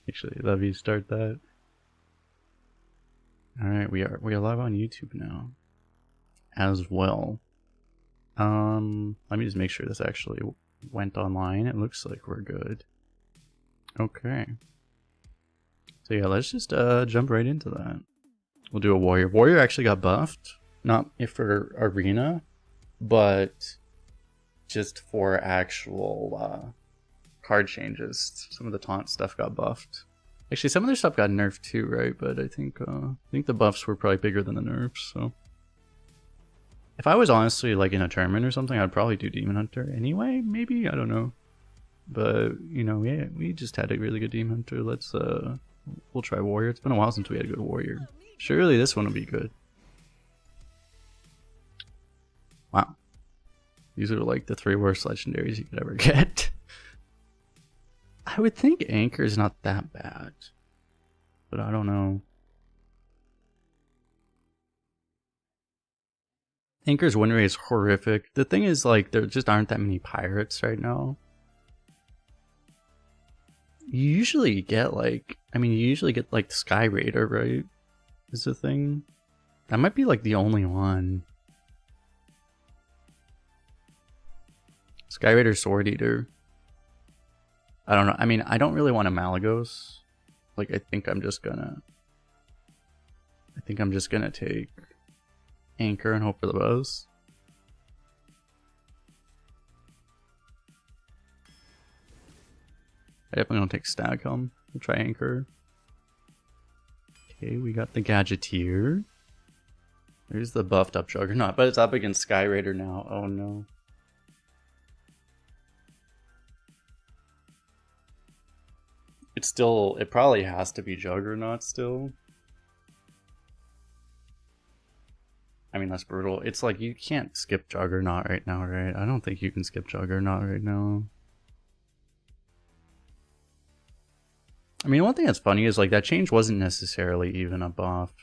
Actually, let me start that. Alright, we are live on YouTube now. As well. Let me just make sure this actually went online. It looks like we're good. Okay. So yeah, let's just jump right into that. We'll do a warrior. Warrior actually got buffed. Not for arena, but just for actual card changes. Some of the taunt stuff got buffed. Actually, some of their stuff got nerfed too, right? But I think the buffs were probably bigger than the nerfs. So if I was honestly like in a tournament or something, I'd probably do Demon Hunter anyway. Maybe, I don't know. But you know, yeah, we just had a really good Demon Hunter. Let's we'll try Warrior. It's been a while since we had a good Warrior. Surely this one will be good. Wow. These are like the 3 worst legendaries you could ever get. I would think Anchor is not that bad. But I don't know. Anchor's win rate is horrific. The thing is, like, there just aren't that many pirates right now. You usually get like, I mean, you usually get like the Sky Raider, right? Is the thing. That might be like the only one. Sky Raider, Sword Eater. I don't know. I mean, I don't really want a Malagos. Like, I think I'm just gonna take Anchor and hope for the best. I definitely don't take Stag Helm. We'll try Anchor. Okay, we got the Gadgeteer. There's the buffed up Juggernaut, but it's up against Sky Raider now. Oh no. It's still, it probably has to be Juggernaut still. I mean, that's brutal. It's like, you can't skip Juggernaut right now, right? I don't think you can skip Juggernaut right now. I mean, one thing that's funny is like that change wasn't necessarily even a buff.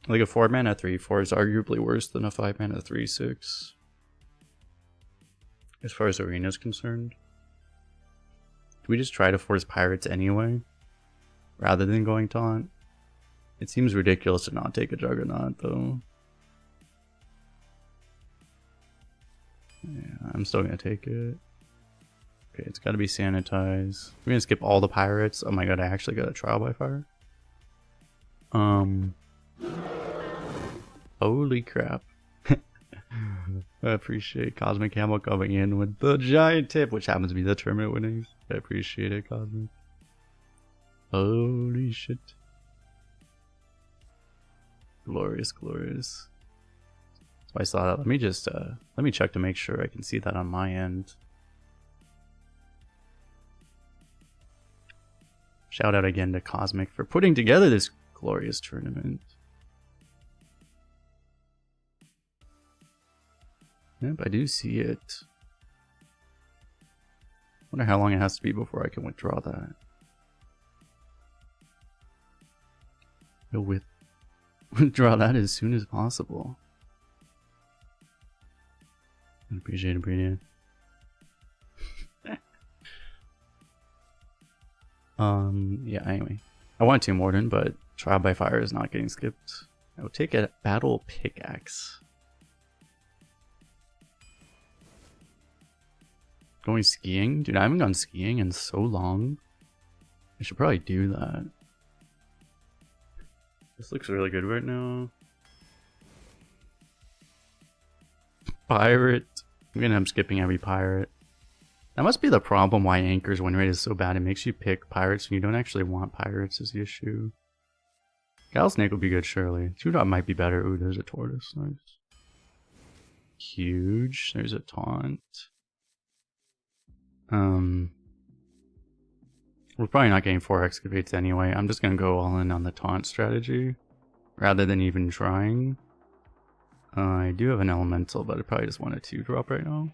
Like a 4 mana 3/4 is arguably worse than a 5 mana 3/6. As far as arena is concerned. Do we just try to force pirates anyway? Rather than going taunt? It seems ridiculous to not take a Juggernaut though. Yeah, I'm still gonna take it. Okay, it's gotta be sanitized. We're gonna skip all the pirates. Oh my god, I actually got a trial by fire. Holy crap. I appreciate Cosmic Camel coming in with the giant tip, which happens to be the tournament winnings. I appreciate it, Cosmic. Holy shit. Glorious, glorious. So I saw that. Let me just let me check to make sure I can see that on my end. Shout out again to Cosmic for putting together this glorious tournament. Yep, I do see it. Wonder how long it has to be before I can withdraw that. Go with withdraw that as soon as possible. Appreciate it, Brina. Yeah, anyway. I want Tomb Warden, but Trial by Fire is not getting skipped. I will take a Battle Pickaxe. Going skiing? Dude, I haven't gone skiing in so long. I should probably do that. This looks really good right now. Pirate. I'm gonna end up skipping every pirate. That must be the problem why Anchor's win rate is so bad. It makes you pick pirates and you don't actually want pirates is the issue. Gal Snake would be good, surely. Two-Dot might be better. Ooh, there's a tortoise. Nice. Huge. There's a taunt. We're probably not getting 4 excavates anyway. I'm just gonna go all in on the taunt strategy rather than even trying. I do have an elemental, but I probably just want a 2-drop right now.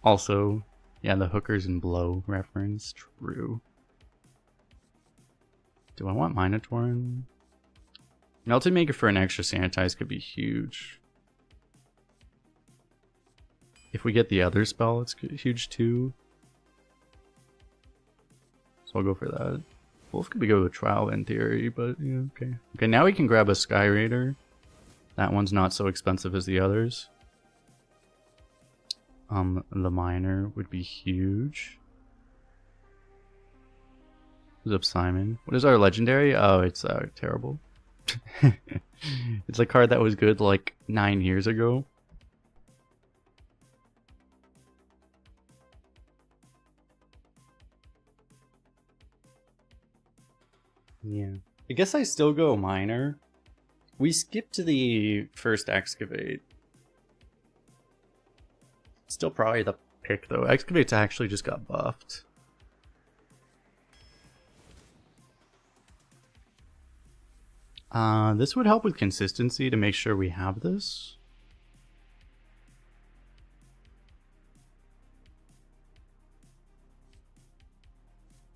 Also, yeah, the hookers and blow reference, true. Do I want Minotaurin? Melted Maker for an extra sanitize could be huge. If we get the other spell, it's huge too. So I'll go for that. Wolf could be go with Trial in theory, but yeah, okay. Okay, now we can grab a Sky Raider. That one's not so expensive as the others. The Miner would be huge. Who's up, Simon? What is our legendary? Oh, it's terrible. It's a card that was good like 9 years ago. Yeah. I guess I still go Miner. We skipped to the first Excavate. Still probably the pick though. Excavate's actually just got buffed. This would help with consistency to make sure we have this.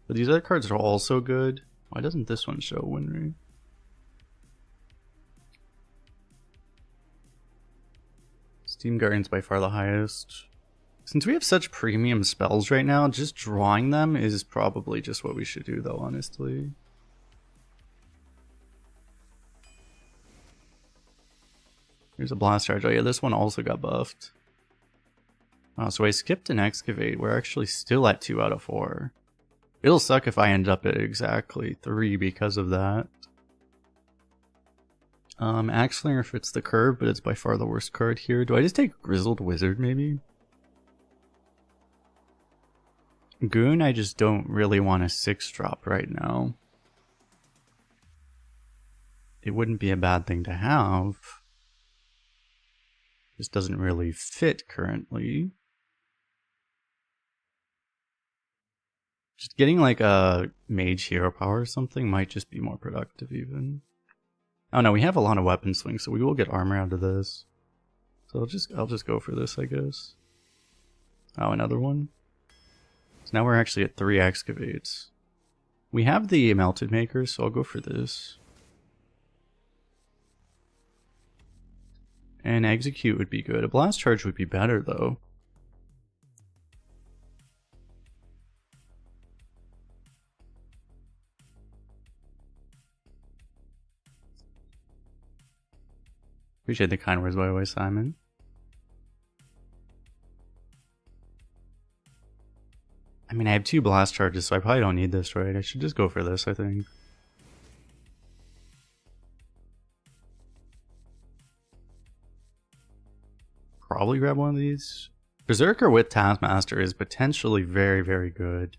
But these other cards are also good. Why doesn't this one show win rate? Steam Guardian's by far the highest. Since we have such premium spells right now, just drawing them is probably just what we should do though, honestly. Here's a Blast Charge. Oh yeah, this one also got buffed. Oh, so I skipped an Excavate. We're actually still at 2 out of 4. It'll suck if I end up at exactly 3 because of that. Axlinger fits the curve, but it's by far the worst card here. Do I just take Grizzled Wizard, maybe? Goon, I just don't really want a 6-drop right now. It wouldn't be a bad thing to have. This doesn't really fit currently. Just getting like a Mage Hero Power or something might just be more productive even. Oh no, we have a lot of weapon swings, so we will get armor out of this. So I'll just go for this, I guess. Oh, another one. So now we're actually at 3 Excavates. We have the Melted Maker, so I'll go for this. And Execute would be good. A Blast Charge would be better though. Appreciate the kind words by the way, Simon. I mean, I have 2 Blast Charges, so I probably don't need this, right? I should just go for this, I think. Probably grab one of these. Berserker with Taskmaster is potentially very, very good.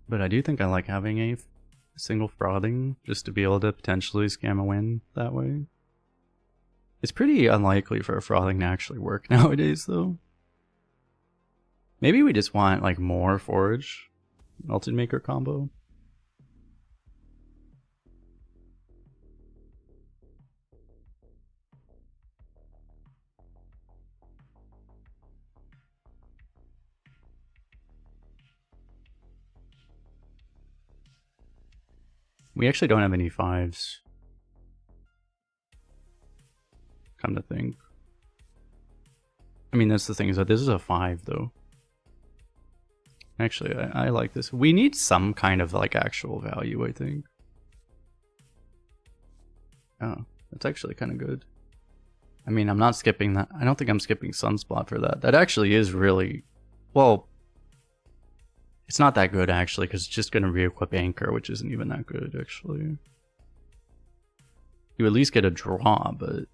But I do think I like having a single Frothing, just to be able to potentially scam a win that way. It's pretty unlikely for a Frothing to actually work nowadays, though. Maybe we just want like more Forge Melted Maker combo. We actually don't have any 5s. Come to think. I mean, that's the thing, is that this is a 5 though. Actually, I like this. We need some kind of like actual value, I think. Oh, that's actually kind of good. I mean, I'm not skipping that. I don't think I'm skipping Sunspot for that. That actually is really, well, it's not that good actually, because it's just going to re-equip Anchor, which isn't even that good actually. You at least get a draw, but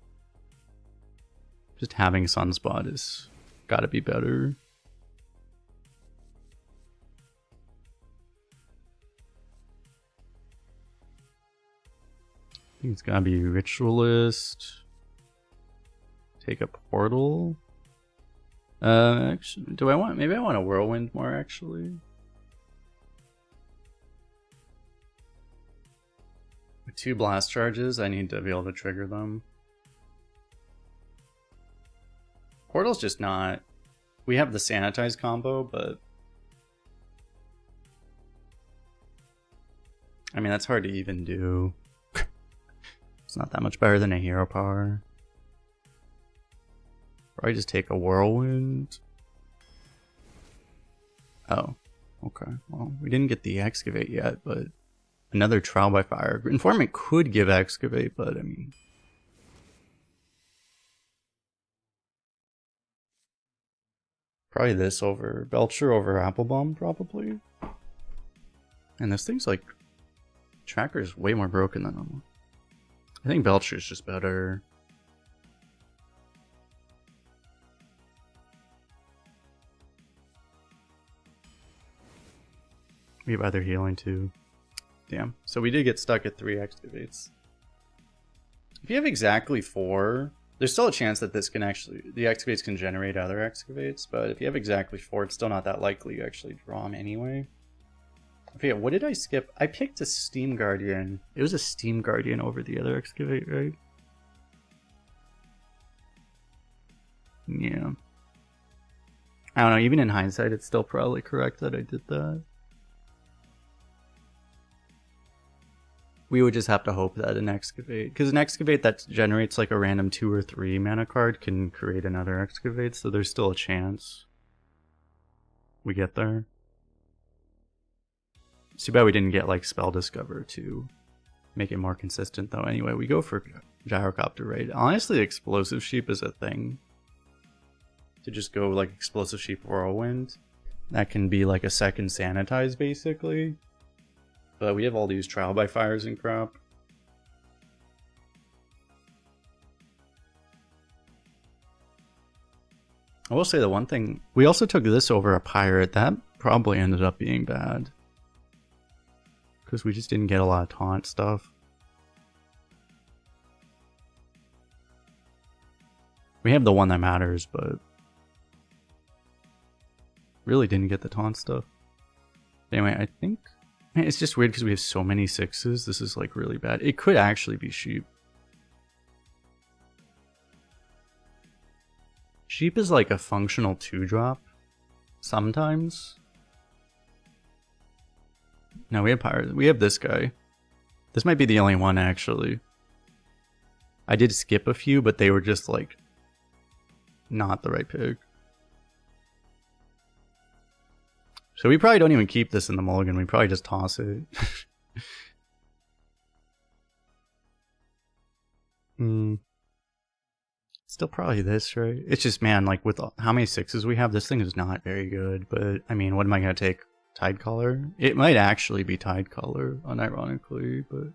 just having Sunspot is gotta be better. I think it's gotta be Ritualist. Take a Portal. Actually, do I want? Maybe I want a Whirlwind more actually. With 2 Blast Charges, I need to be able to trigger them. Portal's just not... We have the Sanitize combo, but... I mean, that's hard to even do. It's not that much better than a hero power. Probably just take a whirlwind. Oh, okay. Well, we didn't get the excavate yet, but another trial by fire. Informant could give excavate, but I mean, probably this over Belcher over Applebomb, probably. And this thing's like, tracker is way more broken than normal. I think Belcher's just better. We have other healing too. Damn. So we did get stuck at 3 excavates. If you have exactly 4, there's still a chance that this can actually, the excavates can generate other excavates, but if you have exactly 4, it's still not that likely you actually draw them anyway. I forget, what did I skip? I picked a Steam Guardian. It was a Steam Guardian over the other excavate, right? Yeah. I don't know, even in hindsight, it's still probably correct that I did that. We would just have to hope that an excavate, because an excavate that generates like a random 2 or 3 mana card can create another excavate, so there's still a chance we get there. It's too bad we didn't get like Spell Discover to make it more consistent though. Anyway, we go for Gyrocopter Raid. Honestly, Explosive Sheep is a thing. To just go like Explosive Sheep Whirlwind. That can be like a second Sanitize basically. But we have all these Trial by Fires and crap. I will say the one thing, we also took this over a Pirate. That probably ended up being bad. Because we just didn't get a lot of taunt stuff. We have the one that matters, but really didn't get the taunt stuff. Anyway, I think, man, it's just weird because we have so many 6s. This is like really bad. It could actually be Sheep. Sheep is like a functional 2-drop sometimes. No, we have Pirates. We have this guy. This might be the only one actually. I did skip a few, but they were just like not the right pick. So we probably don't even keep this in the mulligan. We probably just toss it. Still probably this, right? It's just, man, like with how many 6s we have, this thing is not very good. But I mean, what am I going to take? Tidecaller? It might actually be Tidecaller, unironically, but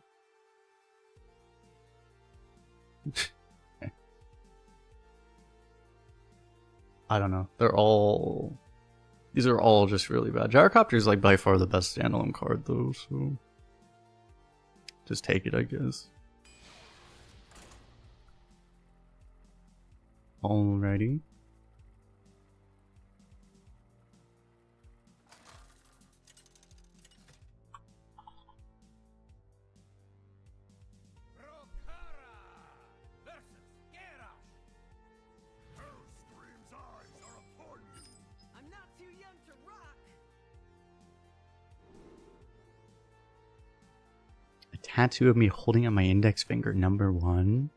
I don't know. These are all just really bad. Gyrocopter is like by far the best standalone card though, so just take it, I guess. Alrighty. Tattoo of me holding up my index finger, number 1.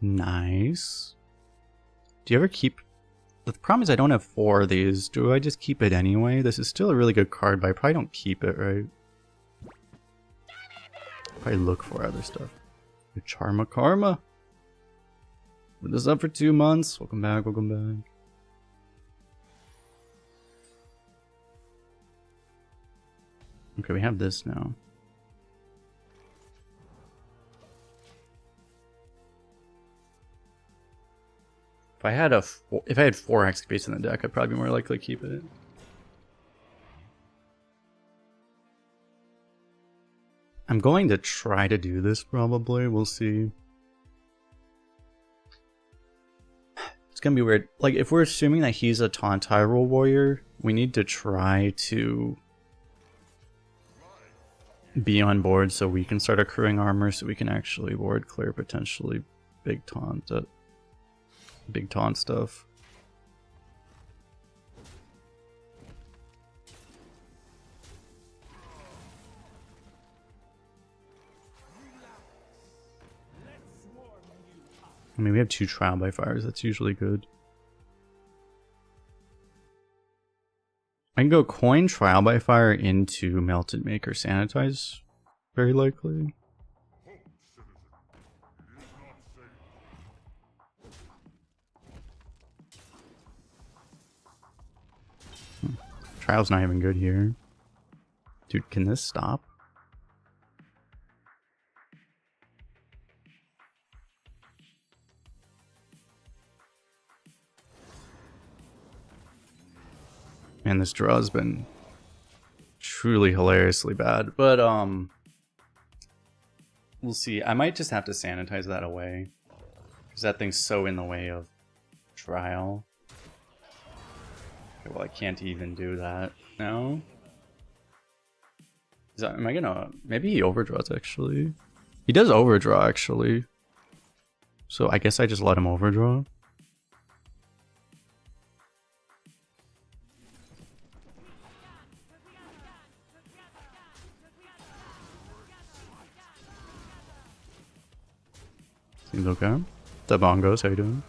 Nice. Do you ever keep... The problem is I don't have 4 of these. Do I just keep it anyway? This is still a really good card, but I probably don't keep it, right? Probably look for other stuff. Charma Karma. Been this up for 2 months. Welcome back, welcome back. Okay, we have this now. If I had 4 excavates in the deck, I'd probably be more likely to keep it. I'm going to try to do this probably. We'll see. It's gonna be weird. Like, if we're assuming that he's a taunt Tyrol warrior, we need to try to be on board so we can start accruing armor so we can actually ward clear potentially big taunt stuff. I mean, we have 2 trial by fires. That's usually good. I can go coin trial by fire into melted maker sanitize, very likely. Trial's not even good here. Dude, can this stop? Man, this draw has been truly hilariously bad, but we'll see. I might just have to sanitize that away because that thing's so in the way of trial. Okay, well, I can't even do that. No. Is that, am I gonna? Maybe he overdraws actually. He does overdraw actually. So I guess I just let him overdraw. Seems okay. What's up, Bongos? How you doing?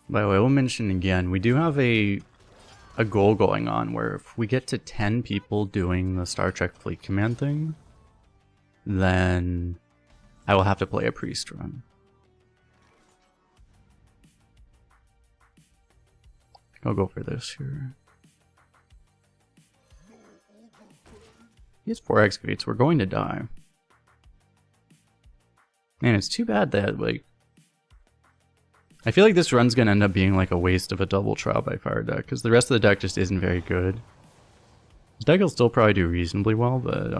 By the way, I will mention again, we do have a goal going on where if we get to 10 people doing the Star Trek Fleet Command thing, then I will have to play a priest run. I think I'll go for this here. He has 4 excavates, we're going to die. Man, it's too bad that, like, I feel like this run's gonna end up being like a waste of a double trial by fire deck, because the rest of the deck just isn't very good. The deck will still probably do reasonably well, but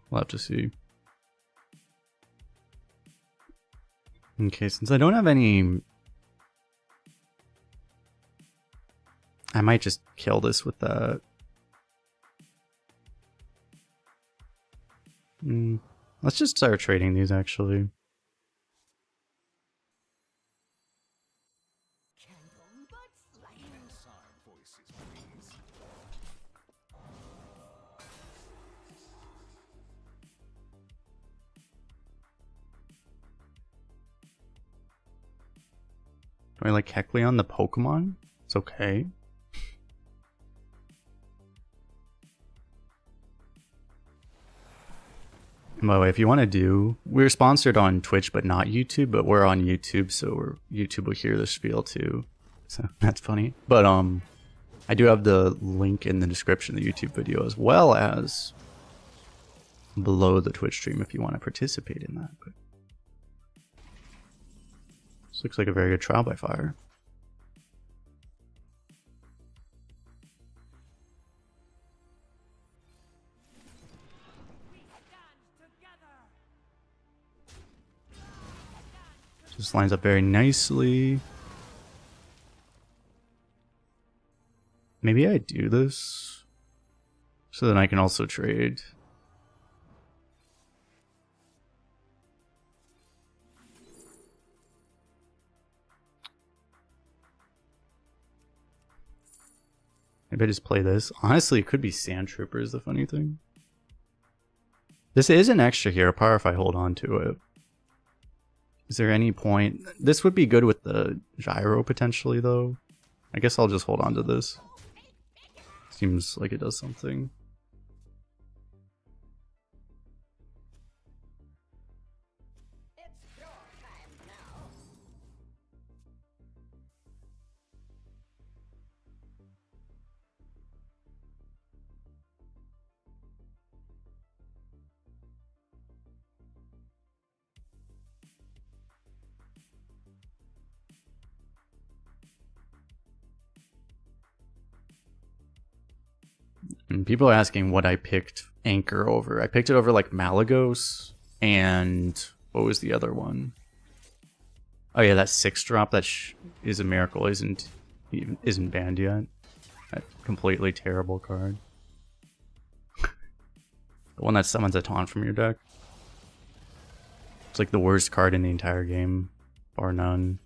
we'll have to see. Okay, since I don't have any, I might just kill this with that. Let's just start trading these actually. Do I like Kecleon the Pokemon? It's okay. And by the way, if you want to do, we're sponsored on Twitch but not YouTube, but we're on YouTube, so YouTube will hear the spiel too. So that's funny. But I do have the link in the description of the YouTube video as well as below the Twitch stream if you want to participate in that. But this looks like a very good trial by fire. This lines up very nicely. Maybe I do this so then I can also trade. Maybe I just play this. Honestly, it could be Sand Troopers, the funny thing. This is an extra here, power if I hold on to it. Is there any point? This would be good with the gyro potentially though. I guess I'll just hold on to this. Seems like it does something. And people are asking what I picked Anchor over. I picked it over like Malagos and what was the other one? Oh yeah, that 6-drop that is a miracle isn't banned yet. That completely terrible card. The one that summons a taunt from your deck. It's like the worst card in the entire game, bar none.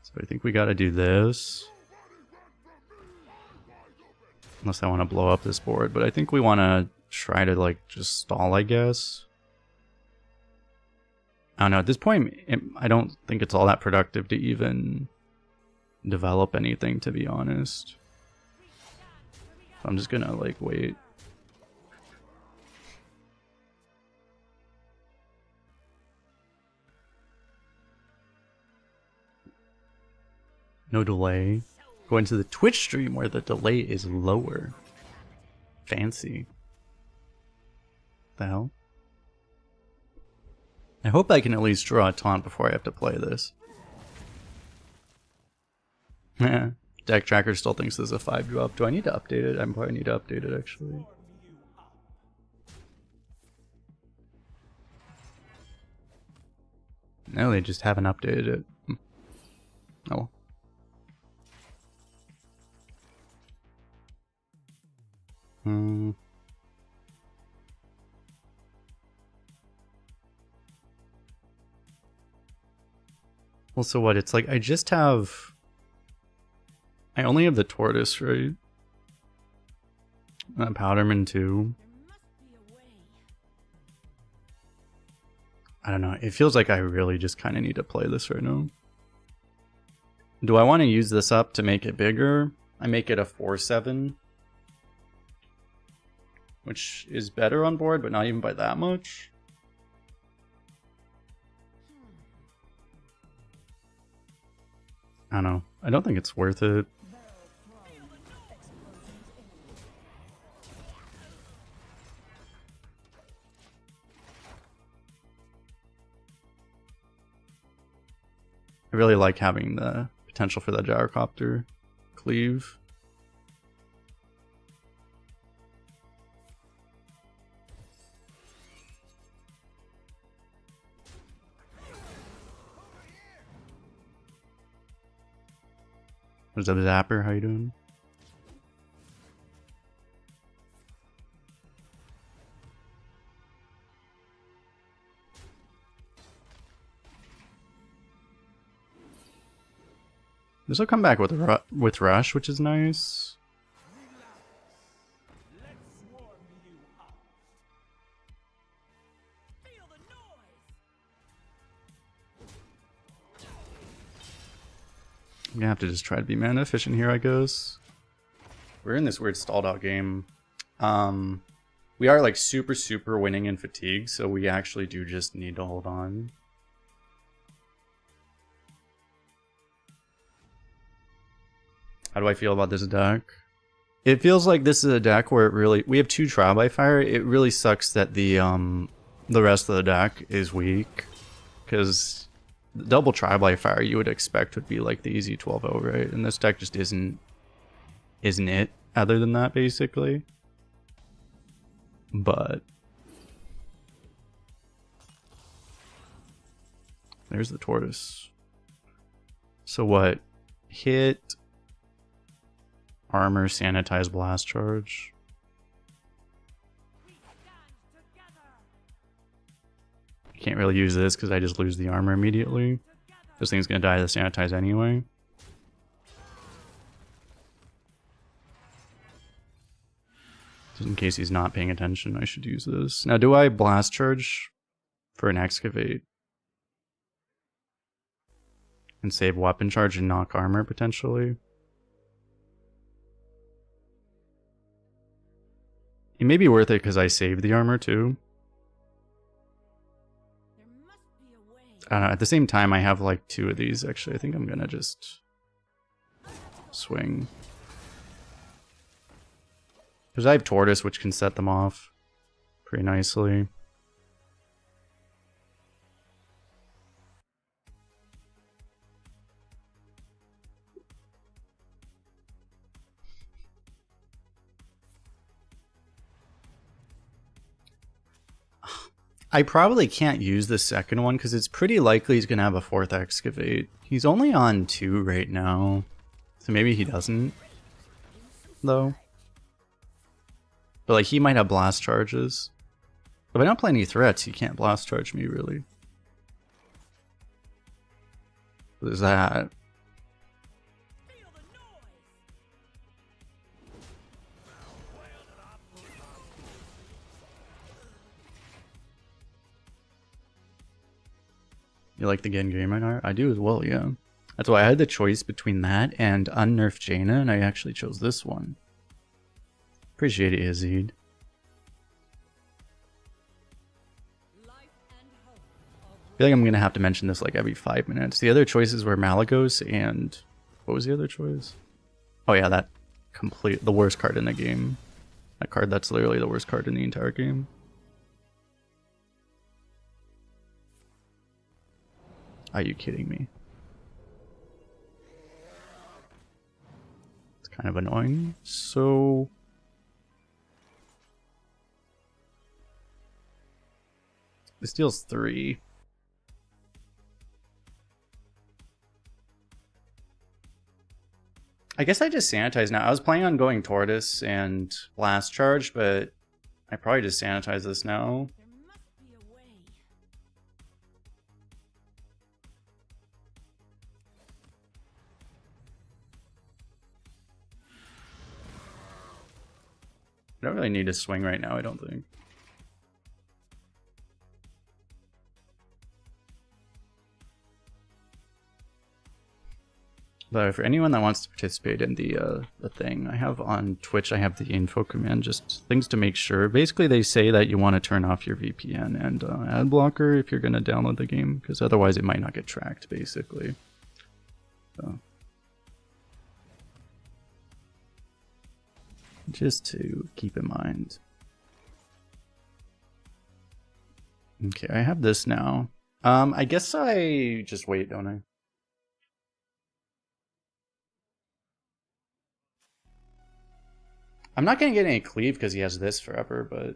So I think we gotta do this. Unless I want to blow up this board, but I think we want to try to like just stall, I guess. I don't know, at this point, I don't think it's all that productive to even develop anything, to be honest. So I'm just gonna like wait. No delay. Going to the Twitch stream where the delay is lower. Fancy. The hell? I hope I can at least draw a taunt before I have to play this. Deck Tracker still thinks this is a 5-drop. Do I need to update it? I probably need to update it actually. No, they just haven't updated it. Oh well. Well, so what? It's like I only have the tortoise, right? Powderman too. I don't know. It feels like I really just kind of need to play this right now. Do I want to use this up to make it bigger? I make it a 4/7. Which is better on board, but not even by that much. I don't know. I don't think it's worth it. I really like having the potential for that gyrocopter cleave. What's up, Zapper? How you doing? This will come back with Rush, which is nice. I'm gonna have to just try to be mana efficient here, I guess. We're in this weird stalled out game. We are like super winning in fatigue, so we actually do just need to hold on. How do I feel about this deck? It feels like this is a deck where we have 2 Trial by Fire. It really sucks that the rest of the deck is weak, because the double Trial by Fire you would expect would be like the easy 12-0, right? And this deck just isn't it, other than that, basically. But there's the tortoise. So what? Hit, armor, sanitize, blast charge. Can't really use this because I just lose the armor immediately. This thing's gonna die to the sanitize anyway. Just in case he's not paying attention, I should use this. Now, do I blast charge for an excavate? And save weapon charge and knock armor, potentially? It may be worth it because I saved the armor, too. I don't know, at the same time, I have like 2 of these, actually. I think I'm gonna just swing. Because I have Tortoise, which can set them off pretty nicely. I probably can't use the second one because it's pretty likely he's going to have a 4th excavate. He's only on 2 right now, so maybe he doesn't, though. But like he might have blast charges. If I don't play any threats, he can't blast charge me really. There's that. You like the Gengamen art? I do as well, yeah. That's why I had the choice between that and Unnerf Jaina, and I actually chose this one. Appreciate it, Yazid. I feel like I'm gonna have to mention this like every 5 minutes. The other choices were Malagos and... what was the other choice? Oh yeah, that the worst card in the game. That card that's literally the worst card in the entire game. Are you kidding me? It's kind of annoying. So... this deals 3. I guess I just sanitize now. I was planning on going Tortoise and Blast Charge, but I probably just sanitize this now. There must be a way. I don't really need to swing right now, I don't think. But for anyone that wants to participate in the thing, I have on Twitch, I have the info command, just things to make sure. Basically, they say that you want to turn off your VPN and ad blocker if you're going to download the game, because otherwise it might not get tracked, basically. So. Just to keep in mind. Okay, I have this now. I guess I just wait, don't I? I'm not going to get any cleave because he has this forever, but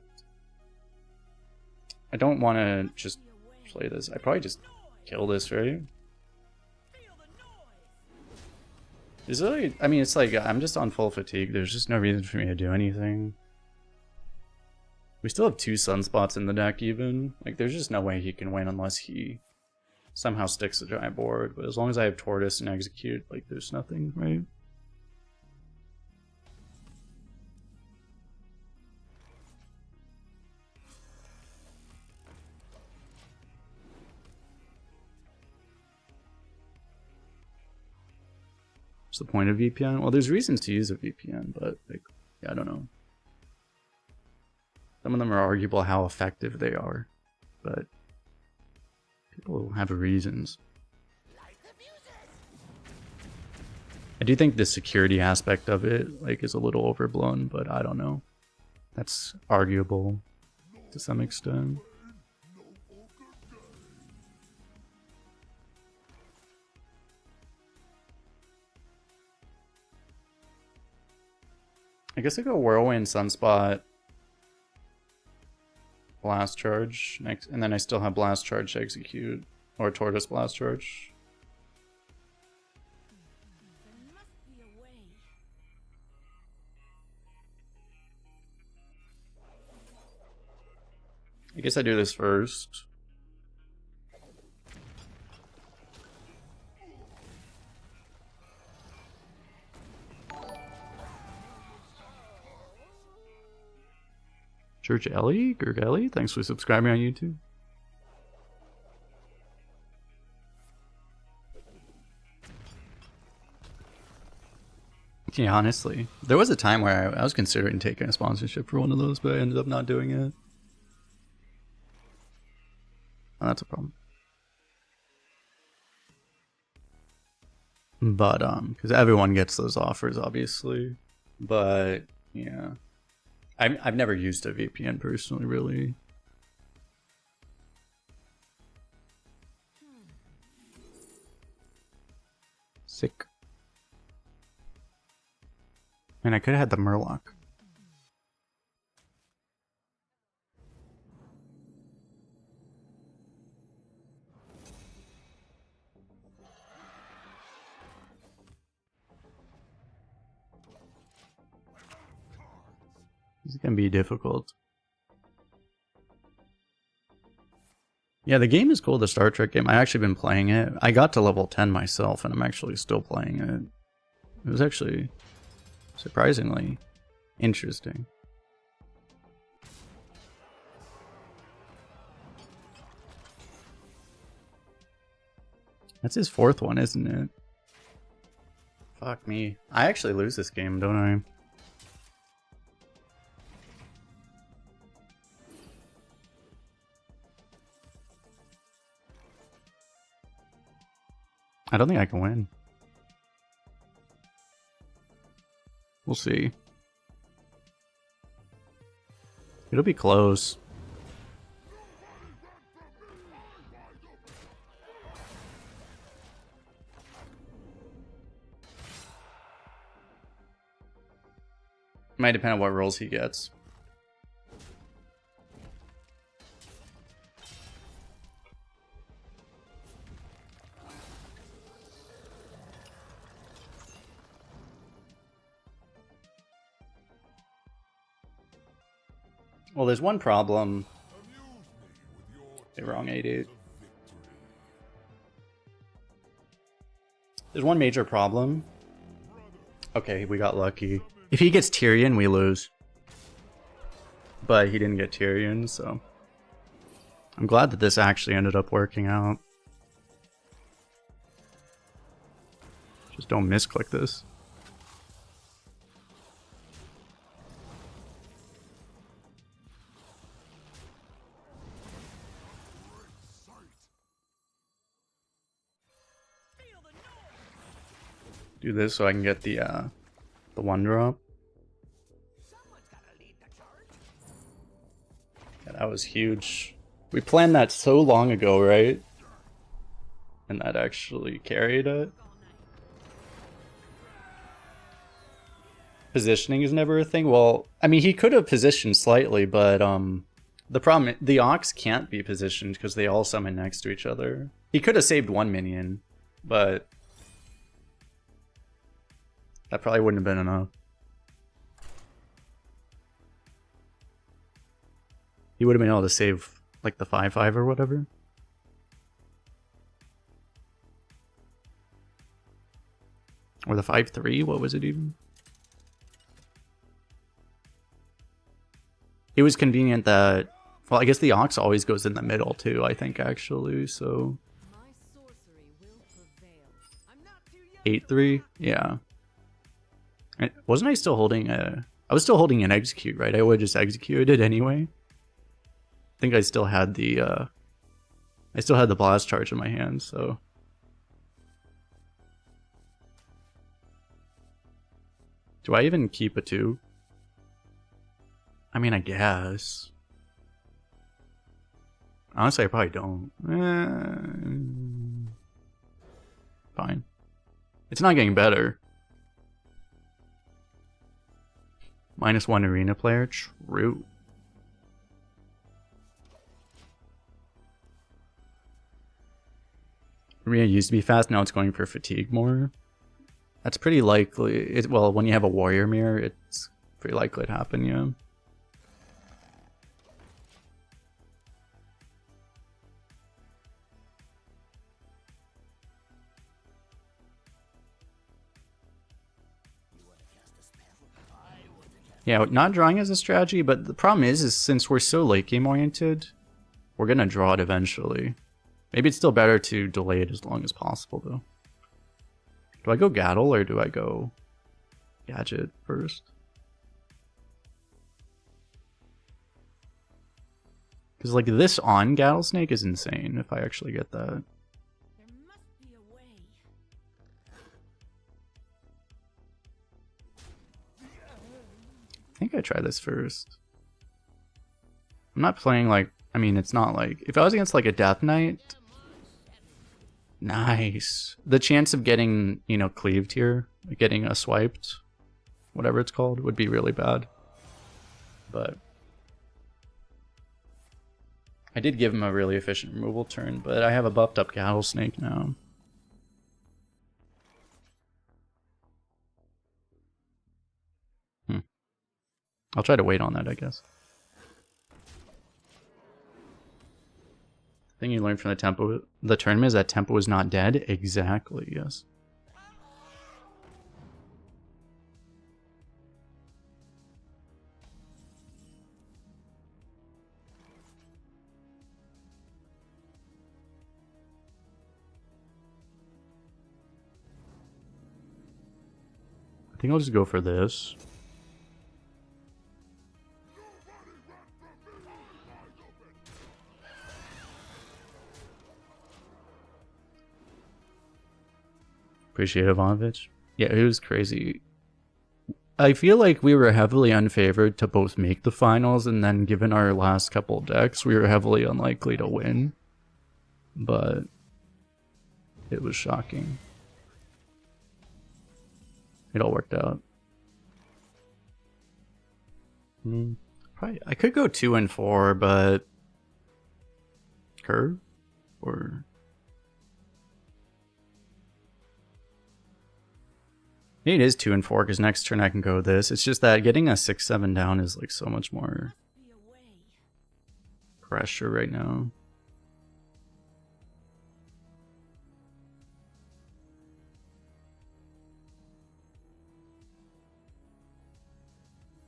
I don't want to just play this. I probably just kill this, right? Is it, I mean, it's like, I'm just on full fatigue. There's just no reason for me to do anything. We still have 2 sunspots in the deck even. Like, there's just no way he can win unless he somehow sticks a giant board. But as long as I have Tortoise and Execute, like, there's nothing, right? What's the point of VPN? Well, there's reasons to use a VPN, but, like, yeah, I don't know. Some of them are arguable how effective they are, but people have reasons. I do think the security aspect of it, like, is a little overblown, but I don't know. That's arguable to some extent. I guess I go Whirlwind, Sunspot, Blast Charge, next, and then I still have Blast Charge to execute, or Tortoise Blast Charge. There must be a way. I guess I do this first. Church Ellie, Gergelli, thanks for subscribing on YouTube. Yeah, honestly, there was a time where I was considering taking a sponsorship for one of those, but I ended up not doing it. Oh, that's a problem. But because everyone gets those offers, obviously. But yeah. I've never used a VPN personally, really. Sick. And I could have had the Murloc. This is gonna be difficult. Yeah, the game is cool, the Star Trek game. I've actually been playing it. I got to level 10 myself, and I'm actually still playing it. It was actually surprisingly interesting. That's his 4th one, isn't it? Fuck me. I actually lose this game, don't I? I don't think I can win. We'll see. It'll be close. Might depend on what rolls he gets. Well, there's one problem. Okay, wrong 8-8. There's one major problem. Okay, we got lucky. If he gets Tyrion, we lose. But he didn't get Tyrion, so... I'm glad that this actually ended up working out. Just don't misclick this. Do this so I can get the 1-drop. Yeah, that was huge. We planned that so long ago, right? And that actually carried it. Positioning is never a thing. Well, I mean, he could have positioned slightly, but the problem, the Ox can't be positioned because they all summon next to each other. He could have saved one minion, but that probably wouldn't have been enough. He would have been able to save like the 5/5 or whatever. Or the 5/3, what was it even? It was convenient that, well, I guess the Ox always goes in the middle too, I think, actually, so... 8/3? Yeah. Wasn't I still holding a... I was still holding an execute, right? I would just execute it anyway. I think I still had the, I still had the blast charge in my hand, so... Do I even keep a 2? I mean, I guess. Honestly, I probably don't. Fine. It's not getting better. -1 arena player? True. Arena used to be fast, now it's going for fatigue more. That's pretty likely. Well, when you have a warrior mirror, it's pretty likely to happen, yeah. Yeah, not drawing is a strategy, but the problem is since we're so late game oriented, we're gonna draw it eventually. Maybe it's still better to delay it as long as possible, though. Do I go Gattle or do I go Gadget first? Because like this on Gattlesnake is insane if I actually get that. There must be a way. I think I try this first. I'm not playing like, I mean, it's not like, if I was against like a Death Knight, nice. The chance of getting, you know, cleaved here, getting a swiped, whatever it's called, would be really bad. But I did give him a really efficient removal turn, but I have a buffed up Gattlesnake now. I'll try to wait on that, I guess. The thing you learned from the tournament is that tempo is not dead. Exactly, yes. I think I'll just go for this. Appreciate Ivanovich. Yeah, it was crazy. I feel like we were heavily unfavored to both make the finals, and then given our last couple decks, we were heavily unlikely to win. But it was shocking. It all worked out. Probably, I could go 2 and 4, but curve or maybe it is 2 and 4 because next turn I can go this. It's just that getting a 6-7 down is like so much more pressure right now.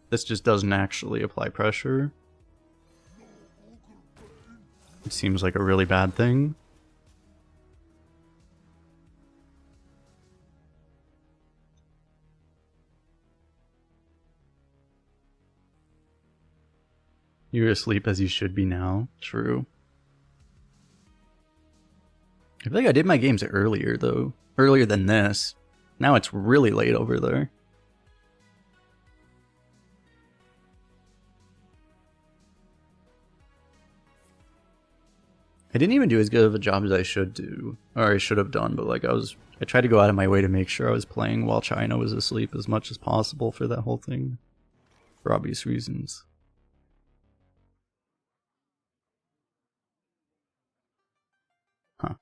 This just doesn't actually apply pressure. It seems like a really bad thing. You're asleep as you should be now. True. I feel like I did my games earlier though. Earlier than this. Now it's really late over there. I didn't even do as good of a job as I should do, or I should have done, but like I tried to go out of my way to make sure I was playing while China was asleep as much as possible for that whole thing, for obvious reasons. Huh.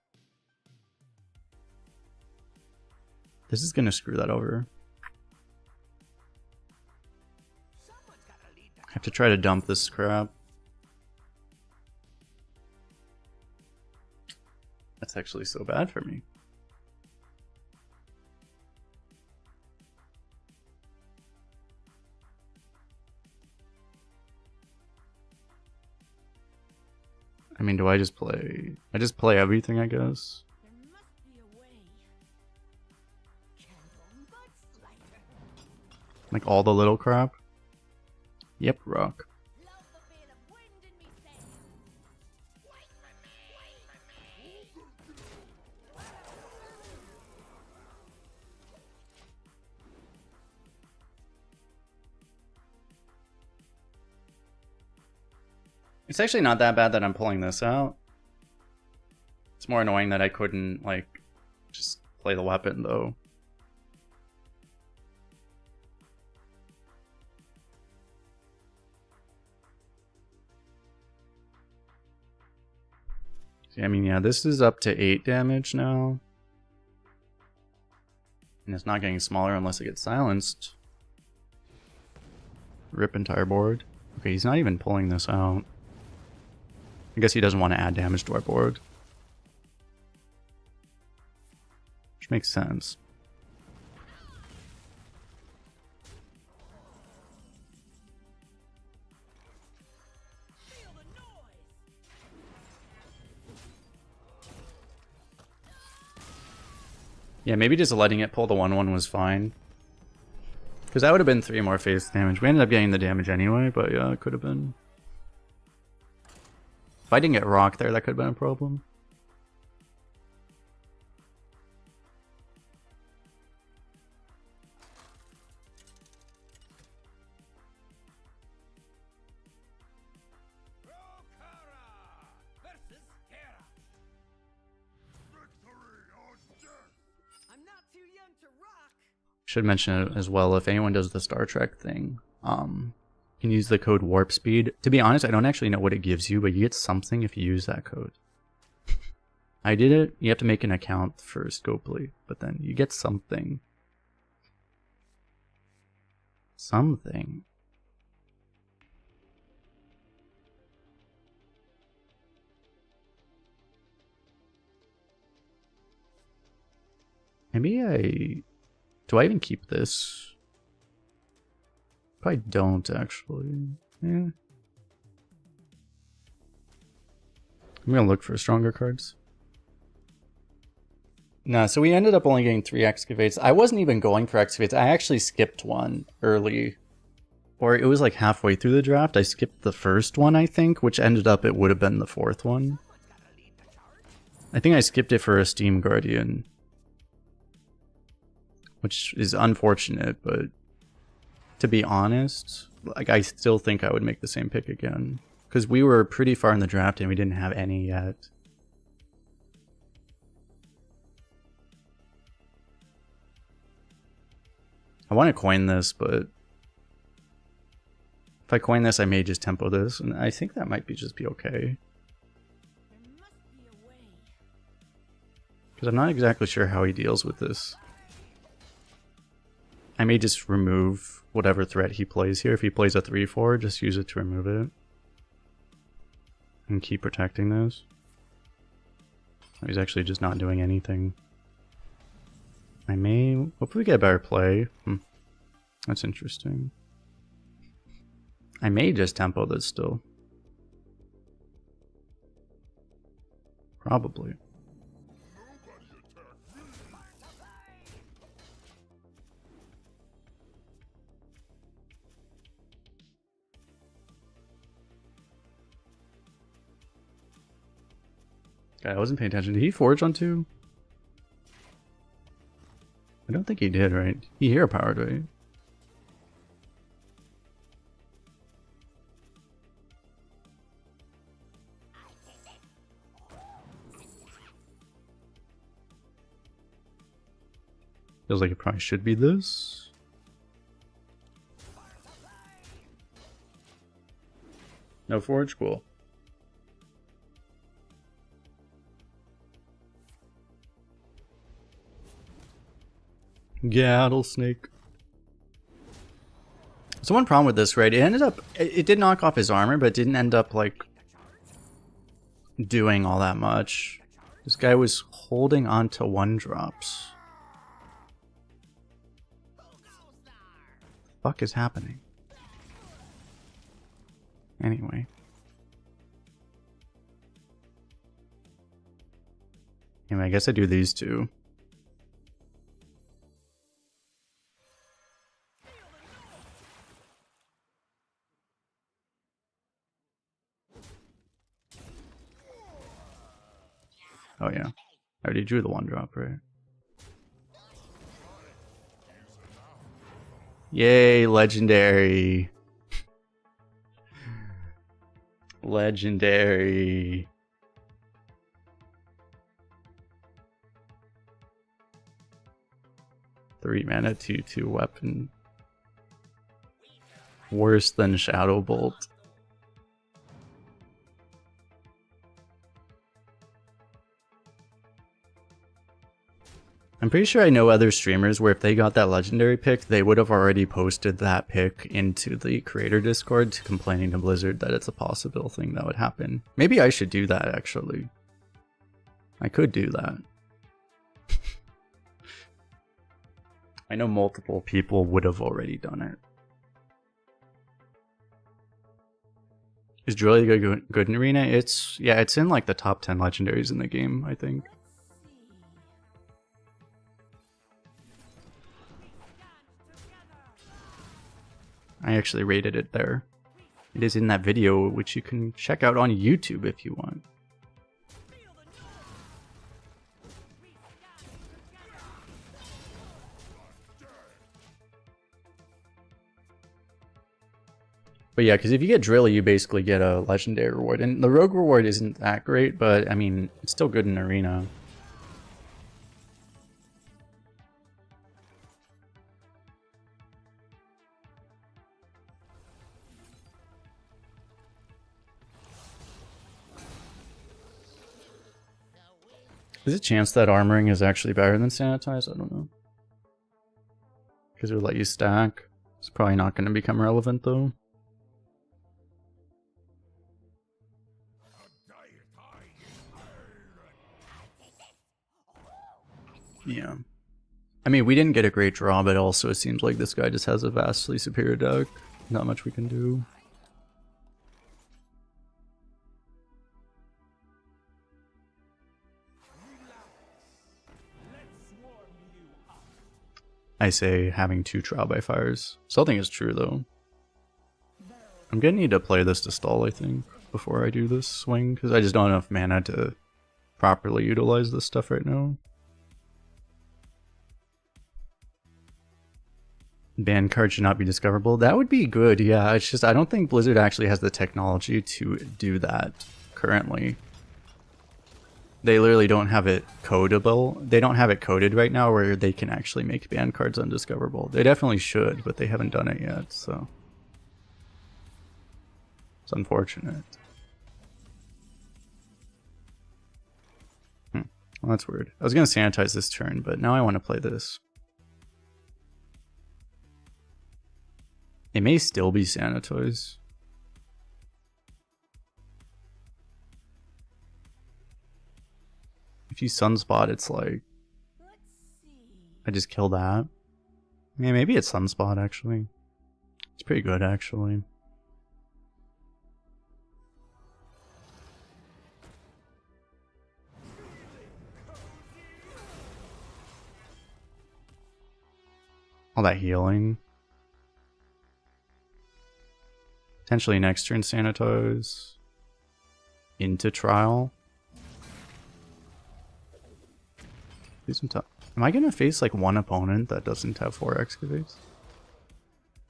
This is gonna screw that over. I have to try to dump this crap. That's actually so bad for me. I mean, do I just play? I just play everything, I guess. There must be a way. Like all the little crap? Yep, rock. Love the feel of wind in me say. Wait for me. It's actually not that bad that I'm pulling this out. It's more annoying that I couldn't, like, just play the weapon, though. See, I mean, yeah, this is up to 8 damage now. And it's not getting smaller unless it gets silenced. Rip entire board. Okay, he's not even pulling this out. I guess he doesn't want to add damage to our board. Which makes sense. Feel the noise. Yeah, maybe just letting it pull the 1/1 was fine. Because that would have been 3 more face damage. We ended up getting the damage anyway, but yeah, it could have been. If I didn't get rocked there, that could have been a problem. I'm not too young to rock. Should mention it as well, if anyone does the Star Trek thing, you can use the code warp speed. To be honest, I don't actually know what it gives you, but you get something if you use that code. I did it. You have to make an account for Scopely, but then you get something. Something. Maybe I... Do I even keep this? Probably don't, actually. Yeah. I'm gonna look for stronger cards. Nah, so we ended up only getting 3 excavates. I wasn't even going for excavates. I actually skipped one early. Or it was like halfway through the draft. I skipped the first one, I think, which ended up it would have been the 4th one. I think I skipped it for a Steam Guardian. Which is unfortunate, but to be honest, like I still think I would make the same pick again. Because we were pretty far in the draft and we didn't have any yet. I want to coin this, but if I coin this, I may just tempo this, and I think that might just be okay. Because I'm not exactly sure how he deals with this. I may just remove whatever threat he plays here. If he plays a 3-4, just use it to remove it. And keep protecting this. He's actually just not doing anything. I may... Hopefully get a better play. That's interesting. I may just tempo this still. Probably. I wasn't paying attention. Did he forge on 2? I don't think he did, right? He hero powered, right? Feels like it probably should be this. No forge? Cool. Rattlesnake. So one problem with this, right? It ended up... It did knock off his armor, but it didn't end up, like, doing all that much. This guy was holding on to 1-drops. What the fuck is happening? Anyway. Anyway, I guess I do these two. Oh yeah. I already drew the 1-drop, right? Yay, legendary. Legendary. Three mana, 2/2 weapon. Worse than Shadow Bolt. I'm pretty sure I know other streamers where if they got that legendary pick, they would have already posted that pick into the creator Discord complaining to Blizzard that it's a possible thing that would happen. Maybe I should do that, actually. I could do that. I know multiple people would have already done it. Is Drillia good in Arena? It's in like the top 10 legendaries in the game, I think. I actually rated it there. It is in that video, which you can check out on YouTube if you want. But yeah, because if you get Drillia, you basically get a legendary reward. And the rogue reward isn't that great, but I mean, it's still good in Arena. There's a chance that armoring is actually better than sanitize? I don't know. Because it would let you stack. It's probably not going to become relevant though. Yeah. I mean, we didn't get a great draw, but also it seems like this guy just has a vastly superior deck. Not much we can do. I say having 2 trial by fires. Something is true though. I'm gonna need to play this to stall, I think, before I do this swing, because I just don't have enough mana to properly utilize this stuff right now. Ban card should not be discoverable. That would be good, yeah. It's just I don't think Blizzard actually has the technology to do that currently. They literally don't have it codable. They don't have it coded right now where they can actually make ban cards undiscoverable. They definitely should, but they haven't done it yet, so it's unfortunate. Well, that's weird. I was gonna sanitize this turn, but now I want to play this. It may still be sanitize. If you sunspot, it's like I just kill that. Yeah, maybe it's sunspot actually. It's pretty good actually. All that healing. Potentially next turn sanitize. Into trial. Am I gonna face like one opponent that doesn't have 4 excavates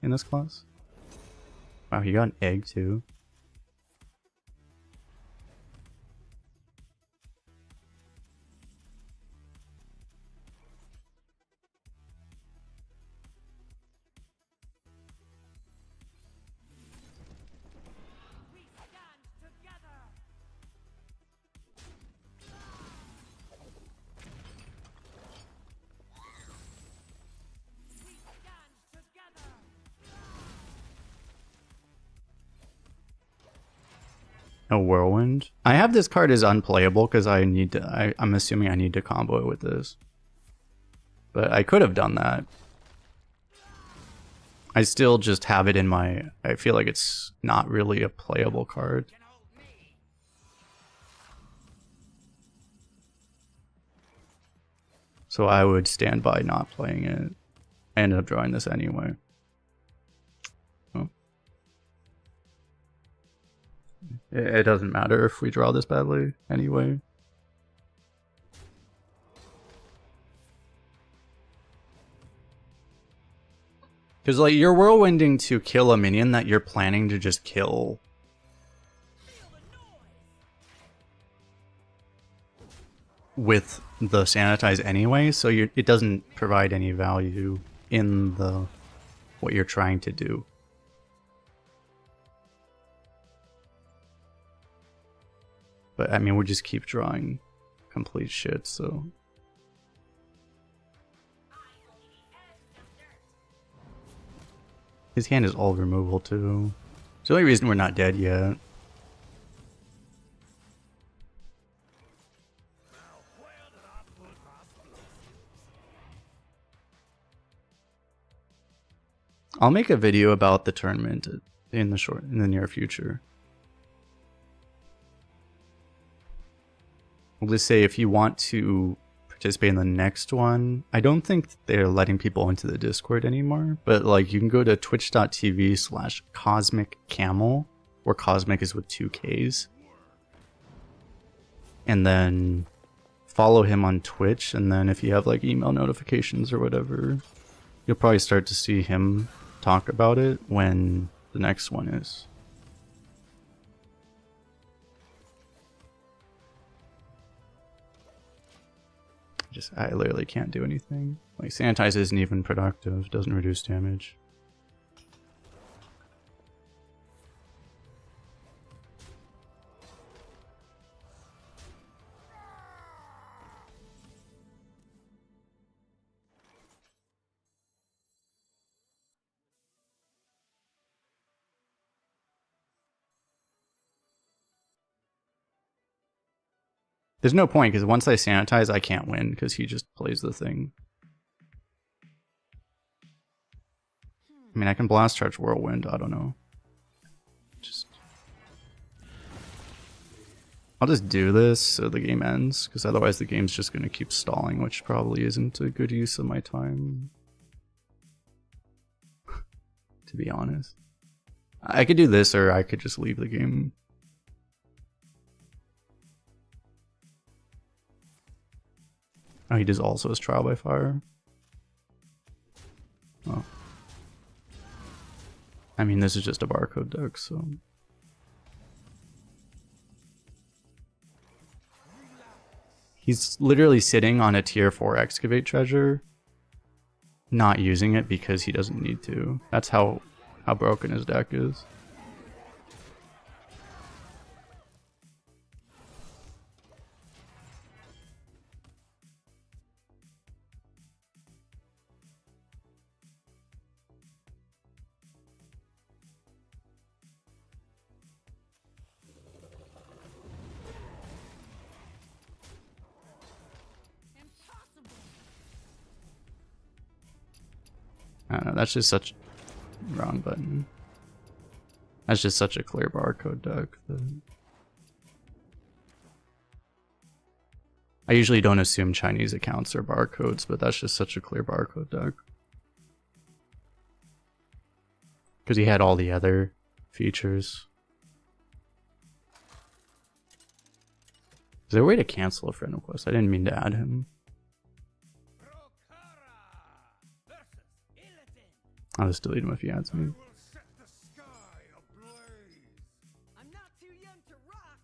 in this class? Wow, he got an egg too. A whirlwind. I have this card as unplayable because I need to. I'm assuming I need to combo it with this, but I could have done that. I still just have it in my. I feel like it's not really a playable card. So I would stand by not playing it. I ended up drawing this anyway. It doesn't matter if we draw this badly anyway. Because like you're whirlwinding to kill a minion that you're planning to just kill. With the sanitize anyway, so it doesn't provide any value in the what you're trying to do. But I mean, we just keep drawing complete shit, so. His hand is all removal too. It's the only reason we're not dead yet. I'll make a video about the tournament in the near future. We'll just say if you want to participate in the next one, I don't think they're letting people into the Discord anymore, but like you can go to twitch.tv/cosmiccamel, where cosmic is with 2 Ks. And then follow him on Twitch, and then if you have like email notifications or whatever, you'll probably start to see him talk about it when the next one is. I literally can't do anything. Like sanitize isn't even productive, doesn't reduce damage. There's no point, because once I sanitize, I can't win, because he just plays the thing. I mean, I can blast charge whirlwind. I don't know. I'll just do this so the game ends, because otherwise the game's just going to keep stalling, which probably isn't a good use of my time. To be honest. I could do this, or I could just leave the game. Oh, he does also his trial by fire. Oh. I mean, this is just a barcode deck, so... He's literally sitting on a tier 4 excavate treasure, not using it because he doesn't need to. That's how broken his deck is. I don't know, that's just such... wrong button. That's just such a clear barcode deck that... I usually don't assume Chinese accounts are barcodes, but that's just such a clear barcode deck. Because he had all the other features. Is there a way to cancel a friend request? I didn't mean to add him. I'll just delete him if he adds me. I'm not too young to rock.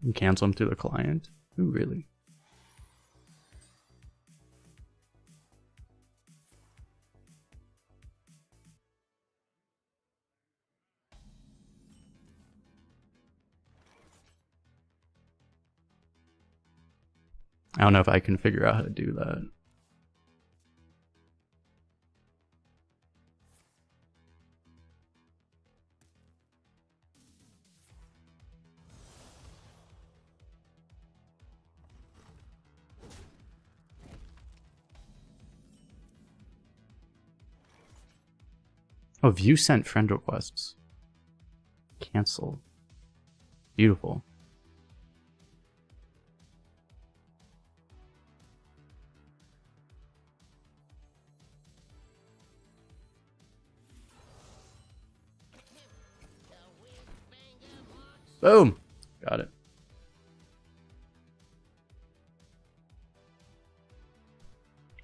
You cancel him through the client? Ooh, really? I don't know if I can figure out how to do that. Oh, view sent friend requests. Cancel. Beautiful. Boom! Got it.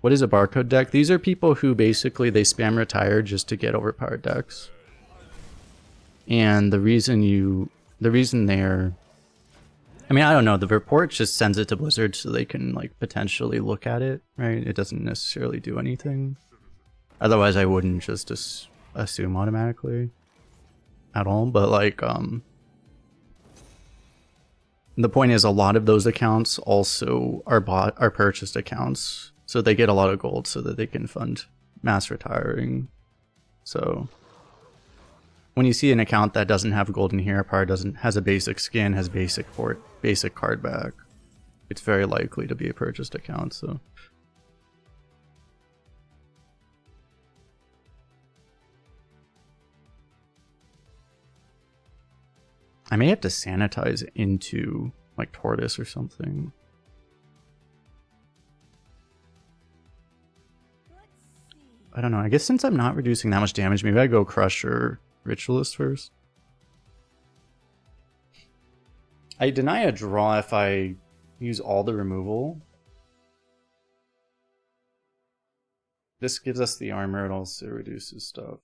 What is a barcode deck? These are people who basically they spam retire just to get overpowered decks. And the reason they're... I mean, I don't know. The report just sends it to Blizzard so they can like potentially look at it, right? It doesn't necessarily do anything. Otherwise, I wouldn't just assume automatically at all. But like, the point is, a lot of those accounts also are purchased accounts, so they get a lot of gold so that they can fund mass retiring. So when you see an account that doesn't have golden hero power, has a basic skin, has basic card back, it's very likely to be a purchased account. So I may have to sanitize into like Tortoise or something. I don't know. I guess since I'm not reducing that much damage, maybe I go Crush or Ritualist first. I deny a draw if I use all the removal. This gives us the armor, it also reduces stuff.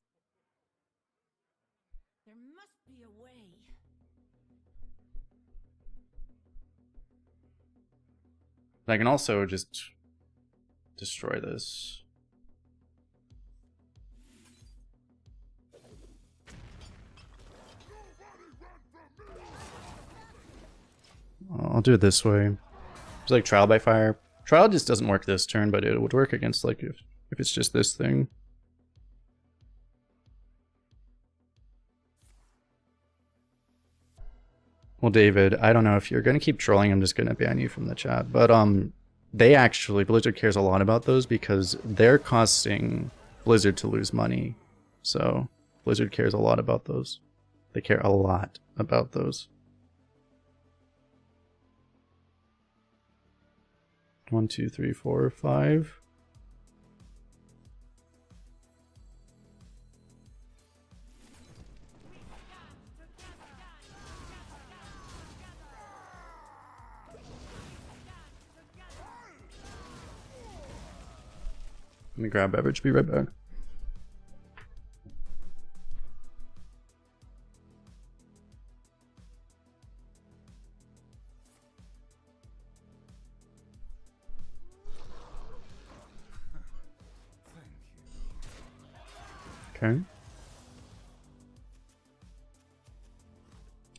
There must be a way. I can also just destroy this. I'll do it this way. It's like Trial by Fire. Trial just doesn't work this turn, but it would work against like if it's just this thing. Well, David, I don't know if you're gonna keep trolling. I'm just gonna ban you from the chat. But they actually Blizzard cares a lot about those because they're costing Blizzard to lose money. So Blizzard cares a lot about those. They care a lot about those. 1, 2, 3, 4, 5. Let me grab beverage, be right back. Okay.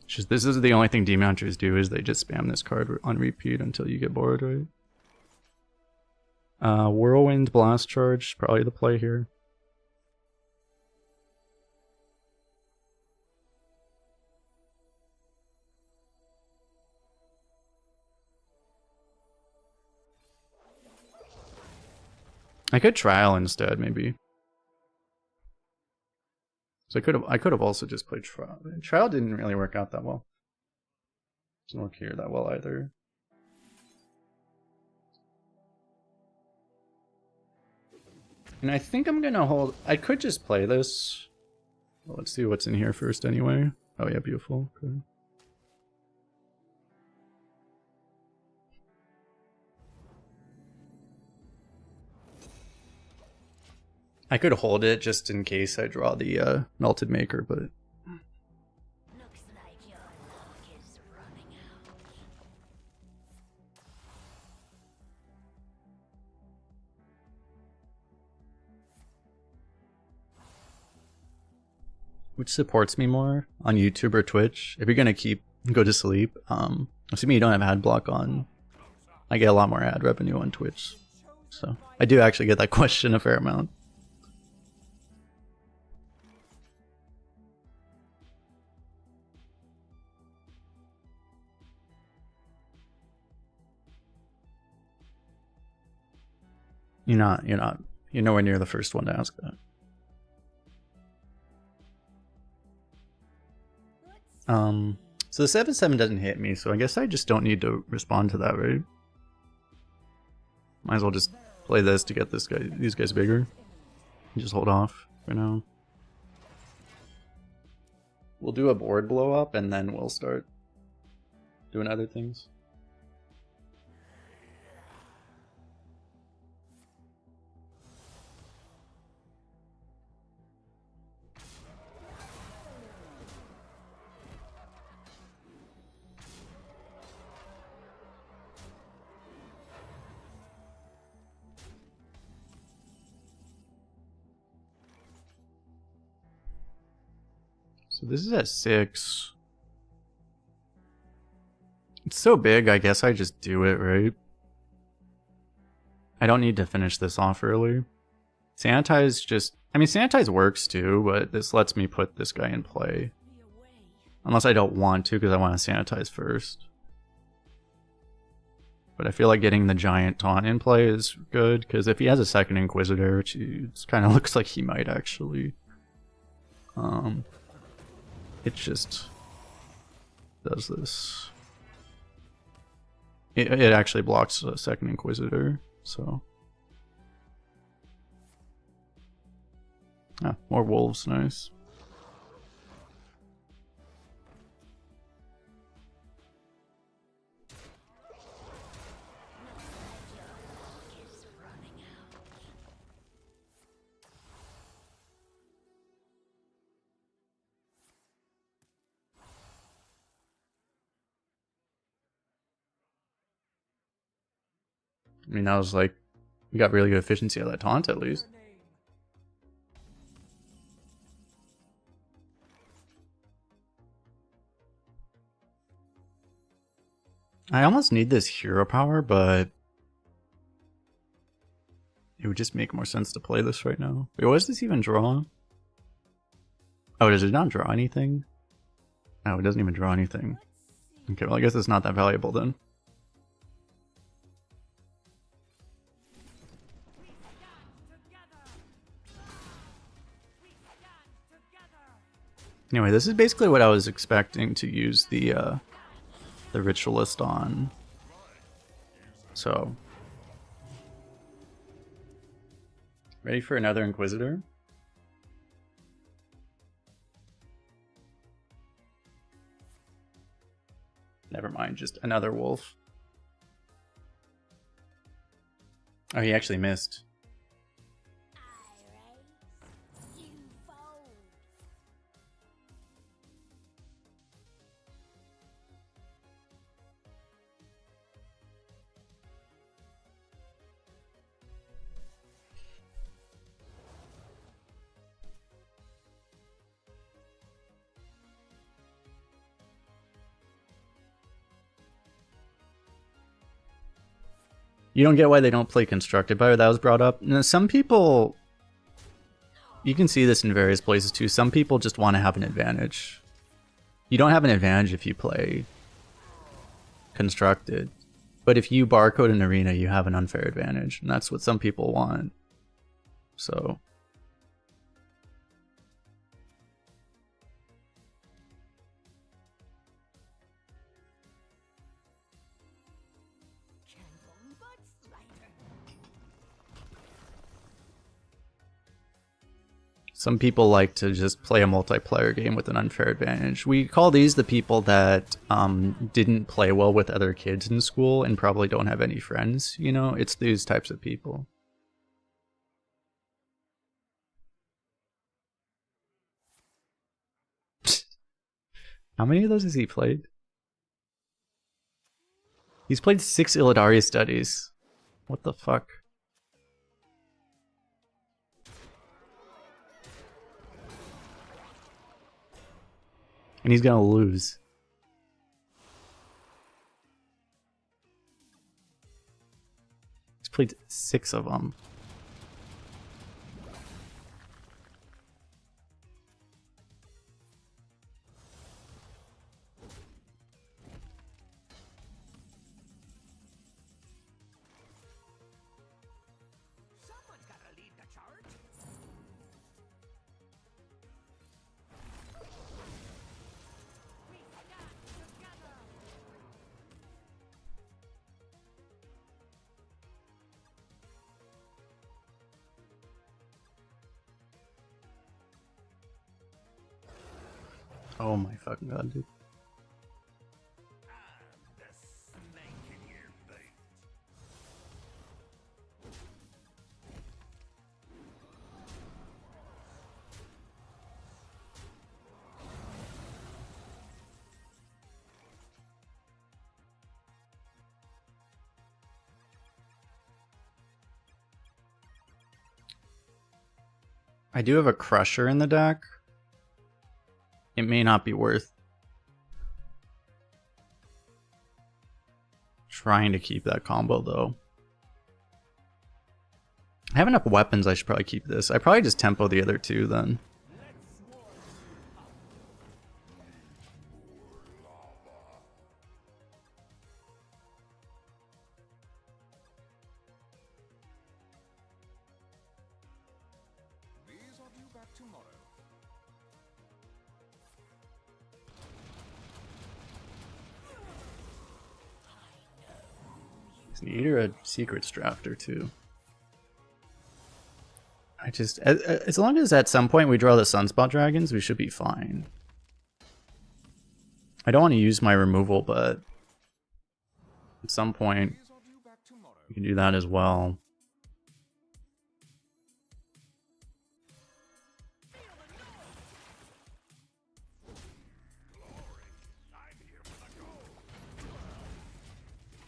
Just this is the only thing demounters do is they just spam this card on repeat until you get bored, right? Whirlwind Blast Charge, probably the play here. I could trial instead, maybe. So I could have also just played trial. Trial didn't really work out that well. Doesn't work here that well either. And I think I'm gonna hold. I could just play this. Well, let's see what's in here first, anyway. Oh yeah, beautiful. Okay. I could hold it just in case I draw the Melted Maker, but Looks like your luck is running out. which supports me more on YouTube or Twitch? If you're gonna go to sleep, assuming you don't have ad block on, I get a lot more ad revenue on Twitch. So I do actually get that question a fair amount. You're nowhere near the first one to ask that. So the 7/7 doesn't hit me, so I guess I just don't need to respond to that, right? Might as well just play this to get these guys bigger. Just hold off for now. We'll do a board blow up and then we'll start doing other things. So this is at 6. It's so big, I guess I just do it, right? I don't need to finish this off early. Sanitize just... I mean, Sanitize works too, but this lets me put this guy in play. Unless I don't want to, because I want to Sanitize first. But I feel like getting the giant taunt in play is good, because if he has a second Inquisitor, which it kind of looks like he might actually... it just does this. It actually blocks a second Inquisitor, so. Ah, more wolves, nice. I mean, that was like, we got really good efficiency out of that taunt at least. I almost need this hero power, but it would just make more sense to play this right now. Wait, what does this even draw? Oh, does it not draw anything? No, it doesn't even draw anything. Okay, well I guess it's not that valuable then. Anyway, this is basically what I was expecting to use the ritualist on. So, ready for another Inquisitor? Never mind, just another wolf. Oh, he actually missed. You don't get why they don't play constructed buyer. That was brought up. Now, some people, you can see this in various places too. Some people just want to have an advantage. You don't have an advantage if you play constructed, but if you barcode an arena, you have an unfair advantage, and that's what some people want. So. Some people like to just play a multiplayer game with an unfair advantage. We call these the people that didn't play well with other kids in school and probably don't have any friends. You know, it's these types of people. How many of those has he played? He's played 6 Illidari studies. What the fuck? And he's gonna lose. He's played 6 of them. Someone's gotta lead the charge. We stand together. Oh my fucking god, dude. I do have a Crusher in the deck. It may not be worth trying to keep that combo though. I have enough weapons, I should probably keep this. I probably just tempo the other two then. These are due back tomorrow. Is an Eater a Secrets Drafter too? I just, as long as at some point we draw the Sunspot Dragons, we should be fine. I don't want to use my removal, but at some point These are due back tomorrow. we can do that as well.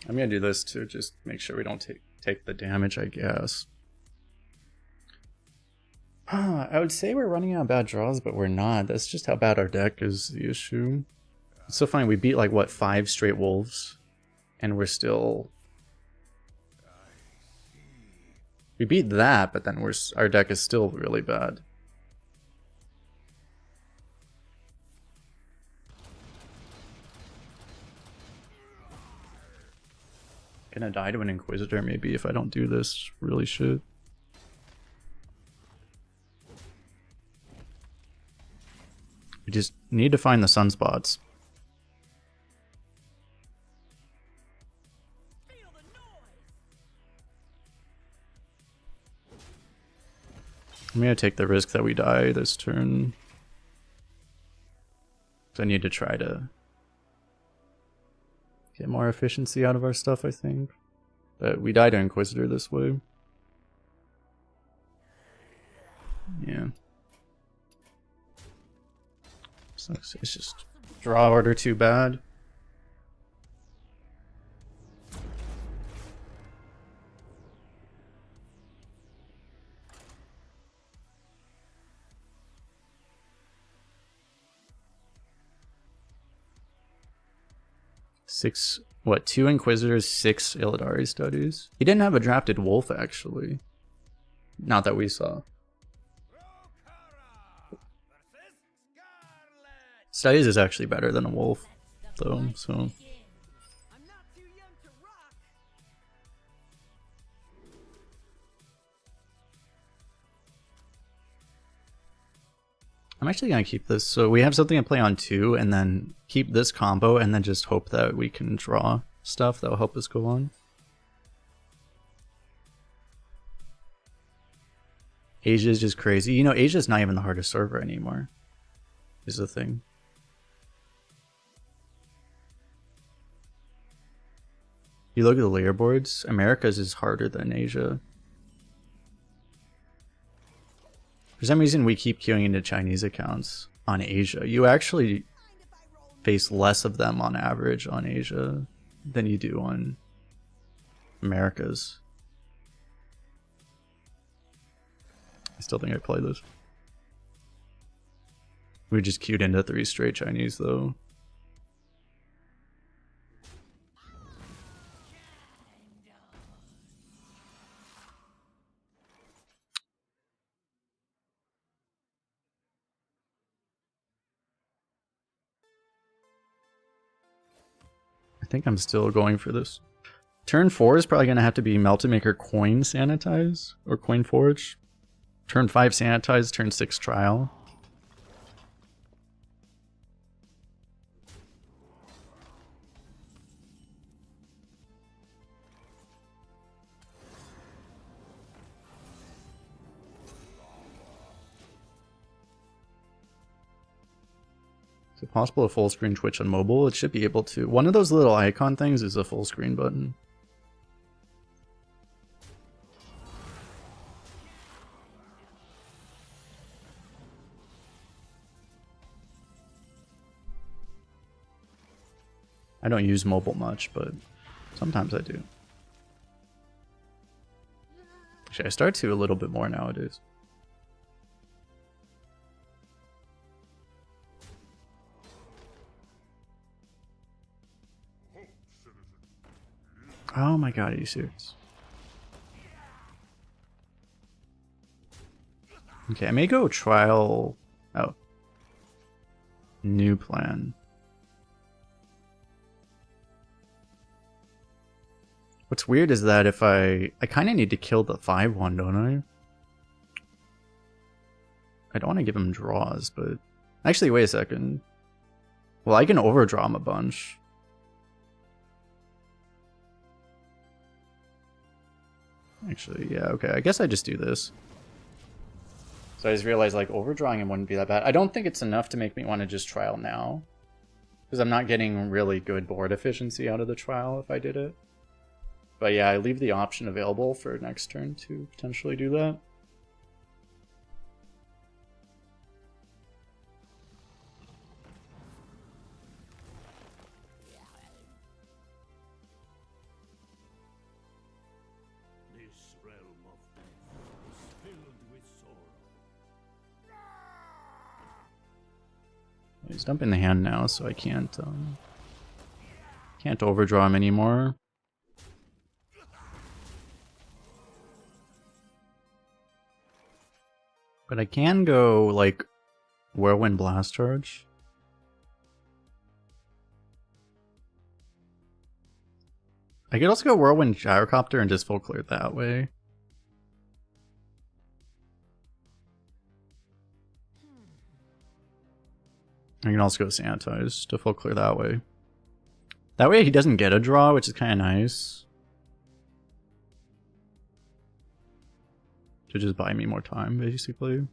I'm gonna do this to just make sure we don't take the damage, I guess. I would say we're running out of bad draws, but we're not. That's just how bad our deck is the issue. It's so funny, we beat like, what, 5 straight wolves? And we're still... We beat that, but then our deck is still really bad. Gonna die to an Inquisitor maybe if I don't do this really shit. We just need to find the sunspots. Feel the noise. I'm gonna take the risk that we die this turn. So I need to try to get more efficiency out of our stuff, I think. But we die to Inquisitor this way. Yeah. Sucks. It's just draw order too bad. Six, what, 2 Inquisitors, 6 Illidari studies. He didn't have a drafted wolf, actually. Not that we saw. Studies is actually better than a wolf, though, so... I'm not too young to rock. I'm actually gonna keep this, so we have something to play on 2, and then keep this combo, and then just hope that we can draw stuff that will help us go on. Asia is just crazy. You know, Asia's not even the hardest server anymore, is the thing. You look at the leaderboards, America's is harder than Asia. For some reason, we keep queuing into Chinese accounts on Asia. You actually face less of them on average on Asia than you do on America's. I still think I play this. We just queued into 3 straight Chinese though. I think I'm still going for this. Turn 4 is probably going to have to be Melted Maker Coin Sanitize or Coin Forge. Turn 5 Sanitize, turn 6 Trial. Is it possible to full screen Twitch on mobile? It should be able to. One of those little icon things is a full screen button. I don't use mobile much, but sometimes I do. Actually, I start to a little bit more nowadays. Oh my god, are you serious? Okay, I may go trial... Oh. New plan. What's weird is that if I kind of need to kill the 5-1, don't I? I don't want to give him draws, but... Actually, wait a second. Well, I can overdraw him a bunch. Actually, yeah, okay. I guess I just do this. So I just realized, like, overdrawing him wouldn't be that bad. I don't think it's enough to make me want to just trial now. Because I'm not getting really good board efficiency out of the trial if I did it. But yeah, I leave the option available for next turn to potentially do that. This realm of death is filled with sorrow. He's dumping the hand now, so I can't overdraw him anymore. But I can go, like, Whirlwind Blast Charge. I could also go Whirlwind Gyrocopter and just full clear that way. I can also go Sanitize to full clear that way. That way he doesn't get a draw, which is kind of nice. To just buy me more time, basically.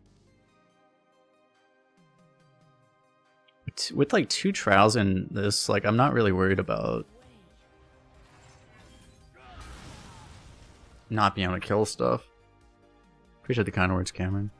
With like 2 trials in this, like I'm not really worried about not being able to kill stuff. Appreciate the kind words, Cameron.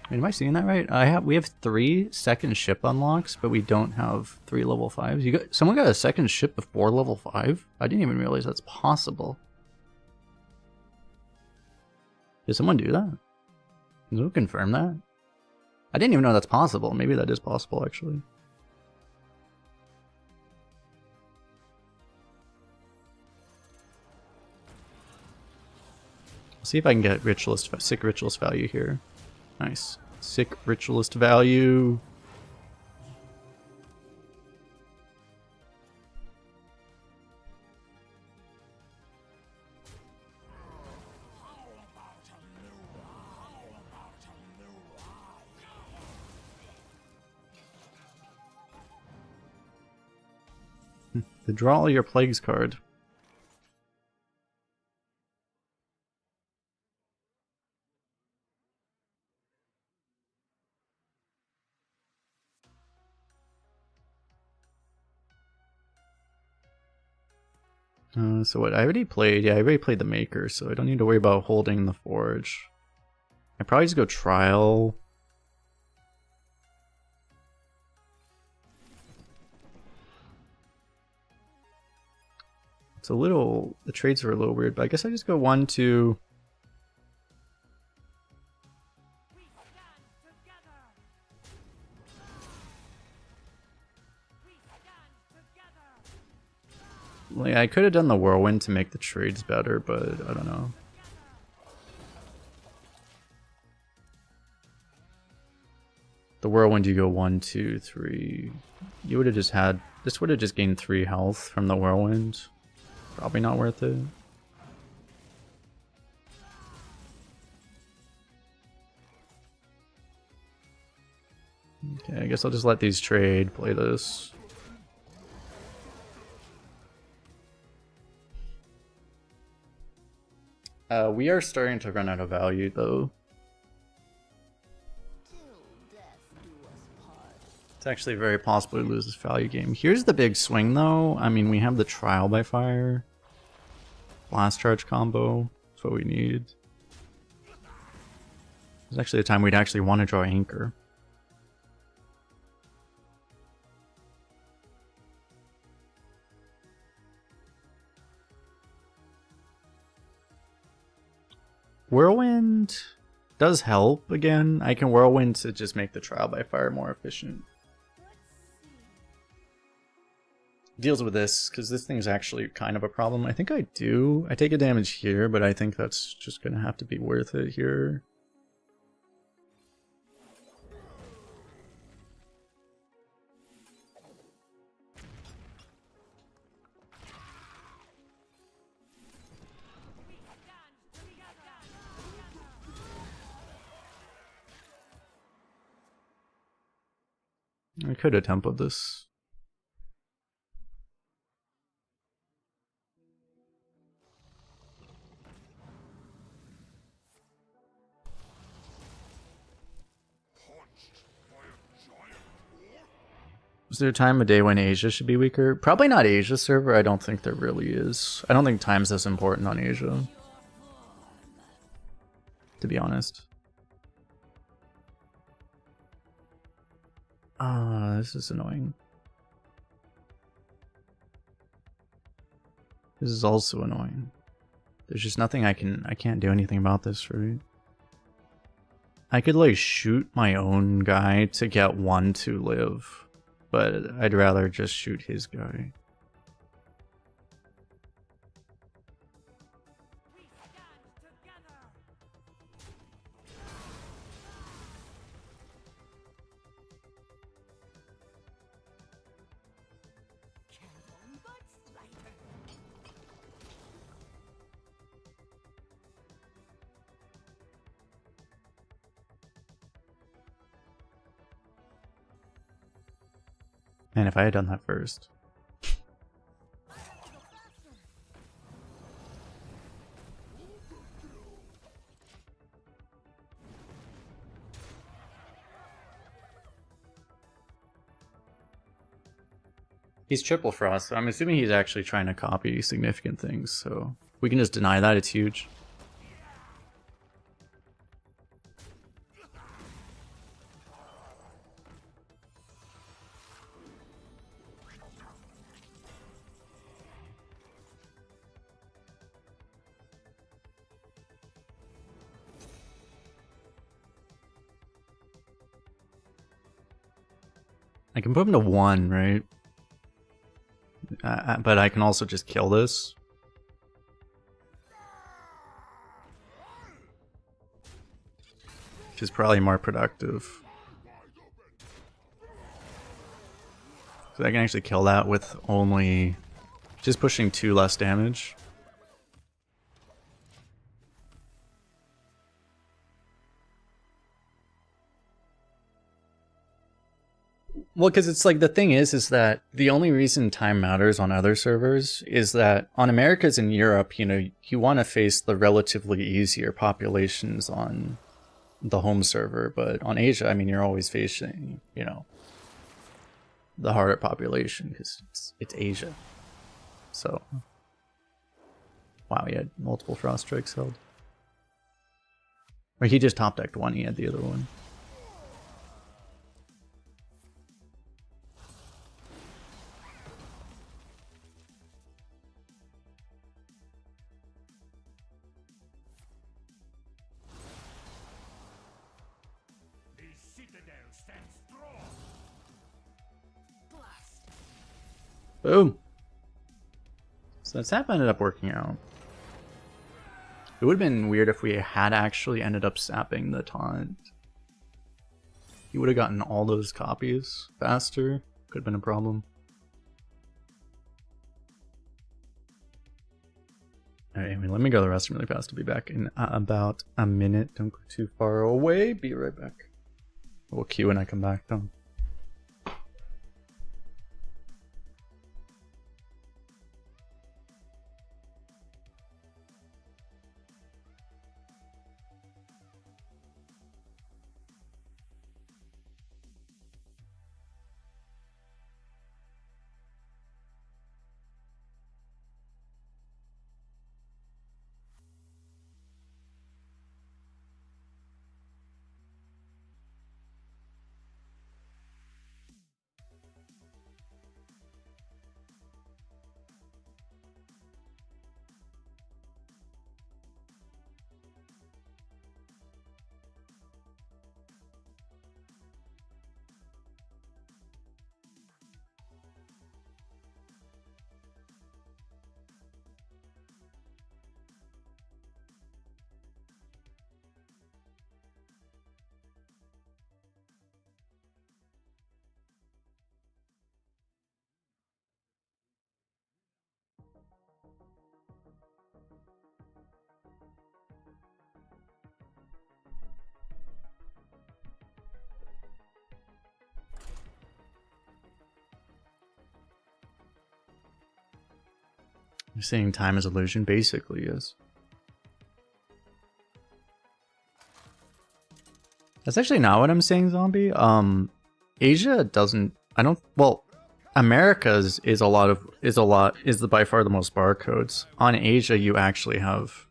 Wait, am I seeing that right? We have 3 second ship unlocks, but we don't have 3 level 5s. Someone got a second ship before level 5? I didn't even realize that's possible. Did someone do that? Can someone confirm that? I didn't even know that's possible. Maybe that is possible, actually. I'll see if I can get sick ritualist value here. Nice. Sick ritualist value. The draw all your plagues card. So what I already played, I already played the Maker, so I don't need to worry about holding the Forge. I probably just go Trial. It's a little, the trades are a little weird, but I guess I just go 1, 2. Like, I could have done the Whirlwind to make the trades better, but I don't know. The Whirlwind, you go 1, 2, 3. You would have just had, this would have just gained 3 health from the Whirlwind. Probably not worth it. Okay, I guess I'll just let these trade, play this. We are starting to run out of value, though. It's actually very possible to lose this value game. Here's the big swing, though. I mean, we have the Trial by Fire. Blast Charge combo. That's what we need. It's actually the time we'd actually want to draw Anchor. Whirlwind does help again. I can Whirlwind to just make the Trial by Fire more efficient. Deals with this, because this thing is actually kind of a problem. I think I do. I take a damage here, but I think that's just going to have to be worth it here. I could have tempoed this. Is there a time of day when Asia should be weaker? Probably not Asia server. I don't think there really is. I don't think time's as important on Asia, to be honest. This is annoying. This is also annoying. There's just nothing I can't do anything about this, right? I could like shoot my own guy to get one to live, but I'd rather just shoot his guy. We stand together. Candle but lighter. And if I had done that first. He's triple frost, so I'm assuming he's actually trying to copy significant things, so we can just deny that, it's huge. I can put him to 1, right? But I can also just kill this. Which is probably more productive. So I can actually kill that with only just pushing 2 less damage. Well, because it's like the thing is that the only reason time matters on other servers is that on Americas and Europe, you know, you want to face the relatively easier populations on the home server, but on Asia, I mean, you're always facing, you know, the harder population because it's Asia. So, wow, he had multiple frost strikes held. Or he just top decked one, he had the other one. Boom! So that sap ended up working out. It would have been weird if we had actually ended up sapping the taunt. He would have gotten all those copies faster. Could have been a problem. Alright, I mean, let me go to the restroom really fast. I'll be back in about a minute. Don't go too far away. Be right back. We'll queue when I come back, though. You're saying time is illusion? Basically, yes. That's actually not what I'm saying, Zombie. Asia doesn't. I don't. Well, America's is by far the most barcodes. On Asia, you actually have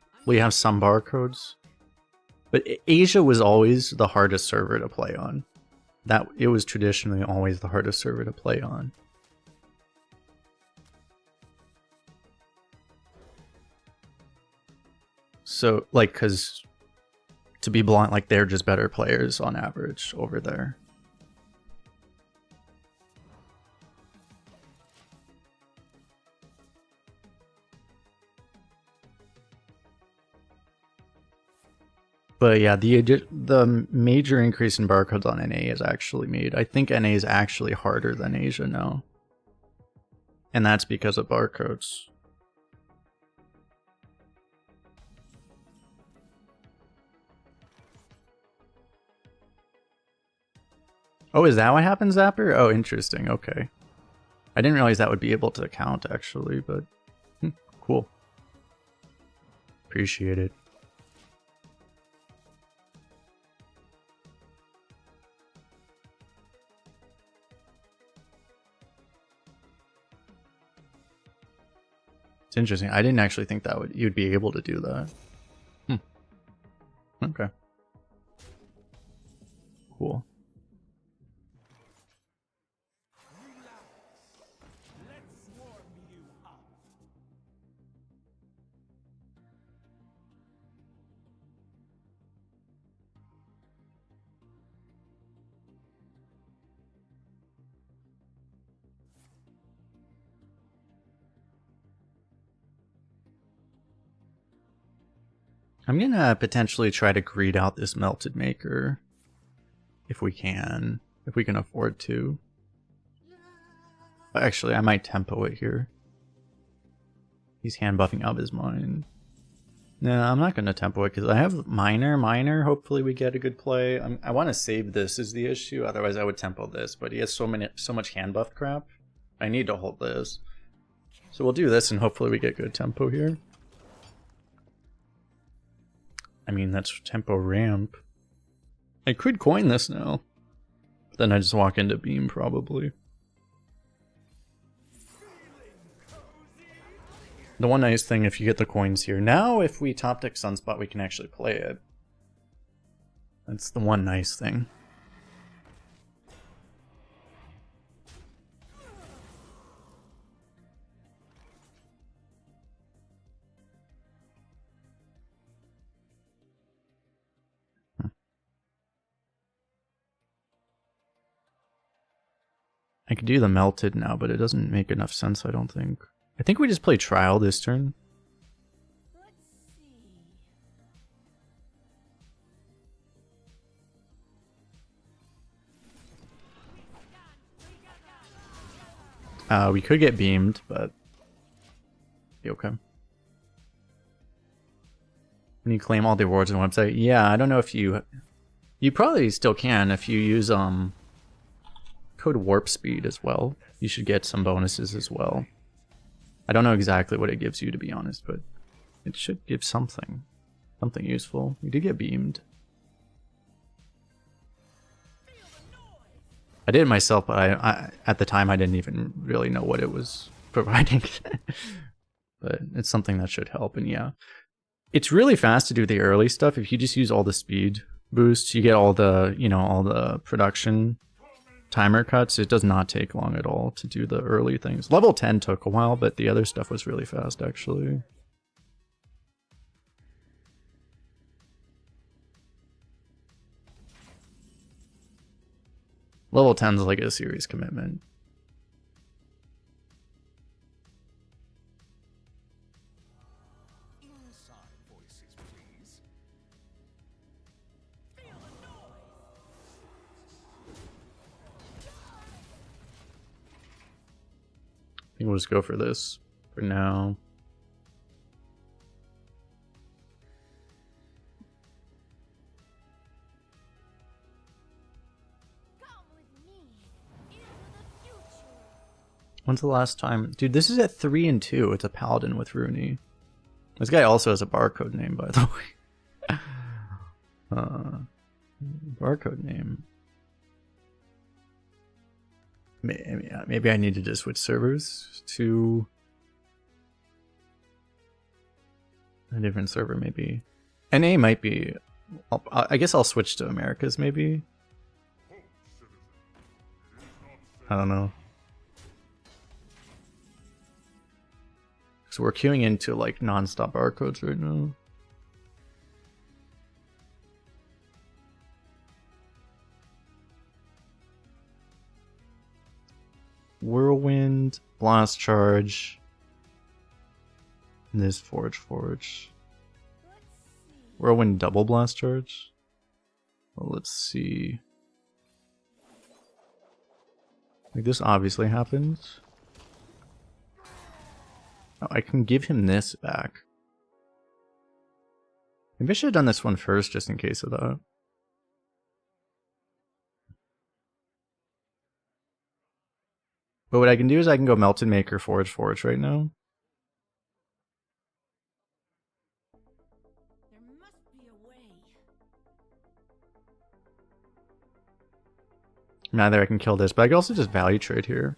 some barcodes, but Asia was always the hardest server to play on. That it was traditionally always the hardest server to play on. So, like, because To be blunt, like they're just better players on average over there. But yeah, the major increase in barcodes on NA is actually made. I think NA is actually harder than Asia now. And that's because of barcodes. Oh, is that what happens, Zapper? Oh, interesting. Okay. I didn't realize that would be able to count, actually, but cool. Appreciate it. It's interesting. I didn't actually think that you'd be able to do that. Okay. Cool. Let's warm you up. I'm gonna potentially try to greed out this melted maker. If we can afford to. Actually, I might tempo it here. He's hand buffing out his mind. No, I'm not gonna tempo it because I have minor. Hopefully we get a good play. I want to save this is the issue. Otherwise, I would tempo this. But he has so much hand buff crap. I need to hold this. So we'll do this and hopefully we get good tempo here. I mean, that's tempo ramp. I could coin this now. But then I just walk into beam probably. The one nice thing if you get the coins here. Now if we top deck Sunspot we can actually play it. That's the one nice thing. I could do the melted now, but it doesn't make enough sense, I don't think. I think we just play trial this turn. Let's see. We could get beamed, but be okay. When you claim all the awards on the website, yeah, I don't know if you probably still can if you use code warp speed as well. You should get some bonuses as well. I don't know exactly what it gives you, to be honest, but it should give something useful. We did get beamed. I did it myself, but I at the time I didn't even really know what it was providing. But it's something that should help, and yeah. It's really fast to do the early stuff. If you just use all the speed boosts, you get all the, all the production timer cuts. It does not take long at all to do the early things. Level 10 took a while, but the other stuff was really fast, actually. Level 10 is like a serious commitment. Inside voices, please. I think we'll just go for this for now. Come with me into the future. When's the last time? Dude, this is at 3 and 2. It's a paladin with Rooney. This guy also has a barcode name, by the way. Barcode name. Maybe I need to just switch servers to a different server, maybe. NA might be... I guess I'll switch to Americas, maybe? I don't know. So we're queuing into like non-stop barcodes right now. Whirlwind, Blast Charge, and this Forge. Whirlwind double Blast Charge? Well, let's see. Like, this obviously happens. Oh, I can give him this back. Maybe I should have done this one first just in case of that. But what I can do is I can go Melted Maker, Forge right now. There must be a way. Neither I can kill this, but I can also just value trade here.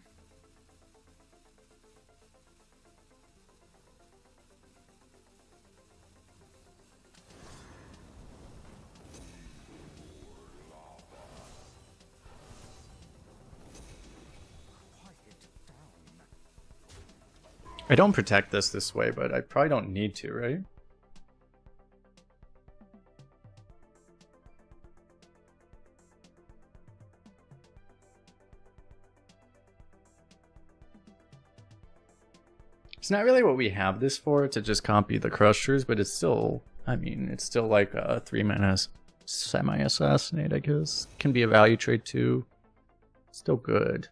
I don't protect this way, but I probably don't need to, right? It's not really what we have this for, to just copy the Crushers, but it's still, I mean, it's still like a 3-mana semi-assassinate, I guess. Can be a value trade too. Still good.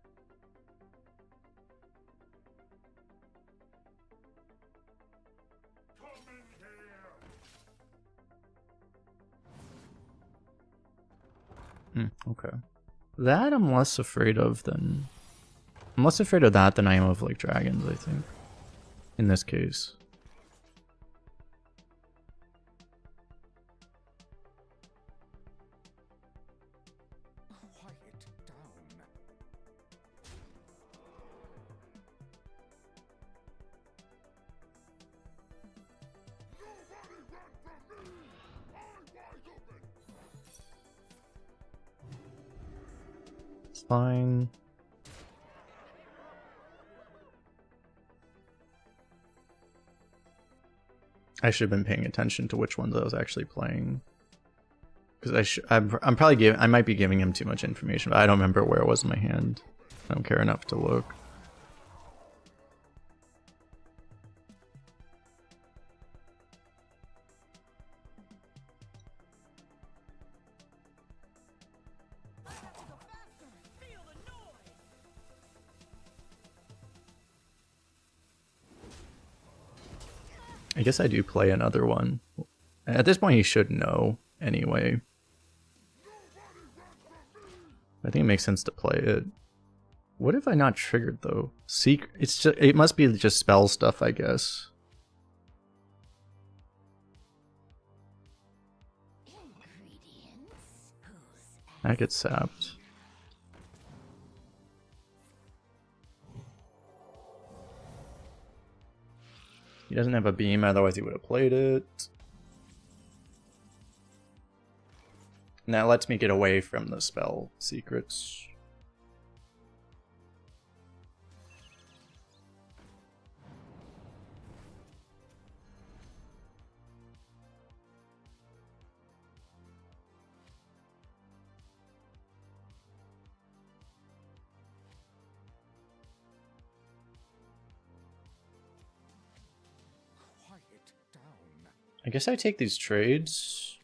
Okay. That I'm less afraid of than... I'm less afraid of that than I am of, like, dragons, I think. In this case. Quiet down. It's fine. I should have been paying attention to which ones I was actually playing. Because I'm probably I might be giving him too much information, but I don't remember where it was in my hand. I don't care enough to look. I guess I do play another one. At this point, he should know anyway. I think it makes sense to play it. What have I not triggered though? It must be just spell stuff, I guess. That gets sapped. He doesn't have a beam, otherwise he would have played it. And that lets me get away from the spell secrets. Quiet down. I guess I take these trades.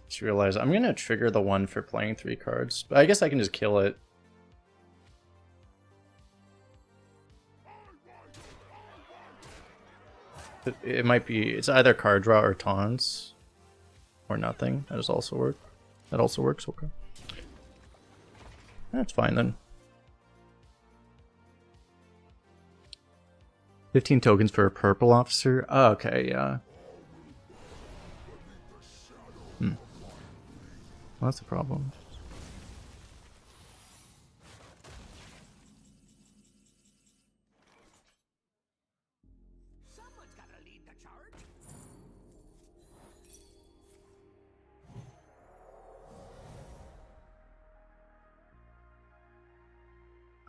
Just realized I'm gonna trigger the one for playing 3 cards, but I guess I can just kill it. It might be, it's either card draw or taunts, or nothing. That does also work. That also works, okay. That's fine then. 15 tokens for a purple officer? Oh, okay, yeah. Well, that's a problem. Someone's gotta lead the charge.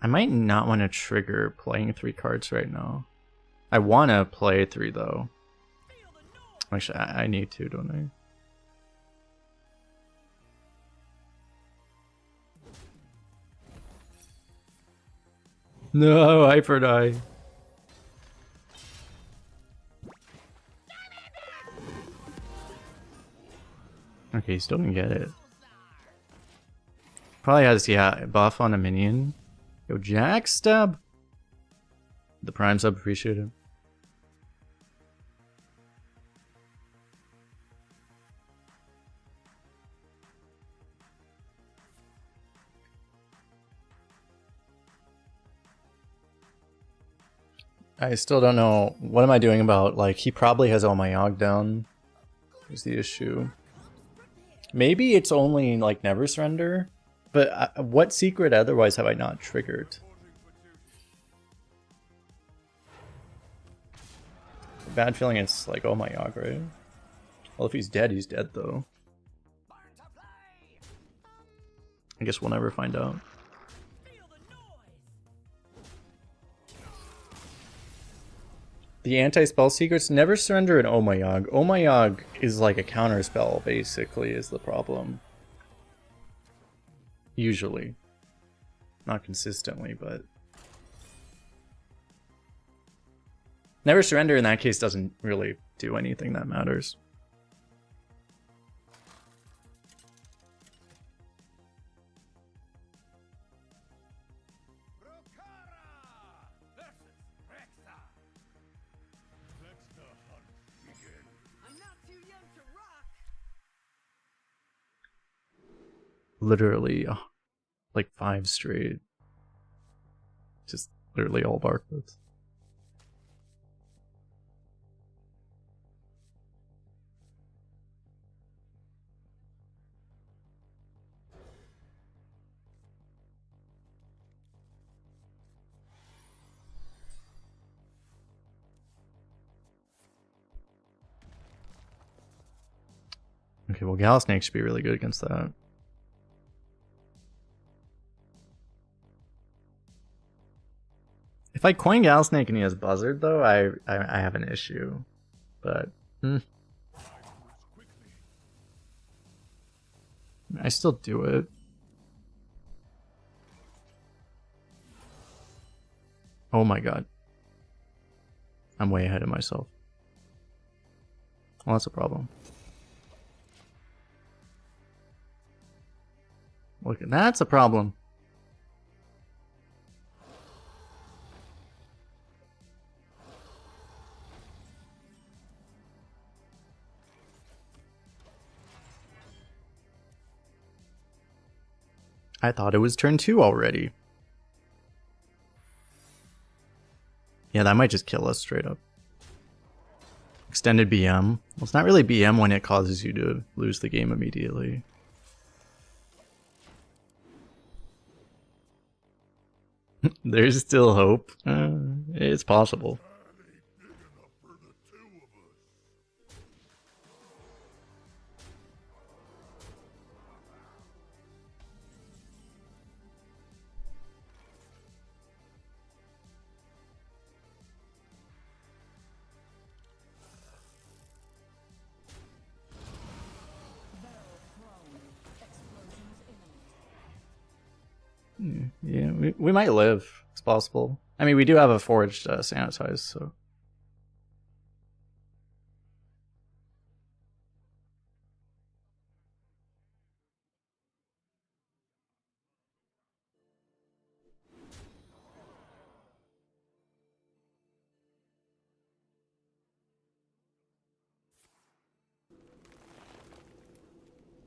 I might not want to trigger playing 3 cards right now. I want to play 3 though. Actually, I need to, don't I? No, Hyper Die. Okay, you still didn't get it. Probably has, yeah, buff on a minion. Yo, Jack Stab. The Prime sub, appreciate it. I still don't know. What am I doing about, like, he probably has all my Yogg down. Is the issue. Maybe it's only, like, Never Surrender. But what secret otherwise have I not triggered? Bad feeling it's like, oh my Yogg, right? Well, if he's dead though. I guess we'll never find out. The anti-spell secrets never surrender an Oh my Yogg. Oh my Yogg is like a counter spell, basically, is the problem. Usually. Not consistently, but... Never surrender in that case doesn't really do anything that matters. Literally, like 5 straight. Just literally all barcodes. Okay, well, Gal Snake should be really good against that. If I coin Gal Snake and he has Buzzard, though, I have an issue. But I still do it. Oh my god. I'm way ahead of myself. Well, that's a problem. Look, that's a problem. I thought it was turn 2 already. Yeah, that might just kill us straight up. Extended BM. Well, it's not really BM when it causes you to lose the game immediately. There's still hope. It's possible. Yeah, we might live. It's possible. I mean, we do have a forged sanitize, so.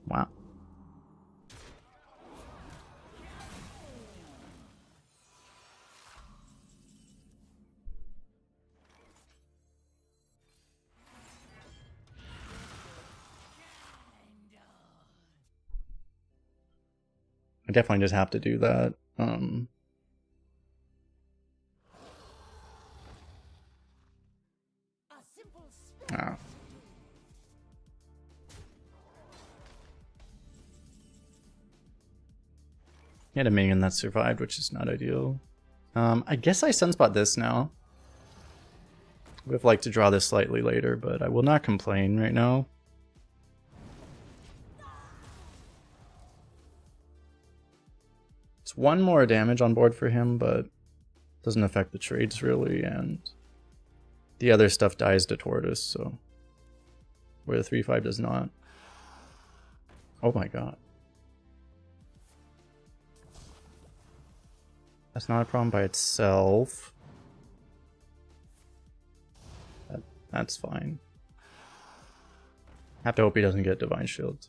Wow. I definitely just have to do that. Oh. He had a minion that survived, which is not ideal. I guess I sunspot this now. Would have liked to draw this slightly later, but I will not complain right now. It's one more damage on board for him, but doesn't affect the trades really, and the other stuff dies to Tortoise, so where the 3/5 does not. Oh my god. That's not a problem by itself. That's fine. Have to hope he doesn't get Divine Shield.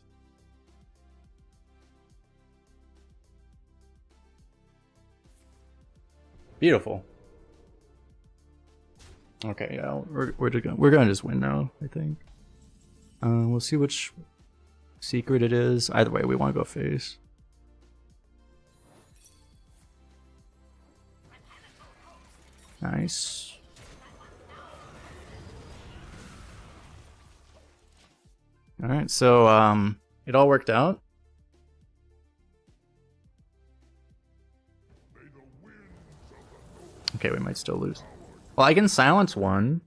Beautiful. Okay, yeah, we're gonna just win now, I think. We'll see which secret it is. Either way, we want to go face. Nice. Alright, so it all worked out. Okay, we might still lose. Well, I can silence one.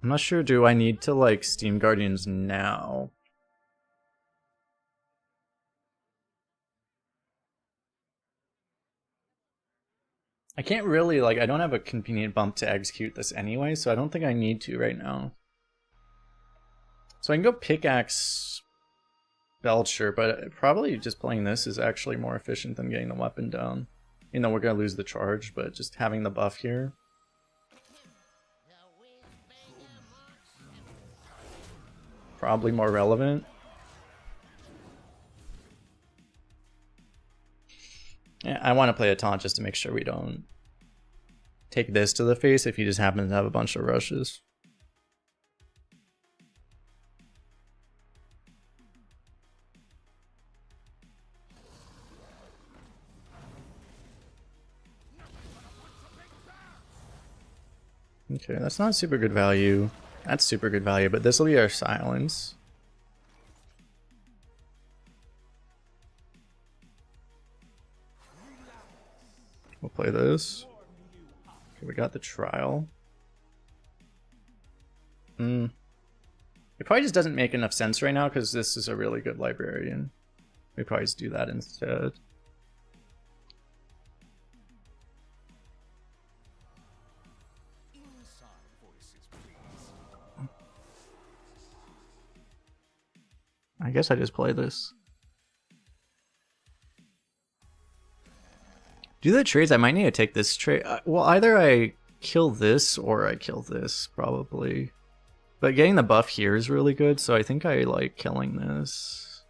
I'm not sure, do I need to like Steam Guardians now? I can't really, like, I don't have a convenient bump to execute this anyway, so I don't think I need to right now. So I can go Pickaxe Belcher, but probably just playing this is actually more efficient than getting the weapon down. You know, we're gonna lose the charge, but just having the buff here. Probably more relevant. Yeah, I want to play a taunt just to make sure we don't take this to the face if he just happens to have a bunch of rushes. Okay, that's not super good value. That's super good value, but this will be our silence. We'll play this. Okay, we got the trial. It probably just doesn't make enough sense right now because this is a really good librarian. We probably just do that instead. I guess I just play this. Do the trades? I might need to take this trade. Well, either I kill this or I kill this, probably. But getting the buff here is really good, so I think I like killing this.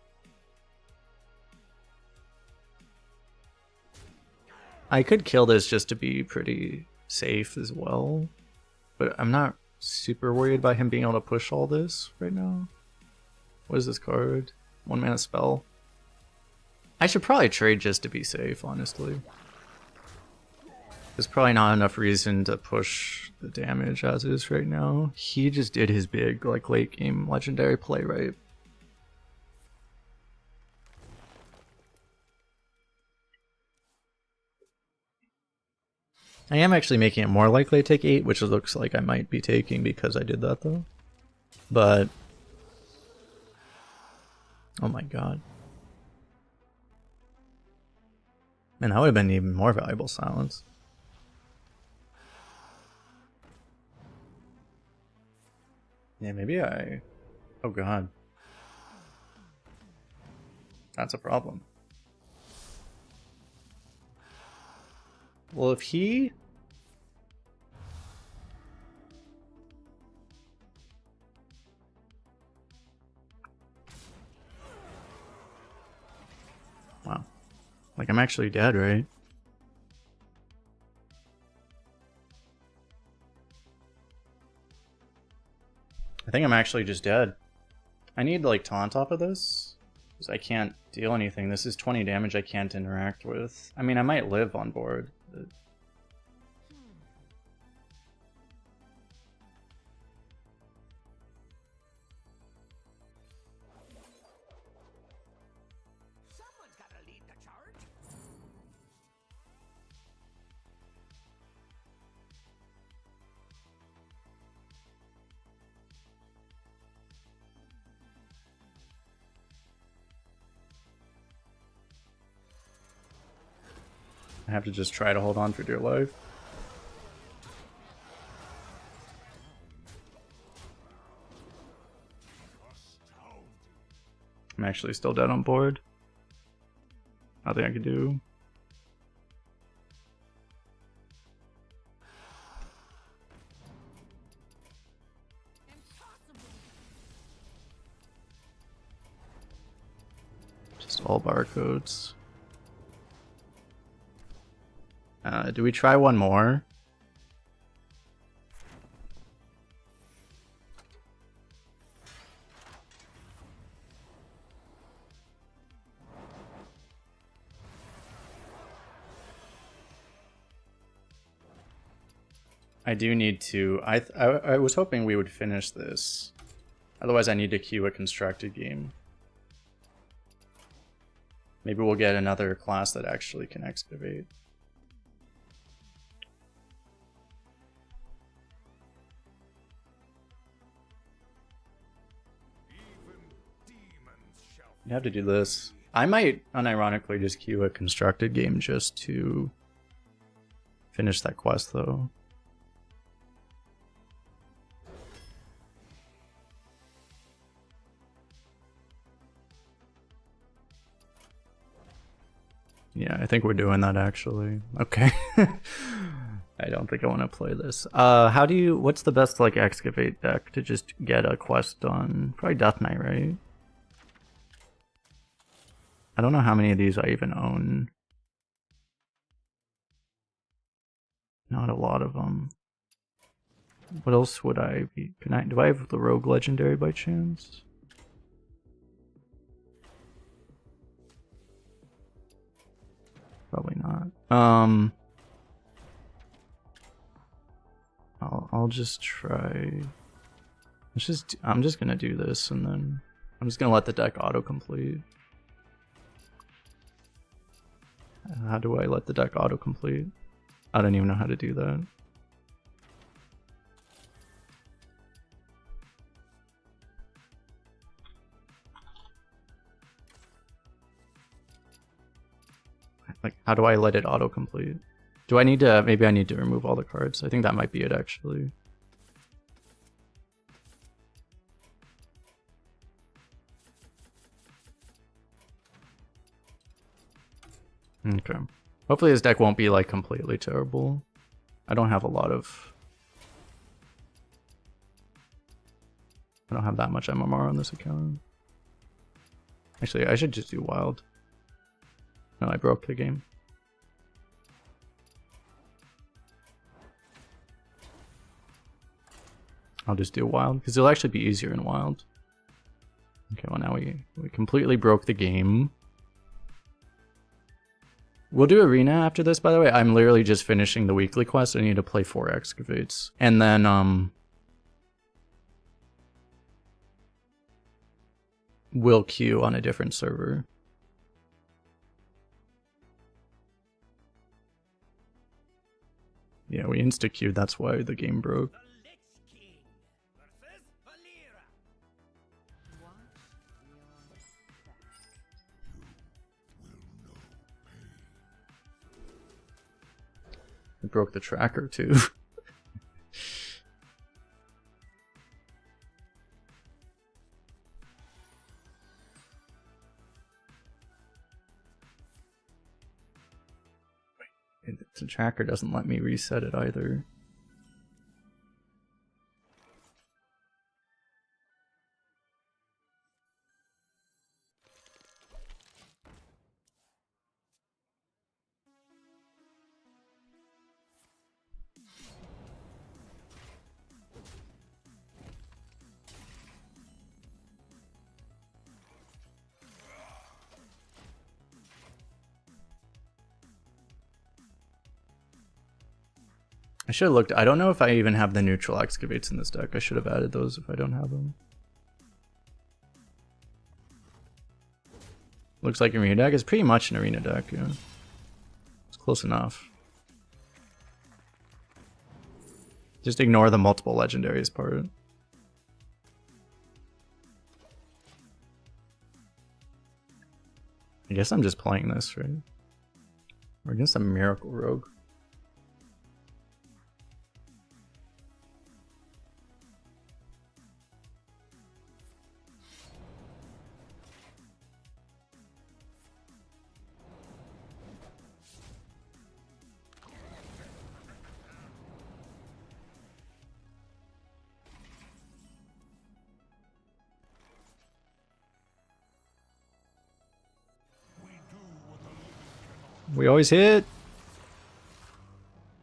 I could kill this just to be pretty safe as well. But I'm not super worried about him being able to push all this right now. What is this card? 1 mana spell. I should probably trade just to be safe, honestly. There's probably not enough reason to push the damage as is right now. He just did his big, like, late game legendary play, right? I am actually making it more likely to take 8, which it looks like I might be taking because I did that though. But oh my god. Man, that would have been even more valuable silence. Yeah, maybe I... Oh god. That's a problem. Well, if he... Wow. Like, I'm actually dead, right? I think I'm actually just dead. I need, like, taunt off of this. Because I can't deal anything. This is 20 damage I can't interact with. I mean, I might live on board. But... Someone's gotta lead the charge. I have to just try to hold on for dear life. I'm actually still dead on board. Nothing I can do. Just all barcodes. Do we try one more? I do need to. I was hoping we would finish this. Otherwise, I need to queue a constructed game. Maybe we'll get another class that actually can excavate. You have to do this. I might unironically just queue a constructed game just to finish that quest, though. Yeah, I think we're doing that actually. Okay. I don't think I want to play this. How do you, what's the best like excavate deck to just get a quest done? Probably Death Knight, right? I don't know how many of these I even own. Not a lot of them. What else would I be? Can I, do I have the Rogue Legendary by chance? Probably not. I'll just try. I'm just gonna do this and then I'm just gonna let the deck autocomplete. How do I let the deck autocomplete? I don't even know how to do that. Like, how do I let it autocomplete? Do I need to, maybe I need to remove all the cards. I think that might be it actually. Okay. Hopefully this deck won't be like completely terrible. I don't have a lot of... I don't have that much MMR on this account. Actually, I should just do wild. No, I broke the game. I'll just do wild, because it'll actually be easier in wild. Okay, well now we completely broke the game. We'll do arena after this, by the way. I'm literally just finishing the weekly quest. I need to play 4 excavates. And then, we'll queue on a different server. Yeah, we insta-queued, that's why the game broke. The Lich King versus Valera. It broke the tracker too. The tracker doesn't let me reset it either. should have looked. I don't know if I even have the neutral excavates in this deck. I should have added those if I don't have them. Looks like arena deck is pretty much an arena deck, yeah. It's close enough. Just ignore the multiple legendaries part. I guess I'm just playing this, right? We're against a Miracle Rogue. We always hit.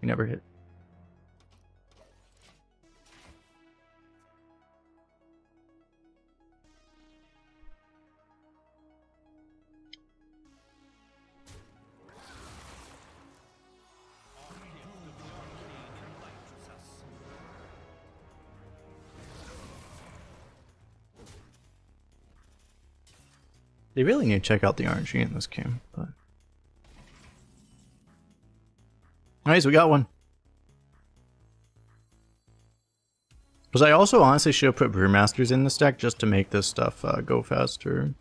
We never hit. They really need to check out the RNG in this game, but nice, we got one. Because I also honestly should have put Brewmasters in this deck just to make this stuff go faster.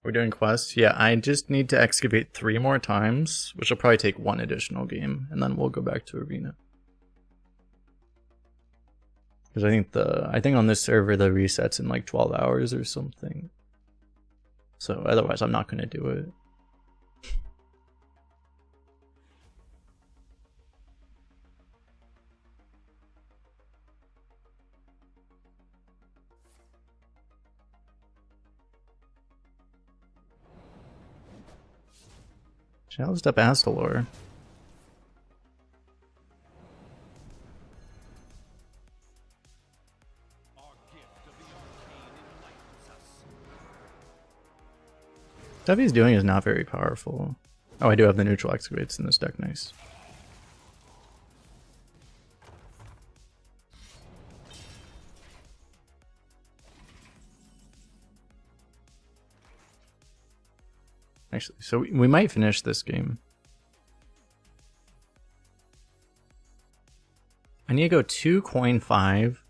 We're doing quests? Yeah, I just need to excavate 3 more times, which will probably take 1 additional game, and then we'll go back to arena. Because I think on this server the reset's in like 12 hours or something. So otherwise I'm not gonna do it. Challenged up Astalor. Stuff he's doing is not very powerful. Oh, I do have the neutral excavates in this deck, nice. Actually, so we might finish this game. I need to go 2 coin 5.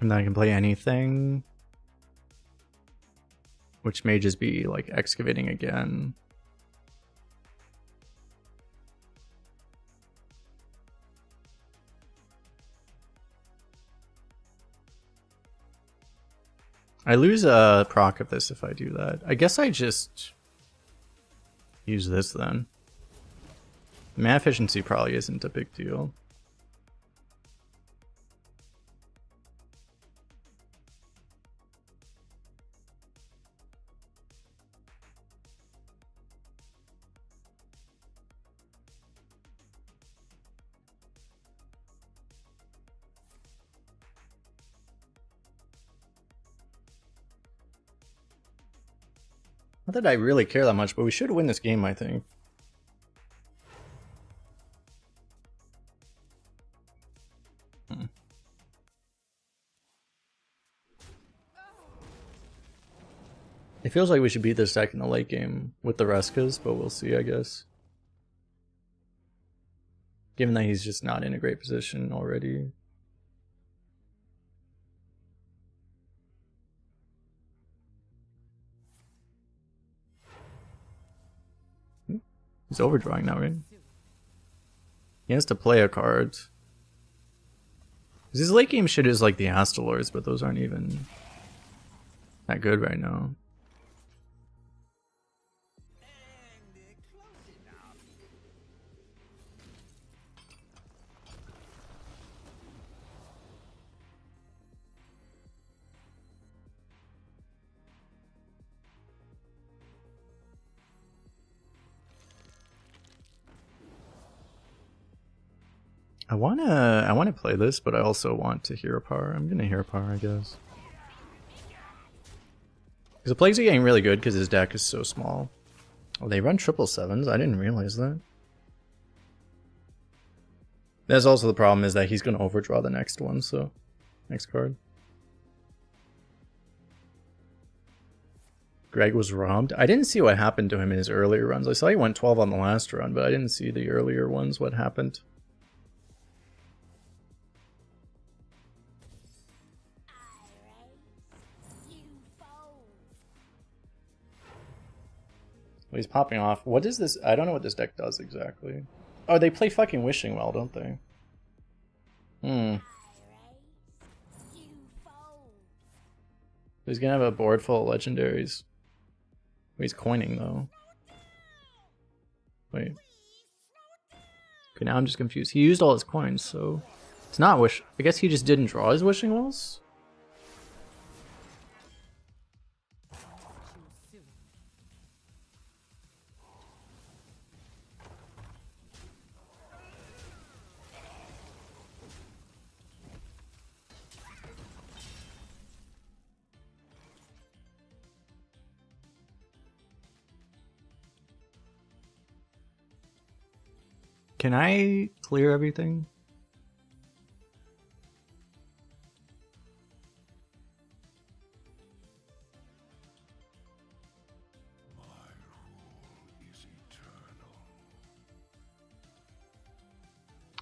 And then I can play anything. Which may just be like excavating again. I lose a proc of this if I do that. I guess I just use this then. Mana efficiency probably isn't a big deal. Not that I really care that much, but we should win this game, I think. It feels like we should beat this deck in the late game with the Reskas, but we'll see, I guess. Given that he's just not in a great position already. He's overdrawing now, right? He has to play a card. His late game shit is like the Astalors, but those aren't even that good right now. I wanna play this, but I also want to hero power. I'm gonna hero power, I guess. Because the plagues are getting really good because his deck is so small. Oh, they run 777s? I didn't realize that. That's also the problem, is that he's gonna overdraw the next one, so next card. Greg was robbed. I didn't see what happened to him in his earlier runs. I saw he went 12 on the last run, but I didn't see the earlier ones, what happened. Well, he's popping off. What is this? I don't know what this deck does exactly. Oh, they play fucking Wishing Well, don't they? He's gonna have a board full of legendaries. He's coining though. Wait. Okay, now I'm just confused. He used all his coins, so it's not wish. I guess he just didn't draw his Wishing Wells. Can I clear everything?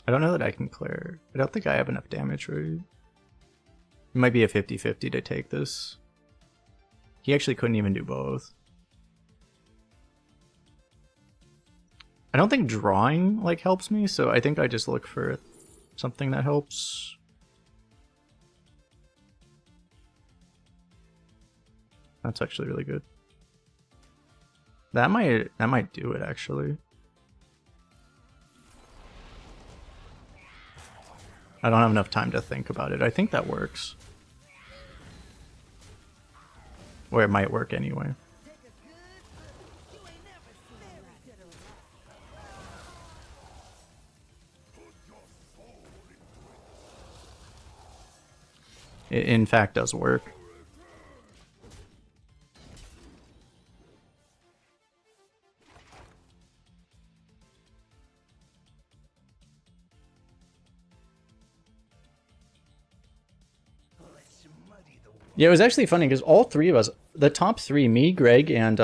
I don't know that I can clear. I don't think I have enough damage, right? It might be a 50-50 to take this. He actually couldn't even do both. I don't think drawing like helps me, so I think I just look for something that helps. That's actually really good. That might do it actually. I don't have enough time to think about it. I think that works. Or it might work anyway. It in fact does work. Yeah, it was actually funny because all three of us, the top three, me, Greg, and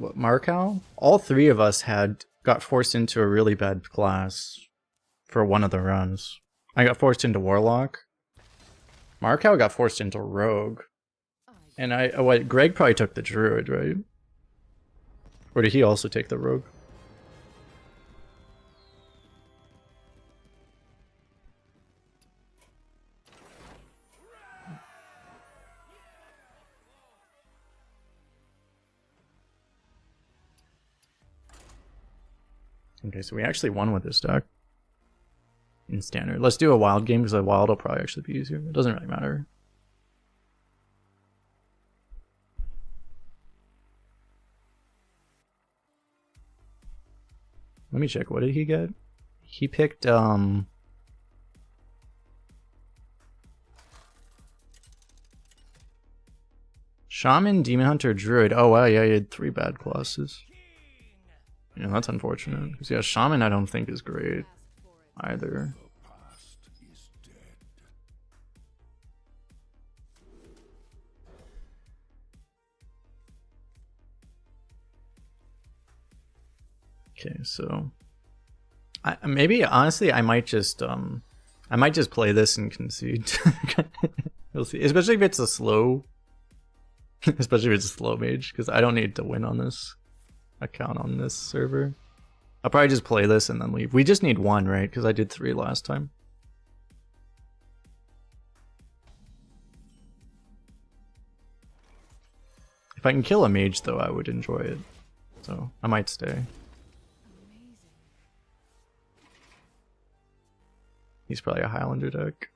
Markow, all three of us got forced into a really bad class for one of the runs. I got forced into Warlock. Markow got forced into Rogue. And Greg probably took the Druid, right? Or did he also take the Rogue? Okay, so we actually won with this deck. In standard. Let's do a wild game because a wild will probably actually be easier. It doesn't really matter. Let me check. What did he get? He picked Shaman, Demon Hunter, Druid. Oh wow, yeah, he had 3 bad classes. Yeah, that's unfortunate. Because yeah, Shaman I don't think is great either. Okay, so maybe honestly I might just play this and concede. We'll see. Especially if it's a slow mage, because I don't need to win on this account on this server. I'll probably just play this and then leave. We just need 1, right? Because I did 3 last time. If I can kill a mage though, I would enjoy it. So I might stay. He's probably a Highlander deck.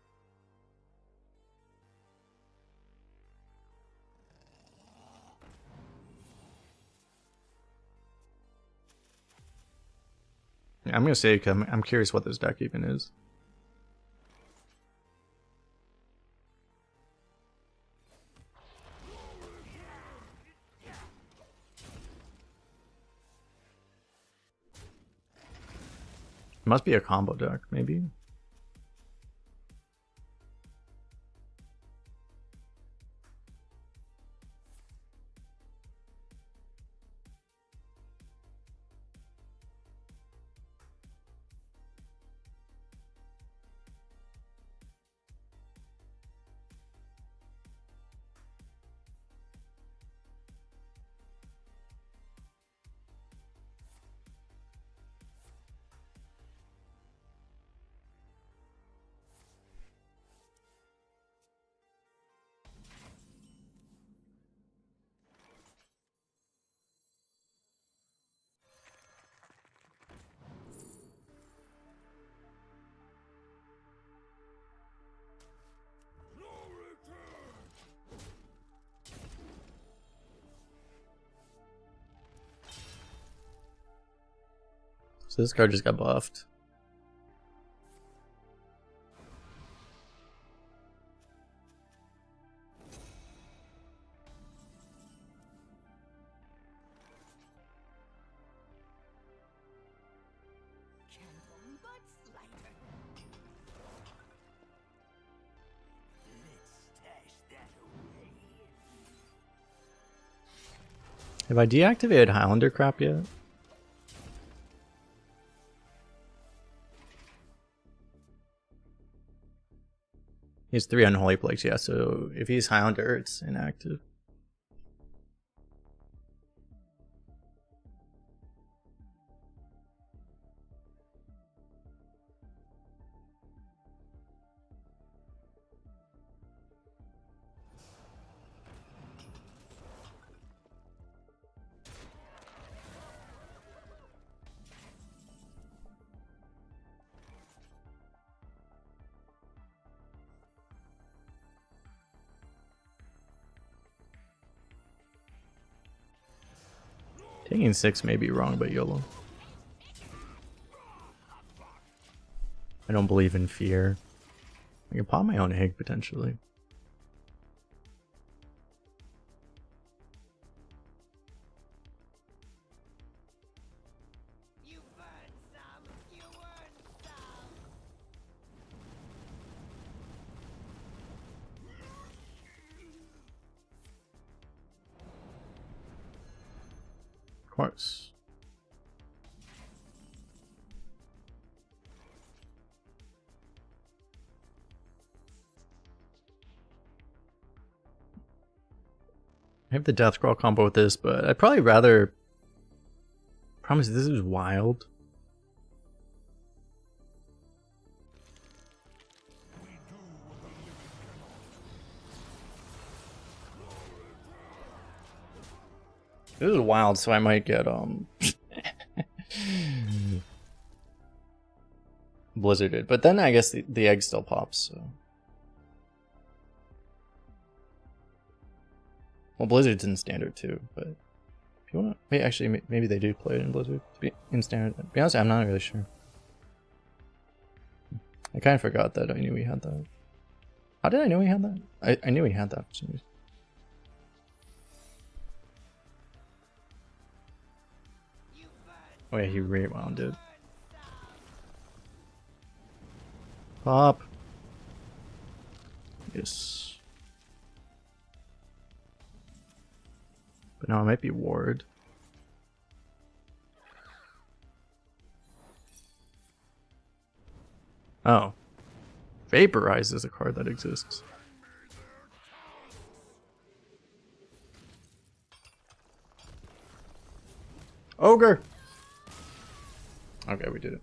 Yeah, I'm gonna say, I'm curious what this deck even is. Must be a combo deck, maybe. So this card just got buffed. Careful, but slighter. Let's stash that away. Have I deactivated Highlander crap yet? He has 3 Unholy Plagues, yeah, so if he's Highlander, it's inactive. Taking 6 may be wrong, but YOLO. I don't believe in fear. I can pop my own egg, potentially. You burn some, you earn some. Of course. I have the Death Scroll combo with this, but I'd probably rather... Promise, this is wild. This is wild, so I might get blizzarded, but then I guess the egg still pops. So, well, Blizzard's in standard too, but if you want to, wait, actually, maybe they do play it in Blizzard in standard. To be honest, I'm not really sure. I kind of forgot that I knew we had that. How did I know we had that? I knew we had that for some reason. Oh yeah, he rewound it. Pop. Yes. But no, it might be Ward. Oh. Vaporize is a card that exists. Ogre! Okay, we did it.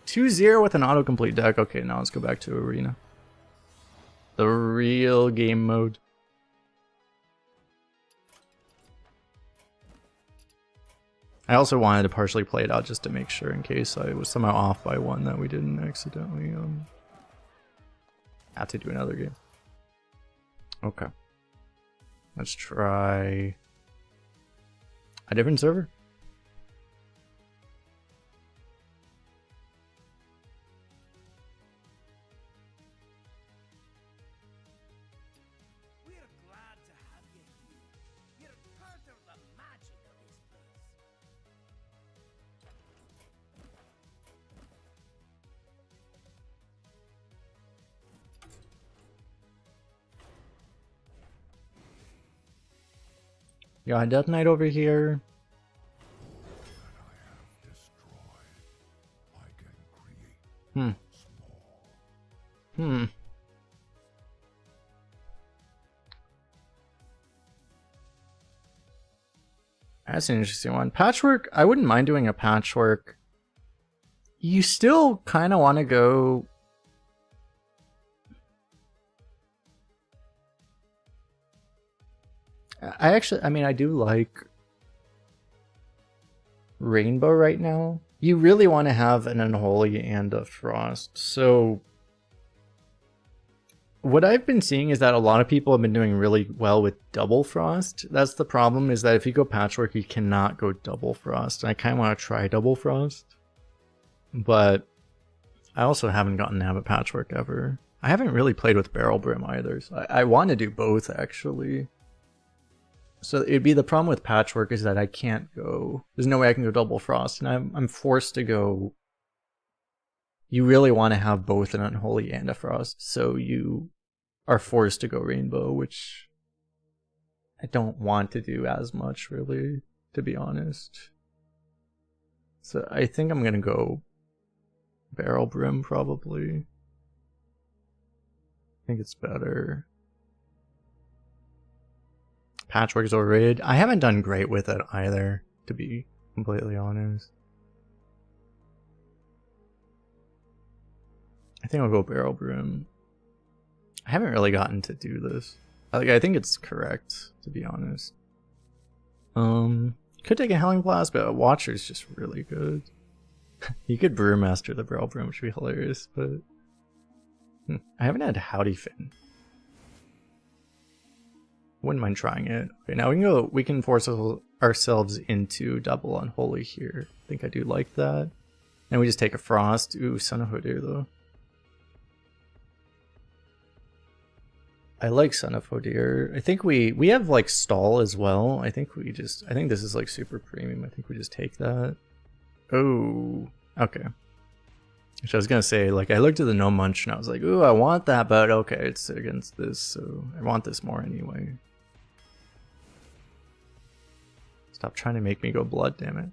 2-0 with an autocomplete deck. Okay, now let's go back to Arena. The real game mode. I also wanted to partially play it out just to make sure in case I was somehow off by 1 that we didn't accidentally have to do another game. Okay. Let's try a different server. We're glad to have you here. You're part of the magic of this place. Got a Death Knight over here. Hmm. Hmm. That's an interesting one. Patchwork, I wouldn't mind doing a patchwork. You still kind of want to go... I mean, I do like Rainbow right now. You really want to have an Unholy and a Frost. So what I've been seeing is that a lot of people have been doing really well with double Frost. That's the problem, is that if you go Patchwork, you cannot go double Frost. I kind of want to try double Frost. But I also haven't gotten to have a Patchwork ever. I haven't really played with Barrel Brim either. So I want to do both, actually. So it'd be the problem with Patchwork is that I can't go... There's no way I can go double Frost. And I'm forced to go... You really want to have both an Unholy and a Frost. So you are forced to go Rainbow, which I don't want to do as much, really, to be honest. So I think I'm going to go Barrel Brim, probably. I think it's better. Patchwork is overrated. I haven't done great with it either, to be completely honest. I think I'll go Barrel Brim. I haven't really gotten to do this. I think it's correct, to be honest. Could take a Howling Blast, but a Watcher is just really good. You could Brewmaster the Barrel Brim, which would be hilarious, but... I haven't had Howdy Fin. Wouldn't mind trying it. Okay, now we can force ourselves into double Unholy here. I think I do like that. And we just take a Frost. Ooh, Son of Hodir though. I like Son of Hodir. I think we have like Stall as well. I think this is like super premium. I think we just take that. Oh, okay. Which I was gonna say, like, I looked at the No Munch and I was like, ooh, I want that, but okay, it's against this, so I want this more anyway. Stop trying to make me go Blood, damn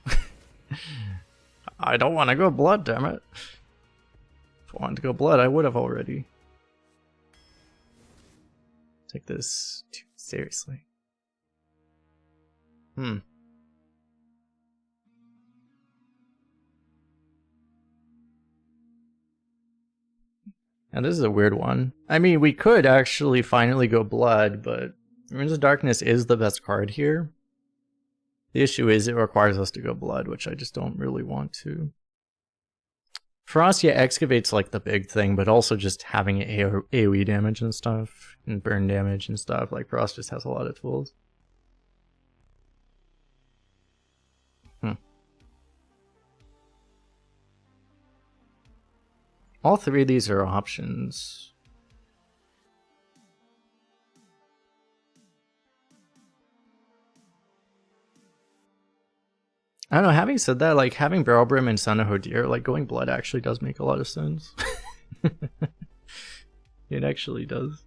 it. I don't want to go Blood, damn it. If I wanted to go Blood, I would have already. Take this too seriously. Now this is a weird one. I mean, we could actually finally go Blood, but Runes of Darkness is the best card here. The issue is it requires us to go Blood, which I just don't really want to. Frost, yeah, Excavate's like the big thing, but also just having AoE damage and stuff, and burn damage and stuff. Like, Frost just has a lot of tools. All three of these are options. I don't know, having said that, like, having Barrel Brim and Son of Hodir, like, going Blood actually does make a lot of sense. It actually does.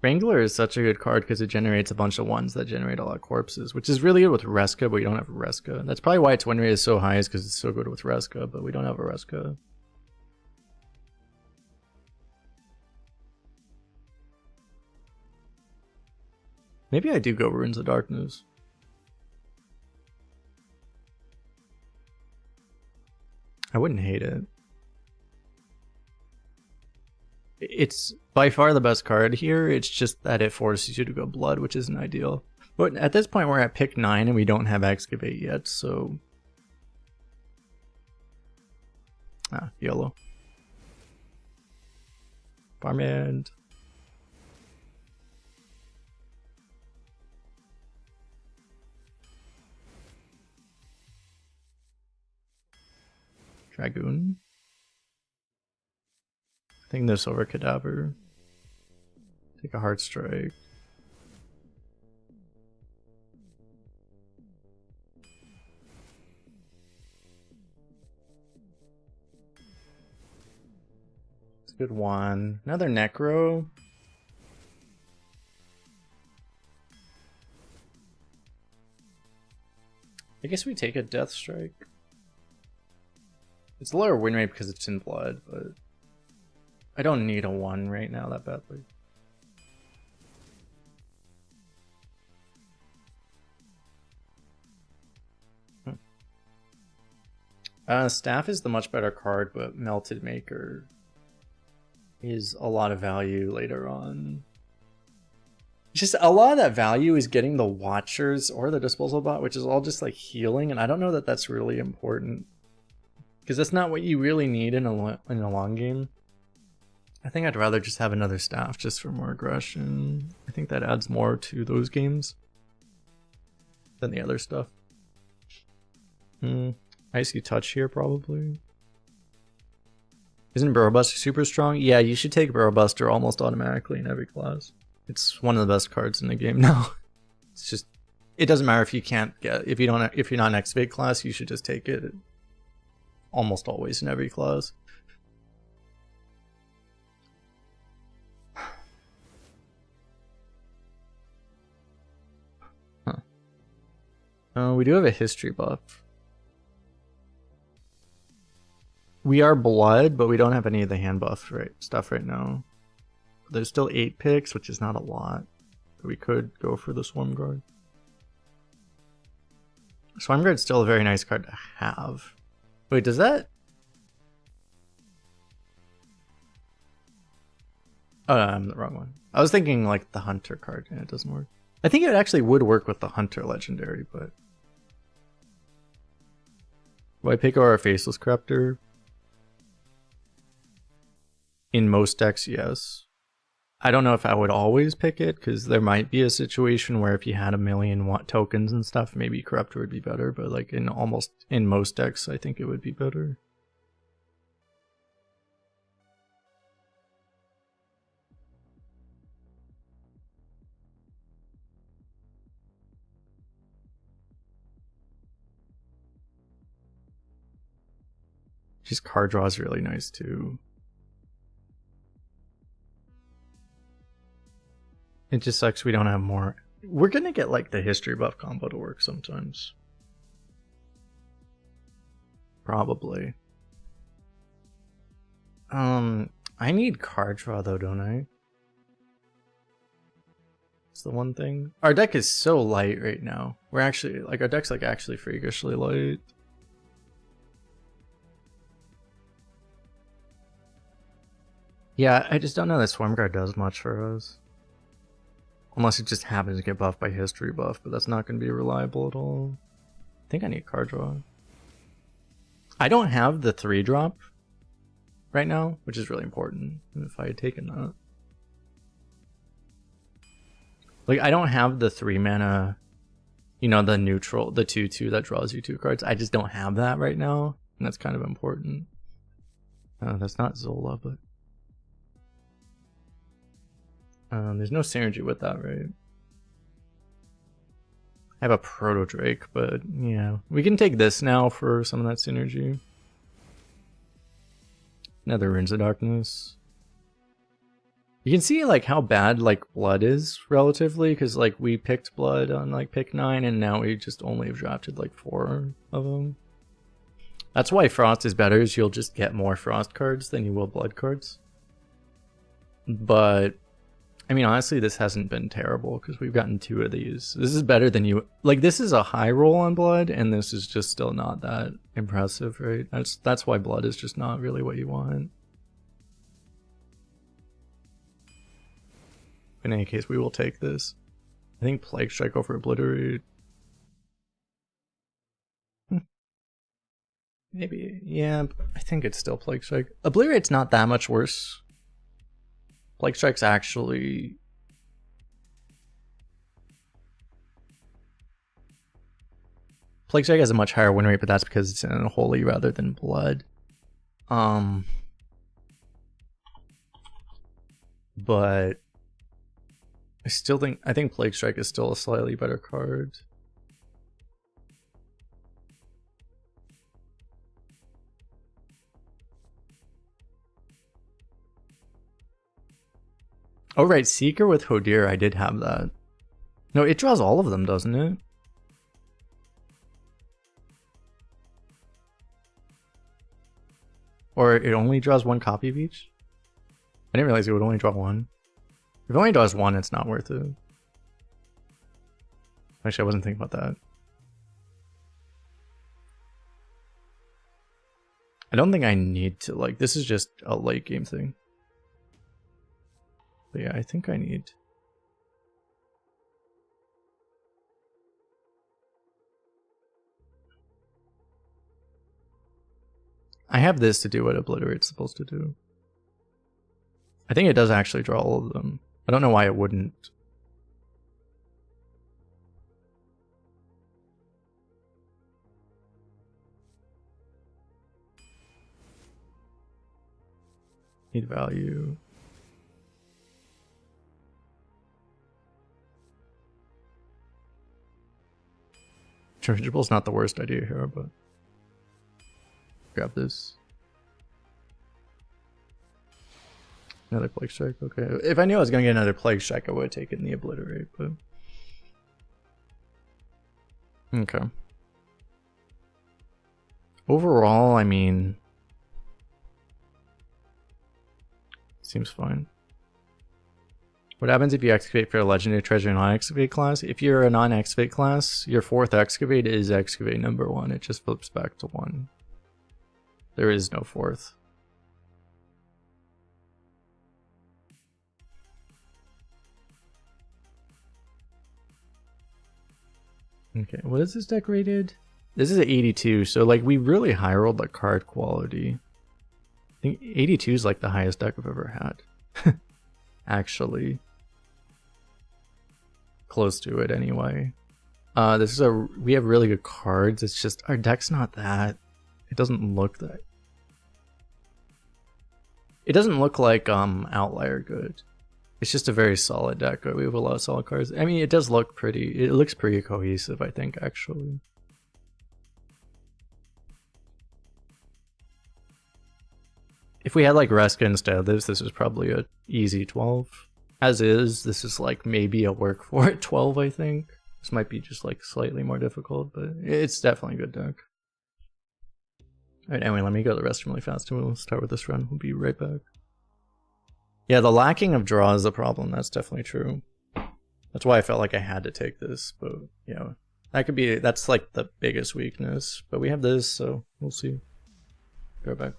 Wrangler is such a good card because it generates a bunch of ones that generate a lot of corpses, which is really good with Reska, but we don't have a Reska. That's probably why its win rate is so high, is because it's so good with Reska, but we don't have a Reska. Maybe I do go Runes of Darkness. I wouldn't hate it. It's by far the best card here. It's just that it forces you to go Blood, which isn't ideal. But at this point, we're at pick 9 and we don't have Excavate yet, so... Ah, YOLO. Farmland. Dragoon. I think this over Cadaver. Take a Heart Strike. Good one. Another Necro. I guess we take a Death Strike. It's a lower win rate because it's in blood, but I don't need a 1 right now that badly. Staff is the much better card, but Melted Maker is a lot of value later on. Just a lot of that value is getting the Watchers or the Disposal Bot, which is all just like healing, and I don't know that that's really important. Because that's not what you really need in a long game. I think I'd rather just have another staff just for more aggression. I think that adds more to those games than the other stuff. Icy Touch here, probably. Isn't Burrowbuster super strong? Yeah, you should take Burrowbuster almost automatically in every class. It's one of the best cards in the game now. It's just, it doesn't matter if you can't get, if you're not an Excavate class, you should just take it almost always in every class. We do have a history buff. We are blood, but we don't have any of the hand buff stuff right now. There's still 8 picks, which is not a lot. We could go for the Swarm Guard. Swarm Guard's still a very nice card to have. Wait, does that? Oh, no, I'm the wrong one. I was thinking like the Hunter card, and it doesn't work. I think it actually would work with the Hunter legendary, but... Will I pick our Faceless Corruptor? In most decks, yes. I don't know if I would always pick it, because there might be a situation where if you had a million tokens and stuff, maybe Corruptor would be better, but like in most decks, I think it would be better. Just card draw is really nice too. It just sucks we don't have more. We're gonna get like the history buff combo to work sometimes. Probably. I need card draw though, don't I? It's the one thing. Our deck is so light right now. We're actually like our deck's like actually freakishly light. Yeah, I just don't know that Swarm Guard does much for us. Unless it just happens to get buffed by history buff, but that's not going to be reliable at all. I think I need card draw. I don't have the 3-drop right now, which is really important. If I had taken that. Like, I don't have the 3-mana, you know, the neutral, the 2/2 that draws you 2 cards. I just don't have that right now, and that's kind of important. That's not Zola, but... there's no synergy with that, right? I have a Proto Drake, but yeah. We can take this now for some of that synergy. Another Runes of Darkness. You can see like how bad like blood is relatively, because like we picked blood on like pick 9 and now we just only have drafted like 4 of them. That's why Frost is better, is you'll just get more Frost cards than you will blood cards. But I mean, honestly, this hasn't been terrible because we've gotten 2 of these. This is better than you... Like, this is a high roll on blood, and this is just still not that impressive, right? That's why blood is just not really what you want. In any case, we will take this. I think Plague Strike over Obliterate. Maybe, yeah, I think it's still Plague Strike. Obliterate's not that much worse. Plague Strike's actually... Plague Strike has a much higher win rate, but that's because it's in a holy rather than blood. But I think Plague Strike is still a slightly better card. Oh right, Seeker with Hodir, I did have that. No, it draws all of them, doesn't it? Or it only draws one copy of each? I didn't realize it would only draw one. If it only draws one, it's not worth it. Actually, I wasn't thinking about that. I don't think I need to, like, this is just a late game thing. But yeah, I think I need... I have this to do what Obliterate's supposed to do. I think it does actually draw all of them. I don't know why it wouldn't. Need value. Changeable's not the worst idea here, but grab this. Another Plague Strike, okay. If I knew I was gonna get another Plague Strike, I would have taken the Obliterate, but... Okay. Overall, I mean... Seems fine. What happens if you excavate for a legendary treasure non-excavate class? If you're a non-excavate class, your 4th excavate is excavate number 1. It just flips back to 1. There is no 4th. Okay, what is this deck rated? This is an 82, so like we really high rolled the card quality. I think 82 is like the highest deck I've ever had. Actually. Close to it anyway. We have really good cards, it's just our deck's not that. It doesn't look that. It doesn't look like Outlier good. It's just a very solid deck. We have a lot of solid cards. I mean, it does look pretty. It looks pretty cohesive, I think, actually. If we had like Reska instead of this is probably a easy 12. As is, this is like maybe a work for it 12, I think. This might be just like slightly more difficult, but it's definitely a good deck. Alright, anyway, let me go to the restroom really fast and we'll start with this run. We'll be right back. Yeah, the lacking of draw is a problem. That's definitely true. That's why I felt like I had to take this, but yeah, that's like the biggest weakness. But we have this, so we'll see. Go back.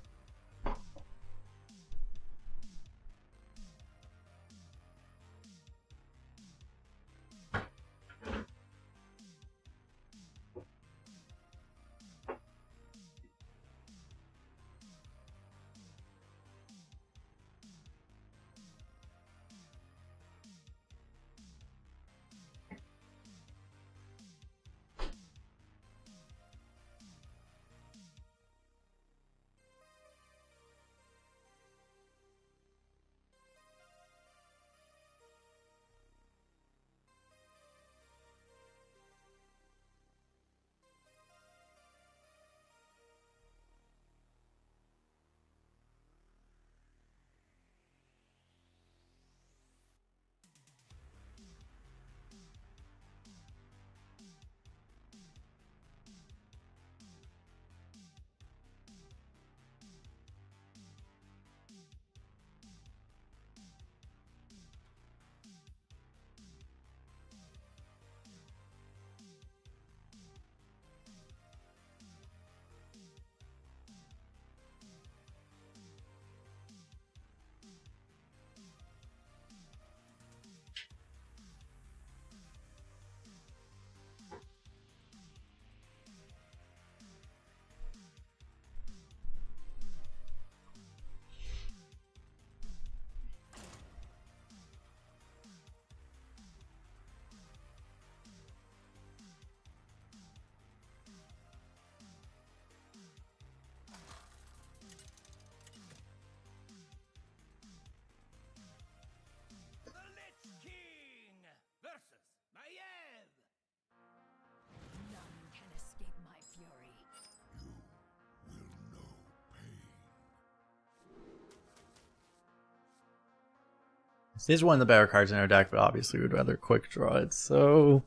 This is one of the better cards in our deck, but obviously we'd rather quick draw it, so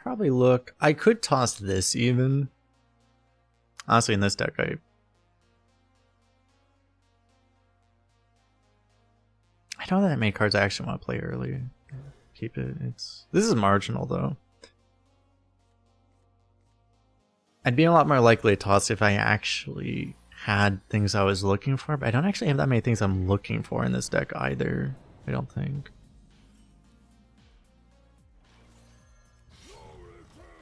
probably look. I could toss this even. Honestly, in this deck, I don't know that many cards I actually want to play early. Keep it. This is marginal though. I'd be a lot more likely to toss if I actually had things I was looking for, but I don't actually have that many things I'm looking for in this deck either, I don't think.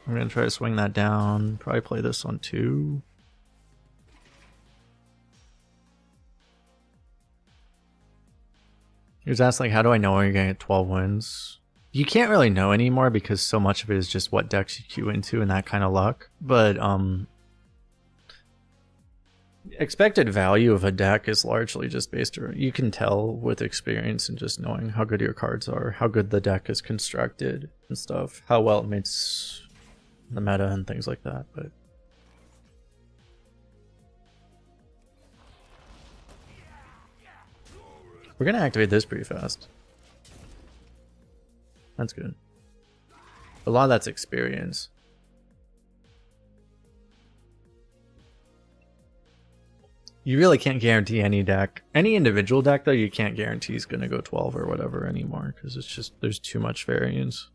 I'm gonna try to swing that down, probably play this one too. He was asked, like, how do I know when you're gonna get 12 wins? You can't really know anymore because so much of it is just what decks you queue into and that kind of luck. But expected value of a deck is largely just based around, you can tell with experience and just knowing how good your cards are, how good the deck is constructed and stuff, how well it meets the meta and things like that. But we're gonna activate this pretty fast. That's good. A lot of that's experience. You really can't guarantee any deck. Any individual deck, though, you can't guarantee is going to go 12 or whatever anymore, because it's just, there's too much variance.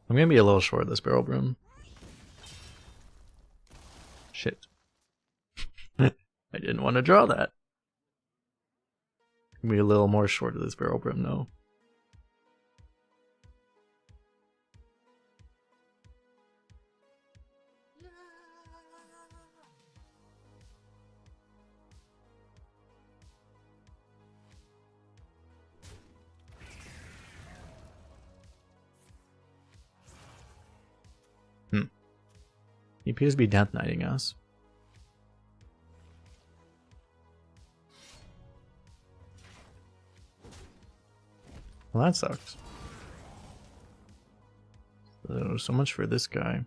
I'm going to be a little short of this barrel broom. Shit. I didn't want to draw that. Be a little more short of this barrel brim though. He appears to be Death Knighting us. Well, that sucks. So much for this guy.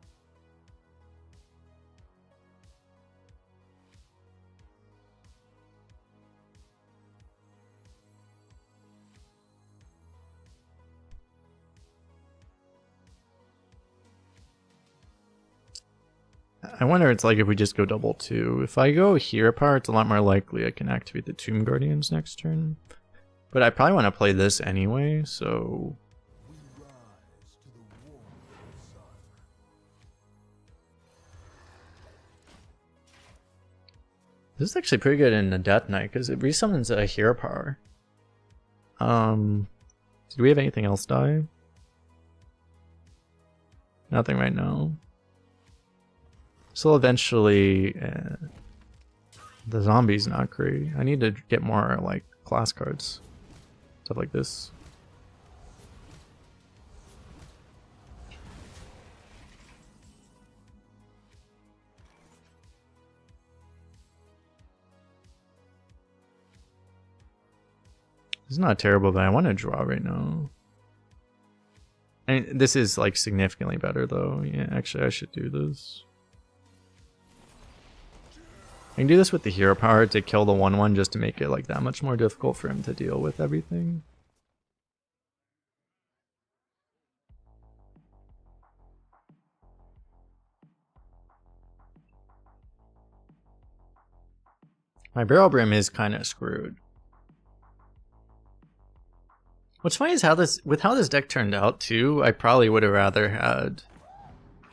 I wonder it's like if we just go double two. If I go here apart, it's a lot more likely I can activate the Tomb Guardians next turn. But I probably want to play this anyway, so... This is actually pretty good in the Death Knight, because it resummons a hero power. Do we have anything else die? Nothing right now. So eventually... the zombie's not great. I need to get more, like, class cards. Stuff like this. It's not terrible, but I want to draw right now. I mean, this is like significantly better though. Yeah, actually I should do this. I can do this with the hero power to kill the 1/1 just to make it like that much more difficult for him to deal with everything. My barrel brim is kind of screwed. What's funny is how this deck turned out too. I probably would have rather had.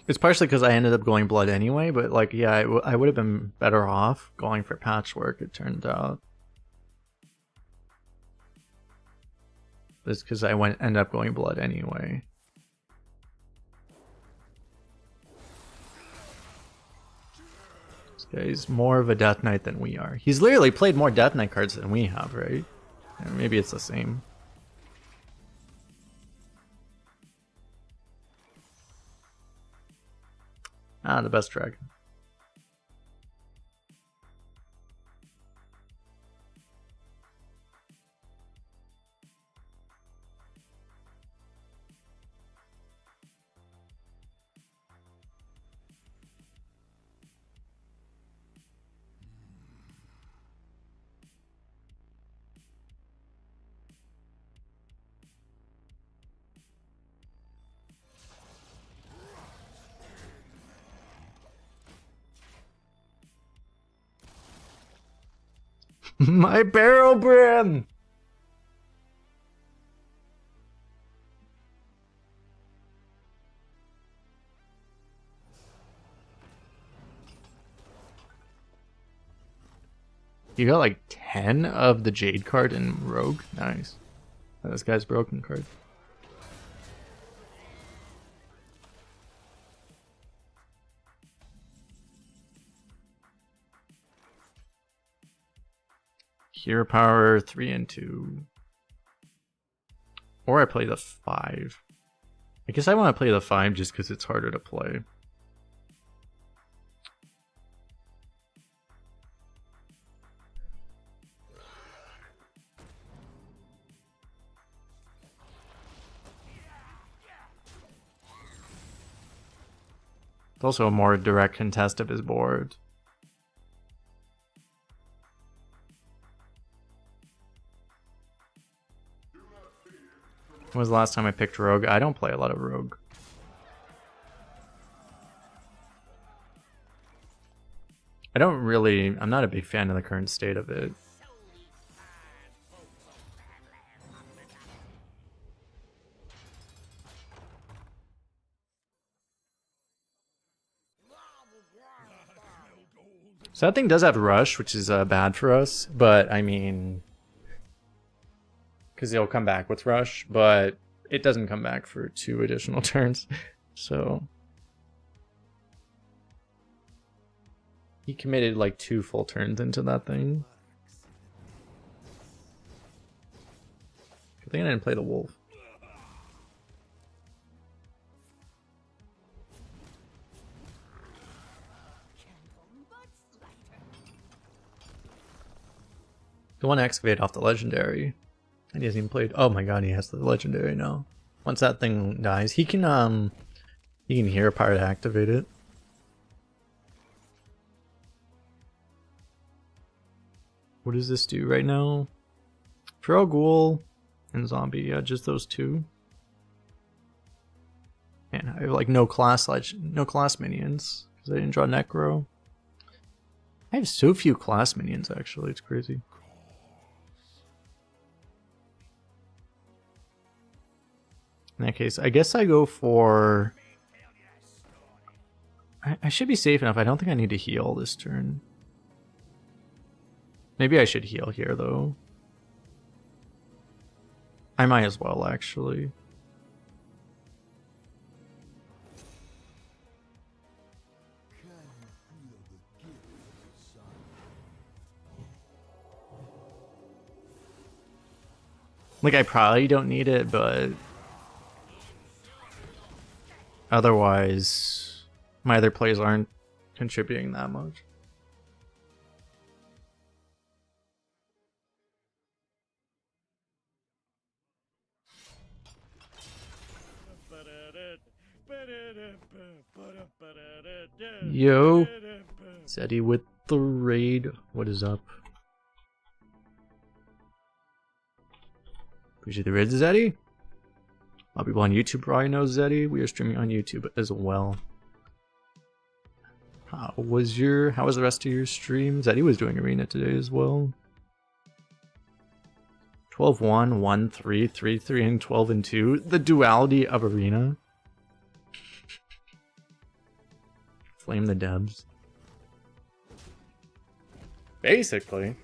It's partially because I ended up going blood anyway, but like, yeah, I would have been better off going for patchwork, it turned out. It's because I ended up going blood anyway. This guy's more of a Death Knight than we are. He's literally played more Death Knight cards than we have, right? Or maybe it's the same. Ah, the best dragon. My barrel brim! You got like 10 of the Jade card in Rogue? Nice. This guy's broken card. Hero power 3 and 2. Or I play the 5. I guess I want to play the 5 just because it's harder to play. It's also a more direct contest of his board. When was the last time I picked Rogue? I don't play a lot of Rogue. I'm not a big fan of the current state of it. So that thing does have Rush, which is bad for us, but I mean... because he'll come back with Rush, but it doesn't come back for 2 additional turns. So he committed like 2 full turns into that thing. I think I didn't play the wolf. The one excavate off the legendary. And he hasn't even played. Oh my god, he has the legendary now. Once that thing dies, he can hear power to activate it. What does this do right now? Feral Ghoul and Zombie, yeah, just those 2. And I have like no class minions because I didn't draw Necro. I have so few class minions actually, it's crazy. In that case, I guess I go for... I should be safe enough. I don't think I need to heal this turn. Maybe I should heal here, though. I might as well, actually. Like, I probably don't need it, but... otherwise, my other plays aren't contributing that much. Yo, Zeddy with the raid. What is up? Appreciate the raid, Zeddy. A lot of people on YouTube probably know Zeddy. We are streaming on YouTube as well. How was the rest of your stream? Zeddy was doing arena today as well. 12-1, 1-3, 3-3, and 12-2. The duality of arena. Flame the Debs. Basically.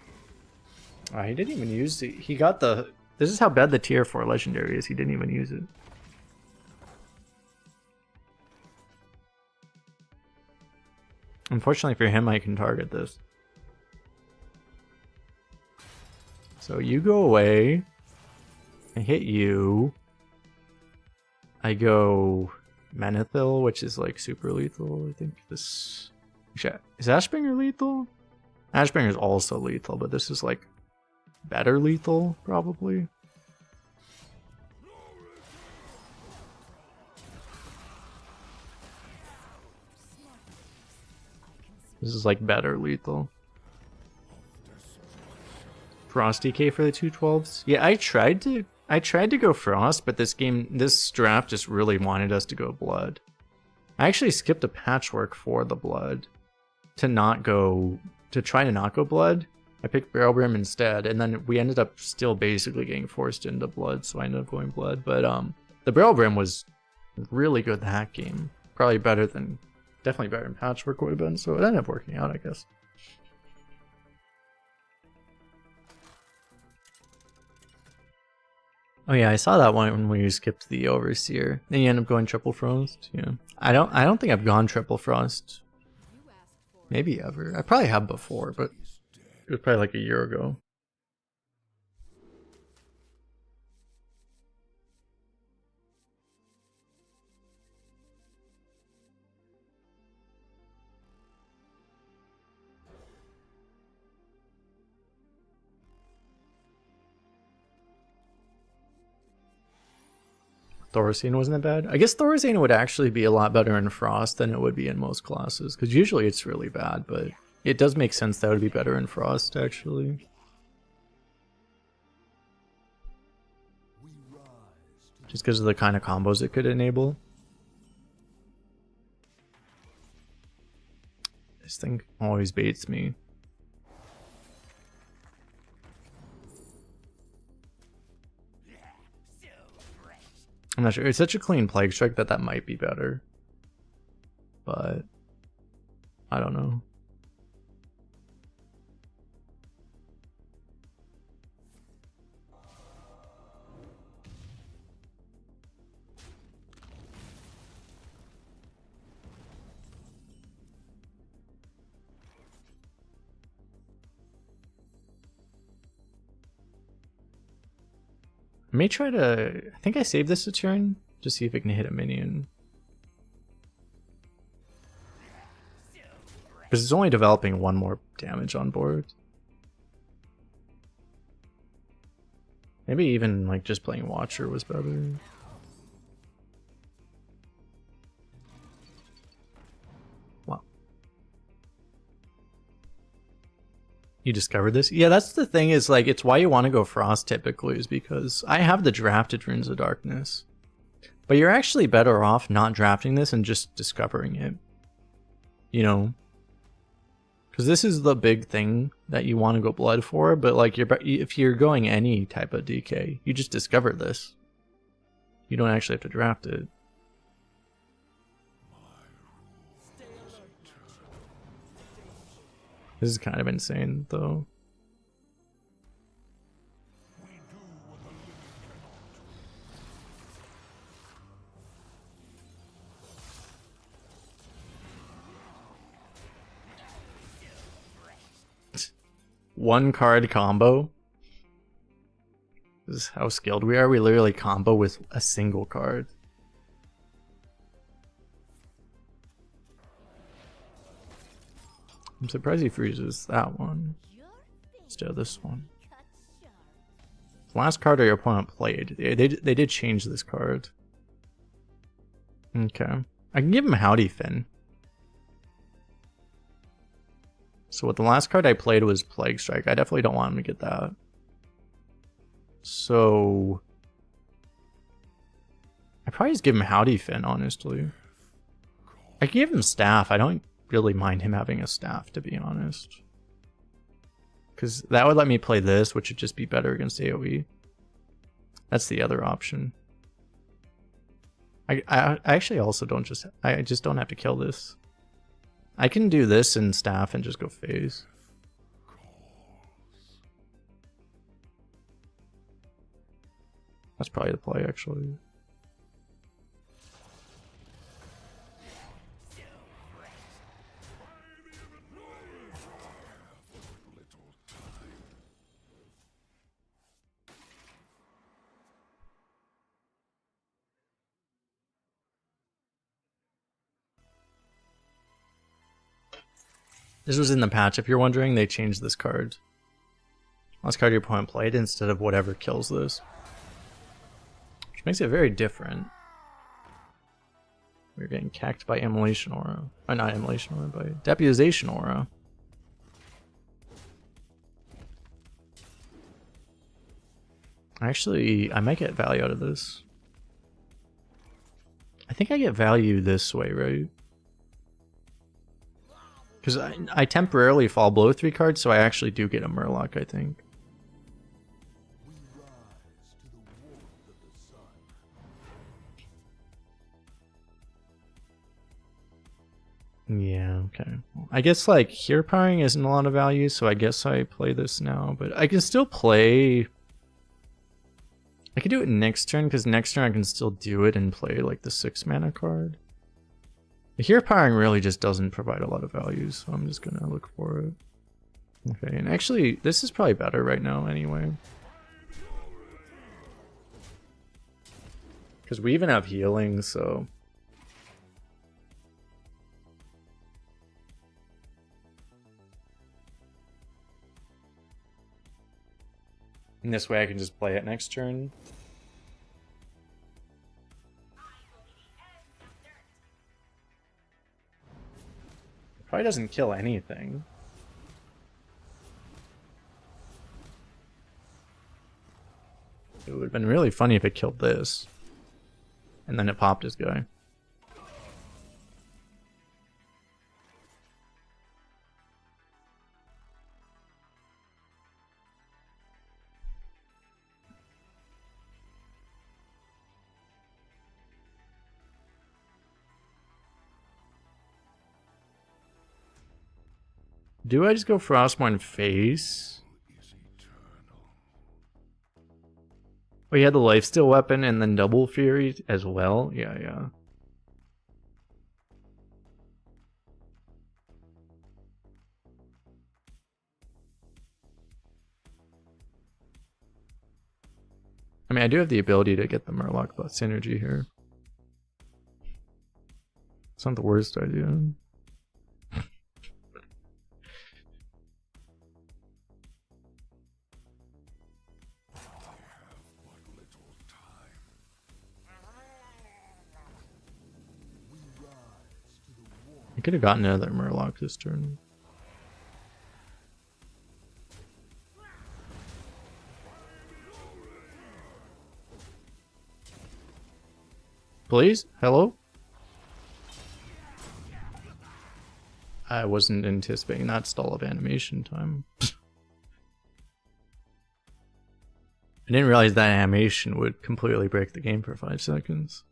Oh, he didn't even use it. He got the... This is how bad the tier 4 legendary is. He didn't even use it. Unfortunately for him, I can target this. So you go away. I hit you. I go Manethil, which is like super lethal. I think this... Is Ashbringer lethal? Ashbringer is also lethal, but this is like better lethal, probably. This is like better lethal. Frost DK for the 212s. Yeah, I tried to go Frost, but this draft just really wanted us to go Blood. I actually skipped a patchwork for the Blood to try to not go Blood, I picked Barrel Brim instead, and then we ended up still basically getting forced into Blood, so I ended up going Blood. But the Barrel Brim was really good that game. Probably better than, definitely better than Patchwork would have been, so it ended up working out, I guess. Oh yeah, I saw that one when you skipped the Overseer. Then you end up going Triple Frost. Yeah, I don't think I've gone Triple Frost. Maybe ever. I probably have before, but it was probably like a year ago. Thorazine wasn't that bad. I guess Thorazine would actually be a lot better in Frost than it would be in most classes, because usually it's really bad, but it does make sense that it would be better in Frost, actually. Just because of the kind of combos it could enable. This thing always baits me. I'm not sure. It's such a clean Plague Strike that might be better. But I don't know. I may try to... I think I saved this a turn to see if it can hit a minion. Because it's only developing one more damage on board. Maybe even like just playing Watcher was better. Wow. You discovered this? Yeah, that's the thing, is like, it's why you want to go Frost typically, is because I have the drafted Runes of Darkness. But you're actually better off not drafting this and just discovering it. You know? Because this is the big thing that you want to go Blood for, but like, if you're going any type of DK, you just discover this. You don't actually have to draft it. This is kind of insane, though. One card combo. This is how skilled we are. We literally combo with a single card. I'm surprised he freezes that one instead of this one. The last card your opponent played. They did change this card. Okay. I can give him Howdy Finn. So what the last card I played was Plague Strike. I definitely don't want him to get that. So I probably just give him Howdy Finn, honestly. I can give him Staff. I don't really mind him having a Staff, to be honest. Because that would let me play this, which would just be better against AoE. That's the other option. I actually also don't just... I just don't have to kill this. I can do this in Staff and just go phase. That's probably the play, actually. This was in the patch, if you're wondering. They changed this card. Last card your opponent played instead of whatever kills this. Which makes it very different. We're getting cacked by Immolation Aura. Or not Immolation Aura, by Deputization Aura. Actually, I might get value out of this. I think I get value this way, right? Because I temporarily fall below 3 cards, so I actually do get a Murloc, I think. Yeah, okay. I guess like Hero Powering isn't a lot of value, so I guess I play this now. But I can still play... I can do it next turn, because next turn I can still do it and play like the 6 mana card. The Hero Powering really just doesn't provide a lot of value, so I'm just gonna look for it. Okay, and actually, this is probably better right now anyway. Because we even have healing, so... And this way I can just play it next turn. Probably doesn't kill anything. It would have been really funny if it killed this. And then it popped his guy. Do I just go Frostmourne face? Oh, he had the lifesteal weapon and then double fury as well? Yeah, yeah. I mean, I do have the ability to get the Murloc synergy here. It's not the worst idea. I could have gotten another Murloc this turn. Please? Hello? I wasn't anticipating that stall of animation time. I didn't realize that animation would completely break the game for 5 seconds.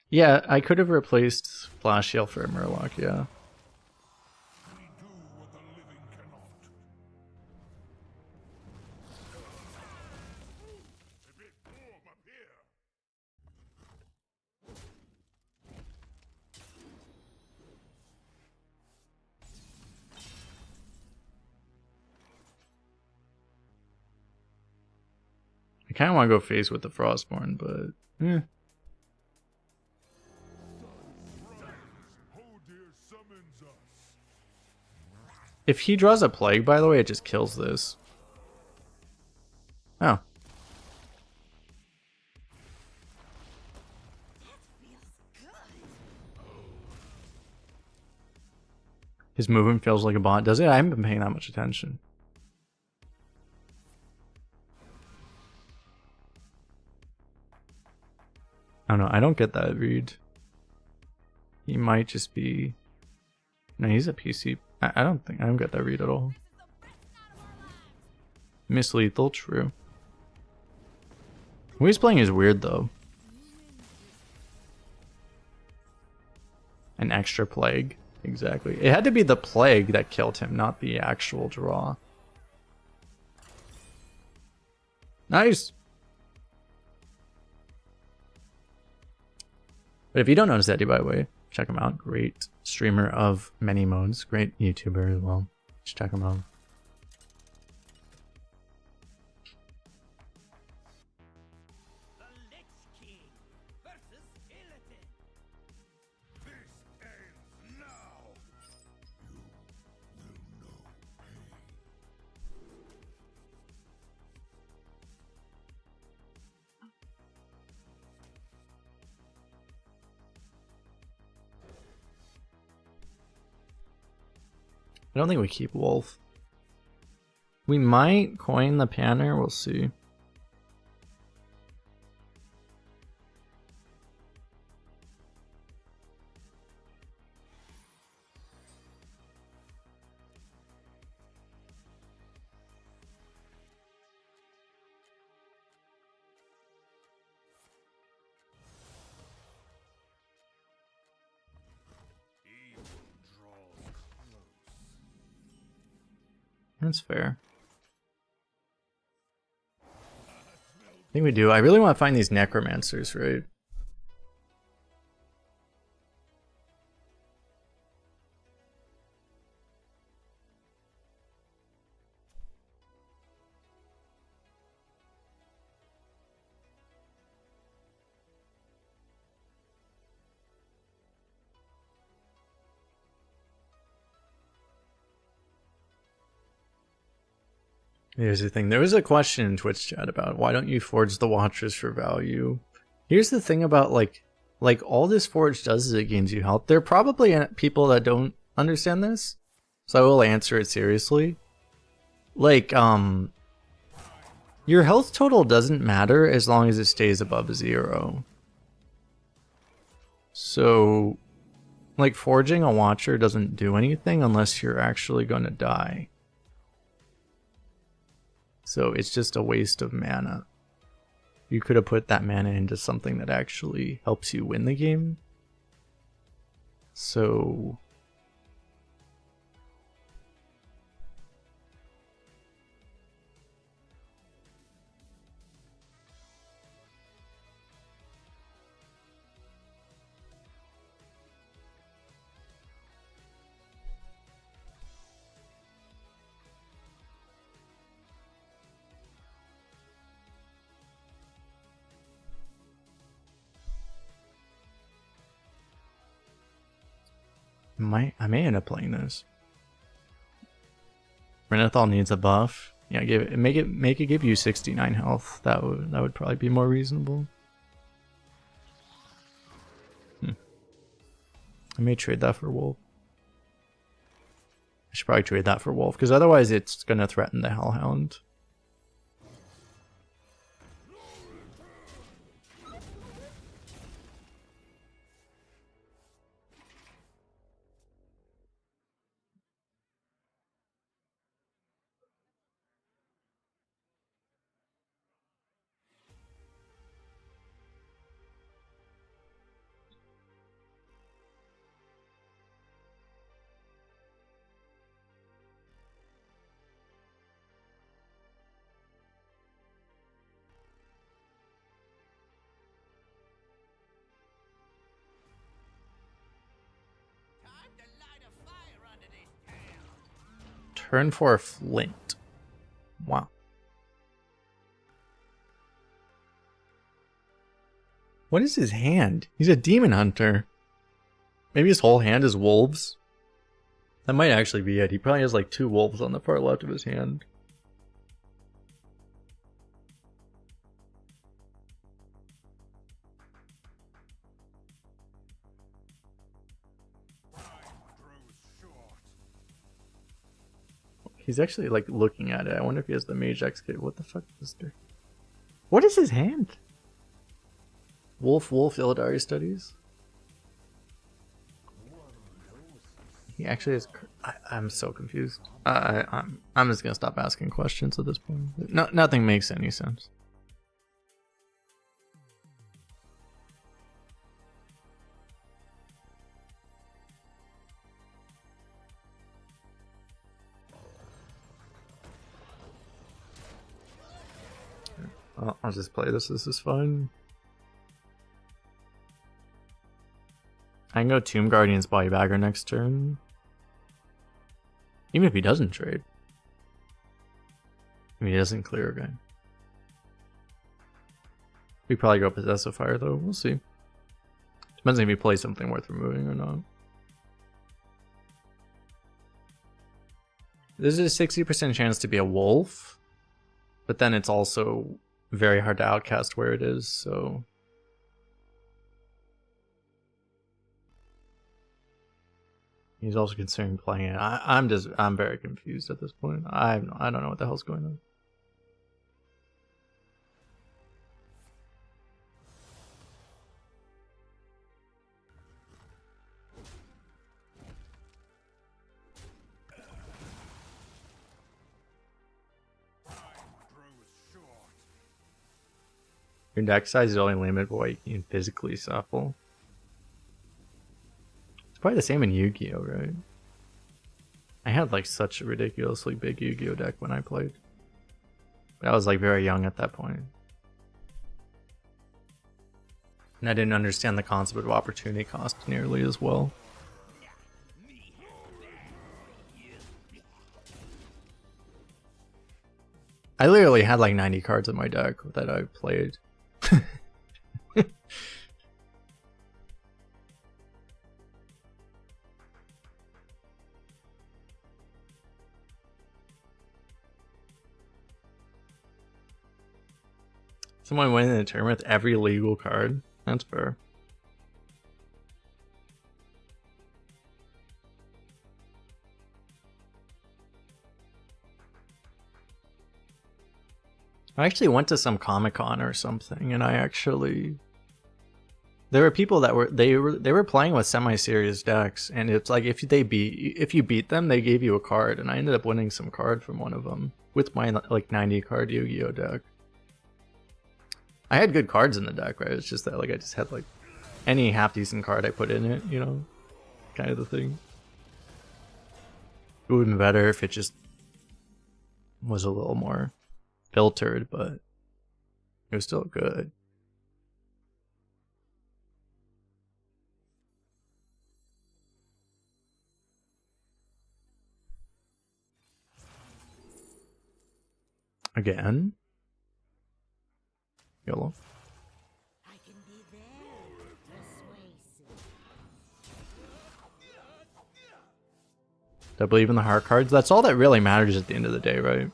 Yeah, I could have replaced Flash Yell for a Murloc, yeah. I kind of want to go face with the Frostmourne, but eh. If he draws a plague, by the way, it just kills this. Oh. His movement feels like a bot. Does it? I haven't been paying that much attention. I don't know. I don't get that read. He might just be... No, he's a PC. I don't get that read at all. Miss Lethal, true. What he's playing is weird though. An extra plague. Exactly. It had to be the plague that killed him, not the actual draw. Nice! But if you don't know Zeddy, by the way, check him out. Great streamer of many modes. Great YouTuber as well. Just check him out. The Lich King versus Skeleton. This ends now. You will know pain. I don't think we keep Wolf. We might coin the Panner, we'll see. That's fair. I think we do. I really want to find these necromancers, right? Here's the thing. There was a question in Twitch chat about why don't you forge the Watchers for value? Here's the thing about like all this forge does is it gains you health. There are probably people that don't understand this, so I will answer it seriously. Like, your health total doesn't matter as long as it stays above 0. So, like, forging a Watcher doesn't do anything unless you're actually going to die. So it's just a waste of mana. You could have put that mana into something that actually helps you win the game. So... I may end up playing this. Renathal needs a buff. Yeah, make it give you 69 health. That would probably be more reasonable. I may trade that for Wolf. I should probably trade that for Wolf, because otherwise it's gonna threaten the Hellhound. Time to light a fire under this town. Turn 4 Flint. Wow. What is his hand? He's a demon hunter. Maybe his whole hand is wolves? That might actually be it. He probably has like 2 wolves on the far left of his hand. He's actually like looking at it. I wonder if he has the Mage Excavator. What the fuck is this? What is his hand? Wolf Illidari Studies? He actually has... I'm so confused. I'm just gonna stop asking questions at this point. Nothing makes any sense. I'll just play this. This is fun. I can go Tomb Guardian's Bodybagger next turn. Even if he doesn't trade. I mean, he doesn't clear again. We probably go Possessive Fire though. We'll see. Depends if he plays something worth removing or not. There's a 60% chance to be a wolf, but then it's also very hard to outcast where it is, so... He's also considering playing it. I'm very confused at this point. I don't know what the hell's going on. Your deck size is only limited by what you can physically shuffle. It's probably the same in Yu-Gi-Oh, right? I had like such a ridiculously big Yu-Gi-Oh deck when I played. But I was like very young at that point. And I didn't understand the concept of opportunity cost nearly as well. I literally had like 90 cards in my deck that I played. Someone went in the tournament with every legal card. That's fair. I actually went to some Comic-Con or something, and there were people that were playing with semi-serious decks, and it's like if you beat them, they gave you a card, and I ended up winning some card from one of them with my like 90 card Yu-Gi-Oh deck. I had good cards in the deck, right? It's just that like I just had like any half decent card I put in it, you know, kind of the thing. It would have been better if it just was a little more filtered, but it was still good. Again? YOLO. I can be very persuasive. Do I believe in the heart cards? That's all that really matters at the end of the day, right?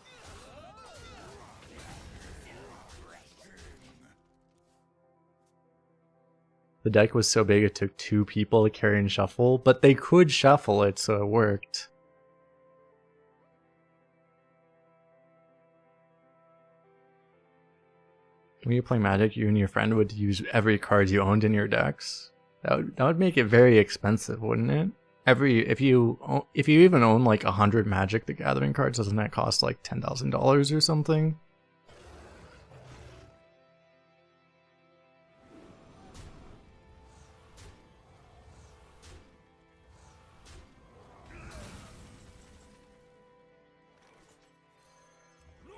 The deck was so big it took 2 people to carry and shuffle, but they could shuffle it, so it worked. When you play Magic, you and your friend would use every card you owned in your decks. That would make it very expensive, wouldn't it? If you even own like 100 Magic the Gathering cards, doesn't that cost like $10,000 or something?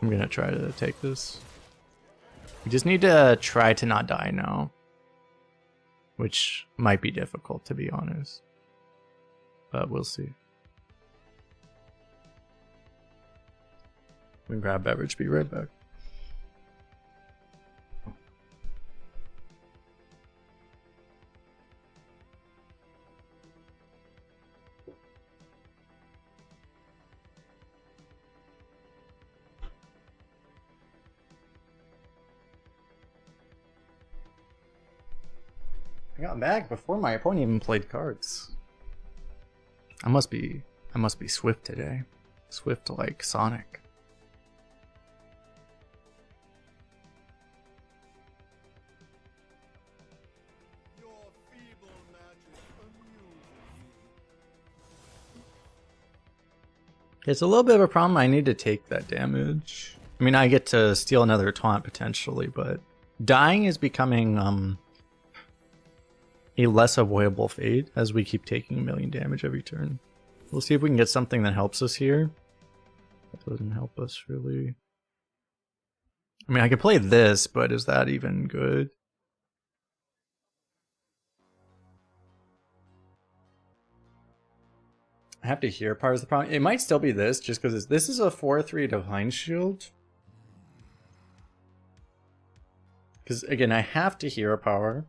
I'm gonna try to take this. We just need to try to not die now. Which might be difficult, to be honest. But we'll see. We can grab beverage, be right back. I got back before my opponent even played cards. I must be swift today. Swift like Sonic. Your feeble magic amuses me. It's a little bit of a problem. I need to take that damage. I mean, I get to steal another taunt potentially, but dying is becoming a less avoidable fate as we keep taking 1,000,000 damage every turn. We'll see if we can get something that helps us here. That doesn't help us really. I mean, I could play this, but is that even good? I have to hear part is the problem. It might still be this, just because this is a 4/3 Divine Shield. Because again, I have to hero power.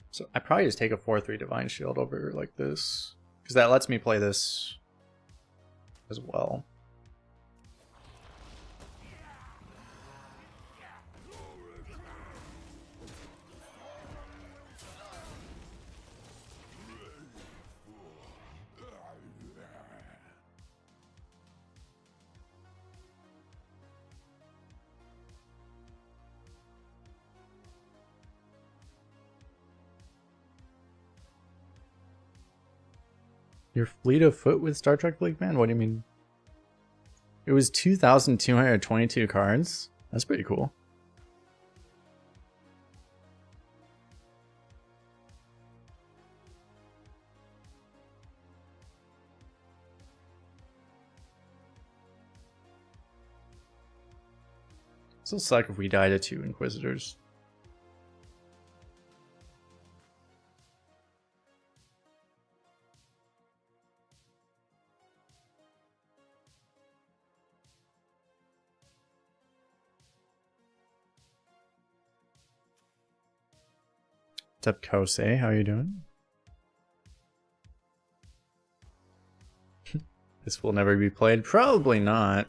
So I probably just take a 4/3 Divine Shield over like this. Because that lets me play this as well. Your fleet of foot with Star Trek League, man? What do you mean? It was 2,222 cards. That's pretty cool. Still suck if we die to 2 Inquisitors. What's up, Kosei? How you doing? This will never be played. Probably not.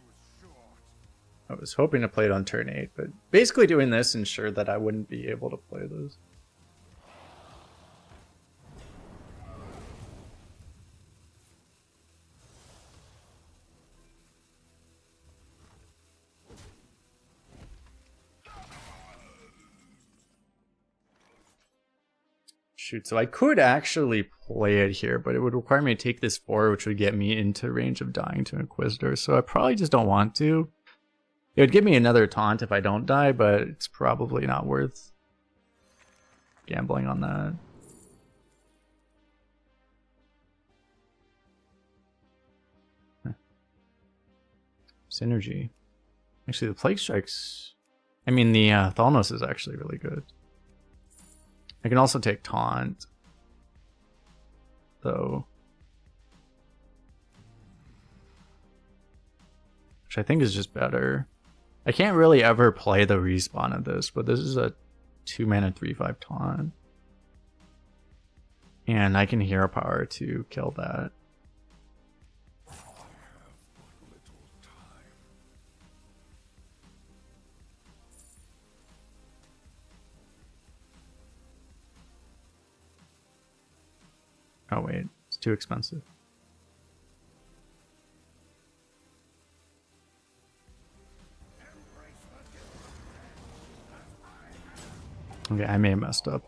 I was hoping to play it on turn 8, but basically doing this ensured that I wouldn't be able to play this. Shoot, so I could actually play it here, but it would require me to take this 4, which would get me into range of dying to Inquisitor, so I probably just don't want to. It would give me another taunt if I don't die, but it's probably not worth gambling on that. Synergy. Actually, the Plague Strikes... I mean, the Thalnos is actually really good. I can also take Taunt, though. Which I think is just better. I can't really ever play the respawn of this, but this is a 2-mana 3/5 Taunt. And I can Hero Power to kill that. Oh wait, it's too expensive. Okay, I may have messed up.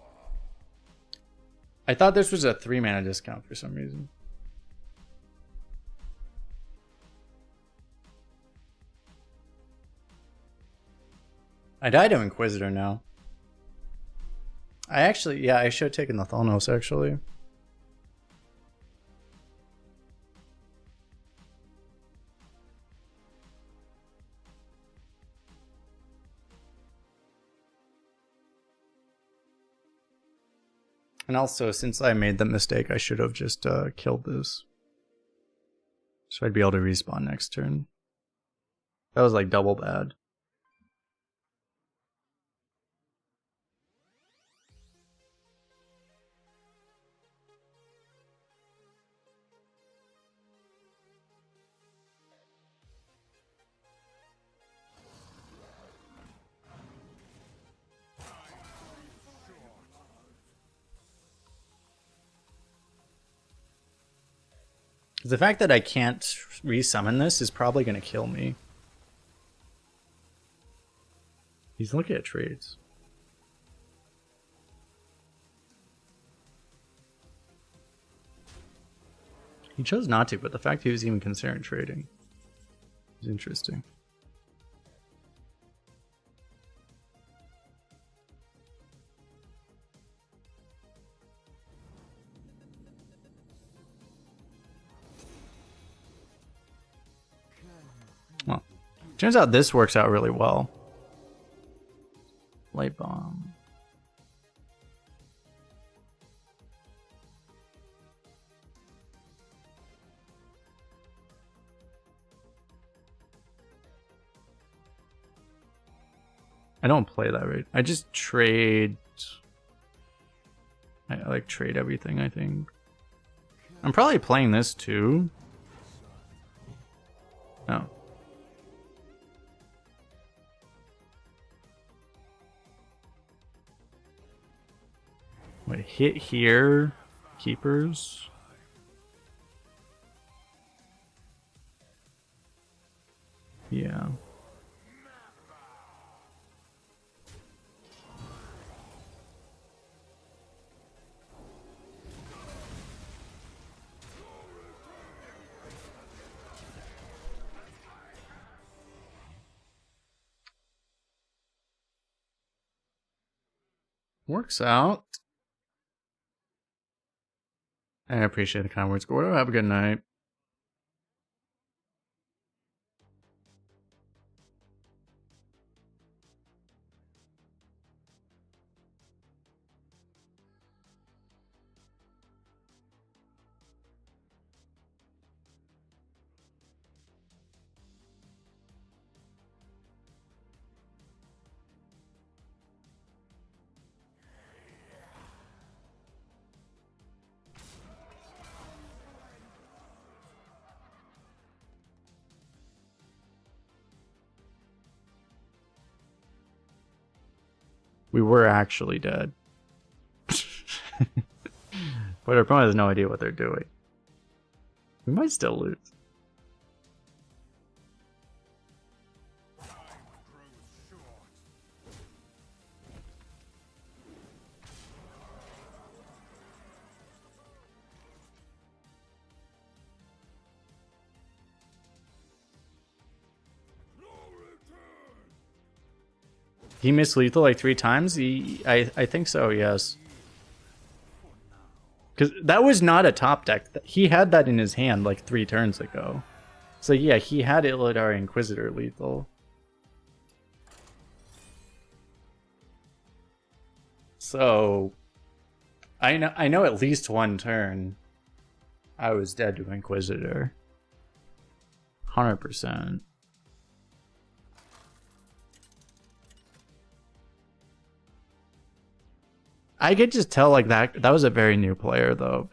I thought this was a 3-mana discount for some reason. I died to Inquisitor now. I actually, yeah, I should have taken the Thalnos actually. And also, since I made the mistake, I should have just killed this. So I'd be able to respawn next turn. That was like double bad. The fact that I can't resummon this is probably going to kill me. He's looking at trades. He chose not to, but the fact he was even considering trading is interesting. Well, turns out this works out really well. Light bomb. I don't play that right. I just trade. I like trade everything, I think. I'm probably playing this too. Oh. Wait, hit here, keepers. Yeah. Works out. I appreciate the kind words, Gordo. Have a good night. We were actually dead. But our opponent has no idea what they're doing. We might still lose. He missed lethal like 3 times? I think so, yes. Because that was not a top deck. He had that in his hand like 3 turns ago. So yeah, he had Illidari Inquisitor lethal. So I know at least 1 turn I was dead to Inquisitor. 100%. I could just tell like that was a very new player though.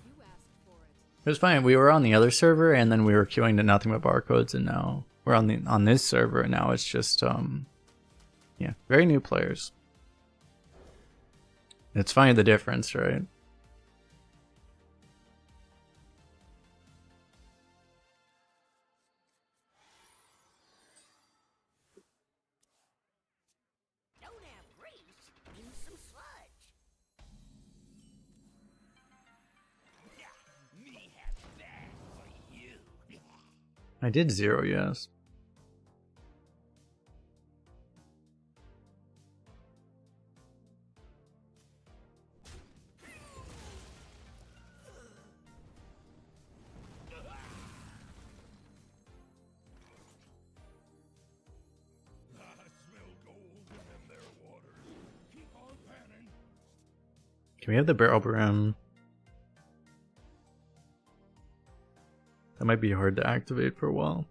You asked for it. It was fine. We were on the other server and then we were queuing to nothing but barcodes, and now we're on this server and now it's just yeah, very new players. It's funny the difference, right? Don't have grease, use some sludge. Yeah, me have that for you. I did 0, yes. I smell gold in their waters. Keep on panning. Can we have the barrel brim? That might be hard to activate for a while.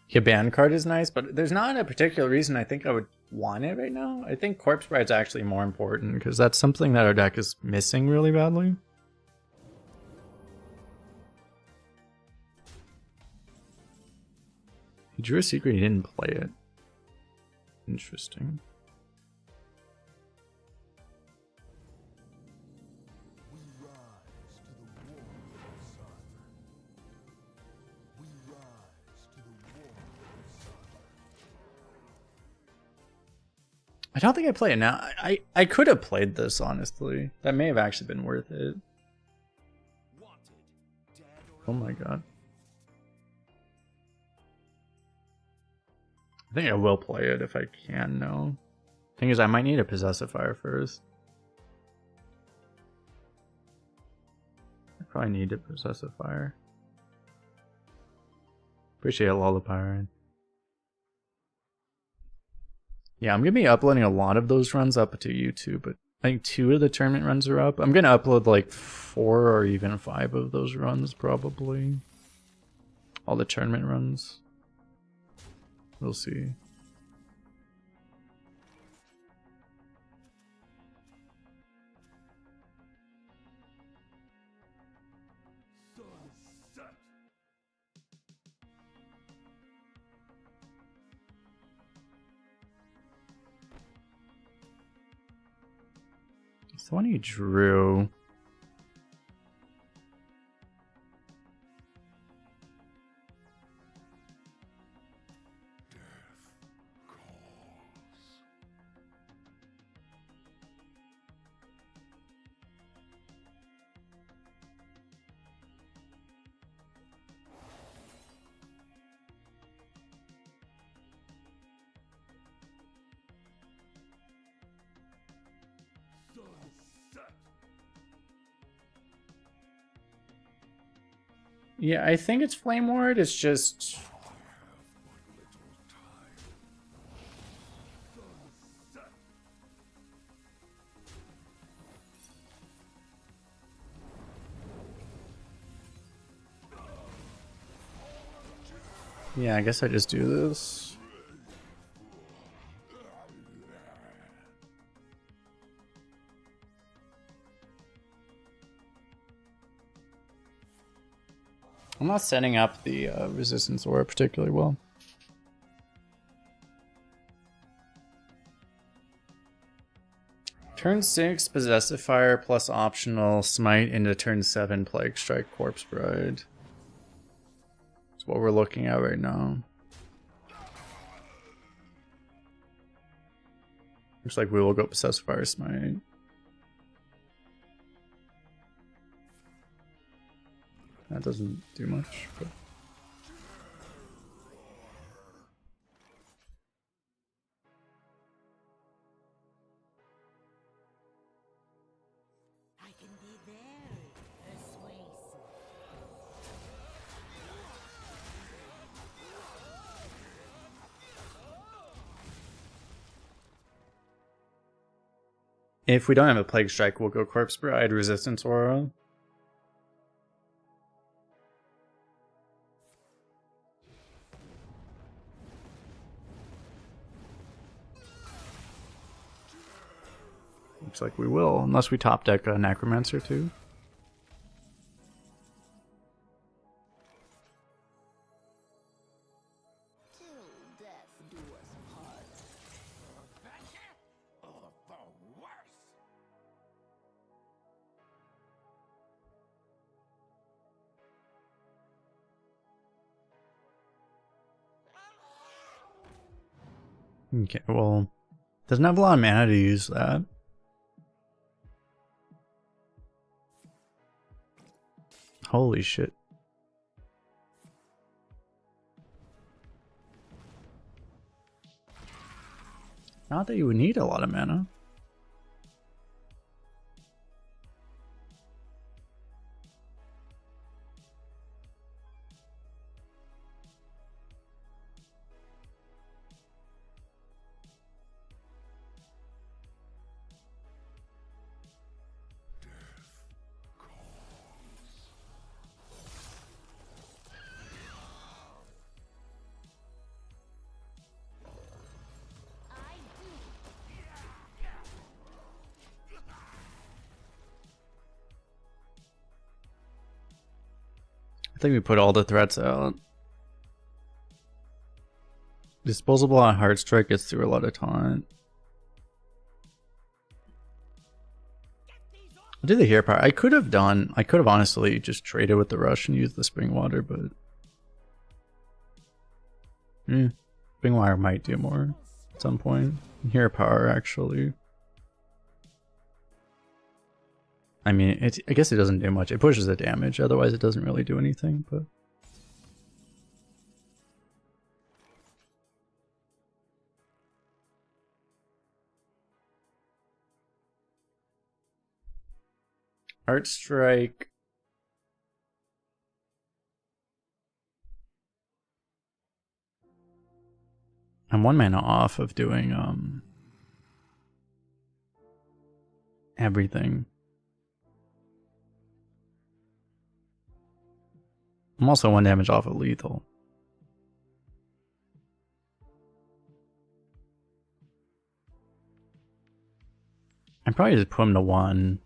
Yeah, ban card is nice, but there's not a particular reason I think I would want it right now. I think Corpse Bride's actually more important because that's something that our deck is missing really badly. He drew a secret, he didn't play it. Interesting. We rise to the warm sun. We rise to the warm sun. I don't think I play it now. I could have played this, honestly. That may have actually been worth it. Wanted, dead Oh or my god. I think I will play it if I can, no. Thing is, I might need a Possessifier first. I probably need a Possessifier. Appreciate Lullapyrine. Yeah, I'm gonna be uploading a lot of those runs up to YouTube, but I think 2 of the tournament runs are up. I'm gonna upload like 4 or even 5 of those runs, probably. All the tournament runs. We'll see. sun set. It's the one he drew. Sun set. Yeah, I think it's Flame Ward. It's just Yeah, I guess I just do this. I'm not setting up the resistance aura particularly well. Turn 6, Possessive Fire plus optional Smite into turn 7, Plague Strike, Corpse Bride. That's what we're looking at right now. Looks like we will go Possessive Fire Smite. That doesn't do much, but... I can be very persuasive. If we don't have a Plague Strike, we'll go Corpse Bride, Resistance Aura. Looks like we will, unless we top deck a Necromancer too. Till death do us part. Better or for worse? Okay, well, doesn't have a lot of mana to use that. Holy shit. Not that you would need a lot of mana. I do. I think we put all the threats out. Disposable on Heartstrike gets through a lot of taunt. I'll do the Hero Power. I could have honestly just traded with the Rush and used the Spring Water, but... Spring Water might do more at some point. Hero Power, actually. I mean, I guess it doesn't do much. It pushes the damage, otherwise it doesn't really do anything, but... Heartstrike. I'm 1 mana off of doing everything. I'm also 1 damage off of lethal. I'd probably just put him to 1.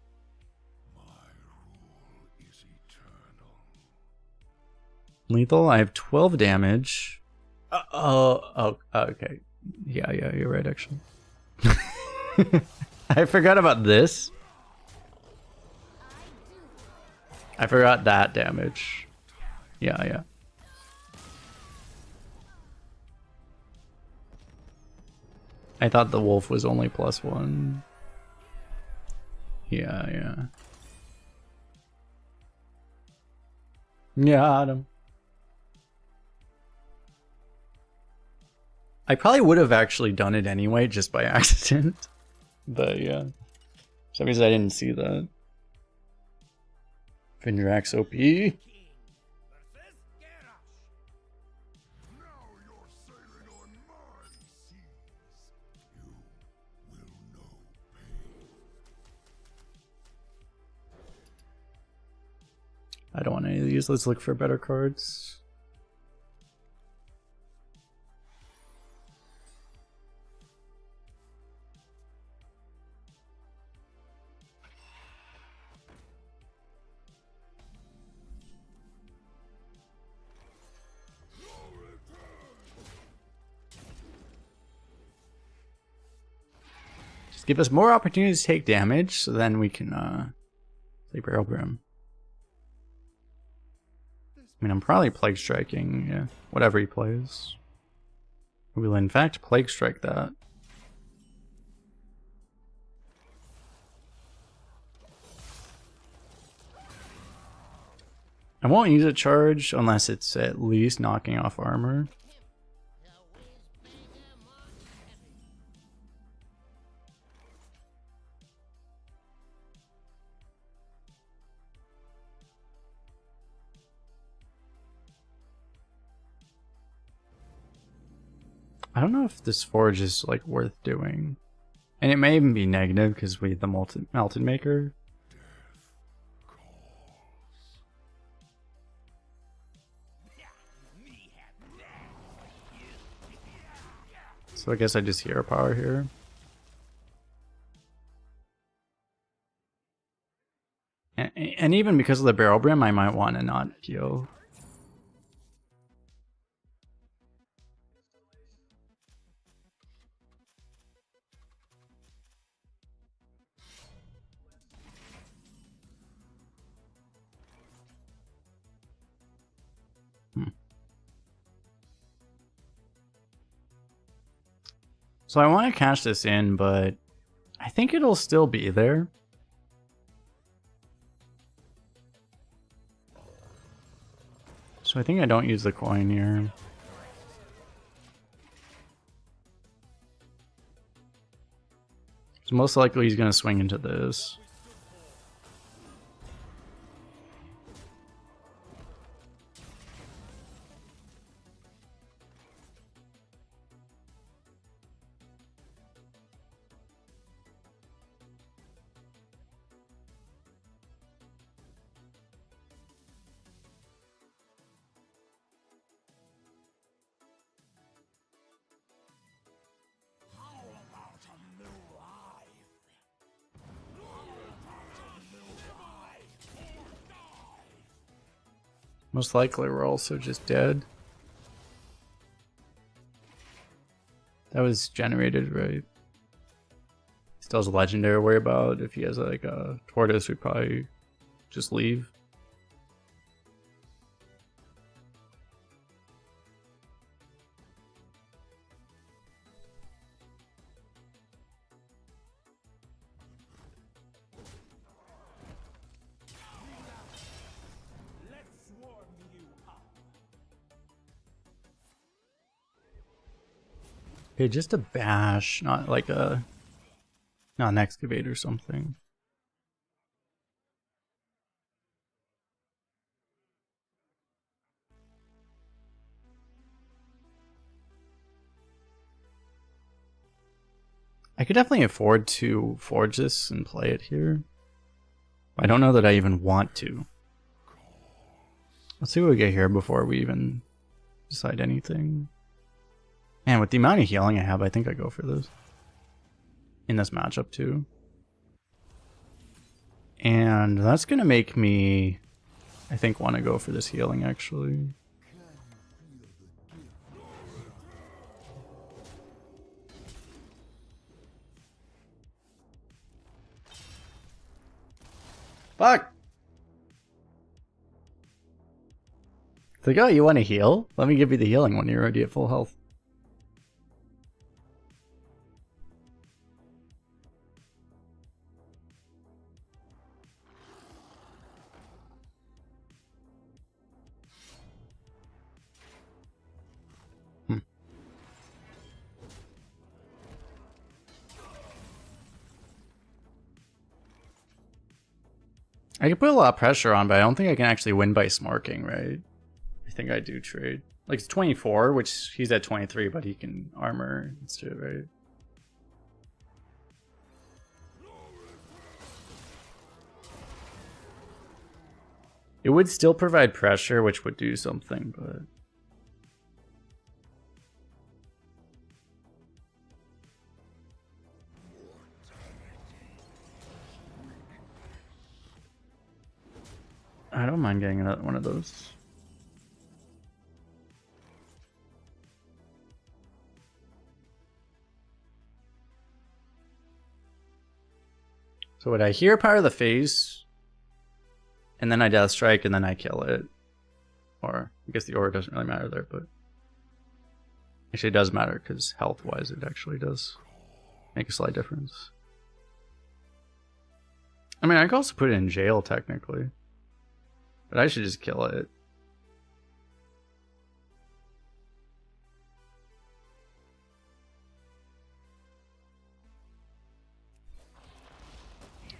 Lethal, I have 12 damage. Okay. Yeah, you're right, actually. I forgot about this. I forgot that damage. Yeah. I thought the wolf was only +1. Yeah. Yeah, Adam. I probably would have actually done it anyway, just by accident. But yeah. For some reason I didn't see that. Findrax OP. Versus Garrosh. Now you're sailing on my seas. You will know pain. I don't want any of these. Let's look for better cards. Just give us more opportunities to take damage, so then we can play Barrel Brim. I mean, I'm probably Plague Striking, yeah, whatever he plays. We will in fact Plague Strike that. I won't use a charge unless it's at least knocking off armor. I don't know if this forge is like worth doing. And it may even be negative because we have the melted maker. So I guess I just hero power here. And even because of the Barrel Brim, I might want to not heal. So I want to cash this in, but I think it'll still be there. So I think I don't use the coin here. So most likely he's going to swing into this. Most likely we're also just dead. That was generated, right? Still has a legendary to worry about. If he has like a tortoise, we'd probably just leave. Okay, just a bash, not like a, not an excavate or something. I could definitely afford to forge this and play it here. I don't know that I even want to. Let's see what we get here before we even decide anything. Man, with the amount of healing I have, I think I go for this. In this matchup too. And that's going to make me, I think, want to go for this healing actually. Fuck! It's like, oh, you want to heal? Let me give you the healing when you're already at full health. I can put a lot of pressure on, but I don't think I can actually win by smarking, right? I think I do trade. Like, it's 24, which he's at 23, but he can armor instead, right? It would still provide pressure, which would do something, but... I don't mind getting another one of those. So would I hear Power of the Face, and then I Death Strike, and then I kill it? Or, I guess the aura doesn't really matter there, but... Actually, it does matter, because health-wise it actually does make a slight difference. I mean, I could also put it in jail, technically. But I should just kill it.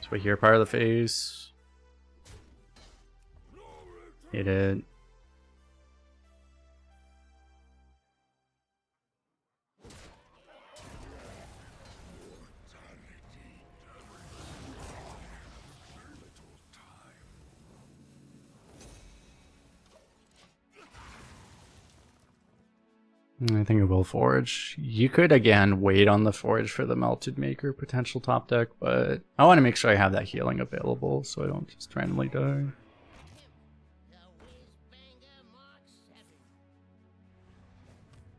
So we hear Power of the Face. Hit it. I think it will forge. You could, again, wait on the forge for the Melted Maker potential top deck, but I want to make sure I have that healing available so I don't just randomly die. The whiz-banger Mark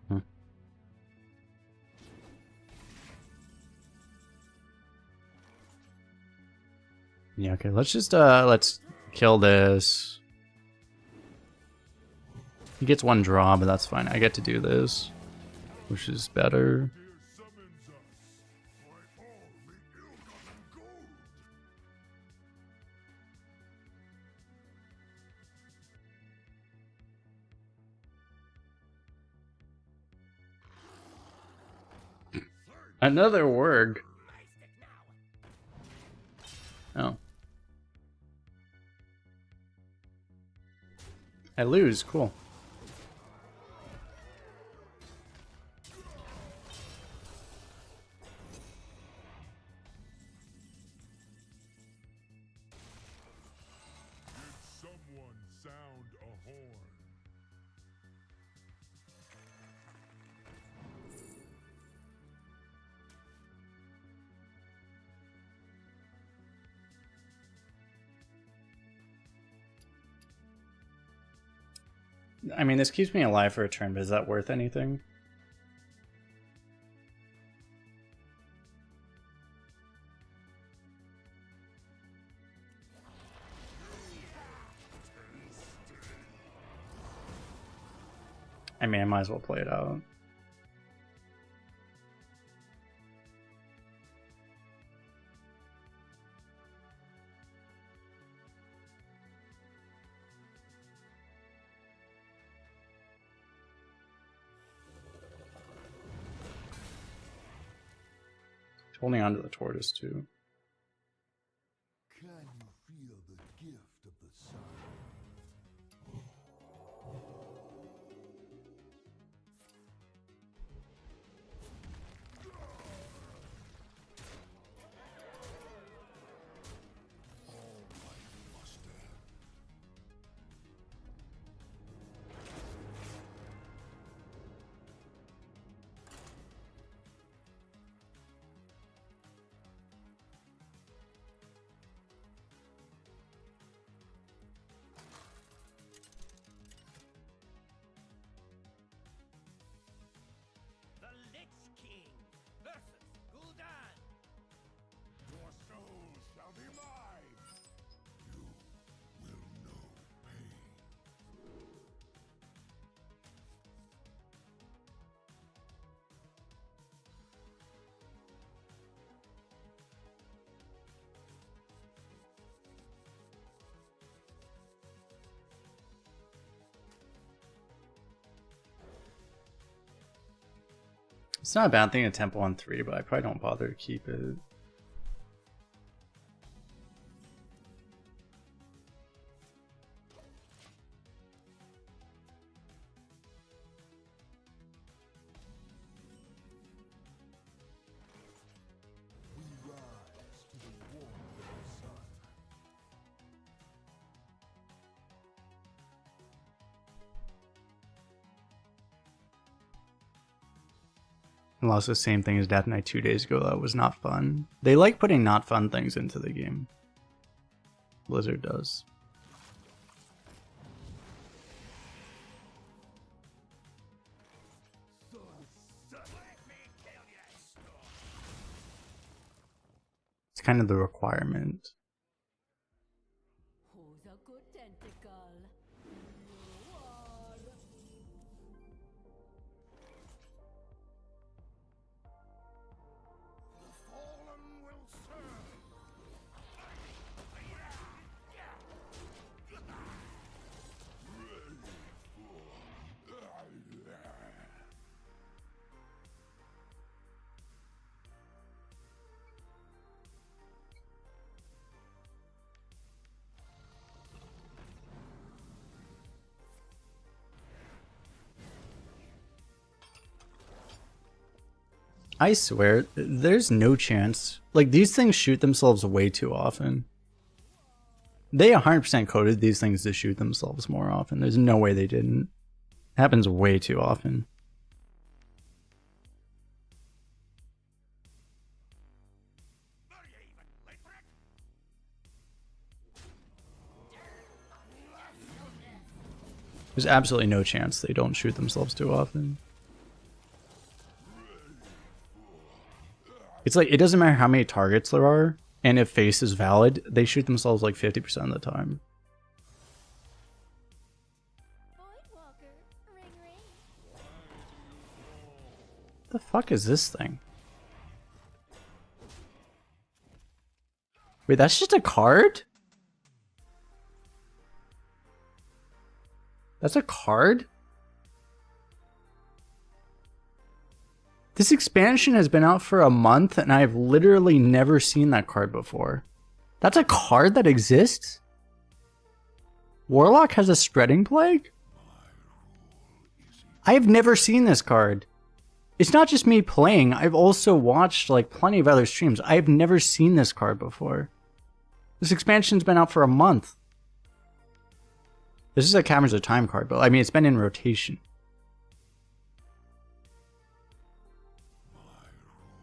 7. Yeah, okay, let's kill this. He gets one draw, but that's fine. I get to do this, which is better. summons us. By all the ill-gotten gold. Another Wurg. Oh. I lose, cool. Did someone sound a horn? I mean, this keeps me alive for a turn, but is that worth anything? I mean, I might as well play it out. Holding on to the tortoise too. Can you feel the gift of the sun? All life must end. The Lich King versus Gul'dan. Your soul shall be mine. You will know pain. It's not a bad thing to tempo on 3, but I probably don't bother to keep it. We rise to the warmth of the sun. I lost the same thing as Death Knight 2 days ago. That was not fun. They like putting not fun things into the game. Blizzard does. kind of the requirement. Who's a good tentacle? You are. The fallen will serve. I swear, there's no chance. Like, these things shoot themselves way too often. They 100% coded these things to shoot themselves more often. There's no way they didn't. It happens way too often. There's absolutely no chance they don't shoot themselves too often. It's like, it doesn't matter how many targets there are, and if face is valid, they shoot themselves like 50% of the time. Voidwalker, ring ring. The fuck is this thing? Wait, that's just a card? That's a card? This expansion has been out for a month and I've literally never seen that card before. That's a card that exists? Warlock has a spreading plague? I have never seen this card. It's not just me playing, I've also watched like plenty of other streams. I've never seen this card before. This expansion's been out for a month. This is a Caverns of Time card, but I mean, it's been in rotation.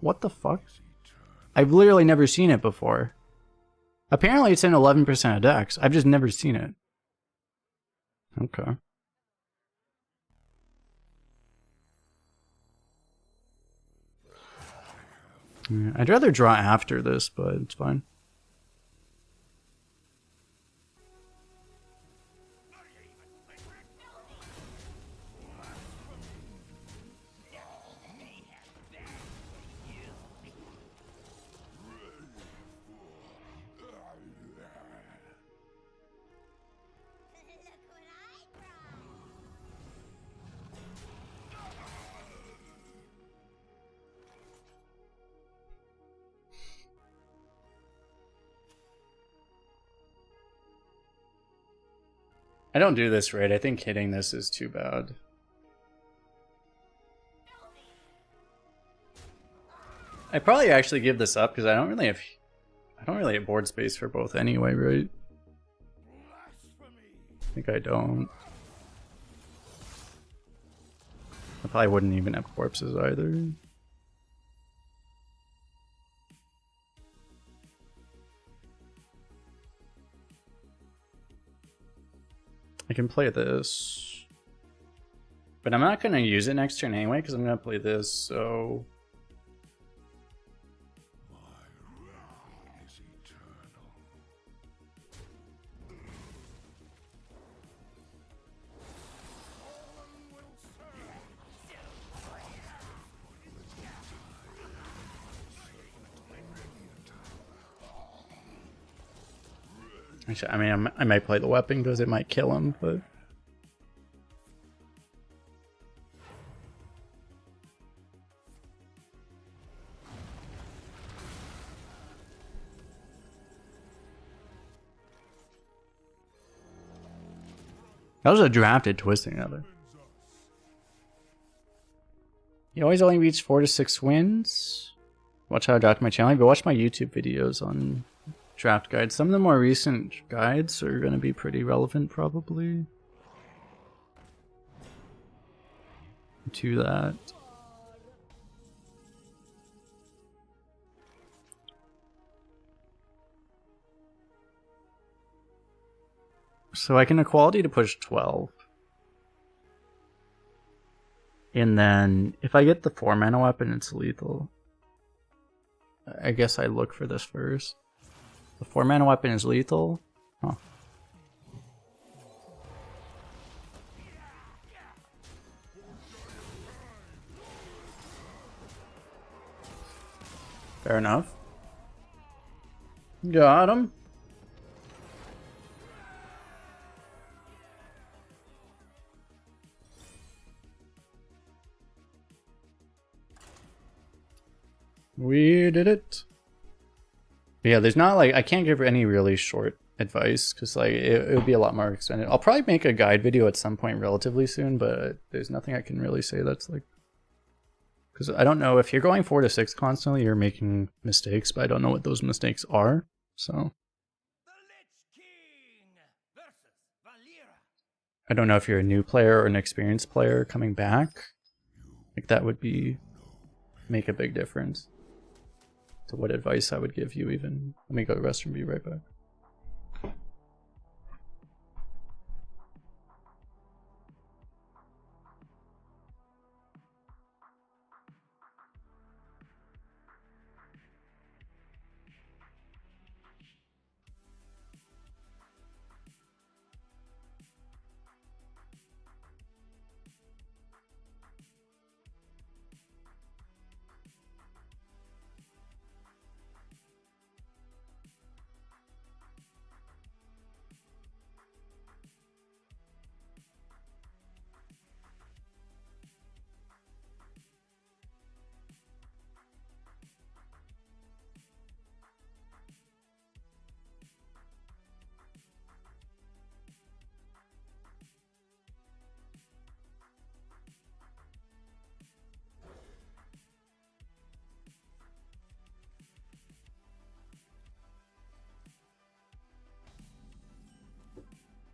What the fuck? I've literally never seen it before. Apparently it's in 11% of decks. I've just never seen it. Okay. Yeah, I'd rather draw after this, but it's fine. Look what I brought. I don't do this right. I think hitting this is too bad. I'd probably actually give this up because I don't really have board space for both anyway, right? I think I don't. I probably wouldn't even have corpses either. I can play this. But I'm not going to use it next turn anyway because I'm going to play this, so... Actually, I mean, I might play the weapon because it might kill him, but... That was a drafted Twisting Nether. You always only reach 4 to 6 wins. Watch how I draft my channel, but watch my YouTube videos on draft guides. Some of the more recent guides are going to be pretty relevant, probably. To that. So I can equality to push 12. And then if I get the 4 mana weapon, it's lethal. I guess I look for this first. The 4-mana weapon is lethal? Huh. Fair enough. Got him. We did it. But yeah, there's not like, I can't give any really short advice because like it would be a lot more extended. I'll probably make a guide video at some point relatively soon, but there's nothing I can really say that's like, because I don't know if you're going 4 to 6 constantly, you're making mistakes, but I don't know what those mistakes are. So The Lich King versus Valera. I don't know if you're a new player or an experienced player coming back. Like that would make a big difference to what advice I would give you even. Let me go to the restroom, be right back.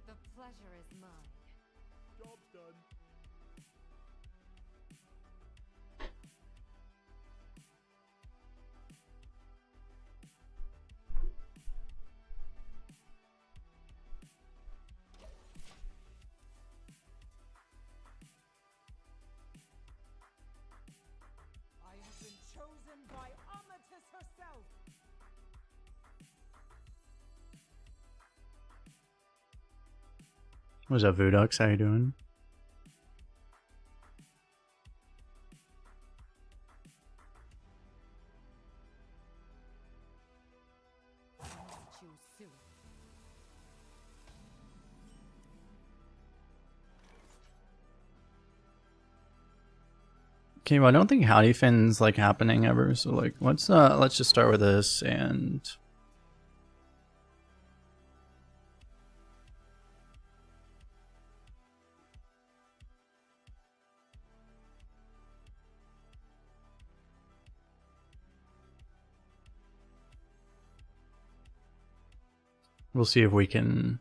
The pleasure is mine. Job's done. I have been chosen by Amatis herself. What's up, Voodux? How you doing? I must choose soon. Okay, well, I don't think Howdy Finn's like happening ever, so like let's just start with this and we'll see if we can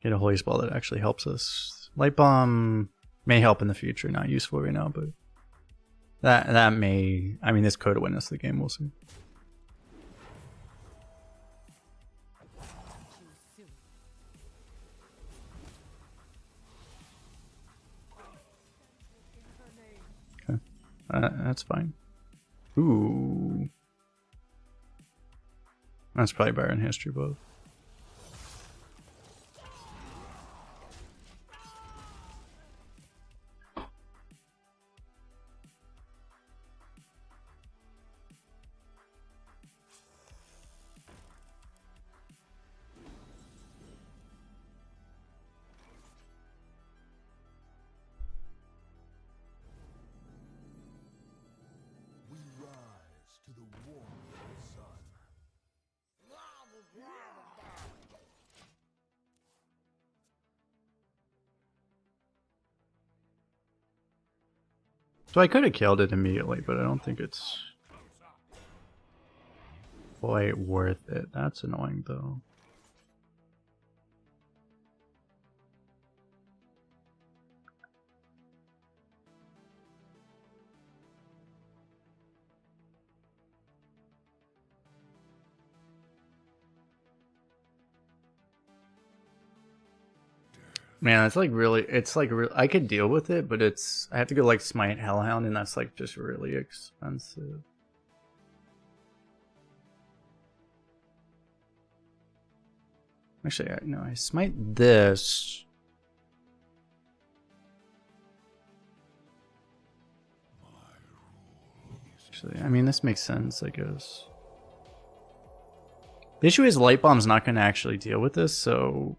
get a holy spell that actually helps us. Light Bomb may help in the future, not useful right now, but that may, I mean, this could win us the game, we'll see. Choose soon. In her name. That's fine. Ooh. That's probably better in history, both. We rise to the warmth of the sun. So I could have killed it immediately, but I don't think it's quite worth it. That's annoying, though. Man, it's like really, I could deal with it, but I have to go like Smite Hellhound, and that's like just really expensive. Actually, no, I Smite this. Actually, I mean, this makes sense, I guess. The issue is Light Bomb's not going to actually deal with this, so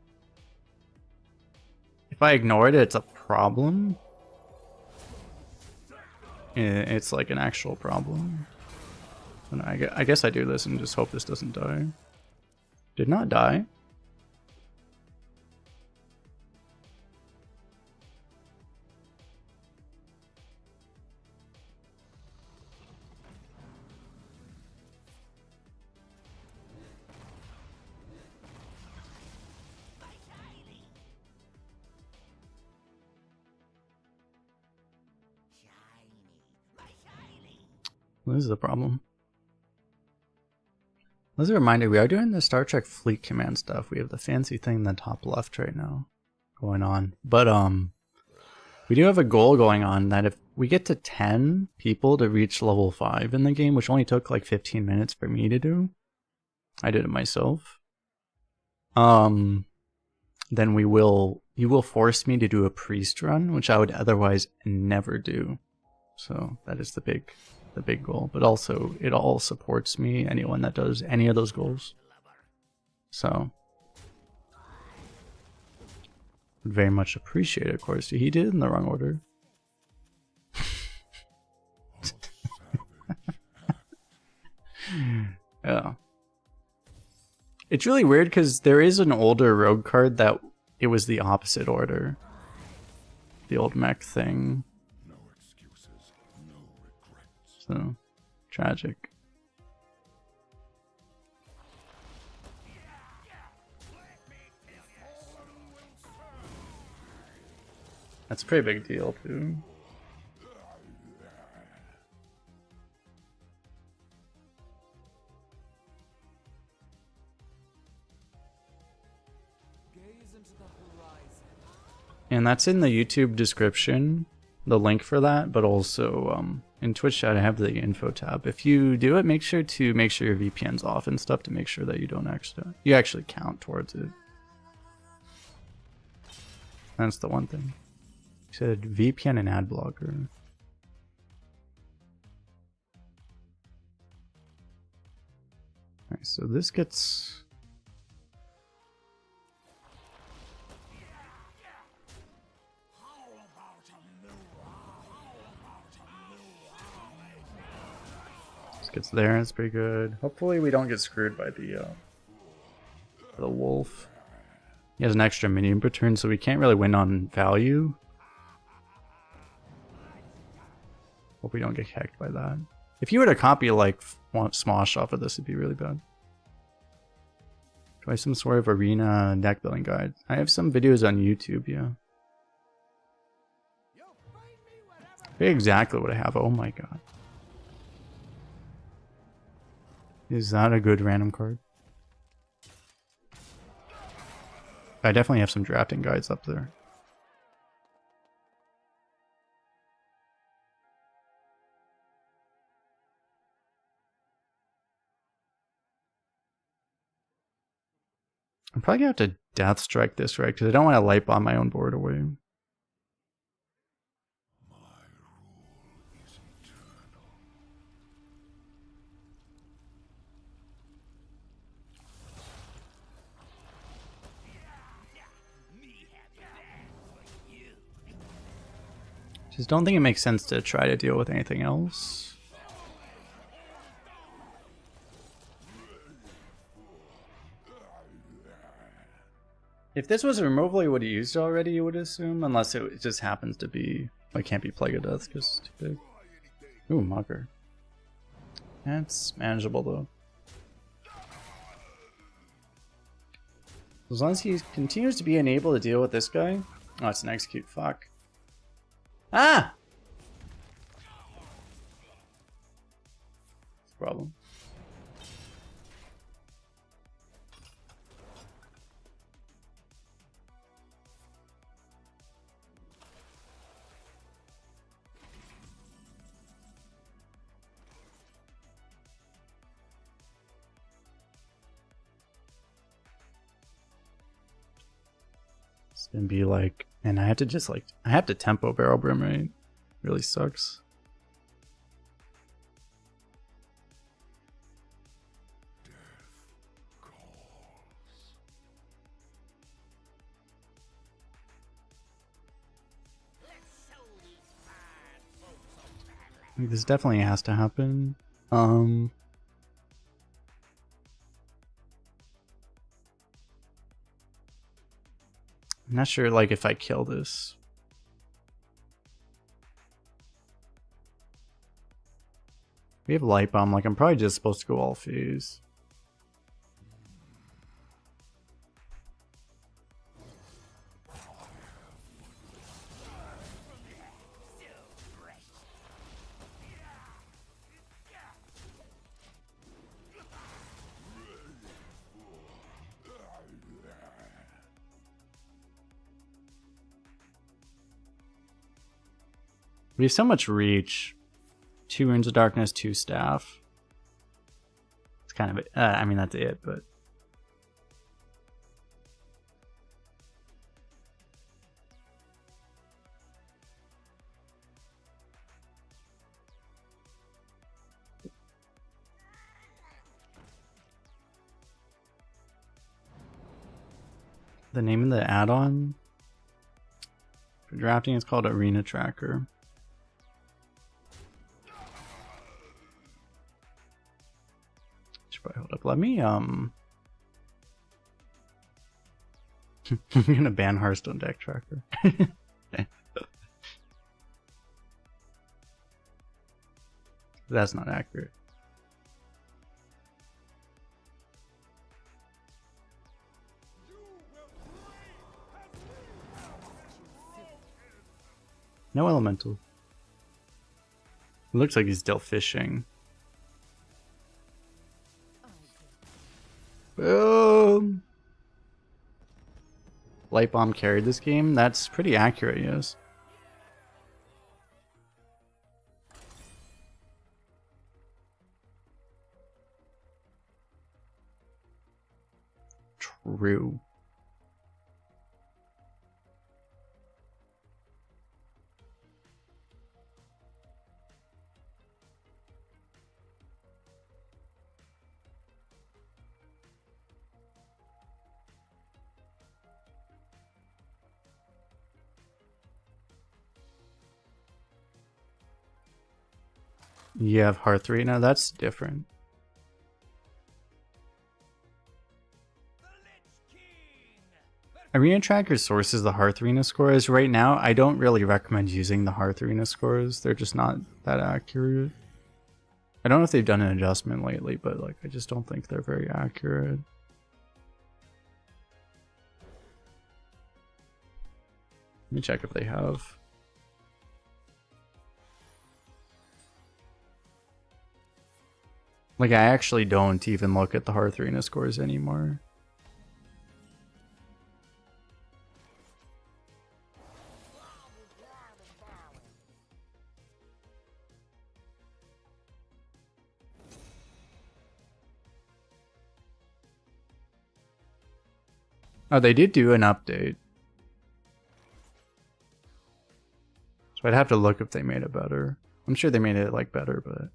if I ignore it, it's a problem. It's like an actual problem. So no, I guess I do this and just hope this doesn't die. Did not die. This is the problem. As a reminder, we are doing the Star Trek Fleet Command stuff. We have the fancy thing in the top left right now going on. But we do have a goal going on that if we get to 10 people to reach level 5 in the game, which only took like 15 minutes for me to do. I did it myself. Then you will force me to do a priest run, which I would otherwise never do. So that is the big goal, but also it all supports me, anyone that does any of those goals. So would very much appreciate it, of course. He did it in the wrong order. Yeah. It's really weird because there is an older rogue card that it was the opposite order. The old mech thing. So, tragic. That's a pretty big deal, too. And that's in the YouTube description, the link for that, but also in Twitch chat I have the info tab. If you do it, make sure your VPN's off and stuff to make sure that you actually count towards it. That's the one thing. You said VPN and ad blocker. Alright, so this gets... Gets there, it's pretty good. Hopefully we don't get screwed by the wolf. He has an extra minion per turn, so we can't really win on value. Hope we don't get hacked by that. If you were to copy like Smosh off of this, it'd be really bad. Try some sort of arena deck building guide. I have some videos on YouTube, yeah. Exactly what I have. Oh my god. Is that a good random card? I definitely have some drafting guides up there. I'm probably gonna have to Death Strike this, right? Because I don't want to light bomb my own board away. Just don't think it makes sense to try to deal with anything else. If this was a removal he would have used already, you would assume, unless it just happens to be... It can't be Plague of Death because it's too big. Ooh, Mugger. That's manageable though. As long as he continues to be unable to deal with this guy... Oh, it's an execute, fuck. Ah! Problem. It's gonna be like, and I have to just like, I have to tempo barrel brim, right? Really sucks. Like, this definitely has to happen. I'm not sure, like, if I kill this. We have light bomb. Like, I'm probably just supposed to go all phase. We have so much reach. 2 runes of darkness, 2 staff. It's kind of, I mean, that's it, but. The name of the add-on for drafting is called Arena Tracker. Should probably hold up. Let me I'm gonna ban Hearthstone deck tracker. That's not accurate. No elemental. It looks like he's still fishing. Boom! Light bomb carried this game. That's pretty accurate, yes. True. You have Hearth 3 now? That's different. Arena Tracker sources the Hearth Arena scores. Right now, I don't really recommend using the Hearth Arena scores. They're just not that accurate. I don't know if they've done an adjustment lately, but like I just don't think they're very accurate. Let me check if they have. Like, I actually don't even look at the Hearth Arena scores anymore. Oh, they did do an update. So I'd have to look if they made it better. I'm sure they made it, like, better, but...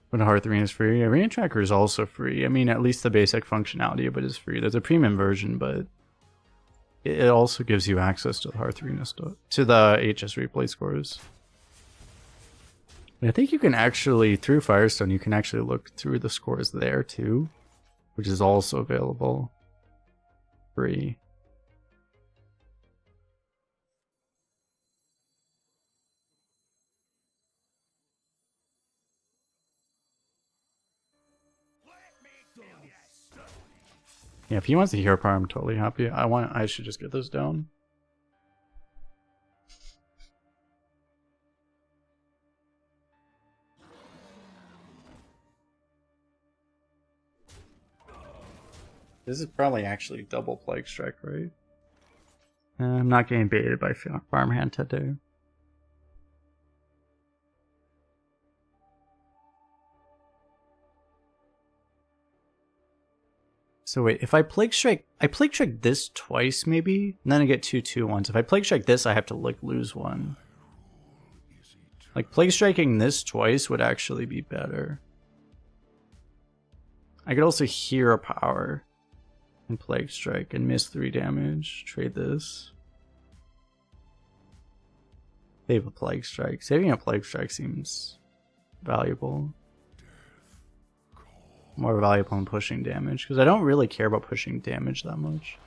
But Hearth Arena is free. Arena Tracker is also free. I mean, at least the basic functionality of it is free. There's a premium version, but it also gives you access to the Hearth Arena stuff, to the HS replay scores. I think you can actually, through Firestone, you can actually look through the scores there too, which is also available free. Yeah, if he wants a hero power, I'm totally happy. I should just get this down. This is probably actually double Plague Strike, right? I'm not getting baited by farmhand today. So wait, if I Plague Strike this twice maybe, and then I get 2/2 once. If I Plague Strike this, I have to like lose one. Like Plague Striking this twice would actually be better. I could also hear a power and Plague Strike and miss 3 damage. Trade this. Save a Plague Strike. Saving a Plague Strike seems valuable. More valuable than pushing damage, because I don't really care about pushing damage that much.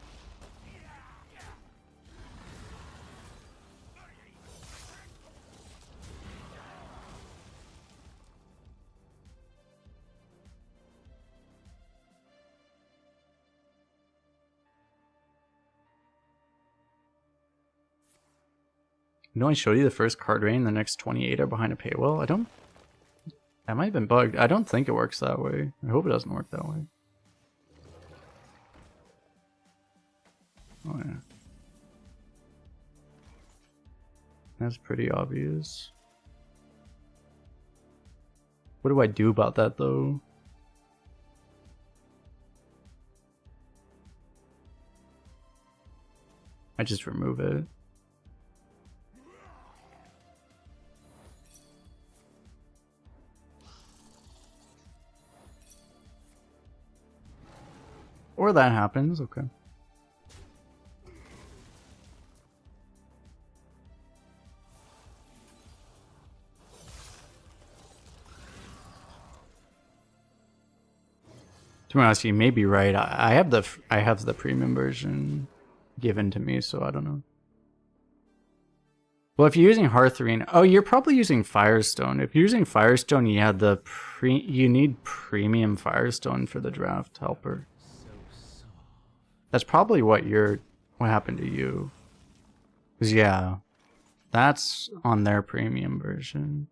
You know, I showed you the first card rain, the next 28 are behind a paywall. I don't. That might have been bugged. I don't think it works that way. I hope it doesn't work that way. Oh yeah. That's pretty obvious. What do I do about that though? I just remove it. Or that happens, okay. To be honest, you may be right. I have the premium version given to me, so I don't know. Well, if you're using Hearthstone, oh, you're probably using Firestone. If you're using Firestone, yeah, you need premium Firestone for the draft helper. That's probably what happened to you. 'Cause yeah, that's on their premium version.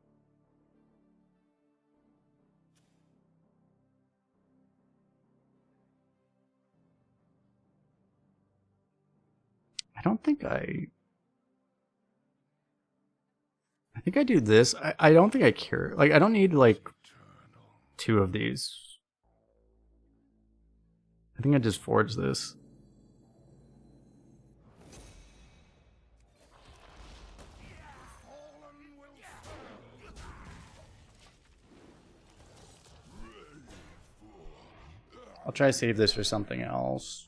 I don't think I think I do this. I don't think I care. Like, I don't need like 2 of these. I think I just forge this. I'll try to save this for something else.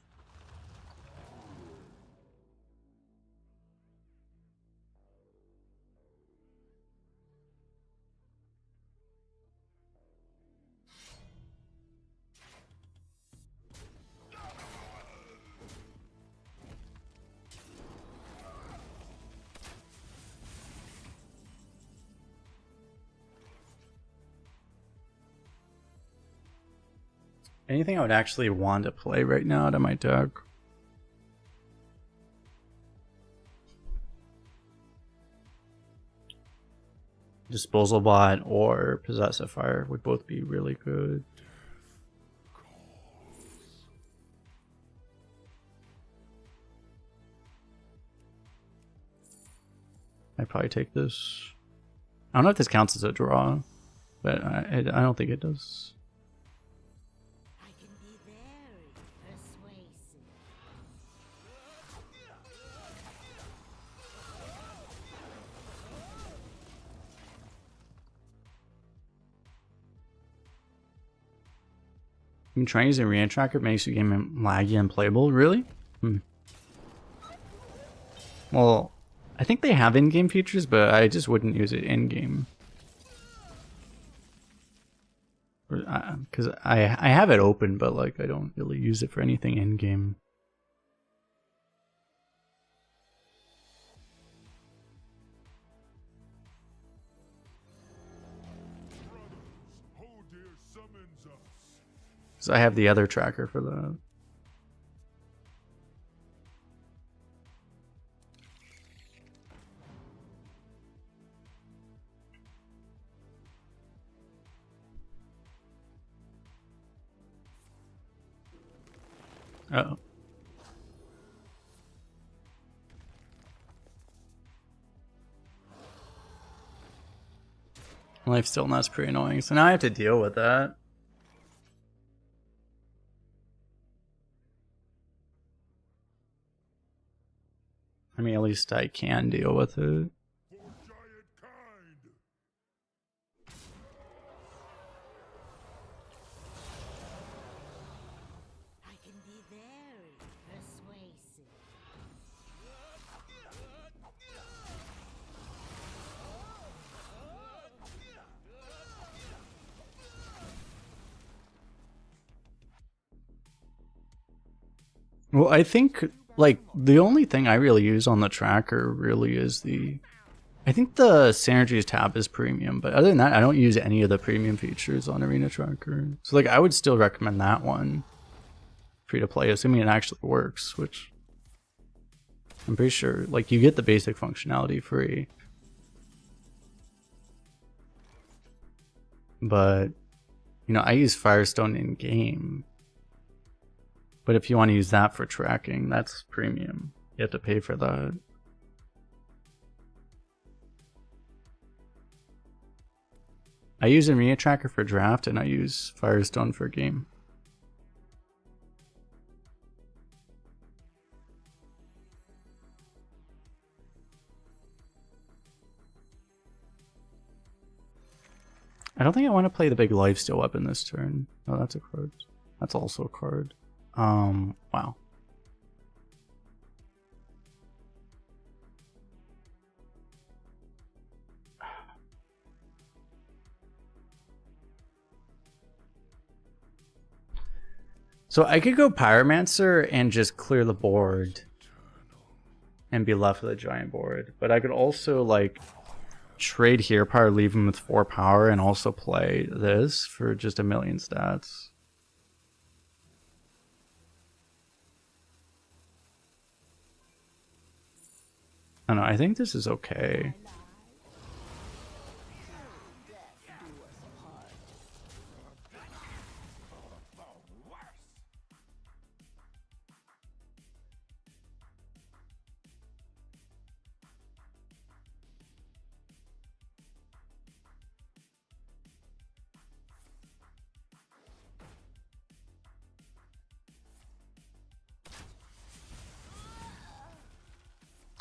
Anything I would actually want to play right now out of my deck? Disposal Bot or Possessive Fire would both be really good. I'd probably take this. I don't know if this counts as a draw, but I don't think it does. I can be very persuasive. I'm trying using Rand Tracker makes your game laggy and unplayable. Really? Well, I think they have in-game features, but I just wouldn't use it in-game. Because I have it open, but like I don't really use it for anything in-game. So I have the other tracker for that. Uh-oh. Lifesteal, and that's pretty annoying. So now I have to deal with that. I mean, at least I can deal with it. For giant kind. I can be very persuasive. Well, I think, like, the only thing I really use on the tracker really is I think the Synergies tab is premium, but other than that, I don't use any of the premium features on Arena Tracker. So, like, I would still recommend that one free to play, assuming it actually works, which I'm pretty sure, like, you get the basic functionality free. But, you know, I use Firestone in game. But if you want to use that for tracking, that's premium. You have to pay for that. I use Arena Tracker for draft, and I use Firestone for game. I don't think I want to play the big lifesteal weapon this turn. Oh, that's a card. That's also a card. Wow. So I could go Pyromancer and just clear the board and be left with a giant board. But I could also, like, trade Hero Power, leave him with 4 power, and also play this for just 1,000,000 stats. I don't know, I think this is okay.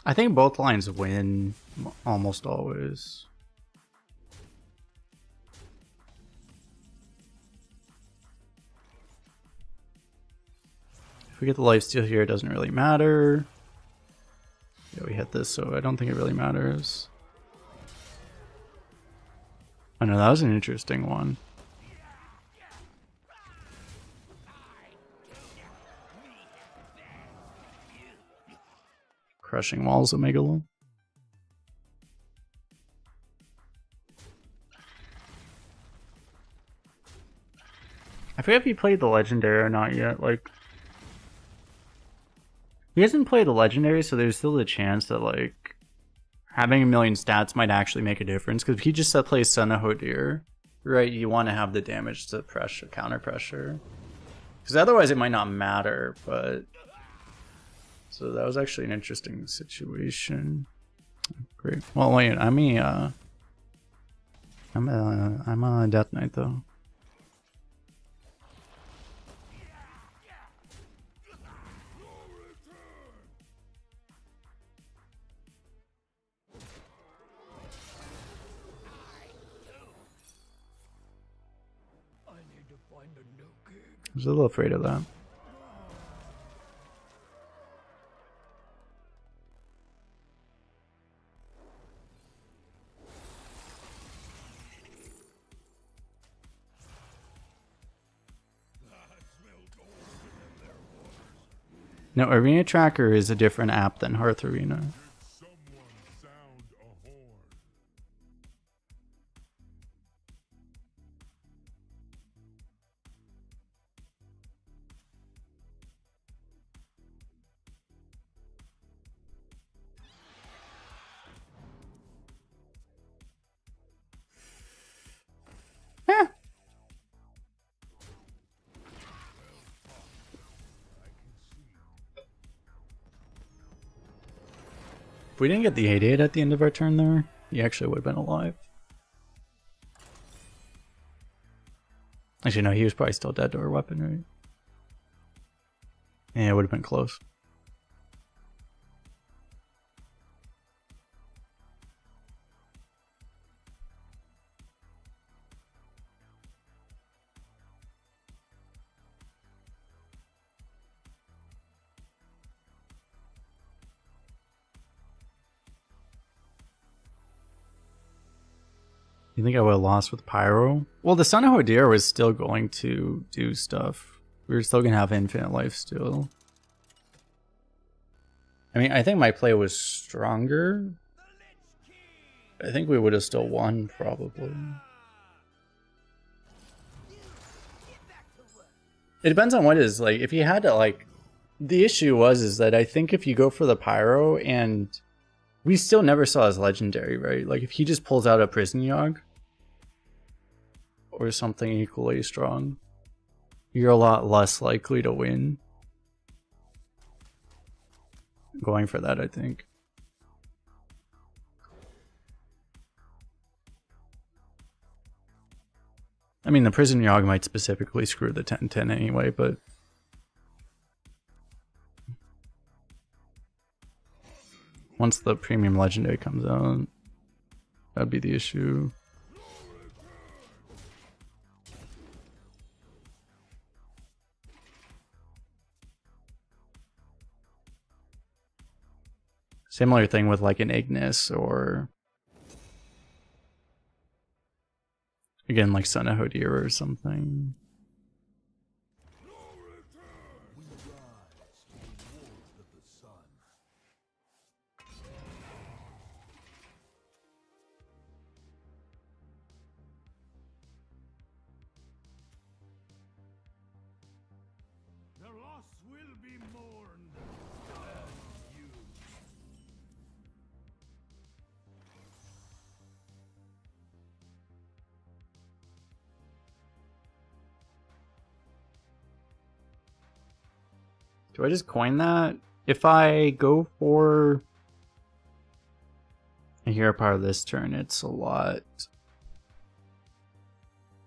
I think both lines win almost always. If we get the lifesteal here, it doesn't really matter. Yeah, we hit this, so I don't think it really matters. I know, that was an interesting one. Crushing walls of Megalo. I forget if he played the legendary or not yet. Like, he hasn't played the legendary, so there's still the chance that, like, having 1,000,000 stats might actually make a difference. Because if he just plays Son of Hodir, right, you want to have the damage to pressure, counter pressure. Because otherwise it might not matter, but... So that was actually an interesting situation. Great. Well, wait, I'm a Death Knight though. I was a little afraid of that. No, Arena Tracker is a different app than Hearth Arena. Someone sound a horn. If we didn't get the 8-8 at the end of our turn there, he actually would have been alive. Actually, no, he was probably still dead to our weapon, right? Yeah, it would have been close. You think I would have lost with Pyro? Well, the Son of Hodir was still going to do stuff. We were still going to have infinite life still. I mean, I think my play was stronger. I think we would have still won, probably. It depends on what it is. Like, if you had to, like... The issue was is that I think if you go for the Pyro and... We still never saw his legendary, right? Like, if he just pulls out a Prison Yogg... or something equally strong, you're a lot less likely to win. Going for that, I think. I mean, the Prison Yogg might specifically screw the 10-10 anyway, but... Once the premium legendary comes out, that'd be the issue. Similar thing with like an Ignis or again like Son of Hodir or something. Their loss will be mourned. You. Do I just coin that? If I go for a hero power this turn, it's a lot.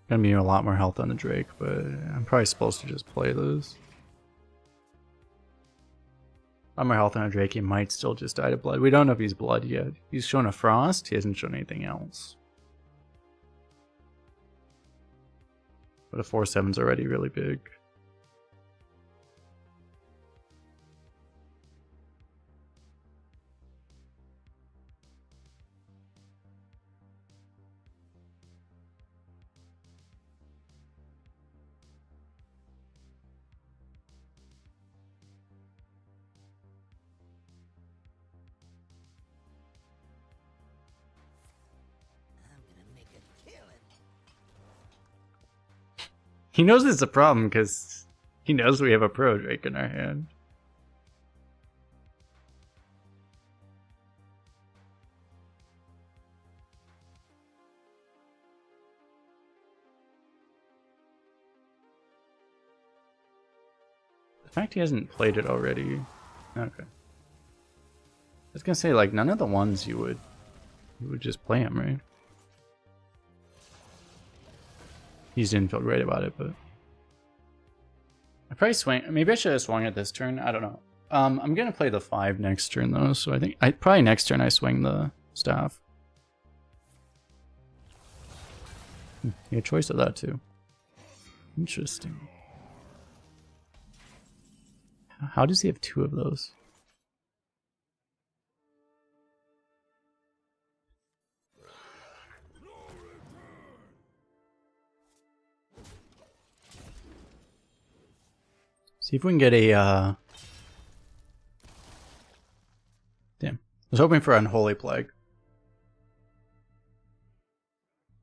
Gonna be a lot more health on the Drake, but I'm probably supposed to just play this. On my health on a Drake, he might still just die to blood. We don't know if he's blood yet. He's shown a frost, he hasn't shown anything else. But a 4/7's already really big. I'm gonna make a killing. He knows it's a problem because he knows we have a pro Drake in our hand. The fact he hasn't played it already. Okay. I was gonna say, like, none of the ones you would just play him, right? He just didn't feel great about it, but I probably swing. Maybe I should have swung it this turn. I don't know. I'm gonna play the 5 next turn though, so I think probably next turn I swing the staff. You had choice of that too. Interesting. How does he have 2 of those? See if we can get a, Damn. I was hoping for Unholy Plague.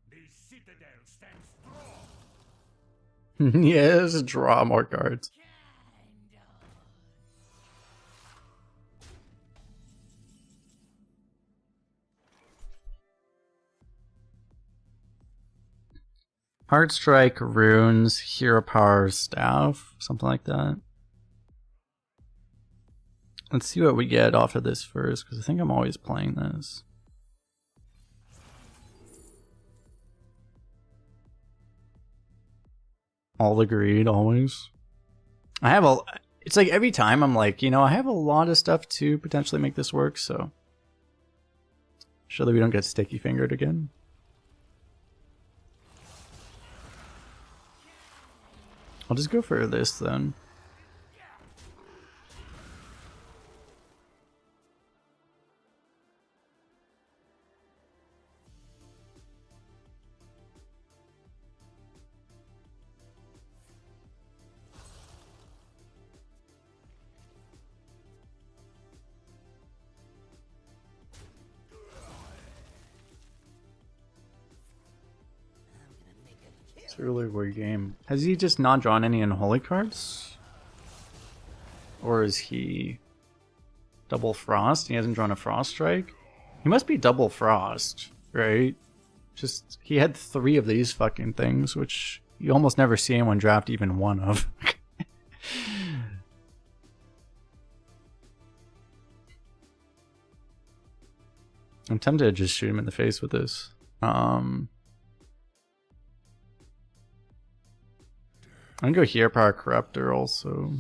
The citadel stands strong. Yes, draw more cards. Heart Strike, Runes, Hero Power, Staff, something like that. Let's see what we get off of this first, because I think I'm always playing this. All agreed, always. I have a... It's like every time I'm like, you know, I have a lot of stuff to potentially make this work, so... Surely we don't get sticky fingered again. I'll just go for this then. It's a really weird game. Has he just not drawn any unholy cards? Or is he double frost? He hasn't drawn a frost strike? He must be double frost, right? Just, he had 3 of these fucking things, which you almost never see anyone draft even 1 of. I'm tempted to just shoot him in the face with this. I'm gonna go here, Power Corruptor also.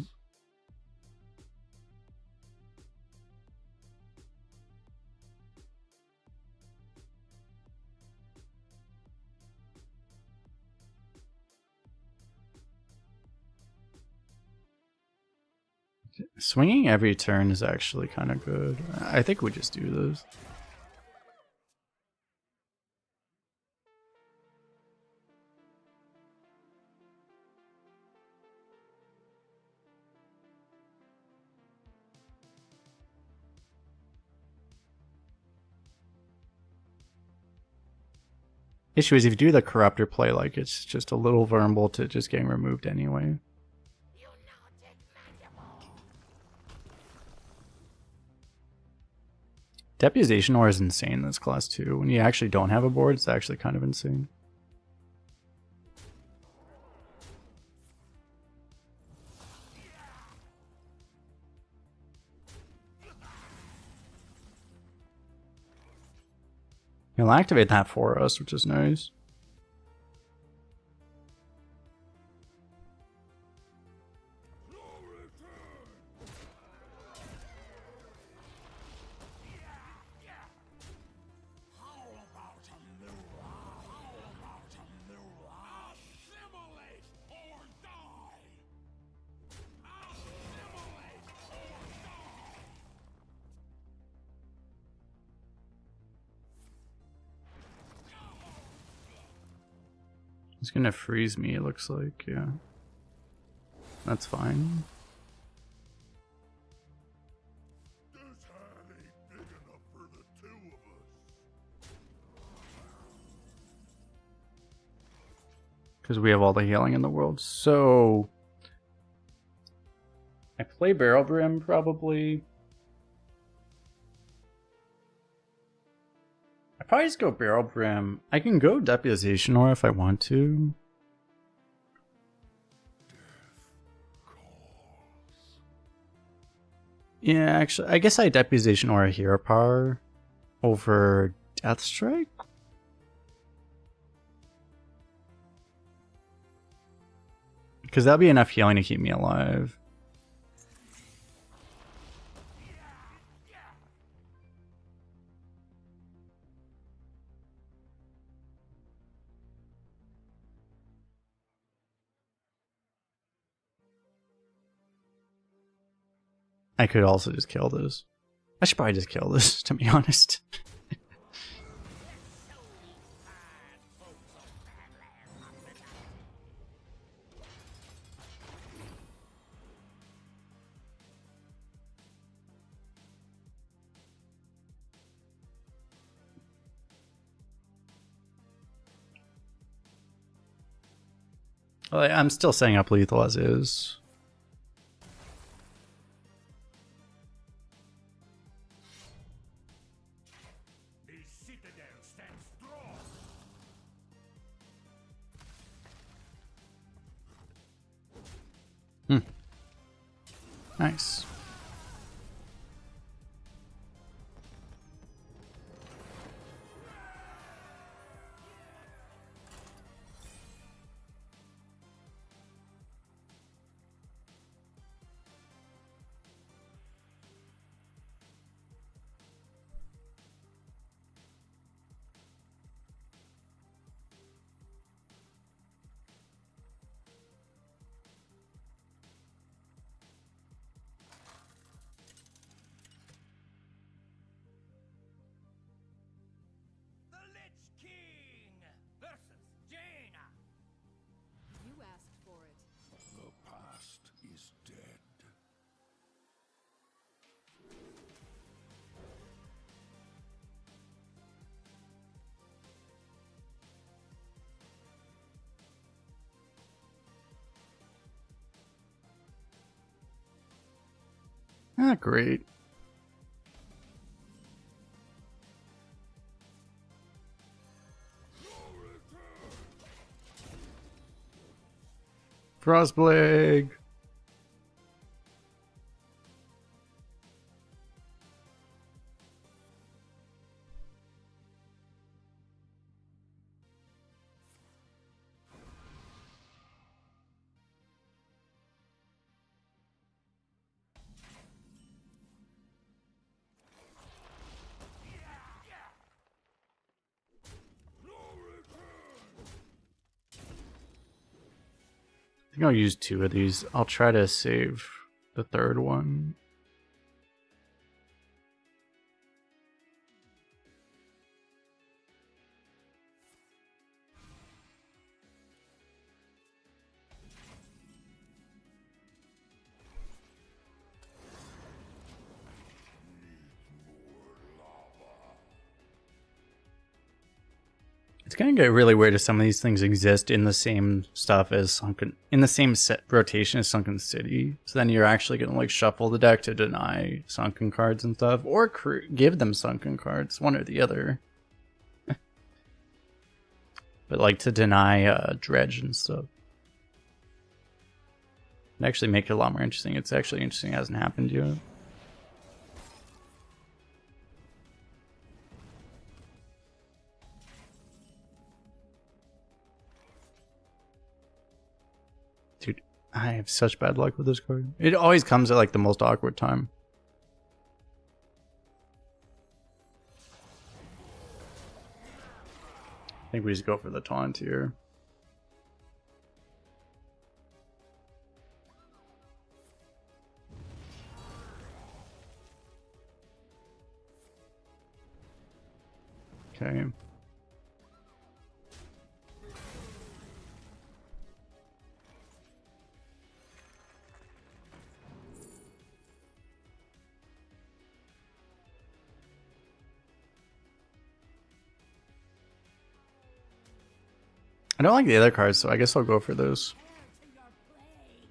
Swinging every turn is actually kind of good. I think we just do this. Issue is if you do the Corruptor play, like, it's just a little vulnerable to just getting removed anyway. Deputization Ore is insane in this class too. When you actually don't have a board, it's actually kind of insane. He'll activate that for us, which is nice. He's gonna freeze me, it looks like, yeah. That's fine. This hand ain't big enough for the 2 of us. Because we have all the healing in the world. So I play Barrel Brim probably. I probably just go Barrel Brim. I can go Deputization Ore if I want to. Yeah, actually, I guess I Deputization Ore a Hero Power over Death Strike. Because that'll be enough healing to keep me alive. I could also just kill this. I should probably just kill this, to be honest. Well, I'm still setting up lethal as is. Nice. Ah, great. Frostblade. I think I'll use 2 of these. I'll try to save the third one. It's gonna get really weird if some of these things exist in the same stuff as Sunken, in the same set rotation as Sunken City. So then you're actually gonna like shuffle the deck to deny Sunken cards and stuff, or give them Sunken cards, one or the other. But like to deny Dredge and stuff. It'd actually make it a lot more interesting. It's actually interesting, it hasn't happened yet. Dude, I have such bad luck with this card. It always comes at like the most awkward time. I think we just go for the taunt here. Okay. I don't like the other cards, so I guess I'll go for those. To your plague.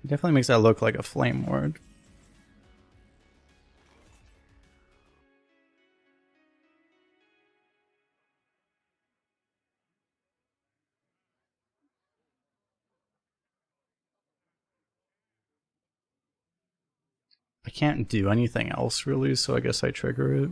It definitely makes that look like a Flame Ward. I can't do anything else really, so I guess I trigger it.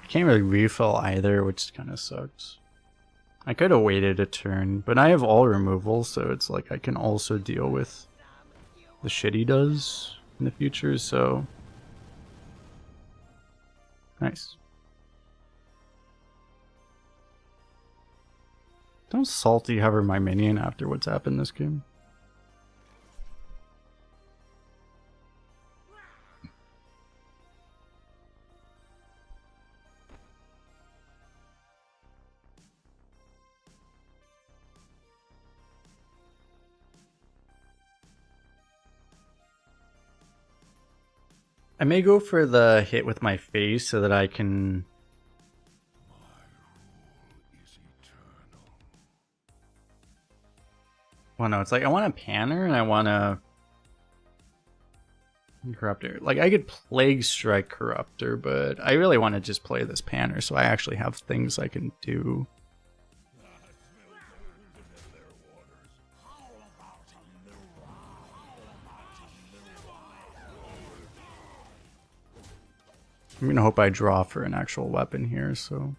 I can't really refill either, which kind of sucks. I could have waited a turn, but I have all removal, so it's like I can also deal with the shit he does in the future, so nice. Don't salty hover my minion after what's happened this game. I may go for the hit with my face so that I can... Is eternal. Well, no, it's like I want a Panner and I want a Corruptor. Like I could Plague Strike Corruptor, but I really want to just play this Panner so I actually have things I can do. I'm gonna hope I draw for an actual weapon here, so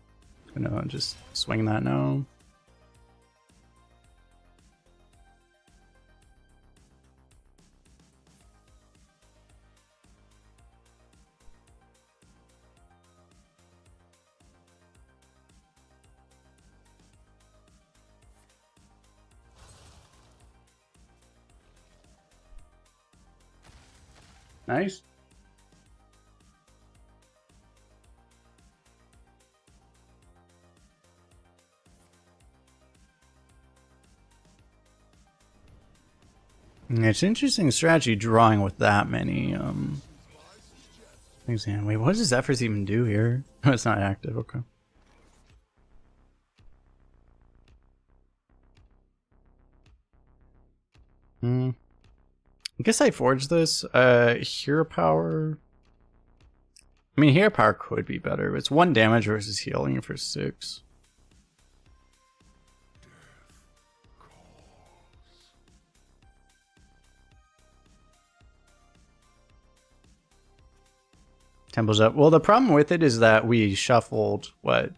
I'm gonna just swing that now. Nice. It's an interesting strategy drawing with that many things in. Wait, what does Zephyrs even do here? Oh, it's not active, okay. I guess I forged this. Hero power. I mean, hero power could be better. It's 1 damage versus healing for 6. Temple's up. Well, the problem with it is that we shuffled what?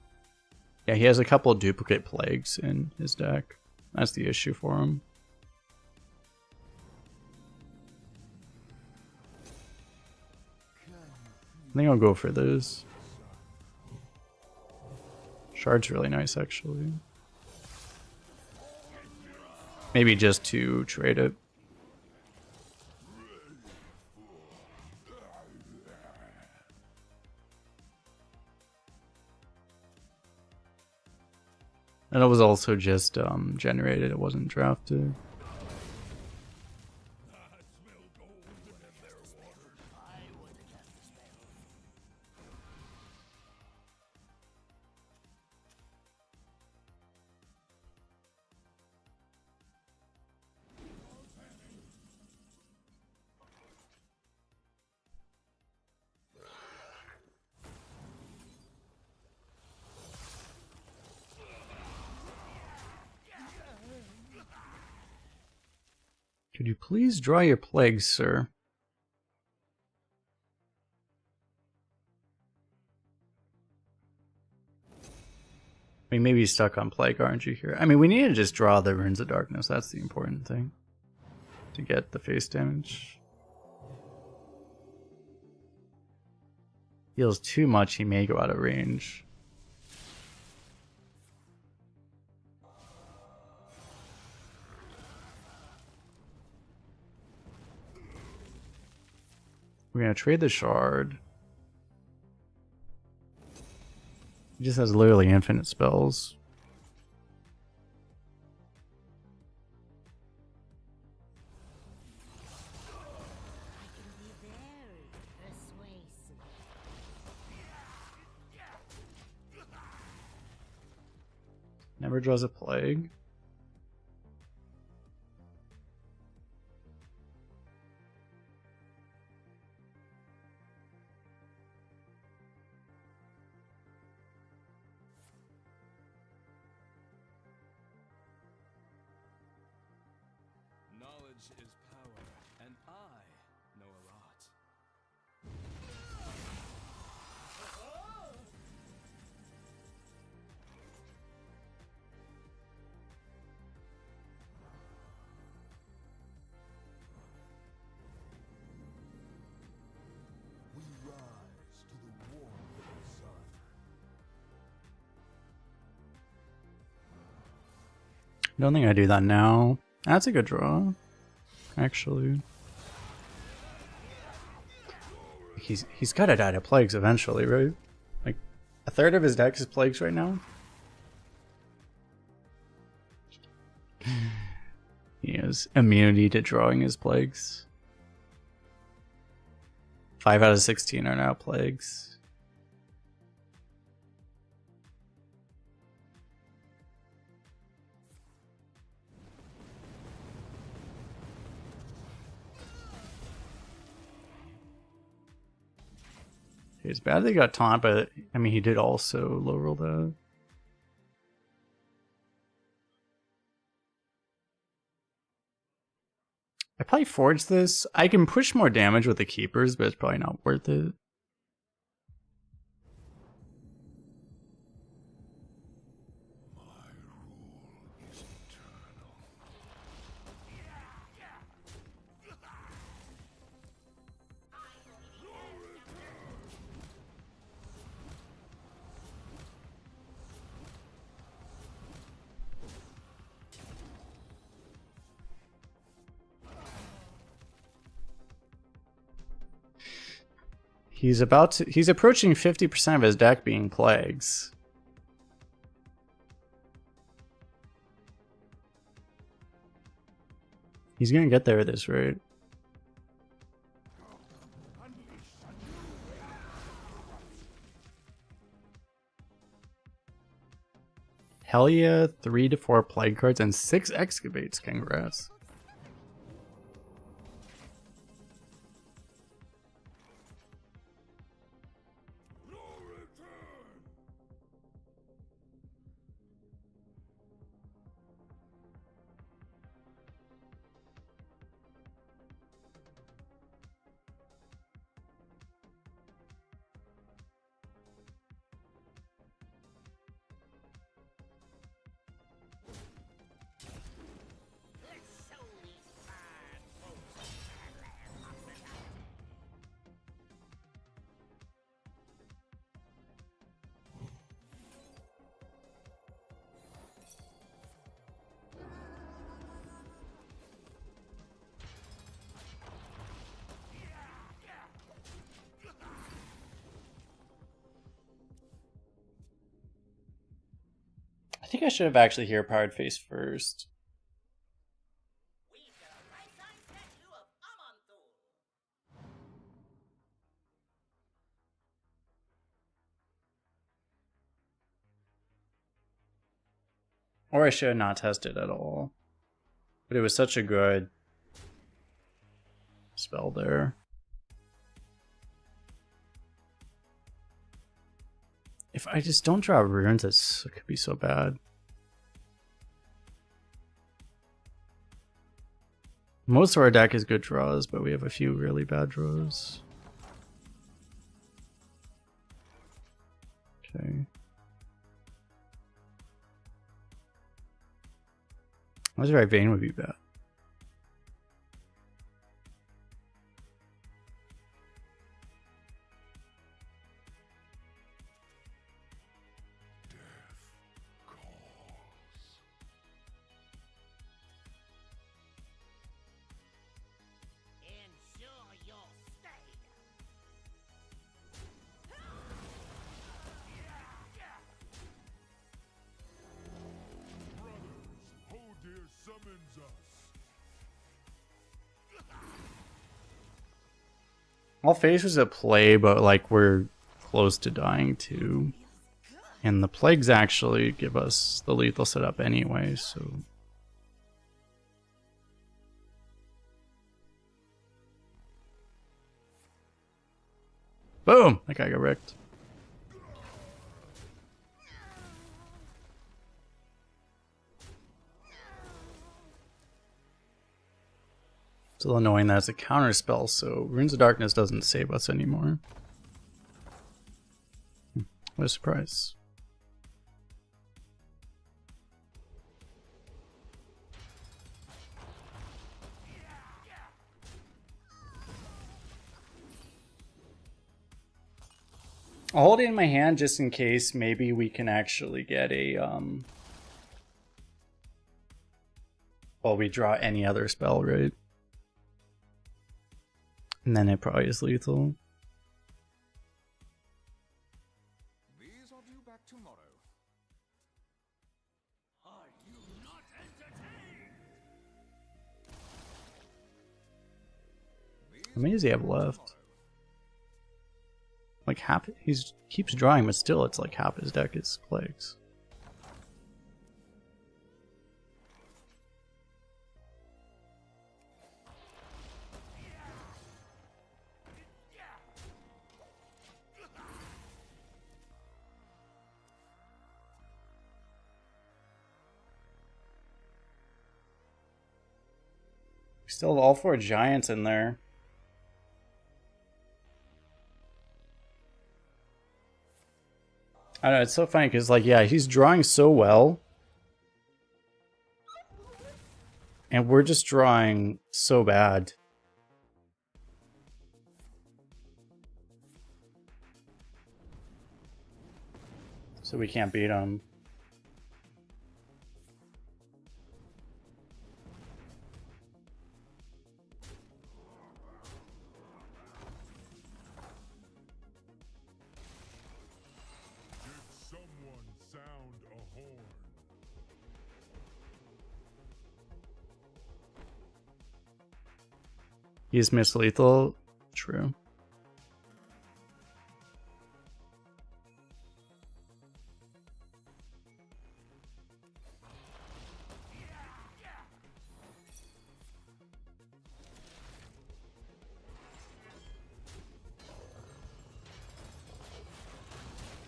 Yeah, he has a couple of duplicate plagues in his deck. That's the issue for him. I think I'll go for this. Shard's really nice, actually. Maybe just to trade it. And it was also just generated, it wasn't drafted. Could you please draw your plagues, sir? I mean, maybe he's stuck on plague, aren't you here? I mean, we need to just draw the Runes of Darkness. That's the important thing. To get the face damage. Heals too much, he may go out of range. We're gonna trade the shard. He just has literally infinite spells. Never draws a plague. Knowledge is power, and I know a lot. We rise to the warmth of the sun. Don't think I do that now. That's a good draw, actually. He's gotta die to plagues eventually, right? Like, a third of his deck is plagues right now. He has immunity to drawing his plagues. 5 out of 16 are now plagues. It's bad they got taunt, but I mean, he did also low roll that. I probably forged this. I can push more damage with the keepers, but it's probably not worth it. He's approaching 50% of his deck being plagues. He's gonna get there at this rate. Hell yeah, 3 to 4 plague cards and 6 excavates. Congrats. No return. Let's show these fine folks their hospitality. I think I should have actually hero powered face first. We've got a life-size statue of Amantul. Or I should have not tested at all. But it was such a good spell there. If I just don't draw runes, it could be so bad. Most of our deck is good draws, but we have a few really bad draws. Okay. Azure Vein would be bad. Ensure your stay. Brothers, oh dear summons us. All face was a play, but like we're close to dying too. And the plagues actually give us the lethal setup anyway, so. Boom! That guy got wrecked. Still annoying that it's a counter spell, so Runes of Darkness doesn't save us anymore. What a surprise. I'll hold it in my hand just in case maybe we can actually get a well, we draw any other spell, right? And then it probably is lethal. These are due back tomorrow. Are you not entertained? How many does he have left? Like half, he's keeps drawing, but still it's like half his deck is plagues. We still have all 4 giants in there. I know, it's so funny because, like, yeah, he's drawing so well. And we're just drawing so bad. So we can't beat him. Did someone sound a horn? He's miss lethal. True.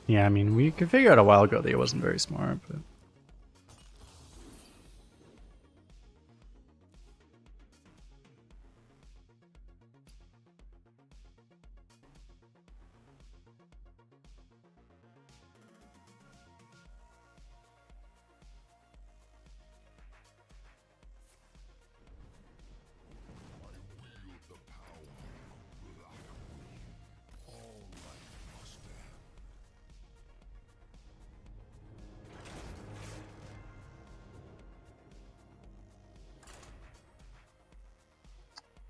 Yeah, I mean, we could figure out a while ago that he wasn't very smart, but...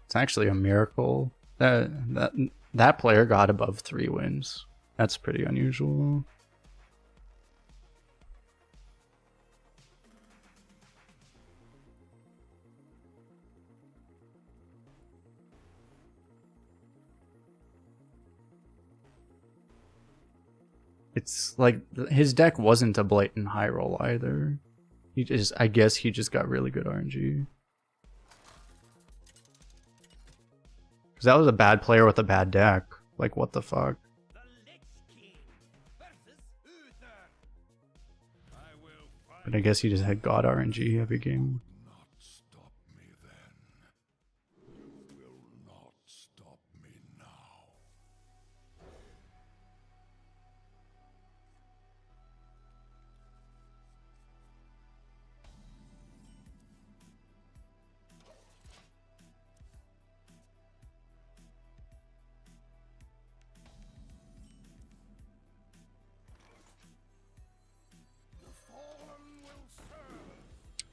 It's actually a miracle that player got above 3 wins. That's pretty unusual. It's like his deck wasn't a blatant high roll either. I guess he just got really good RNG. Because that was a bad player with a bad deck. Like, what the fuck? The Lich King versus Uther. I will fight. But I guess he just had god RNG every game. Not stop me then. You will not stop me now.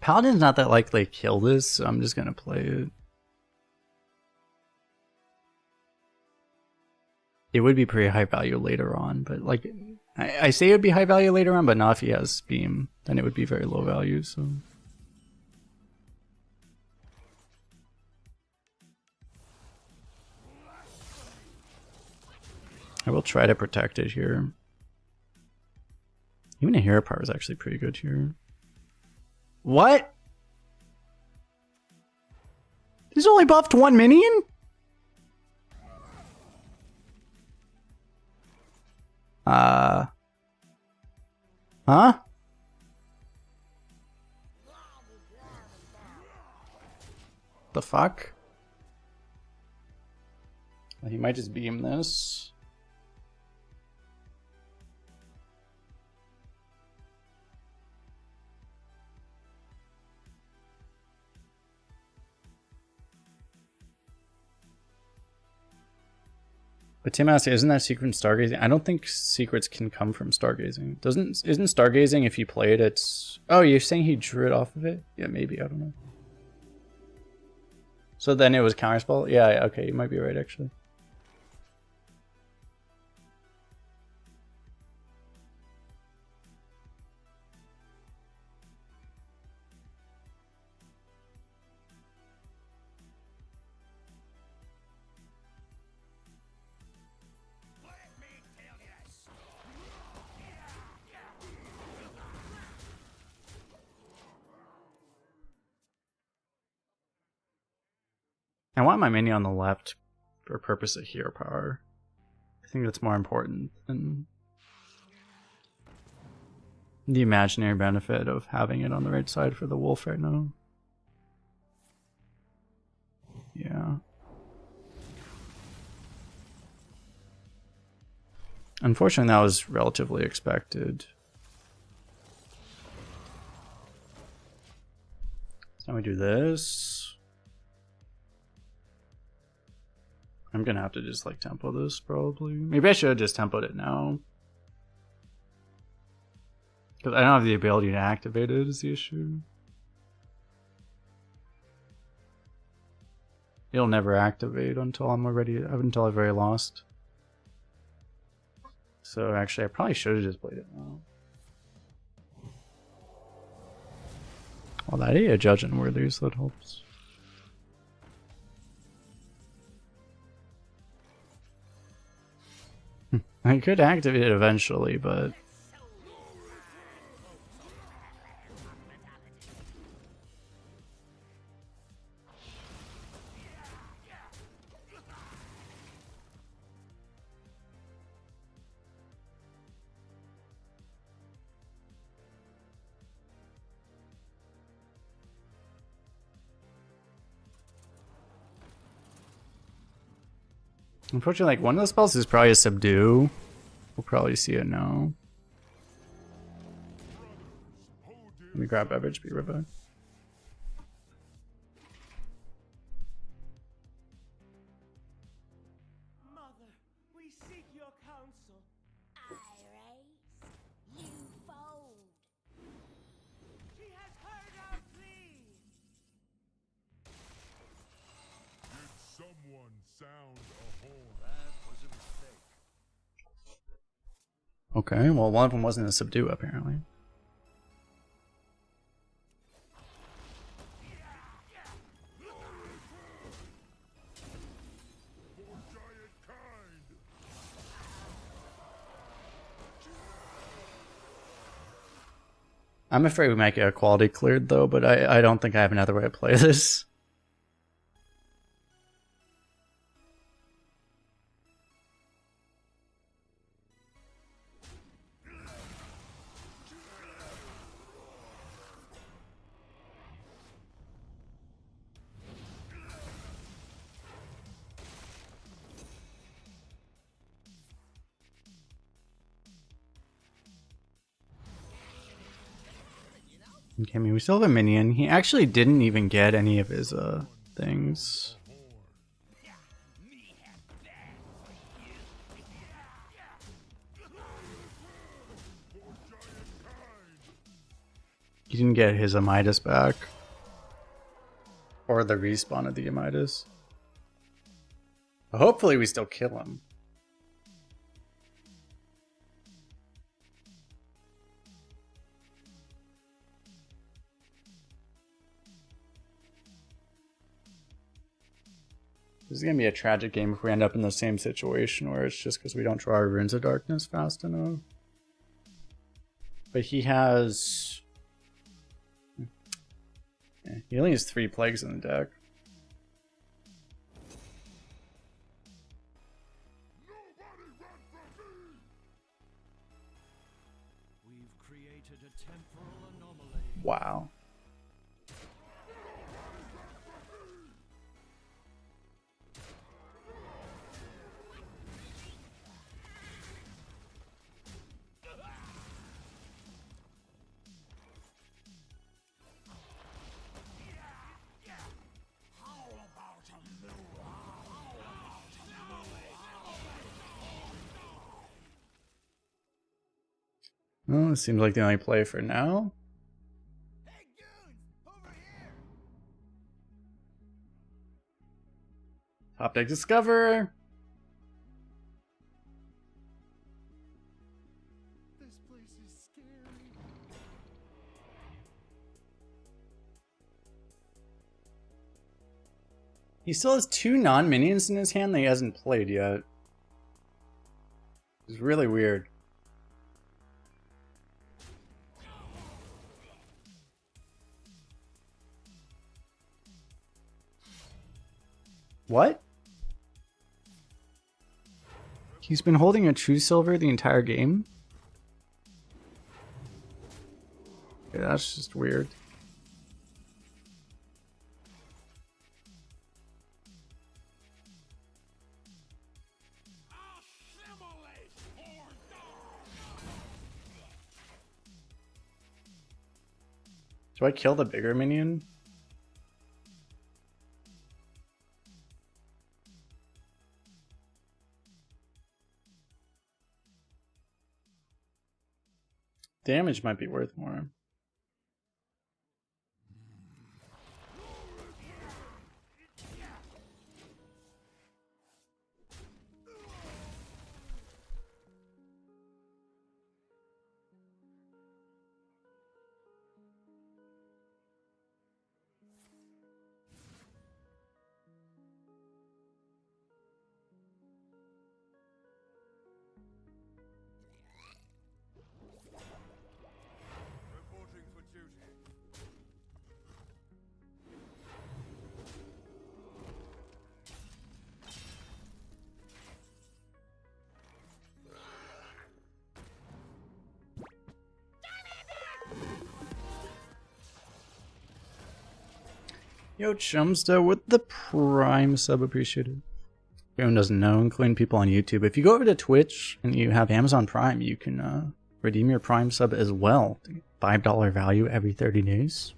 Paladin's not that likely to kill this, so I'm just gonna play it. It would be pretty high value later on, but like, I say it would be high value later on, but not if he has beam. Then it would be very low value, so... I will try to protect it here. Even a hero power is actually pretty good here. What? He's only buffed 1 minion? Huh? The fuck? He might just beam this. But Tim asked, isn't that secret in stargazing? I don't think secrets can come from stargazing. Isn't stargazing if you play it, it's... Oh, you're saying he drew it off of it? Yeah, maybe, I don't know. So then it was counterspell? Yeah, okay, you might be right, actually. Let me tell you a story. I want my minion on the left for purpose of hero power. I think that's more important than the imaginary benefit of having it on the right side for the wolf right now. Yeah. Unfortunately, that was relatively expected. So now we do this. I'm gonna have to just like tempo this probably. Maybe I should have just tempoed it now. Because I don't have the ability to activate it is the issue. It'll never activate until I've already lost. So actually I probably should have just played it now. Well, that is a judge unworthy, so that helps. I could activate it eventually, but unfortunately, like one of the spells is probably a subdue. We'll probably see it now. Let me grab beverage, be right back. Mother, we seek your counsel. Iris, you fold. She has heard our plea. Did someone sound a horn? That was a mistake. Okay, well, one of them wasn't a subdue, apparently. For giant kind. I'm afraid we might get equality cleared, though, but I don't think I have another way to play this. Okay, I mean, we still have a minion. He actually didn't even get any of his things. He didn't get his Amidas back. Or the respawn of the Amidas. But hopefully we still kill him. This is going to be a tragic game if we end up in the same situation where it's just because we don't draw our Runes of Darkness fast enough. But he has... Yeah, he only has 3 Plagues in the deck. We've created a temporal anomaly. Wow. Well, it seems like the only play for now. Hey, goons! Over here! Top deck Discover. This place is scary. He still has 2 non-minions in his hand that he hasn't played yet. It's really weird. What? He's been holding a True Silver the entire game? Okay, that's just weird. Assimilate, or Do I kill the bigger minion? Damage might be worth more. Yo, Chumsta with the Prime sub, appreciated. If anyone doesn't know, including people on YouTube, if you go over to Twitch and you have Amazon Prime, you can redeem your Prime sub as well. $5 value every 30 days.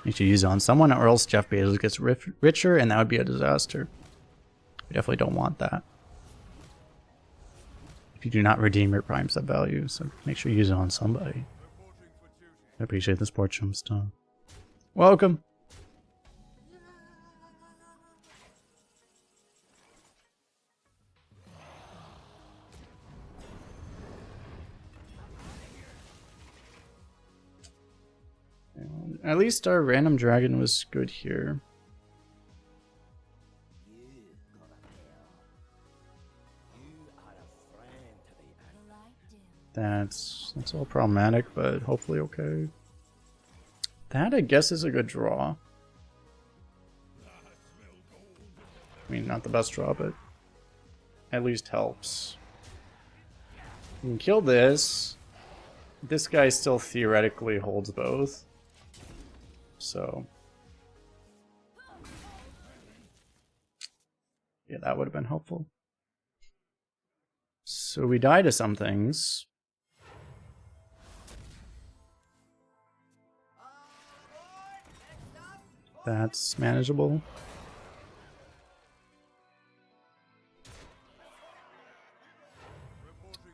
You should use it on someone, or else Jeff Bezos gets richer, and that would be a disaster. We definitely don't want that. If you do not redeem your Prime sub value, so make sure you use it on somebody. I appreciate the support, Chumsta. Welcome. At least our random dragon was good here. That's all problematic, but hopefully okay. That, I guess, is a good draw. I mean, not the best draw, but at least helps. You can kill this. This guy still theoretically holds both. So, yeah, that would have been helpful. So we die to some things. That's manageable.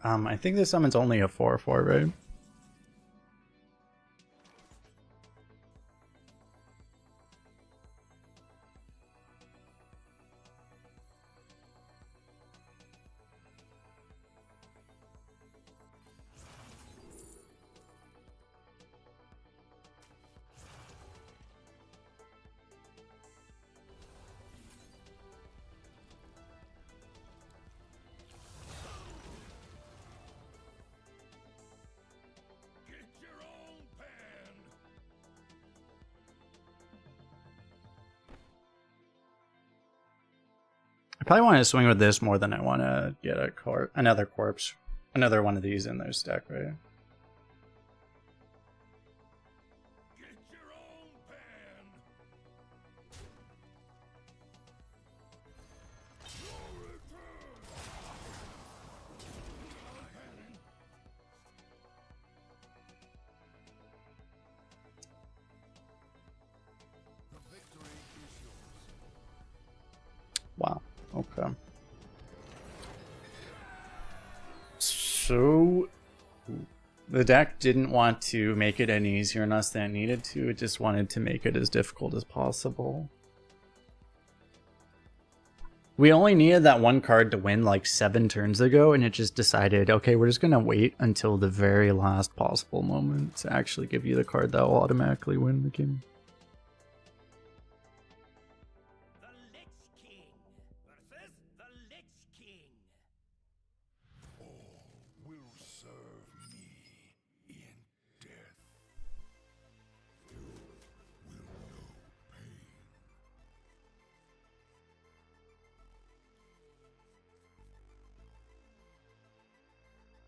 I think this summon's only a 4/4, right? I probably want to swing with this more than I want to get a another corpse, another one of these in their stack, right? Wow. Okay. So the deck didn't want to make it any easier on us than it needed to. It just wanted to make it as difficult as possible. We only needed that one card to win like 7 turns ago, and it just decided, okay, we're just gonna wait until the very last possible moment to actually give you the card that will automatically win the game.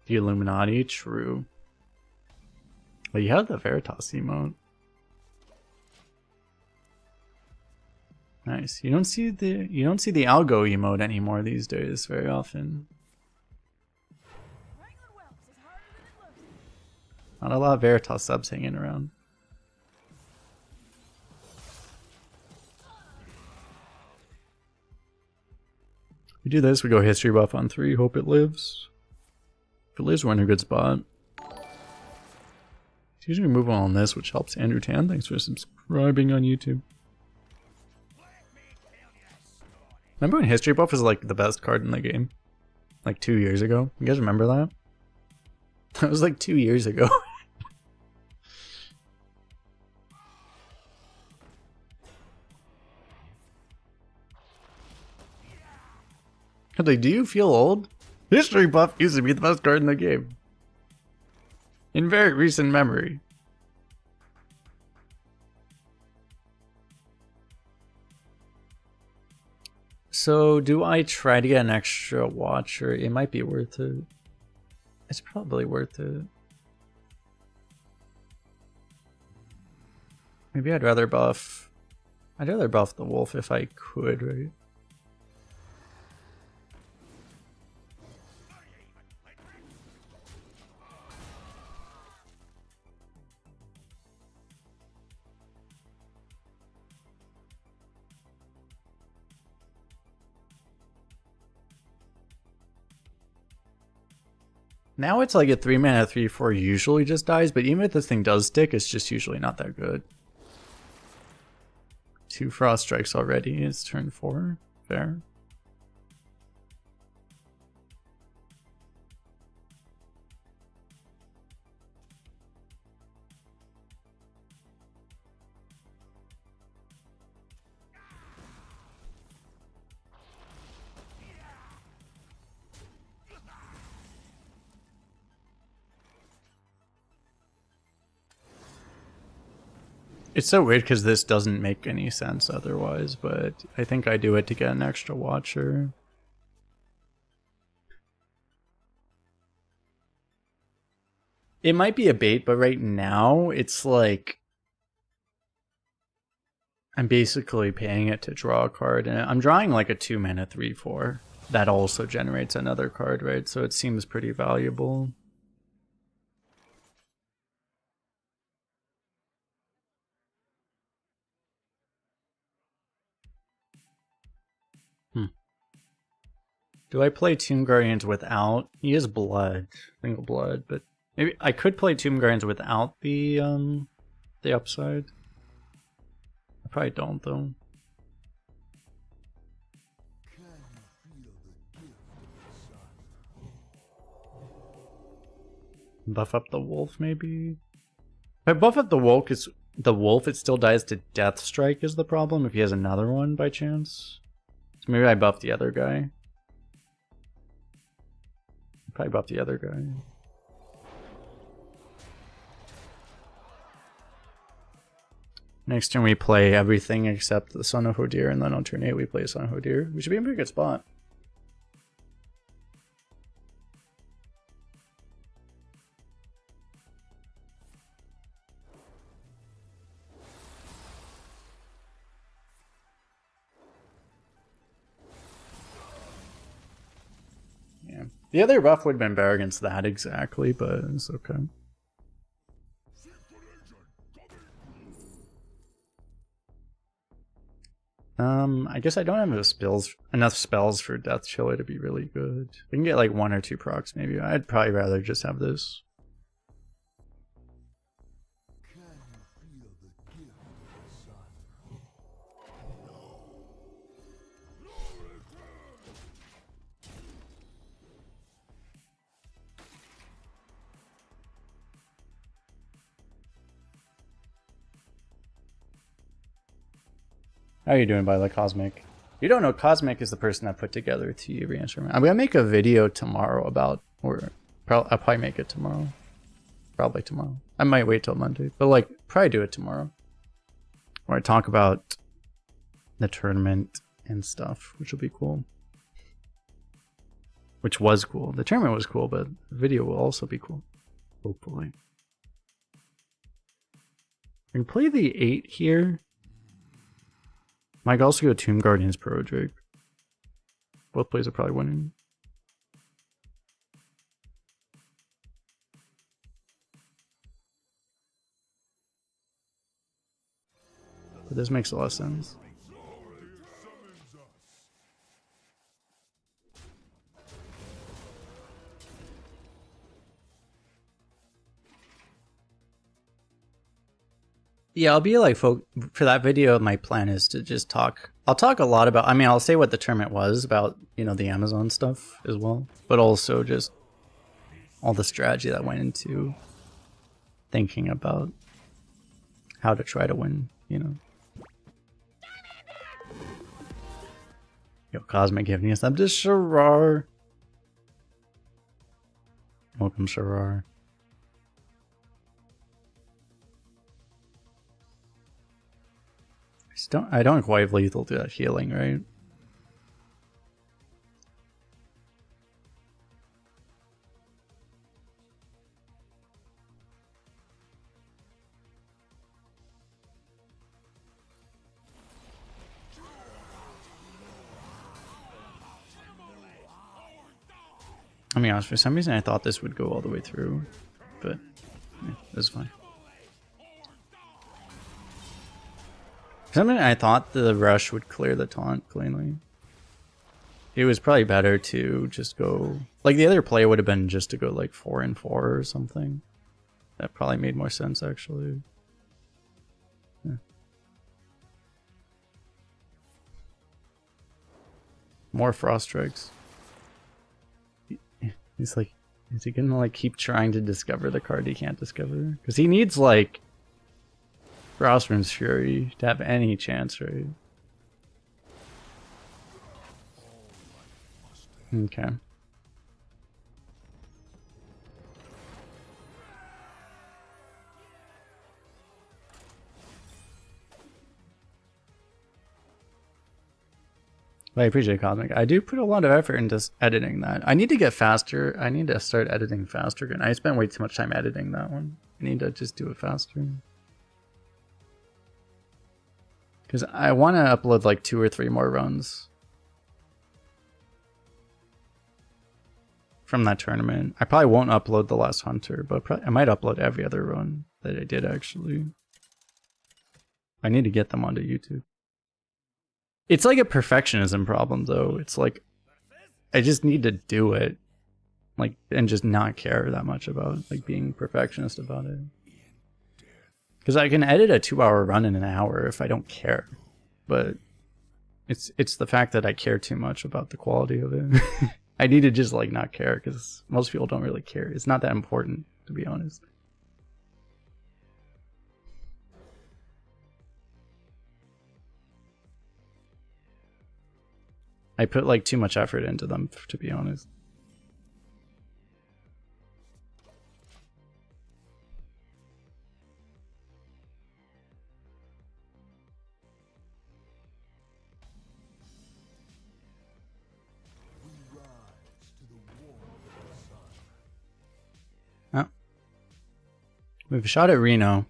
The Illuminati, true. Well, you have the Veritas emote. Nice. You don't see the Algo emote anymore these days very often. Not a lot of Veritas subs hanging around. We do this, we go history buff on 3, hope it lives. If it lives, we're in a good spot. It's usually move on this, which helps Andrew Tan. Thanks for subscribing on YouTube. Remember when history buff was like the best card in the game? Like 2 years ago? You guys remember that? That was like 2 years ago. Like, do you feel old? History buff used to be the best card in the game. In very recent memory. So, do I try to get an extra watcher? It might be worth it. It's probably worth it. Maybe I'd rather buff I'd rather buff the wolf if I could, right? Now it's like a 3-mana 3/4 usually just dies, but even if this thing does stick, it's just usually not that good. 2 frost strikes already. It's turn 4. Fair. It's so weird because this doesn't make any sense otherwise, but I think I do it to get an extra watcher. It might be a bait, but right now it's like I'm basically paying it to draw a card, and I'm drawing like a 2-mana 3/4 that also generates another card, right? So it seems pretty valuable. Do I play Tomb Guardians without? He is blood, single blood, but maybe I could play Tomb Guardians without the upside. I probably don't though. Buff up the wolf maybe. If I buff up the wolf, it still dies to Death Strike is the problem. If he has another one by chance, so maybe I buff the other guy. Probably buff the other guy. Next turn we play everything except the Son of Hodir, and then on turn 8 we play Son of Hodir. We should be in a pretty good spot. Yeah. The other buff would have been better against that exactly, but it's okay. I guess I don't have enough spells for Death Chiller to be really good. We can get like 1 or 2 procs maybe. I'd probably rather just have this. How are you doing, by the Cosmic? You don't know, Cosmic is the person that put together the reinstrument. I'm gonna make a video tomorrow about, or I'll probably make it tomorrow. Probably tomorrow. I might wait till Monday, but like probably do it tomorrow. Where I talk about the tournament and stuff, which will be cool. Which was cool. The tournament was cool, but the video will also be cool. Hopefully. We can play the 8 here. Might also go Tomb Guardians Pro Drake. Both plays are probably winning. But this makes a lot of sense. Yeah, I'll be like, for that video, my plan is to just talk. I'll talk a lot about, I mean, I'll say what the tournament was about, you know, the Amazon stuff as well, but also just all the strategy that went into thinking about how to try to win, you know. Yo, Cosmic giving us up to Shirar. Welcome, Shirar. I don't quite have lethal to that healing, right? I mean, honest, for some reason I thought this would go all the way through, but yeah, that's fine. For some reason I thought the rush would clear the taunt cleanly. It was probably better to just go... Like, the other play would have been just to go, like, 4 and 4 or something. That probably made more sense, actually. Yeah. More Frost Strikes. He's like... Is he gonna, like, keep trying to discover the card he can't discover? Because he needs, like... Frostman's Fury to have any chance, right? Okay. Well, I appreciate Cosmic. I do put a lot of effort into editing that. I need to get faster. I need to start editing faster again. I spent way too much time editing that one. I need to just do it faster. Because I want to upload like 2 or 3 more runs from that tournament. I probably won't upload the last Hunter, but I might upload every other run that I did actually. I need to get them onto YouTube. It's like a perfectionism problem though. It's like I just need to do it, like, and just not care that much about like being perfectionist about it. Because I can edit a 2-hour run in an hour if I don't care, but it's the fact that I care too much about the quality of it. I need to just like not care because most people don't really care. It's not that important, to be honest. I put like too much effort into them, to be honest. Oh. We have a shot at Reno.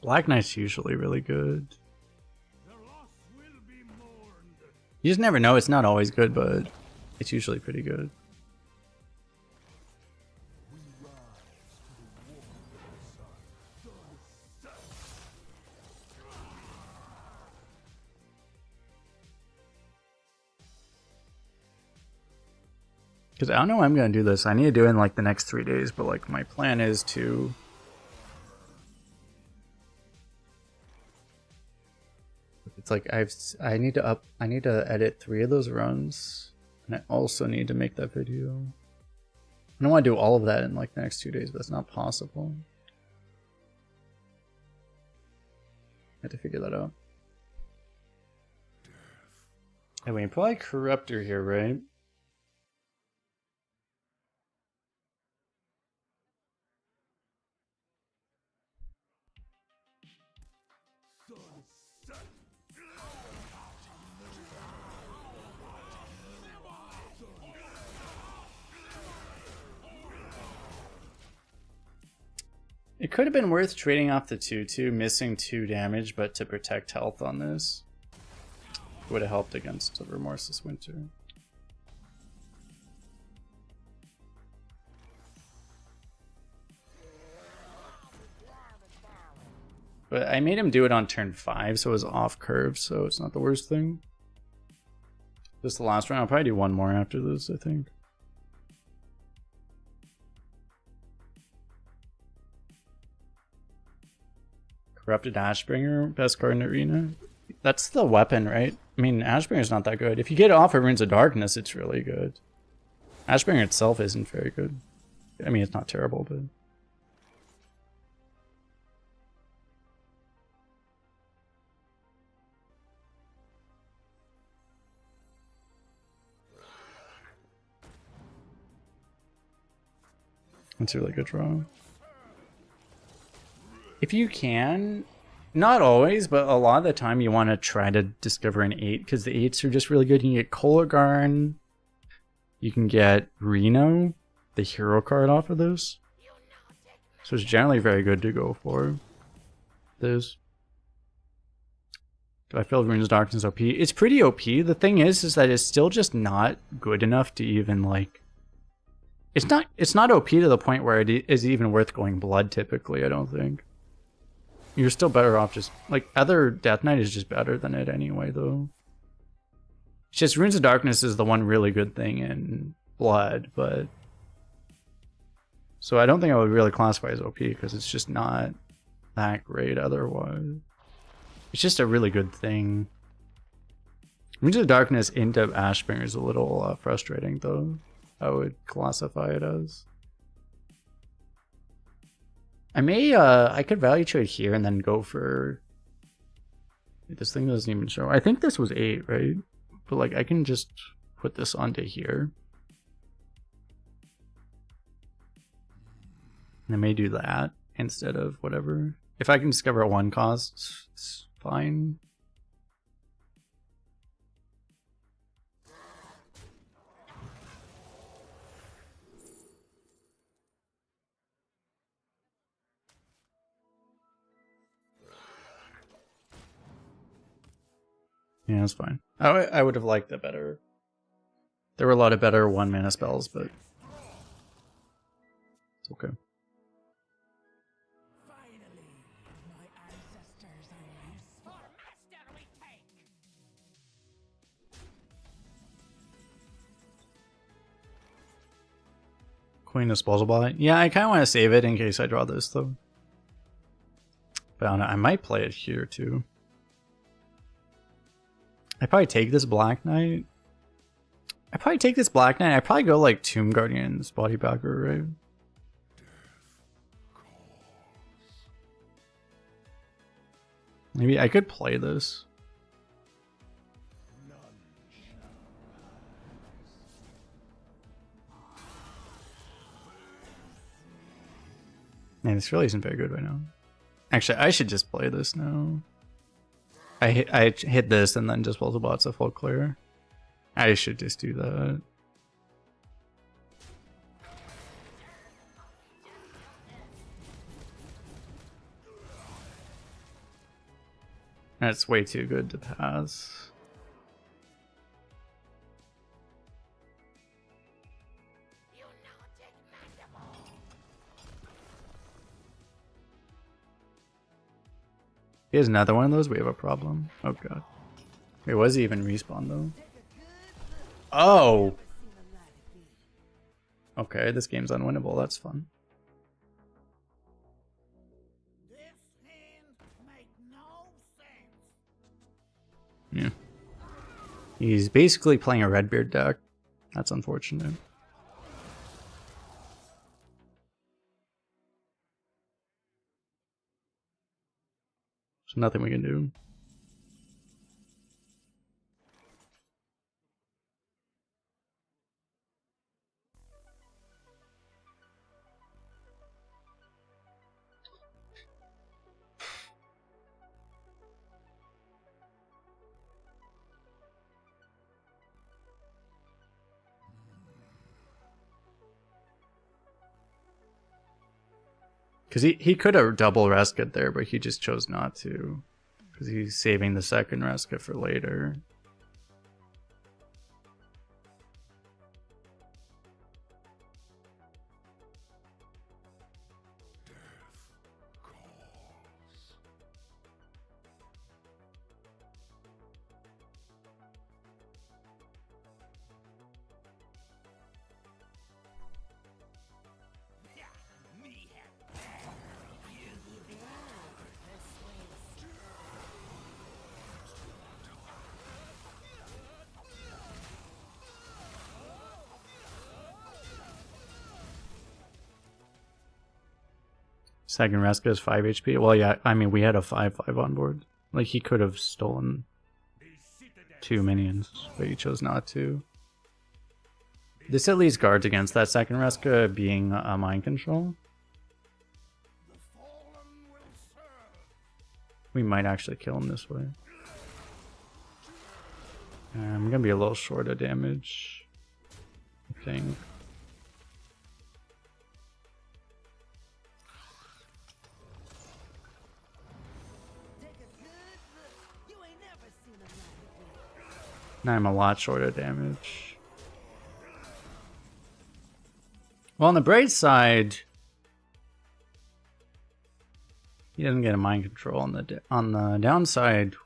Black Knight's usually really good. You just never know. It's not always good, but it's usually pretty good. Because I don't know when I'm going to do this. I need to do it in like the next 3 days, but like my plan is to... It's like I need to edit 3 of those runs, and I also need to make that video. I don't want to do all of that in like the next 2 days, but it's not possible. I have to figure that out. Anyway, probably Corruptor here, right? It could have been worth trading off the 2/2, missing 2 damage, but to protect health on this. Would have helped against the Remorseless Winter. But I made him do it on turn 5, so it was off curve, so it's not the worst thing. This is the last round. I'll probably do 1 more after this, I think. Corrupted Ashbringer, best card in Arena. That's the weapon, right? I mean, Ashbringer's not that good. If you get it off of Runes of Darkness, it's really good. Ashbringer itself isn't very good. I mean, it's not terrible, but... That's a really good draw. If you can, not always, but a lot of the time you want to try to discover an 8 because the 8s are just really good. You can get Kolgarn, you can get Reno, the hero card off of this. So it's generally very good to go for this. Do I feel Rune's Darkness OP? It's pretty OP. The thing is that it's still just not good enough to even like. It's not OP to the point where it is even worth going blood. Typically, I don't think. You're still better off just like other Death Knight is just better than it anyway, though. It's just Runes of Darkness is the one really good thing in blood, but so I don't think I would really classify as OP because it's just not that great otherwise. It's just a really good thing. Runes of Darkness into Ashbringer is a little frustrating, though. I would classify it as. I could value trade here and then go for. This thing doesn't even show. I think this was 8, right? But like I can just put this onto here. And I may do that instead of whatever. If I can discover at 1 cost, it's fine. Yeah, that's fine. I would have liked it better. There were a lot of better 1 mana spells, but it's okay. Finally, my ancestors are useful. Master we take. Queen Disposable. Yeah, I kind of want to save it in case I draw this, though. But I don't know, I might play it here, too. I'd probably take this Black Knight. I'd probably go like Tomb Guardian's Bodybacker, right? Maybe I could play this. Man, this really isn't very good right now. Actually, I should just play this now. I hit this and then just pull the bots a full clear. I should just do that. That's way too good to pass. Here's another one of those. We have a problem. Oh god. Wait, was he even respawn though? Oh! Okay, this game's unwinnable. That's fun. This hand make no sense. Yeah. He's basically playing a Redbeard deck. That's unfortunate. There's nothing we can do. Because he could have double Rescued there, but he just chose not to. Because he's saving the second Rescue for later. Second Rescue is 5 HP. Well, yeah, I mean, we had a 5/5 on board. Like, he could have stolen 2 minions, but he chose not to. This at least guards against that second Rescue being a mind control. The fallen will We might actually kill him this way. I'm gonna be a little short of damage, I think. Now I'm a lot short of damage. Well, on the bright side, he doesn't get a mind control. On the downside,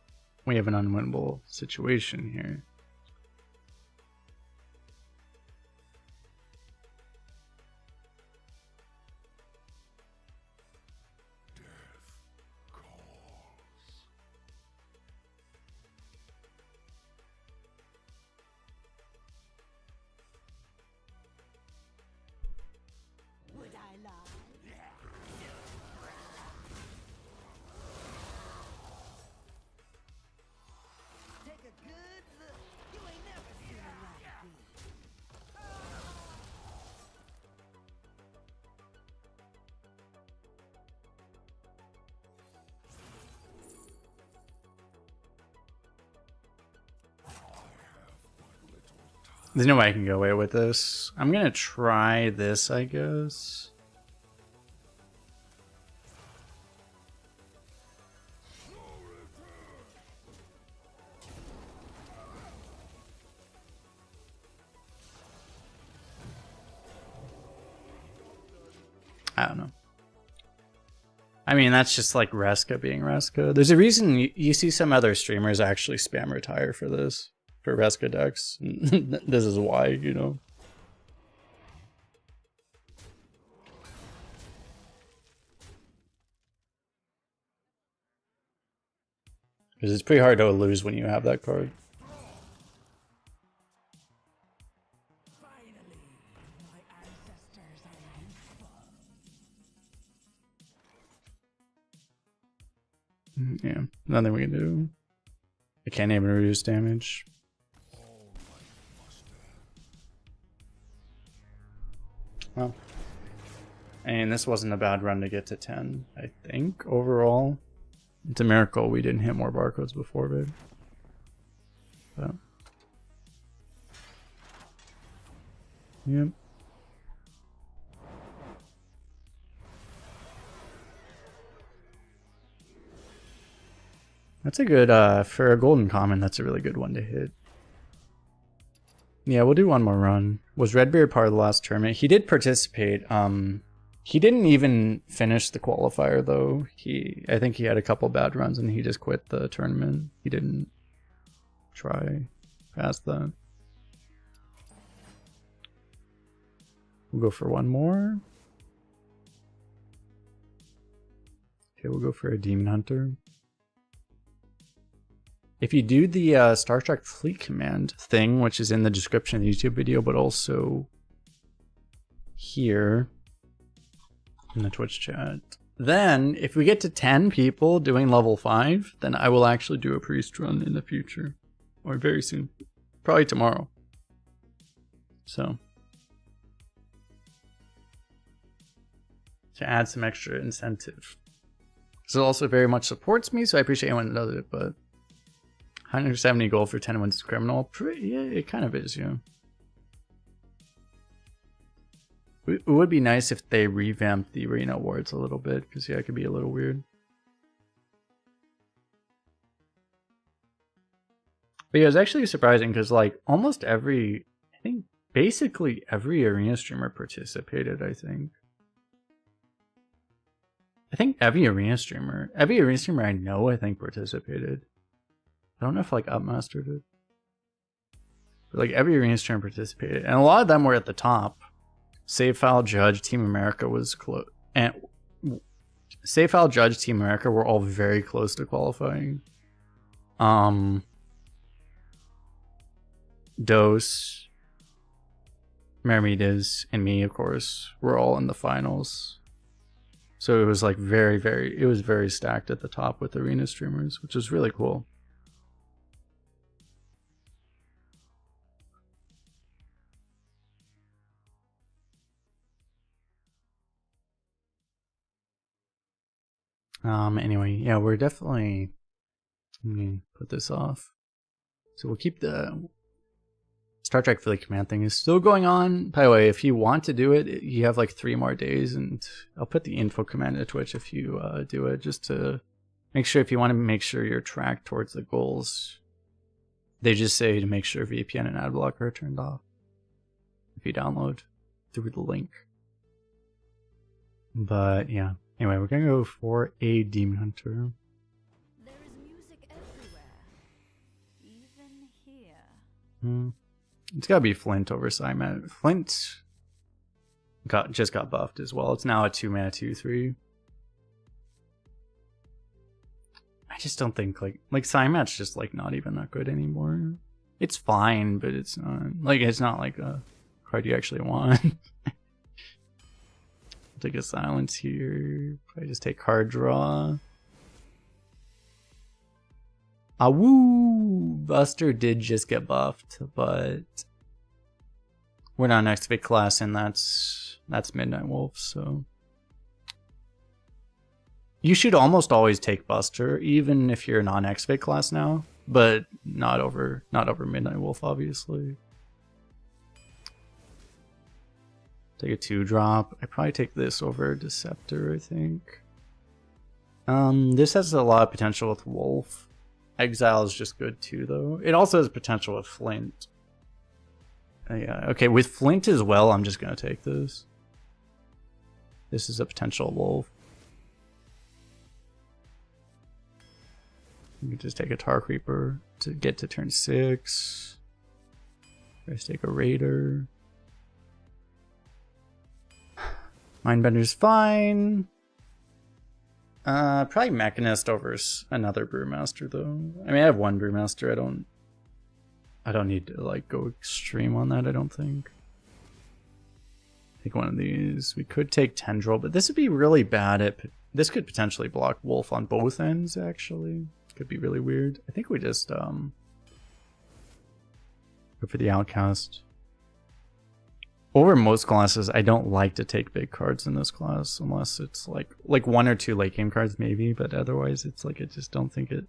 we have an unwinnable situation here. Would I lie? Take a good look. You ain't never seen a like this. There's no way I can go away with this. I'm gonna try this, I guess. I don't know. I mean, that's just like Reska being Reska. There's a reason you see some other streamers actually spam retire for this. For Reska decks. This is why, you know. Because it's pretty hard to lose when you have that card. Finally, my ancestors are useful. Yeah, nothing we can do. I can't even reduce damage. Well, and this wasn't a bad run to get to 10, I think, overall. It's a miracle we didn't hit more barcodes before, babe. But, yep. That's a good, for a golden common, that's a really good one to hit. Yeah, we'll do one more run. Was Redbeard part of the last tournament? He did participate. He didn't even finish the qualifier though. I think he had a couple bad runs and he just quit the tournament. He didn't try past that. We'll go for one more. Okay, we'll go for a Demon Hunter. If you do the Star Trek Fleet Command thing, which is in the description of the YouTube video, but also here in the Twitch chat, then if we get to 10 people doing level 5, then I will actually do a priest run in the future. Or very soon. Probably tomorrow. So, to add some extra incentive. This also very much supports me, so I appreciate anyone that does it, but 170 gold for 10 wins is criminal. Yeah, it kind of is, yeah. It would be nice if they revamped the arena awards a little bit, because yeah, it could be a little weird. But yeah, it was actually surprising because like almost every, I think basically every arena streamer participated, I think. every arena streamer I know, I think participated. I don't know if like Upmaster did. But like every arena streamer participated. And a lot of them were at the top. Save File, Judge, Team America was close. And Save File, Judge, Team America were all very close to qualifying. Dose, Mermides, and me, of course, were all in the finals. So it was like it was very stacked at the top with arena streamers, which is really cool. Anyway, yeah, we're definitely... Let me put this off. So we'll keep the Star Trek Fleet Command thing is still going on. By the way, if you want to do it, you have like 3 more days, and I'll put the info command to Twitch if you do it, just to make sure, if you want to make sure you're tracked towards the goals. They just say to make sure VPN and ad blocker are turned off if you download through the link. But yeah, anyway, we're gonna go for a Demon Hunter. There is music everywhere, even here. It's gotta be Flint over Cymet. Flint just got buffed as well. It's now a 2-mana 2/3. I just don't think like Cymet's just like not even that good anymore. It's fine, but it's not like a card you actually want. Take a silence here. Probably just take card draw. Ah woo! Buster did just get buffed, but we're not an activate class, and that's Midnight Wolf, so you should almost always take Buster, even if you're a non-activate class now, but not over Midnight Wolf, obviously. Take a 2-drop. I probably take this over Deceptor, I think. This has a lot of potential with Wolf. Exile is just good too, though. It also has potential with Flint. Yeah, okay, with Flint as well, I'm just gonna take this. This is a potential Wolf. You can just take a Tar Creeper to get to turn 6. Let's take a Raider. Mindbender's fine. Probably Mechanist over another Brewmaster though. I mean, I have 1 Brewmaster. I don't need to like go extreme on that, I don't think. Take one of these. We could take Tendril, but this would be really bad at... This could potentially block Wolf on both ends, actually. Could be really weird. I think we just go for the Outcast. Over most classes, I don't like to take big cards in this class unless it's like 1 or 2 late game cards maybe, but otherwise it's like I just don't think it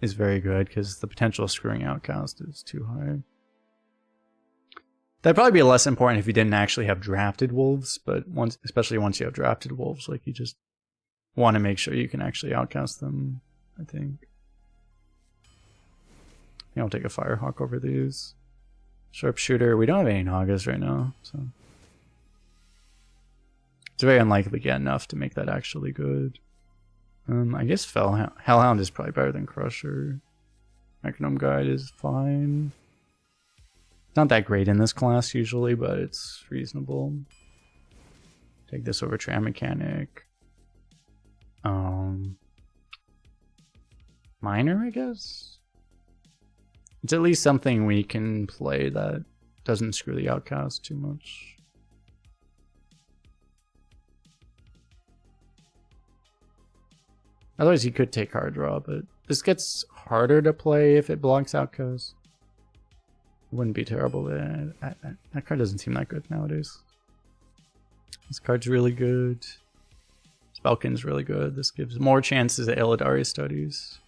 is very good because the potential of screwing Outcast is too high. That'd probably be less important if you didn't actually have drafted wolves, but especially once you have drafted wolves, like you just want to make sure you can actually outcast them, I think. I'll take a Firehawk over these. Sharpshooter, we don't have any Nagas right now, so it's very unlikely to get enough to make that actually good. I guess Hellhound is probably better than Crusher. Metronome Guide is fine. It's not that great in this class usually, but it's reasonable. Take this over Tram Mechanic. Miner, I guess? It's at least something we can play that doesn't screw the Outcast too much. Otherwise, you could take Hard Draw, but this gets harder to play if it blocks Outcast. It wouldn't be terrible, but that card doesn't seem that good nowadays. This card's really good. Spelkin's really good. This gives more chances at Illidari Studies.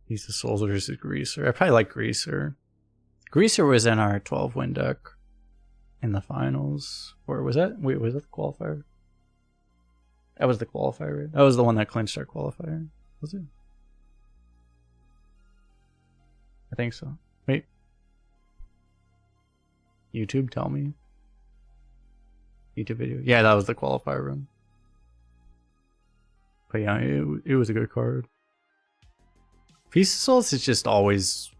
He's the Souls versus Greaser. I probably like Greaser. Greaser was in our 12-win deck in the finals. Or was that? Wait, was that the qualifier? That was the qualifier, right? That was the one that clinched our qualifier. Was it? I think so. Wait. YouTube, tell me. YouTube video. Yeah, that was the qualifier run. But yeah, it was a good card. Piece of Souls is just always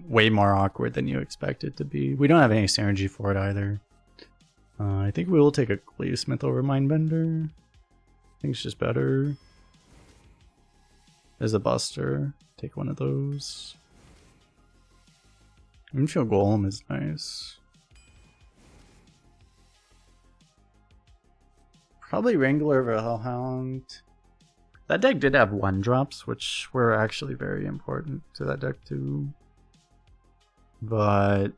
way more awkward than you expect it to be. We don't have any synergy for it either. I think we will take a Gleesmith over Mindbender. I think it's just better. There's a Buster. Take one of those. Infield Golem is nice. Probably Wrangler over Hellhound. That deck did have 1-drops, which were actually very important to that deck too. But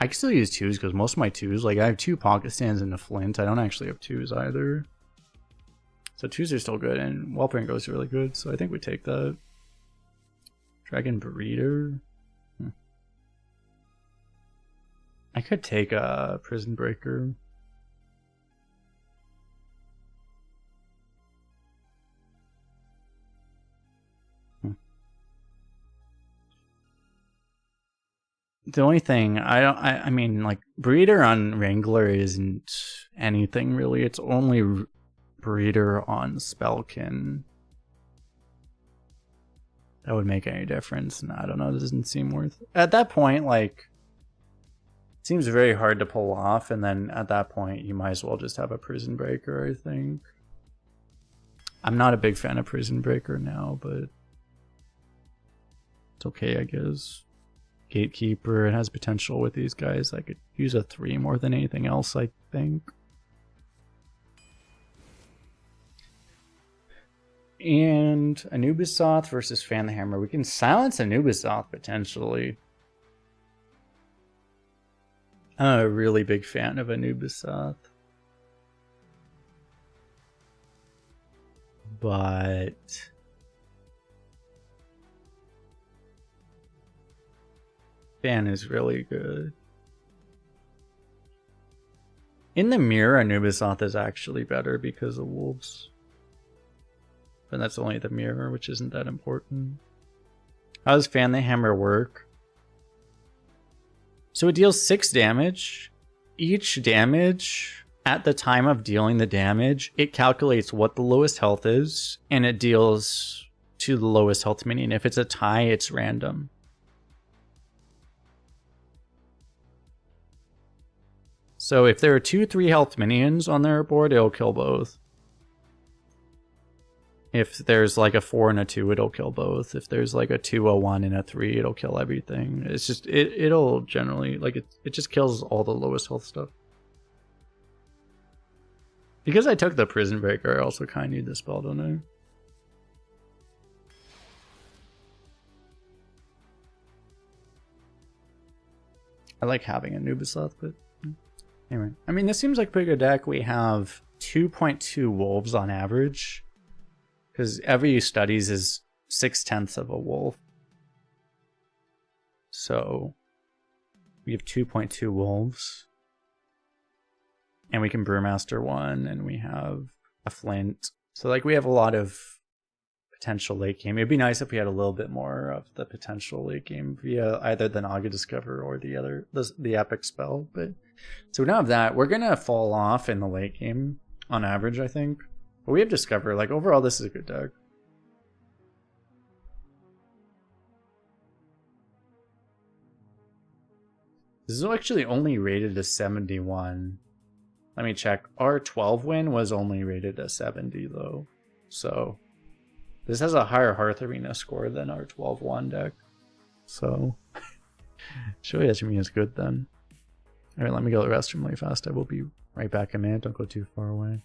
I can still use 2s because most of my 2s, like I have 2 pocket stands and a flint. I don't actually have 2s either. So 2s are still good, and Wellprint goes really good, so I think we take that. Dragon Breeder. I could take a Prison Breaker. The only thing I mean, like, Breeder on Wrangler isn't anything really. It's only Breeder on Spellkin that would make any difference. And I don't know, it doesn't seem worth it. At that point, like, it seems very hard to pull off, and then at that point you might as well just have a Prison Breaker, I think. I'm not a big fan of Prison Breaker now, but it's okay, I guess. Gatekeeper, it has potential with these guys. I could use a 3 more than anything else, I think. And Anubisoth versus Fan the Hammer. We can silence Anubisoth potentially. I'm a really big fan of Anubisoth. But Fan is really good. In the mirror, Anubisoth is actually better because of wolves. But that's only the mirror, which isn't that important. How does Fan the Hammer work? So it deals 6 damage. Each damage, at the time of dealing the damage, it calculates what the lowest health is, and it deals to the lowest health minion. If it's a tie, it's random. So if there are 2 3 health minions on their board, it'll kill both. If there's like a 4 and a 2, it'll kill both. If there's like a 2, a 1, and a 3, it'll kill everything. It's just, it'll generally, like, it just kills all the lowest health stuff. Because I took the Prison Breaker, I also kind of need the spell, don't I? I like having a Anubisoth, but anyway. I mean, this seems like a pretty good deck. We have 2.2 wolves on average. Because every studies is 6/10 of a wolf. So we have 2.2 wolves. And we can Brewmaster 1, and we have a Flint. So like we have a lot of potential late game. It'd be nice if we had a little bit more of the potential late game via either the Naga Discover or the Epic spell. But so we don't have that. We're gonna fall off in the late game on average, I think. But we have Discover. Like, overall, this is a good deck. This is actually only rated a 71. Let me check. Our 12 win was only rated a 70, though. So, this has a higher Hearth Arena score than our 12-1 deck. So, surely that should mean it's good then. Alright, let me go to the restroom really fast. I will be right back in a minute. Don't go too far away.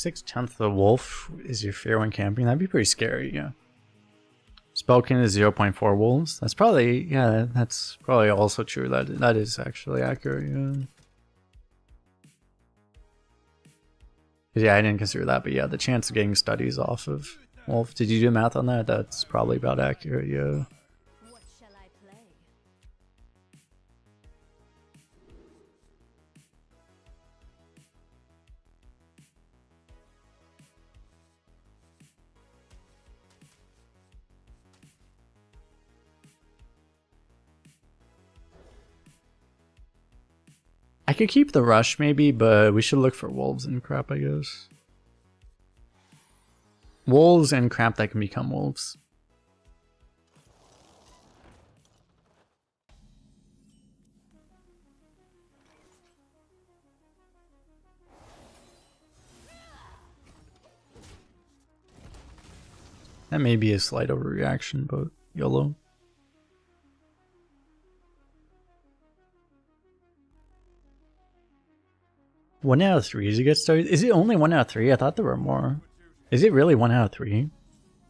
6/10 of the wolf is your fear when camping. That'd be pretty scary, yeah. Spellkin is 0.4 wolves. That's probably, yeah, that's probably also true. That is actually accurate, yeah. Yeah, I didn't consider that, but yeah, the chance of getting studies off of wolf. Did you do math on that? That's probably about accurate, yeah. What shall I play? I could keep the rush maybe, but we should look for wolves and crap, I guess. Wolves and crap that can become wolves. That may be a slight overreaction, but YOLO. One out of 3 as you get started? Is it only 1 out of 3? I thought there were more. Is it really 1 out of 3?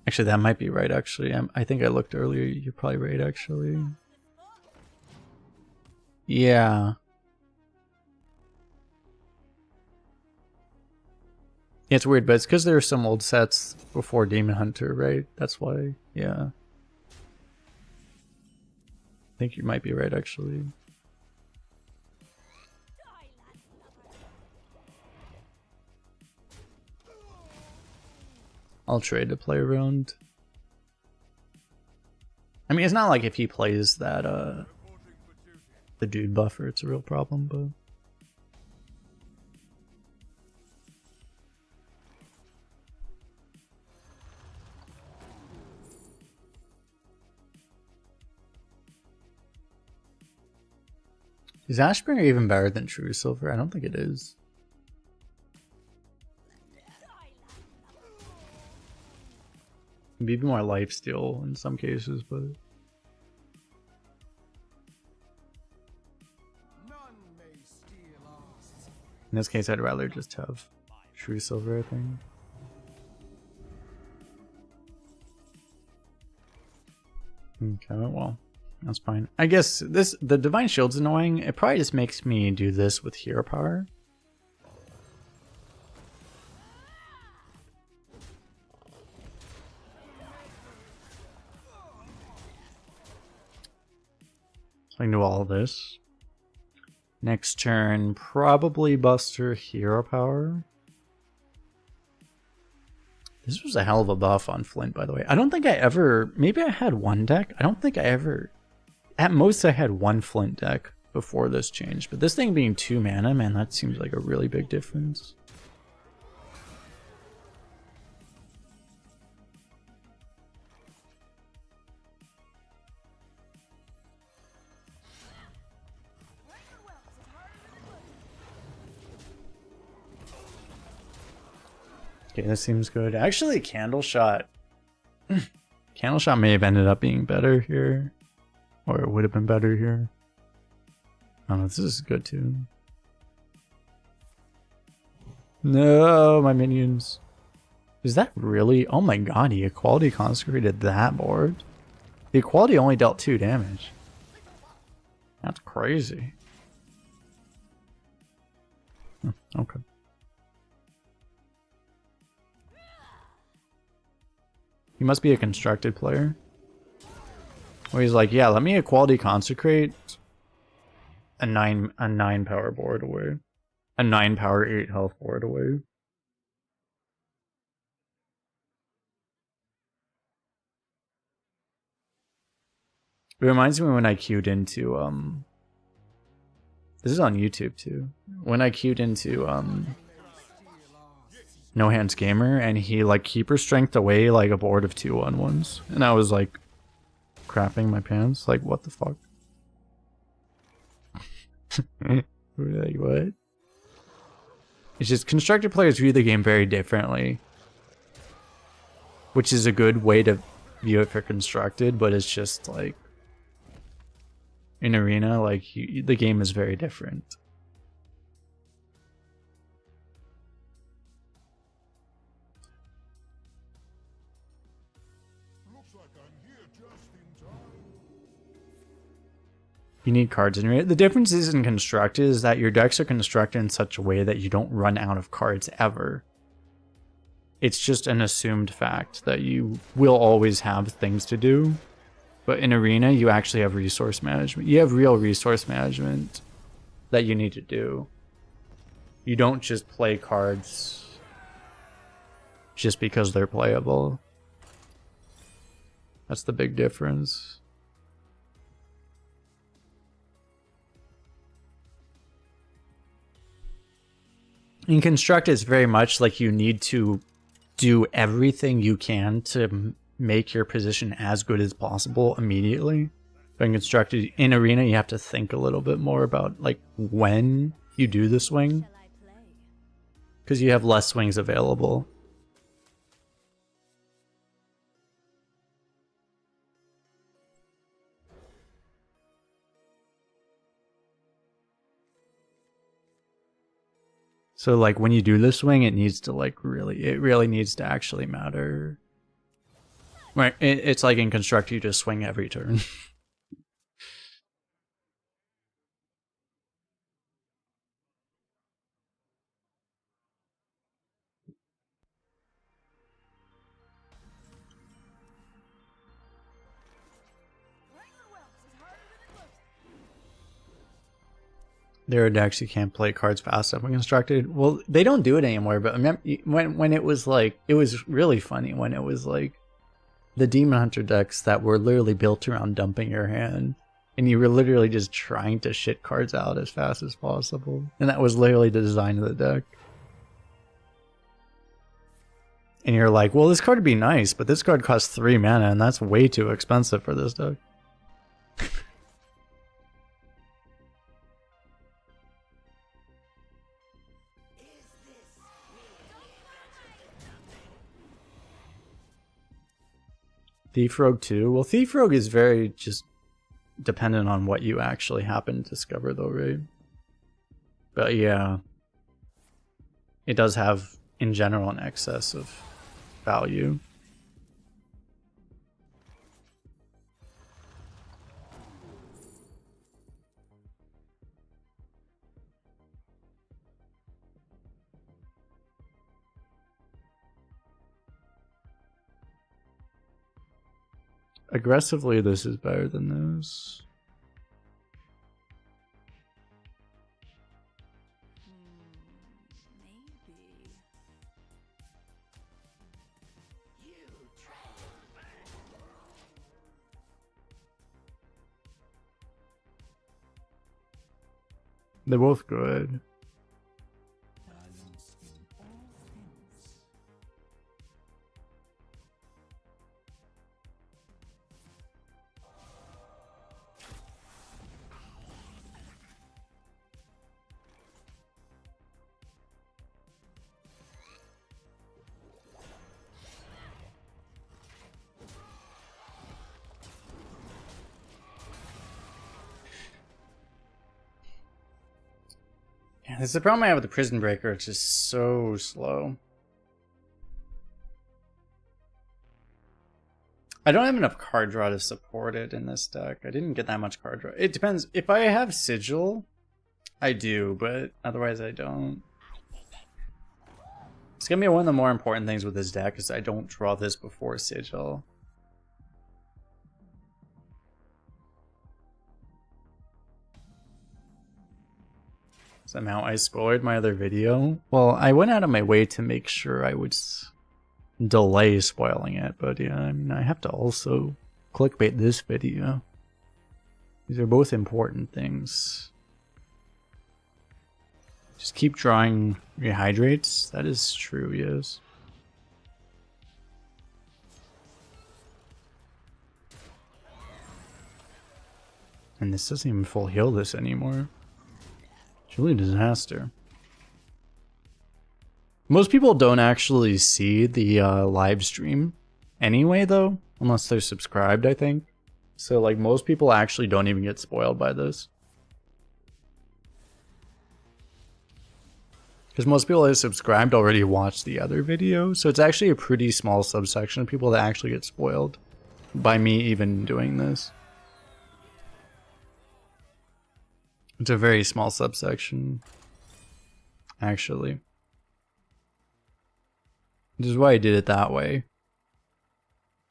Actually, that might be right, actually. I think I looked earlier. You're probably right, actually. Yeah. Yeah, it's weird, but it's because there are some old sets before Demon Hunter, right? That's why, yeah. I think you might be right, actually. I'll trade to play around. I mean, it's not like if he plays that, the dude buffer, it's a real problem, but... Is Ashbringer even better than True Silver? I don't think it is. Maybe more lifesteal in some cases, but... In this case, I'd rather just have True Silver, I think. Okay, well, that's fine. I guess the Divine Shield's annoying. It probably just makes me do this with Hero Power. So I can do all of this. Next turn, probably Buster Hero Power. This was a hell of a buff on Flint, by the way. I don't think I ever... Maybe I had one deck. I don't think I ever... At most, I had one Flint deck before this change. But this thing being 2 mana, man, that seems like a really big difference. Okay, this seems good. Actually, Candle Shot. Candle Shot may have ended up being better here. Or it would have been better here. Oh, this is good too. No, my minions. Is that really? Oh my god, he Equality Consecrated that board? The Equality only dealt 2 damage. That's crazy. Okay. He must be a constructed player. Where he's like, yeah, let me Equality Consecrate a 9 power board away. A 9 power 8 health board away. It reminds me when I queued into this is on YouTube too. When I queued into No Hands Gamer, and he like keeper strength away like a board of 2/1/1s, and I was like crapping my pants, like what the fuck. Like what? It's just constructed players view the game very differently, which is a good way to view it for constructed, but it's just like in arena, like the game is very different. like I'm here just in time. You need cards in your... The difference is in constructed is that your decks are constructed in such a way that you don't run out of cards ever. It's just an assumed fact that you will always have things to do. But in Arena, you actually have resource management. You have real resource management that you need to do. You don't just play cards just because they're playable. That's the big difference. In Construct, it's very much like you need to do everything you can to make your position as good as possible immediately. But in Constructed, in Arena, you have to think a little bit more about like when you do the swing, Shall I play? because you have less swings available. So like when you do the swing, it needs to like it really needs to actually matter. Right, it's like in Construct, you just swing every turn. There are decks you can't play cards fast enough when constructed. Well, they don't do it anymore, but remember when it was like, it was really funny when it was like the Demon Hunter decks that were literally built around dumping your hand. And you were literally just trying to shit cards out as fast as possible. And that was literally the design of the deck. And you're like, well, this card would be nice, but this card costs 3 mana, and that's way too expensive for this deck. Thief Rogue 2? Well, Thief Rogue is very just dependent on what you actually happen to discover, though, right? But yeah, it does have, in general, an excess of value. Aggressively, this is better than those. Maybe. They're both good. Yeah, this is the problem I have with the Prison Breaker. It's just so slow. I don't have enough card draw to support it in this deck. I didn't get that much card draw. It depends. If I have Sigil, I do, but otherwise I don't. It's gonna be one of the more important things with this deck is I don't draw this before Sigil. Somehow I spoiled my other video. Well, I went out of my way to make sure I would delay spoiling it, but yeah, I mean, I have to also clickbait this video. These are both important things. Just keep drawing rehydrates. That is true, yes. And this doesn't even full heal this anymore. It's really a disaster. Most people don't actually see the live stream anyway, though, unless they're subscribed, I think. So, like, most people actually don't even get spoiled by this. Because most people that are subscribed already watched the other video, so it's actually a pretty small subsection of people that actually get spoiled. by me even doing this. It's a very small subsection, actually. This is why I did it that way.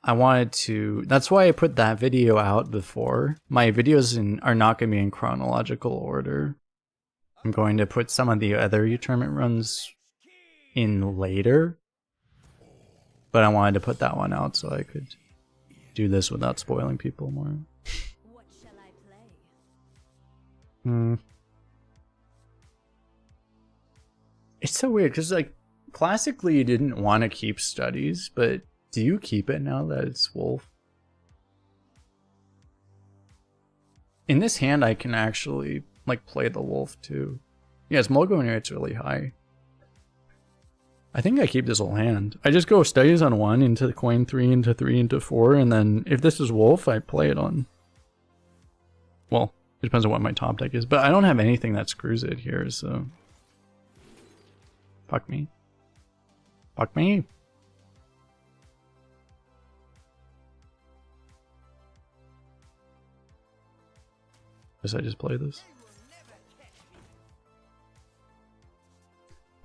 I wanted to... That's why I put that video out before. My videos are not going to be in chronological order. I'm going to put some of the other tournament runs in later. But I wanted to put that one out so I could do this without spoiling people more. What shall I play? It's so weird because, like, classically you didn't want to keep studies, but do you keep it now that it's wolf? In this hand, I can actually, like, play the wolf too. Yeah, its Mulligan rate's really high. I think I keep this whole hand. I just go studies on 1 into coin 3 into 3 into 4, and then if this is wolf, I play it on. Well, it depends on what my top deck is, but I don't have anything that screws it here, so. Fuck me. Fuck me. Guess I just play this.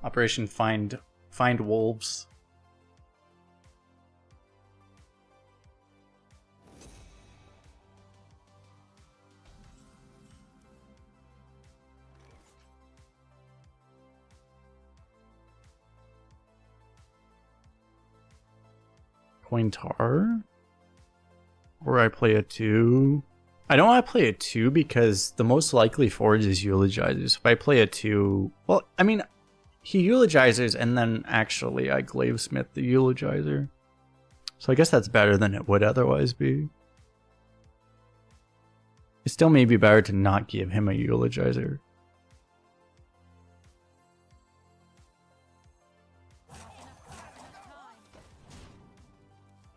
Operation Find Wolves. Coin tar? Or I play a 2. I don't want to play a 2 because the most likely forge is Eulogizers. If I play a 2, well, I mean, he Eulogizers and then actually I Glavesmith the Eulogizer. So I guess that's better than it would otherwise be. It still may be better to not give him a Eulogizer.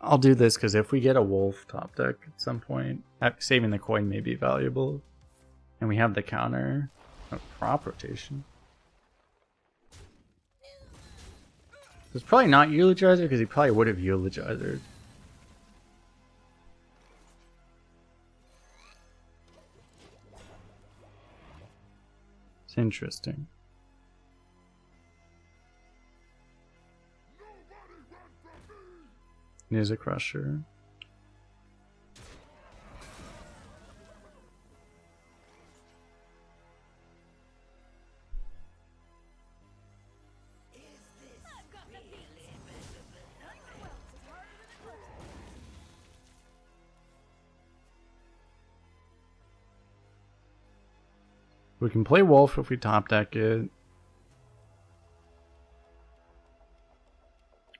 I'll do this because if we get a wolf top deck at some point, saving the coin may be valuable. And we have the counter of prop rotation. It's probably not Eulogizer because he probably would have Eulogizered. It's interesting. There's a crusher. We can play wolf if we top deck it.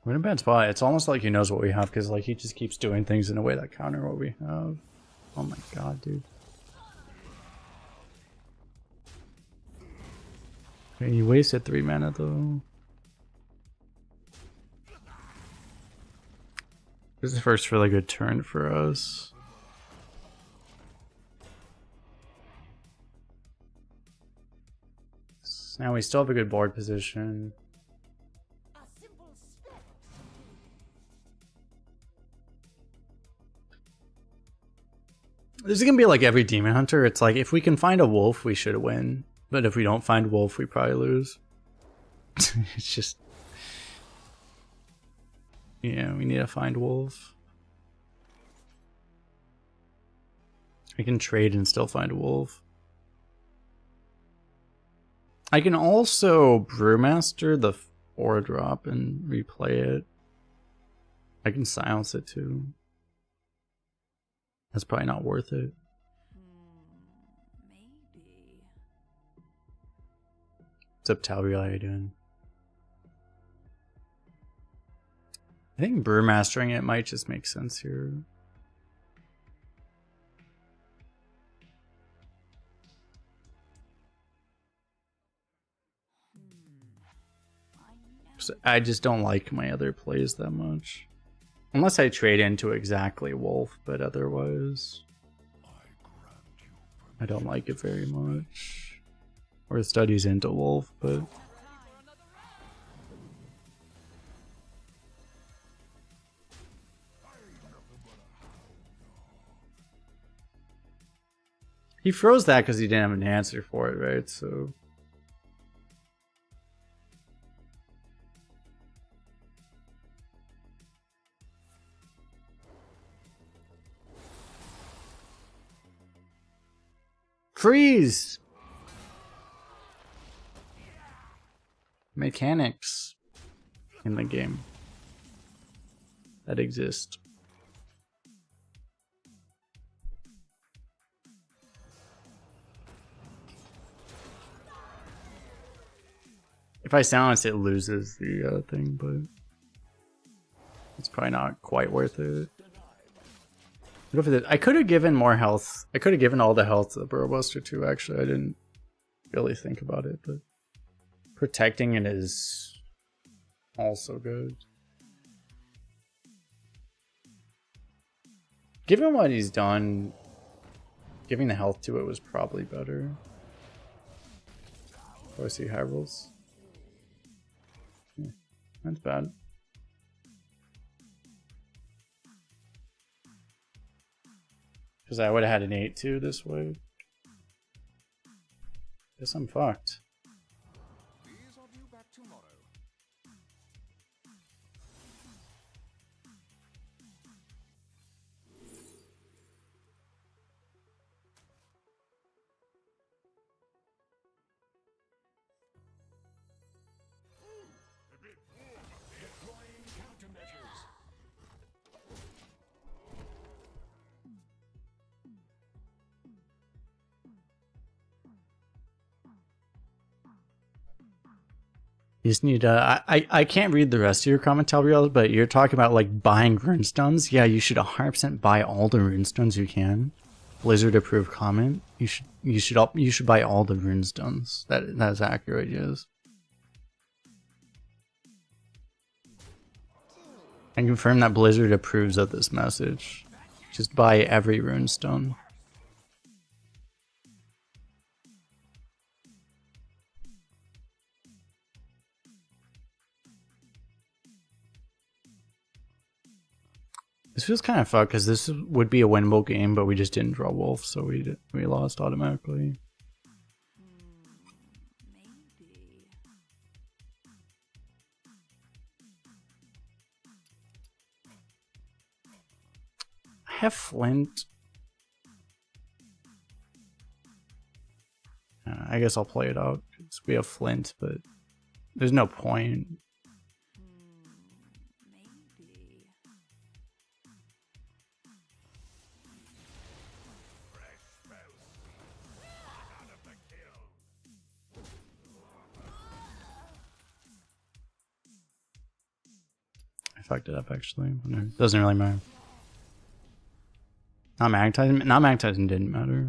We're in a bad spot. It's almost like he knows what we have because, like, he just keeps doing things in a way that counter what we have. Oh my god, dude. Okay, he wasted 3 mana though. This is the first really good turn for us. Now we still have a good board position. This is gonna be like every Demon Hunter. It's like if we can find a wolf, we should win. But if we don't find wolf, we probably lose. It's just... Yeah, we need to find wolf. I can trade and still find wolf. I can also Brewmaster the 4-drop and replay it. I can silence it too. That's probably not worth it. Maybe. What's up, Talby? How are you doing? I think Brewmastering it might just make sense here. I just don't like my other plays that much. Unless I trade into exactly wolf, but otherwise I don't like it very much. Or studies into wolf, but He froze that because he didn't have an answer for it, right? So. Freeze! Mechanics in the game that exist. If I silence it, loses the thing, but it's probably not quite worth it. Go for this. I could have given more health. I could have given all the health to the Burrow Buster too, actually. I didn't really think about it, but protecting it is also good. Given what he's done, giving the health to it was probably better. Oh, I see high rolls. Yeah, that's bad. Because I would have had an 8-2 this way. Guess I'm fucked. Please have you back tomorrow. Deploying countermeasures. You just need I can't read the rest of your comment, Talbriel, but you're talking about like buying runestones. Yeah, you should 100% buy all the runestones you can. Blizzard approved comment. You should buy all the runestones. That is accurate, yes. I confirm that Blizzard approves of this message. Just buy every runestone. This feels kind of fucked because this would be a winnable game, but we just didn't draw wolf, so we lost automatically. Maybe. I have Flint. I guess I'll play it out because we have Flint, but there's no point. Maybe. I fucked it up actually. Whatever. Doesn't really matter. Not magnetizing didn't matter.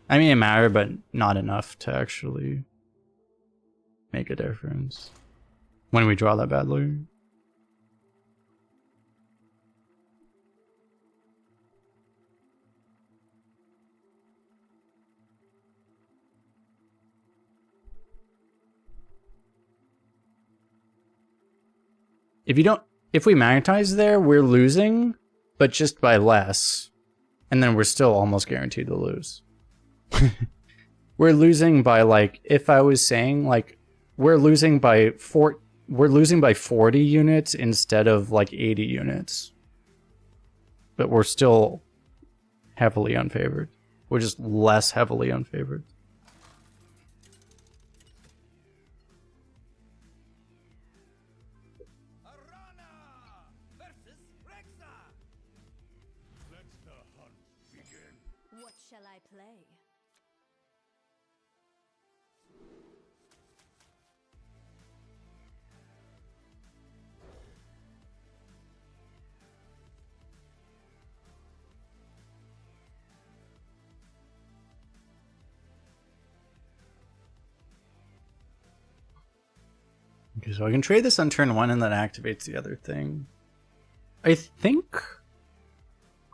I mean it mattered, but not enough to actually make a difference when we draw that badly. If we magnetize there, we're losing, but just by less. And then we're still almost guaranteed to lose. We're losing by like, if I was saying like, we're losing by 40 units instead of like 80 units. But we're still heavily unfavored. We're just less heavily unfavored. Let the hunt begin. What shall I play? Okay, so I can trade this on turn 1 and that activates the other thing. I think,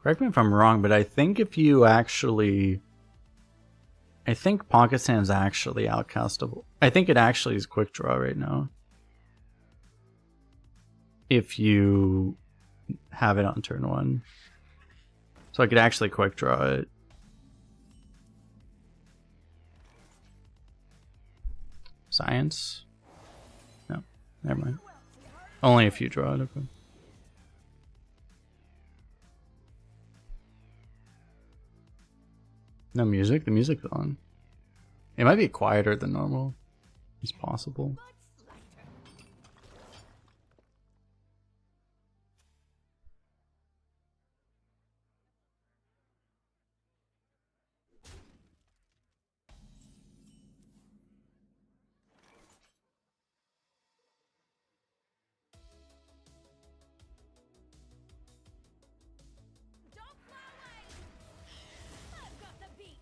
correct me if I'm wrong, but I think if you actually, I think Pocket Sand's actually outcastable. I think it actually is quick draw right now. If you have it on turn 1. So I could actually quick draw it Science? No, never mind. Only a few draw. Okay. No music? The music's on. It might be quieter than normal. It's possible. Don't fly away! I've got the beat!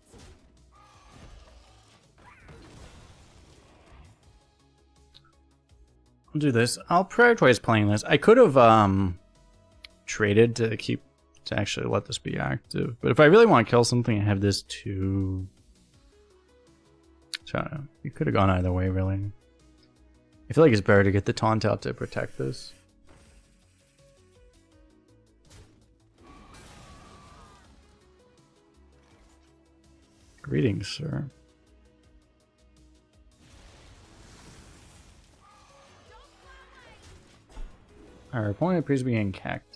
I'll do this. I'll prioritize playing this. I could have traded to actually let this be active. But if I really want to kill something, I have this too. So I don't know. You could have gone either way, really. I feel like it's better to get the taunt out to protect this. Greetings, sir. Our opponent appears to be getting cacked.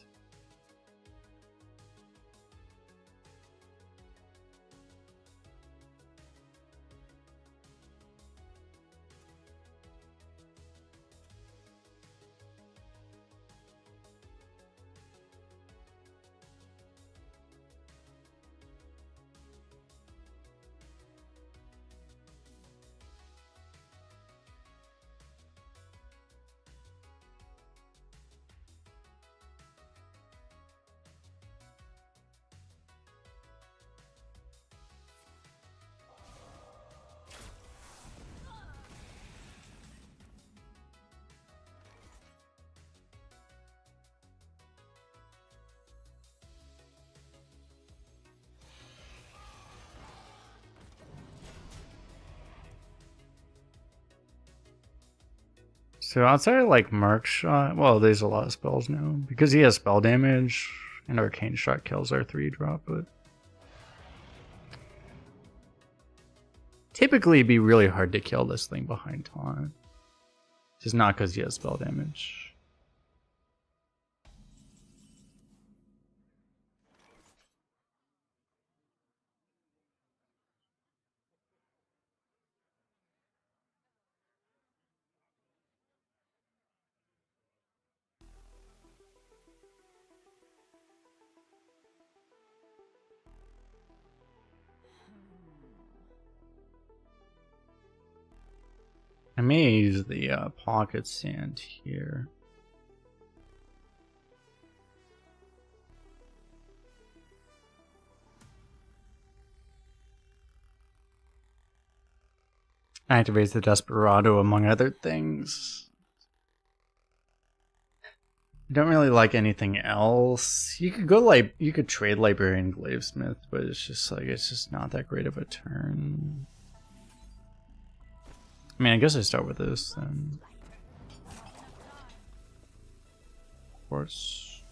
So outside of like Mark Shot, well, there's a lot of spells now because he has spell damage, and Arcane Shot kills our 3-drop. But typically, it'd be really hard to kill this thing behind taunt, just not because he has spell damage. I may use the pocket sand here. Activates the Desperado, among other things. I don't really like anything else. You could go like you could trade Librarian Glavesmith, but it's just not that great of a turn. I mean, I guess I start with this then. Of course.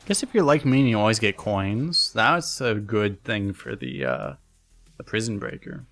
Guess if you're like me and you always get coins, that's a good thing for the Prison Breaker.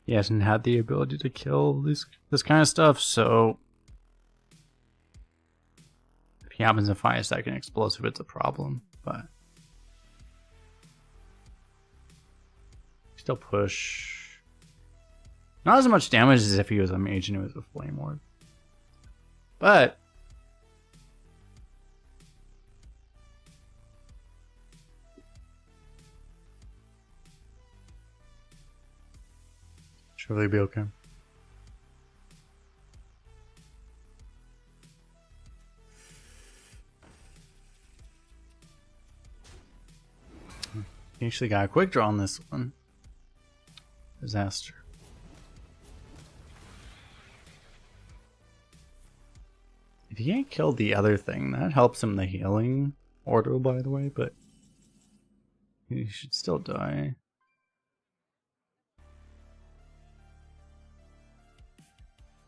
He hasn't had the ability to kill this kind of stuff, so If he happens to 5-second explosive, it's a problem, but still push. Not as much damage as if he was a mage and it was a flame ward. But surely be okay. He actually got a quick draw on this one. Disaster. If he can't kill the other thing, that helps him the healing order, by the way, but he should still die.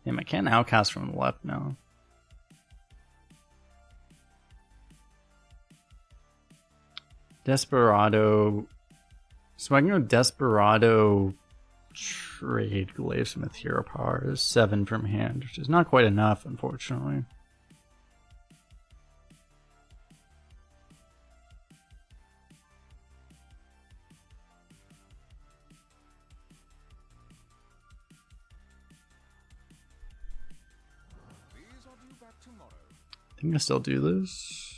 Damn, I can't outcast from the left now. Desperado. So I can go Desperado, trade Glavesmith Hero Power, 7 from hand, which is not quite enough, unfortunately. I think I still do this.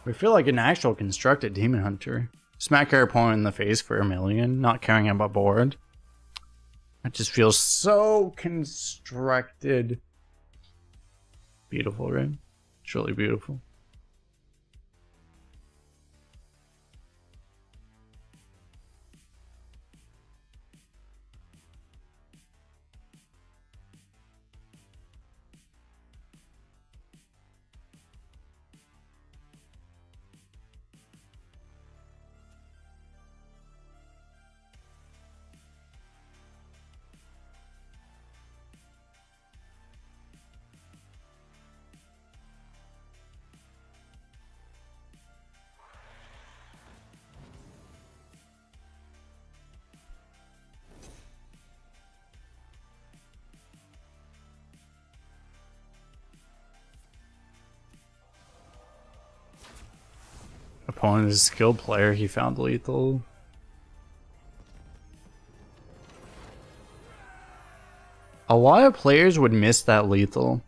We feel like an actual constructed Demon Hunter. Smack our opponent in the face for 1,000,000, not caring about board. That just feels so constructed. Beautiful, right? It's really beautiful. Opponent is a skilled player, he found lethal. A lot of players would miss that lethal.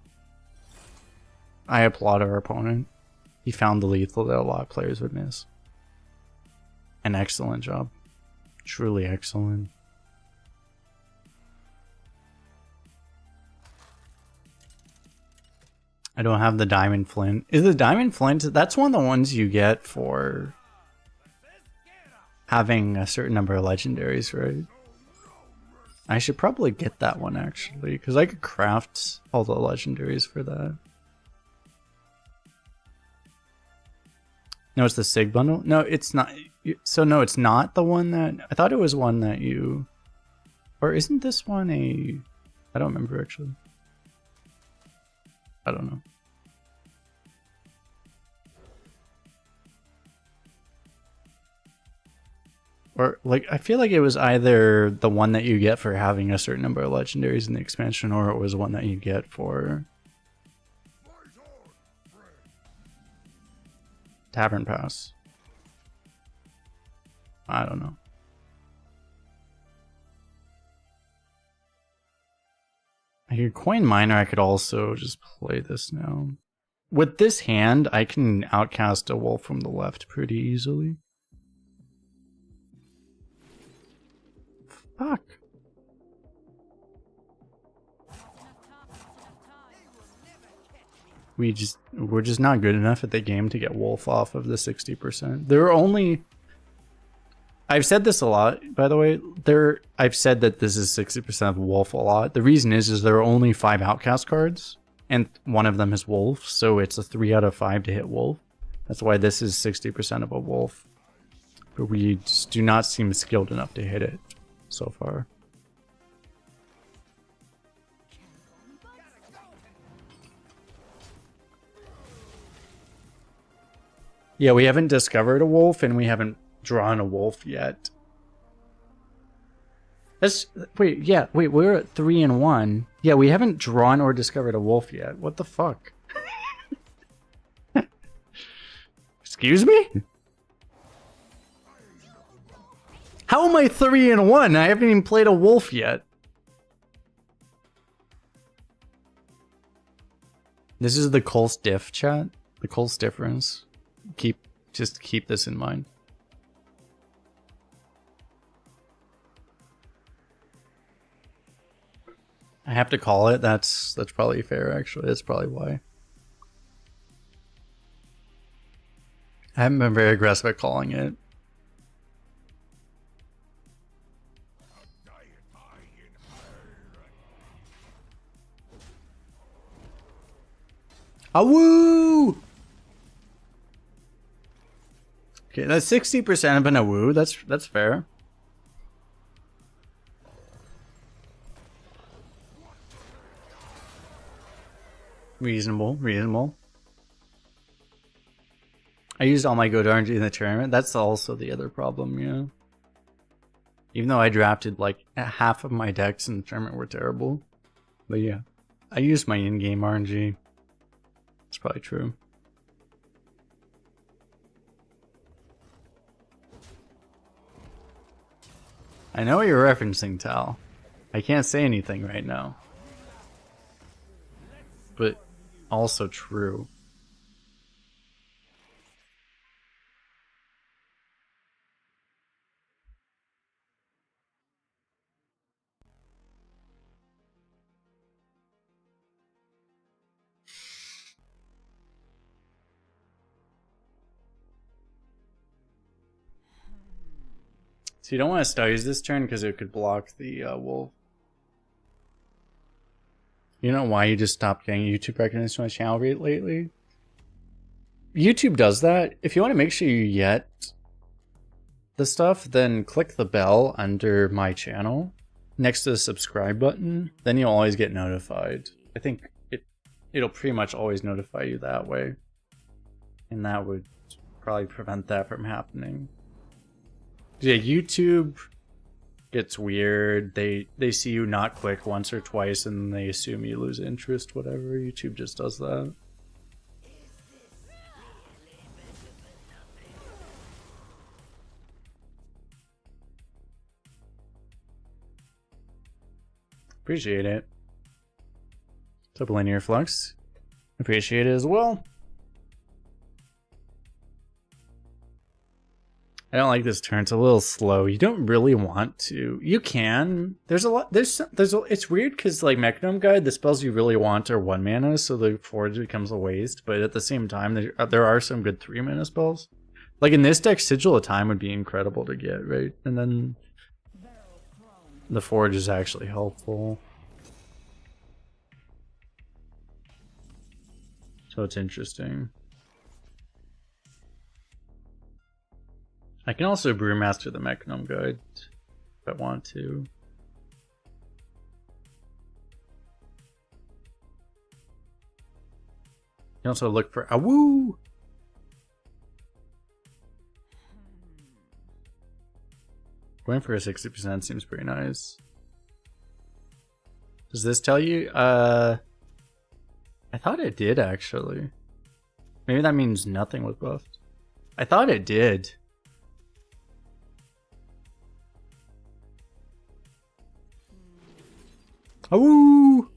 I applaud our opponent. He found the lethal that a lot of players would miss. An excellent job. Truly excellent. I don't have the diamond flint. Is the diamond flint, that's one of the ones you get for having a certain number of legendaries, right? I should probably get that one actually, because I could craft all the legendaries for that. No, it's the Sig bundle? No, it's not. So no, it's not the one that, I thought it was one that you, or isn't this one a, I don't remember actually. I don't know. Or, like, I feel like it was either the one that you get for having a certain number of legendaries in the expansion, or it was one that you get for Tavern Pass. I don't know. I could coin miner, I could also just play this now. With this hand, I can outcast a wolf from the left pretty easily. Fuck. We're just not good enough at the game to get wolf off of the 60%. There are only, I've said this a lot, by the way. I've said that this is 60% of Wolf a lot. The reason is there are only 5 Outcast cards, and one of them is Wolf, so it's a 3 out of 5 to hit Wolf. That's why this is 60% of a Wolf. But we just do not seem skilled enough to hit it so far. Yeah, we haven't discovered a wolf, and we haven't drawn a wolf yet. That's wait, yeah, wait, we're at 3-1. Yeah, we haven't drawn or discovered a wolf yet. What the fuck? Excuse me? How am I 3-1? I haven't even played a wolf yet. This is the Kolst diff, chat. The Kolst difference. Just keep this in mind. I have to call it. That's probably fair, actually. That's probably why. I haven't been very aggressive at calling it. Awoo! Okay, that's 60% of an awoo. That's fair. Reasonable, reasonable. I used all my good RNG in the tournament. That's also the other problem, yeah. Even though I drafted like half of my decks in the tournament were terrible. But yeah, I used my in-game RNG. It's probably true. I know what you're referencing, Tal. I can't say anything right now. But also true. So you don't want to studies this turn because it could block the wolf. You know why you just stopped getting YouTube recognition on the channel rate lately? YouTube does that. If you want to make sure you get the stuff, then click the bell under my channel next to the subscribe button. Then you'll always get notified. I think it'll pretty much always notify you that way. And that would probably prevent that from happening. Yeah, YouTube gets weird. They see you not click once or twice and they assume you lose interest, whatever. YouTube just does that. Appreciate it. What's up, Linear Flux? Appreciate it as well. I don't like this turn. It's a little slow. You don't really want to. You can. There's a lot. It's weird because like Metronome Guide, the spells you really want are 1 mana, so the Forge becomes a waste. But at the same time, there are some good 3 mana spells. Like in this deck, Sigil of Time would be incredible to get, right? And then the Forge is actually helpful. So it's interesting. I can also Brewmaster the Metronome Guide if I want to. You can also look for Awoo! Going for a 60% seems pretty nice. Does this tell you? I thought it did actually. Maybe that means nothing was buffed. I thought it did. Awoo!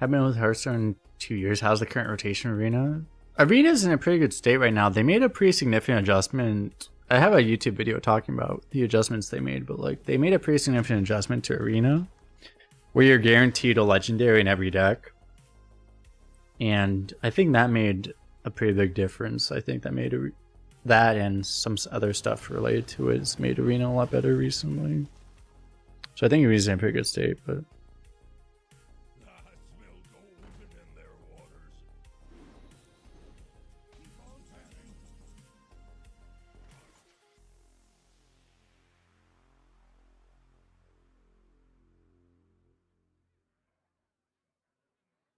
I've been with Hearthstone 2 years. How's the current rotation arena? Arena's in a pretty good state right now. They made a pretty significant adjustment. I have a YouTube video talking about the adjustments they made, but like they made a pretty significant adjustment to Arena where you're guaranteed a legendary in every deck. And I think that made a pretty big difference. I think that made that and some other stuff related to it has made Arena a lot better recently. So I think Arena's in a pretty good state, but I smell golden in their waters. Keep on panning.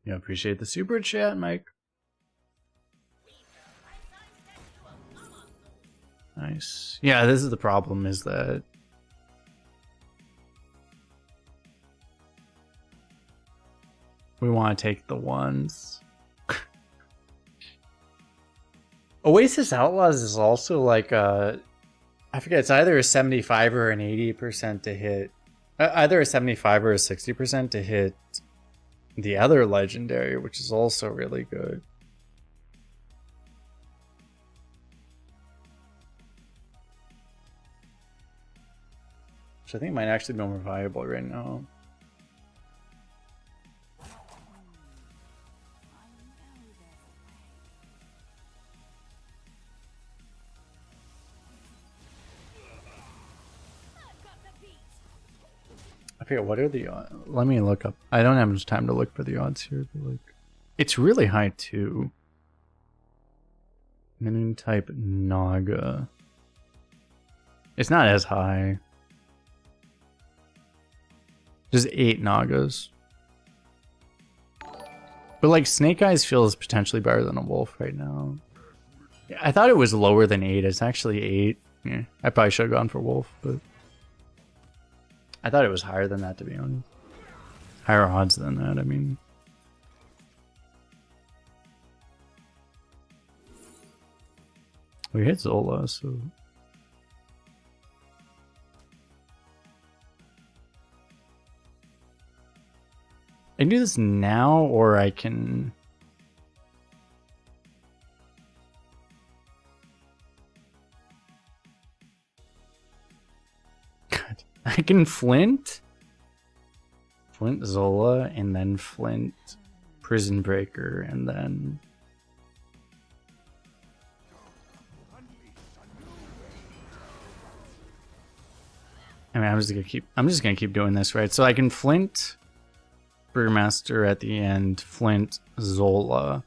Yeah, appreciate the super chat, Mike. Nice. Yeah, this is the problem, is that we want to take the ones. Oasis Outlaws is also like a, I forget, it's either a 75 or an 80% to hit, either a 75 or a 60% to hit the other legendary, which is also really good. Which I think might actually be more valuable right now. I forget, what are the odds? Let me look up. I don't have much time to look for the odds here, but like, it's really high too. Minion type Naga. It's not as high. Just 8 Nagas. But like, Snake Eyes feels potentially better than a wolf right now. Yeah, I thought it was lower than 8. It's actually 8. Yeah, I probably should have gone for wolf, but I thought it was higher than that, to be honest. Higher odds than that, I mean. We hit Zola, so... I can do this now, or I can... God. I can Flint Zola, and then Flint Prison Breaker, and then... I mean, I'm just gonna keep doing this, right? So I can Flint Brewmaster at the end, Flint Zola,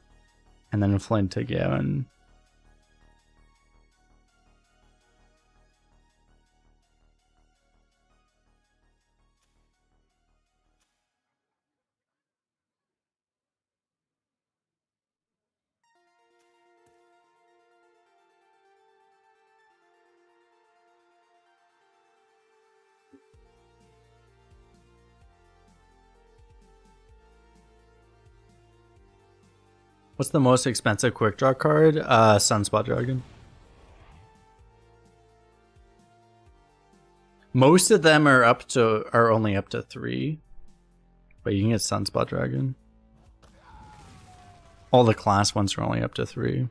and then Flint again. What's the most expensive quick draw card? Sunspot Dragon. Most of them are only up to 3. But you can get Sunspot Dragon. All the class ones are only up to 3.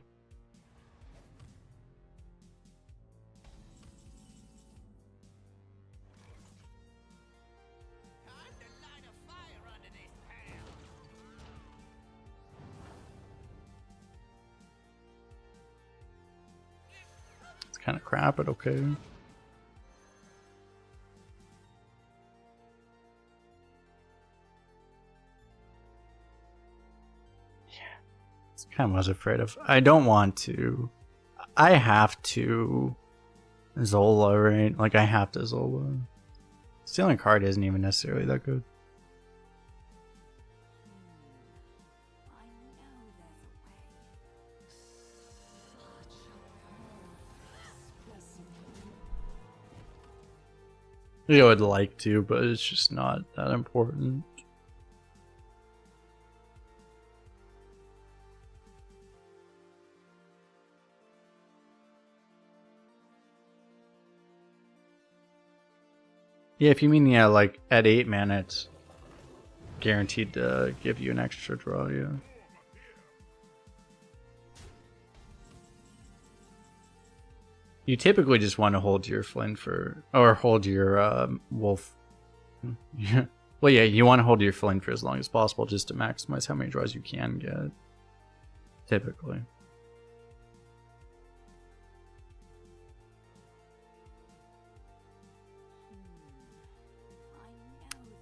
It's kind of crap, but okay. Kind of was afraid of. I don't want to. I have to Zola, right? Like, I have to Zola. Stealing a card isn't even necessarily that good. I would like to, but it's just not that important. Yeah, if you mean, yeah, like at 8 mana, it's guaranteed to give you an extra draw, yeah. You typically just want to hold your Flint or hold your Wolf. Yeah. Well, yeah, you want to hold your Flint for as long as possible just to maximize how many draws you can get. Typically.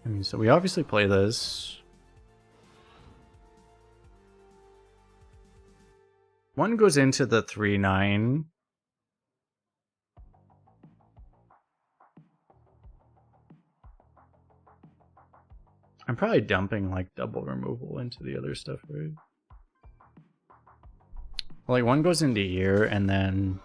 I mean, so we obviously play this. One goes into the 3/9. I'm probably dumping like double removal into the other stuff, right? Like one goes into here and then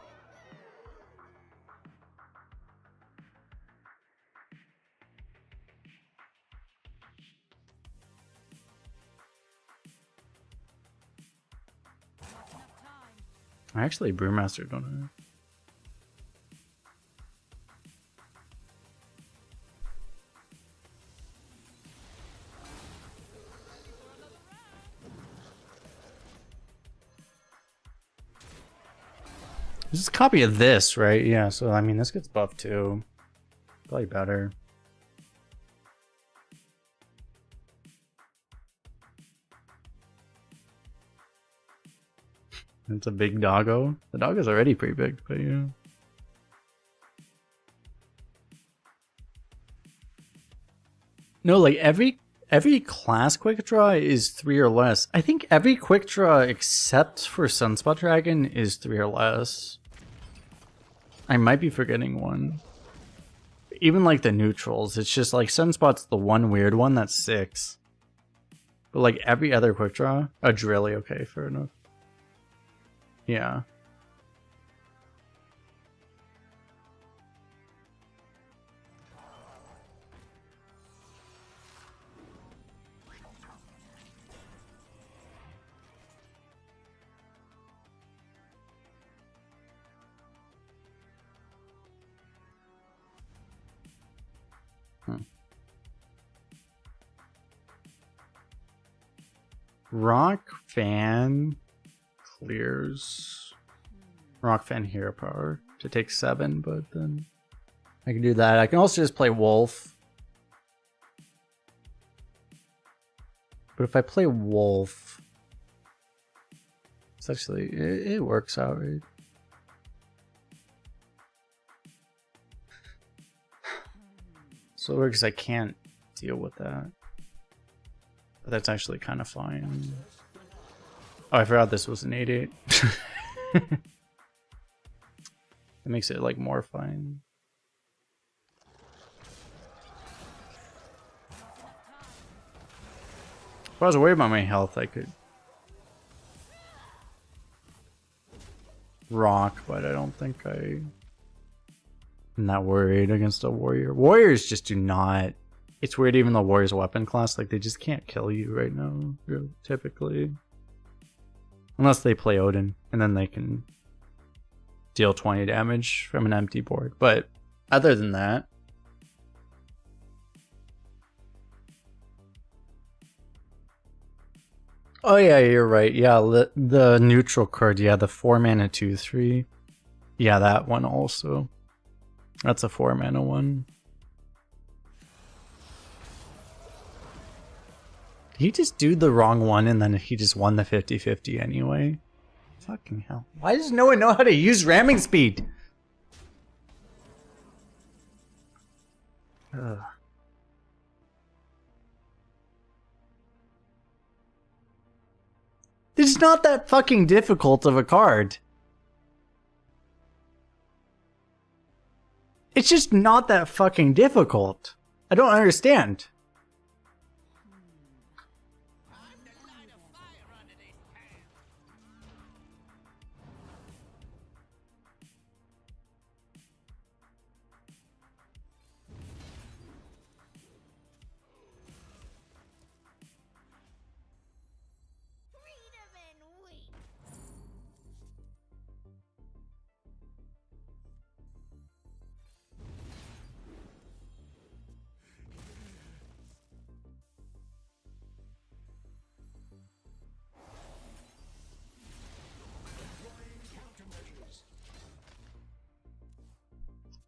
I actually Brewmaster, don't I? This is a copy of this, right? Yeah, so I mean this gets buffed too. Probably better. It's a big doggo. The doggo's already pretty big, but yeah. No, like every class quick draw is 3 or less. I think every quick draw except for Sunspot Dragon is 3 or less. I might be forgetting one. Even like the neutrals, it's just like Sunspot's the one weird one that's 6. But like every other quick draw, a Drilly, okay, fair enough. Yeah. Rock Fan clears Rock Fan Hero Power to take 7, but then I can do that. I can also just play Wolf. But if I play Wolf, it's actually, it works out, right? So it works, I can't deal with that. But that's actually kind of fine. Oh, I forgot this was an 8-8. It makes it like more fine. If I was worried about my health, I could rock, but I don't think I'm not worried against a warrior. Warriors just do not. It's weird, even the warrior's weapon class, like they just can't kill you right now, typically. Unless they play Odin, and then they can deal 20 damage from an empty board. But other than that, oh yeah, you're right. Yeah, the neutral card, yeah, the 4 mana 2/3. Yeah, that one also. That's a 4 mana one. Did he just do the wrong one and then he just won the 50-50 anyway? Fucking hell. Why does no one know how to use ramming speed? Ugh. This is not that fucking difficult of a card. It's just not that fucking difficult. I don't understand. Time to light a fire under this town. Freedom and wheat.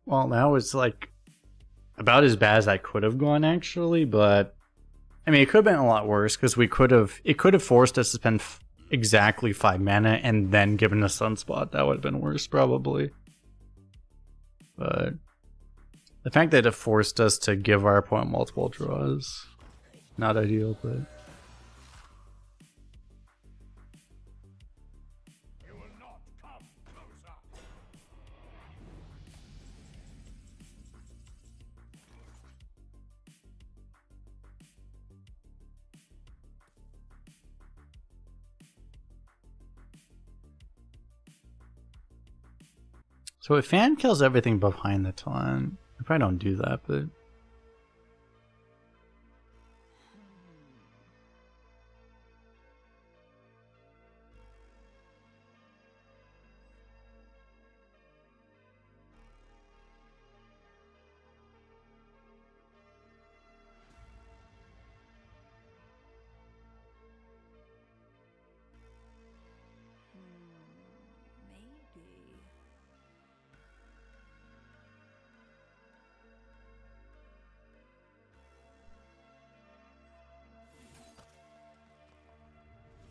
Well, that was like about as bad as I could have gone, actually, but I mean, it could have been a lot worse because it could have forced us to spend exactly 5 mana and then given us Sunspot. That would have been worse, probably. But the fact that it forced us to give our opponent multiple draws, not ideal, but. You will not come closer. So if fan kills everything behind the taunt, I probably don't do that, but Maybe.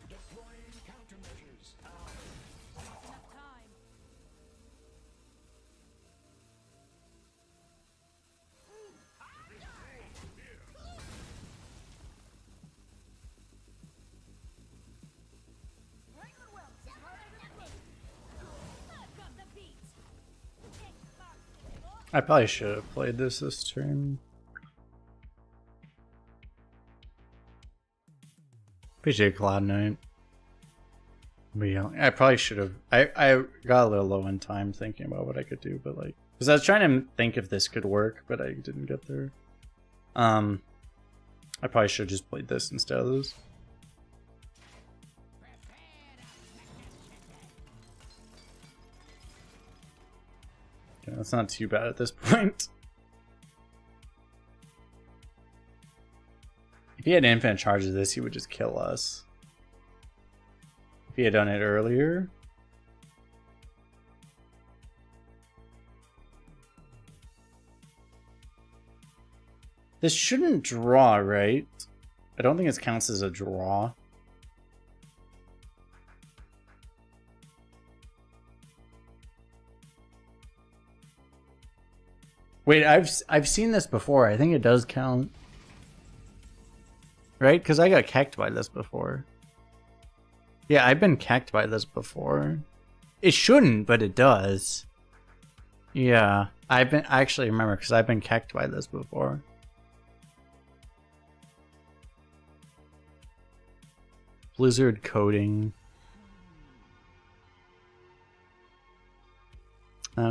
Deploying countermeasures. Enough time. I've got the beat. I probably should have played this turn. Appreciate Cloud Knight. But yeah, I probably should have. I got a little low in time thinking about what I could do, but like, because I was trying to think if this could work, but I didn't get there. I probably should have just played this instead of this. Okay, that's not too bad at this point. If he had infinite charge of this, he would just kill us. If he had done it earlier. This shouldn't draw, right? I don't think it counts as a draw. Wait, I've seen this before. I think it does count. Right? Because I got kecked by this before. Yeah, I've been kecked by this before. It shouldn't, but it does. Yeah, I actually remember because I've been kecked by this before. Blizzard coding.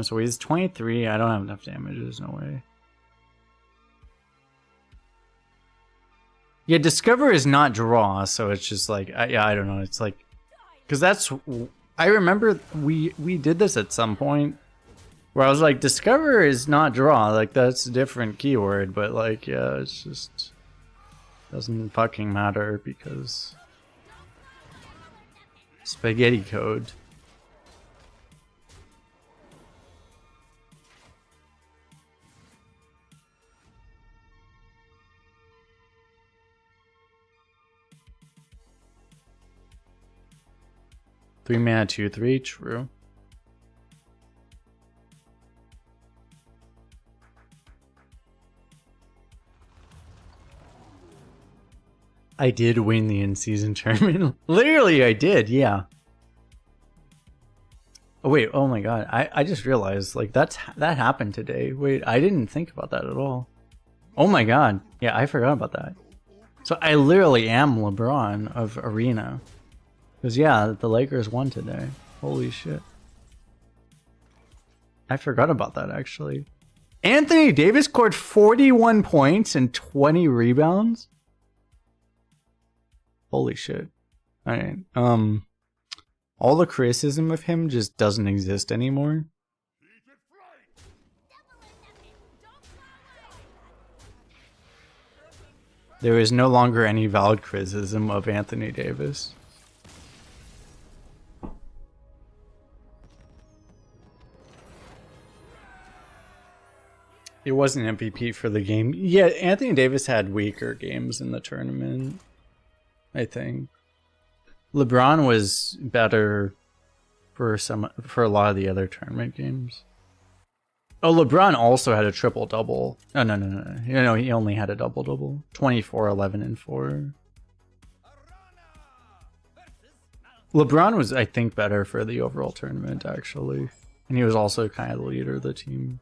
So he's 23. I don't have enough damage. There's no way. Yeah, Discover is not draw, so it's just like, yeah, I don't know. It's like, because that's, I remember we did this at some point where I was like, Discover is not draw. Like, that's a different keyword, but like, yeah, it's just, doesn't fucking matter because spaghetti code. Three mana, 2/3, true. I did win the in-season tournament. Literally, I did, yeah. Oh wait, oh my god, I just realized, like, that happened today. Wait, I didn't think about that at all. Oh my god, yeah, I forgot about that. So I literally am LeBron of Arena. Because, yeah, the Lakers won today. Holy shit. I forgot about that, actually. Anthony Davis scored 41 points and 20 rebounds? Holy shit. Alright, all the criticism of him just doesn't exist anymore. There is no longer any valid criticism of Anthony Davis. It wasn't MVP for the game. Yeah, Anthony Davis had weaker games in the tournament, I think. LeBron was better for a lot of the other tournament games. Oh, LeBron also had a triple-double. Oh, no. You know, he only had a double-double. 24, 11, and 4. LeBron was, I think, better for the overall tournament, actually. And he was also kind of the leader of the team.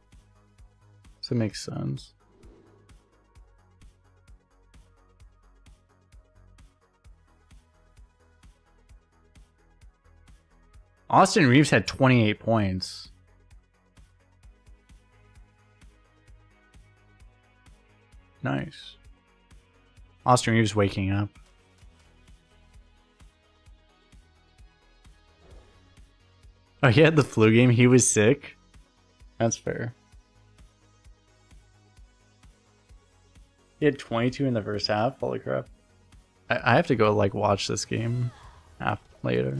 So it makes sense. Austin Reeves had 28 points. nice. Austrian Reeves waking up. Oh, he had the flu game. He was sick. That's fair. He had 22 in the first half. Holy crap! I have to go like watch this game later.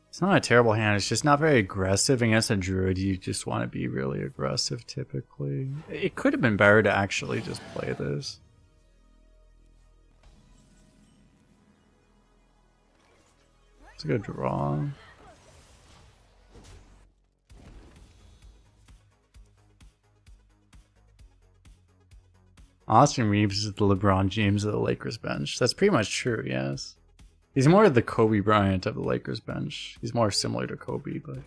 It's not a terrible hand, it's just not very aggressive. Against a druid, you just want to be really aggressive typically. It could have been better to actually just play this. It's a good draw. Austin Reeves is the LeBron James of the Lakers bench. That's pretty much true, yes. He's more the Kobe Bryant of the Lakers bench. He's more similar to Kobe, but...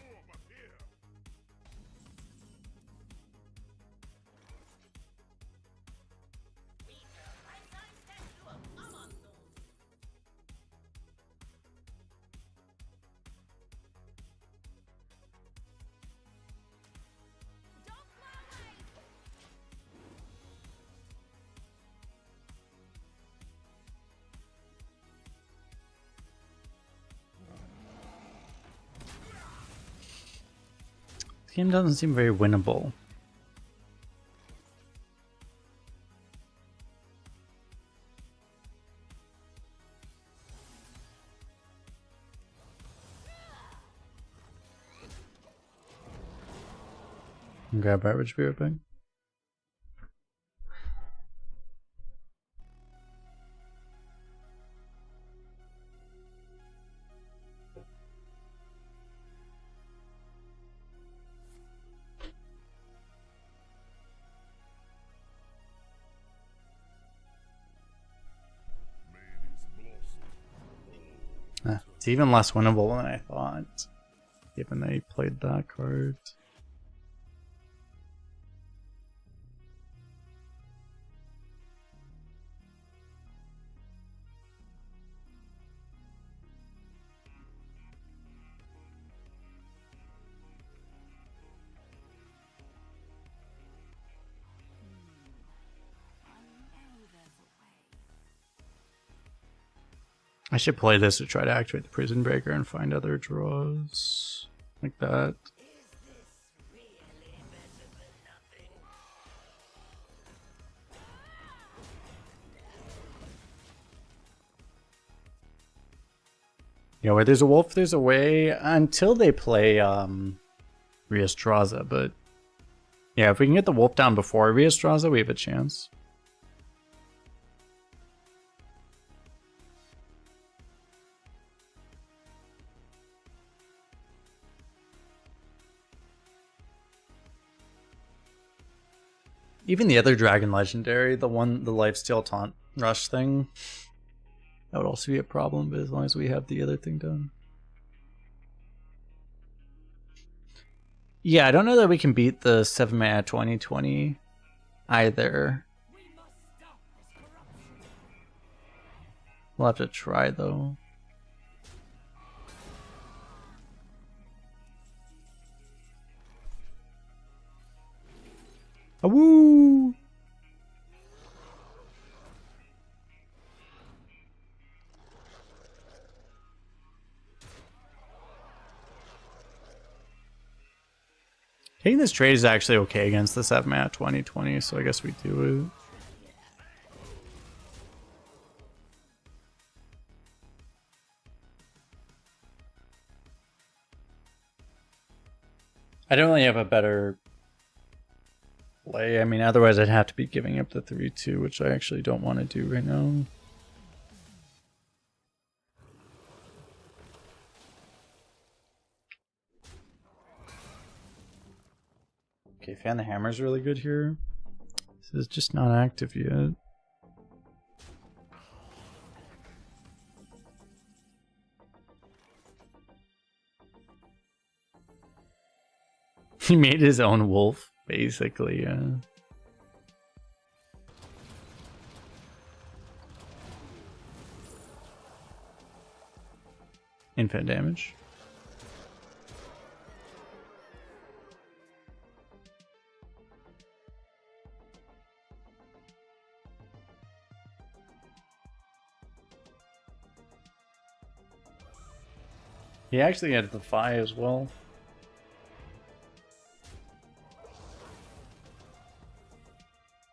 This game doesn't seem very winnable. Grab beverage, be right back. It's even less winnable than I thought, given they played that card. I should play this to try to activate the Prison Breaker and find other draws like that. Yeah, where there's a wolf, there's a way, until they play Riastraza, but yeah, if we can get the wolf down before Riastraza, we have a chance. Even the other Dragon Legendary, the Lifesteal Taunt Rush thing, that would also be a problem, but as long as we have the other thing done. Yeah, I don't know that we can beat the 7-mana 2020 either. We'll have to try though. Woo! Taking this trade is actually okay against the 7-mana 2020, so I guess we do it. I don't really have a better play. I mean, otherwise I'd have to be giving up the 3-2, which I actually don't want to do right now. Okay, Fan the Hammer's really good here. This is just not active yet. He made his own wolf, basically, yeah. Infinite damage. He actually had the Fi as well.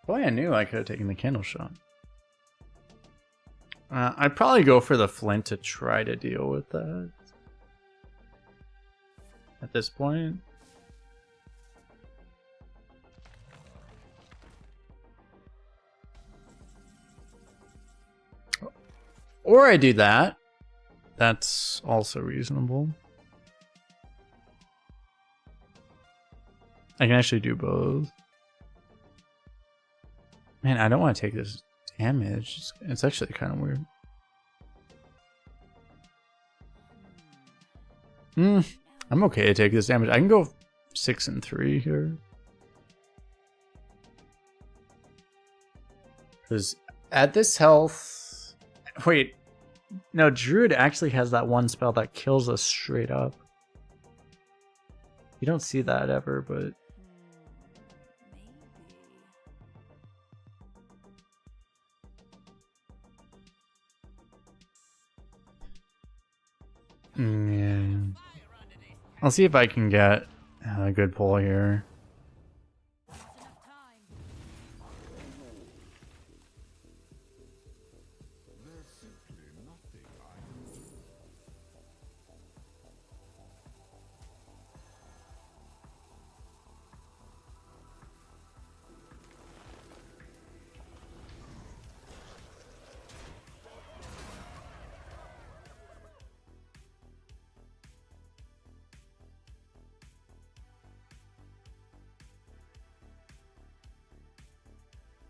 Boy, I knew I could have taken the candle shot. I'd probably go for the flint to try to deal with that. At this point. Or I do that. That's also reasonable. I can actually do both. Man, I don't want to take this damage. It's actually kind of weird. I'm okay to take this damage. I can go 6 and 3 here. Because at this health... Wait. No, Druid actually has that one spell that kills us straight up. You don't see that ever, but... Yeah. I'll see if I can get a good pull here.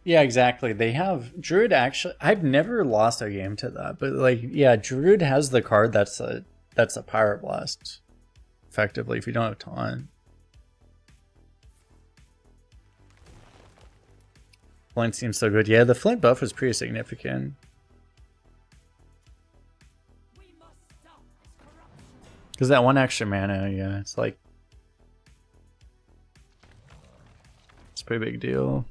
Yeah, exactly. They have Druid actually. I've never lost a game to that, but like, yeah, Druid has the card that's a Pirate Blast. Effectively, if you don't have taunt. Flint seems so good. Yeah, the Flint buff was pretty significant. Because that one extra mana, yeah, it's like it's a pretty big deal.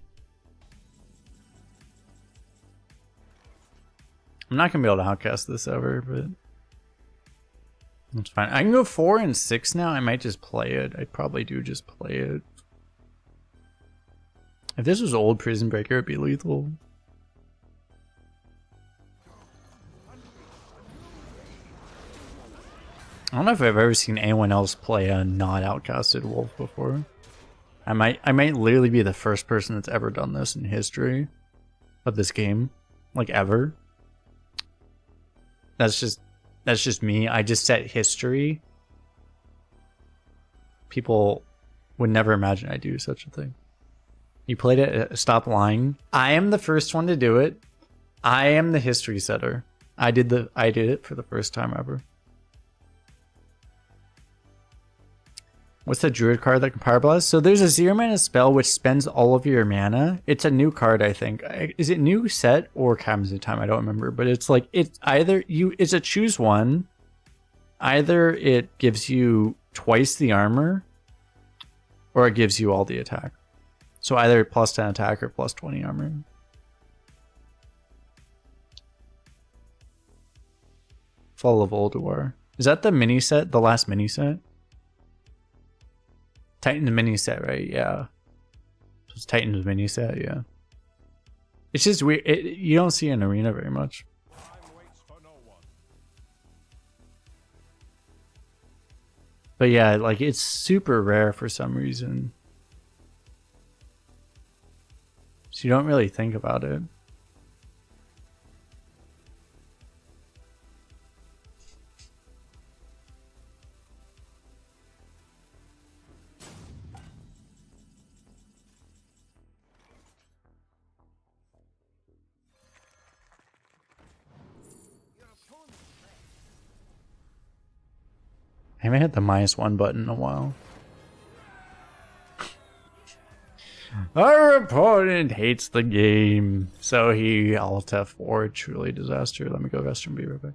I'm not gonna be able to outcast this ever, but that's fine. I can go 4 and 6 now. I might just play it. I probably do just play it. If this was old Prison Breaker, it'd be lethal. I don't know if I've ever seen anyone else play a not outcasted wolf before. I might literally be the first person that's ever done this in history of this game, like ever. That's just me. I just set history. People would never imagine I do such a thing. You played it. Stop lying. I am the first one to do it. I am the history setter. I did it for the first time ever. What's the Druid card that can Power Blast? So there's a 0 mana spell which spends all of your mana. It's a new card, I think. Is it new set or Cabins of Time? I don't remember. But it's like, it's either it's a choose one. Either it gives you twice the armor or it gives you all the attack. So either plus 10 attack or plus 20 armor. Fall of Ulduar. Is that the mini set? The last mini set? Titan's mini set, right? Yeah. So it's Titan's mini set, yeah. It's just weird. You don't see an arena very much. But yeah, like it's super rare for some reason. So you don't really think about it. I haven't hit the -1 button in a while. Our opponent hates the game, so he alt F4. Truly disaster. Let me go rest and be right back.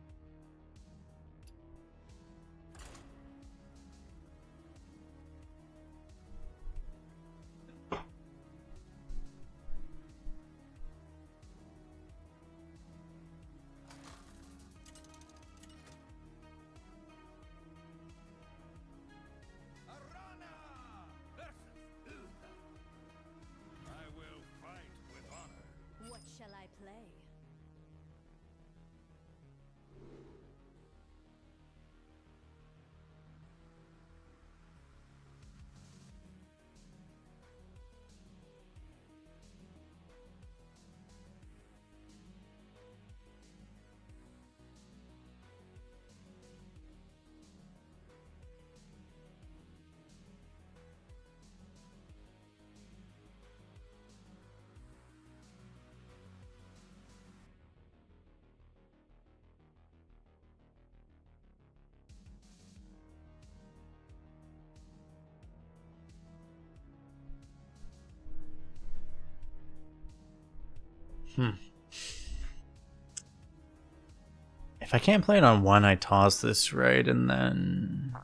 If I can't play it on 1, I toss this, right? And then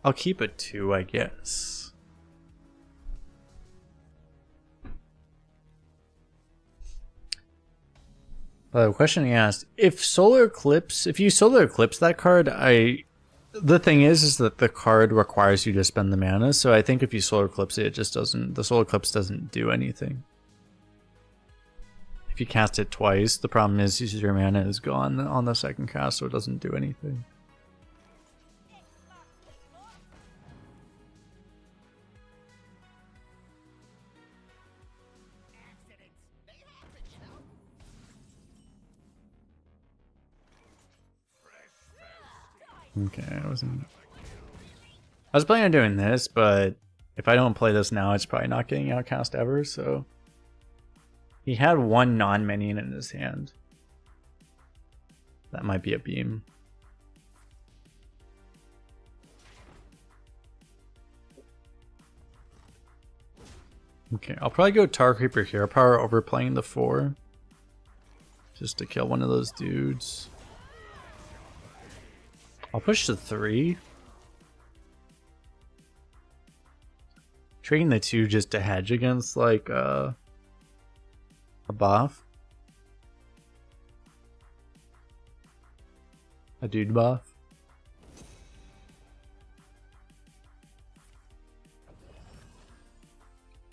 I'll keep it 2, I guess. The question he asked, if you solar eclipse that card, the thing is that the card requires you to spend the mana, so I think if you solar eclipse it, the solar eclipse doesn't do anything. If you cast it twice, the problem is your mana is gone on the second cast, so it doesn't do anything. Okay, I was planning on doing this, but if I don't play this now, it's probably not getting outcast ever, so... He had 1 non-minion in his hand. That might be a beam. Okay, I'll probably go Tar Creeper Hero Power over playing the 4. Just to kill one of those dudes. I'll push to 3. Trading the 2 just to hedge against like a buff. A dude buff.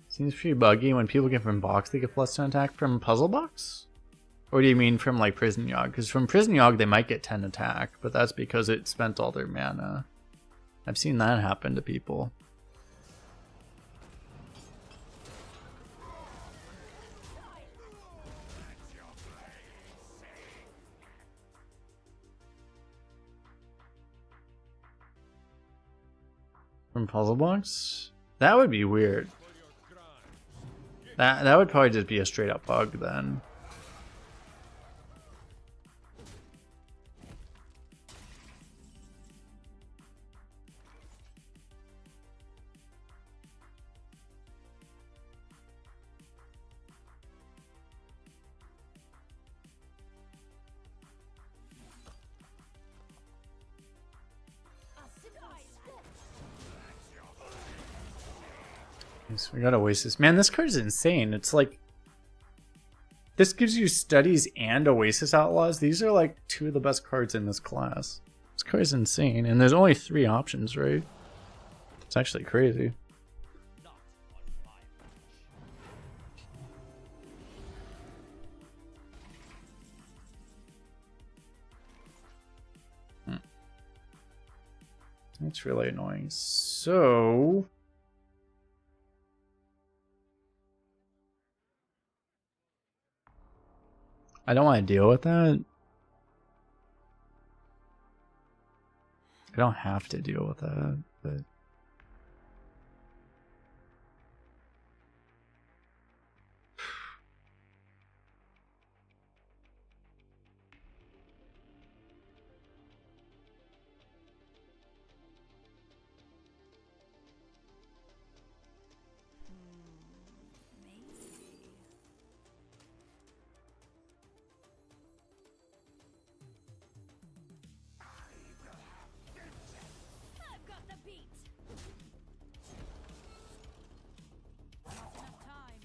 Seems pretty buggy when people get from box, they get +10 attack from puzzle box? Or do you mean from like Prison Yogg? Because from Prison Yogg they might get 10 attack, but that's because it spent all their mana. I've seen that happen to people. From puzzle box? That would be weird. That would probably just be a straight up bug then. So we got Oasis. Man, this card is insane. It's like... This gives you Studies and Oasis Outlaws. These are like 2 of the best cards in this class. This card is insane. And there's only 3 options, right? It's actually crazy. That's really annoying. So... I don't want to deal with that. I don't have to deal with that, but... I've got the beat. Not enough time.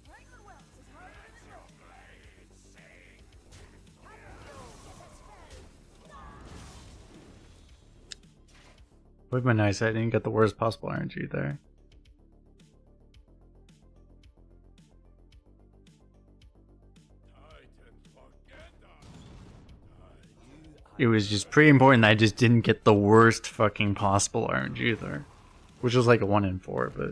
Raymond Wells is harder than your blade sing. Would have been nice I didn't get the worst possible energy there. It was just pretty important that I just didn't get the worst fucking possible RNG there. Which was like a 1 in 4, but...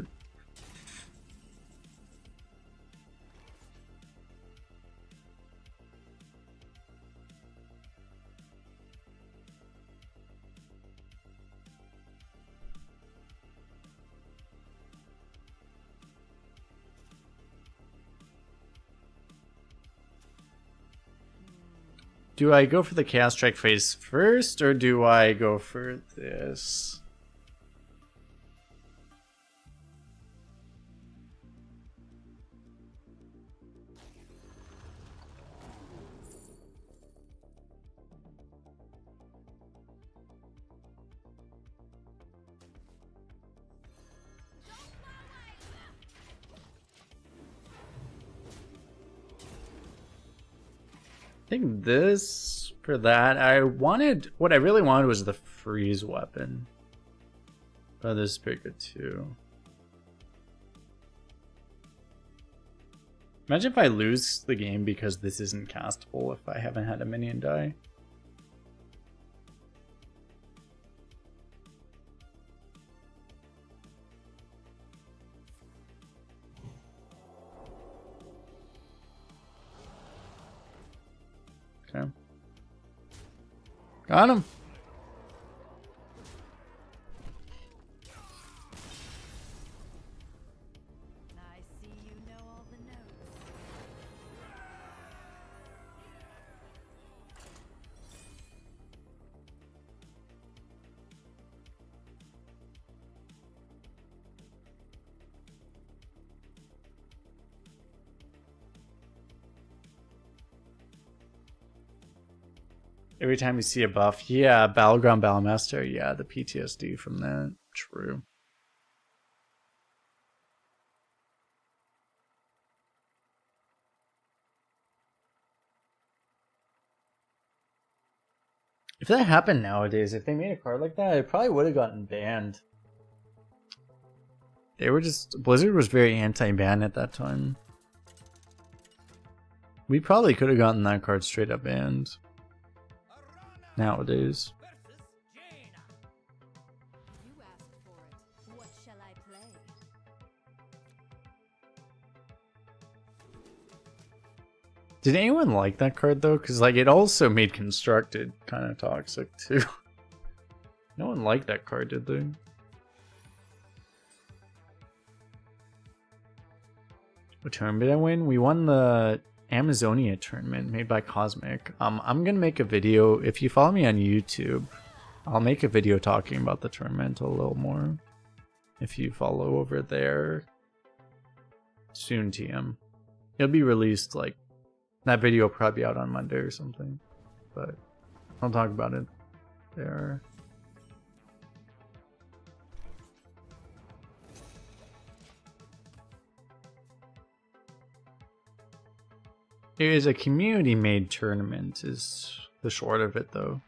Do I go for the Chaos Strike phase first, or do I go for this? think this for that. I wanted what I really wanted was the freeze weapon. Oh, this is pretty good too. Imagine if I lose the game because this isn't castable if I haven't had a minion die. Okay. Got him. I see you know all the notes. Every time you see a buff, yeah, Battleground Battlemaster, yeah, the PTSD from that. True. If that happened nowadays, if they made a card like that, it probably would have gotten banned. They were just... Blizzard was very anti-ban at that time. We probably could have gotten that card straight up banned. Nowadays. You asked for it. What shall I play? Did anyone like that card though? Because like it also made Constructed kind of toxic too. No one liked that card, did they? What tournament did I win? We won the Amazonia tournament made by Cosmic. I'm gonna make a video. If you follow me on YouTube, I'll make a video talking about the tournament a little more. If you follow over there, soon TM. It'll be released like that video will probably be out on Monday or something, but I'll talk about it there. It is a community-made tournament, is the short of it, though.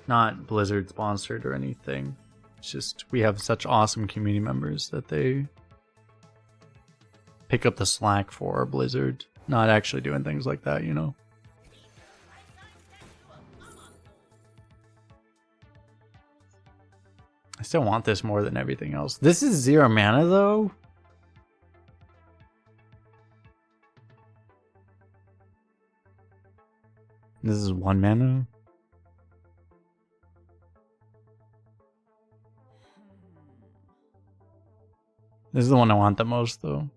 Not Blizzard sponsored or anything. It's just we have such awesome community members that they pick up the slack for Blizzard. Not actually doing things like that, you know. I still want this more than everything else. This is 0 mana, though. This is 1 mana. This is the one I want the most, though.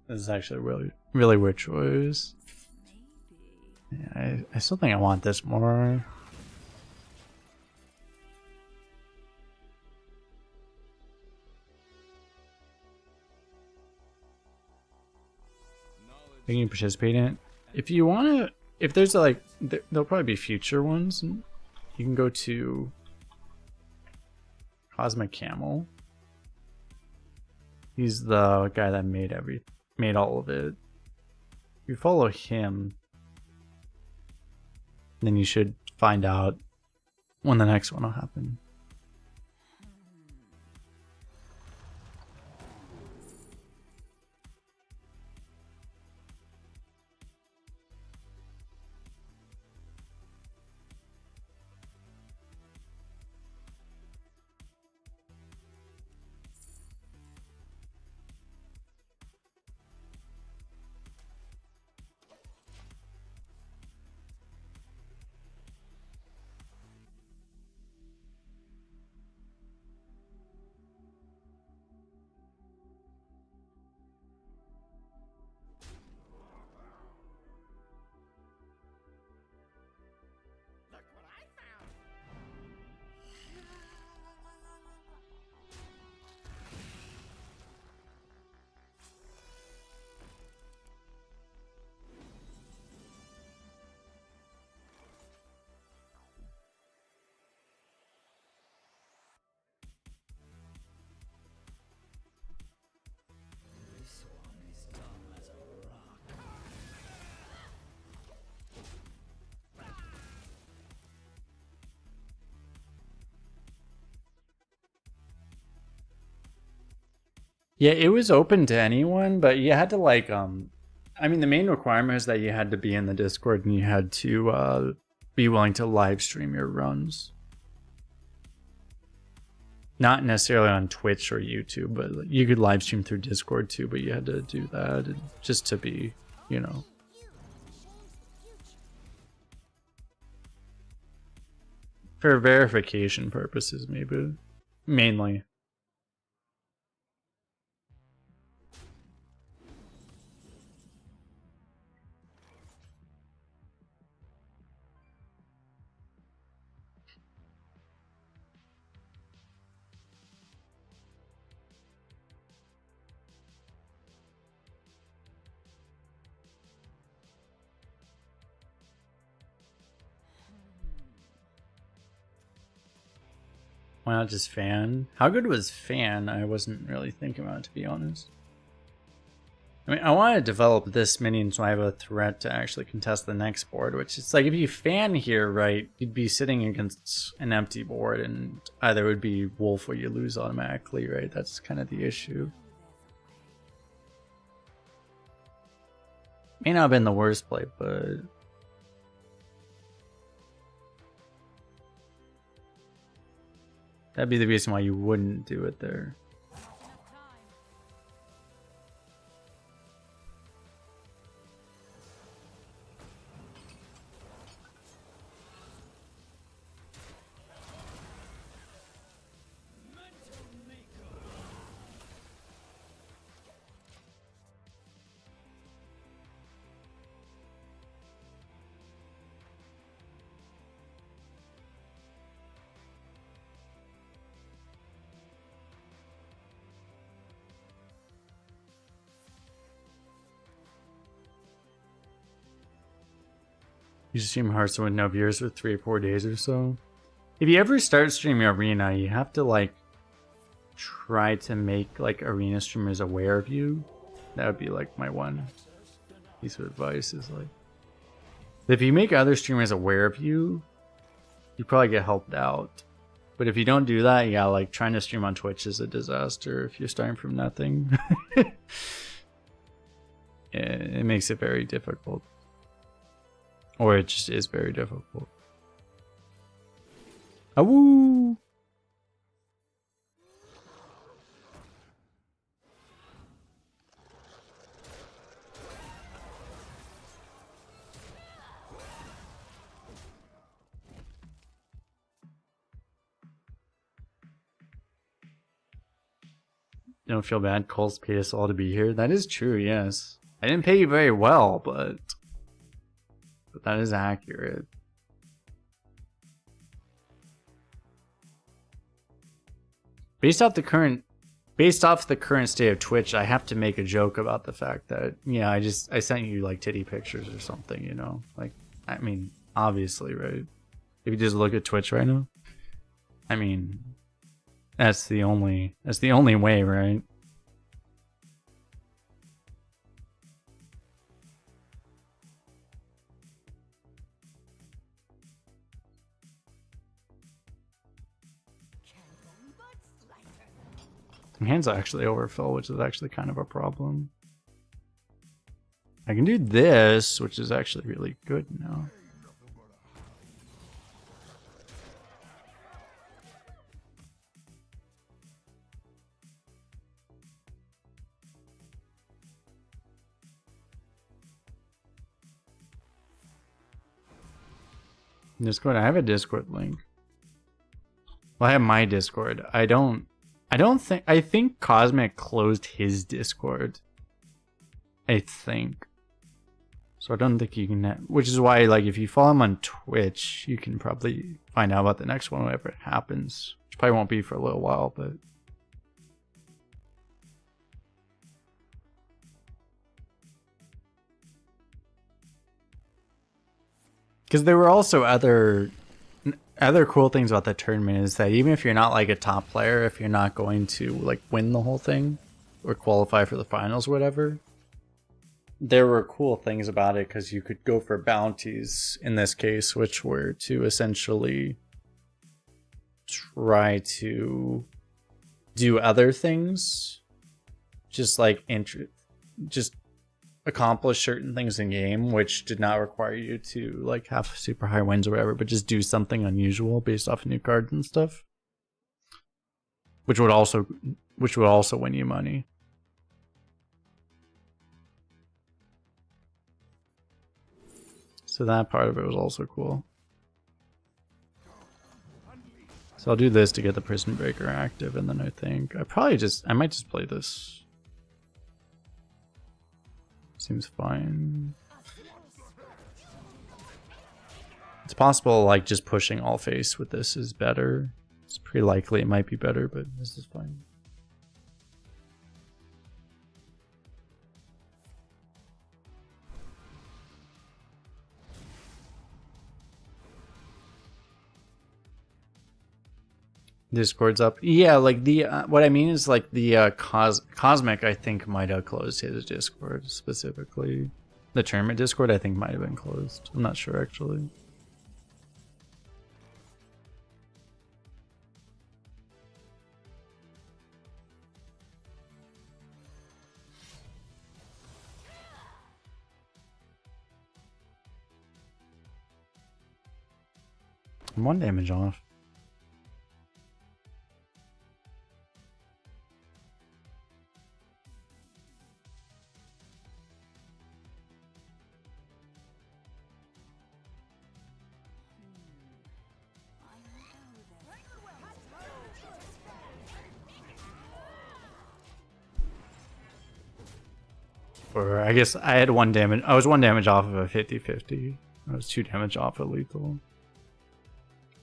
This is actually a really, really weird choice. Yeah, I still think I want this more. Think you can participate in it? If you want to, if there's like, there'll probably be future ones. You can go to Cosmic Camel. He's the guy that made all of it. If you follow him, then you should find out when the next one will happen. Yeah, it was open to anyone, but you had to like I mean the main requirement is that you had to be in the Discord and you had to be willing to live stream your runs. Not necessarily on Twitch or YouTube, but you could live stream through Discord too, but you had to do that just to be, you know. For verification purposes, maybe. Mainly. Why not just Fan? How good was Fan? I wasn't really thinking about it, to be honest. I mean, I want to develop this minion so I have a threat to actually contest the next board, which is like if you Fan here, right, you'd be sitting against an empty board and either it would be Wolf or you lose automatically, right? That's kind of the issue. May not have been the worst play, but... that'd be the reason why you wouldn't do it there. You stream Hearthstone with no viewers for 3 or 4 days or so. If you ever start streaming Arena, you have to like try to make like Arena streamers aware of you. That would be like my one piece of advice is like, if you make other streamers aware of you, you probably get helped out. But if you don't do that, yeah, like trying to stream on Twitch is a disaster if you're starting from nothing. It makes it very difficult. Or it just is very difficult. Awoo! Don't feel bad. Kolst paid us all to be here. That is true, yes. I didn't pay you very well, but that is accurate. Based off the current state of Twitch, I have to make a joke about the fact that, yeah, I sent you like titty pictures or something, you know? Like, I mean, obviously, right? If you just look at Twitch right now, I mean, that's the only way, right? My hands actually overfill, which is actually kind of a problem. I can do this, which is actually really good now. Discord, I have a Discord link. Well, I have my Discord. I think Cosmic closed his Discord. I think. So I don't think you can, which is why, like, if you follow him on Twitch, you can probably find out about the next one whenever it happens. Which probably won't be for a little while, but. Because there were also other cool things about the tournament is that even if you're not like a top player, if you're not going to like win the whole thing or qualify for the finals or whatever, there were cool things about it because you could go for bounties in this case, which were to essentially try to do other things just like just accomplish certain things in game, which did not require you to like have super high wins or whatever, but just do something unusual based off of new cards and stuff, which would also win you money. So that part of it was also cool. So I'll do this to get the Prison Breaker active, and then I think I might just play this. Seems fine. It's possible like just pushing all face with this is better. It's pretty likely it might be better, but this is fine. Discord's up. Yeah, like the what I mean is like the Cosmic I think might have closed his Discord specifically. The tournament Discord I think might have been closed. I'm not sure actually. I'm 1 damage off. Or I guess I had 1 damage. I was 1 damage off of a 50-50. I was 2 damage off of lethal.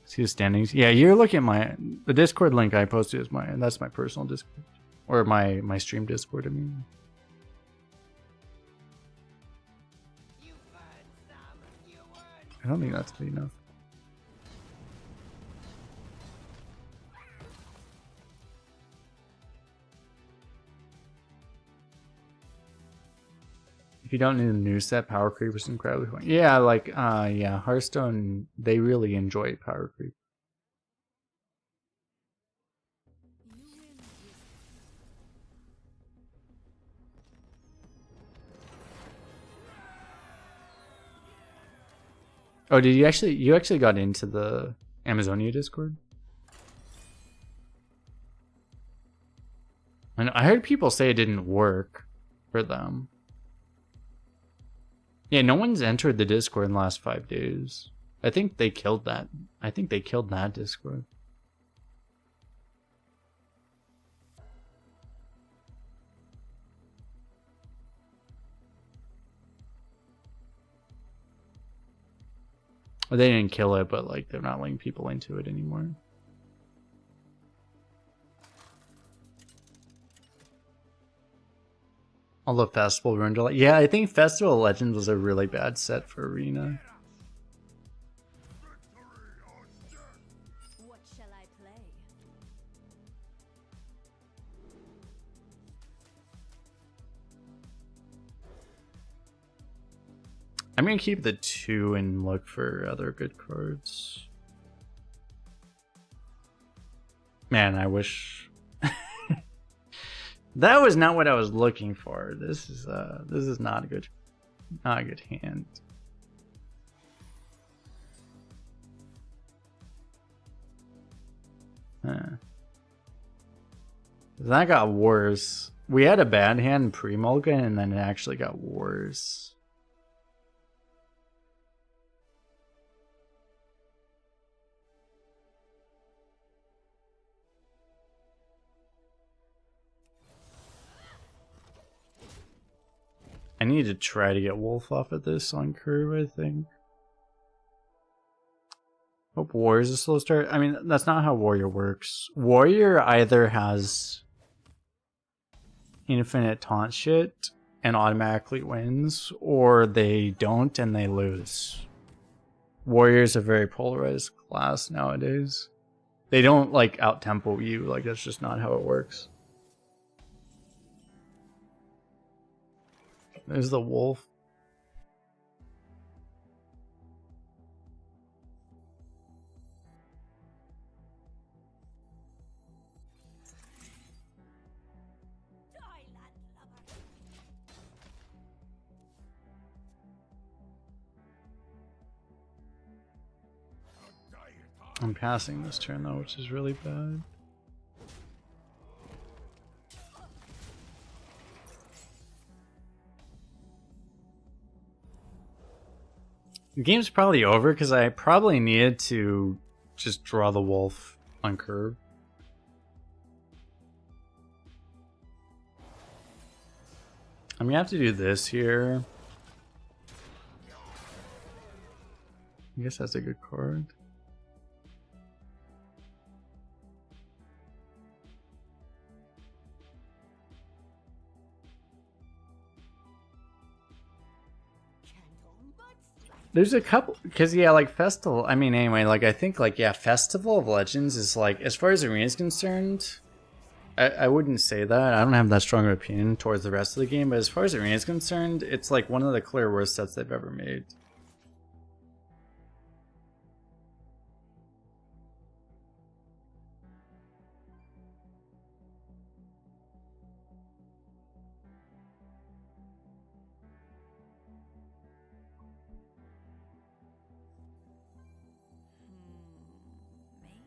See the standings? Yeah, you're looking at the Discord link I posted is that's my personal Discord. Or my stream Discord, I mean. I don't think that's good enough. If you don't need a new set, power creep is incredibly fun. Yeah, like yeah, Hearthstone, they really enjoy power creep. Oh, did you actually got into the Amazonia Discord? And I heard people say it didn't work for them. Yeah, no one's entered the Discord in the last 5 days. I think they killed that. I think they killed that Discord. Well, they didn't kill it, but like they're not letting people into it anymore. All the Festival ruined. Yeah, I think Festival Legends was a really bad set for Arena. What shall I play? I'm gonna keep the 2 and look for other good cards. Man, I wish that was not what I was looking for. This is not a good hand. That got worse. We had a bad hand pre-mulligan and then it actually got worse. I need to try to get Wolf off of this on curve, I think. Hope Warrior's a slow start. I mean, that's not how Warrior works. Warrior either has infinite taunt shit and automatically wins, or they don't and they lose. Warrior's a very polarized class nowadays. They don't like out-tempo you, like that's just not how it works. There's the wolf. I'm passing this turn though, which is really bad. The game's probably over because I probably needed to just draw the wolf on curve. I'm gonna have to do this here. I guess that's a good card. There's a couple, because yeah, like Festival, I mean, anyway, like I think like, yeah, Festival of Legends is like, as far as Arena is concerned, I wouldn't say that. I don't have that strong of an opinion towards the rest of the game, but as far as Arena is concerned, it's like one of the clear worst sets they've ever made. Maybe.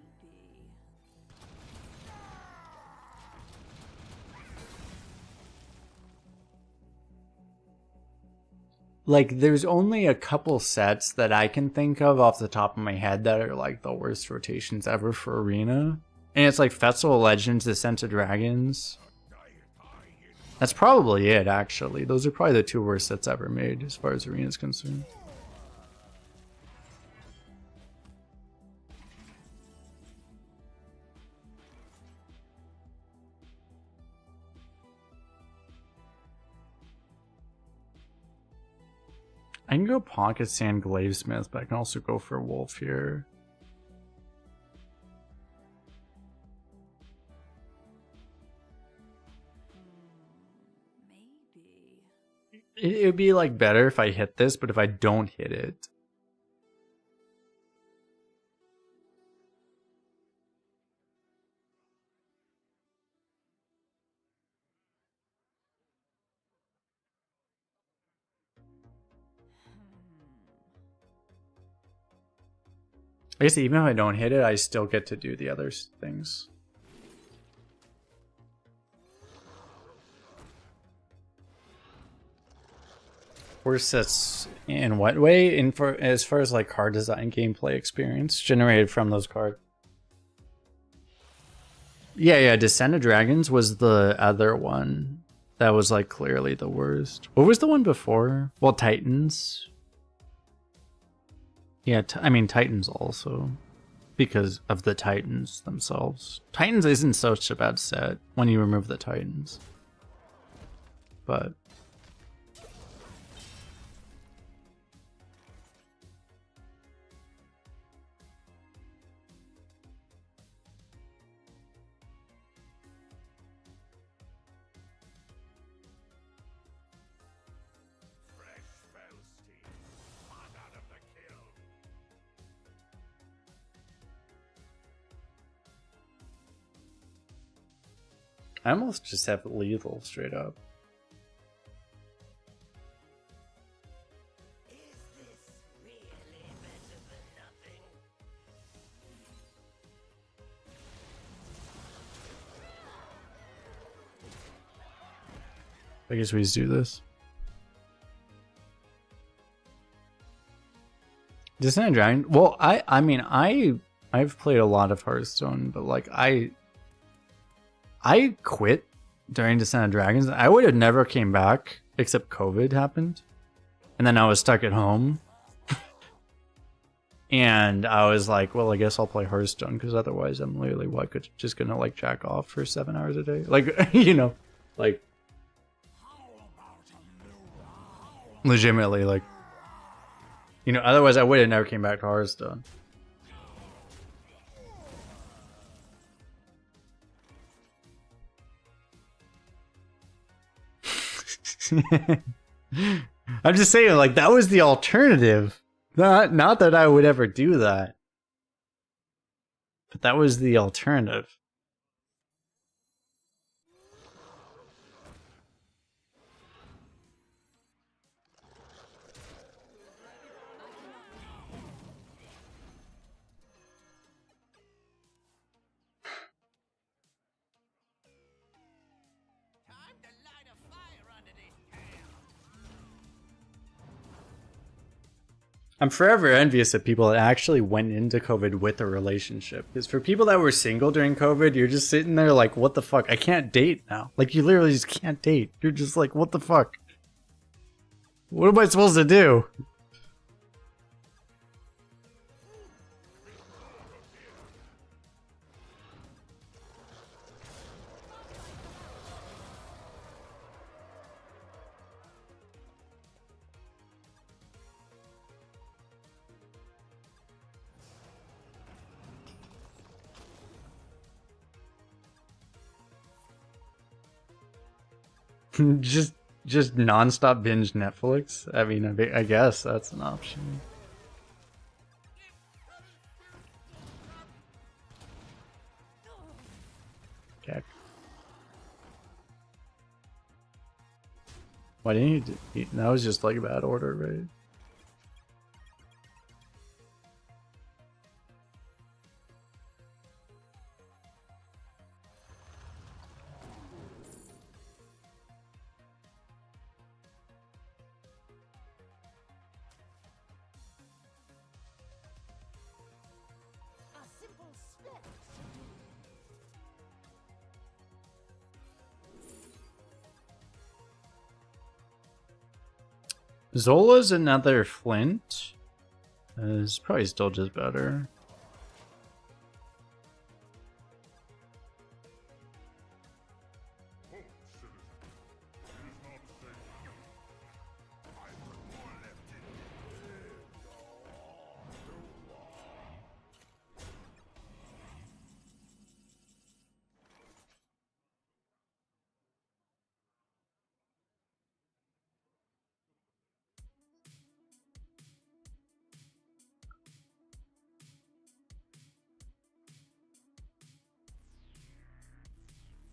Like, there's only a couple sets that I can think of off the top of my head that are like the worst rotations ever for Arena. And it's like Festival of Legends, Descent of Dragons. That's probably it, actually. Those are probably the two worst sets ever made as far as Arena is concerned. I can go Pocket Sand Glavesmith, but I can also go for Wolf here. Maybe. It would be like better if I hit this, but if I don't hit it. I guess even if I don't hit it, I still get to do the other things. Worst sets in what way? In for as far as like card design, gameplay experience generated from those cards. Yeah, Descent of Dragons was the other one that was like clearly the worst. What was the one before? Well, Titans. Yeah, I mean Titans also, because of the Titans themselves. Titans isn't such a bad set when you remove the Titans, but Fresh spell steam. Hot out of the kiln. I almost just have lethal straight up. Is this really better than nothing? I guess we just do this. Descent of Dragon. Well, I mean I've played a lot of Hearthstone, but like I quit during Descent of Dragons. I would have never came back except COVID happened, and then I was stuck at home. And I was like, well, I guess I'll play Hearthstone because otherwise I'm literally just gonna like jack off for 7 hours a day, like you know, like legitimately, like, you know, otherwise I would have never came back to Hearthstone. I'm just saying, like, that was the alternative. Not that I would ever do that, but that was the alternative. I'm forever envious of people that actually went into COVID with a relationship. Because for people that were single during COVID, you're just sitting there like, what the fuck? I can't date now. Like, you literally just can't date. You're just like, what the fuck? What am I supposed to do? just nonstop binge Netflix. I mean, I guess that's an option. Okay. Why didn't you do that? Was just like a bad order, right? A simple split should do. Zola's another Flint. Is probably still just better.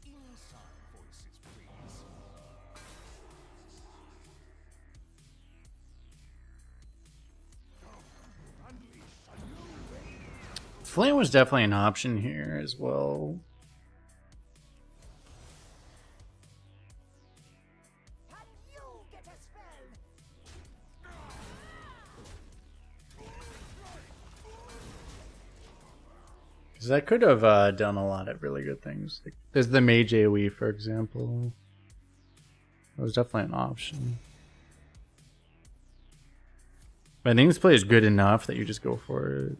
Inside voices, please. Flint was definitely an option here as well. Can you get a spell? Because I could have done a lot of really good things. Like, there's the Mage AoE, for example. That was definitely an option. But I think this play is good enough that you just go for it.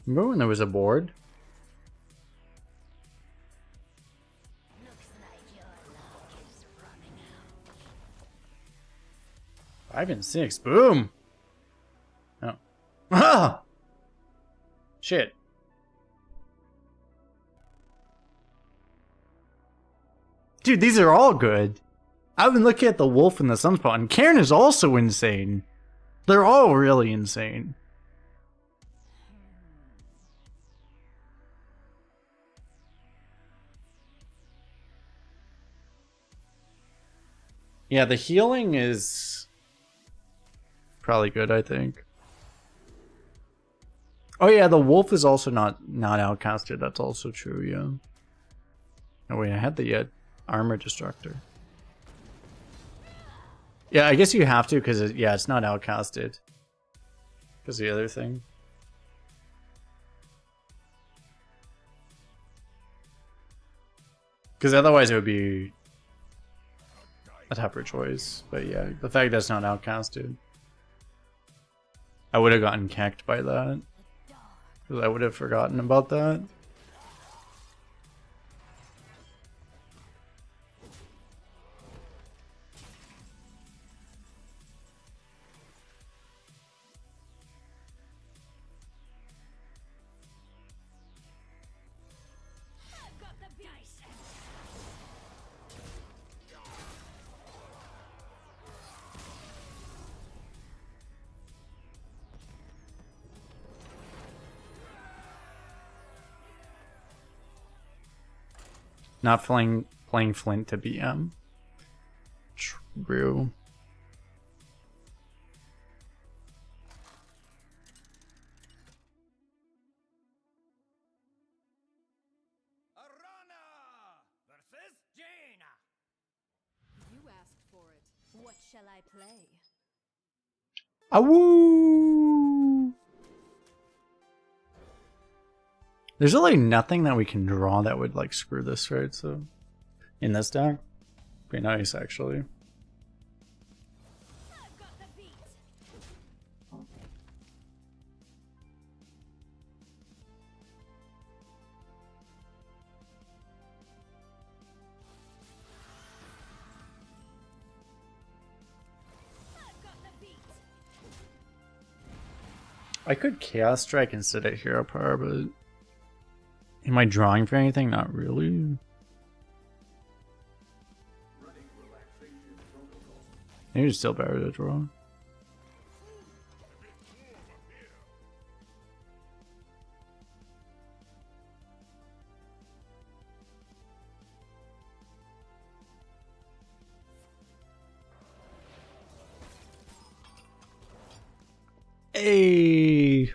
Remember when there was a board? Looks like your luck is running out. 5 and 6. Boom! Oh. Ah! Shit. Dude, these are all good. I've been looking at the Wolf and the Sunspot, and Karen is also insane. They're all really insane. Yeah, the healing is probably good, I think. Oh yeah, the wolf is also not outcasted. That's also true, yeah. Oh wait, I had the armor destructor. Yeah, I guess you have to because yeah, it's not outcasted. Because the other thing. Because otherwise it would be a tougher choice. But yeah, the fact that it's not outcasted. I would have gotten kecked by that. Because I would have forgotten about that. Got the dice. Not playing Flint to BM. True. Arana! shall I play? Awoo! There's really nothing that we can draw that would like screw this, right? So in this deck, be nice actually. I've got the beat. I've got the beat. I could Chaos Strike instead of Hero Power, but am I drawing for anything? Not really. Maybe it's still better to draw. Hey!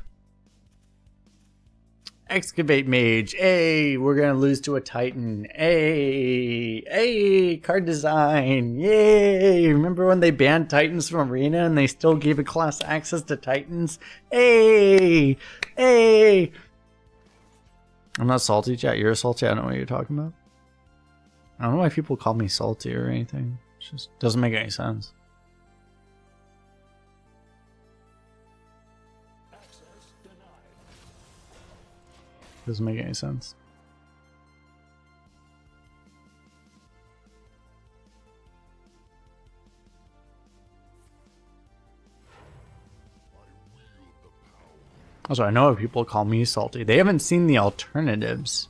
Excavate Mage. Hey! We're gonna lose to a Titan. Hey! Hey! Card design. Yay! Remember when they banned Titans from Arena and they still gave a class access to Titans? Hey! Hey! I'm not salty, chat. You're salty. I don't know what you're talking about. I don't know why people call me salty or anything. It just doesn't make any sense. Doesn't make any sense. Also, I know people call me salty. They haven't seen the alternatives.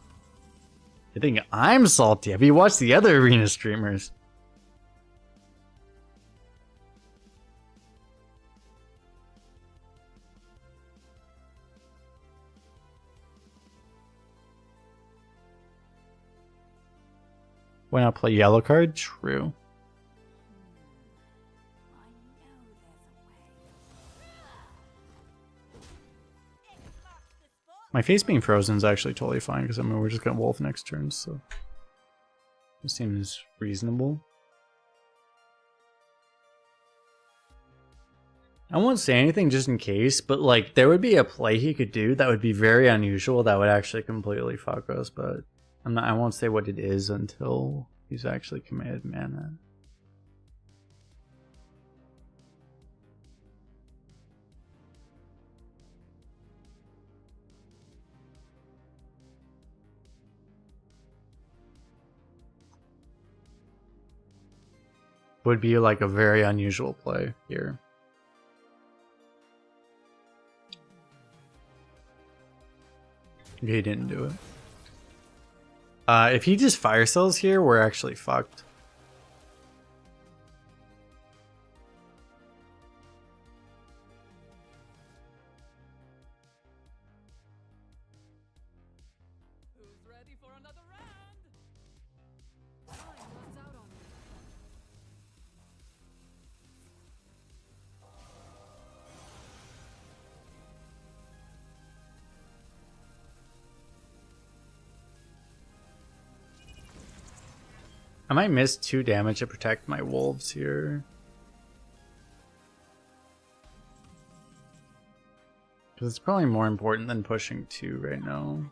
They think I'm salty. Have you watched the other arena streamers? Why not play yellow card? True. I know there's a way. My face being frozen is actually totally fine because I mean we're just gonna wolf next turn, so this seems reasonable. I won't say anything just in case, but like there would be a play he could do that would be very unusual that would actually completely fuck us, but I won't say what it is until he's actually committed mana. Would be like a very unusual play here. He didn't do it. If he just fire sells here, we're actually fucked. Who's ready for another round? Time runs out on me. I might miss 2 damage to protect my wolves here. Because it's probably more important than pushing 2 right now.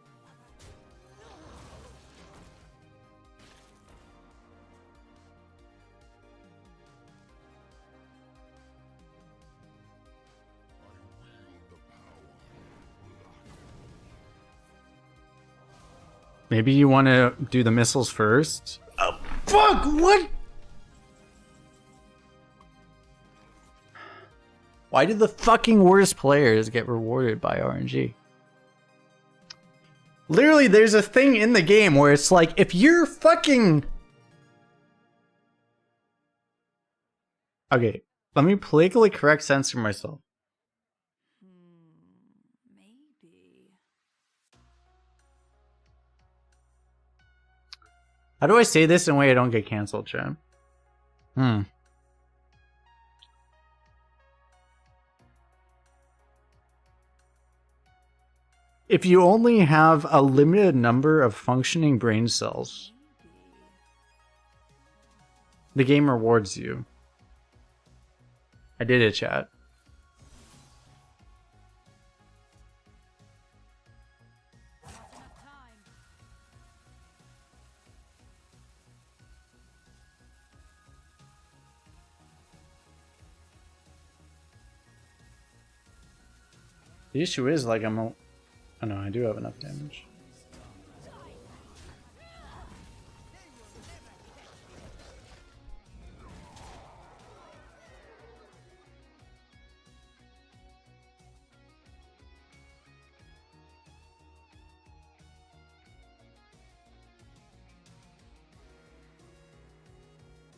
Maybe you want to do the missiles first? Oh, fuck! What? Why do the fucking worst players get rewarded by RNG? Literally, there's a thing in the game where it's like, if you're fucking... Okay, let me politically correct censor myself. Maybe. How do I say this in a way I don't get canceled, chat? If you only have a limited number of functioning brain cells, the game rewards you. I did it, chat. Not enough time. The issue is, like, oh no, I do have enough damage.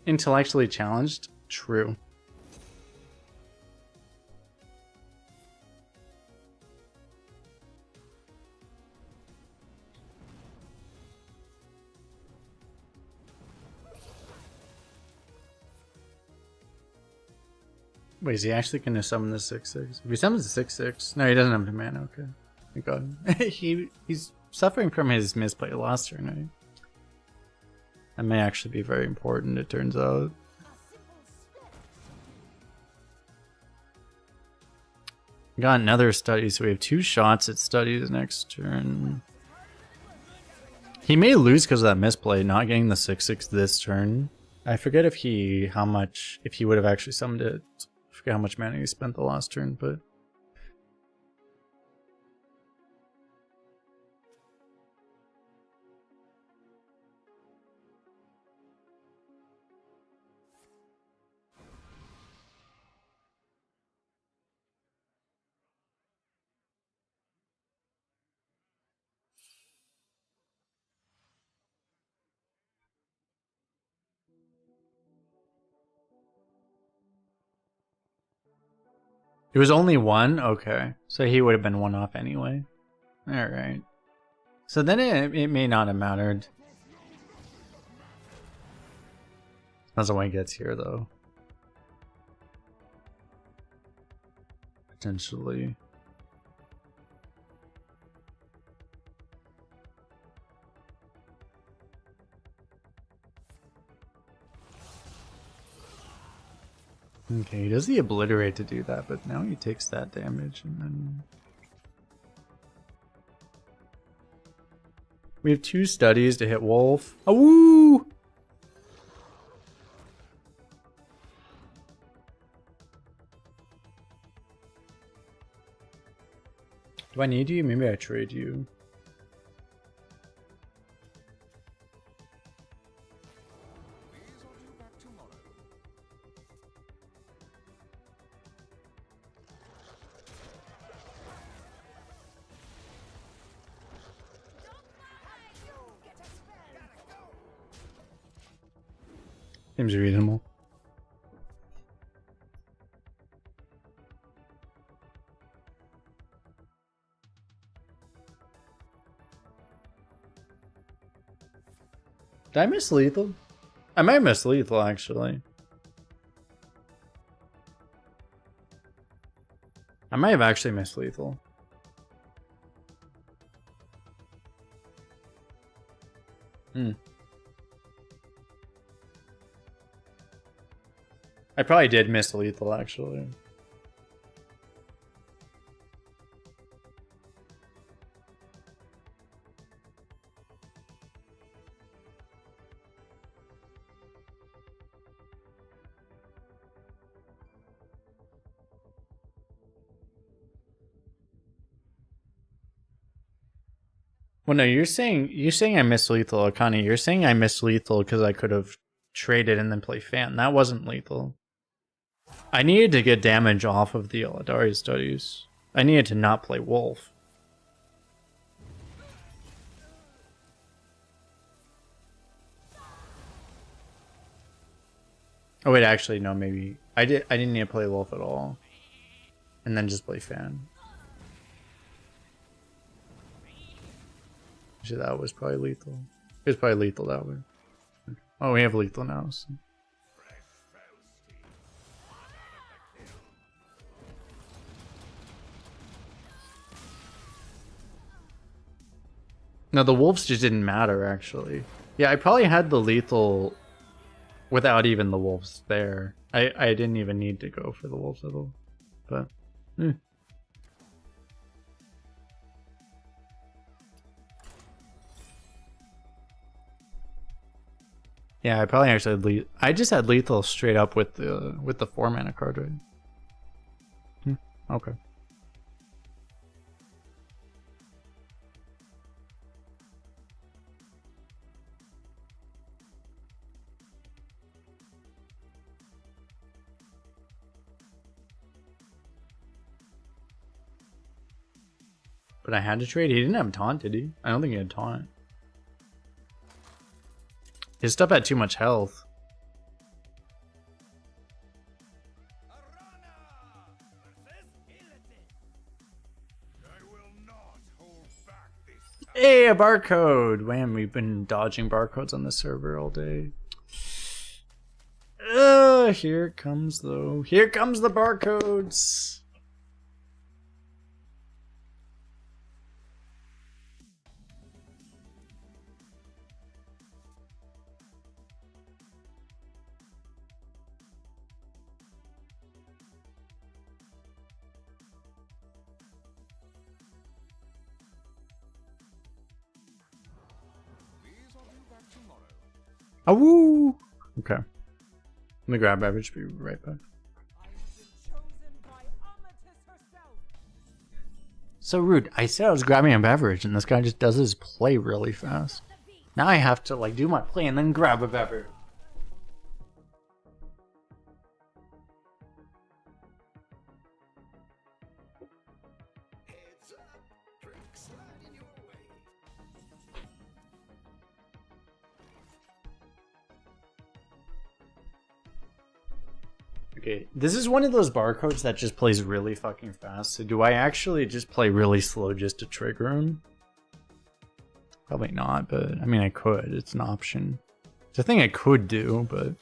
Intellectually challenged? True. Wait, is he actually going to summon the 6/6? If he summons the 6/6, no, he doesn't have the mana. Okay, thank God. He's suffering from his misplay last turn, right? That may actually be very important. It turns out. A simple spit. Got another study, so we have 2 shots at studies next turn. He may lose because of that misplay, not getting the 6/6 this turn. I forget if he would have actually summoned it. I forget how much mana he spent the last turn, but it was only 1? Okay. So he would have been 1 off anyway. Alright. So then it may not have mattered. Depends on when he gets here, though. Potentially. Okay, he does the obliterate to do that, but now he takes that damage and then... We have 2 studies to hit Wolf. Oh, woo! Do I need you? Maybe I trade you. Seems reasonable. Did I miss lethal? I might miss lethal actually. I might have actually missed lethal. I probably did miss lethal actually. Well, no, you're saying I missed lethal, Akani. You're saying I missed lethal because I could have traded and then play fan. That wasn't lethal. I needed to get damage off of the Eladari studies. I needed to not play Wolf. Oh wait, actually no, maybe I didn't need to play Wolf at all, and then just play fan. Actually, that was probably lethal. It was probably lethal that way. Oh, we have lethal now. So. No, the wolves just didn't matter, actually. Yeah, I probably had the lethal without even the wolves there. I didn't even need to go for the wolf level, but. Yeah, I probably actually had I just had lethal straight up with the 4 mana card, right? Okay. But I had to trade. He didn't have taunt, did he? I don't think he had taunt. His stuff had too much health. I will not hold back this time. Hey, a barcode! Man, we've been dodging barcodes on the server all day. Here it comes, though. Here comes the barcodes! Awoo! Okay. Let me grab beverage, be right back. I have been chosen by Amatis herself. So rude. I said I was grabbing a beverage, and this guy just does his play really fast. Now I have to, like, do my play and then grab a beverage. Heads up, drink sliding your way. Okay, this is one of those barcodes that just plays really fucking fast. So do I actually just play really slow just to trigger him? Probably not, but I mean I could. It's an option. It's a thing I could do, but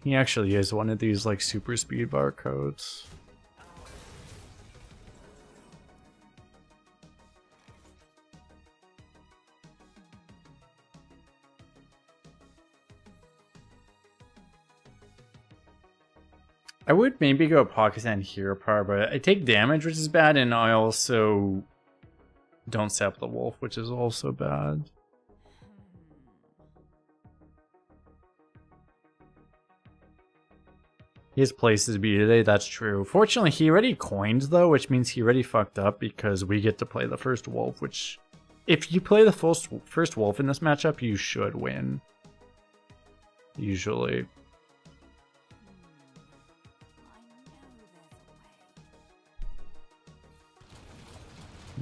he actually is one of these like super speed barcodes. I would maybe go Pakistan Hero Power, but I take damage, which is bad, and I also don't sap the wolf, which is also bad. He has places to be today, that's true. Fortunately, he already coined, though, which means he already fucked up because we get to play the first wolf, which... If you play the first wolf in this matchup, you should win. Usually.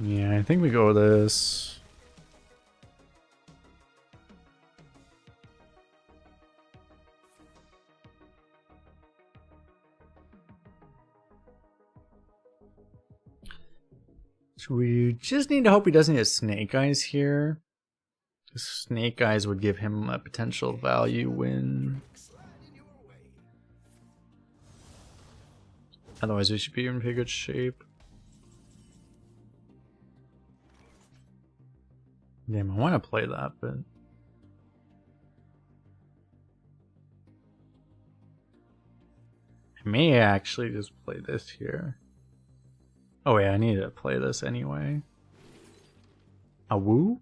Yeah, I think we go with this. So we just need to hope he doesn't get Snake Eyes here. Snake Eyes would give him a potential value win. Otherwise, we should be in pretty good shape. Damn, I want to play that, but... I may actually just play this here. Oh yeah, I need to play this anyway. A woo?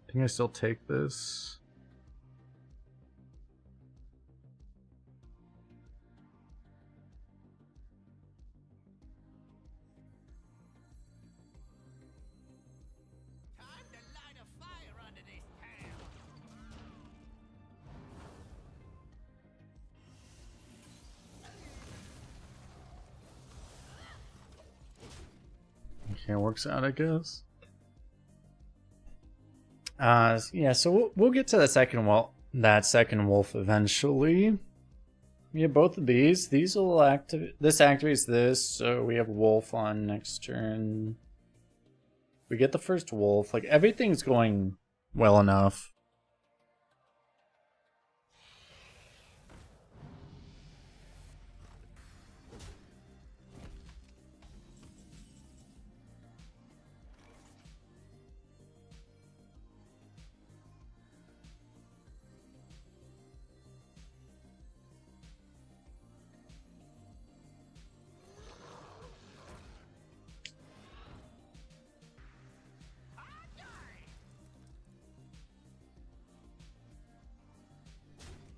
I think I still take this. Time to light a fire under this town. Okay, works out, I guess. Yeah, so we'll get to that second wolf eventually. We have both of these. These will activate. This activates this, so we have wolf on next turn. We get the first wolf. Like, everything's going well enough.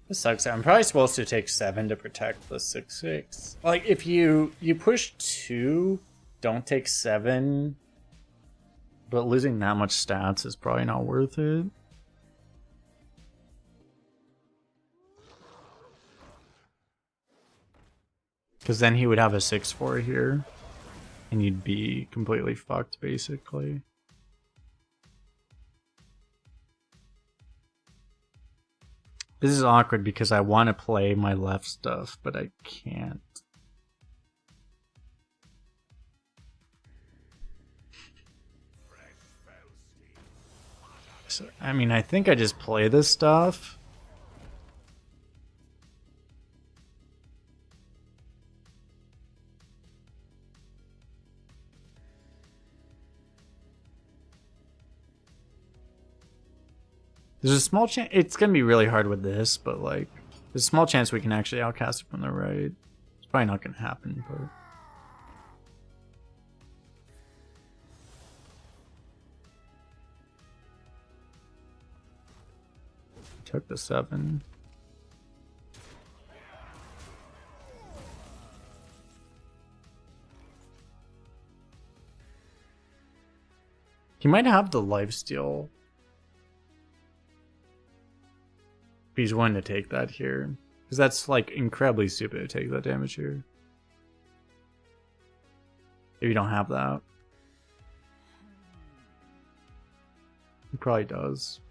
This sucks. I'm probably supposed to take 7 to protect the 6/6. Like, if you push 2, don't take 7. But losing that much stats is probably not worth it. Because then he would have a 6/4 here. And you'd be completely fucked, basically. This is awkward because I want to play my left stuff, but I can't. So, I mean, I think I just play this stuff. There's a small chance, it's going to be really hard with this, but like, there's a small chance we can actually outcast it from the right. It's probably not going to happen, but... Took the 7. He might have the lifesteal. If he's willing to take that here. Because that's like incredibly stupid to take that damage here. If you don't have that. He probably does.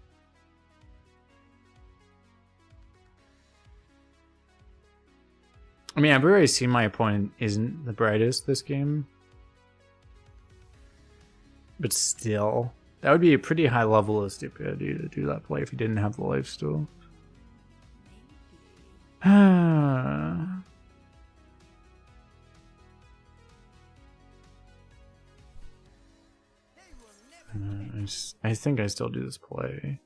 I mean, I've already seen my opponent isn't the brightest this game. But still, that would be a pretty high level of stupidity to do that play if he didn't have the lifesteal. I think I still do this play.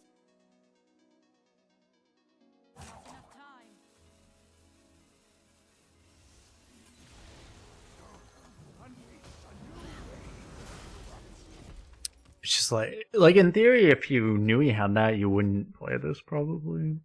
It's just like in theory, if you knew he had that, you wouldn't play this probably.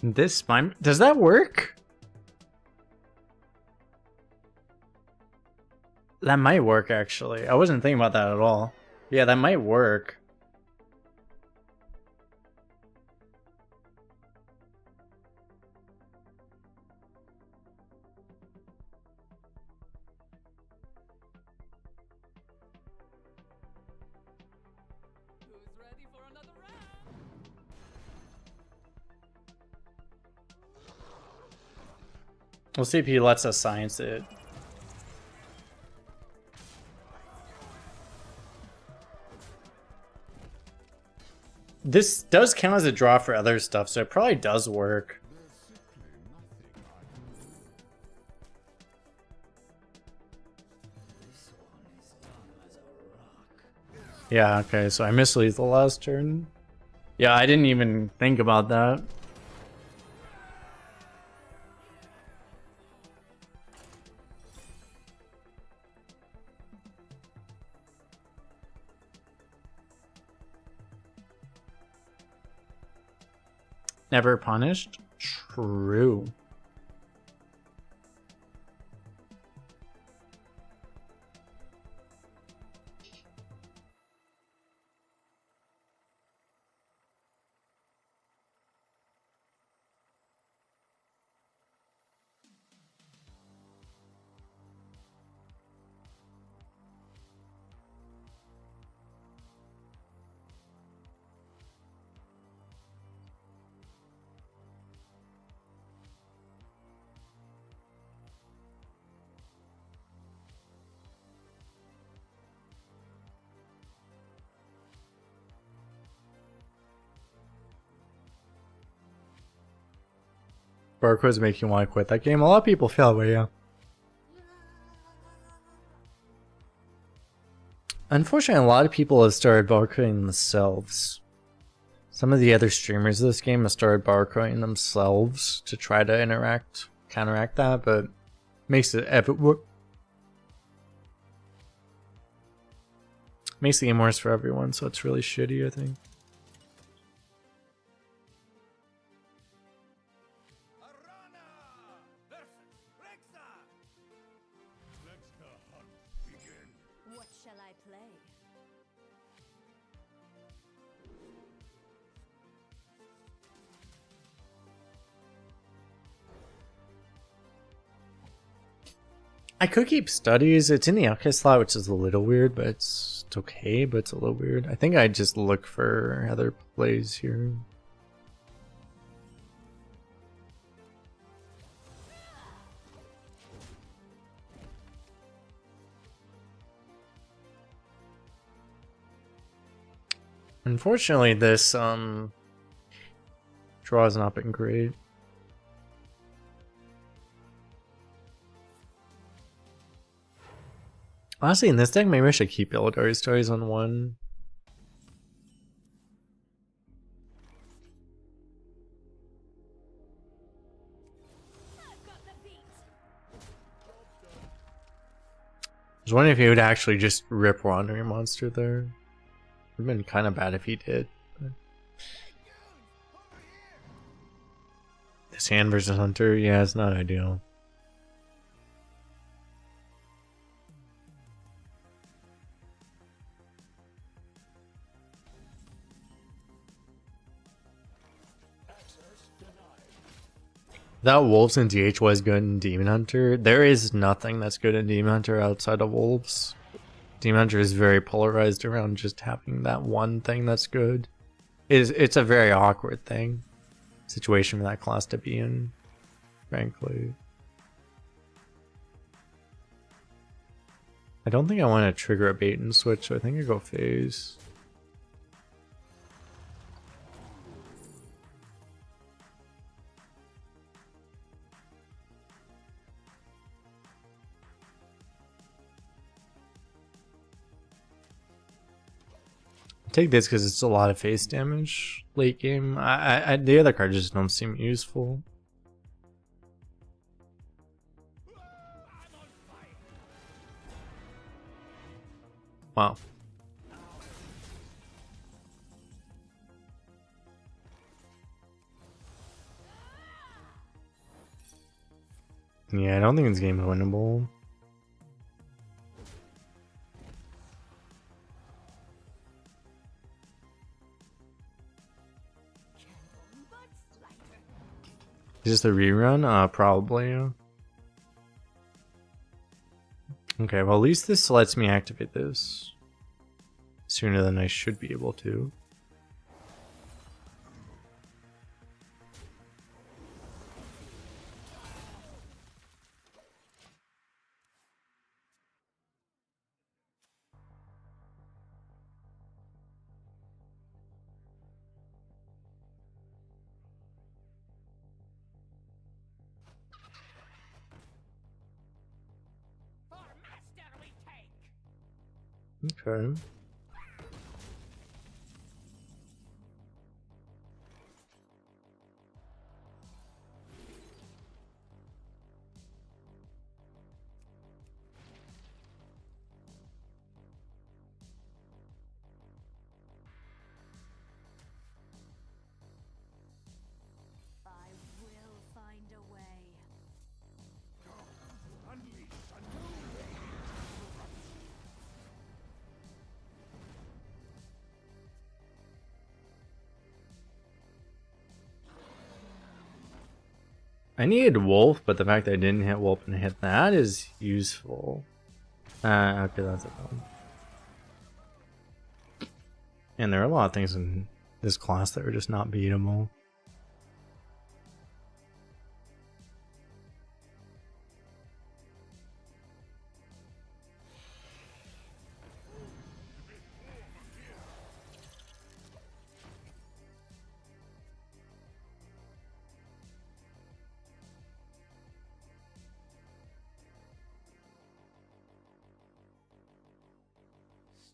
This might... Does that work? That might work, actually. I wasn't thinking about that at all. Yeah, that might work. Who's ready for another round? We'll see if he lets us science it. This does count as a draw for other stuff, so it probably does work. Yeah, okay, so I missed lethal last turn. Yeah, I didn't even think about that. Never punished? True. Barcode's making you want to quit that game. A lot of people feel that way, yeah. Unfortunately, a lot of people have started barcoding themselves. Some of the other streamers of this game have started barcoding themselves to try to counteract that, but makes it makes the game worse for everyone, so it's really shitty, I think. Arana versus Rexa. Let the hunt begin. What shall I play? I could keep studies. It's in the okay slot, which is a little weird, but it's okay, but it's a little weird. I think I'd just look for other plays here. Unfortunately, this draw has not been great. Honestly, in this deck, maybe I should keep Illidari Stories on one. I've got the beat. I was wondering if he would actually just rip Wandering Monster there. It would have been kind of bad if he did. But... This hand versus Hunter, yeah, it's not ideal. That Wolves and DH was good in Demon Hunter. There is nothing that's good in Demon Hunter outside of Wolves. Demon Hunter is very polarized around just having that one thing that's good. It's a very awkward situation for that class to be in, frankly. I don't think I want to trigger a bait and switch, so I think I go phase. Take this because it's a lot of face damage late game. The other cards just don't seem useful. Wow. Yeah, I don't think this game is winnable. Is this the rerun? Probably. Okay, well at least this lets me activate this sooner than I should be able to. For master we take. Okay. I needed wolf, but the fact that I didn't hit wolf and hit that is useful. Okay, that's a problem. And there are a lot of things in this class that are just not beatable.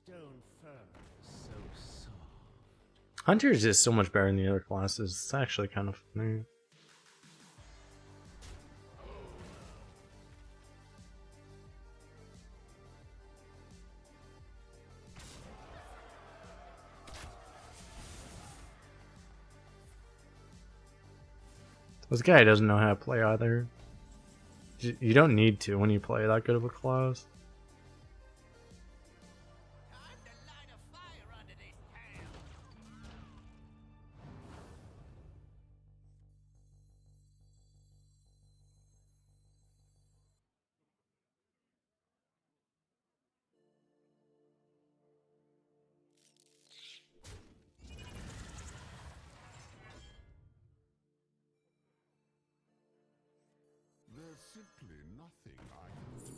Stone fur, so soft. Hunter is just so much better than the other classes. It's actually kind of funny. This guy doesn't know how to play either. You don't need to when you play that good of a class. Time to light a fire under this town. There's simply nothing I can do.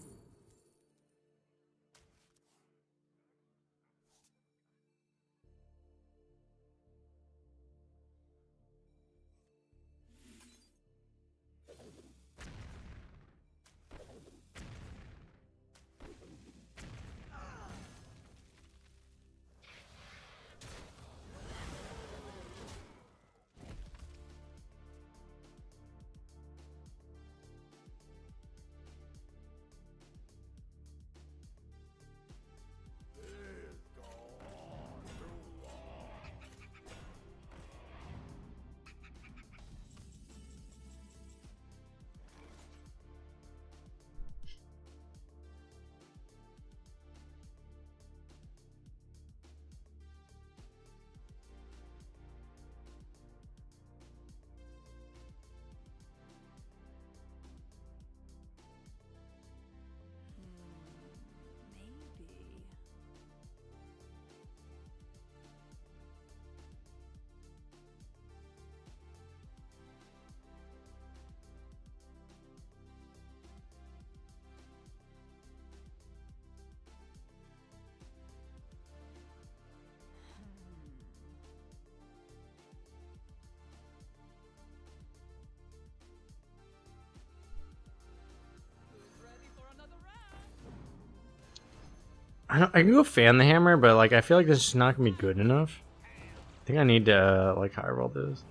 Maybe. Ready for another round? I can go fan the hammer, but like I feel like this is not gonna be good enough. I think I need to like high roll this.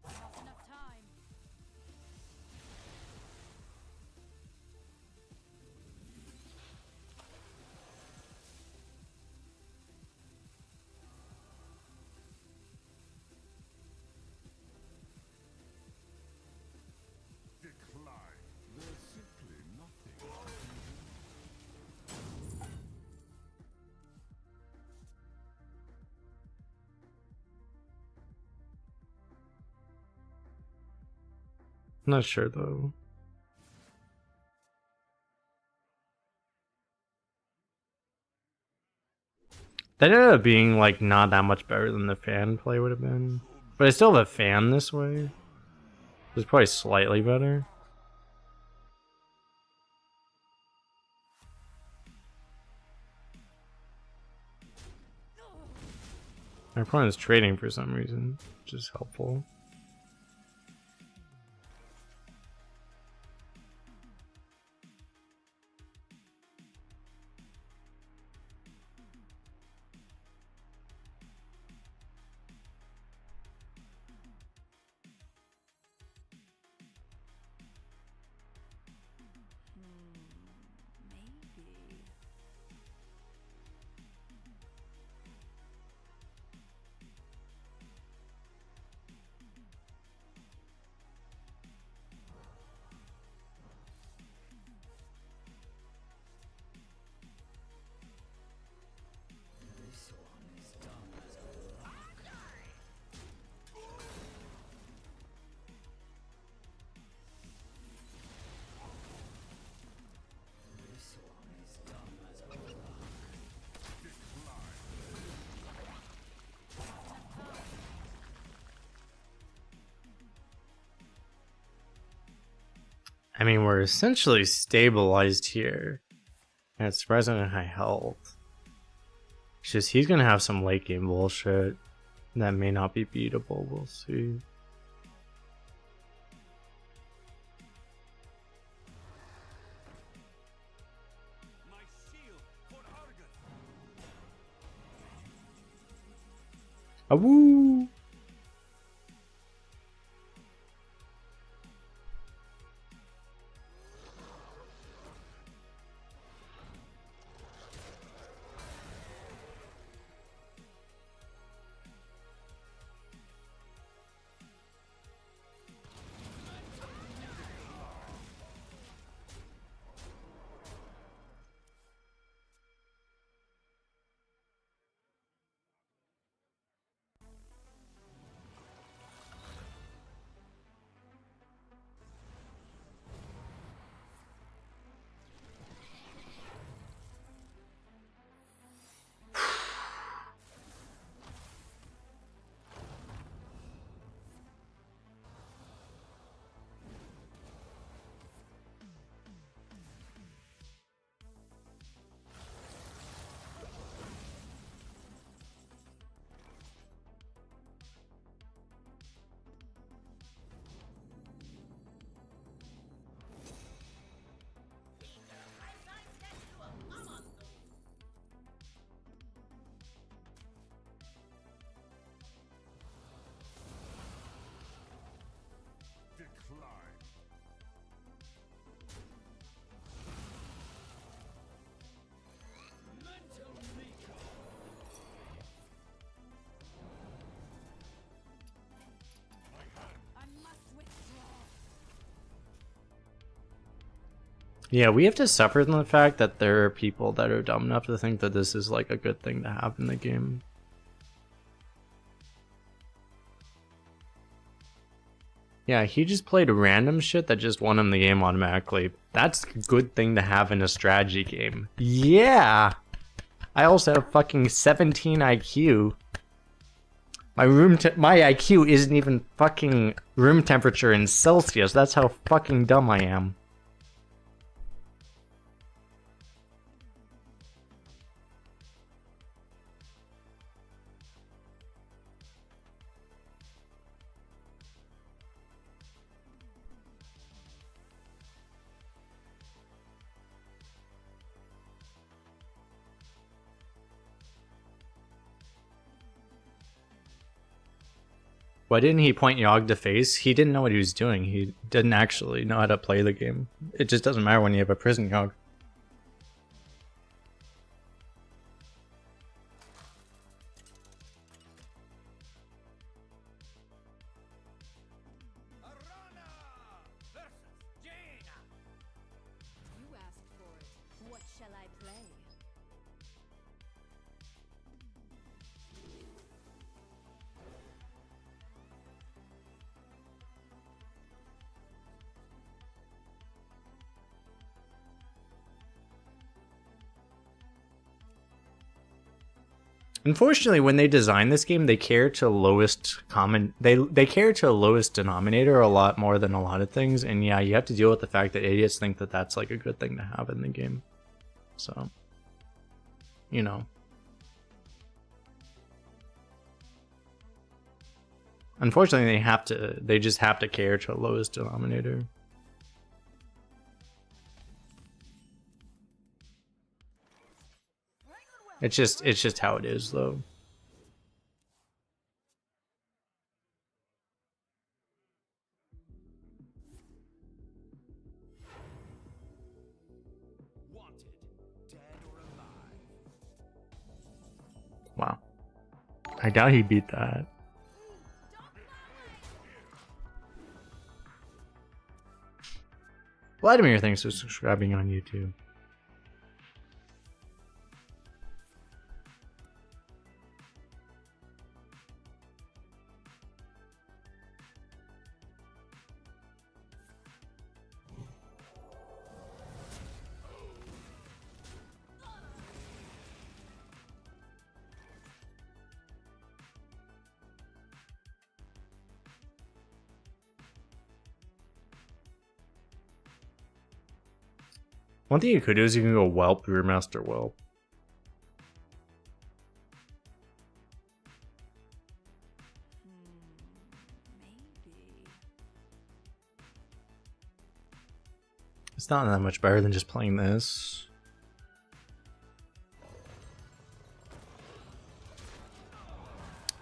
Not enough time. Decline. There's simply nothing I can do. I'm not sure though. That ended up being like not that much better than the fan play would have been. But I still have a fan this way. It's probably slightly better. My opponent is trading for some reason, which is helpful. Maybe. I mean, we're essentially stabilized here. And it's surprisingly high health. It's just he's gonna have some late game bullshit that may not be beatable. We'll see. My shield for Argus. Awoo! Decline. Mental Nico. I must withdraw. Yeah, we have to suffer from the fact that there are people that are dumb enough to think that this is like a good thing to have in the game. Yeah, he just played random shit that just won him the game automatically. That's a good thing to have in a strategy game. Yeah! I also have fucking 17 IQ. My my IQ isn't even fucking room temperature in Celsius. That's how fucking dumb I am. Why didn't he point Yogg to face? He didn't know what he was doing. He didn't actually know how to play the game. It just doesn't matter when you have a prison Yogg. Arana versus Jaina. You asked for it. What shall I play? Unfortunately, when they design this game, they care to lowest common they care to lowest denominator a lot more than a lot of things, and yeah, you have to deal with the fact that idiots think that that's like a good thing to have in the game. So, you know. Unfortunately, they just have to care to lowest denominator. It's just how it is, though. Wanted, dead or alive. Wow. I doubt he beat that. Vladimir, thanks for subscribing on YouTube. One thing you could do is you can go Whelp, Brewmaster Whelp. Maybe. It's not that much better than just playing this.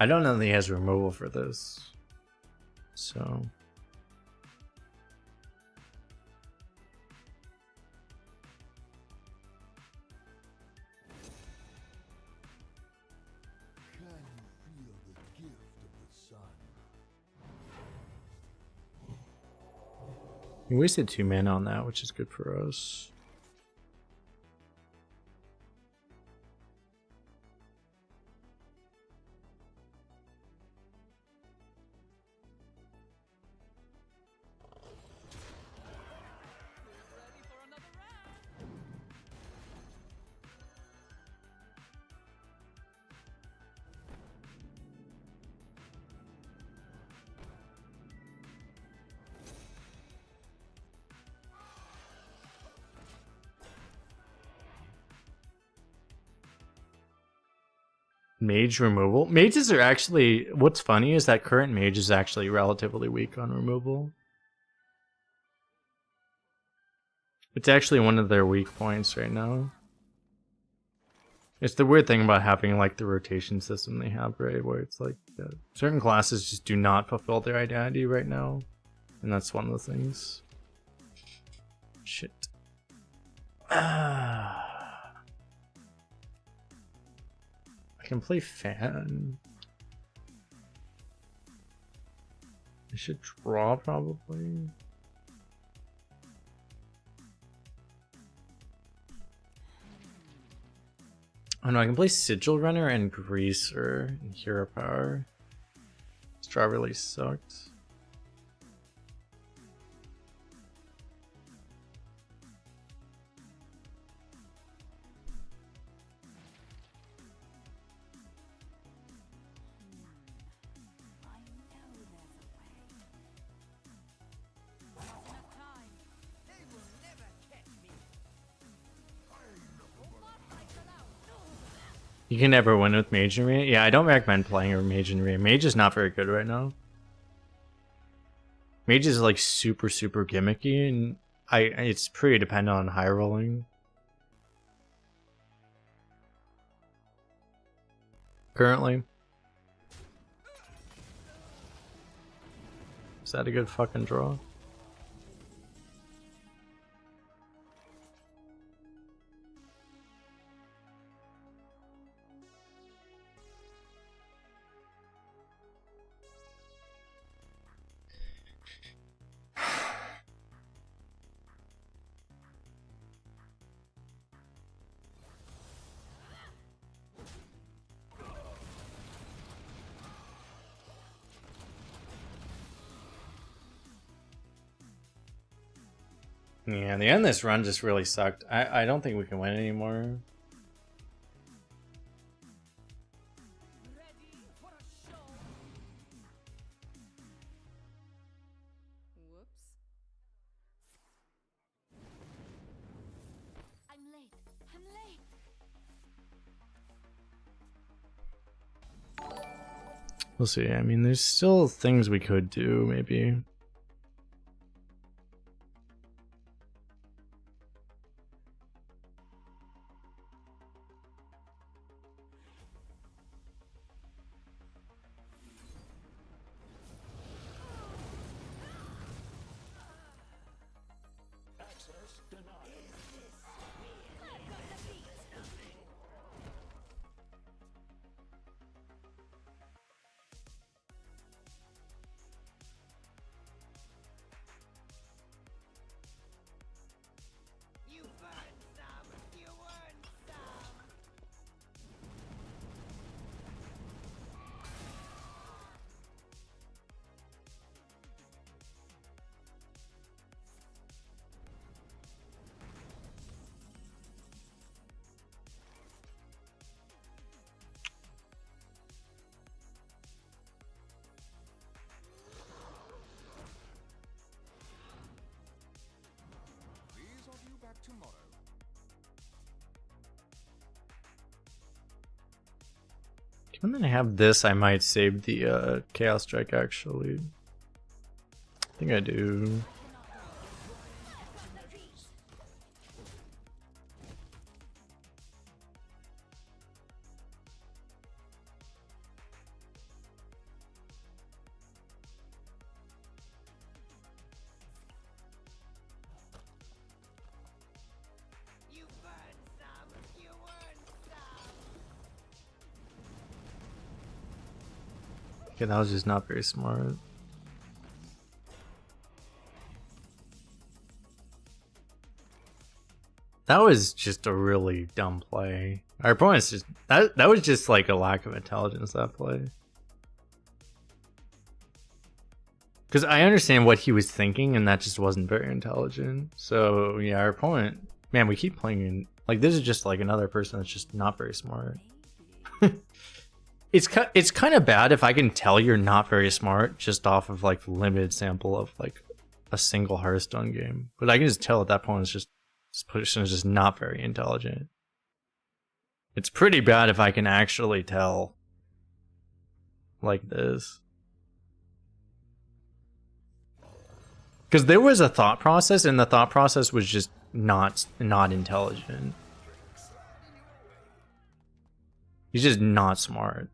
I don't know that he has removal for this. So. Can you feel the gift of the sun? We wasted 2 mana on that, which is good for us. Ready for another round? Mage removal. Mages are actually, what's funny is that current mage is actually relatively weak on removal. It's actually one of their weak points right now. It's the weird thing about having like the rotation system they have, right? Where it's like certain classes just do not fulfill their identity right now. And that's one of the things. Shit. I can play fan. I should draw probably. Oh no, I can play Sigil Runner and Greaser and Hero Power. This draw really sucked. I know there's a way. Not enough time. They will never catch me. You can never win with Mage and Rhea. Yeah, I don't recommend playing a Mage and Rhea. Mage is not very good right now. Mage is like super gimmicky, and it's pretty dependent on high rolling. Currently. Is that a good fucking draw? Yeah, the end of this run just really sucked. I don't think we can win anymore. Ready for a show? Whoops. I'm late. I'm late. We'll see. I mean, there's still things we could do, maybe. And then I have this, I might save the Chaos Strike actually. I think I do. You burn some, you earn some. Okay, that was just not very smart. That was just a really dumb play. Our opponent's just that was just like a lack of intelligence, that play. Because I understand what he was thinking, and that just wasn't very intelligent. So yeah, our opponent, man, we keep playing in, like, this is just like another person that's just not very smart. It's kind of bad if I can tell you're not very smart just off of like limited sample of like a single Hearthstone game, but I can just tell at that point it's just this person is just not very intelligent. It's pretty bad if I can actually tell like this. Because there was a thought process, and the thought process was just not intelligent. He's just not smart.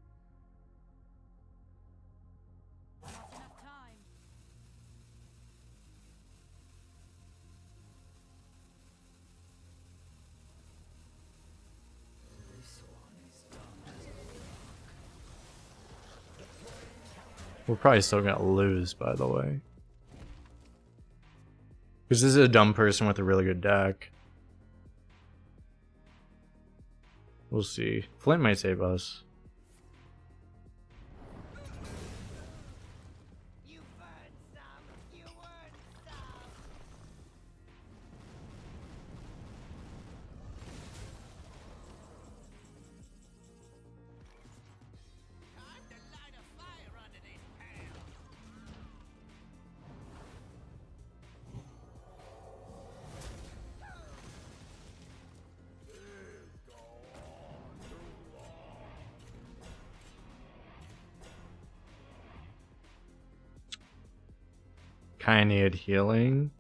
Enough time. We're probably still gonna lose, by the way. Because this is a dumb person with a really good deck. We'll see. Flint might save us. You burn some, you earn some. Time to light a fire under this town. Kinda needed healing.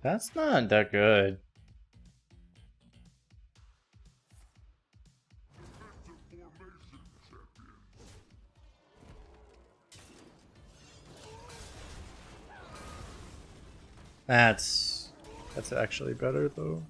That's not that good. That's actually better though.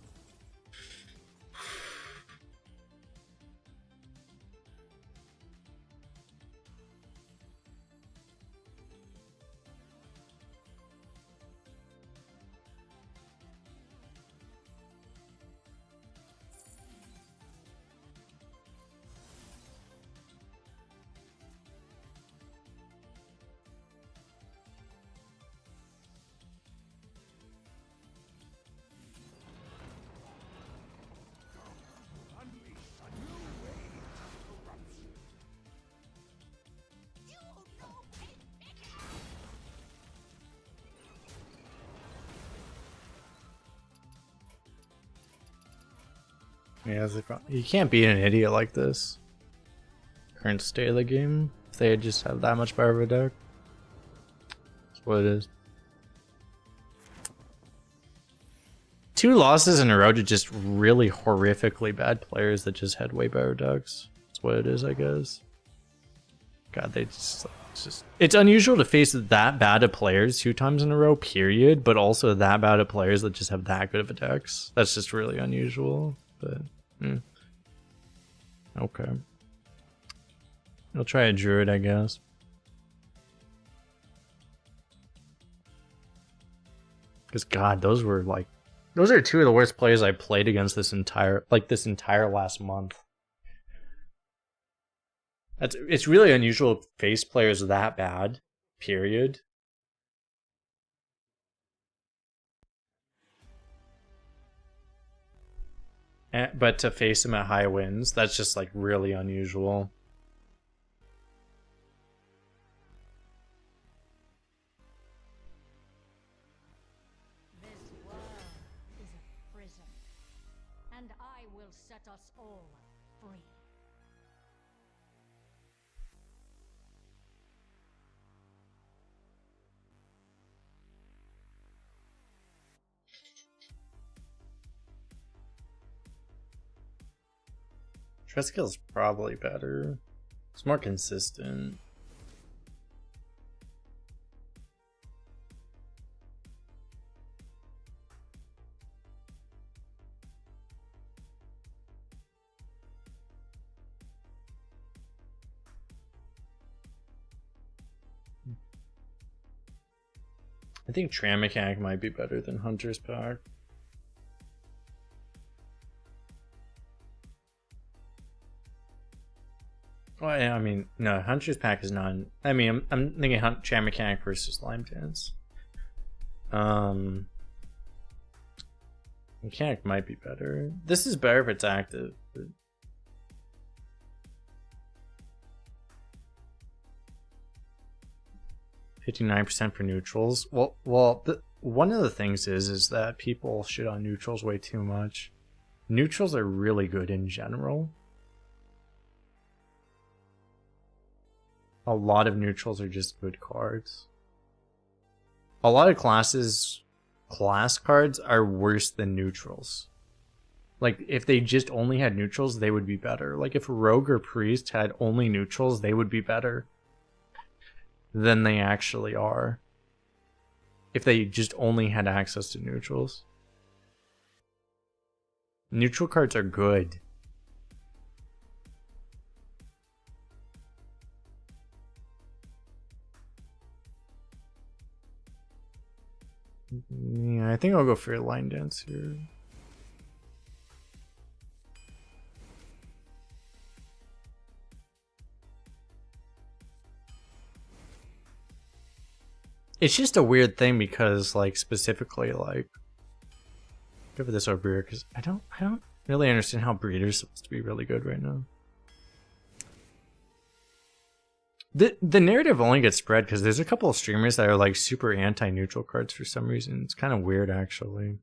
Yeah, you can't be an idiot like this. Current state of the game. If they just have that much better of a deck. That's what it is. 2 losses in a row to just really horrifically bad players that just had way better decks. That's what it is, I guess. God, it's just it's unusual to face that bad of players 2 times in a row, period, but also that bad of players that just have that good of a decks. That's just really unusual. But okay. I'll try a druid, I guess. Because God, those were like Those are two of the worst players I played against this entire last month. It's really unusual face players that bad, period. But to face him at high wins, that's just like really unusual. This world is a prison, and I will set us all free. Treskill's probably better. It's more consistent. I think Tram Mechanic might be better than Hunter's Pack. Well, yeah, I mean, no, Hunter's Pack is not. I mean, I'm thinking Tram Mechanic versus Lime Dance. Mechanic might be better. This is better if it's active. But... 59% for neutrals. Well, one of the things is that people shit on neutrals way too much. Neutrals are really good in general. A lot of neutrals are just good cards. A lot of class cards are worse than neutrals. Like, if they just only had neutrals, they would be better. Like, if Rogue or Priest had only neutrals, they would be better than they actually are. If they just only had access to neutrals. Neutral cards are good. Yeah, I think I'll go for a Line Dance here. It's just a weird thing because, like, specifically, like, go for this over here because I don't really understand how Breeder's supposed to be really good right now. The narrative only gets spread because there's a couple of streamers that are like super anti-neutral cards for some reason. It's kind of weird, actually.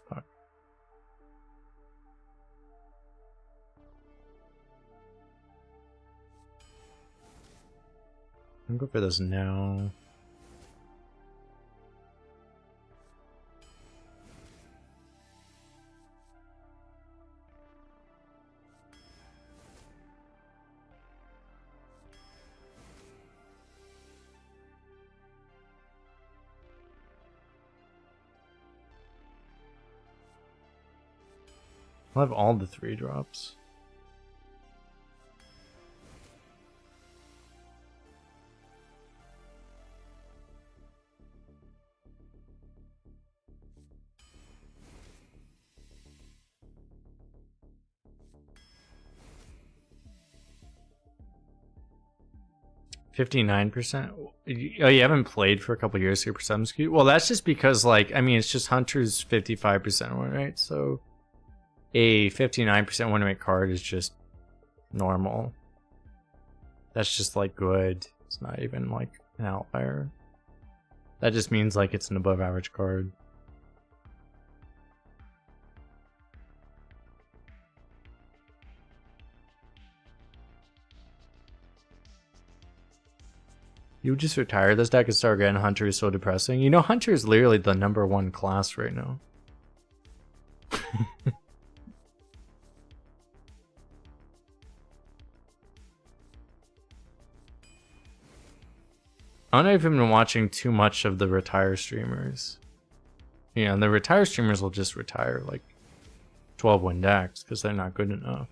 Fuck. I'm going for this now. I'll have all the 3-drops. $59%. Oh, you haven't played for a couple years here for some skew. Well, that's just because, like, I mean, it's just Hunter's 55% win rate, so a 59% win rate card is just normal. That's just like good. It's not even like an outlier. That just means like it's an above average card. You would just retire this deck and start getting Hunter is so depressing. You know, Hunter is literally the #1 class right now. I don't know if I've been watching too much of the retire streamers. Yeah, and the retire streamers will just retire like 12-win decks because they're not good enough.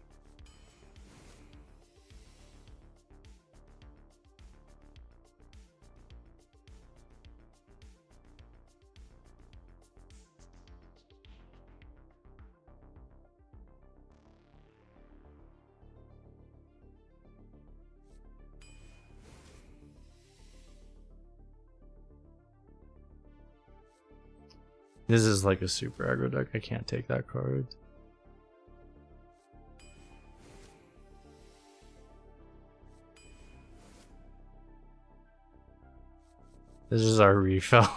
This is like a super aggro deck. I can't take that card. This is our refill.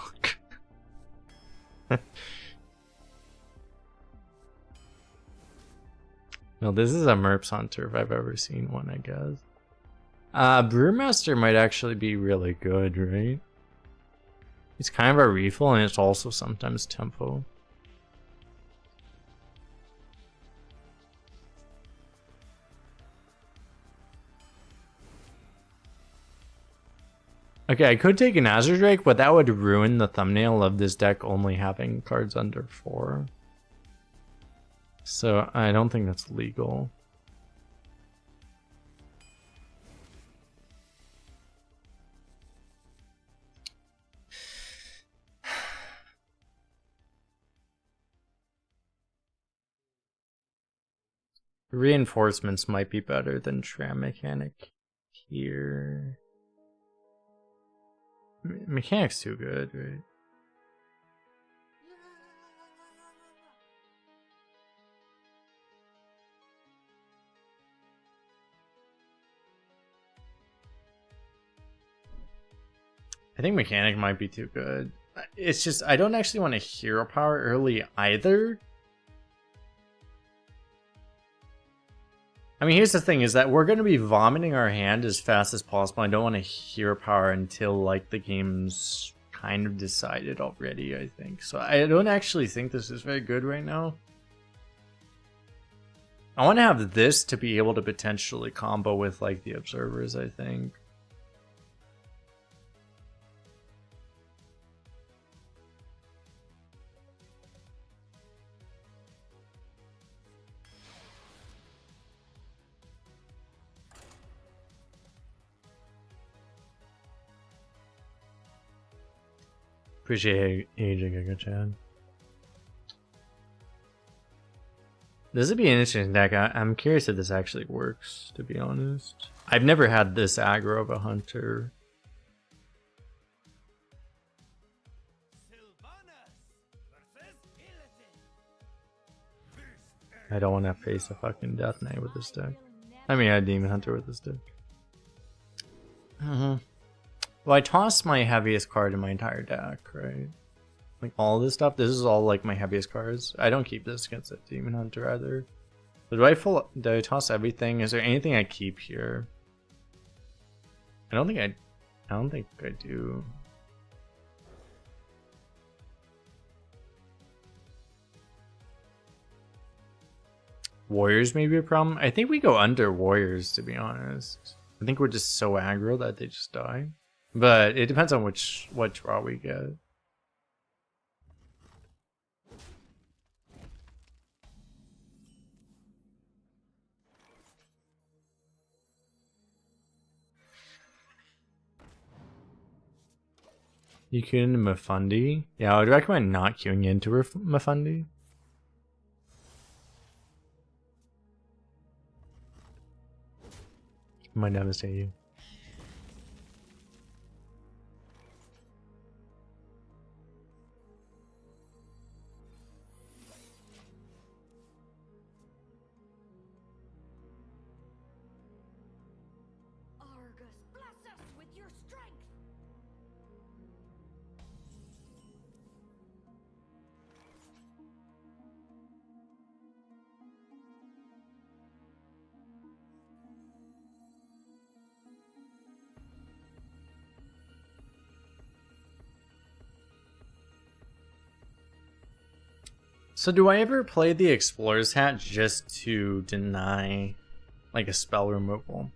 No, this is a Merps Hunter if I've ever seen one, I guess. Brewmaster might actually be really good, right? It's kind of a refill and it's also sometimes tempo. Okay, I could take an Azure Drake, but that would ruin the thumbnail of this deck only having cards under 4. So I don't think that's legal. Reinforcements might be better than Tram Mechanic here. Mechanic's too good, right? I think Mechanic might be too good. It's just, I don't actually want to hero power early either. I mean, here's the thing, is that we're going to be vomiting our hand as fast as possible. I don't want to hero power until, like, the game's kind of decided already, I think. So I don't actually think this is very good right now. I want to have this to be able to potentially combo with, like, the Observers, I think. Appreciate aging, Giga Chad. This would be an interesting deck. I'm curious if this actually works, to be honest. I've never had this aggro of a hunter. I don't want to face a fucking Death Knight with this deck. I mean, a Demon Hunter with this deck. Well, I tossed my heaviest card in my entire deck, right? Like, all this stuff, this is all, like, my heaviest cards. I don't keep this against a Demon Hunter either. But do I toss everything? Is there anything I keep here? I don't think I do. Warriors may be a problem. I think we go under Warriors, to be honest. I think we're just so aggro that they just die. But it depends on what draw we get. You queue into Mafundi? Yeah, I would recommend not queuing into Mafundi. Might devastate you. Argus, bless us with your strength. So do I ever play the Explorer's Hat just to deny, like, a spell removal?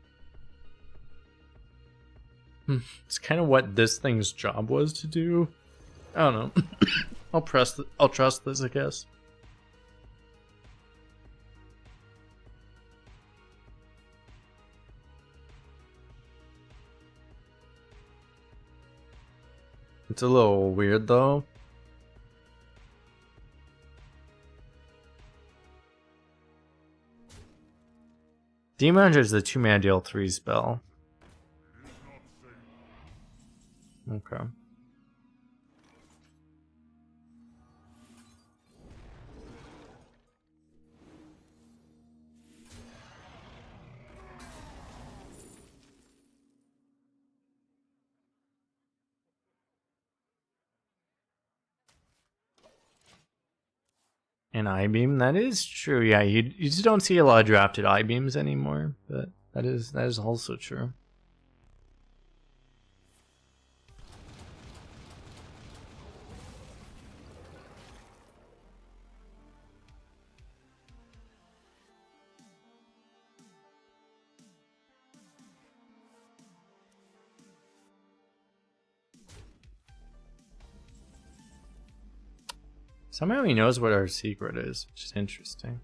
It's kind of what this thing's job was to do. I don't know. I'll trust this, I guess. It's a little weird though. Demon Hunter is the 2-mana deal 3 spell. Okay. An I-beam, that is true. Yeah, you just don't see a lot of drafted I-beams anymore, but that is also true. Somehow he knows what our secret is, which is interesting.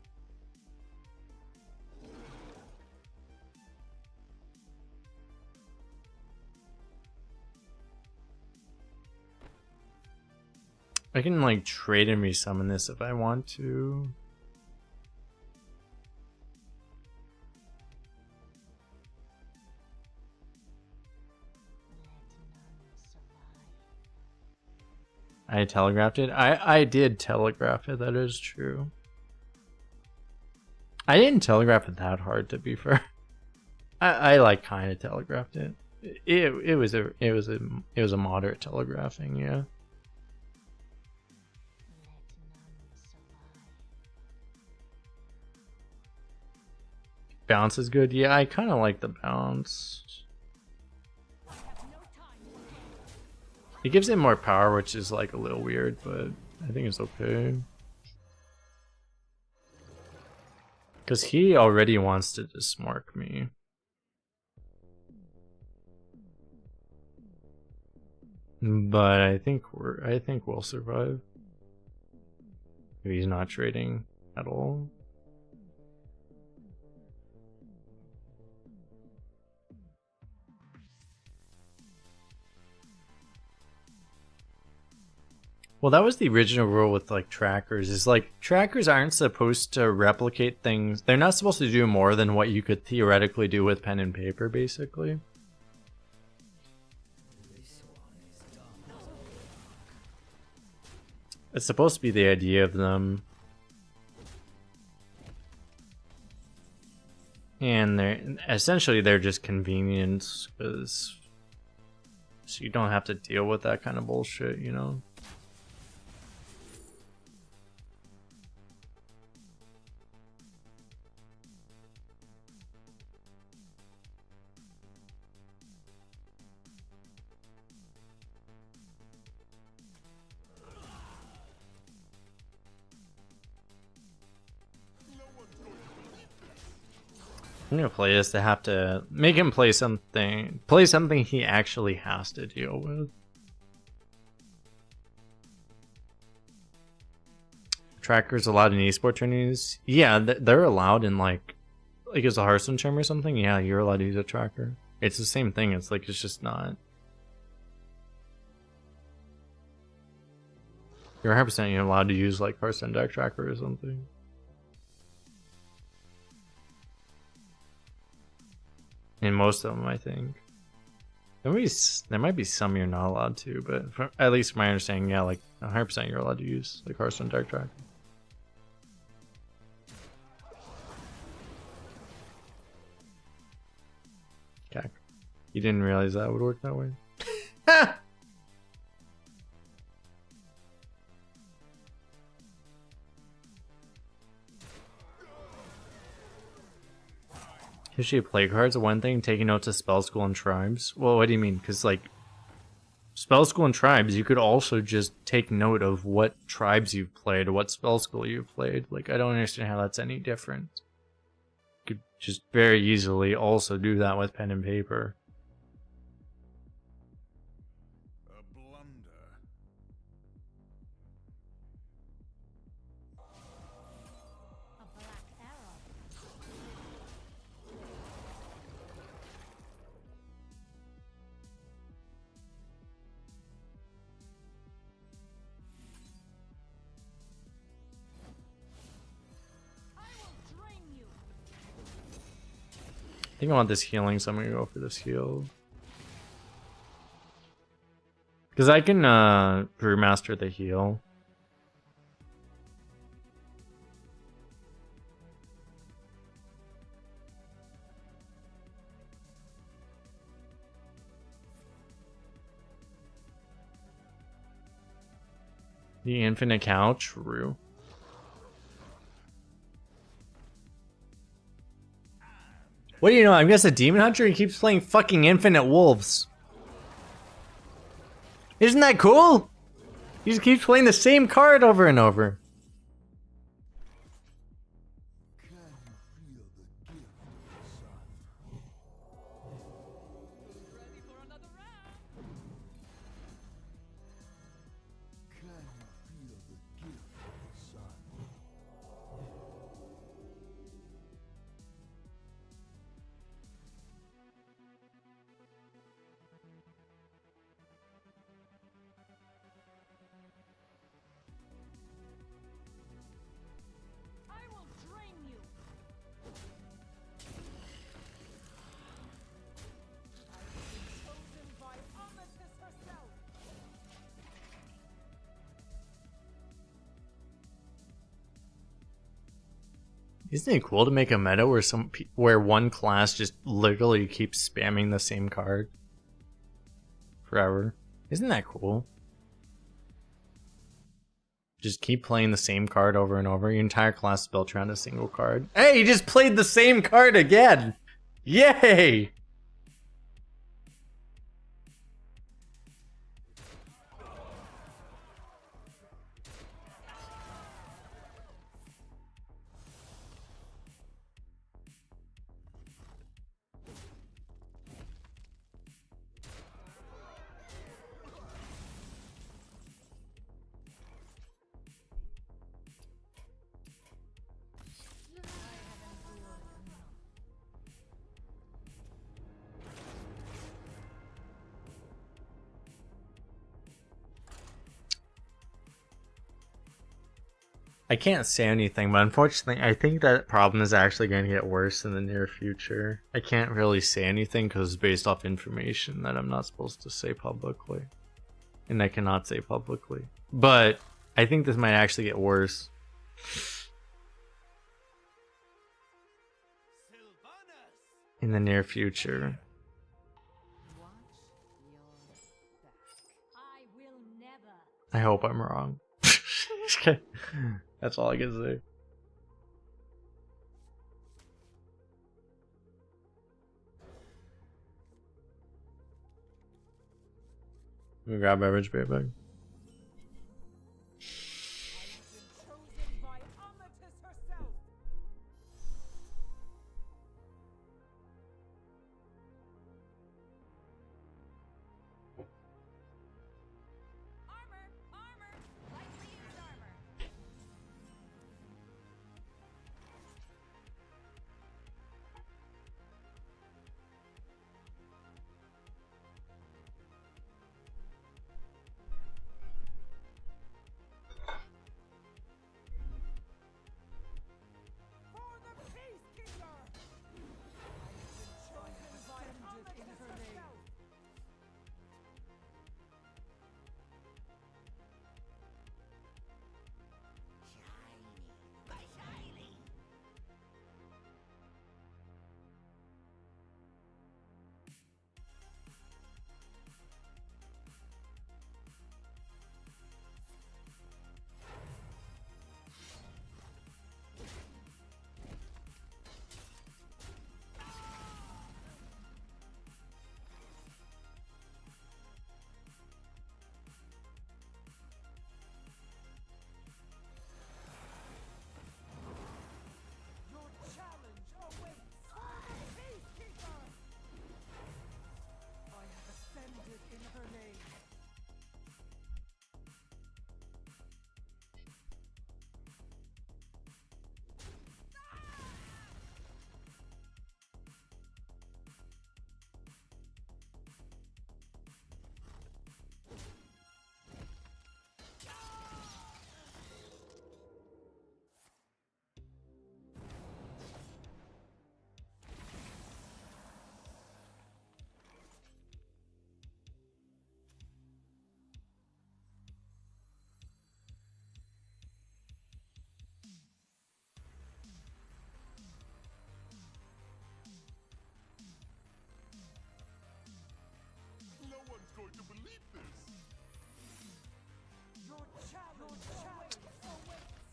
I can like trade and resummon this if I want to. I telegraphed it. I did telegraph it, that is true. I didn't telegraph it that hard, to be fair. I like kind of telegraphed it. It was a moderate telegraphing, yeah. Bounce is good. Yeah, I kind of like the bounce. It gives it more power, which is like a little weird, but I think it's okay. Because he already wants to just mark me. But I think we'll survive. If he's not trading at all. Well, that was the original rule with like trackers, is like trackers aren't supposed to replicate things. They're not supposed to do more than what you could theoretically do with pen and paper, basically. It's supposed to be the idea of them. And they're just convenience, because so you don't have to deal with that kind of bullshit, you know? I'm gonna play this to have to make him play something he actually has to deal with. Trackers allowed in esports tourneys? Yeah, they're allowed in like as a Hearthstone term or something. Yeah, you're allowed to use a tracker. It's the same thing. It's like it's just not. You're 100% you're allowed to use like Hearthstone deck tracker or something. In most of them, I think. There might be some you're not allowed to, but at least from my understanding, yeah, like 100% you're allowed to use like Hearthstone deck tracker. Okay. You didn't realize that would work that way? History of play cards are one thing, taking notes of spell school and tribes. Well, what do you mean? Because like spell school and tribes, you could also just take note of what tribes you've played or what spell school you've played. Like I don't understand how that's any different. You could just very easily also do that with pen and paper. A blunder. A black arrow. I will drain you. I think I want this healing, so I'm gonna go for this heal. Because I can brewmaster the heal. The infinite cow, true. What do you know? I'm just a demon hunter. He keeps playing fucking infinite wolves. Isn't that cool? He just keeps playing the same card over and over. Ready for another round? I will drain you. Chosen by Amethyst herself. Isn't it cool to make a meta where where one class just literally keeps spamming the same card forever? Isn't that cool? Just keep playing the same card over and over. Your entire class is built around a single card. Hey, he just played the same card again! Yay! I can't say anything, but unfortunately, I think that problem is actually going to get worse in the near future. I can't really say anything because it's based off information that I'm not supposed to say publicly. And I cannot say publicly. But I think this might actually get worse. Sylvanas! In the near future. Watch your back. I will never. I hope I'm wrong. That's all I can say. We grab beverage beer bag. Chosen by Amethyst herself. Armor! Armor! Lightly used armor.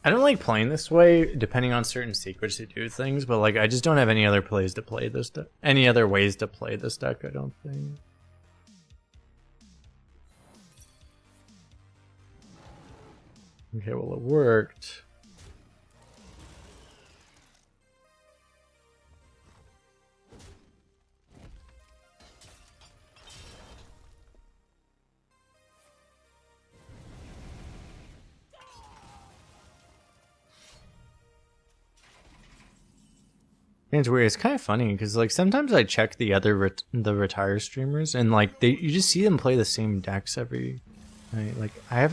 I don't like playing this way, depending on certain secrets to do things, but like I just don't have any other plays to play this deck. Any other ways to play this deck, I don't think. Okay, well it worked. It's weird. It's kind of funny because like sometimes I check the other the retire streamers and like you just see them play the same decks every night. Like I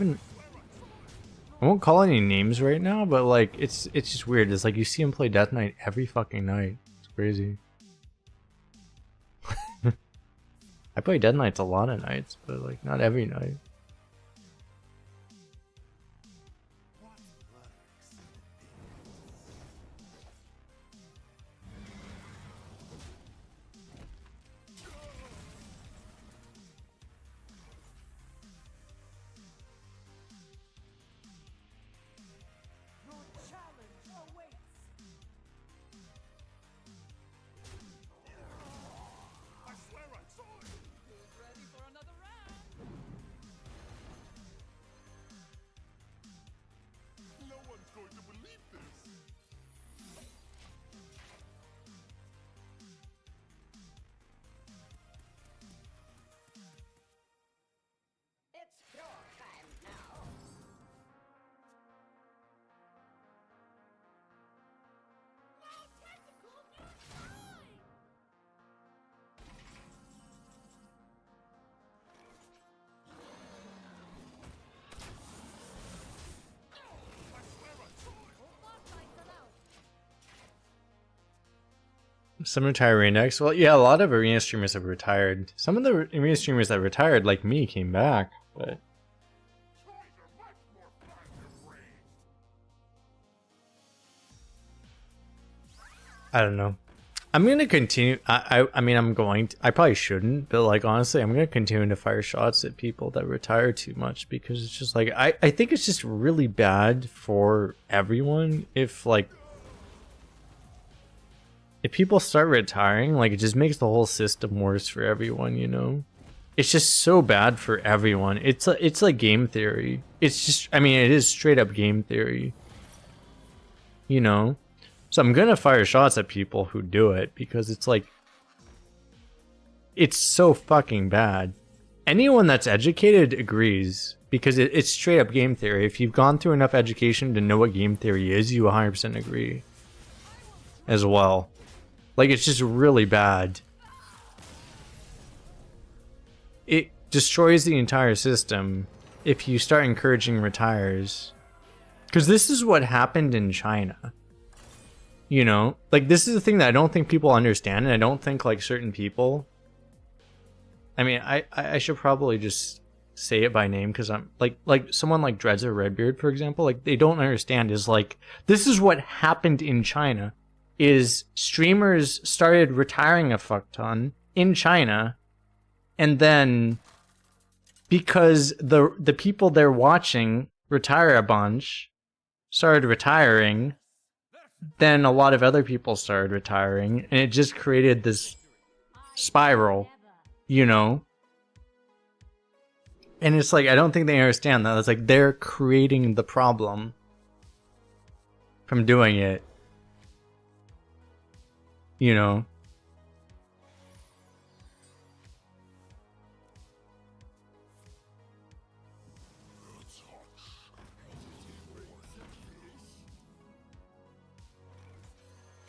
won't call any names right now, but like it's just weird. It's like you see them play Death Knight every fucking night. It's crazy. I play Death Knights a lot of nights, but like not every night. Your challenge awaits. I swear I saw it! Ready for another round? No one's going to believe this! It's your time now. Some retire arena. Well, yeah, a lot of arena streamers have retired. Some of the arena streamers that retired, like me, came back, but I don't know. I'm gonna continue. I mean, I'm going to. I probably shouldn't, but like honestly, I'm gonna continue to fire shots at people that retire too much because it's just like I think it's just really bad for everyone if like if people start retiring, like it just makes the whole system worse for everyone. You know, it's just so bad for everyone. It's like game theory. It's just I mean, it is straight up game theory. You know. So I'm gonna fire shots at people who do it because it's like it's so fucking bad. Anyone that's educated agrees because it's straight up game theory. If you've gone through enough education to know what game theory is, you 100% agree as well. Like it's just really bad. It destroys the entire system if you start encouraging retires. Because this is what happened in China. You know, like this is the thing that I don't think people understand, and I don't think like certain people. I mean, I should probably just say it by name because I'm like someone like Dreads or Redbeard, for example, like they don't understand is like this is what happened in China, is streamers started retiring a fuck ton in China, and then because the people they're watching retire a bunch, started retiring. Then a lot of other people started retiring, and it just created this spiral, you know? And it's like, I don't think they understand that. It's like, they're creating the problem from doing it, you know?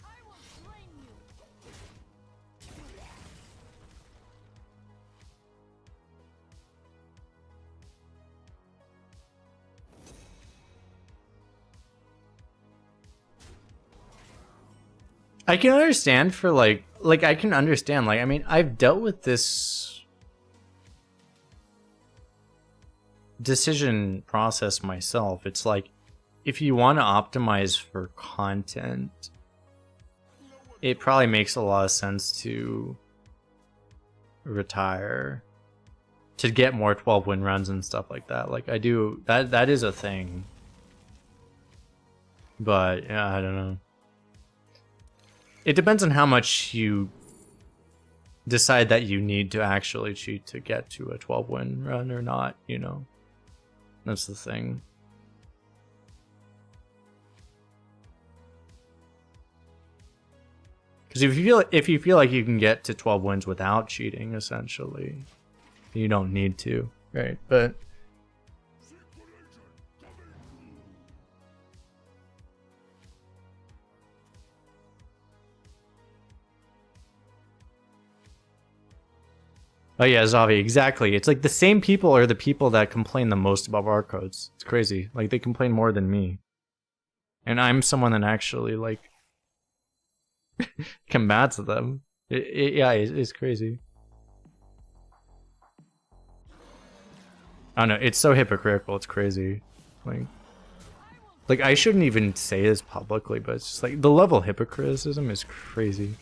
I will drain you. I can understand for like I can understand, like, I mean, I've dealt with this decision process myself. It's like, if you want to optimize for content, it probably makes a lot of sense to retire to get more 12 win runs and stuff like that. Like I do that is a thing. But yeah, I don't know. It depends on how much you decide that you need to actually cheat to get to a 12-win run or not, you know. That's the thing. Because if you feel like you can get to 12 wins without cheating, essentially, you don't need to, right? But oh yeah, Zavi, exactly. It's like the same people are the people that complain the most about barcodes. It's crazy. Like they complain more than me, and I'm someone that actually like combats them. Yeah, it's crazy. I don't know. It's so hypocritical. It's crazy. Like I shouldn't even say this publicly, but it's just like the level of hypocriticism is crazy.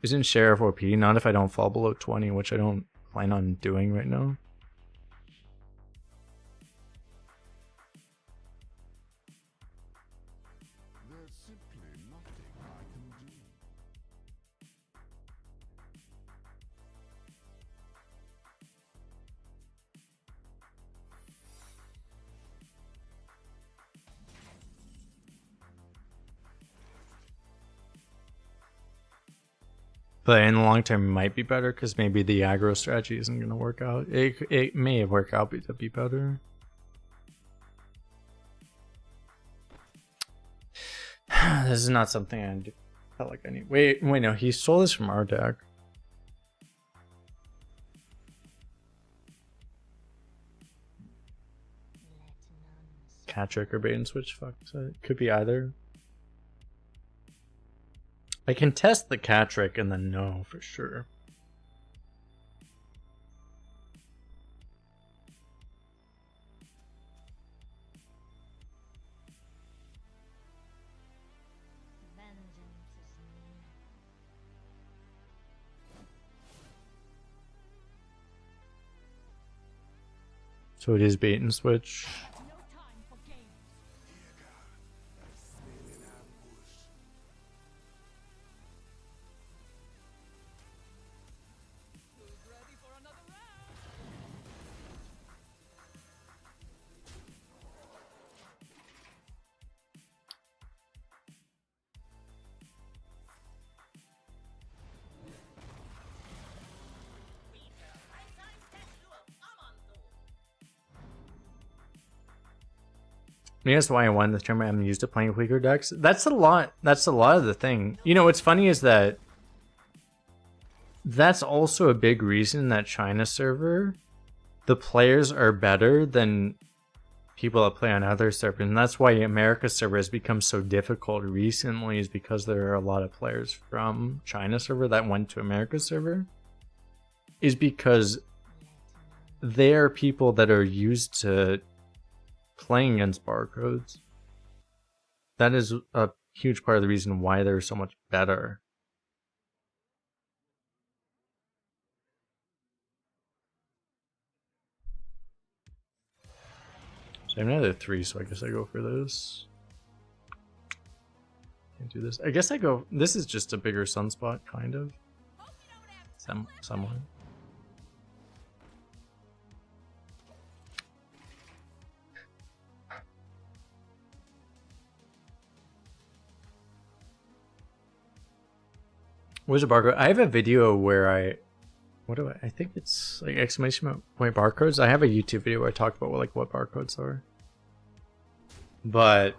Isn't Sheriff OP? Not if I don't fall below 20, which I don't plan on doing right now. There's simply nothing I can do. But in the long term, it might be better because maybe the aggro strategy isn't going to work out. It may work out to be better. This is not something I felt like I need. Wait, no, he stole this from our deck. Cat trick or bait and switch. Fuck, so it could be either. I can test the cat trick and then no for sure. Vengeance is near. So it is bait and switch. No time for games. Ready for another round? Maybe that's why I won this tournament. I'm used to playing weaker decks. That's a lot. That's a lot of the thing. You know, what's funny is that that's also a big reason that China server, the players are better than people that play on other servers. And that's why America server has become so difficult recently, is because there are a lot of players from China server that went to America server. Is because they are people that are used to playing against barcodes. That is a huge part of the reason why they're so much better. So I have another 3, so I guess I go for this. Can't do this. I guess I go. This is just a bigger sunspot, kind of. Somewhat. Where's a barcode? I have a video where I think it's like exclamation point barcodes. I have a YouTube video where I talk about what barcodes are. But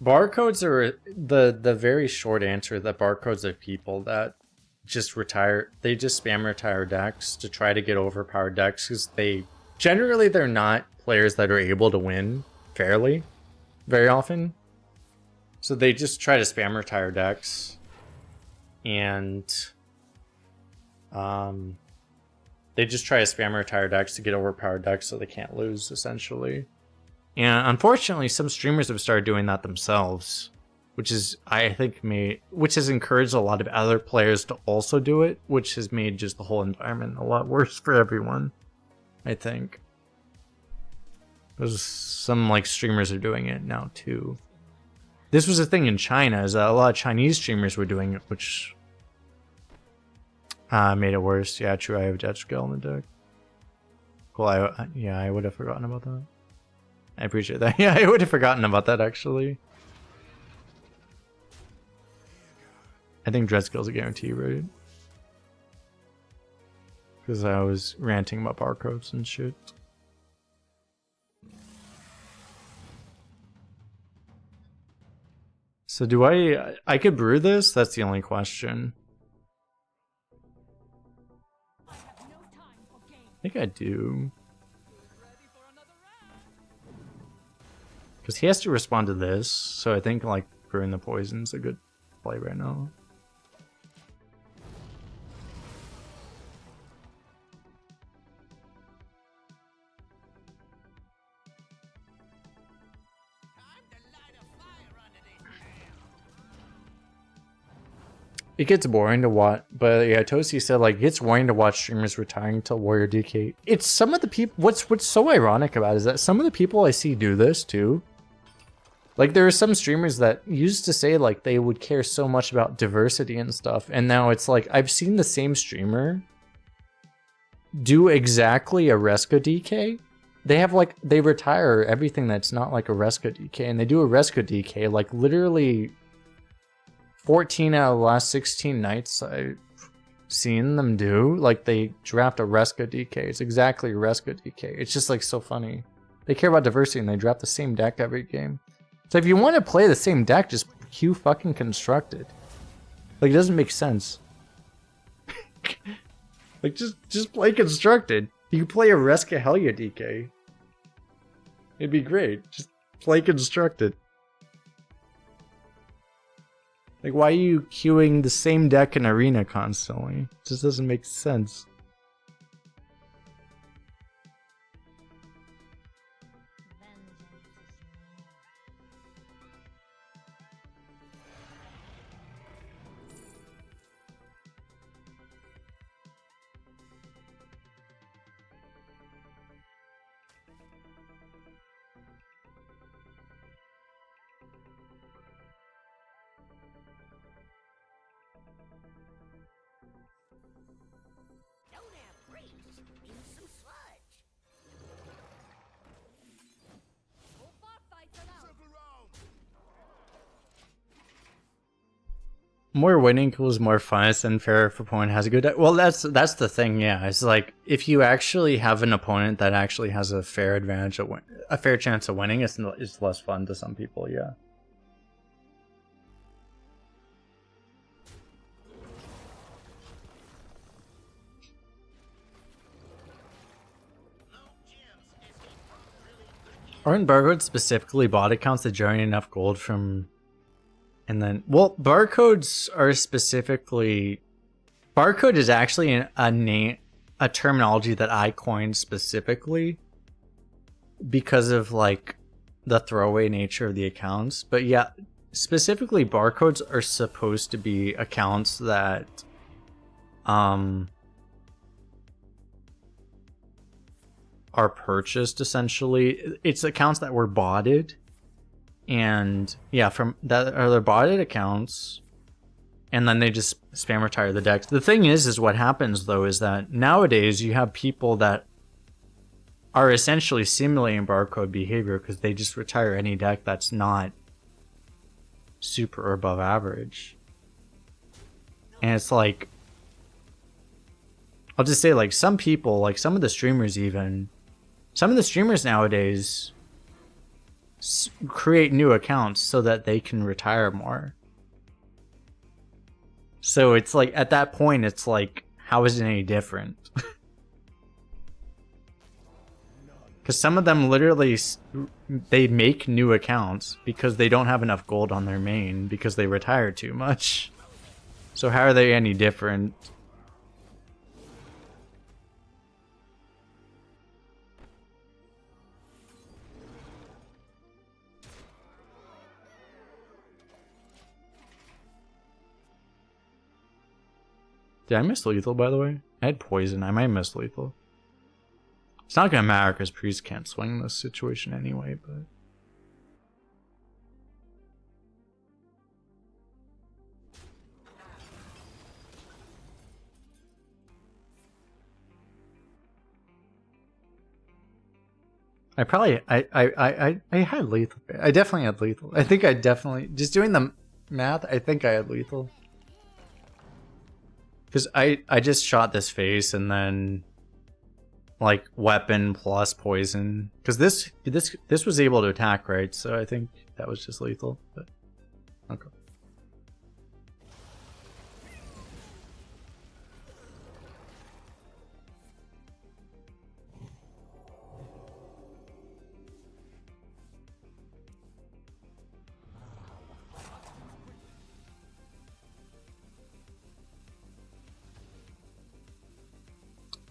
barcodes are the very short answer that barcodes are people that just retire. They just spam retire decks to try to get overpowered decks because they're not players that are able to win fairly very often. So they just try to spam retire decks, and they just try to spam retire decks to get overpowered decks so they can't lose, essentially. And unfortunately, some streamers have started doing that themselves, which is, I think, which has encouraged a lot of other players to also do it, which has made just the whole environment a lot worse for everyone, I think. Because some like streamers are doing it now too. This was a thing in China, is that a lot of Chinese streamers were doing it, which made it worse. Yeah, true. I have Death Skill in the deck. Cool. I would have forgotten about that. I appreciate that. Yeah, I would have forgotten about that actually. I think Dread Skill's a guarantee, right? Because I was ranting about barcodes and shit. So do I could brew this? That's the only question. I have no time for games. I think I do. Because he has to respond to this, so I think like brewing the poison's a good play right now. Time to light a fire under this town. It gets boring to watch, but yeah, Toasty said like it gets boring to watch streamers retiring till Warrior DK. It's some of the people. What's so ironic about it is that some of the people I see do this too. Like there are some streamers that used to say like they would care so much about diversity and stuff, and now it's like I've seen the same streamer do exactly a Reska DK. They have like they retire everything that's not like a Reska DK, and they do a Reska DK like literally 14 out of the last 16 nights I've seen them do. Like they draft a Reska DK. It's exactly a Reska DK. It's just like so funny. They care about diversity and they draft the same deck every game. So if you want to play the same deck, just queue fucking Constructed. Like it doesn't make sense. Like just play Constructed. You can play a Reska Helya DK. It'd be great. Just play Constructed. Like why are you queuing the same deck in Arena constantly? It just doesn't make sense. Vengeance is near. Don't have brakes. Use some sludge. Full bar fight for now. More winning equals more fun. It's unfair if opponent has a good deck. Well, that's the thing. Yeah, it's like if you actually have an opponent that actually has a fair advantage, a fair chance of winning, it's less fun to some people. Yeah. Aren't barcodes specifically bot accounts that generate enough gold from... And then... Well, barcodes are specifically... Barcode is actually a terminology that I coined specifically because of, like, the throwaway nature of the accounts. But yeah, specifically barcodes are supposed to be accounts that... are purchased essentially. It's accounts that were botted, and yeah, from that are their botted accounts, and then they just spam retire the decks. The thing is what happens though is that nowadays you have people that are essentially simulating barcode behavior because they just retire any deck that's not super or above average. And it's like, I'll just say like some people, like some of the streamers even, some of the streamers nowadays create new accounts so that they can retire more. So it's like, at that point, it's like, how is it any different? Because some of them literally, they make new accounts because they don't have enough gold on their main because they retire too much. So how are they any different? Did I miss lethal, by the way? I had poison. I might miss lethal. It's not gonna matter because Priest can't swing this situation anyway, but... I had lethal. I definitely had lethal. I think I definitely, just doing the math, I think I had lethal. Because I just shot this face and then like weapon plus poison. Because this was able to attack, right? So I think that was just lethal. But okay.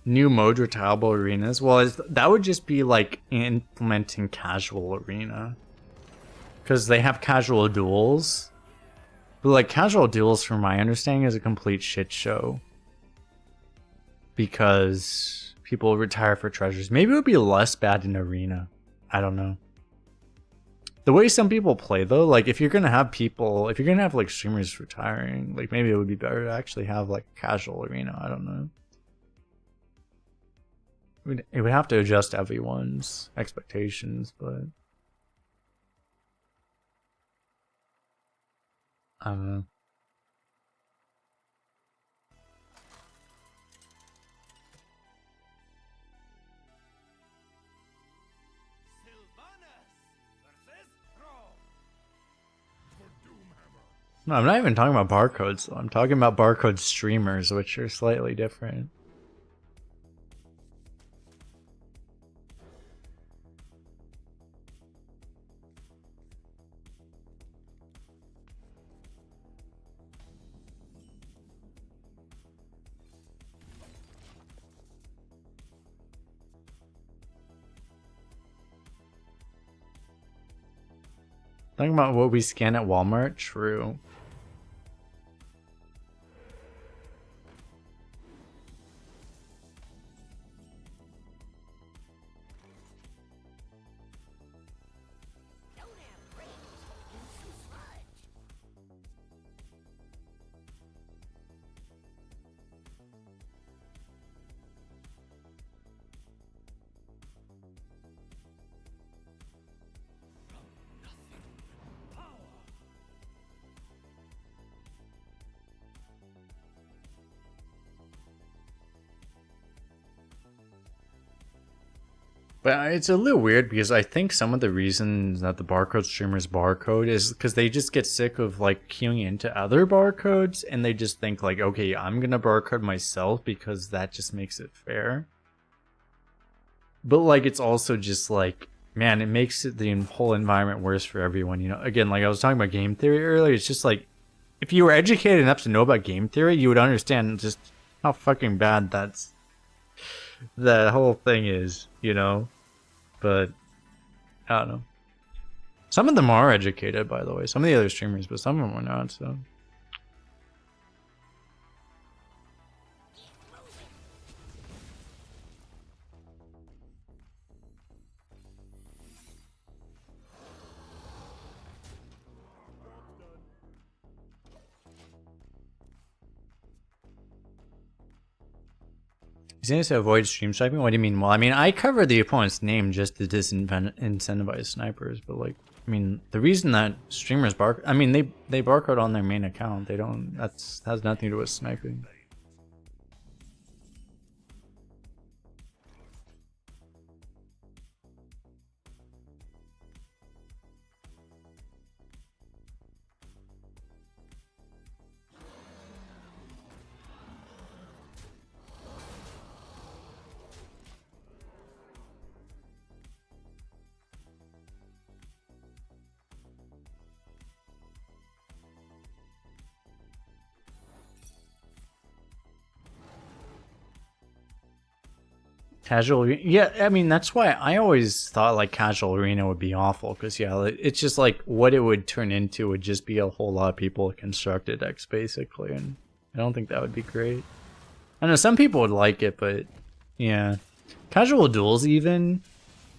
New mode retireable arenas. Well, that would just be like implementing casual arena, because they have casual duels. But like casual duels, from my understanding, is a complete shit show because people retire for treasures. Maybe it would be less bad in arena. I don't know. The way some people play though, like if you're gonna have people, if you're gonna have like streamers retiring, like maybe it would be better to actually have like casual arena. I don't know. It would have to adjust everyone's expectations, but I don't know. No, I'm not even talking about barcodes though. I'm talking about barcode streamers, which are slightly different. Talking about what we scan at Walmart? True. But it's a little weird because I think some of the reasons that the barcode streamers barcode is because they just get sick of like queuing into other barcodes and they just think like, okay, I'm gonna barcode myself because that just makes it fair. But like it's also just like, man, it makes the whole environment worse for everyone. You know, again, like I was talking about game theory earlier, it's just like if you were educated enough to know about game theory, you would understand just how fucking bad that whole thing is, you know. But I don't know. Some of them are educated, by the way. Some of the other streamers, but some of them are not. So. He's going to avoid stream sniping? What do you mean? Well, I mean, I cover the opponent's name just to disincentivize snipers, but like, I mean, the reason that streamers I mean, they barcode on their main account. They don't, has nothing to do with sniping. Casual, yeah, I mean, that's why I always thought like casual arena would be awful, because yeah, it's just like what it would turn into would just be a whole lot of people constructed decks basically, and I don't think that would be great. I know some people would like it, but yeah, Casual duels even.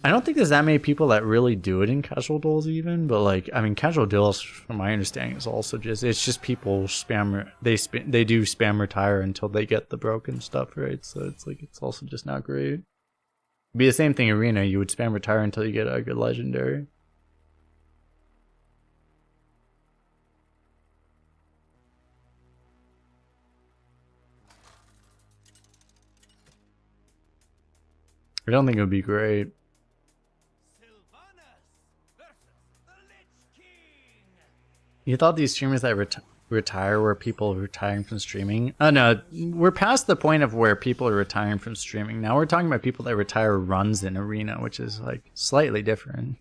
I don't think there's that many people that really do it in casual duels even, but like I mean casual duels from my understanding is also just it's just people spam they do spam retire until they get the broken stuff, right? So it's like it's also just not great. It'd be the same thing arena, you would spam retire until you get a good legendary. I don't think it would be great. Sylvanas versus the Lich King. You thought these streamers that retire were people retiring from streaming? Oh no, we're past the point of where people are retiring from streaming. Now we're talking about people that retire runs in arena, which is like slightly different.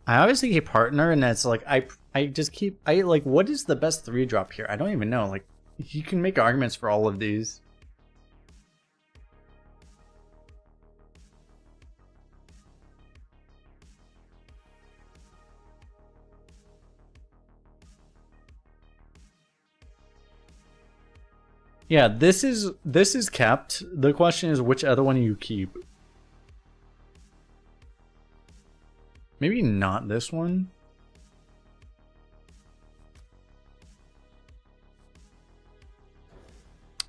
I always think a partner, and it's like I just keep like what is the best 3-drop here? I don't even know. Like you can make arguments for all of these. Yeah, this is kept. The question is which other one you keep. Maybe not this one.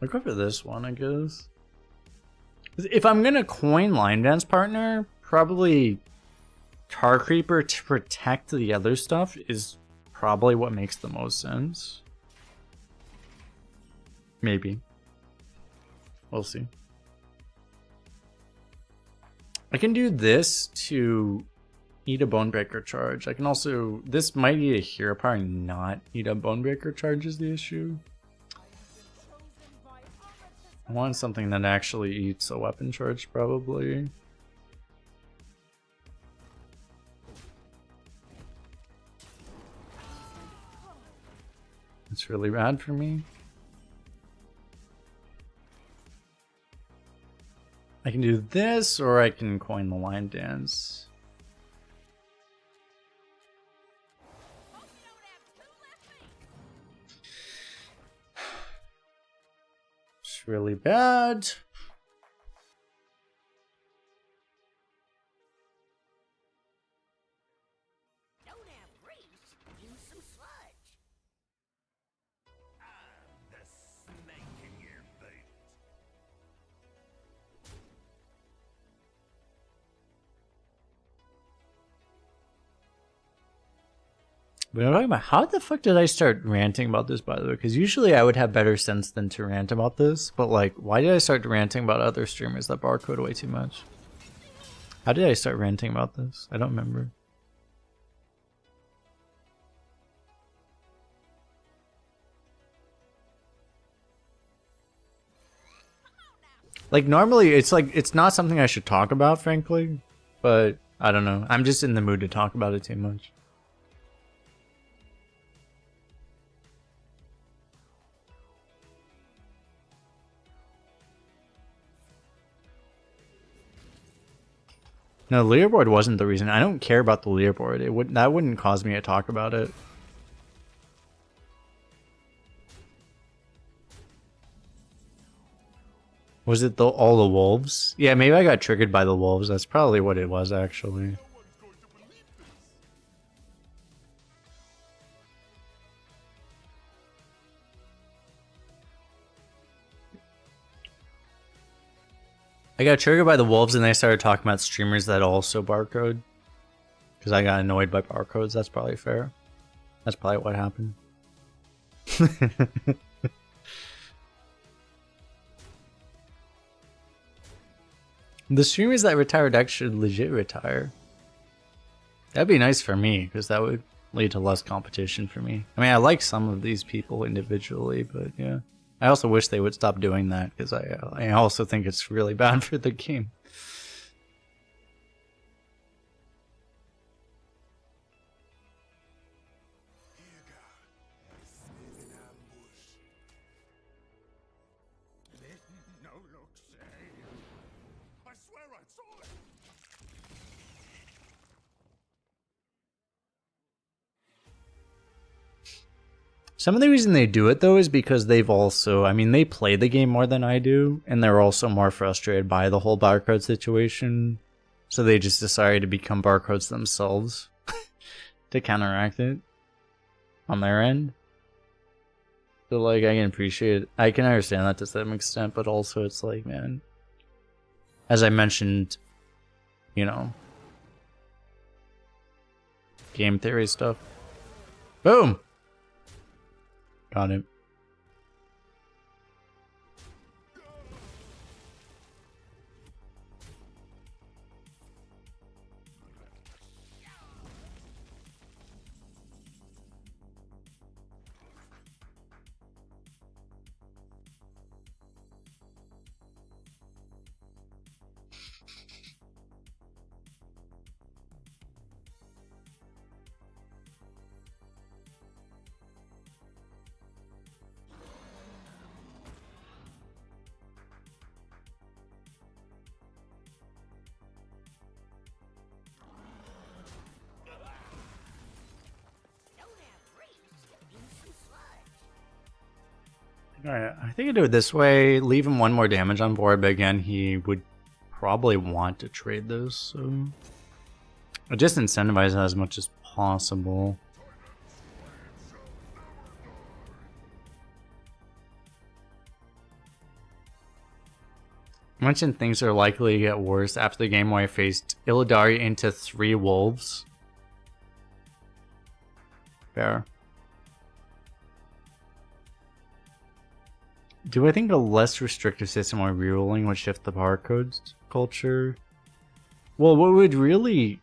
I'll go for this one, I guess. If I'm gonna coin Line Dance Partner, probably Car Creeper to protect the other stuff is probably what makes the most sense. Maybe. We'll see. I can do this to eat a Bonebreaker charge. I can also... This might eat a hero power and not eat a Bonebreaker charge is the issue. I want something that actually eats a weapon charge, probably. It's really bad for me. I can do this, or I can coin the Line Dance. It's really bad. Don't have grease. Use some sludge. The snake in your boot. But I'm talking about how the fuck did I start ranting about this, by the way? Because usually I would have better sense than to rant about this. But like, why did I start ranting about other streamers that barcode way too much? How did I start ranting about this? I don't remember. Like normally it's like, it's not something I should talk about, frankly. But I don't know. I'm just in the mood to talk about it too much. No, leaderboard wasn't the reason. I don't care about the leaderboard. That wouldn't cause me to talk about it. Was it all the wolves? Yeah, maybe I got triggered by the wolves. That's probably what it was, actually. I got triggered by the wolves and I started talking about streamers that also barcode. Because I got annoyed by barcodes. That's probably fair. That's probably what happened. The streamers that retired actually legit retire. That'd be nice for me, because that would lead to less competition for me. I mean, I like some of these people individually, but yeah. I also wish they would stop doing that, because I also think it's really bad for the game. No look, say. I swear I saw it. Some of the reason they do it though is because they've also, I mean, they play the game more than I do, and they're also more frustrated by the whole barcode situation. So they just decided to become barcodes themselves to counteract it on their end. So like, I can appreciate it. I can understand that to some extent, but also it's like, man, as I mentioned, you know, game theory stuff. Boom! Got it. Alright, I think I do it this way, leave him one more damage on board, but again, he would probably want to trade this, so I just incentivize it as much as possible. I mentioned things are likely to get worse after the game where I faced Illidari into 3 wolves. Fair. Do I think a less restrictive system or rerolling would shift the barcodes culture? Well, what would really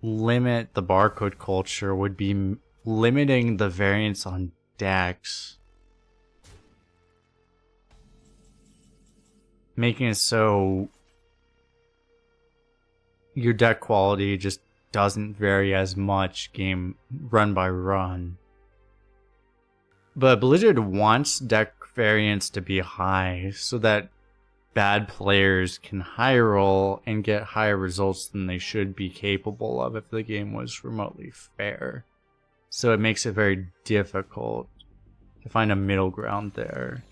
limit the barcode culture would be limiting the variance on decks. Making it so your deck quality just doesn't vary as much game run by run. But Blizzard wants deck variance to be high so that bad players can high roll and get higher results than they should be capable of if the game was remotely fair. So it makes it very difficult to find a middle ground there.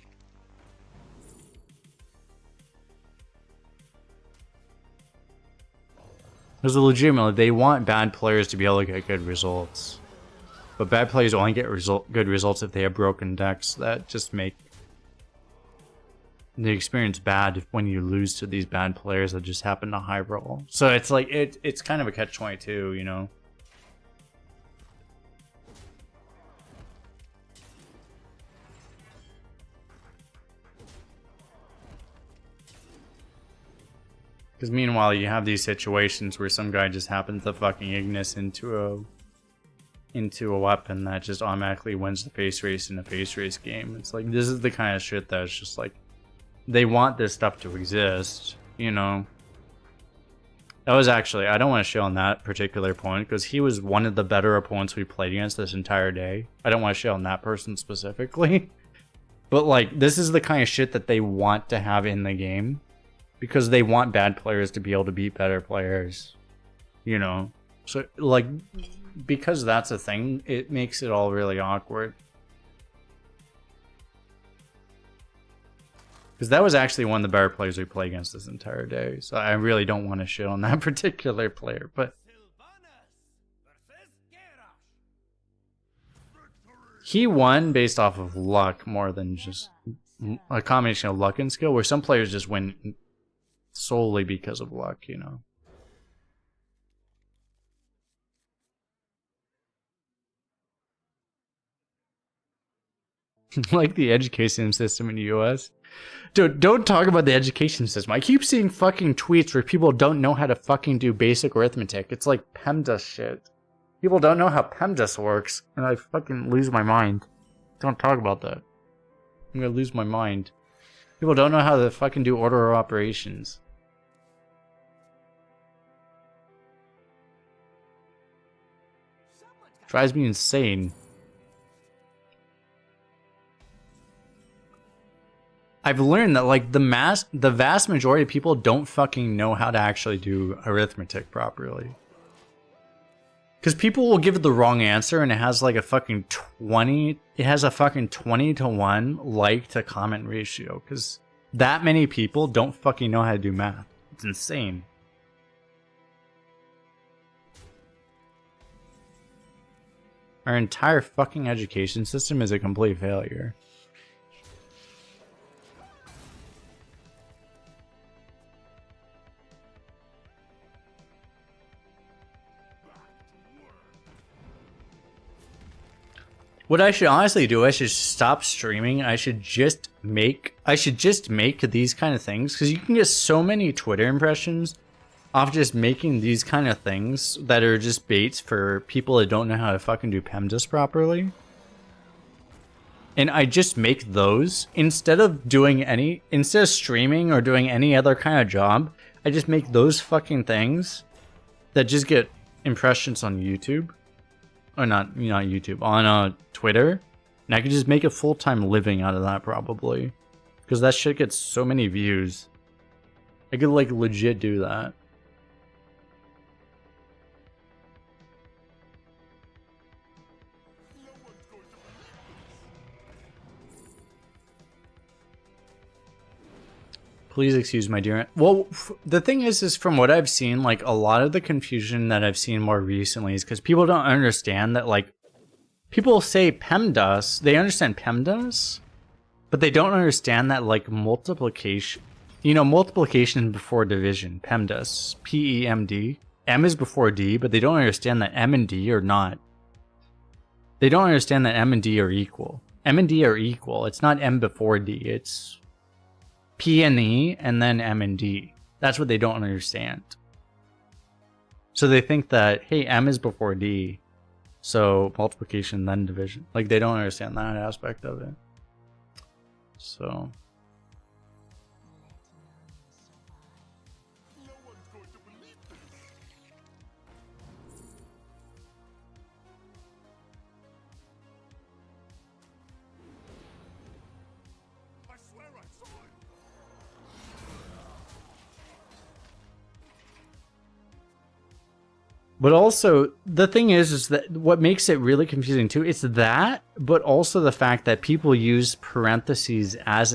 Because legitimately, they want bad players to be able to get good results. But bad players only get good results if they have broken decks that just make the experience bad when you lose to these bad players that just happen to high roll. So it's like, it's kind of a catch-22, you know? Because meanwhile, you have these situations where some guy just happens to fucking Ignis into a weapon that just automatically wins the face race in a face race game. It's like, this is the kind of shit that's just like, they want this stuff to exist, you know? That was actually, I don't want to shit on that particular opponent because he was one of the better opponents we played against this entire day. I don't want to shit on that person specifically. But like, this is the kind of shit that they want to have in the game. Because they want bad players to be able to beat better players, you know? So, like, because that's a thing, it makes it all really awkward. Because that was actually one of the better players we played against this entire day. So I really don't want to shit on that particular player, but he won based off of luck more than just a combination of luck and skill, where some players just win solely because of luck, you know. Like the education system in the US. Dude, don't talk about the education system. I keep seeing fucking tweets where people don't know how to fucking do basic arithmetic. It's like PEMDAS shit. People don't know how PEMDAS works, and I fucking lose my mind. Don't talk about that. I'm gonna lose my mind. People don't know how to fucking do order of operations. Drives me insane. I've learned that like the vast majority of people don't fucking know how to actually do arithmetic properly. Because people will give it the wrong answer and it has like a fucking 20, it has a fucking 20 to 1 like to comment ratio. Because that many people don't fucking know how to do math. It's insane. Our entire fucking education system is a complete failure. What I should honestly do, I should stop streaming. I should just make these kind of things, because you can get so many Twitter impressions off just making these kind of things that are just baits for people that don't know how to fucking do PEMDAS properly. And I just make those instead of streaming or doing any other kind of job. I just make those fucking things that just get impressions on YouTube. Or not YouTube, on Twitter. And I could just make a full-time living out of that probably. Because that shit gets so many views. I could like legit do that. Please excuse my dear. Well, the thing is from what I've seen, like a lot of the confusion that I've seen more recently is because people don't understand that, like, people say PEMDAS, they understand PEMDAS, but they don't understand that, like, multiplication, multiplication before division, PEMDAS, P-E-M-D. M is before D, but they don't understand that M and D are not. They don't understand that M and D are equal. M and D are equal. It's not M before D, it's P and E, and then M and D. That's what they don't understand. So they think that, hey, M is before D, so multiplication, then division. Like, they don't understand that aspect of it. So... I swear I saw it. But also, the thing is that what makes it really confusing too, it's that, but also the fact that people use parentheses as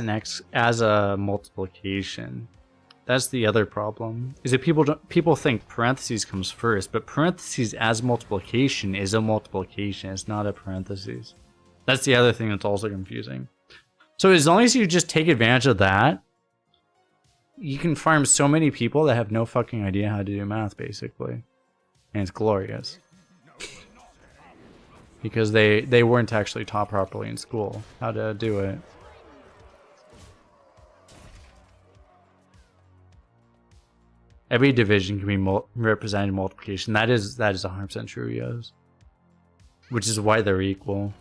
as a multiplication. That's the other problem. Is that people think parentheses comes first, but parentheses as multiplication is a multiplication. It's not a parentheses. That's the other thing that's also confusing. So as long as you just take advantage of that, you can farm so many people that have no fucking idea how to do math, basically. And it's glorious. Because they weren't actually taught properly in school how to do it. Every division can be represented in multiplication. That is 100% true, yes. Which is why they're equal.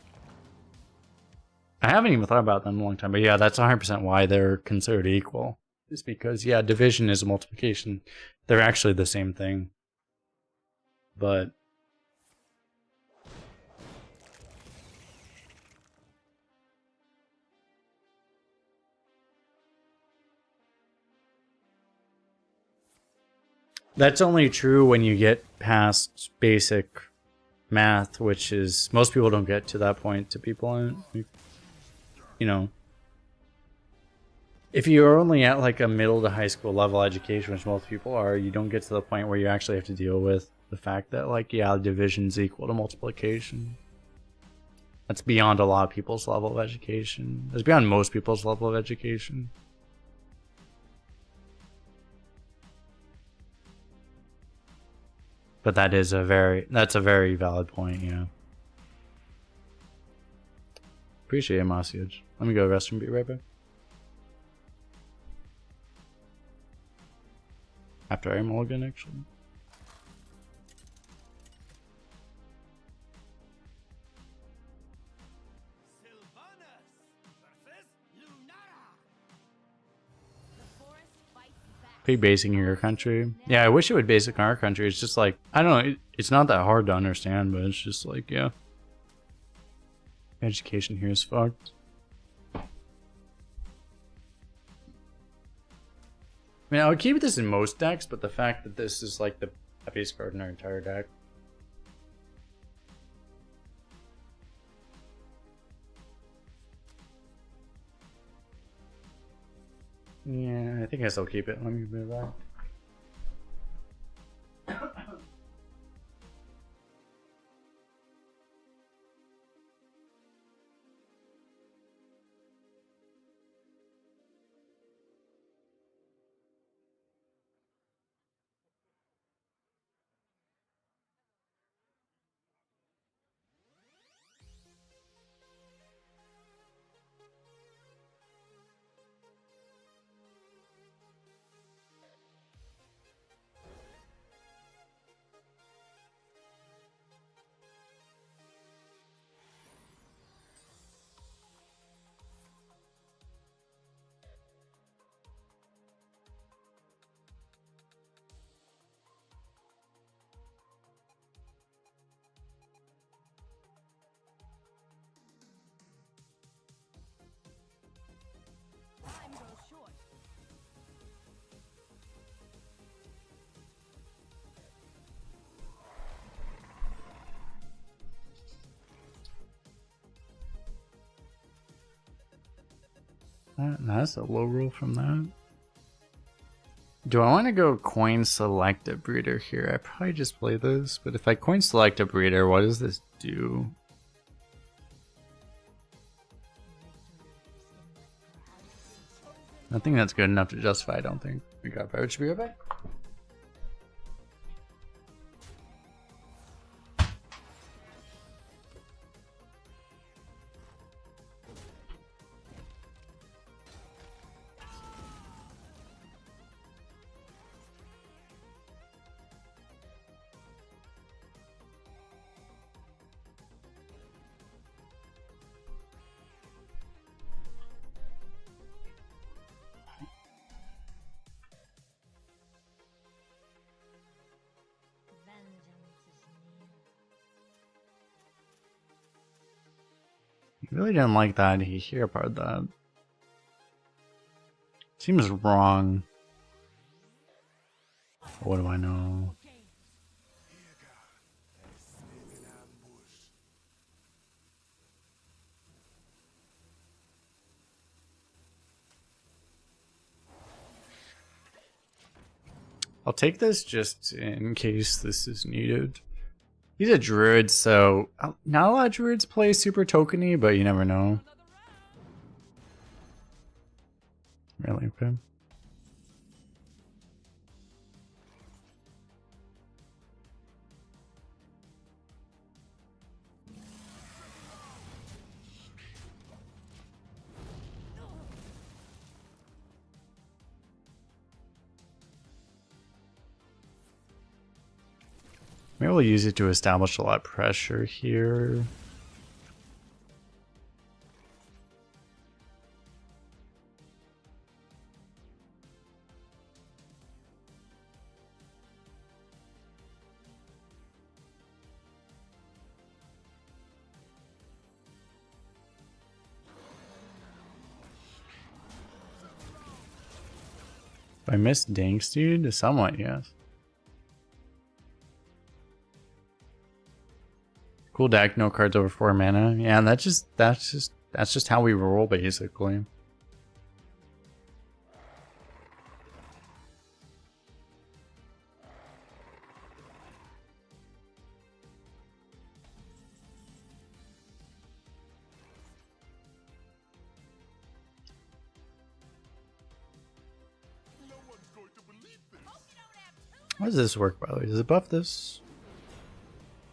I haven't even thought about them in a long time, but yeah, that's 100% why they're considered equal. It's because, yeah, division is a multiplication. They're actually the same thing. But that's only true when you get past basic math, which is most people don't get to that point. To people, if you're only at like a middle to high school level education, which most people are, you don't get to the point where you actually have to deal with the fact that, like, yeah, division's equal to multiplication. That's beyond a lot of people's level of education. That's beyond most people's level of education. But that's a very valid point, yeah. Appreciate it, Masiage. Let me go rest and be right back. After I mulligan, actually. Pretty basic in your country. Yeah, I wish it would basic in our country. It's just like, I don't know, it's not that hard to understand, but it's just like, yeah. Education here is fucked. I mean, I would keep this in most decks, but the fact that this is like the base card in our entire deck Yeah, I think I still keep it. Let me move back. Time grows short. That's a low roll from that. Do I want to go coin select a breeder here? I probably just play this, but if I coin select a breeder, what does this do? Nothing that's good enough to justify, I don't think. We got power. Should we go back? Vengeance is near. Really didn't like that. He hear about that. Seems wrong. What do I know? I'll take this just in case this is needed. He's a druid, so not a lot of druids play super tokeny, but you never know. Really? Okay. Maybe we'll use it to establish a lot of pressure here. If I missed Dinks, dude, somewhat, yes. Cool deck, no cards over 4 mana. Yeah, that's just how we roll, basically. How does this work, by the way? Does it buff this?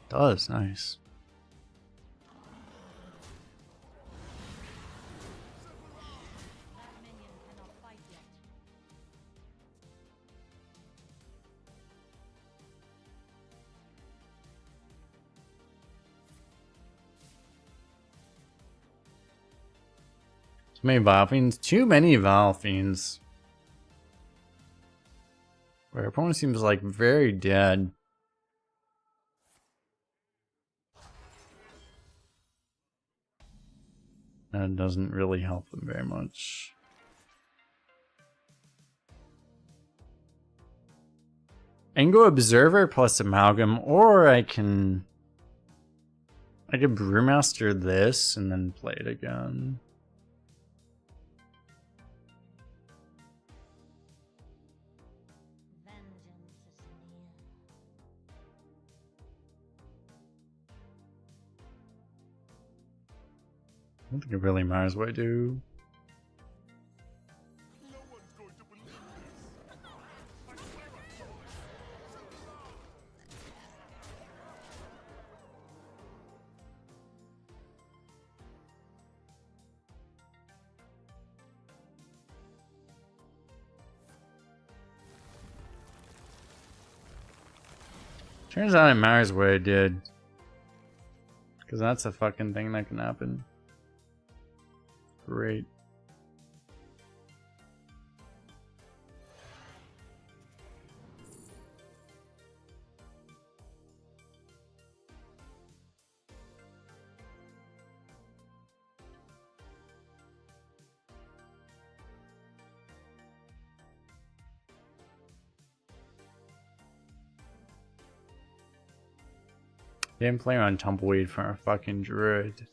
It does, nice. That minion cannot fight yet. Too many Vile Fiends. Too many Vile Fiends. Our opponent seems like very dead. That doesn't really help them very much. I can go Observer plus Amalgam, or I could Brewmaster this and then play it again. don't think it really matters what I do. No one's going to believe this. I swear I saw it. Turns out it matters what I did. Because that's a fucking thing that can happen. Great. Didn't play on Tumbleweed for a fucking druid.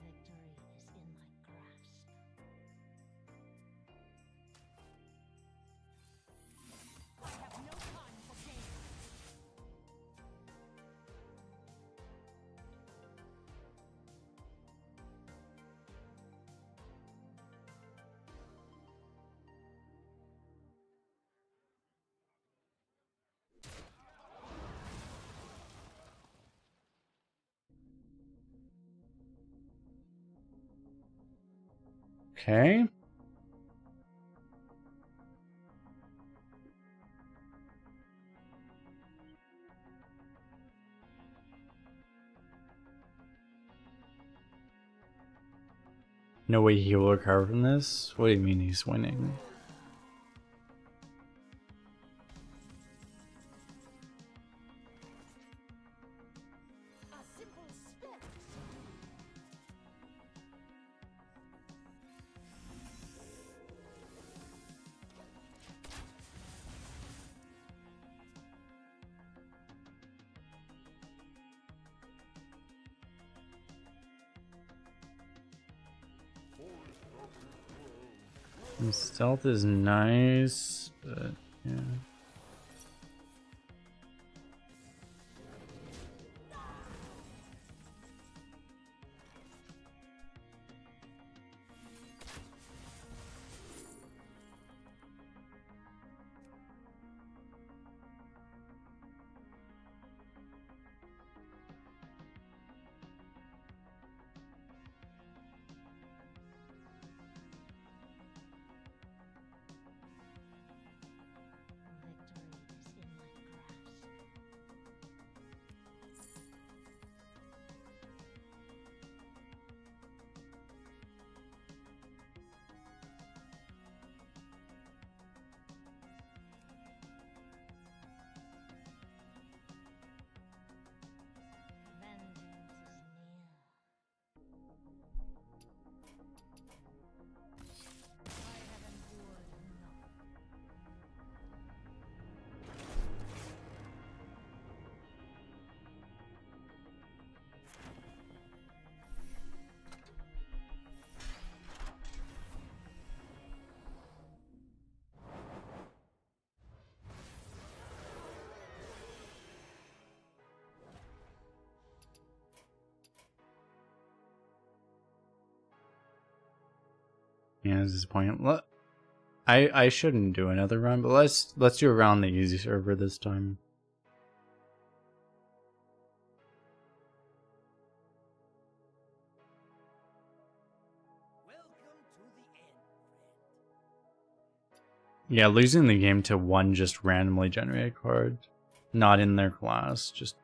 Victory is in my grasp. I have no time for games. Okay. No way he will recover from this? What do you mean he's winning? A simple spit. And stealth is nice, but yeah. Victory is in my grasp. Vengeance is near. I have endured enough. Yeah, this is the point. I shouldn't do another run, but let's do around the easy server this time. Welcome to the end, friend. Yeah, losing the game to one just randomly generated card, not in their class, just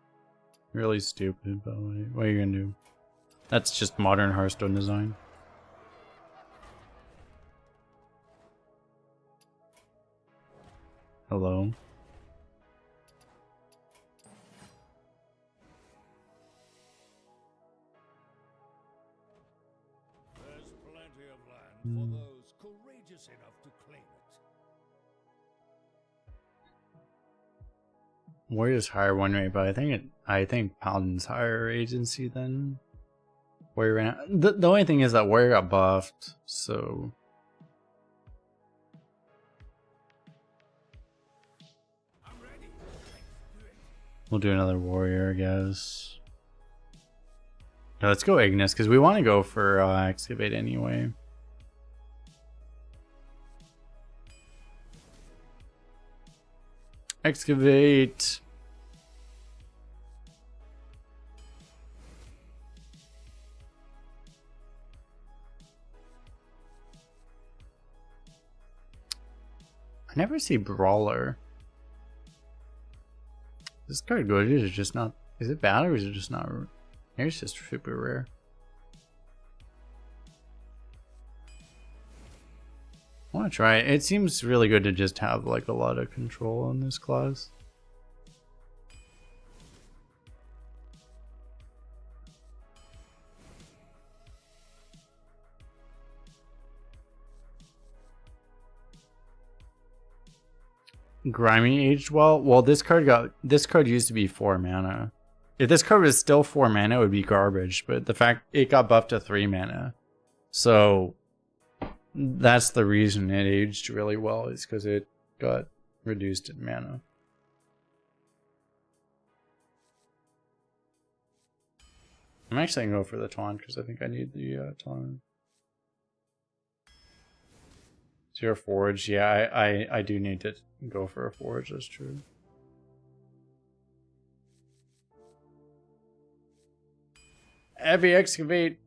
really stupid. But what are you gonna do? That's just modern Hearthstone design. Hello. There's plenty of land for those courageous enough to claim it. Warrior's higher one rate, but I think Paladin's higher agency than Warrior right now. The only thing is that Warrior got buffed, so we'll do another Warrior, I guess. Yeah, let's go Ignis, because we want to go for Excavate anyway. Excavate. I never see Brawler. This card good, is it just not... Is it bad or is it just not... Maybe it's just super rare. I want to try it. It seems really good to just have like a lot of control on this class. Grimy aged well. Well, this card used to be 4 mana. If this card was still 4 mana, it would be garbage. But the fact it got buffed to 3 mana, so that's the reason it aged really well, is because it got reduced in mana. I'm actually gonna go for the taunt because I think I need the taunt. 0 forge, yeah, I do need to go for a forge. That's true. Heavy excavate.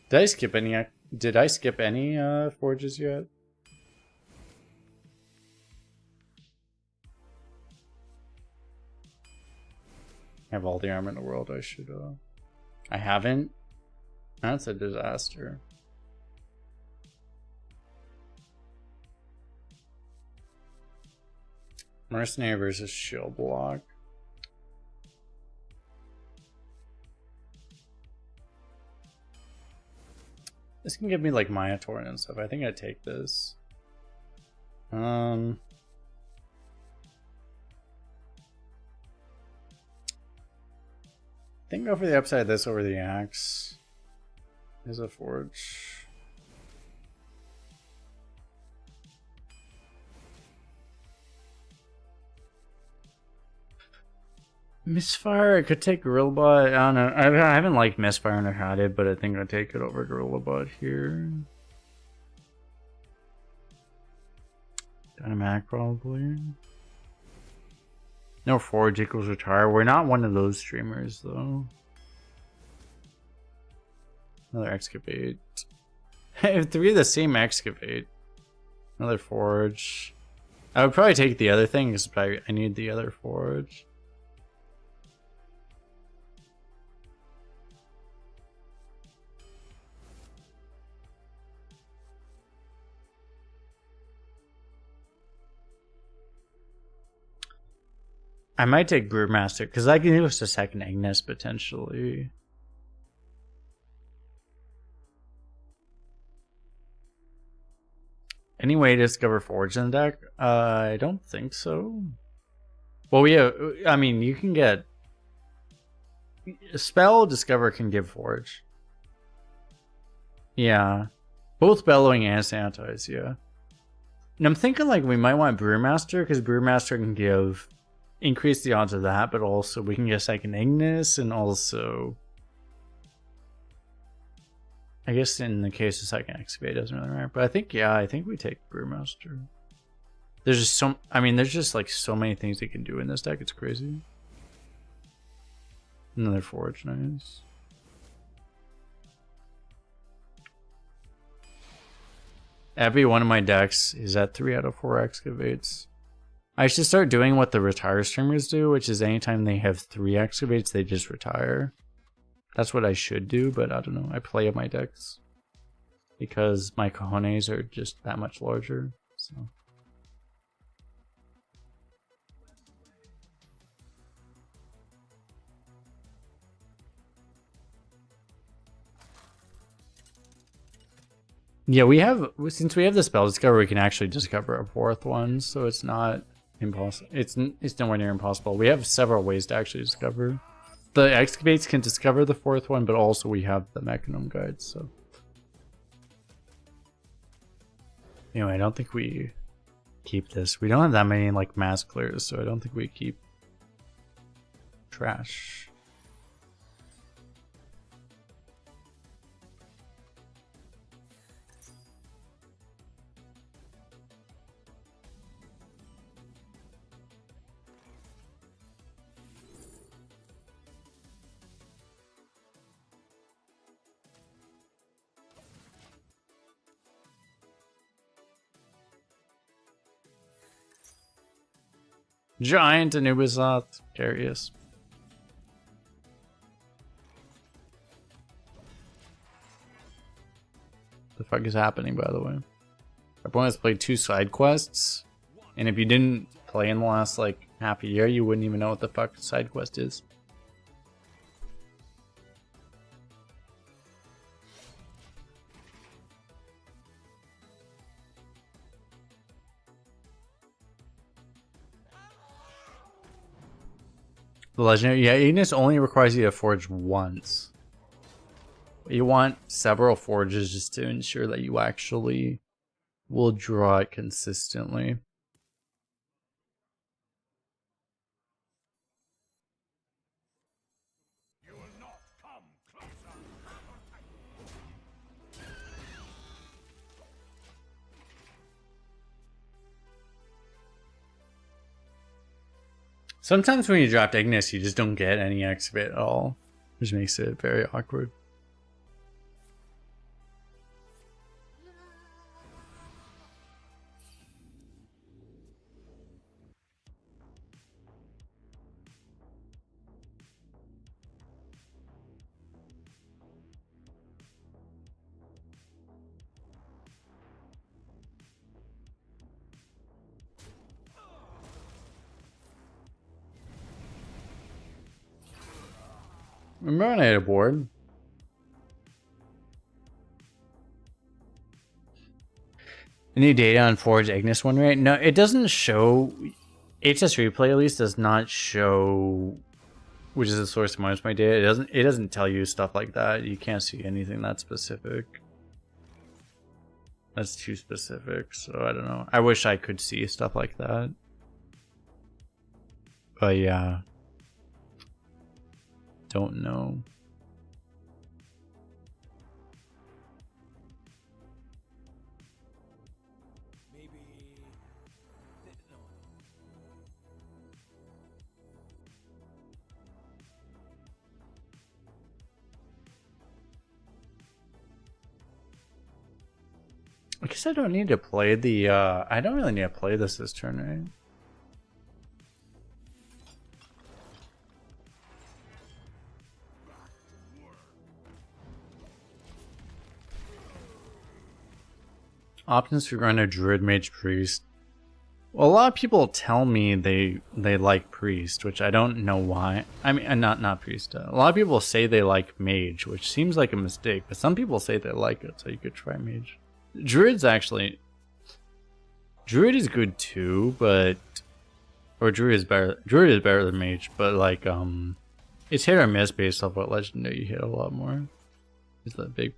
Did I skip any forges yet? I have all the armor in the world. I should I haven't. That's a disaster. Mercenary versus shield block. This can give me like Maya Torrent and stuff. I think I'd take this. I think go for the upside of this over the axe. There's a forge. Misfire, I could take Gorilla Bot. I don't know. I haven't liked Misfire and I had it, but I think I'd take it over Gorilla Bot here. Dynamac probably. No forge equals retire. We're not one of those streamers though. Another excavate. If 3 of the same excavate. Another forge. I would probably take the other thing because I need the other forge. I might take Brewmaster because I can use a second Ignis potentially. Any way to discover Forge in the deck? I don't think so. Well, we have, I mean, you can get Spell Discover can give Forge. Yeah, both Bellowing and Sanitize. Yeah, and I'm thinking like we might want Brewmaster because Brewmaster can give. Increase the odds of that, but also we can get second Ignis, and also I guess in the case of second Excavate doesn't really matter. But I think I think we take Brewmaster. There's just there's just like so many things they can do in this deck, it's crazy. Another forge, nice. Every one of my decks is at 3 out of 4 excavates. I should start doing what the retire streamers do, which is anytime they have 3 excavates, they just retire. That's what I should do, but I don't know. I play my decks because my cojones are just that much larger. So. Yeah, since we have the spell discover, we can actually discover a fourth one, so it's not impossible. It's nowhere near impossible. We have several ways to actually discover. The excavates can discover the fourth one, but also we have the Mechanum guides. So anyway, I don't think we keep this. We don't have that many like mass clears, so I don't think we keep trash. Giant Anubisat, Carius. The fuck is happening, by the way? Our opponent has played 2 side quests, and if you didn't play in the last like half a year, you wouldn't even know what the fuck side quest is. The legendary, yeah, Ignis only requires you to forge once. You want several forges just to ensure that you actually will draw it consistently. You will not come closer. Sometimes when you draft Ignis, you just don't get any excavate at all, which makes it very awkward. Remember when I had a board? Any data on Forge Ignis one rate? No, it doesn't show. HS Replay at least does not show, which is the source of most of my data. It doesn't tell you stuff like that. You can't see anything that specific. That's too specific, so I don't know. I wish I could see stuff like that. But yeah. Don't know. Maybe. No. I guess I don't need to play the I don't really need to play this turn, right? Options for run a Druid Mage Priest. Well, a lot of people tell me they like Priest, which I don't know why. I mean, not Priest. A lot of people say they like Mage, which seems like a mistake, but some people say they like it, so you could try Mage. Druid is good too, but Druid is better. Druid is better than Mage, but like it's hit or miss based off what legendary you hit a lot more. Is the big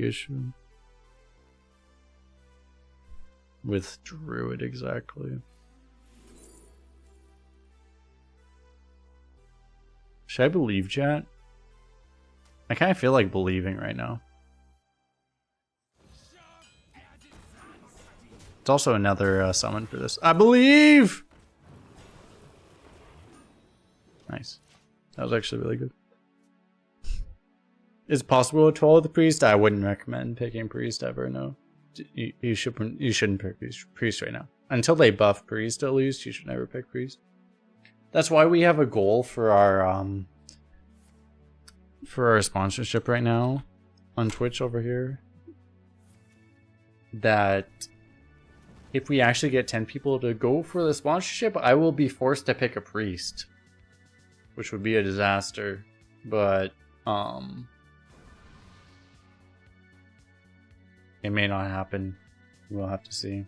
issue. With Druid, exactly. Should I believe chat? I kind of feel like believing right now. It's also another summon for this. I believe! Nice. That was actually really good. Is it possible to 12 the Priest? I wouldn't recommend picking Priest ever, no. You shouldn't pick Priest right now. Until they buff Priest, at least, you should never pick Priest. That's why we have a goal for our sponsorship right now on Twitch over here. That if we actually get 10 people to go for the sponsorship, I will be forced to pick a Priest, which would be a disaster. But It may not happen. We'll have to see.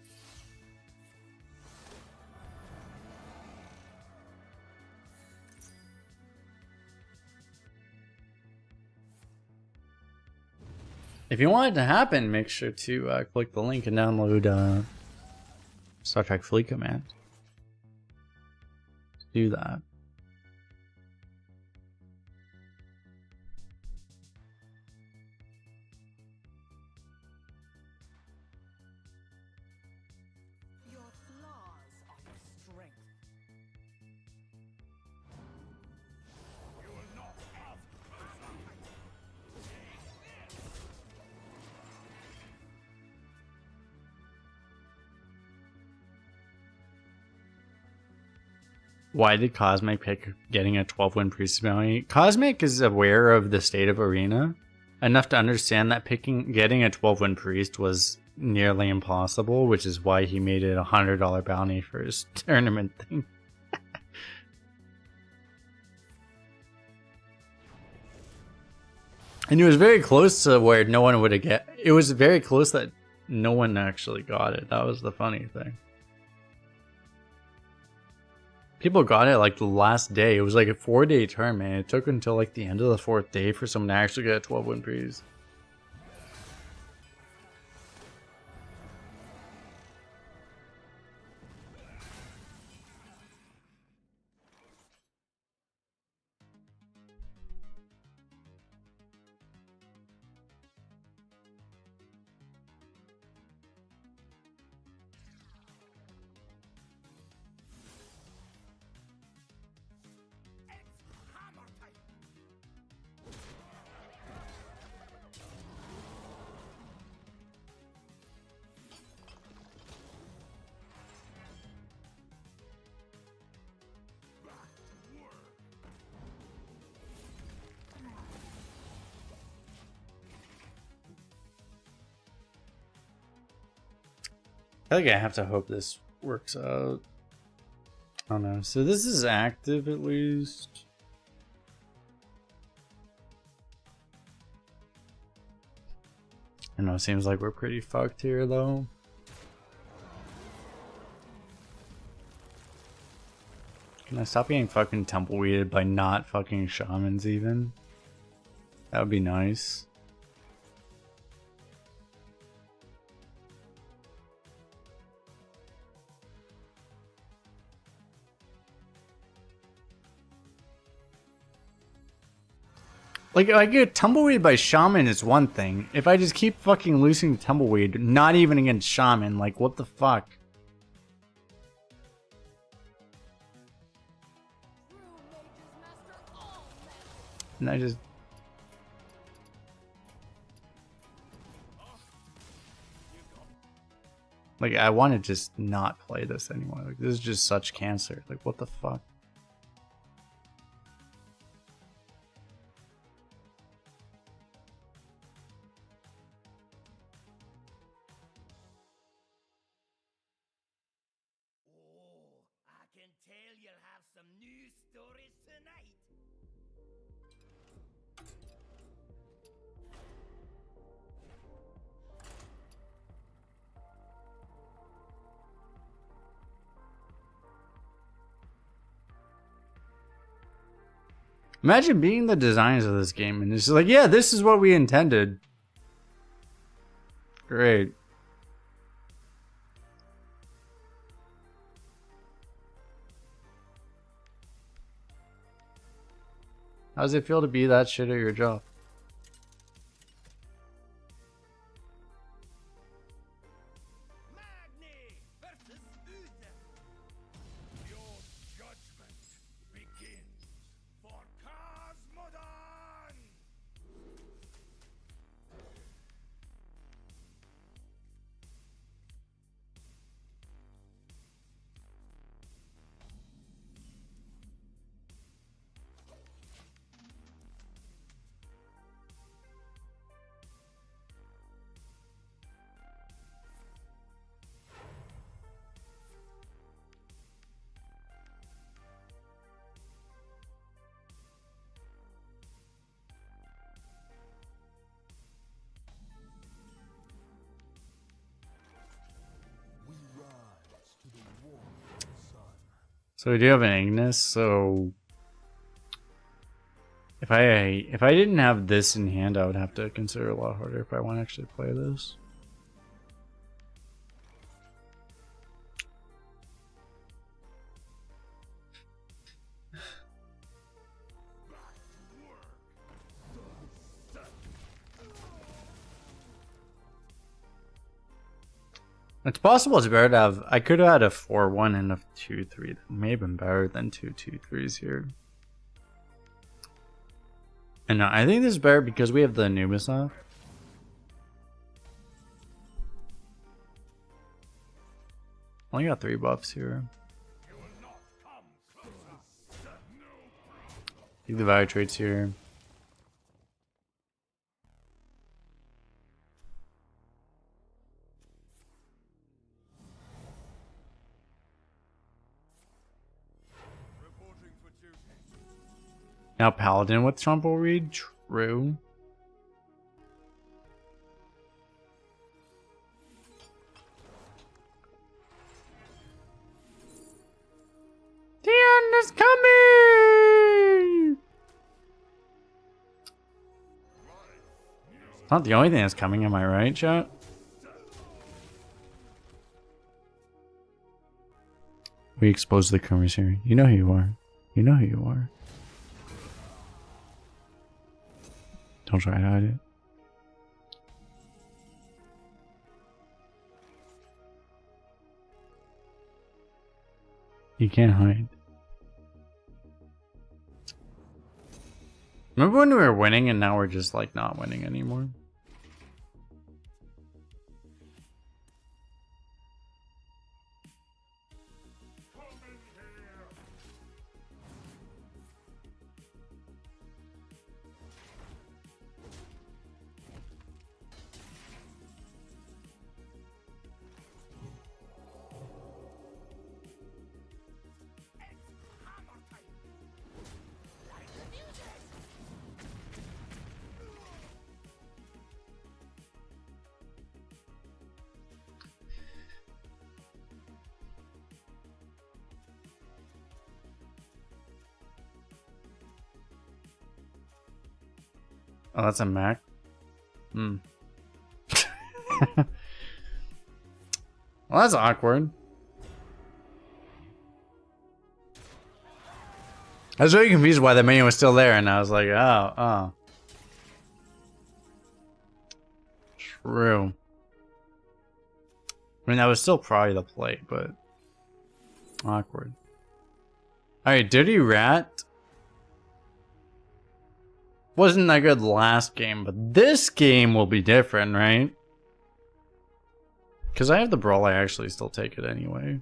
If you want it to happen, make sure to click the link and download Star Trek Fleet Command. Do that. Your flaws are your strength. You will not have Why did Cosmic pick getting a 12-win priest bounty? Cosmic is aware of the state of Arena enough to understand that getting a 12-win priest was nearly impossible, which is why he made it a $100 bounty for his tournament thing. And it was very close to where no one would have get. It was very close that no one actually got it. That was the funny thing. People got it like the last day. It was like a 4-day tournament. It took until like the end of the 4th day for someone to actually get a 12-win priest. hammer time. Back to work. I think I have to hope this works out. I don't know. So this is active at least. I know, it seems like we're pretty fucked here though. Can I stop getting fucking tumbleweeded by not fucking shamans even? That would be nice. Like, I get tumbleweed by shaman is one thing. If I just keep fucking losing tumbleweed, not even against shaman, like, what the fuck? True mages master all magic. And I just... Like, I want to just not play this anymore. Like, this is just such cancer. Like, what the fuck? Oh, I can tell you'll have some new stories tonight. Imagine being the designers of this game and it's just like, yeah, this is what we intended. Great. How does it feel to be that shit at your job? Magni versus Uda. Your judgment begins for Cosmodon! So we do have an Ignis, so if I didn't have this in hand, I would have to consider it a lot harder if I want to actually play this. It's possible it's better to have. I could have had a 4-1 and a 2-3. That may have been better than 2-2-3s here. And no, I think this is better because we have the Anubis off. Only got 3 buffs here. Take the value traits here. Now Paladin with Trumple Read, true. The end is coming! It's not the only thing that's coming, am I right, chat? We exposed the commissary. You know who you are. You know who you are. Don't try to hide it. You can't hide. Remember when we were winning and now we're just like not winning anymore? Oh, that's a Mac? Hmm. Well, that's awkward. I was very confused why the menu was still there, and I was like, oh. True. I mean, that was still probably the play, but awkward. Alright, Dirty Rat wasn't that good last game, but this game will be different, right? Because I have the Brawl, I actually still take it anyway.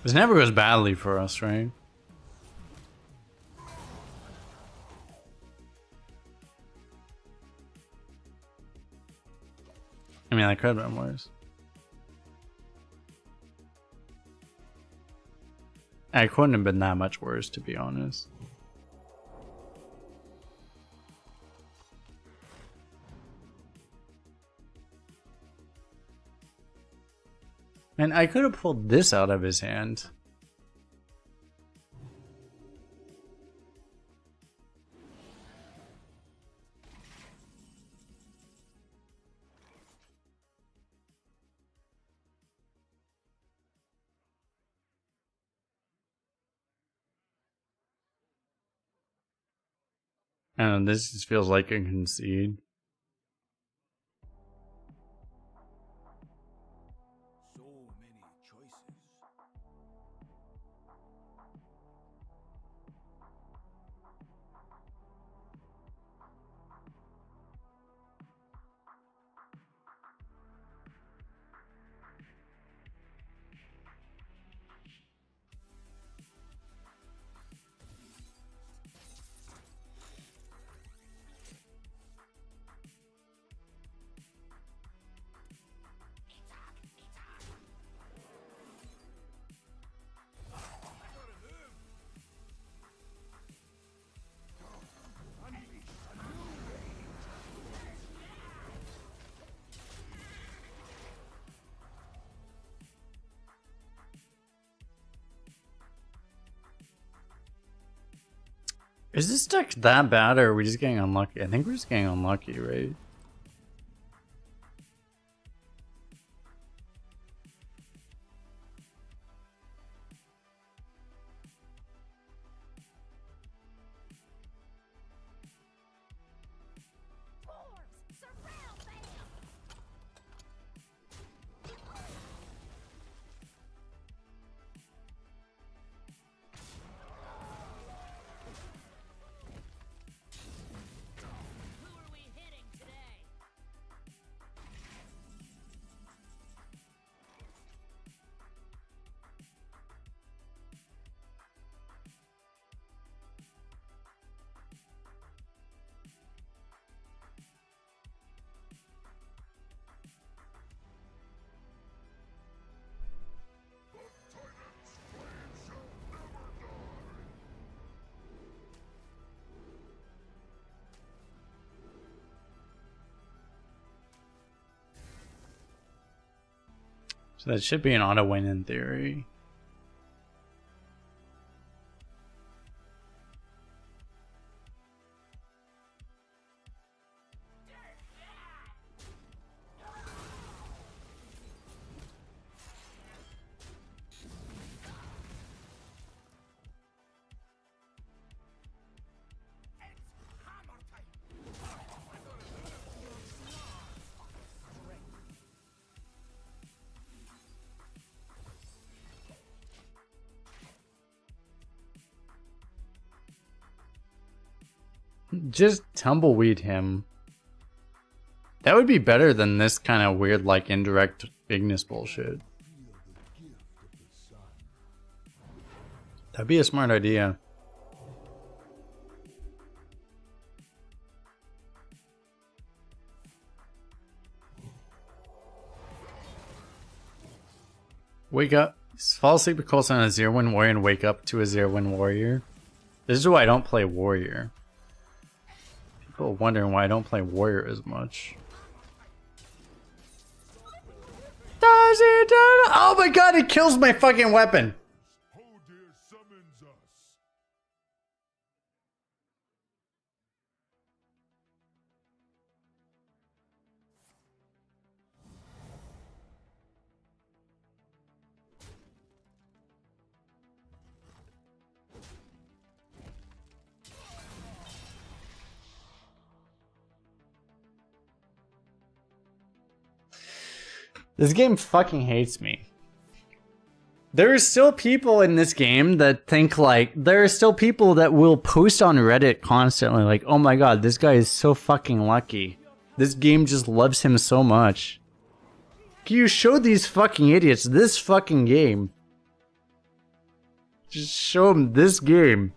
This never goes badly for us, right? I mean, I could have been worse. I couldn't have been that much worse, to be honest. And I could have pulled this out of his hand. I don't know, this just feels like a concede. So many choices. Is this deck that bad, or are we just getting unlucky? I think we're just getting unlucky, right? Dwarves, surround them! Who are we hitting today? So that should be an auto win in theory. Just tumbleweed him. That would be better than this kind of weird, like, indirect Ignis bullshit. That'd be a smart idea. Wake up. Fall asleep with Kolst on a 0-win warrior and wake up to a 0-win warrior. This is why I don't play warrior. People are wondering why I don't play warrior as much. Does it? Oh my god, it kills my fucking weapon! Oh dear summons us. This game fucking hates me. There are still people in this game that think like, there are still people that will post on Reddit constantly like, oh my god, this guy is so fucking lucky. This game just loves him so much. Can you show these fucking idiots this fucking game? Just show them this game.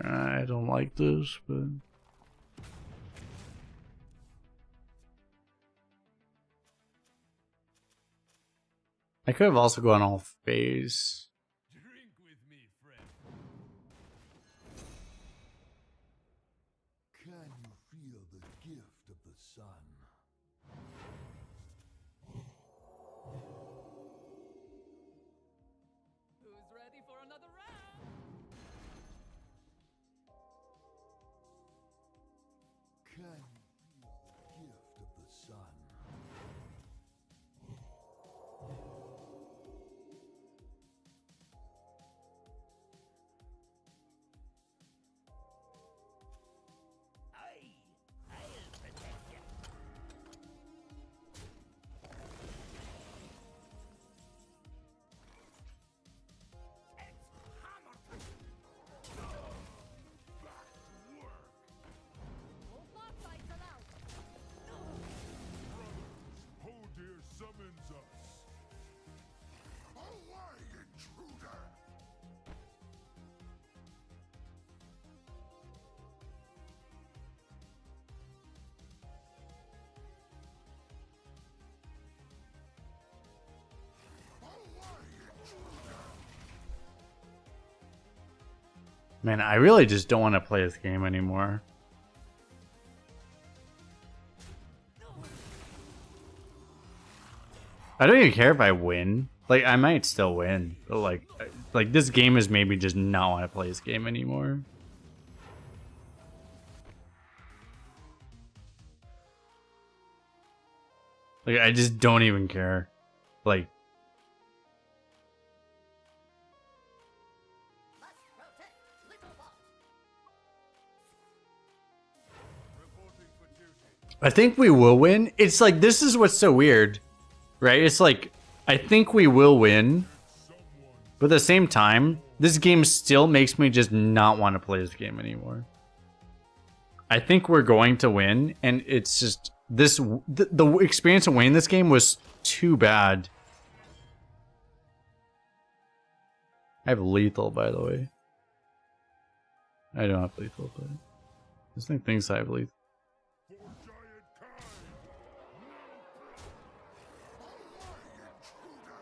I don't like this, but I could have also gone all phase. Drink with me, friend. Can you feel the gift of the sun? Who's ready for another round? Can you feel the gift of the sun? Man, I really just don't want to play this game anymore. I don't even care if I win. Like, I might still win, but like this game is maybe just not want to play this game anymore. Like, I just don't even care. Like, I think we will win. It's like, this is what's so weird, right? It's like, I think we will win, but at the same time, this game still makes me just not want to play this game anymore. I think we're going to win, and it's just the experience of winning this game was too bad. I have lethal, by the way. I don't have lethal, but this thing thinks I have lethal.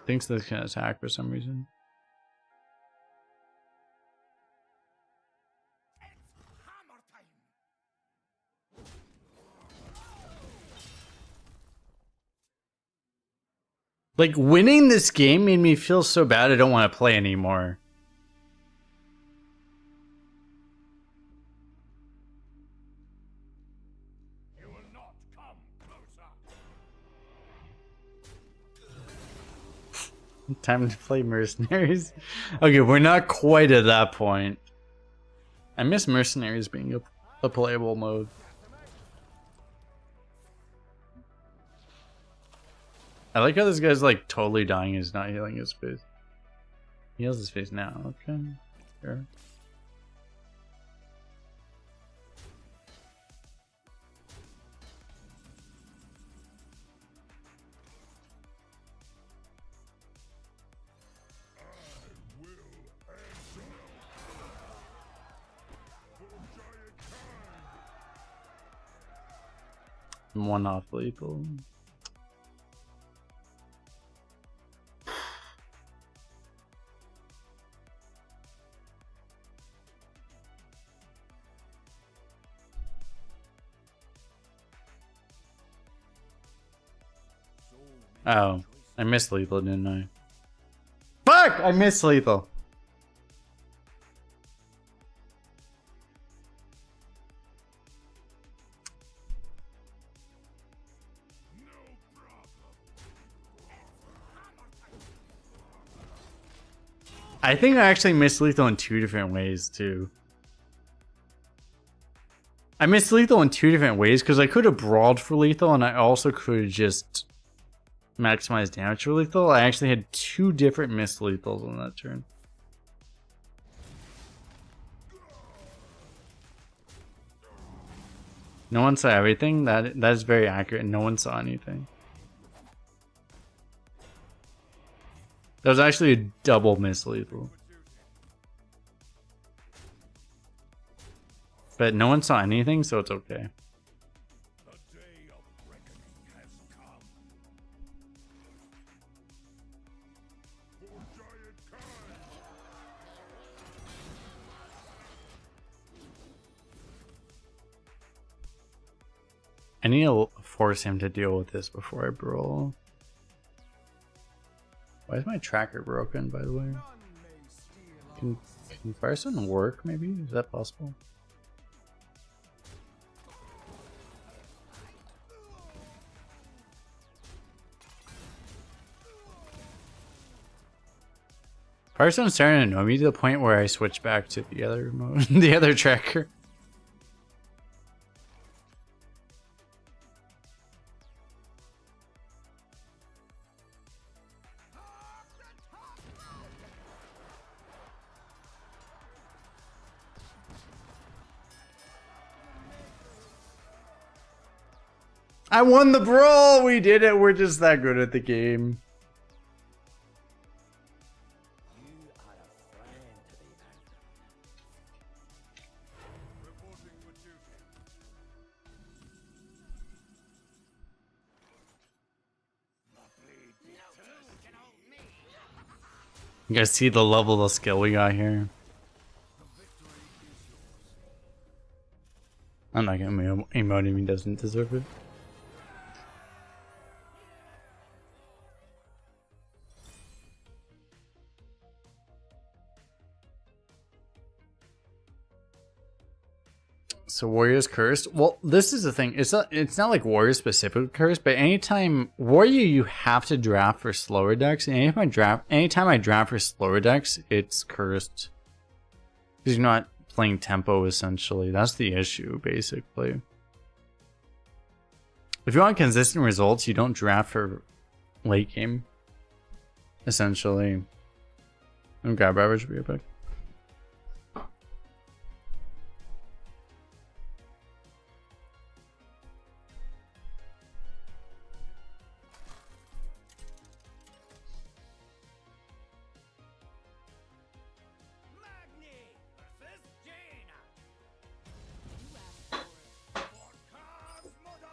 Thinks this can attack for some reason. Like, winning this game made me feel so bad I don't want to play anymore. You will not come closer. Time to play Mercenaries. Okay, we're not quite at that point. I miss Mercenaries being a playable mode. I like how this guy's like totally dying. He's not healing his face. He heals his face now. Okay, sure. One off lethal. Oh, I missed lethal, didn't I? Fuck! I missed lethal. I think I actually missed lethal in 2 different ways, too. I missed lethal in 2 different ways, because I could have brawled for lethal, and I also could have just maximized damage for lethal. I actually had 2 different missed lethals on that turn. No one saw everything? That is very accurate. No one saw anything. That was actually a double miss lethal. But no one saw anything, so it's okay. The day of reckoning has come. For Giant Khan. I need to force him to deal with this before I brawl. Why is my tracker broken, by the way? Can Firestone work, maybe? Is that possible? Firestone's starting to annoy me to the point where I switch back to the other mode, the other tracker. I won the brawl! We did it! We're just that good at the game. You are a friend to the Reporting for duty. You guys see the level of skill we got here? The victory I'm not gonna emote if he doesn't deserve it. So Warrior's cursed. Well, this is the thing. It's not like Warrior specific cursed, but anytime Warrior you have to draft for slower decks, and anytime I draft for slower decks, it's cursed. Because you're not playing tempo essentially. That's the issue, basically. If you want consistent results, you don't draft for late game. Essentially. I'm grab average, be right back. Magni versus Jaina. You asked for it. For Cosmodon!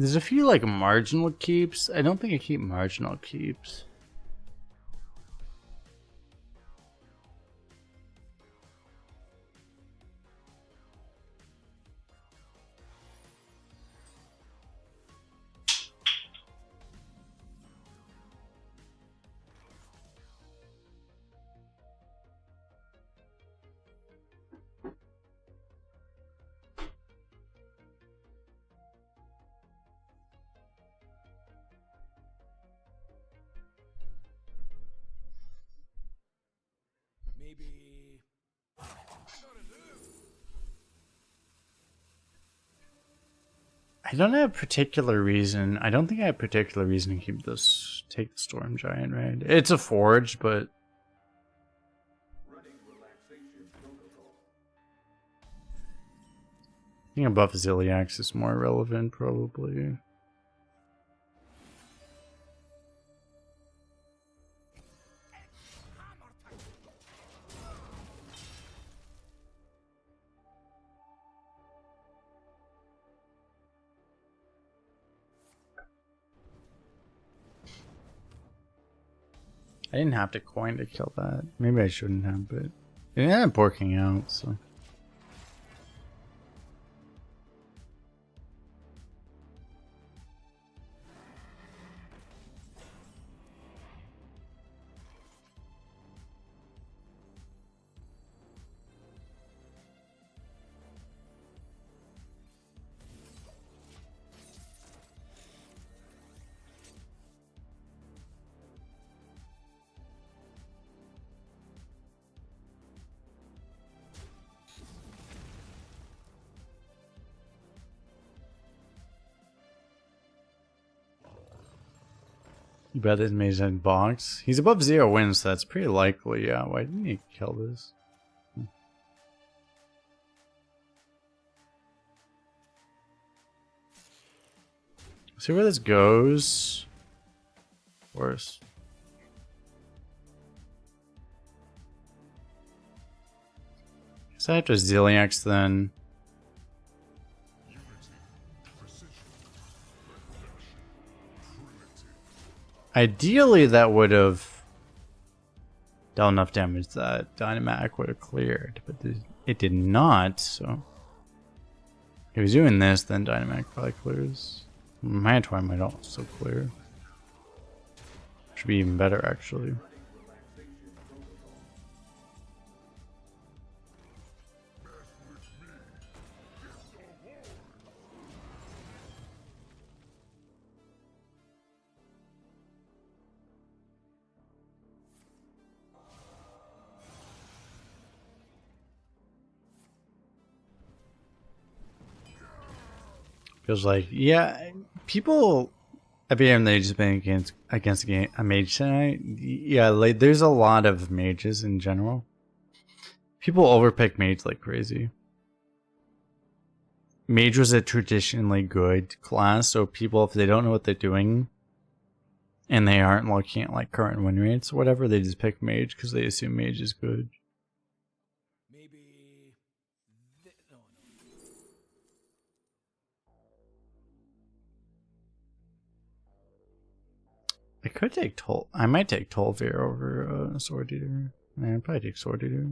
There's a few like marginal keeps. I don't think I keep marginal keeps. Maybe. I don't have a particular reason. I don't think I have a particular reason to keep this. Take the Storm Giant, right? It's a forge, but I think a buff Ziliax is more relevant, probably. I didn't have to coin to kill that. Maybe I shouldn't have, but it ended up working out, so. You bet his mage in box. He's above 0 wins, so that's pretty likely. Yeah, why didn't he kill this? See where this goes. Worse. Guess I have to Ziliax then. Ideally, that would have done enough damage that Dynamac would have cleared, but it did not, so if he's doing this, then Dynamac probably clears. Mantor might also clear. Should be even better, actually. Feels like, yeah, people at the end they just been against a mage tonight. Yeah, like there's a lot of mages in general. People overpick mage like crazy. Mage was a traditionally good class, so people, if they don't know what they're doing and they aren't looking at like current win rates or whatever, they just pick Mage because they assume Mage is good. Maybe. No, no. I could take I might take Tolvir over Sword Eater. I'd probably take Sword Eater.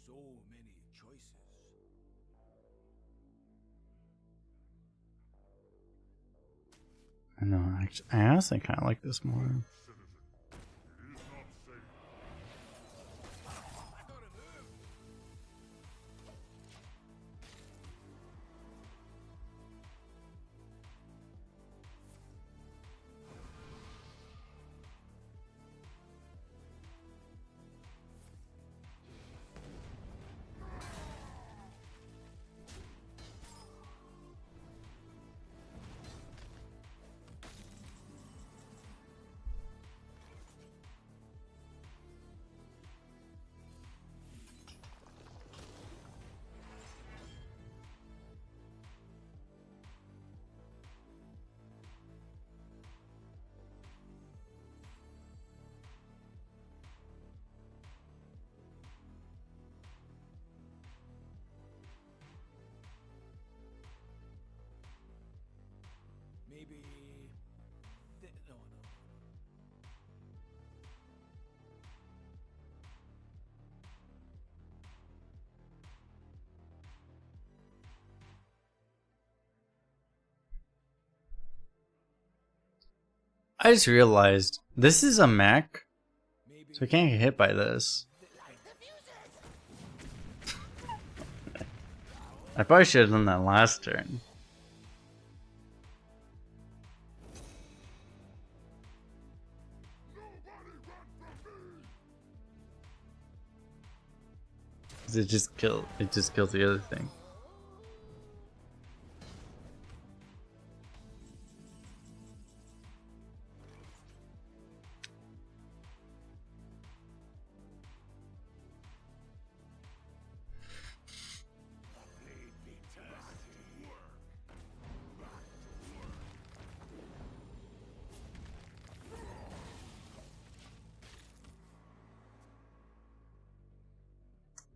So many choices. I know. I honestly kind of like this more. Maybe. No, no. I just realized this is a mech, Maybe. so I can't get hit by this. I probably should have done that last turn. It just kills the other thing.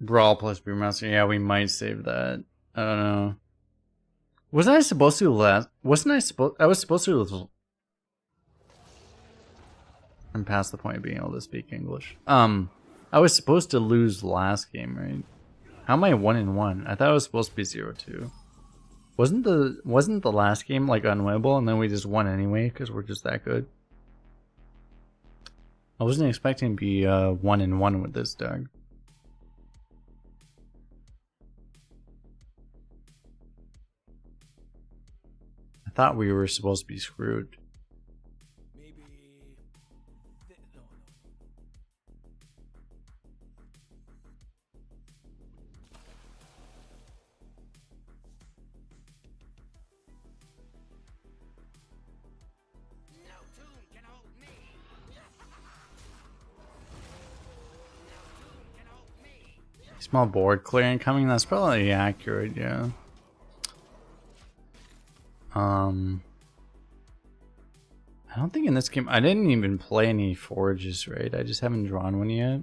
Brawl plus Brewmaster. Yeah, we might save that. I don't know. Wasn't I supposed to last? Wasn't I supposed? I was supposed to. I'm past the point of being able to speak English. I was supposed to lose last game, right? How am I 1-1? I thought I was supposed to be 0-2. Wasn't the last game like unwinnable, and then we just won anyway because we're just that good? I wasn't expecting to be 1-1 with this deck. I thought we were supposed to be screwed. Maybe. No, no. No tune can hold me. No tune can hold me. Small board clearing coming. That's probably accurate. Yeah. I don't think in this game I didn't even play any forages, right? I just haven't drawn one yet.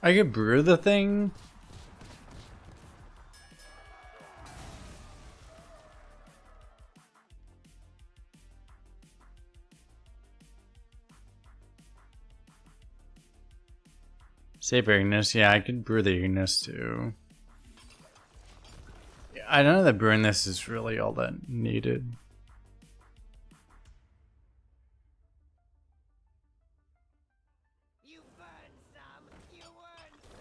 I could brew the thing. Save Ignis. Yeah, I could brew the Ignis too. I don't know that brewing this is really all that needed. You burn some, you earn some.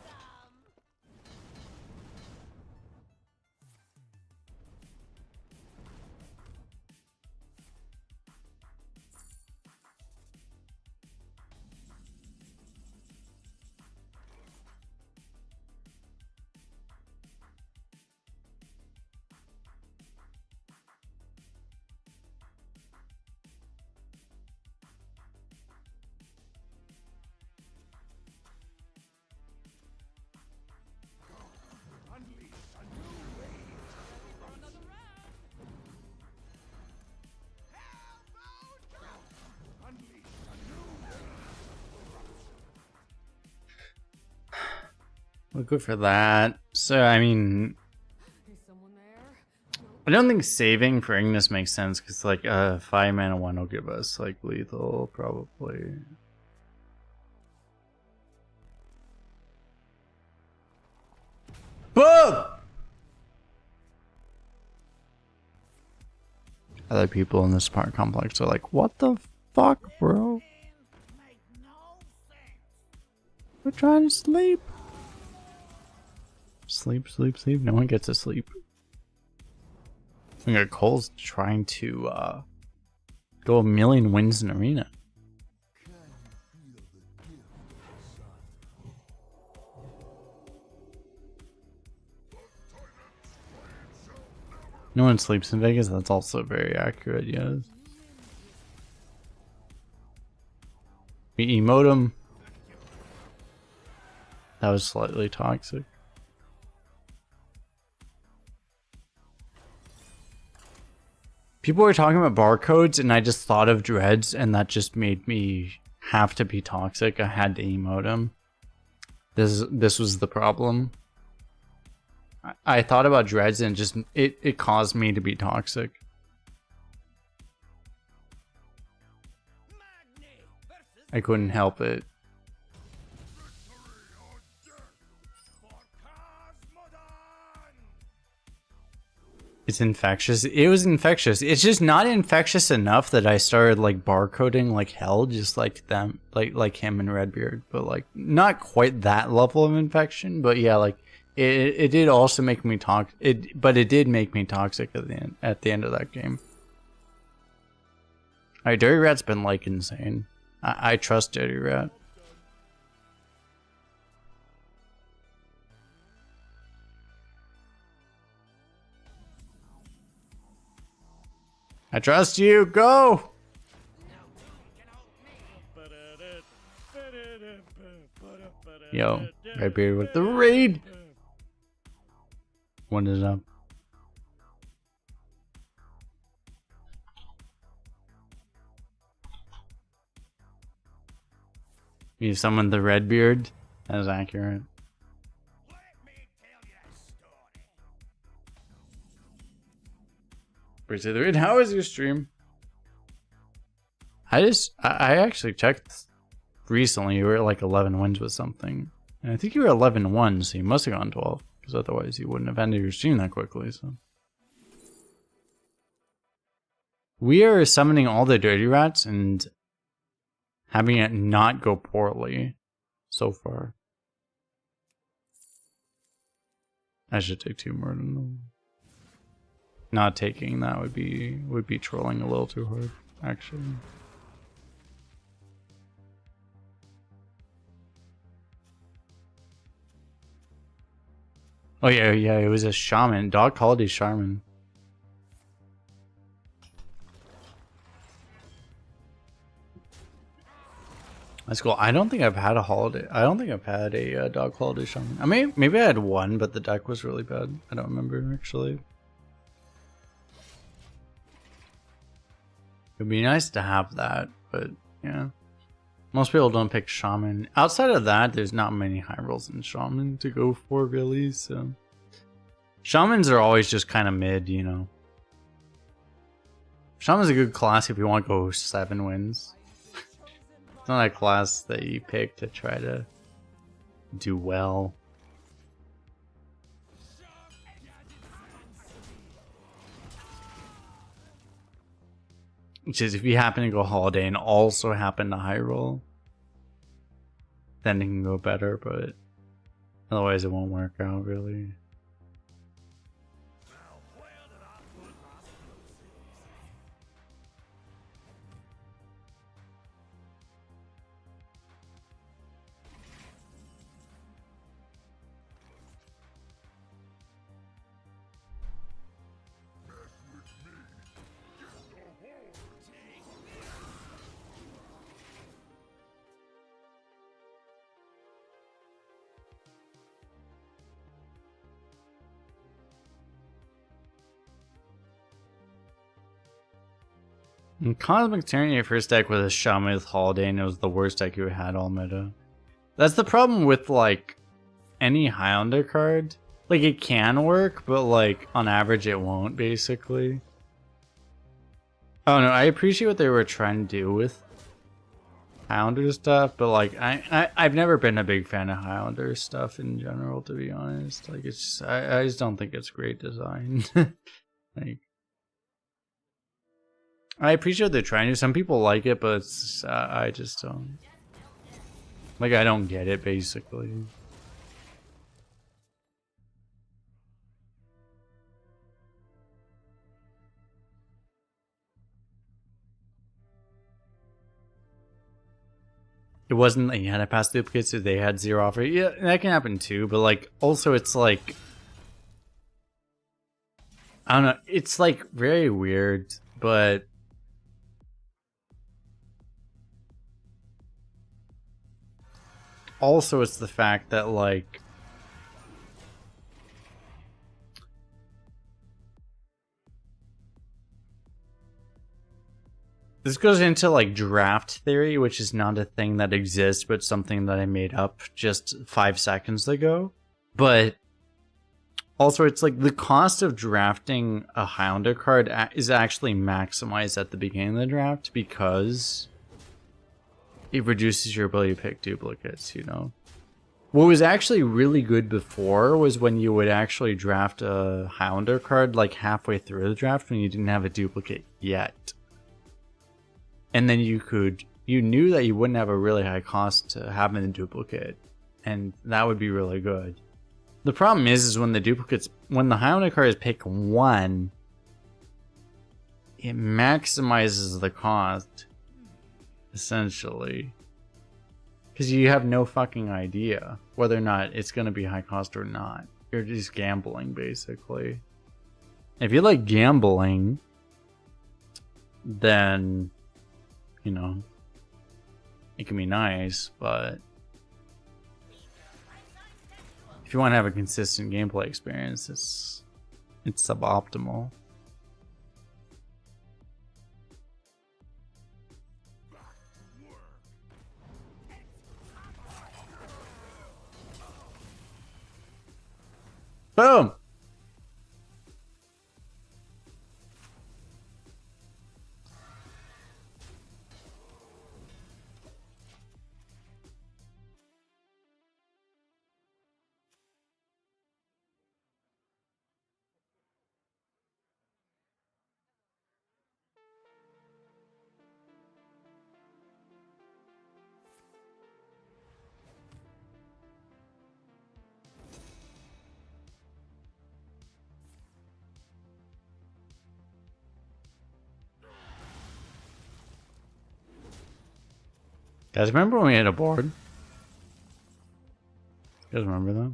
Well, good for that. So, I mean, Is someone there? I don't think saving for Ignis makes sense because, like, 5 mana 1 will give us, like, lethal, probably. Boom! Other people in this part complex are like, what the fuck, bro? Make no sense. We're trying to sleep. Sleep, sleep, sleep. No one gets to sleep. We got Kolst trying to go a million wins in arena. Can you feel the gift, son? No one sleeps in Vegas. That's also very accurate, yes. We emote him. That was slightly toxic. People were talking about barcodes and I just thought of dreads and that just made me have to be toxic. I had to emote him. This was the problem. I thought about dreads and just it caused me to be toxic. Magni versus I couldn't help it. Victory or death for Cosmodan! It's infectious. It was infectious. It's just not infectious enough that I started like barcoding like hell, just like them, like him and Redbeard. But like not quite that level of infection. But yeah, like it did also make me but it did make me toxic at the end of that game. Alright, Dirty Rat's been like insane. I trust Dirty Rat. I trust you. Go. Yo, Redbeard with the raid. One is up. You summoned the Redbeard. That is accurate. Let me tell you a story. Appreciate the raid. How is your stream? I actually checked recently. You were at like 11 wins with something. And I think you were 11-1, so you must have gone 12. Because otherwise you wouldn't have ended your stream that quickly, so. We are summoning all the Dirty Rats and having it not go poorly so far. I should take 2 more than them. Not taking that would be trolling a little too hard, actually. Oh yeah, it was a shaman. Dog holiday shaman. That's cool. I don't think I've had a holiday. I don't think I've had a dog holiday shaman. I mean, maybe I had one, but the deck was really bad. I don't remember actually. It'd be nice to have that, but yeah. Most people don't pick Shaman. Outside of that, there's not many high rolls in Shaman to go for, really, so... Shamans are always just kind of mid, you know. Shaman's a good class if you want to go 7 wins. It's not a class that you pick to try to do well. Which is if you happen to go Holiday and also happen to high roll, then it can go better, but otherwise it won't work out really. In Cosmic Tyranny, your first deck was a Shaman with Holiday, and it was the worst deck you had all meta. That's the problem with, like, any Highlander card. Like, it can work, but, like, on average it won't, basically. Oh no, I appreciate what they were trying to do with Highlander stuff, but, like, I've never been a big fan of Highlander stuff in general, to be honest. Like, it's just, I just don't think it's great design. Like, I appreciate what they're trying to. Some people like it, but it's, I just don't. Like, I don't get it, basically. It wasn't like you had to pass duplicates if they had 0 offer. Yeah, that can happen too, but, like, also it's like... I don't know, it's, like, very weird, but... Also, it's the fact that, like, this goes into, like, draft theory, which is not a thing that exists, but something that I made up just 5 seconds ago. But also, it's like the cost of drafting a Highlander card is actually maximized at the beginning of the draft because it reduces your ability to pick duplicates, you know? What was actually really good before was when you would actually draft a Highlander card like halfway through the draft when you didn't have a duplicate yet. And then you knew that you wouldn't have a really high cost to having a duplicate. And that would be really good. The problem is when the Highlander card is pick 1, it maximizes the cost. Essentially. Because you have no fucking idea whether or not it's going to be high cost or not. You're just gambling, basically. If you like gambling, then, you know, it can be nice, but if you want to have a consistent gameplay experience, it's suboptimal. Boom! Guys, remember when we had a board? You guys remember that?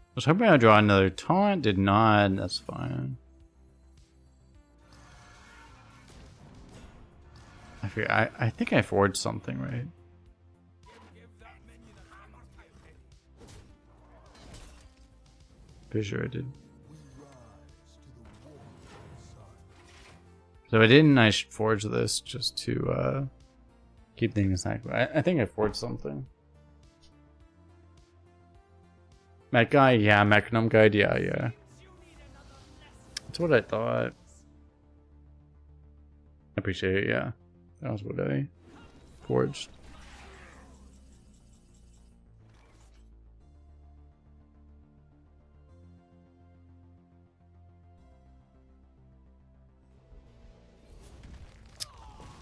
I was hoping I'd draw another taunt, did not, that's fine. I think I forged something, right? Pretty sure I did. We rise to the war inside. So I didn't I should forge this just to keep things active. I think I forged something. Mech guy, yeah, Mechanum guide, yeah. That's what I thought. I appreciate it, yeah. That was what I forged.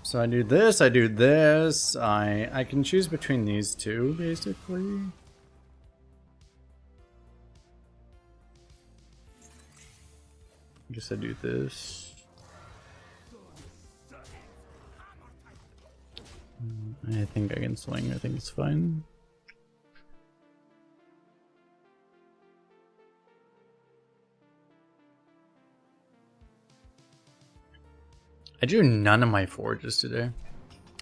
So I do this, I can choose between these two, basically. I guess I do this. I think I can swing, I think it's fine. I drew none of my forges today.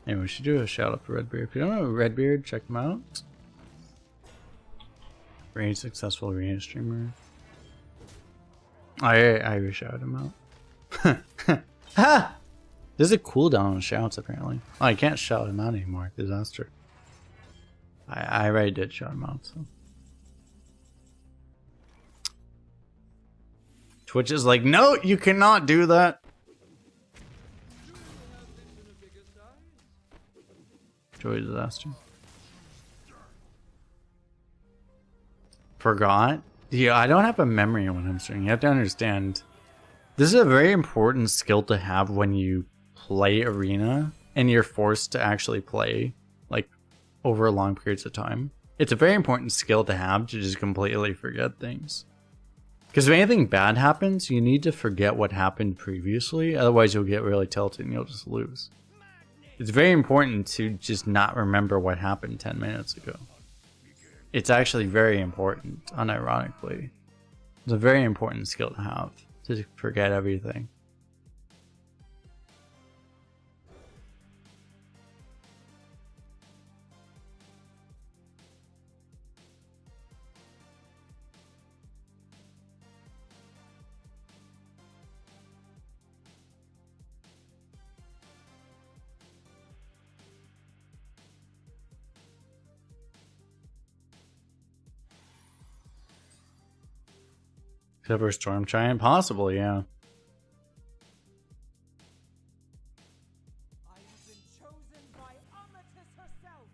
Anyway, we should do a shout out for Redbeard. If you don't know Redbeard, check them out. Very successful arena streamer. I shouted him out. Ha! There's a cooldown on shouts apparently. Oh, I can't shout him out anymore. Disaster. I already did shout him out, so. Twitch is like, no, you cannot do that. Joy disaster. Forgot? Yeah, I don't have a memory when I'm streaming. You have to understand. This is a very important skill to have when you play arena and you're forced to actually play like over long periods of time. It's a very important skill to have to just completely forget things. Because if anything bad happens, you need to forget what happened previously. Otherwise, you'll get really tilted and you'll just lose. It's very important to just not remember what happened 10 minutes ago. It's actually very important, unironically. It's a very important skill to have, to forget everything. Except for Storm Giant? Possible, yeah. I have been chosen by Amatis herself.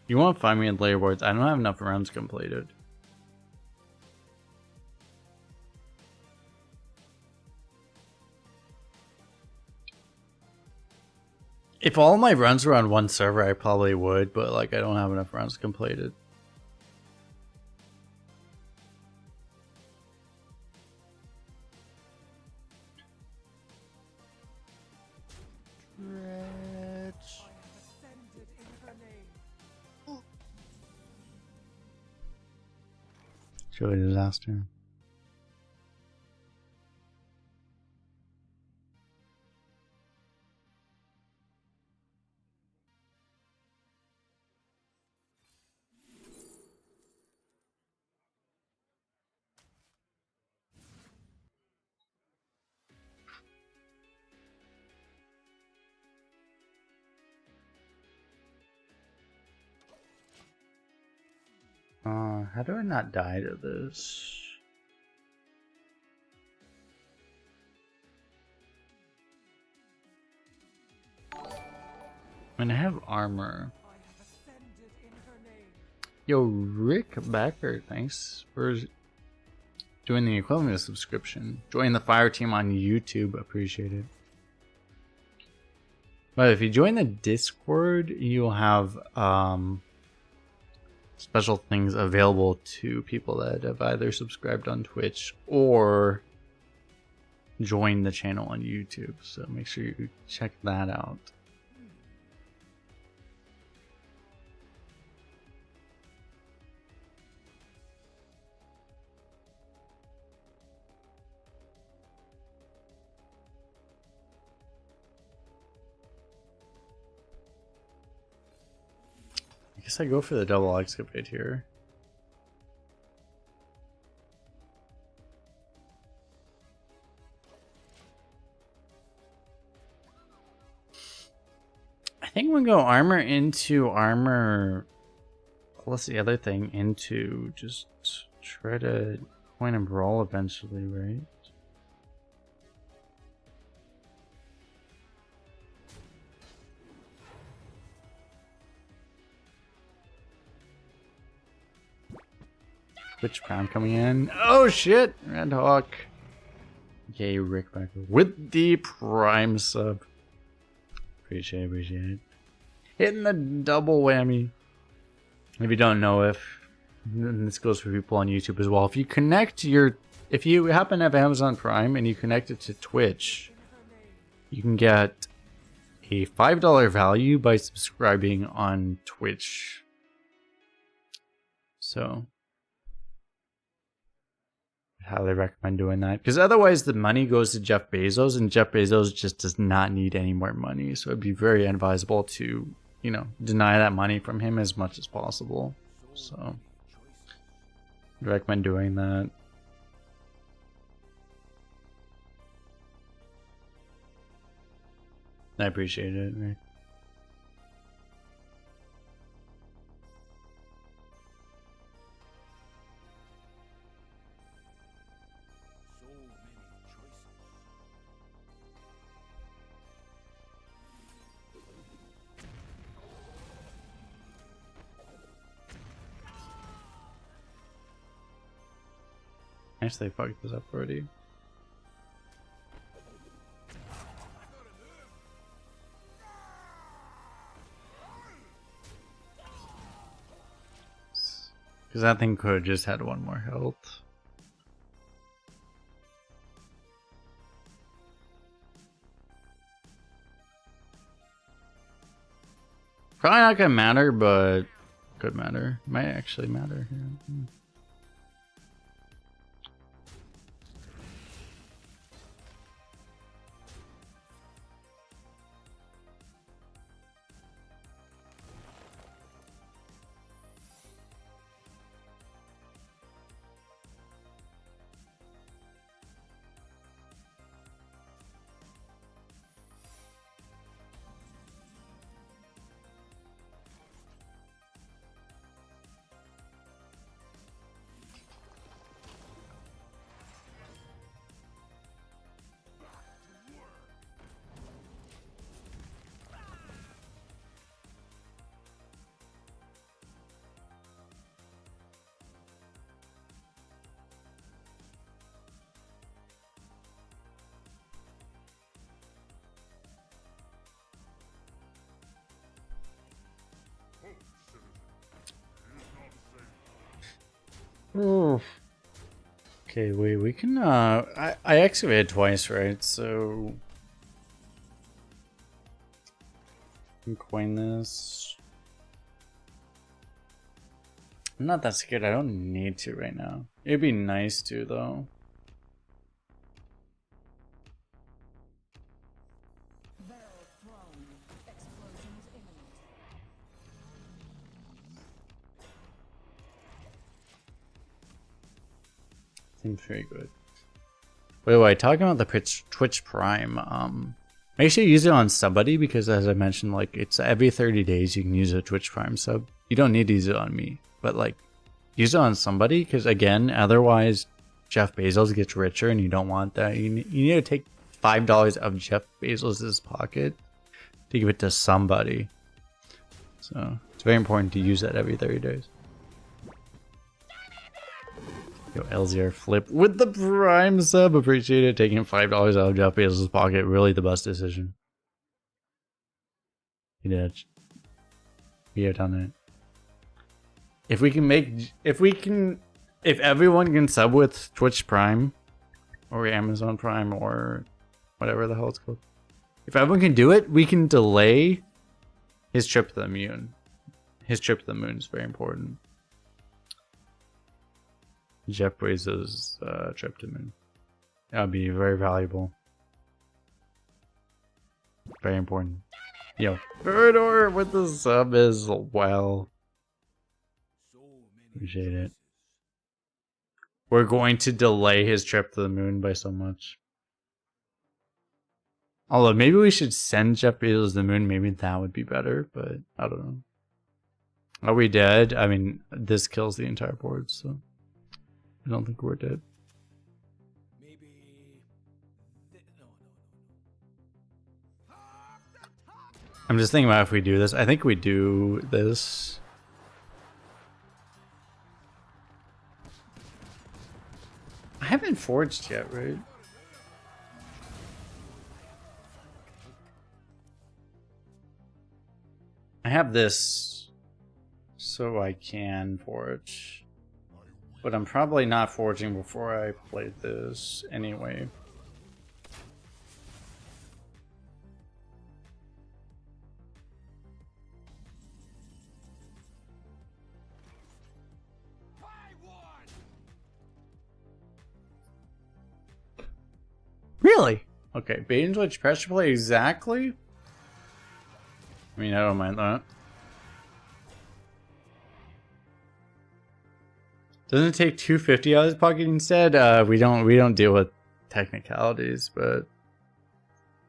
You won't find me in leaderboards. I don't have enough rounds completed. If all my runs were on one server, I probably would, but like I don't have enough runs completed. Ascended in her name. Joy disaster. How do I not die to this? I mean, I have armor. I have ascended in her name. Yo, Rick Becker, thanks for doing the equivalent of subscription. Join the fire team on YouTube, appreciate it. But if you join the Discord, you'll have special things available to people that have either subscribed on Twitch or joined the channel on YouTube. So make sure you check that out. guess I go for the double excavate here. I think we'll go armor into armor plus the other thing into just try to point and brawl eventually, right? Twitch Prime coming in. Oh shit! Red Hawk. Yay, Rick back with the Prime sub. Appreciate it. Hitting the double whammy. If you don't know, and this goes for people on YouTube as well, if you connect if you happen to have Amazon Prime and you connect it to Twitch, you can get a $5 value by subscribing on Twitch. So highly recommend doing that, because otherwise the money goes to Jeff Bezos, and Jeff Bezos just does not need any more money. So it'd be very advisable to, you know, deny that money from him as much as possible. So I'd recommend doing that. I appreciate it. Right? Actually, they fucked this up already. Because that thing could have just had one more health. Probably not gonna matter, but could matter. Might actually matter here. Oof. Okay, wait, we can, I excavated twice, right? So we can coin this. I'm not that scared. I don't need to right now. It'd be nice to, though. Barrel thrown. Explosions imminent. Seems very good. Wait, talking about the Twitch Prime, make sure you use it on somebody, because as I mentioned, like, it's every 30 days you can use a Twitch Prime sub. You don't need to use it on me, but like, use it on somebody, because again, otherwise Jeff Bezos gets richer, and you don't want that. You need to take $5 of Jeff Bezos's pocket to give it to somebody. So it's very important to use that every 30 days. Yo, LZR flip with the Prime sub. Appreciate it. Taking $5 out of Jeff Bezos' pocket. Really the best decision. He did. We have done it. If everyone can sub with Twitch Prime or Amazon Prime or whatever the hell it's called. If everyone can do it, we can delay his trip to the moon. His trip to the moon is very important. Jeff Bezos' trip to the moon. That would be very valuable. Very important. Yo, Birdor with the sub as well. Appreciate it. We're going to delay his trip to the moon by so much. Although maybe we should send Jeff Bezos to the moon. Maybe that would be better, but I don't know. Are we dead? I mean, this kills the entire board, so I don't think we're dead. Maybe. No. I'm just thinking about if we do this. I think we do this. I haven't forged yet, right? I have this so I can forge. But I'm probably not forging before I play this anyway. Really? Okay, bait and switch pressure play exactly? I mean, I don't mind that. Doesn't it take 250 out of his pocket instead? We don't deal with technicalities, but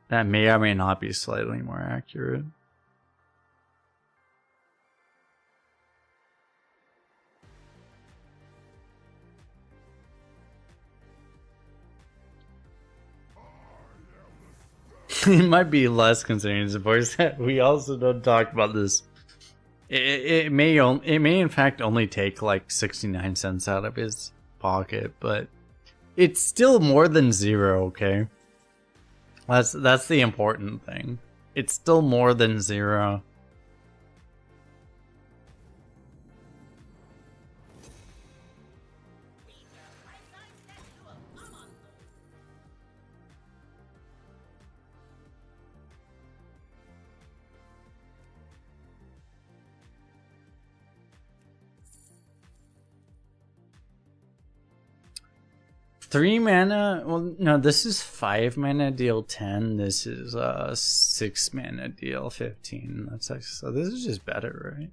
that may or may not be slightly more accurate. It might be less concerning to voice that we also don't talk about this. It may in fact only take like 69 cents out of his pocket, but it's still more than zero, okay? That's the important thing. It's still more than zero. Three mana? Well, no, this is 5 mana deal 10. This is 6 mana deal 15. That's actually, so this is just better, right?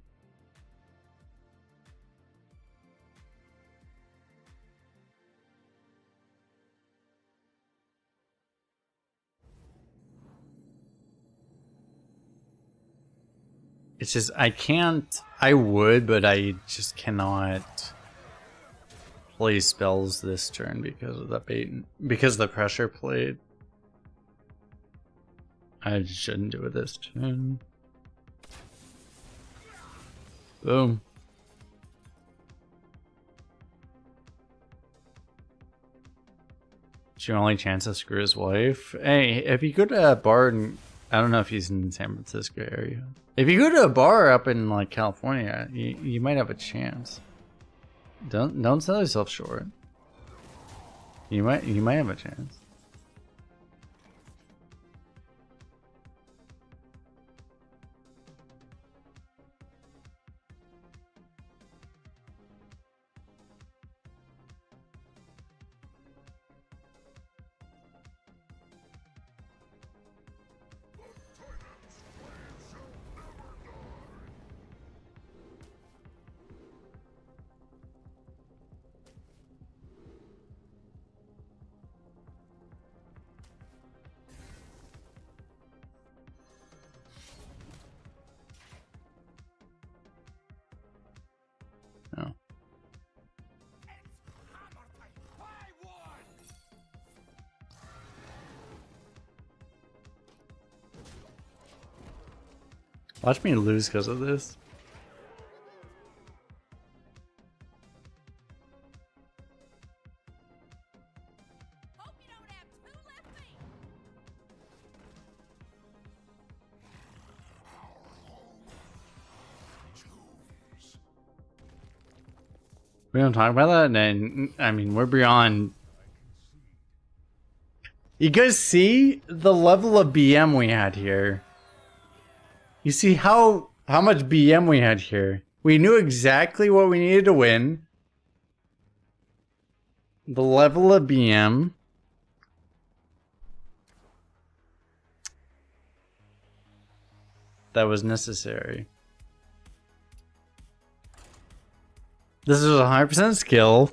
It's just I can't. I would, but I just cannot play spells this turn because of the bait, because of the pressure played. I just shouldn't do it this turn. Boom. It's your only chance to screw his wife. Hey, if you go to a bar, and I don't know if he's in the San Francisco area. If you go to a bar up in like California, you might have a chance. Don't sell yourself short. You might have a chance. No. Watch me lose because of this. Hope you don't have two left feet. We don't talk about that, and I mean we're beyond. You guys see the level of BM we had here. You see how much BM we had here. We knew exactly what we needed to win. The level of BM. That was necessary. This is 100% skill.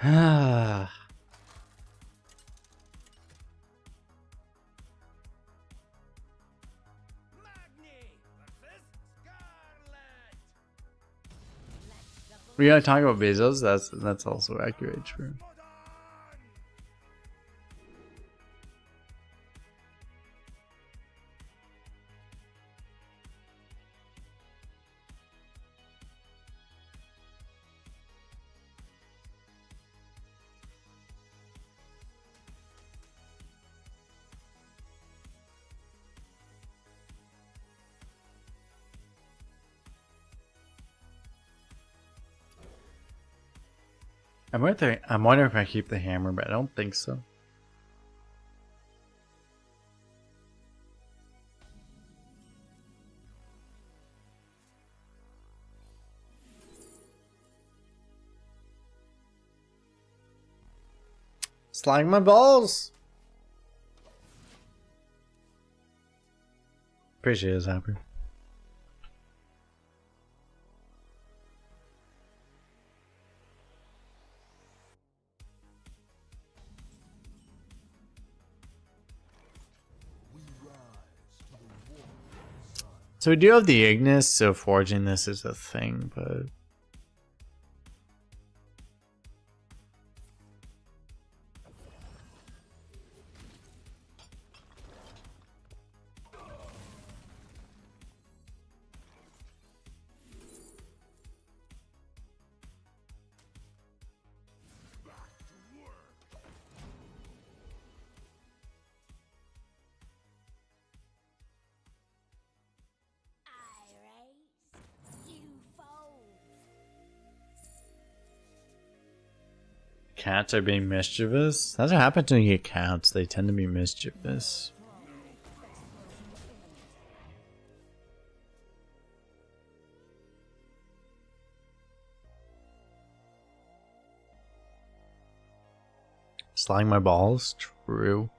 Ah. Magni versus Scarlet. We gotta talk about Bezos. That's also accurate. True. I'm wondering if I keep the hammer, but I don't think so. Sliding my balls. Appreciate it, Zapper. So we do have the Ignis, so forging this is a thing, but cats are being mischievous. That's what happens when you get cats. They tend to be mischievous. Sliding my balls? True.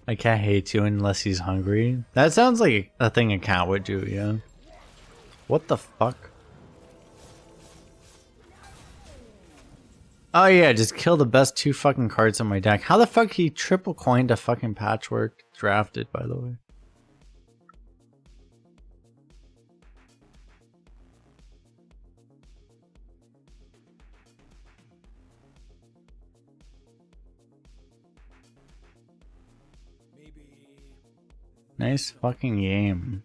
A cat hates you unless he's hungry. That sounds like a thing a cat would do, yeah. What the fuck? Oh yeah, just kill the best 2 fucking cards on my deck. How the fuck he triple coined a fucking patchwork drafted, by the way? Nice fucking game.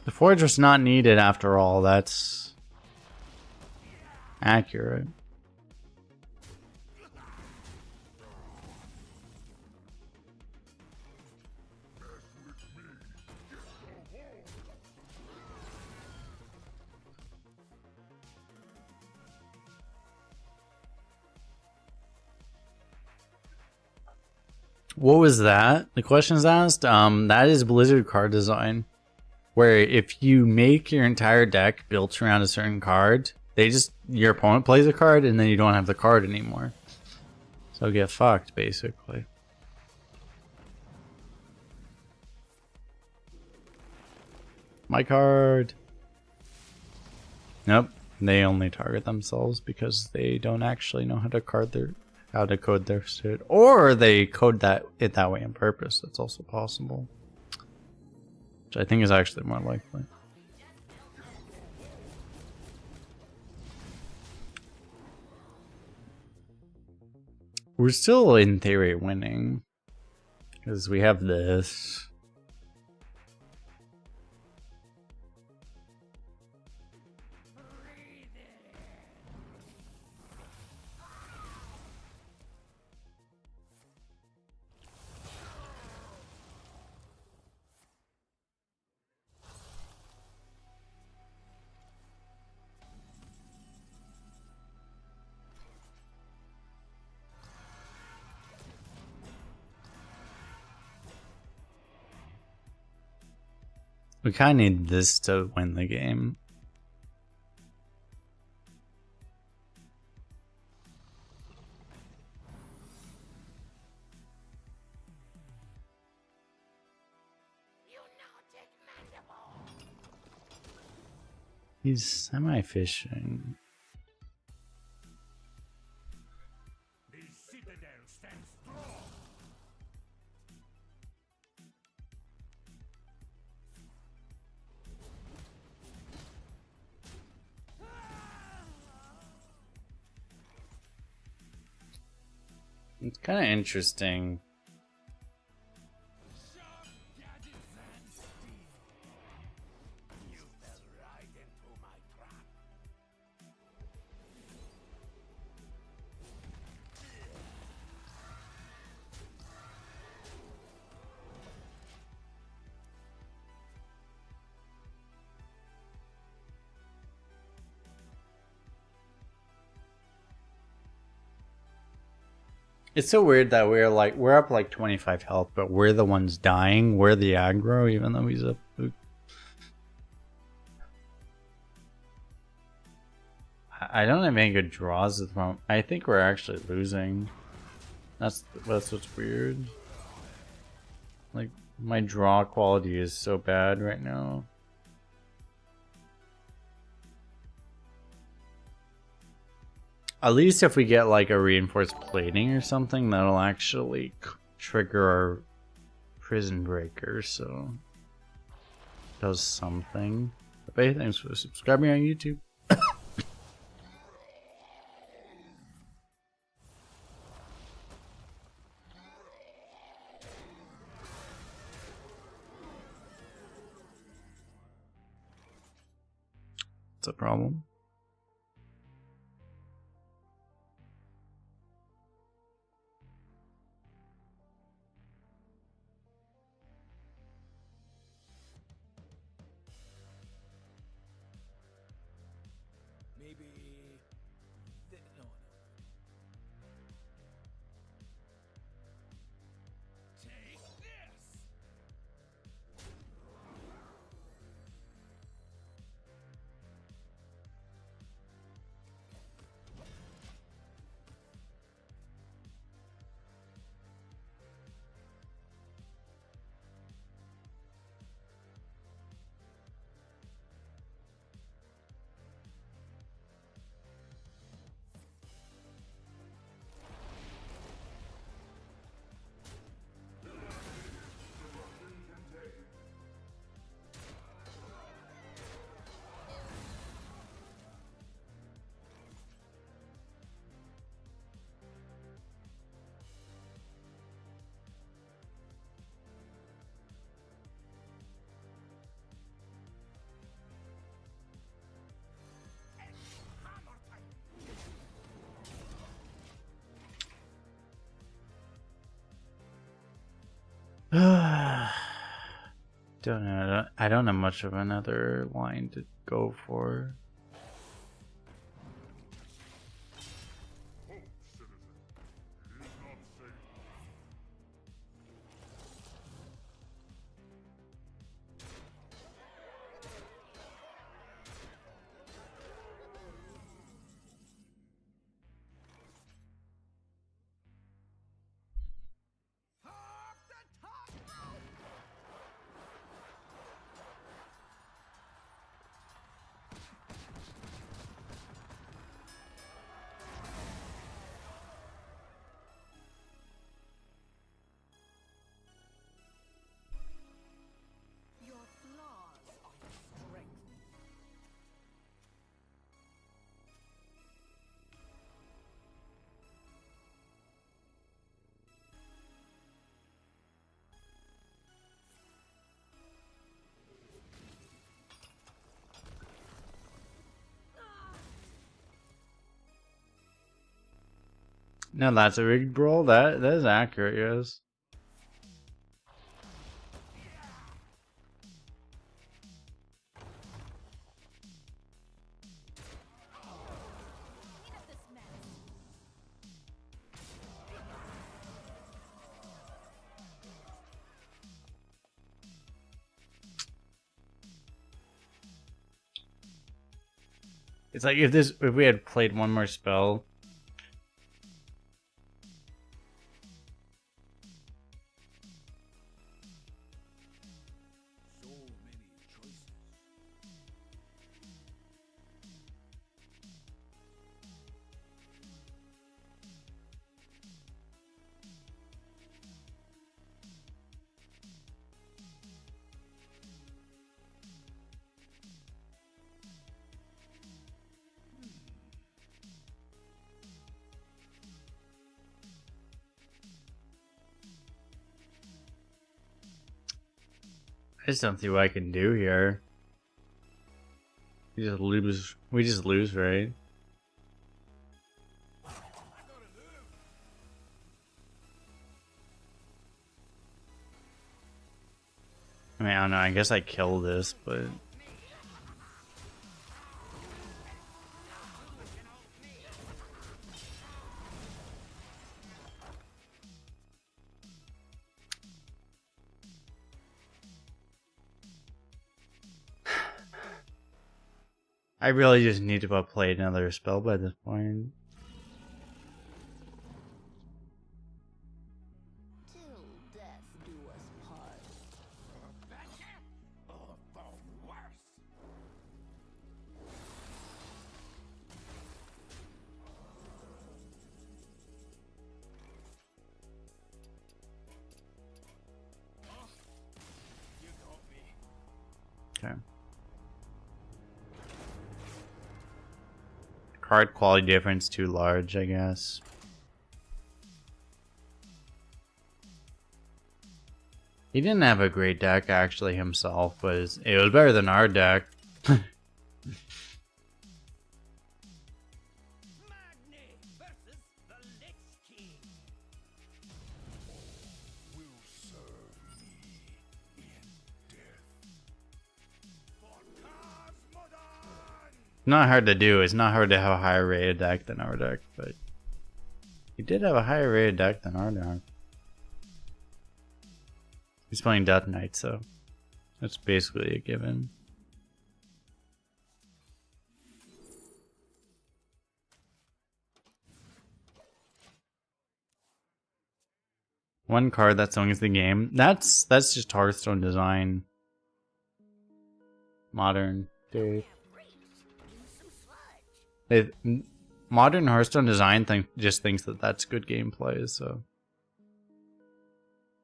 The fortress not needed after all, that's accurate. What was that? The question's asked. That is Blizzard card design, where if you make your entire deck built around a certain card, your opponent plays a card and then you don't have the card anymore. So get fucked, basically. My card. Nope. They only target themselves because they don't actually know how to code their shit, or they code it that way on purpose. That's also possible, which I think is actually more likely. We're still in theory winning because we have this. We kind of need this to win the game. He's semi-fishing. The citadel stands strong. It's kind of interesting. Sharp gadgets and steel. You fell right into my trap. It's so weird that we're up like 25 health, but we're the ones dying. We're the aggro, even though he's up. I don't have any good draws at the moment. I think we're actually losing. That's what's weird. Like my draw quality is so bad right now. At least if we get like a reinforced plating or something, that'll actually trigger our prison breaker, so does something. But hey, thanks for subscribing on YouTube. It's a problem. Maybe... No. Take this! Don't know. I don't have much of another line to go for. Halt, citizen. It is not safe. Off the top rope! Your flaws are your strength. No, that's a rigged brawl. That is accurate, yes. Clean up this mess. It's like if we had played one more spell. So many choices. I just don't see what I can do here. We just lose. We just lose, right? I mean, I don't know. I guess I kill this, but I really just need to play another spell by this point. Till death do us part. Better or for worse? You got me. Okay. Card quality difference too large, I guess. He didn't have a great deck actually himself, but it was better than our deck. Magni versus the Lich King. Will serve me in death. For Cosmodon! Not hard to do. It's not hard to have a higher rated deck than our deck, but he did have a higher rated deck than our deck. He's playing Death Knight, so that's basically a given. One card that swings the game. That's just Hearthstone design. Modern, dude. Modern Hearthstone design just thinks that that's good gameplay, so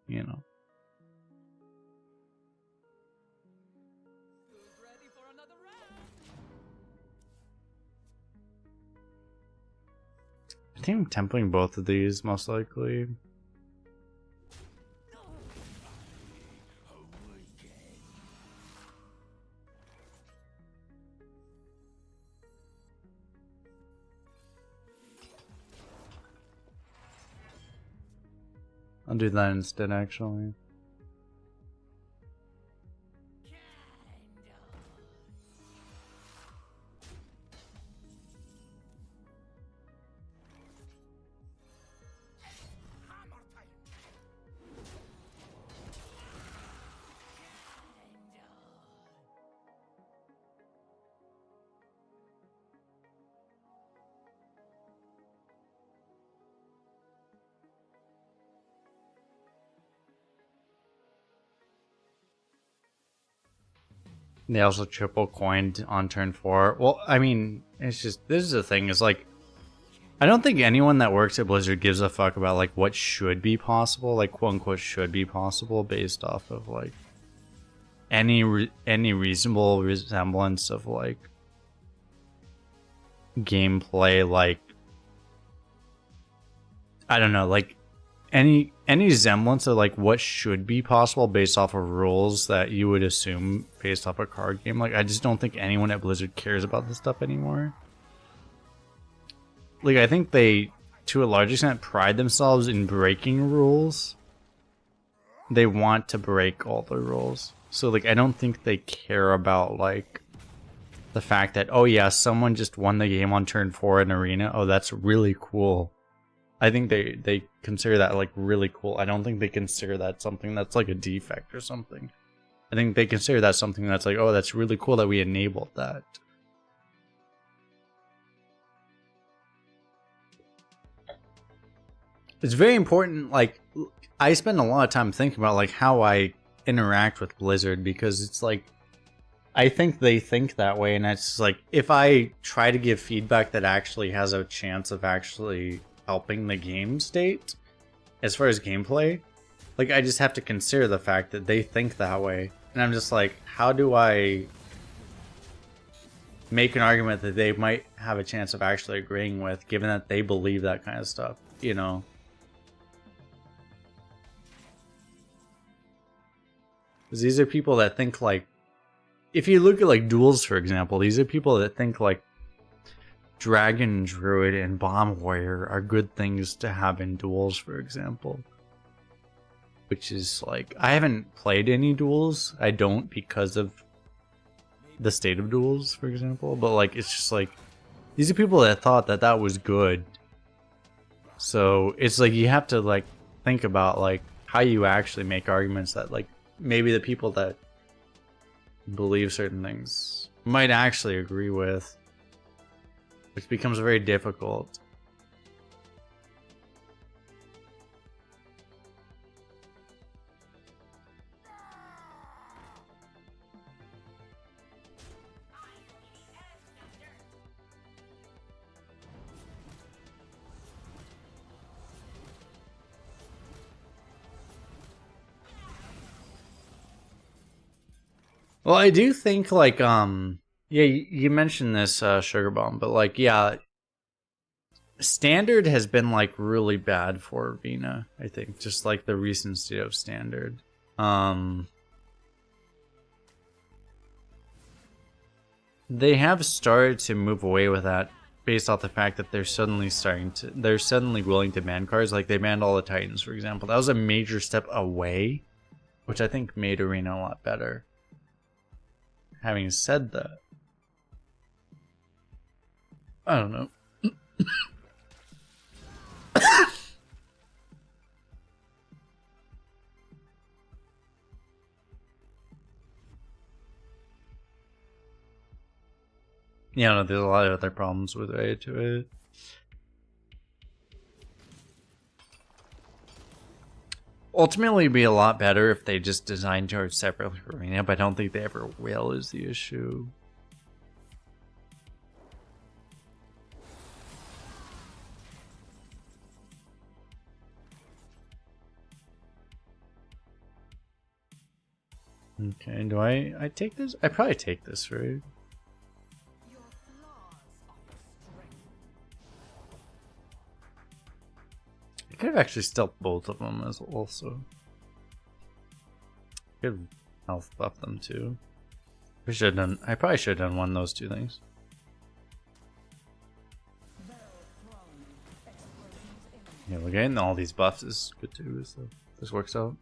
you know. Who's ready for another round? I think I'm templing both of these most likely. I'll do that instead, actually. They also triple coined on turn 4. Well, I mean, it's just, this is the thing, is like, I don't think anyone that works at Blizzard gives a fuck about like what should be possible, like quote unquote should be possible based off of like any reasonable resemblance of like gameplay, like I don't know, like any semblance of like what should be possible based off of rules that you would assume based off a card game. Like I just don't think anyone at Blizzard cares about this stuff anymore. Like I think they to a large extent pride themselves in breaking rules. They want to break all the rules. So like I don't think they care about like the fact that, oh yeah, someone just won the game on turn 4 in Arena. Oh, that's really cool. I think they consider that like really cool. I don't think they consider that something that's like a defect or something. I think they consider that something that's like, oh, that's really cool that we enabled that. it's very important. Like, I spend a lot of time thinking about like how I interact with Blizzard, because it's like I think they think that way, and it's like if I try to give feedback that actually has a chance of actually helping the game state as far as gameplay, like I just have to consider the fact that they think that way, and I'm just like, how do I make an argument that they might have a chance of actually agreeing with, given that they believe that kind of stuff, you know? Because these are people that think like, if you look at like duels, for example, these are people that think like Dragon Druid and Bomb Warrior are good things to have in duels, for example. Which is like, I haven't played any duels. I don't, because of the state of duels, for example. But like, it's just like, these are people that thought that that was good. So it's like, you have to like think about like how you actually make arguments that like maybe the people that believe certain things might actually agree with, which becomes very difficult. Well, I do think like yeah, you mentioned this Sugar Bomb, but like yeah, Standard has been like really bad for Arena, I think, just like the recent state of Standard. They have started to move away with that based off the fact that they're suddenly willing to ban cards. Like they banned all the Titans, for example. That was a major step away, which I think made Arena a lot better. Having said that, I don't know. Yeah, no, there's a lot of other problems with it to it. Ultimately, it'd be a lot better if they just designed cards separately for Arena, but I don't think they ever will, is the issue. Okay, do I take this? I probably take this, right? Your flaws are your strength. I could have actually stealth both of them as also. Could have health buff them too. I probably should have done one of those two things. Yeah, we're getting all these buffs is good too, so this works out.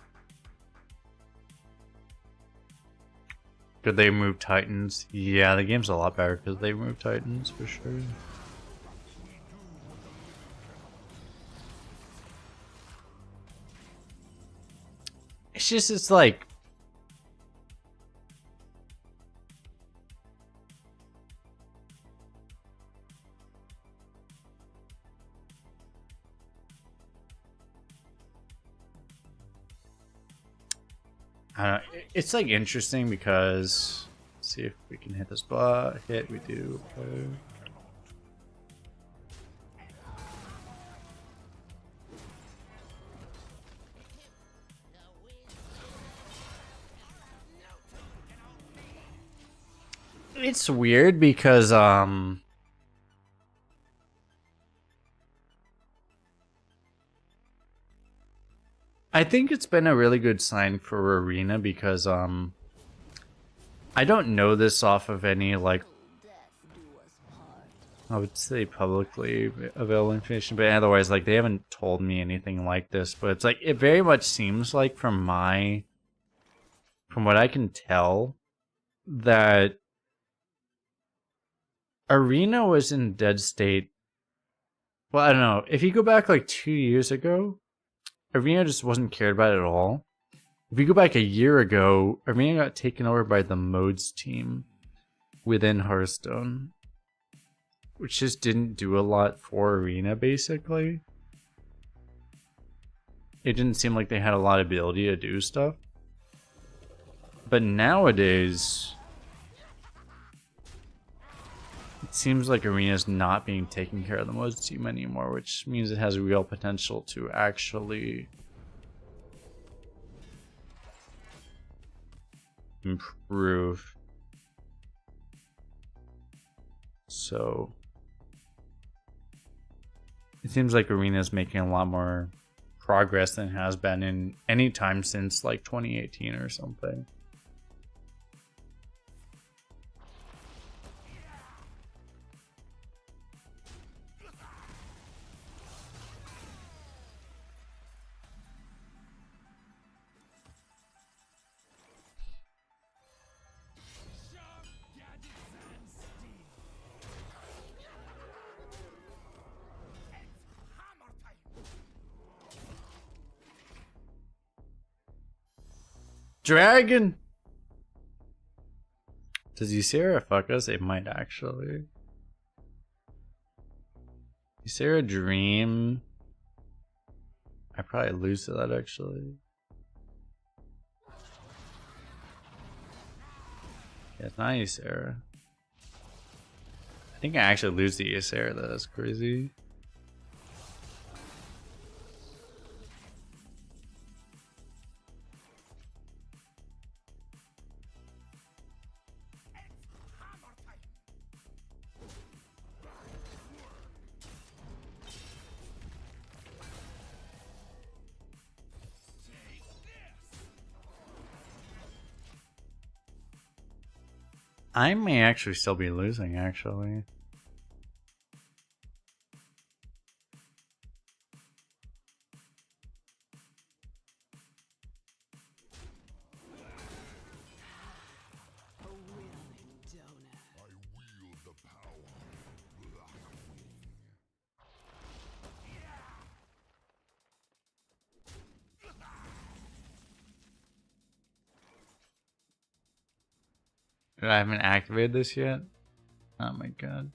Could they move Titans? Yeah, the game's a lot better because they move Titans for sure. It's just, it's like, I don't know, it's like interesting because, let's see if we can hit this hit, we do. Okay. It's weird because I think it's been a really good sign for Arena because I don't know this off of any like, I would say publicly available information, but otherwise like they haven't told me anything like this, but it's like it very much seems like from what I can tell that Arena was in dead state. Well, I don't know. If you go back like 2 years ago, Arena just wasn't cared about at all. If you go back a year ago, Arena got taken over by the modes team within Hearthstone, which just didn't do a lot for Arena, basically. it didn't seem like they had a lot of ability to do stuff. But nowadays, it seems like Arena's not being taken care of the most team anymore, which means it has real potential to actually improve. So it seems like Arena's making a lot more progress than it has been in any time since like 2018 or something. Dragon! Does Ysera fuck us? It might actually. Ysera Dream. I probably lose to that actually. Yeah, it's not Ysera. I think I actually lose to Ysera, that's crazy. I may actually still be losing, actually. A willing donor. I wield the power. Blackwing. I haven't activated this yet. Oh my god.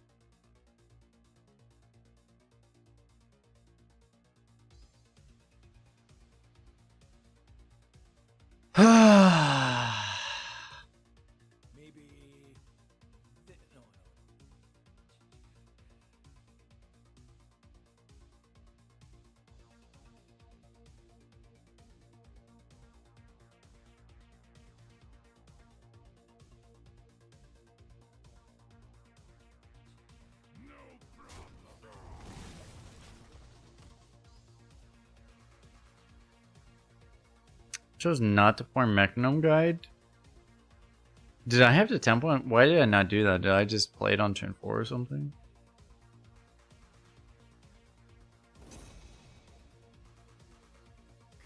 Maybe. No, no. Chose not to form Mechanome Guide. Did I have to tempo? Why did I not do that? Did I just play it on turn 4 or something?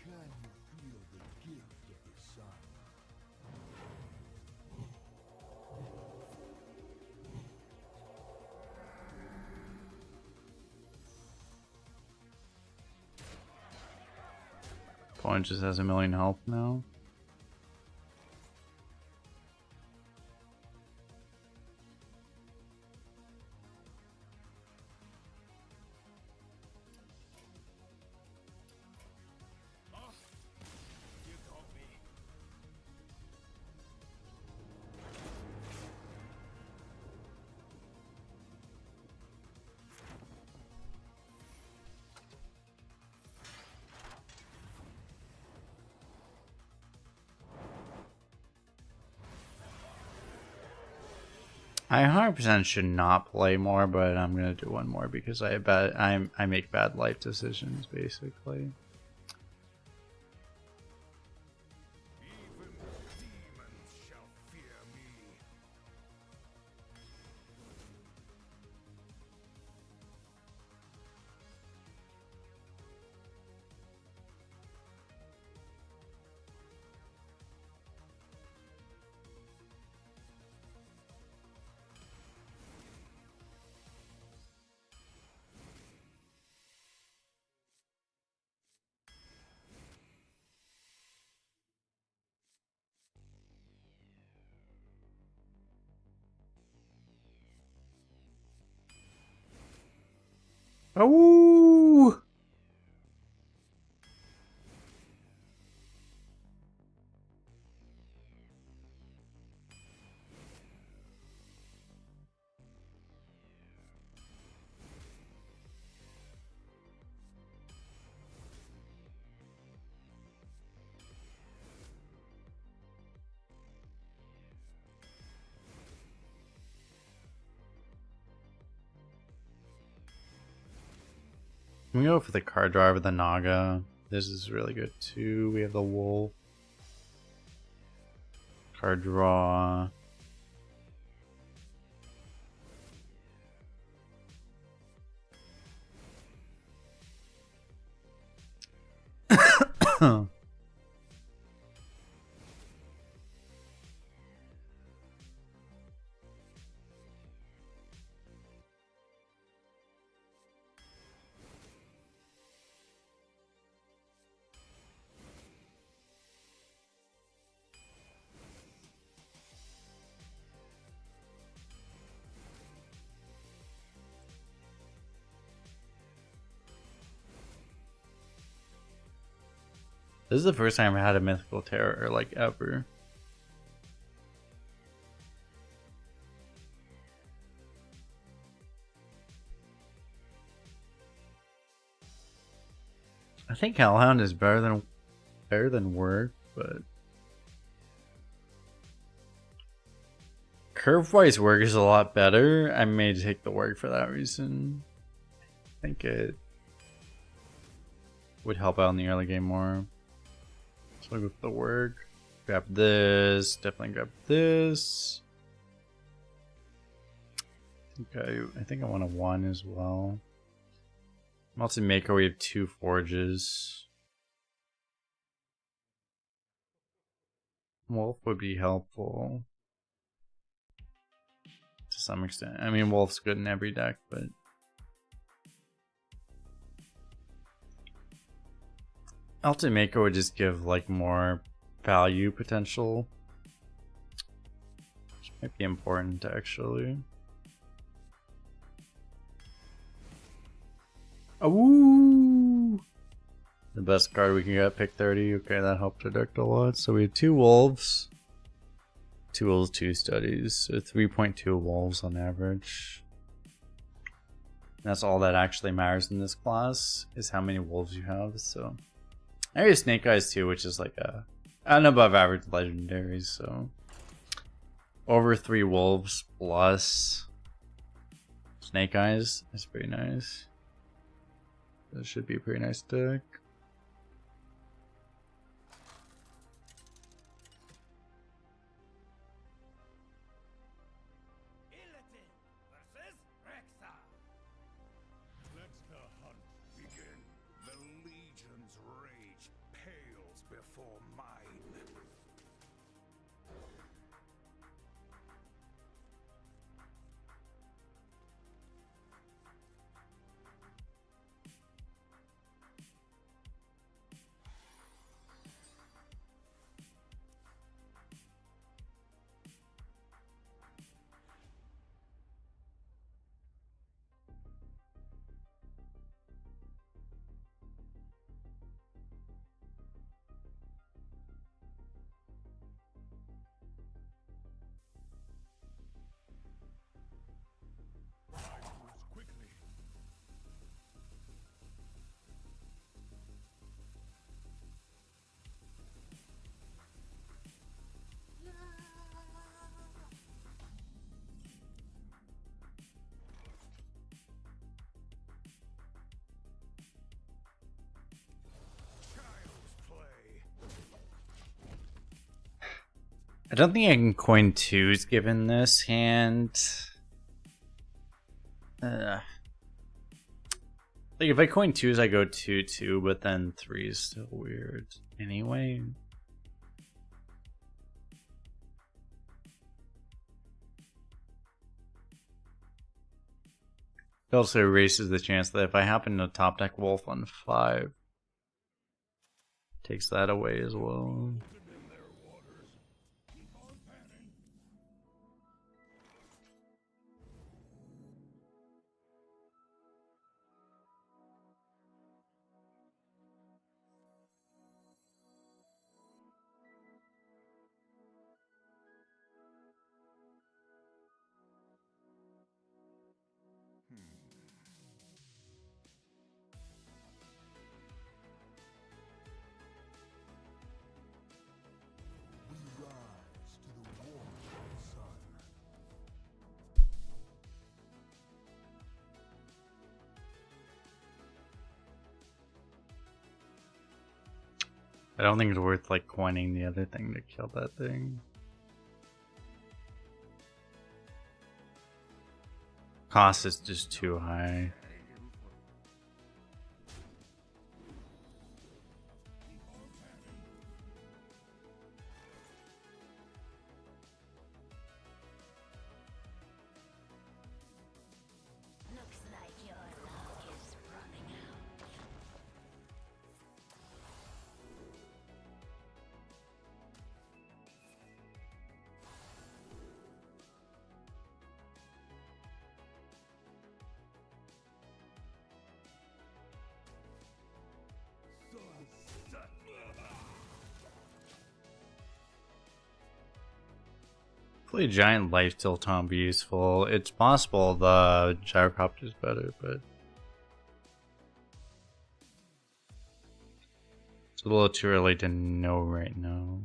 Can you feel the gift of the sun? Opponent just has 1,000,000 health now. You got me. I 100% should not play more, but I'm gonna do one more because I make bad life decisions basically. Even demons shall fear me. Oh! We go for the card driver, the Naga. This is really good too. We have the Wolf. Card draw. This is the first time I had a mythical terror, like, ever. I think Hellhound is better than Work, but curve-wise Work is a lot better. I may take the Work for that reason. I think it would help out in the early game more. So I'll go for the Work. Grab this. Definitely grab this. Okay, I think I want a 1 as well. Multi-maker, we have 2 forges. Wolf would be helpful. To some extent. I mean, Wolf's good in every deck, but... Ulti-maker would just give, like, more value potential. Which might be important, actually. Ooh! The best card we can get, pick 30. Okay, that helped our deck a lot. So we have 2 wolves. 2 wolves, 2 studies. So 3.2 wolves on average. That's all that actually matters in this class, is how many wolves you have. So I have Snake Eyes too, which is like an above average legendary. So over 3 wolves plus Snake Eyes is pretty nice. That should be a pretty nice deck. Illidan versus Rexa. Let the hunt begin. The Legion's rage pales before mine. Time moves quickly. Child's play. I don't think I can coin 2s given this hand. Like if I coin 2s, I go 2-2, but then 3 is still weird. Anyway. It also erases the chance that if I happen to top deck Wolf on 5, takes that away as well. In their waters. Keep on panning. I don't think it's worth like coining the other thing to kill that thing. Cost is just too high. Looks like your luck is running out. Hopefully giant life tilt on be useful. It's possible the gyrocopter is better, but it's a little too early to know right now.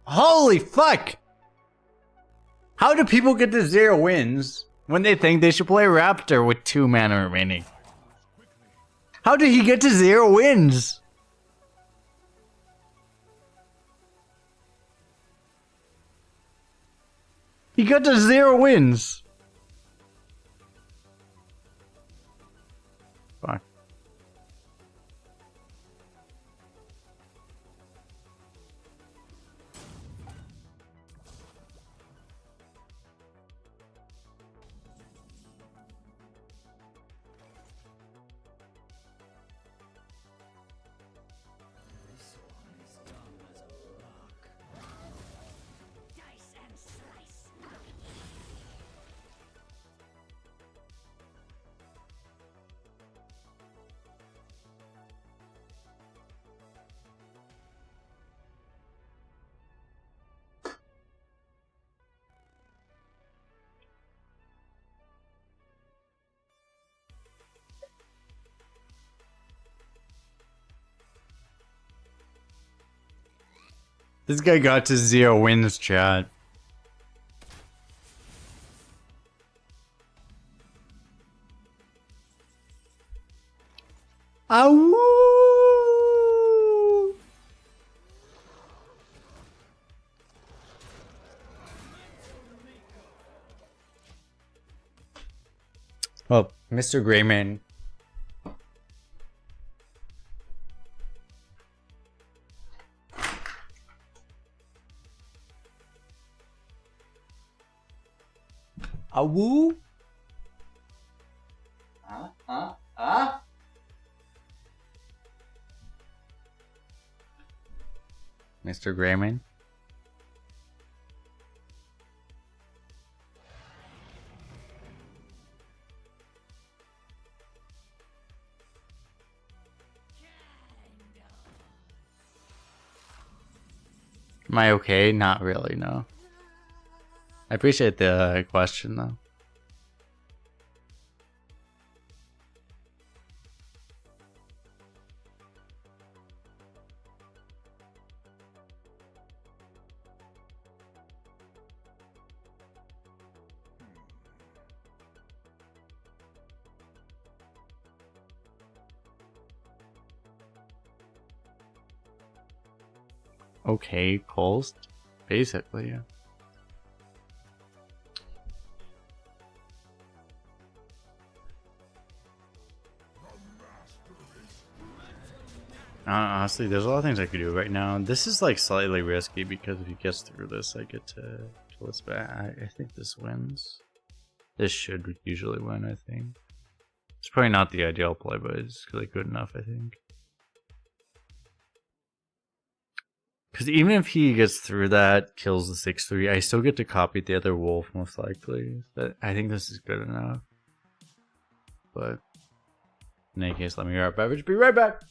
Holy fuck! How do people get to 0 wins when they think they should play Raptor with 2 mana remaining? How did he get to 0 wins? He got to 0 wins. Fuck. Dice and slice. This guy got to 0 wins, chat. Ow! Well, Mr. Grayman. Awoo? Mr. Grayman? Am I okay? Not really, no. I appreciate the question, though. Okay, Kolst. Basically, yeah. Honestly, there's a lot of things I could do right now. This is like slightly risky because if he gets through this, I get to kill this back. I think this wins. This should usually win, I think. It's probably not the ideal play, but it's like good enough, I think. Because even if he gets through that, kills the 6/3, I still get to copy the other wolf most likely. But I think this is good enough. But in any case, let me grab a beverage. Be right back.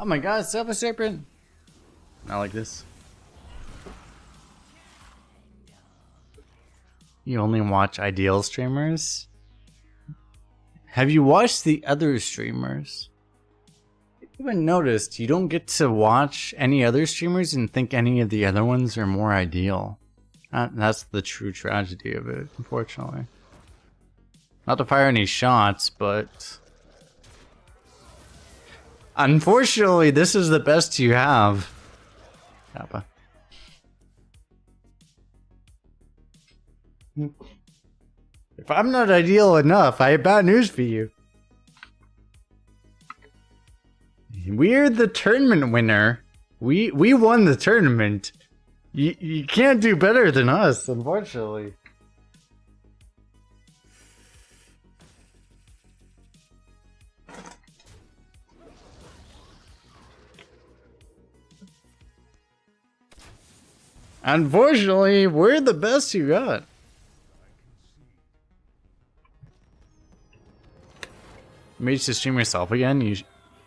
Oh my god, Silver Serpent! Not like this. You only watch ideal streamers? Have you watched the other streamers? You haven't noticed you don't get to watch any other streamers and think any of the other ones are more ideal. That's the true tragedy of it, unfortunately. Not to fire any shots, but... unfortunately, this is the best you have. Kappa. If I'm not ideal enough, I have bad news for you. We're the tournament winner. We won the tournament. You can't do better than us, unfortunately. Unfortunately, we're the best you got. Maybe to stream yourself again?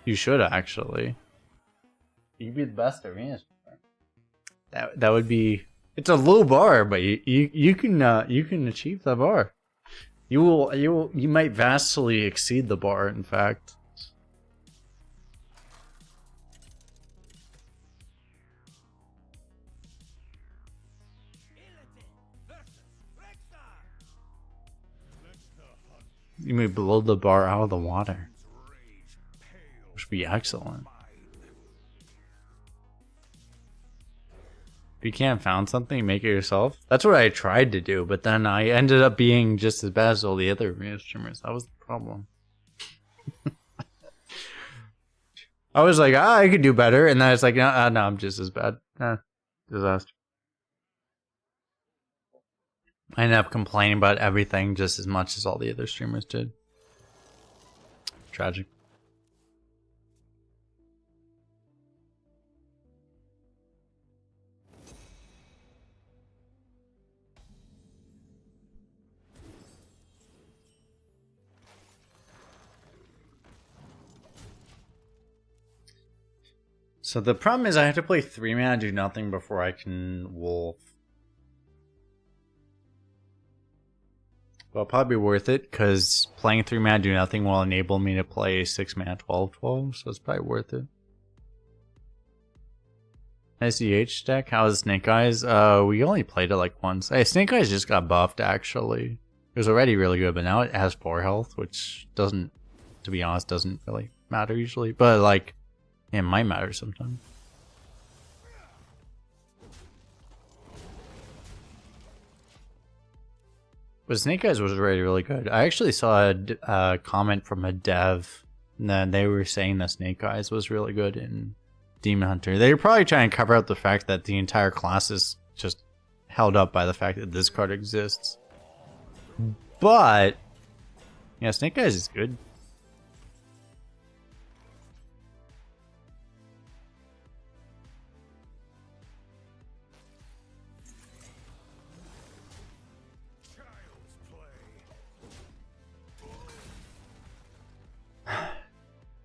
You should actually. You'd be the best arena streamer. That would be. It's a low bar, but you can achieve that bar. You might vastly exceed the bar. In fact. You may blow the bar out of the water. Which would be excellent. If you can't find something, make it yourself. That's what I tried to do, but then I ended up being just as bad as all the other arena streamers. That was the problem. I was like, I could do better, and then it's like, no, I'm just as bad. Disaster. I ended up complaining about everything just as much as all the other streamers did. Tragic. So the problem is I have to play 3 mana do nothing before I can wolf. Well, it'll probably be worth it, because playing 3 mana do nothing will enable me to play 6 mana 12/12, so it's probably worth it. SEH deck, how's Snake Eyes? We only played it like once. Hey, Snake Eyes just got buffed, actually. It was already really good, but now it has 4 health, which doesn't, to be honest, doesn't really matter usually. But, like, it might matter sometimes. But Snake Eyes was already really good. I actually saw a comment from a dev, and then they were saying that Snake Eyes was really good in Demon Hunter. They were probably trying to cover up the fact that the entire class is just held up by the fact that this card exists. But, yeah, Snake Eyes is good.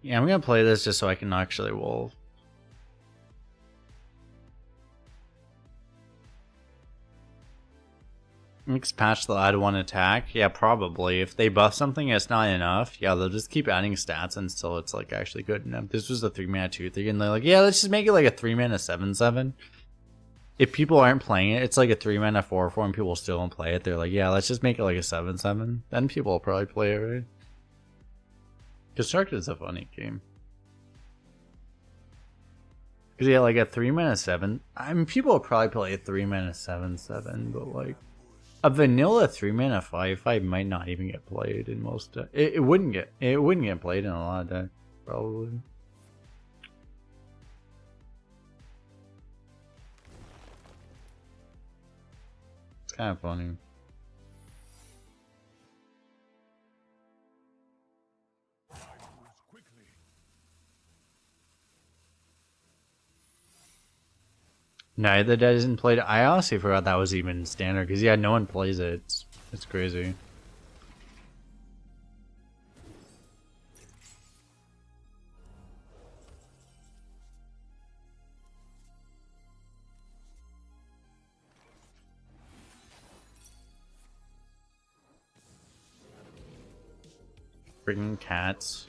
Yeah, I'm gonna play this just so I can actually wolf. Next patch they'll add 1 attack? Yeah, probably. If they buff something it's not enough, yeah, they'll just keep adding stats until it's like actually good enough. This was a 3 mana 2/3, and they're like, yeah, let's just make it like a 3 mana 7/7. If people aren't playing it, it's like a 3 mana 4/4 and people still don't play it. They're like, yeah, let's just make it like a 7/7. Then people will probably play it, right? Constructed is a funny game. Because yeah, like a 3 mana 7. I mean, people will probably play a 3 mana 7/7, but like a vanilla 3 mana 5/5 might not even get played in most. It wouldn't get played in a lot of decks, probably. It's kind of funny. Night of the Dead isn't played. I honestly forgot that was even standard because yeah, no one plays it. It's crazy. Freaking cats.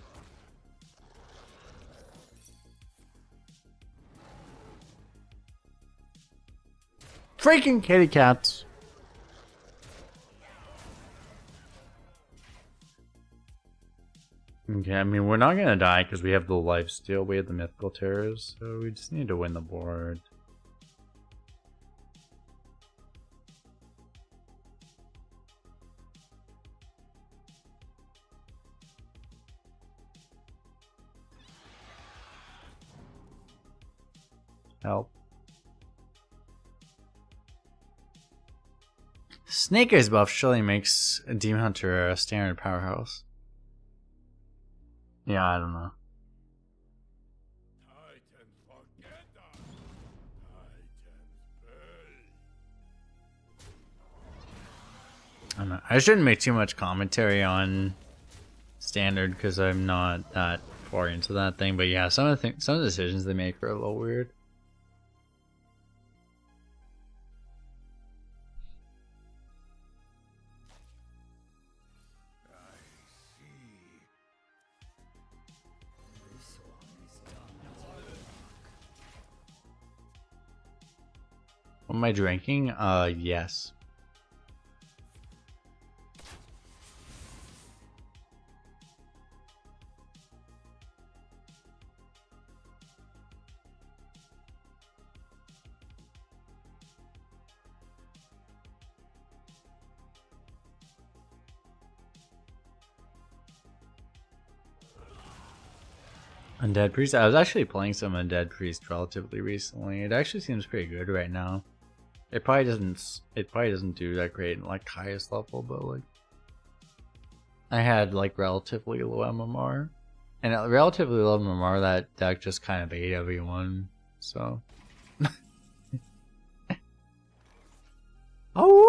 Freaking kitty cats. Okay, I mean, we're not gonna die because we have the lifesteal, we have the mythical terrors, so we just need to win the board. Help. Snaker's buff surely makes a Demon Hunter a standard powerhouse. Yeah, I don't know. Titans forget us. Titans pay. I don't know. I shouldn't make too much commentary on standard because I'm not that far into that thing. But yeah, some of the decisions they make are a little weird. What am I drinking? Yes. Undead Priest? I was actually playing some Undead Priest relatively recently. It actually seems pretty good right now. It probably doesn't do that great in like highest level, but like I had like relatively low MMR. And at relatively low MMR, that deck just kind of ate everyone. So oh,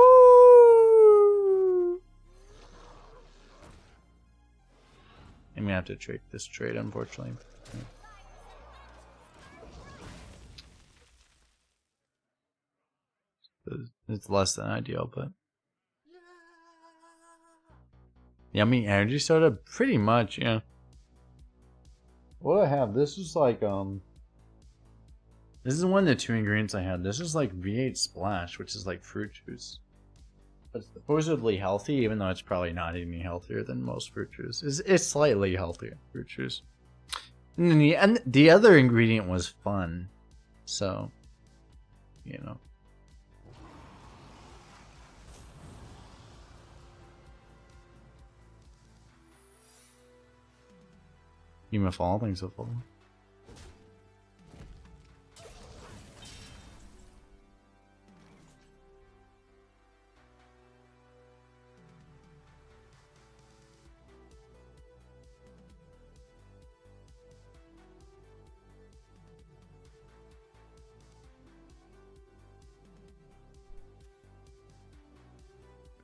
I'm gonna have to trade this trade, unfortunately. It's less than ideal, but yeah, I mean energy soda, pretty much, yeah. What do I have? This is like this is one of the two ingredients I had. This is like V8 Splash, which is like fruit juice. It's supposedly healthy, even though it's probably not any healthier than most fruit juice. It's slightly healthier fruit juice. And the other ingredient was fun, so you know. Even if all things are full.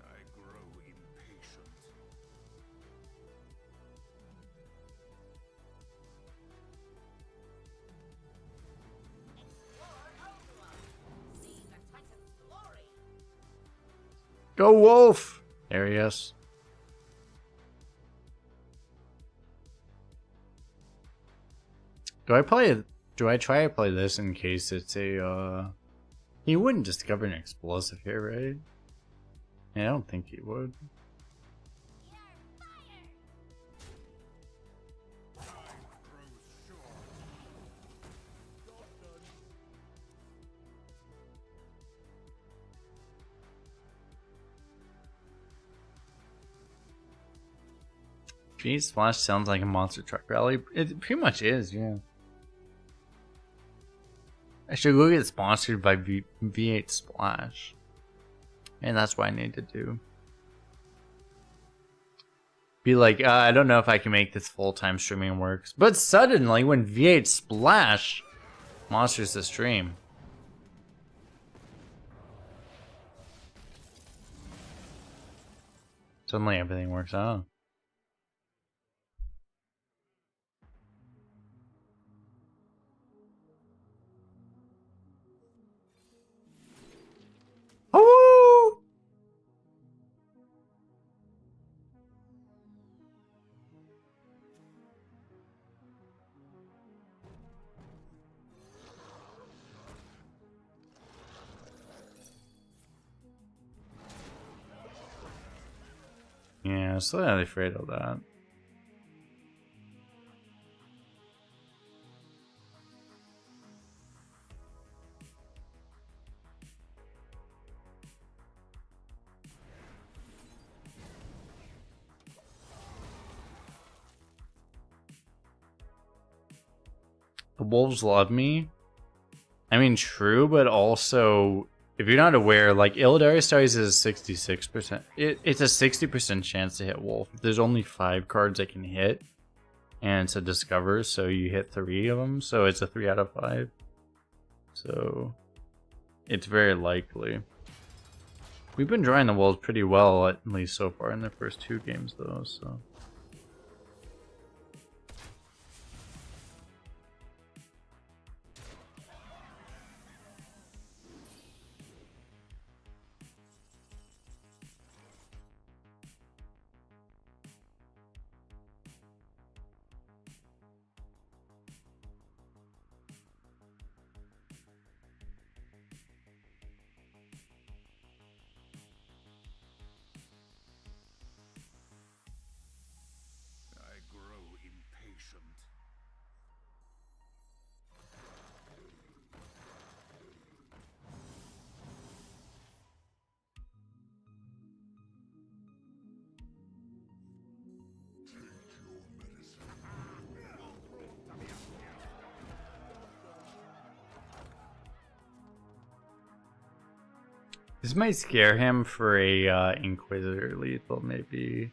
I grow impatient. Go Wolf! There he is. Do I try to play this in case it's a he wouldn't discover an explosive here, right? Yeah, I don't think he would. V8 Splash sounds like a monster truck rally. It pretty much is, yeah. I should go get sponsored by V8 Splash. And that's what I need to do. Be like, I don't know if I can make this full-time streaming works. But suddenly, when V8 Splash monsters the stream. Suddenly everything works out. Oh! Yeah, slightly afraid of that. The wolves love me. I mean, true, but also, if you're not aware, like, Illidari Stars is 66%. It's a 60% chance to hit wolf. There's only 5 cards I can hit, and it's a discover, so you hit 3 of them, so it's a 3 out of 5. So, it's very likely. We've been drawing the wolves pretty well, at least so far in the first 2 games, though, so... I grow impatient. This might scare him for a Inquisitor lethal, maybe.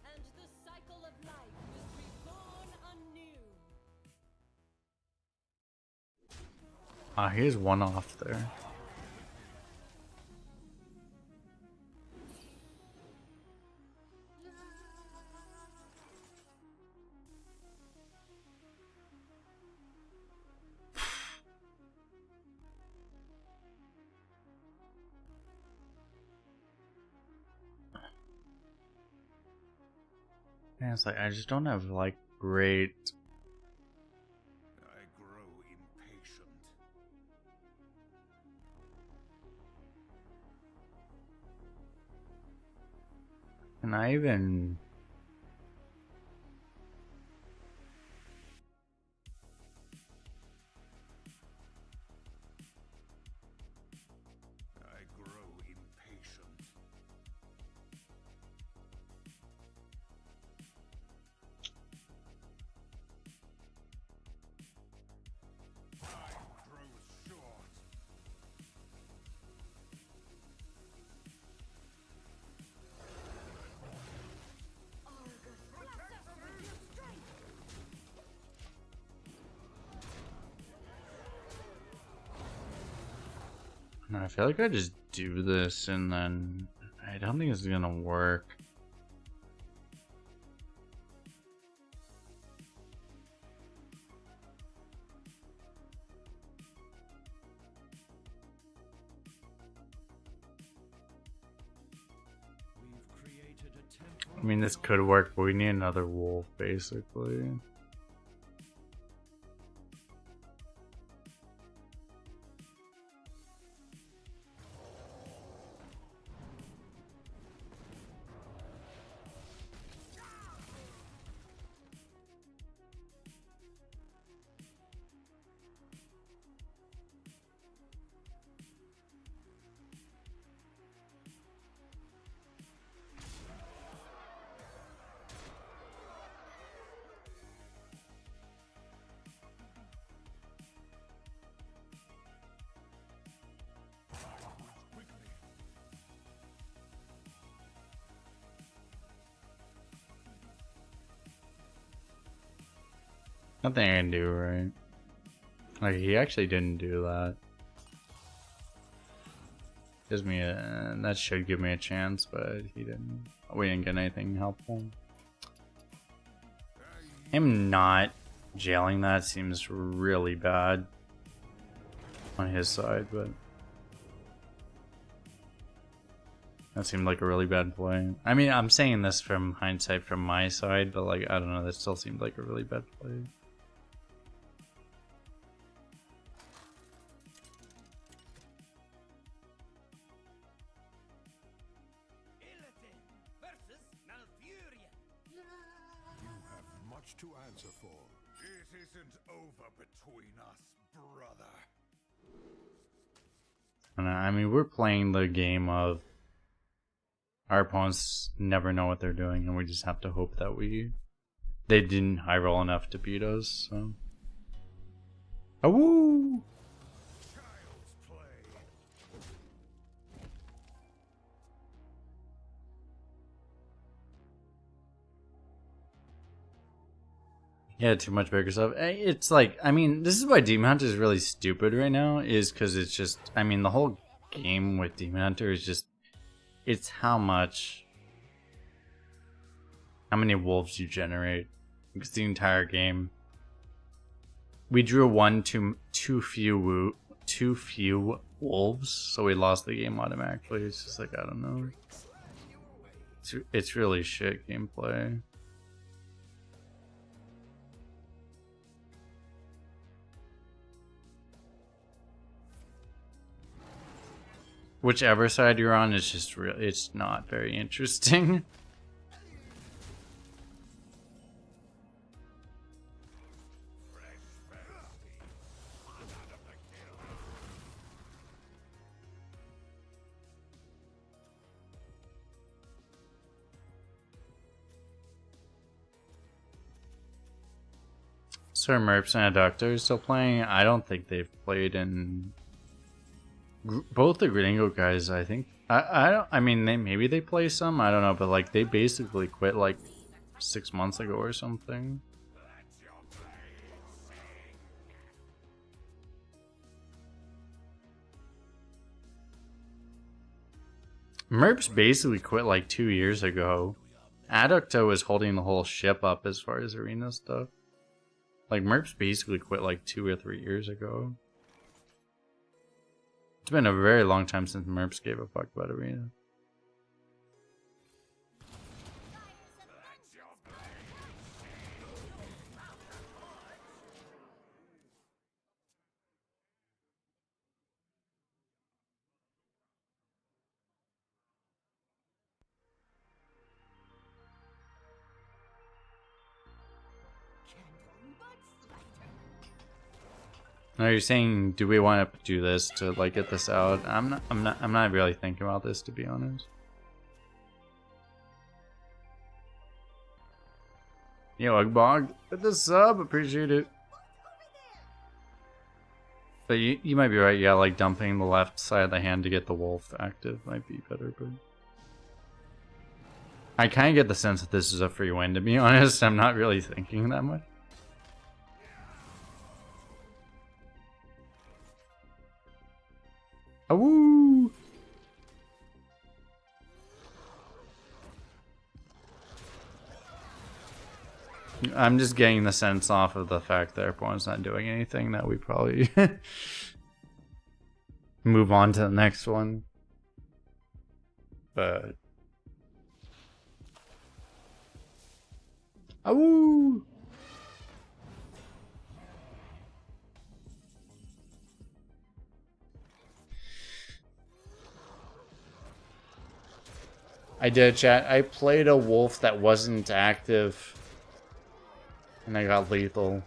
And the cycle of life was reborn anew. Ah, here's one off there. Man, it's like I just don't have like great. I grow impatient. Can I even? I grow impatient. Time grows short. No, I feel like I just do this and then I don't think it's gonna work. We've created a temple. I mean, this could work, but we need another wolf, basically. Nothing I can do, right? Like, he actually didn't do that. Gives me a... That should give me a chance, but he didn't. We didn't get anything helpful. Him not jailing that seems really bad on his side, but... That seemed like a really bad play. I mean, I'm saying this from hindsight from my side, but like, I don't know, that still seemed like a really bad play. Illidan versus Malfurion. You have much to answer for. It isn't over between us, brother. And I mean, we're playing the game of our opponents never know what they're doing, and we just have to hope that they didn't high roll enough to beat us. So, woo! Child's play. Yeah, too much bigger stuff. It's like, I mean, this is why Demon Hunter is really stupid right now, is because it's just, I mean, the whole game with Demon Hunter is just, it's how many wolves you generate. Because the entire game, we drew too few wolves, so we lost the game automatically. It's just like, I don't know. It's really shit gameplay. Whichever side you're on, it's just it's not very interesting. Sir Merps and a Doctor is still playing. I don't think they've played in both the Gringo guys. I think I don't. I mean, maybe they play some. I don't know, but like they basically quit like 6 months ago or something. Merps basically quit like 2 years ago. Adducto was holding the whole ship up as far as arena stuff. Like, Merps basically quit like 2 or 3 years ago. It's been a very long time since Merps gave a fuck about arena. Now you're saying, do we want to do this to like get this out? I'm not really thinking about this, to be honest. Yo, Ugbog, with the sub, appreciate it. But you might be right, yeah, like dumping the left side of the hand to get the wolf active might be better, but... I kind of get the sense that this is a free win, to be honest. I'm not really thinking that much. Woo! I'm just getting the sense off of the fact that everyone's not doing anything that we probably move on to the next one. But woo! I did, chat. I played a wolf that wasn't active, and I got lethal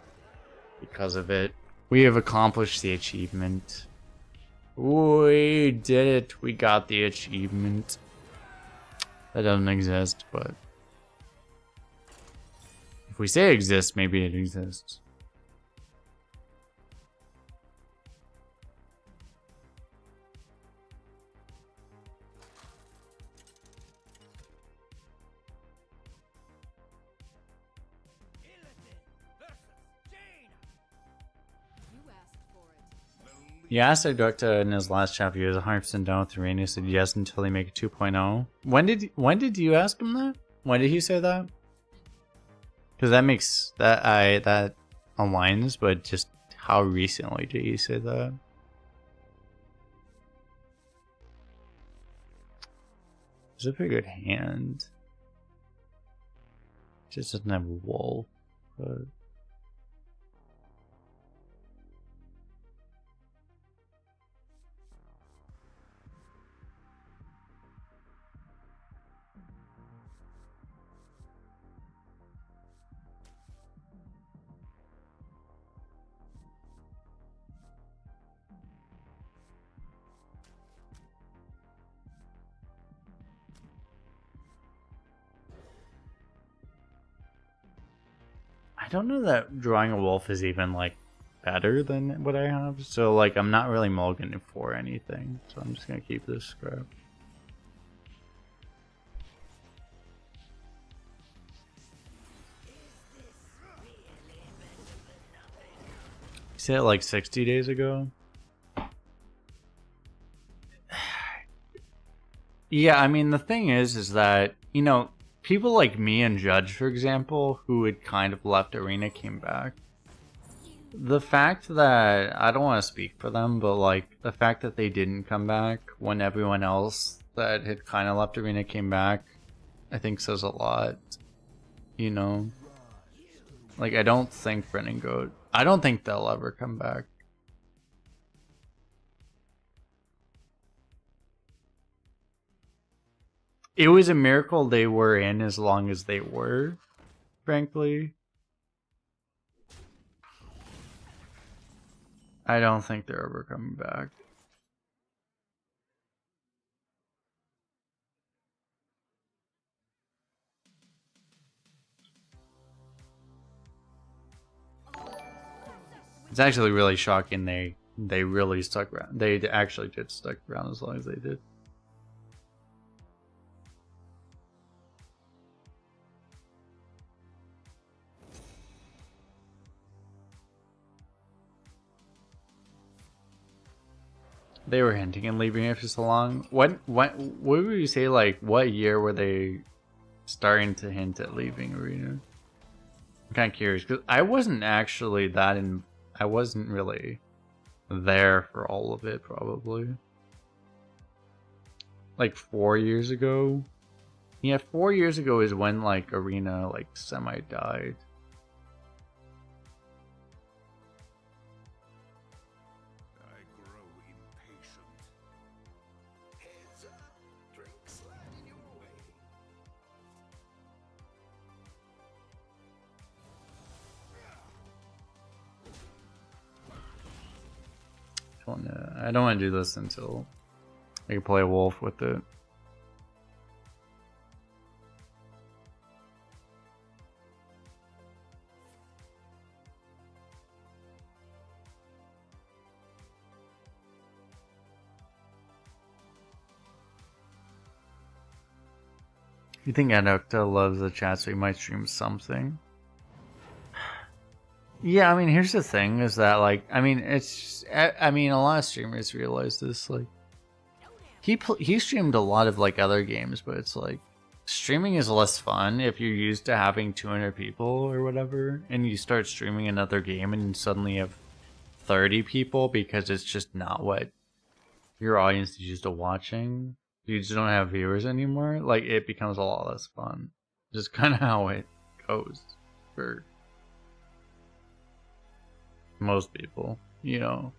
because of it. We have accomplished the achievement. We did it. We got the achievement. That doesn't exist, but if we say it exists, maybe it exists. Illidan versus James. You asked Adukta in his last chapter, he was 100% down with the rain. He said yes until they make it 2.0. When did you ask him that? When did he say that? Because that makes that aligns, but just how recently did he say that? It's a pretty good hand. Just doesn't have a wolf, but. I don't know that drawing a wolf is even like better than what I have, so like I'm not really mulliganing for anything, so I'm just gonna keep this scrap. You said it like 60 days ago? Yeah, I mean the thing is that, you know, people like me and Judge, for example, who had kind of left Arena came back. The fact that, I don't want to speak for them, but like the fact that they didn't come back when everyone else that had kind of left Arena came back, I think says a lot. You know? Like, I don't think Bren and Goat, I don't think they'll ever come back. It was a miracle they were in as long as they were, frankly. I don't think they're ever coming back. It's actually really shocking they really stuck around. They actually did stick around as long as they did. They were hinting and leaving after so long. What would you say, like, what year were they starting to hint at leaving Arena? I'm kind of curious, because I wasn't actually that in... I wasn't really there for all of it, probably. Like 4 years ago? Yeah, 4 years ago is when, like, Arena, like, semi-died. I don't want to do this until I can play a wolf with it. You think Adukta loves the chat, so he might stream something? Yeah, I mean, here's the thing: is that like, I mean, I mean, a lot of streamers realize this. Like, he streamed a lot of like other games, but it's like streaming is less fun if you're used to having 200 people or whatever, and you start streaming another game and you suddenly have 30 people because it's just not what your audience is used to watching. You just don't have viewers anymore. Like, it becomes a lot less fun. Just kind of how it goes for most people, you know.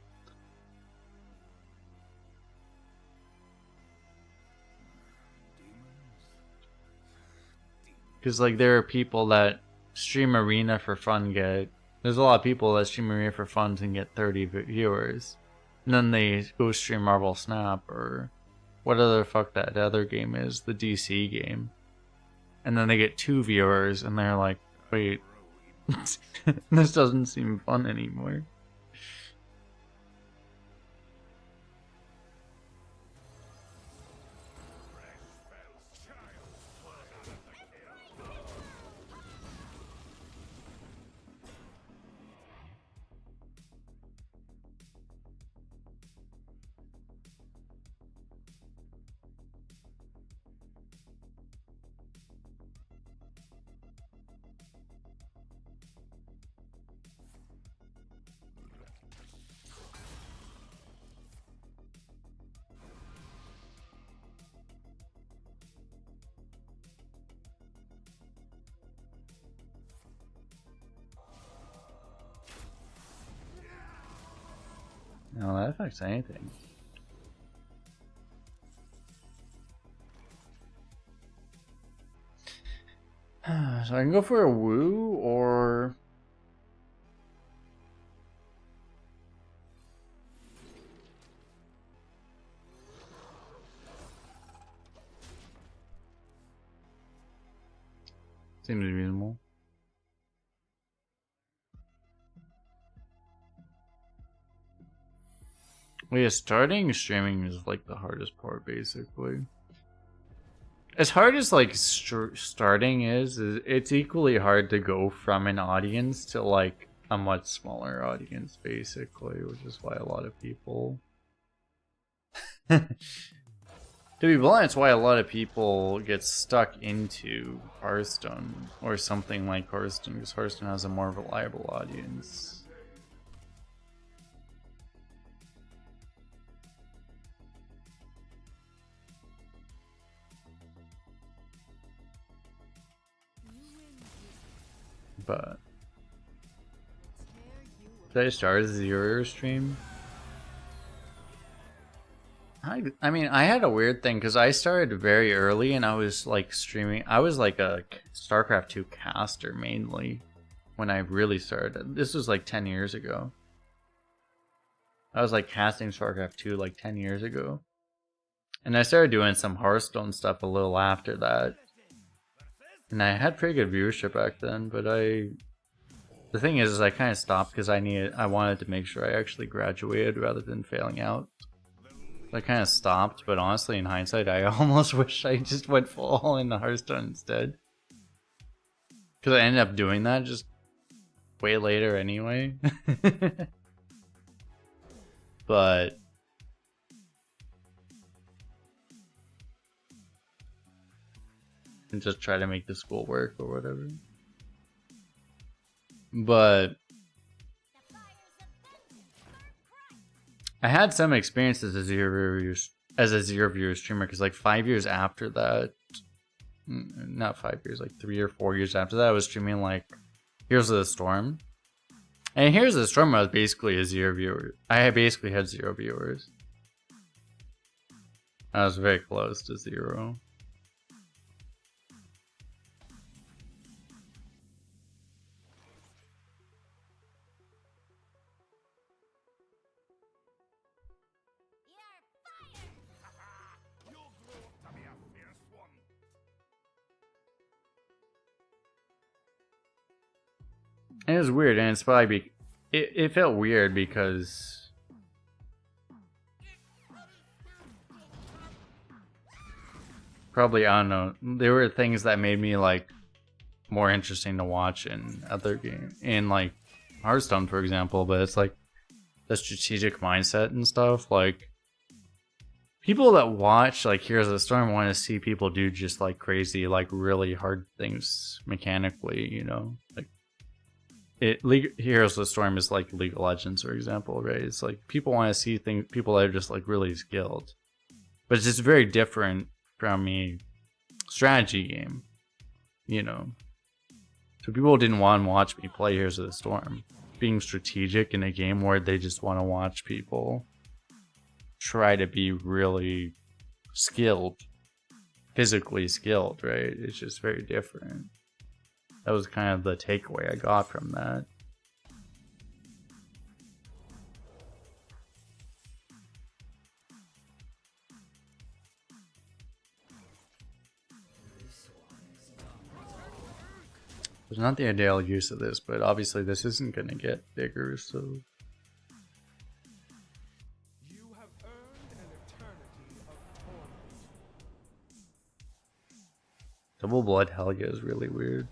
Because, like, there are people that stream Arena for fun there's a lot of people that stream Arena for fun and get 30 viewers. And then they go stream Marvel Snap or whatever the fuck that other game is, the DC game. And then they get 2 viewers and they're like, wait, this doesn't seem fun anymore. No, that affects anything. So I can go for a woo or seems reasonable. Well, yeah, starting streaming is like the hardest part, basically. As hard as like starting is, it's equally hard to go from an audience to like a much smaller audience, basically, which is why a lot of people. To be blunt, it's why a lot of people get stuck into Hearthstone or something like Hearthstone, because Hearthstone has a more reliable audience. But did I start a 0 stream? I mean, I had a weird thing because I started very early and I was like streaming. I was like a StarCraft 2 caster mainly when I really started. This was like 10 years ago. I was like casting StarCraft 2 like 10 years ago. And I started doing some Hearthstone stuff a little after that. And I had pretty good viewership back then, but the thing is I kind of stopped because I wanted to make sure I actually graduated rather than failing out. So I kind of stopped, but honestly, in hindsight, I almost wish I just went full into Hearthstone instead. Because I ended up doing that just way later anyway. But and just try to make the school work or whatever. But I had some experience as a zero viewer streamer because like 5 years after that, not 5 years, like 3 or 4 years after that, I was streaming like Heroes of the Storm. And Heroes of the Storm, I was basically a 0 viewer. I basically had 0 viewers. I was very close to 0. And it was weird, and it's probably it felt weird because probably, I don't know, there were things that made me like more interesting to watch in other games, in like Hearthstone, for example. But it's like the strategic mindset and stuff. Like people that watch like Heroes of the Storm want to see people do just like crazy, like really hard things mechanically, you know, like. Heroes of the Storm is like League of Legends, for example, right? It's like people want to see people that are just like really skilled, but it's just very different from a strategy game, you know. So people didn't want to watch me play Heroes of the Storm. Being strategic in a game where they just want to watch people try to be really skilled, physically skilled, right? It's just very different. That was kind of the takeaway I got from that. It's not the ideal use of this, but obviously this isn't going to get bigger, so... You have earned an eternity of torment. Double Blood Helga is really weird.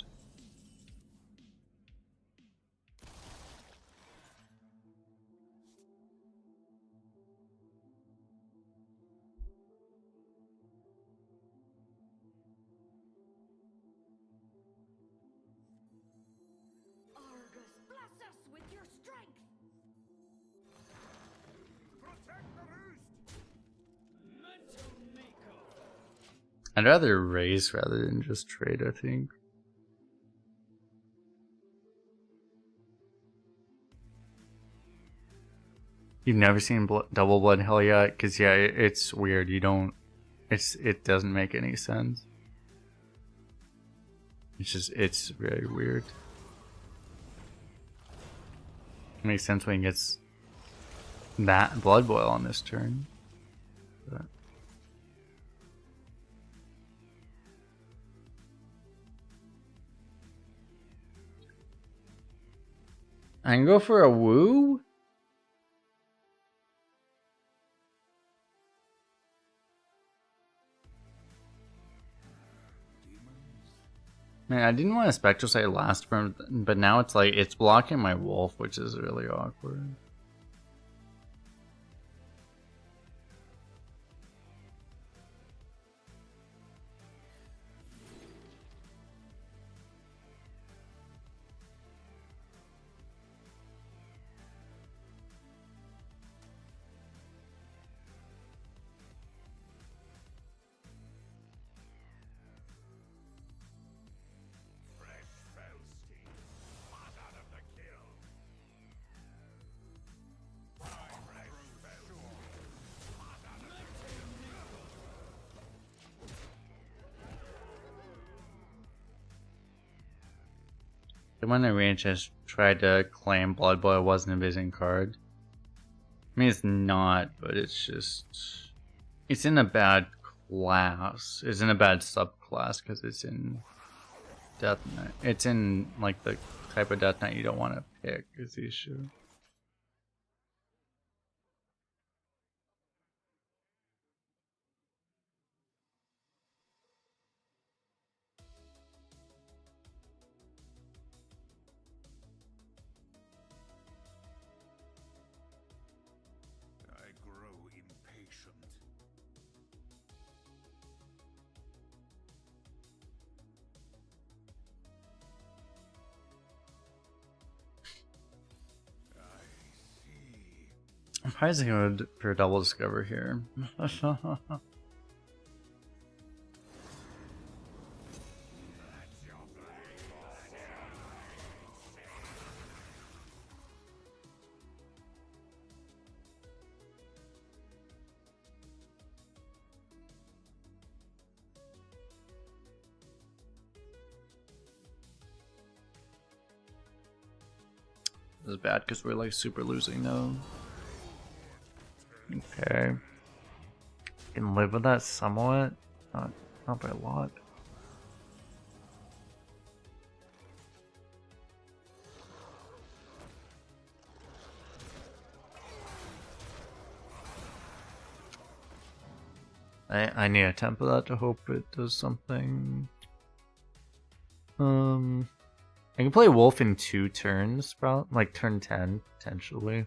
I'd rather race rather than just trade, I think. You've never seen Double Blood Hell yet? Because yeah, it's weird. You don't. It doesn't make any sense. It's very weird. It makes sense when he gets that Blood Boil on this turn. But I can go for a woo? Man, I didn't want to Spectral Sight last turn, but now it's like, it's blocking my wolf, which is really awkward. When I range just tried to claim Blood Boil wasn't a visiting card. I mean, it's not, but it's just... It's in a bad class. It's in a bad subclass because it's in Death Knight. It's in, like, the type of Death Knight you don't want to pick is the issue. I grow impatient. I see. I'm probably going to for a double discover here. This is bad because we're like super losing now. Okay. Can live with that somewhat. Not by a lot. I need a tempo that to hope it does something. I can play Wolf in 2 turns, probably, like turn 10, potentially.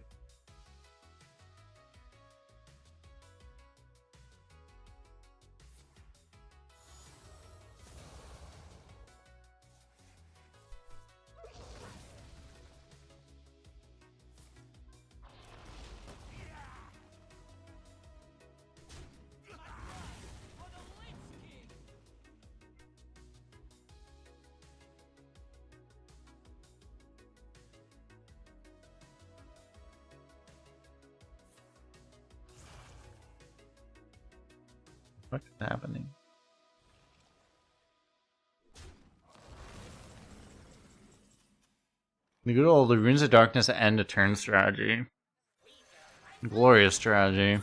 What's happening? The good old Runes of Darkness end a turn strategy. Glorious strategy.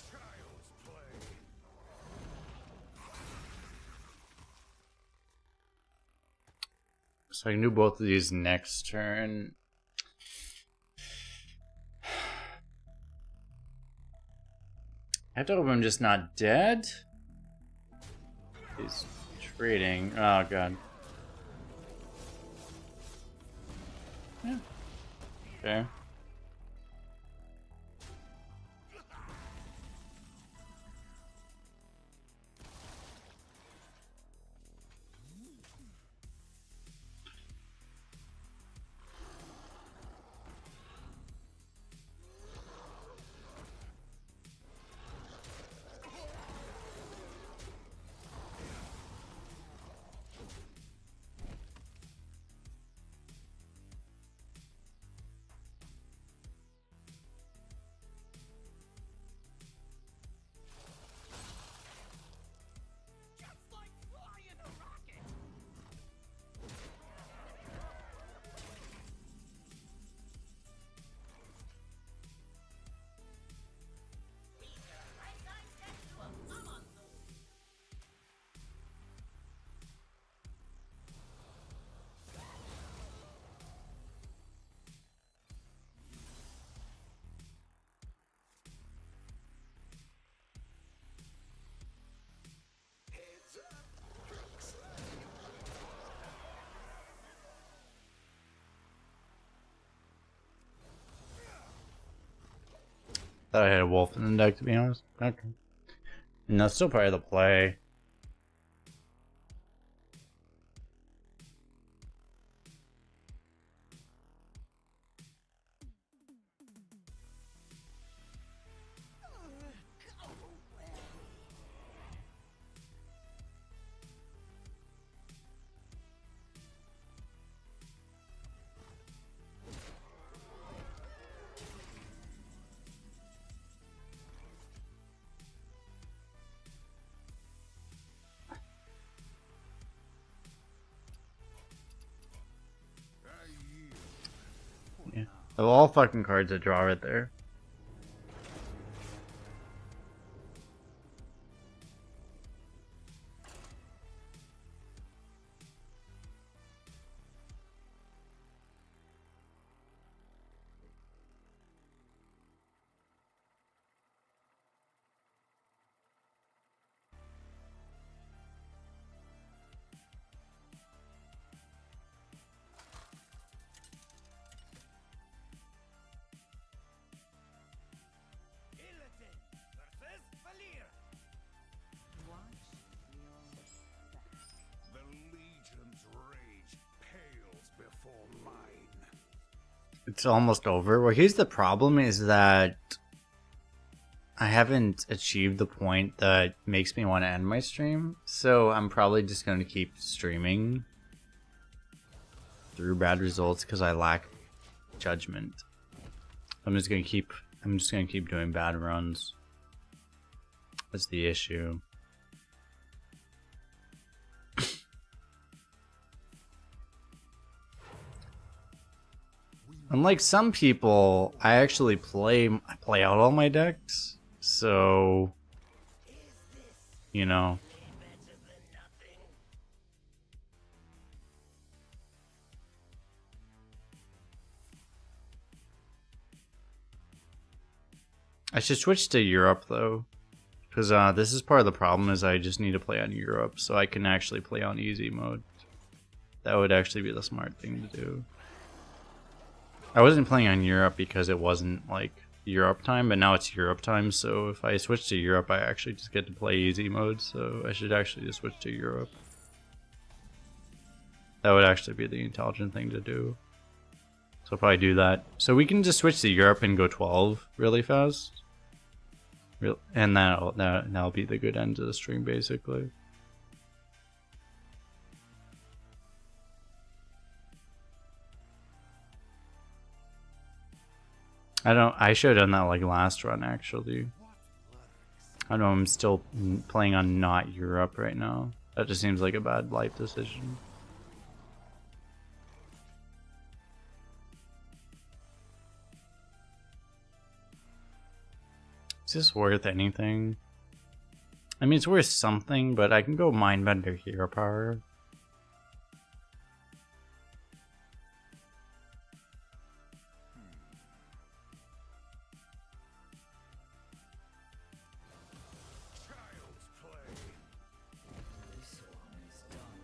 Child's play. So I can do both of these next turn. I have to hope I'm just not dead. He's trading. Oh god. Yeah. Okay. Thought I had a wolf in the deck, to be honest. Okay. And that's still part of the play. Yeah. Of all fucking cards that draw right there. Illidan versus Valir. Watch your back. The Legion's rage pales before mine. It's almost over. Well, here's the problem is that I haven't achieved the point that makes me want to end my stream. So I'm probably just going to keep streaming through bad results because I lack judgment. I'm just going to keep doing bad runs. That's the issue. Unlike some people, I actually play out all my decks. So, you know, Better than nothing. I should switch to Europe though, because this is part of the problem is I just need to play on Europe so I can actually play on easy mode. That would actually be the smart thing to do. I wasn't playing on Europe because it wasn't like Europe time, but now it's Europe time, so if I switch to Europe I actually just get to play easy mode, so I should actually just switch to Europe. That would actually be the intelligent thing to do. So I'll probably do that. So we can just switch to Europe and go 12 really fast. And that'll be the good end to the stream, basically. I should have done that like last run, actually. I know I'm still playing on not Europe right now. That just seems like a bad life decision. Is this worth anything? I mean, it's worth something, but I can go Mindbender Hero Power. Child's play. This one is done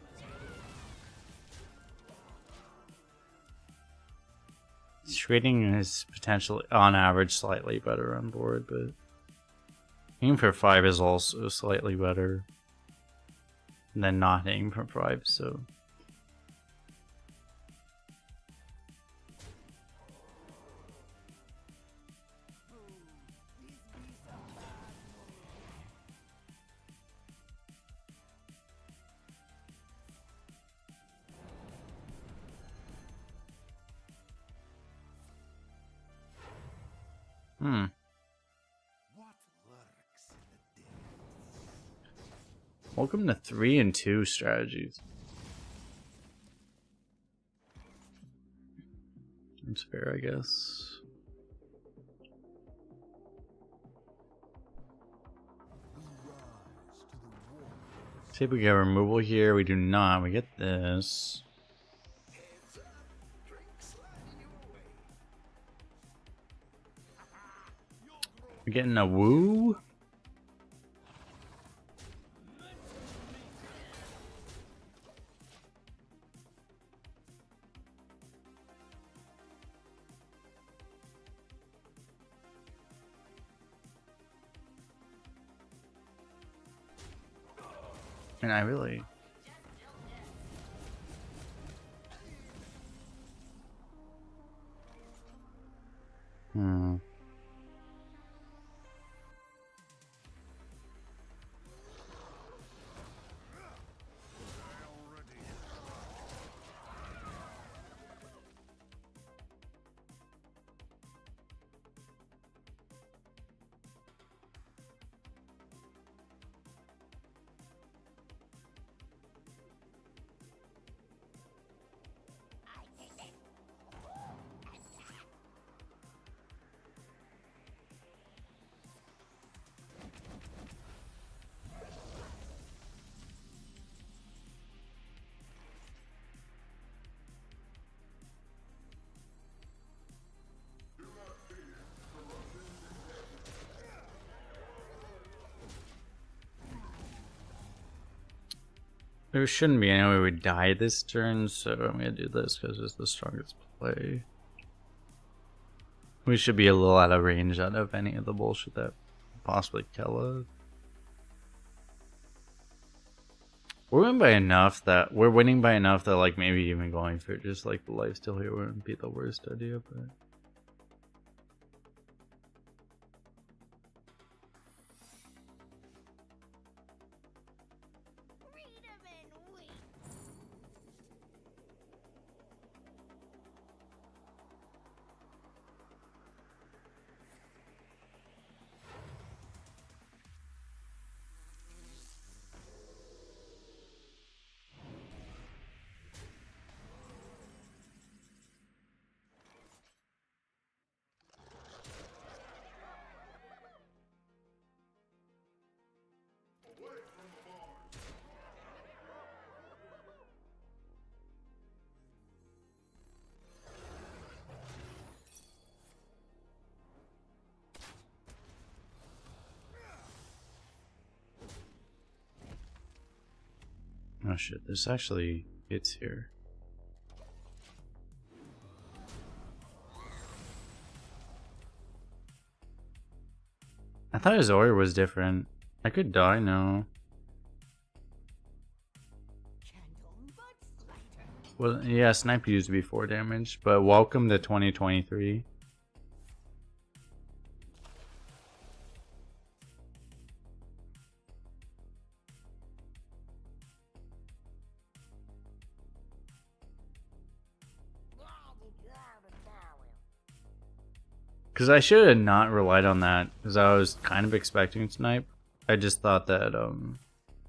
as Trading is potentially, on average, slightly better on board, but aiming for 5 is also slightly better than not aiming for 5, so. Hmm. What lurks in the depths? Welcome to 3 and 2 strategies. That's fair, I guess. See if we get removal here. We do not. We get this. We're getting a woo. And I really... Hmm. There shouldn't be any way we die this turn, so I'm gonna do this because it's the strongest play. We should be a little out of range out of any of the bullshit that possibly kill us. We're winning by enough that like maybe even going for just like the lifesteal here wouldn't be the worst idea, but oh shit, this actually hits here. I thought his aura was different. I could die now. Well, yeah, snipe used to be 4 damage, but welcome to 2023. Because I should have not relied on that, because I was kind of expecting snipe. I just thought that,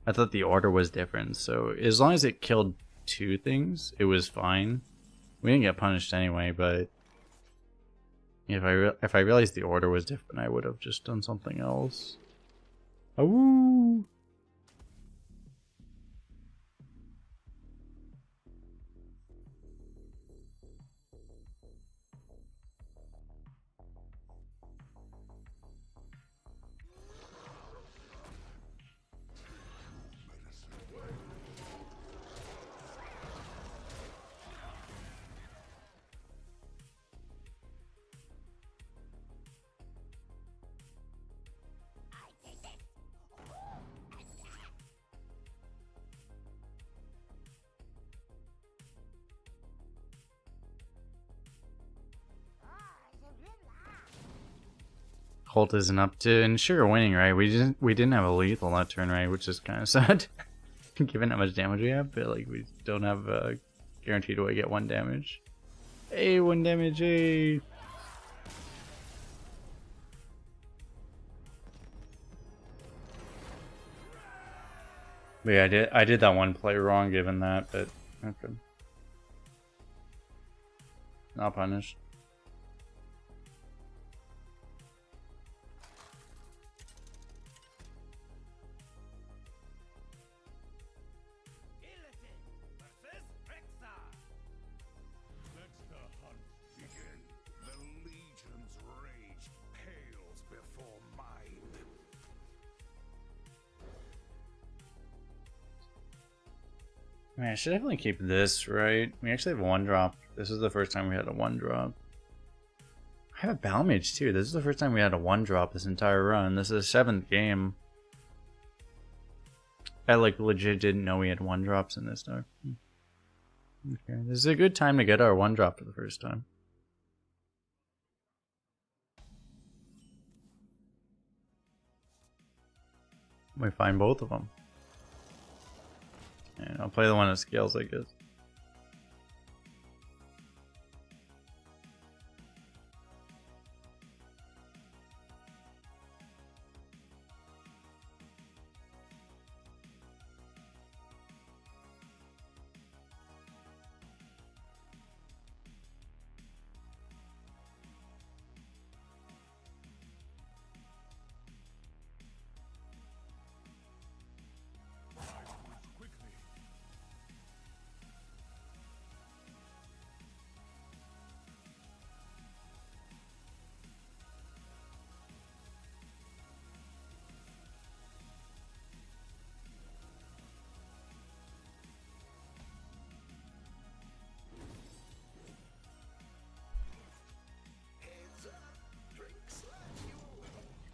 I thought the order was different, so as long as it killed 2 things, it was fine. We didn't get punished anyway, but if I realized the order was different, I would have just done something else. Awoo! Colt isn't up to, and sure, winning, right? We didn't have a lethal that turn, right? Which is kind of sad, given how much damage we have. But like, we don't have a guaranteed way to get 1 damage. Hey, 1 damage, hey! But yeah, I did that one play wrong, given that, but okay. Not punished. Man, I should definitely keep this, right? We actually have a 1-drop. This is the first time we had a 1-drop. I have a Battle Mage too. This is the first time we had a 1-drop this entire run. This is the 7th game. I like legit didn't know we had 1-drops in this deck. Okay, this is a good time to get our 1-drop for the first time. We find both of them. And I'll play the one that scales, I guess.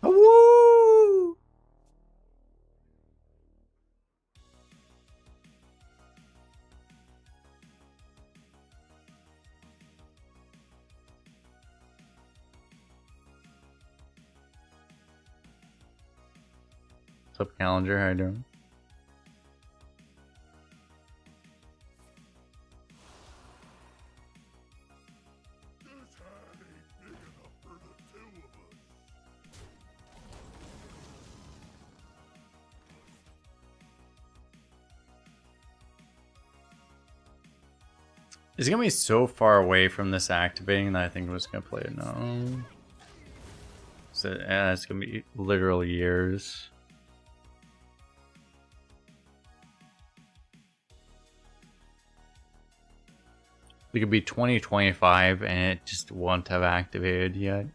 Woo! What's up, Calendar? How you doing? This hat ain't big enough for the two of us. It's gonna be so far away from this activating that I think I'm just gonna play it now. So yeah, it's gonna be literally years. It could be 2025 and it just won't have activated yet.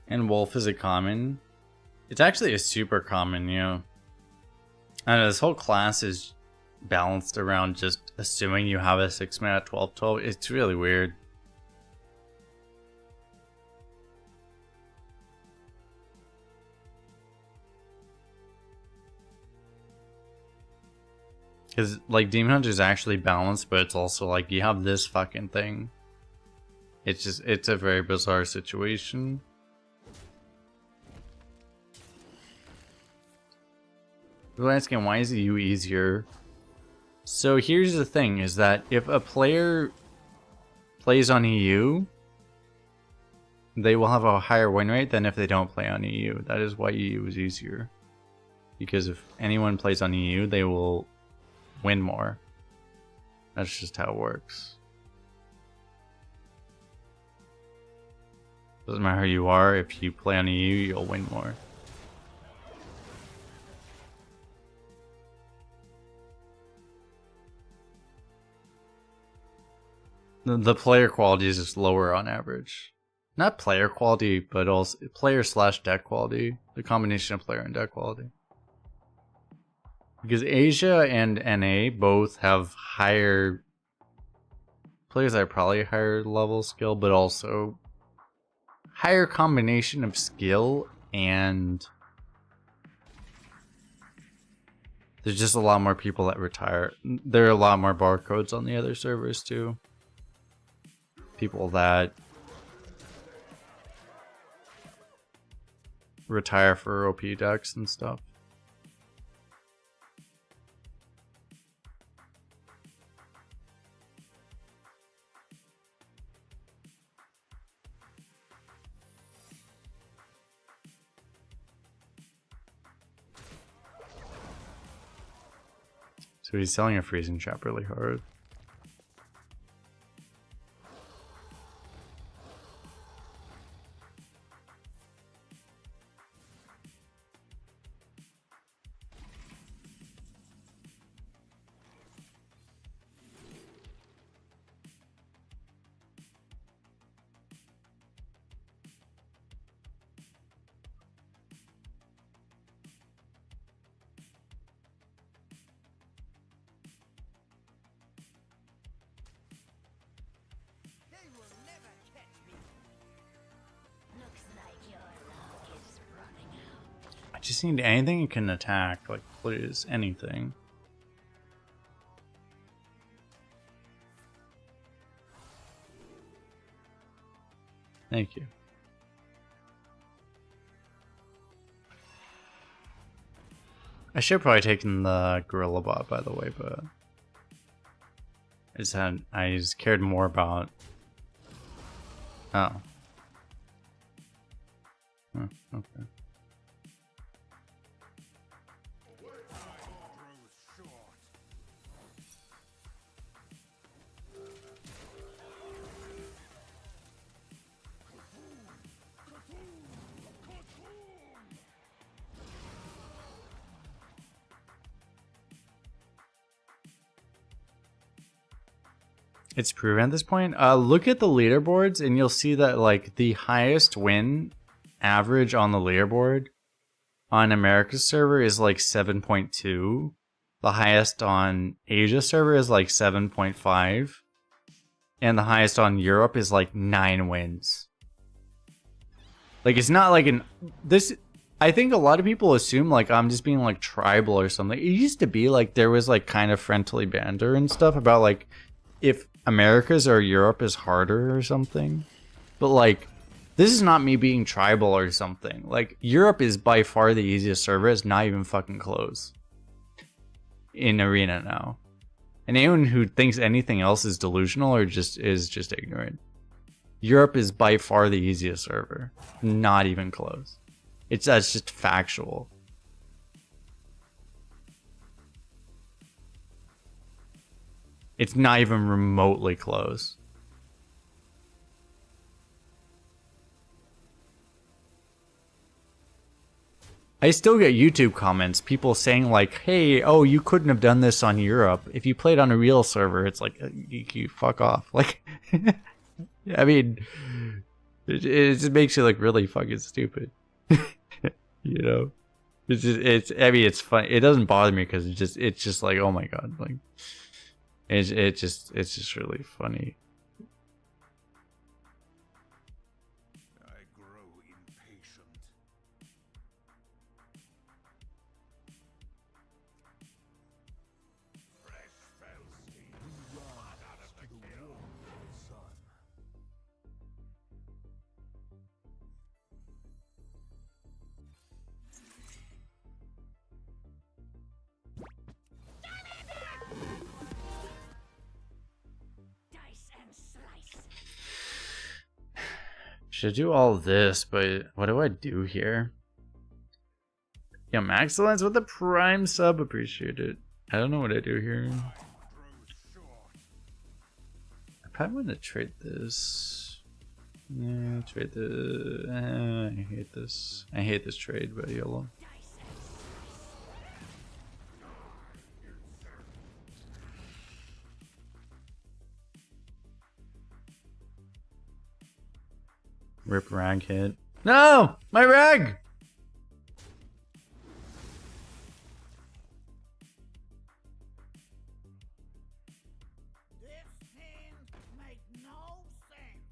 And Wolf is a common. It's actually a super common, you know. I know this whole class is balanced around just assuming you have a 6-mana 12/12. It's really weird. Because, like, Demon Hunter is actually balanced, but it's also like you have this fucking thing. It's just, it's a very bizarre situation. People are asking, why is EU easier? So here's the thing, is that if a player plays on EU, they will have a higher win rate than if they don't play on EU. That is why EU is easier. Because if anyone plays on EU, they will win more. That's just how it works. Doesn't matter who you are, if you play on EU, you'll win more. The player quality is just lower on average. not player quality, but also player slash deck quality. The combination of player and deck quality. Because Asia and NA both have higher players that are probably higher level skill, but also higher combination of skill, and there's just a lot more people that retire. There are a lot more barcodes on the other servers too. People that retire for OP decks and stuff. So he's selling a freezing trap really hard. They will never catch me. Looks like your luck is running out. I just need anything you can attack, like please, anything. Thank you. I should have probably taken the gorilla bot, by the way, but I just cared more about. Oh. Huh, okay. It's proven at this point. Look at the leaderboards and you'll see that like the highest win average on the leaderboard on America's server is like 7.2. The highest on Asia server is like 7.5. And the highest on Europe is like 9 wins. Like it's not like I think a lot of people assume like I'm just being like tribal or something. It used to be like there was like kind of friendly banter and stuff about like if Americas or Europe is harder or something. But like this is not me being tribal or something. Like Europe is by far the easiest server. It's not even fucking close in Arena now. And anyone who thinks anything else is delusional or is just ignorant. Europe is by far the easiest server. Not even close. That's just factual. It's not even remotely close. I still get YouTube comments, people saying like, hey, oh, you couldn't have done this on Europe. If you played on a real server, it's like, you fuck off. Like, I mean, it just makes you look really fucking stupid. You know? I mean, it's fun. It doesn't bother me because it's just like, oh my god, like, it's just really funny. I grow impatient. Fresh Felstein. Hot out of the kill. Son. Dice and slice. Should do all this, but what do I do here? Yeah, Maxilence with the Prime sub, appreciate it. I don't know what I do here. I probably want to trade this. Yeah, trade the. I hate this. I hate this trade by yellow. Rip rag hit. No! My rag! This scene make no sense.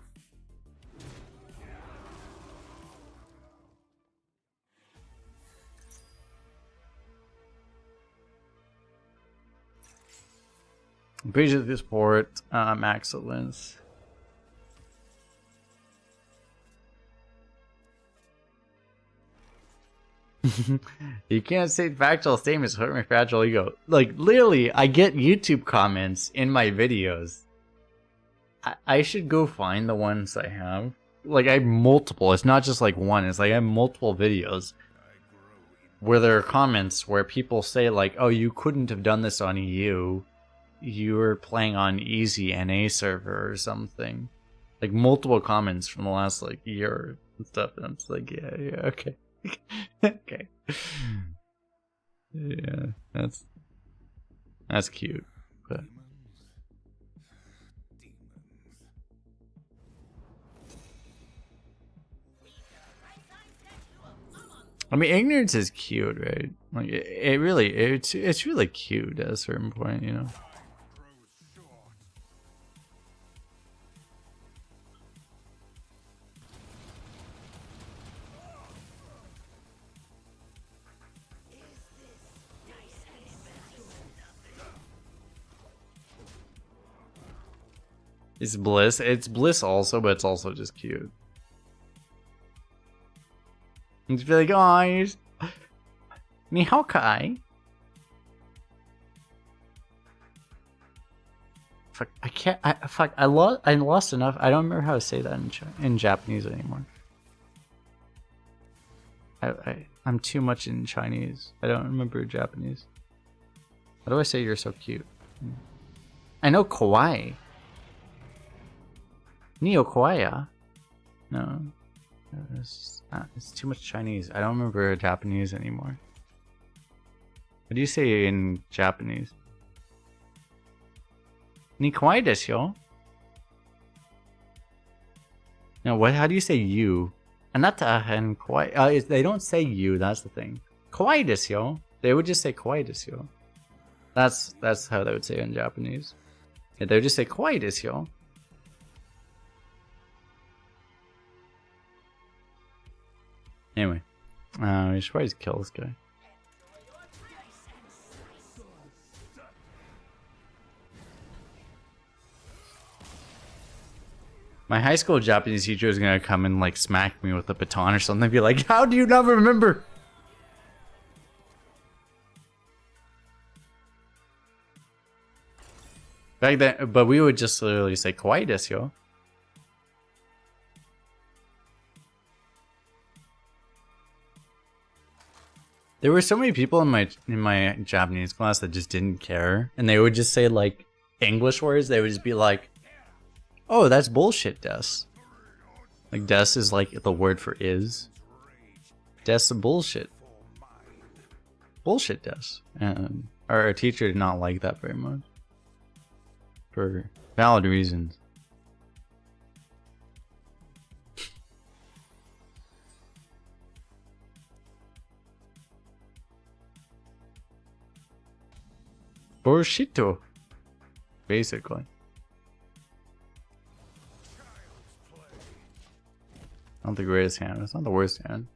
Appreciate the support, excellence. You can't say factual statements hurt my fragile ego. Like, literally, I get YouTube comments in my videos. I should go find the ones I have. Like, I have multiple. It's not just like one. It's like I have multiple videos where there are comments where people say like, oh, you couldn't have done this on EU. You were playing on easy NA server or something. Like, multiple comments from the last, like, year and stuff. And I'm just like, yeah, okay. Okay. Yeah, that's cute. But I mean, ignorance is cute, right? Like it's really cute at a certain point, you know. It's bliss. It's bliss also, but it's also just cute. And to be like, oh, you're just... Ni hao kai. Fuck, I can't. I lost enough. I don't remember how to say that in Japanese anymore. I'm too much in Chinese. I don't remember Japanese. How do I say you're so cute? I know kawaii. Neo kawaii. No. It's too much Chinese. I don't remember Japanese anymore. What do you say in Japanese? Ni kawaii desu yo? No, what? How do you say you? Anata and kawaii. They don't say you. That's the thing. Kawaii desu yo. They would just say kawaii desu yo. That's how they would say it in Japanese. Yeah, they would just say kawaii desu yo. Anyway, we should probably just kill this guy. My high school Japanese teacher is gonna come and like smack me with a baton or something and be like, how do you not remember? Back then, but we would just literally say kawaii desu yo. There were so many people in my Japanese class that just didn't care, and they would just say like English words. They would just be like, "Oh, that's bullshit, des." Like des is like the word for is. Des bullshit. Bullshit des. And our teacher did not like that very much, for valid reasons. Bullshito, basically. Not the greatest hand. It's not the worst hand.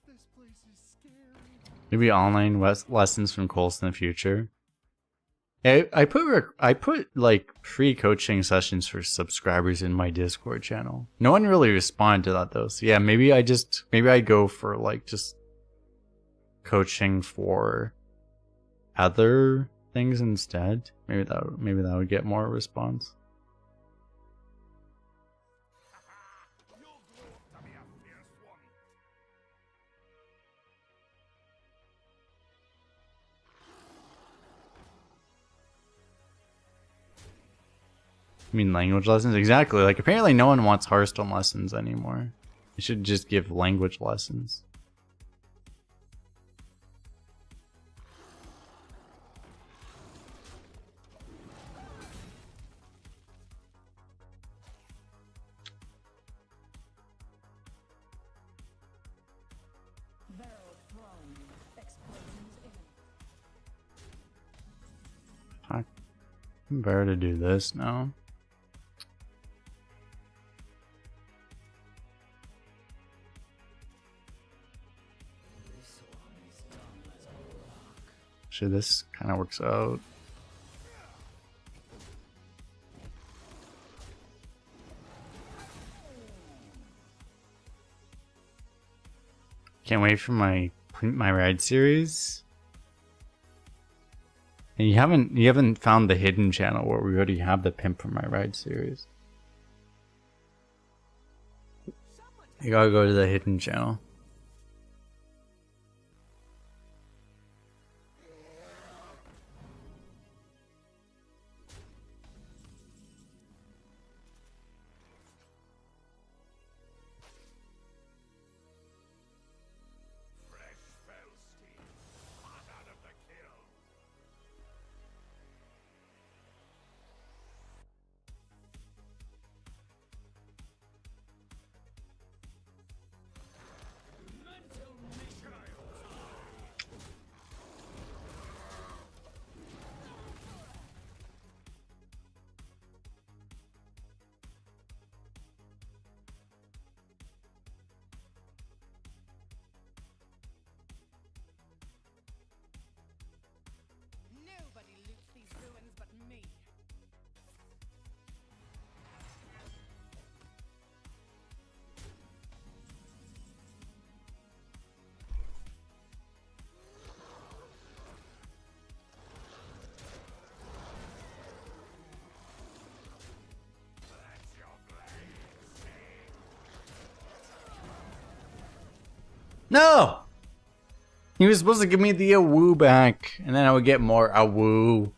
This place is scary. Maybe online lessons from Kolst in the future. I put like free coaching sessions for subscribers in my Discord channel. No one really responded to that though. So yeah, maybe I'd go for like just coaching for other things instead. Maybe that would get more response. I mean, language lessons? Exactly. Like, apparently no one wants Hearthstone lessons anymore. You should just give language lessons. Fuck. Better to do this now. Actually, this kind of works out. Can't wait for my ride series. And you haven't found the hidden channel where we already have the pimp for my ride series. You gotta go to the hidden channel. Fresh fell steam, hot out of the kiln. Nobody loots these ruins but me. No! He was supposed to give me the awoo back, and then I would get more awoo.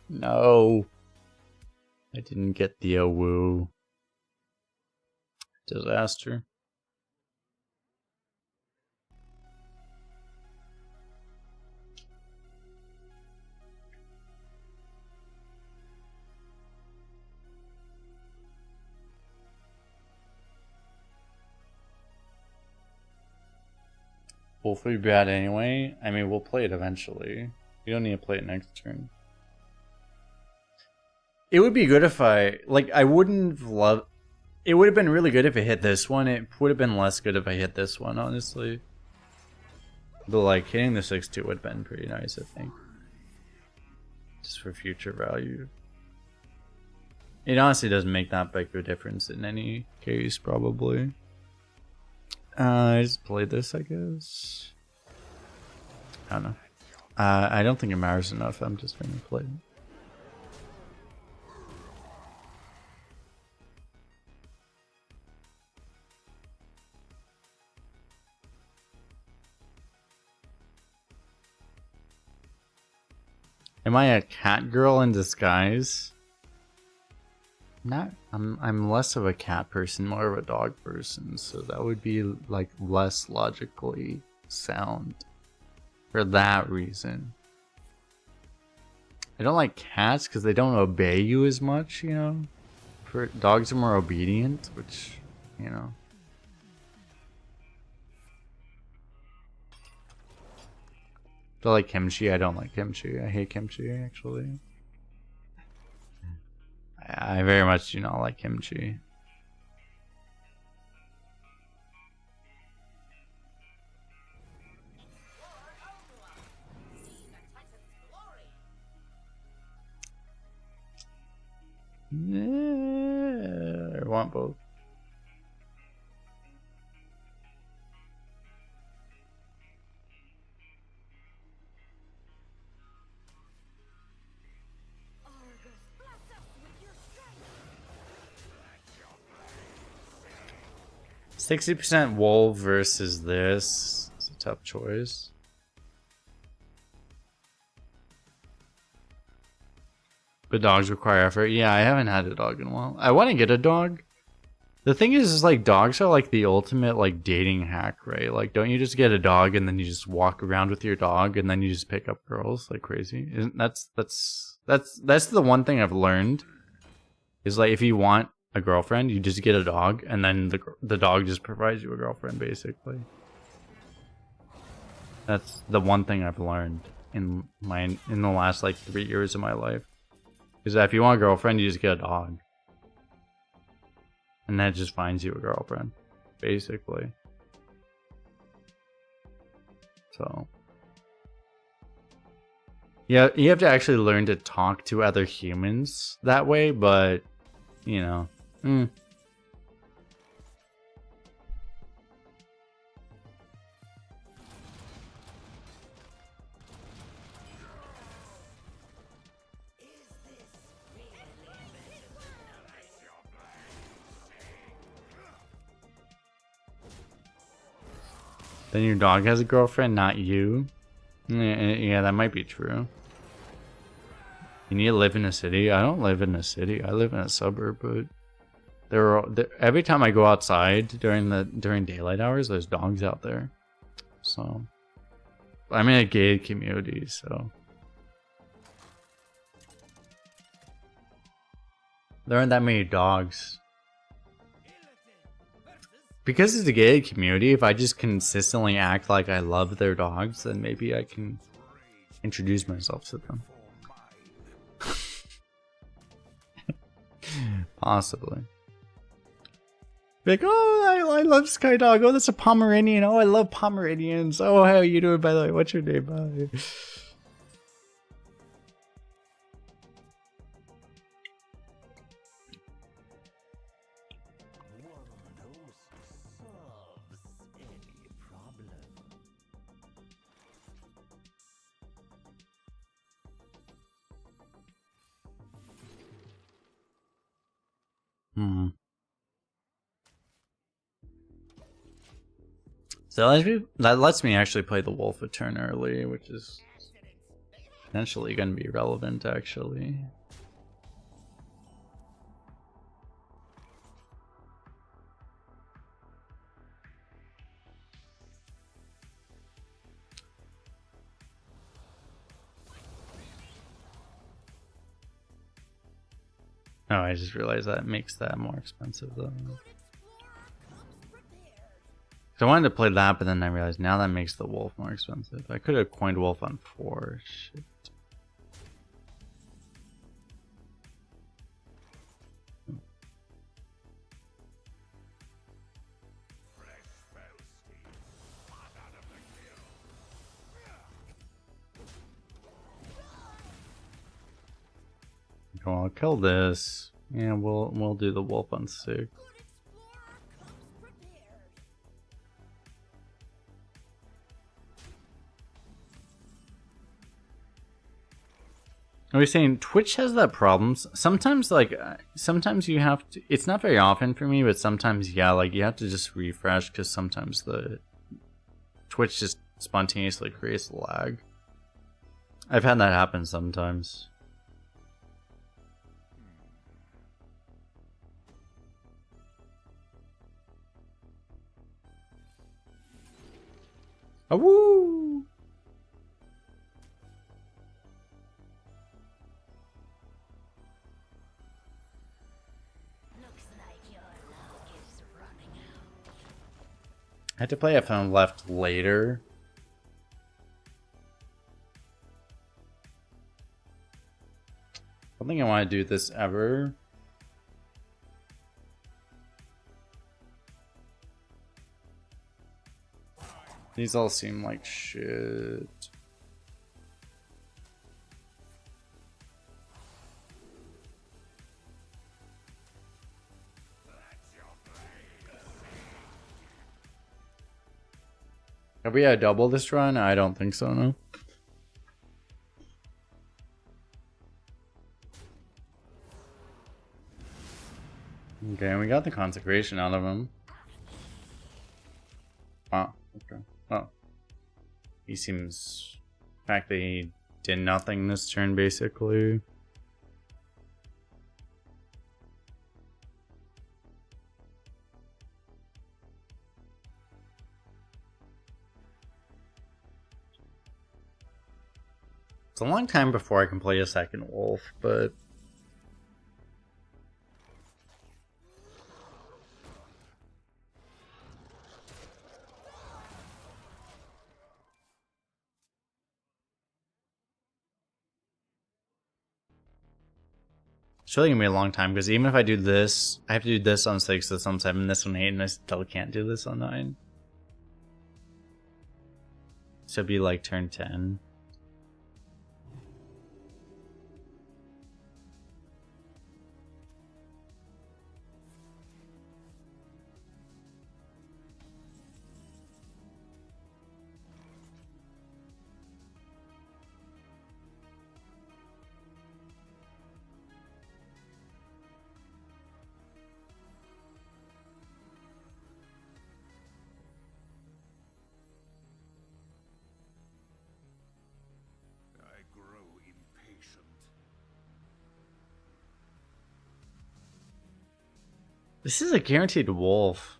No. I didn't get the awoo. Disaster. Hopefully bad anyway. I mean, we'll play it eventually. You don't need to play it next turn. It would be good if I wouldn't love. It would have been really good if it hit this one. It would have been less good if I hit this one, honestly. But like hitting the 6-2 would have been pretty nice, I think. Just for future value. It honestly doesn't make that big of a difference in any case, probably. I just played this, I guess. I don't know. I don't think it matters enough. I'm just going to play it. Am I a cat girl in disguise? I'm less of a cat person, more of a dog person, so that would be like less logically sound for that reason. I don't like cats because they don't obey you as much, you know. For dogs are more obedient, which, you know. I like kimchi. I don't like kimchi. I hate kimchi, actually. I very much do not like kimchi. Yeah, I want both. Argus, bless us with your strength. 60% wool versus this. It's a tough choice. But dogs require effort. Yeah, I haven't had a dog in a while. I want to get a dog. The thing is like dogs are like the ultimate like dating hack, right? Like, don't you just get a dog and then you just walk around with your dog and then you just pick up girls like crazy? Isn't that's the one thing I've learned is like if you want a girlfriend, you just get a dog and then the dog just provides you a girlfriend basically. That's the one thing I've learned in the last like 3 years of my life. Because if you want a girlfriend, you just get a dog, and that just finds you a girlfriend, basically. So yeah, you have to actually learn to talk to other humans that way, but you know. Then your dog has a girlfriend, not you. Yeah, that might be true. You need to live in a city. I don't live in a city. I live in a suburb, but every time I go outside during daylight hours, there's dogs out there. So I'm in a gated community, so there aren't that many dogs. Because it's a gated community, if I just consistently act like I love their dogs, then maybe I can introduce myself to them. Possibly. Like, oh, I love Skydog. Oh, that's a Pomeranian. Oh, I love Pomeranians. Oh, how are you doing, by the way? What's your name? Bye. So that lets me actually play the wolf a turn early, which is potentially going to be relevant, actually. Oh, I just realized that makes that more expensive, though. So I wanted to play that, but then I realized now that makes the wolf more expensive. I could have coined wolf on 4. Shit. Okay, I'll kill this. Yeah, we'll do the wolf on 6. I was saying Twitch has that problem. Sometimes, like, sometimes you have to. It's not very often for me, but sometimes, yeah, like you have to just refresh because sometimes the Twitch just spontaneously creates lag. I've had that happen sometimes. Oh, woo! I had to play if I'm left later. I don't think I want to do this ever. These all seem like shit. Have we had double this run? I don't think so, no. Okay, we got the consecration out of him. Wow, okay. Oh. He seems... The fact that he did nothing this turn, basically. It's a long time before I can play a second wolf, but... It's really gonna be a long time because even if I do this, I have to do this on 6, this on 7, this on 8, and I still can't do this on 9. So it'd be like turn 10. I grow impatient. This is a guaranteed wolf.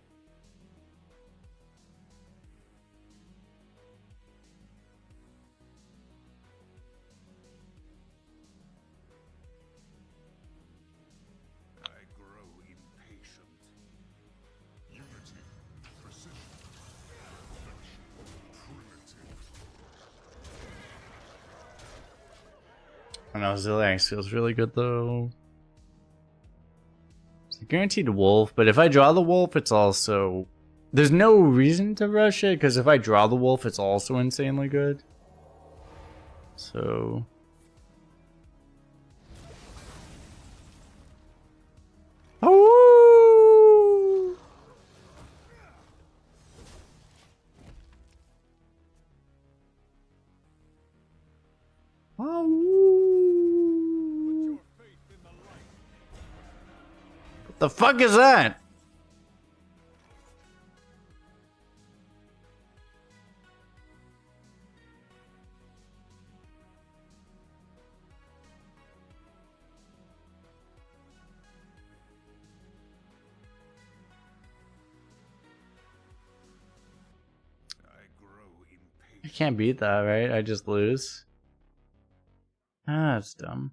I grow impatient. Unity, precision, primitive. I know Zilliax feels really good though. It's a guaranteed wolf, but if I draw the wolf, it's also... There's no reason to rush it, because if I draw the wolf, it's also insanely good. So... Oh! Oh! What the fuck is that? I grow impatient. I can't beat that, right? I just lose. Ah, that's dumb.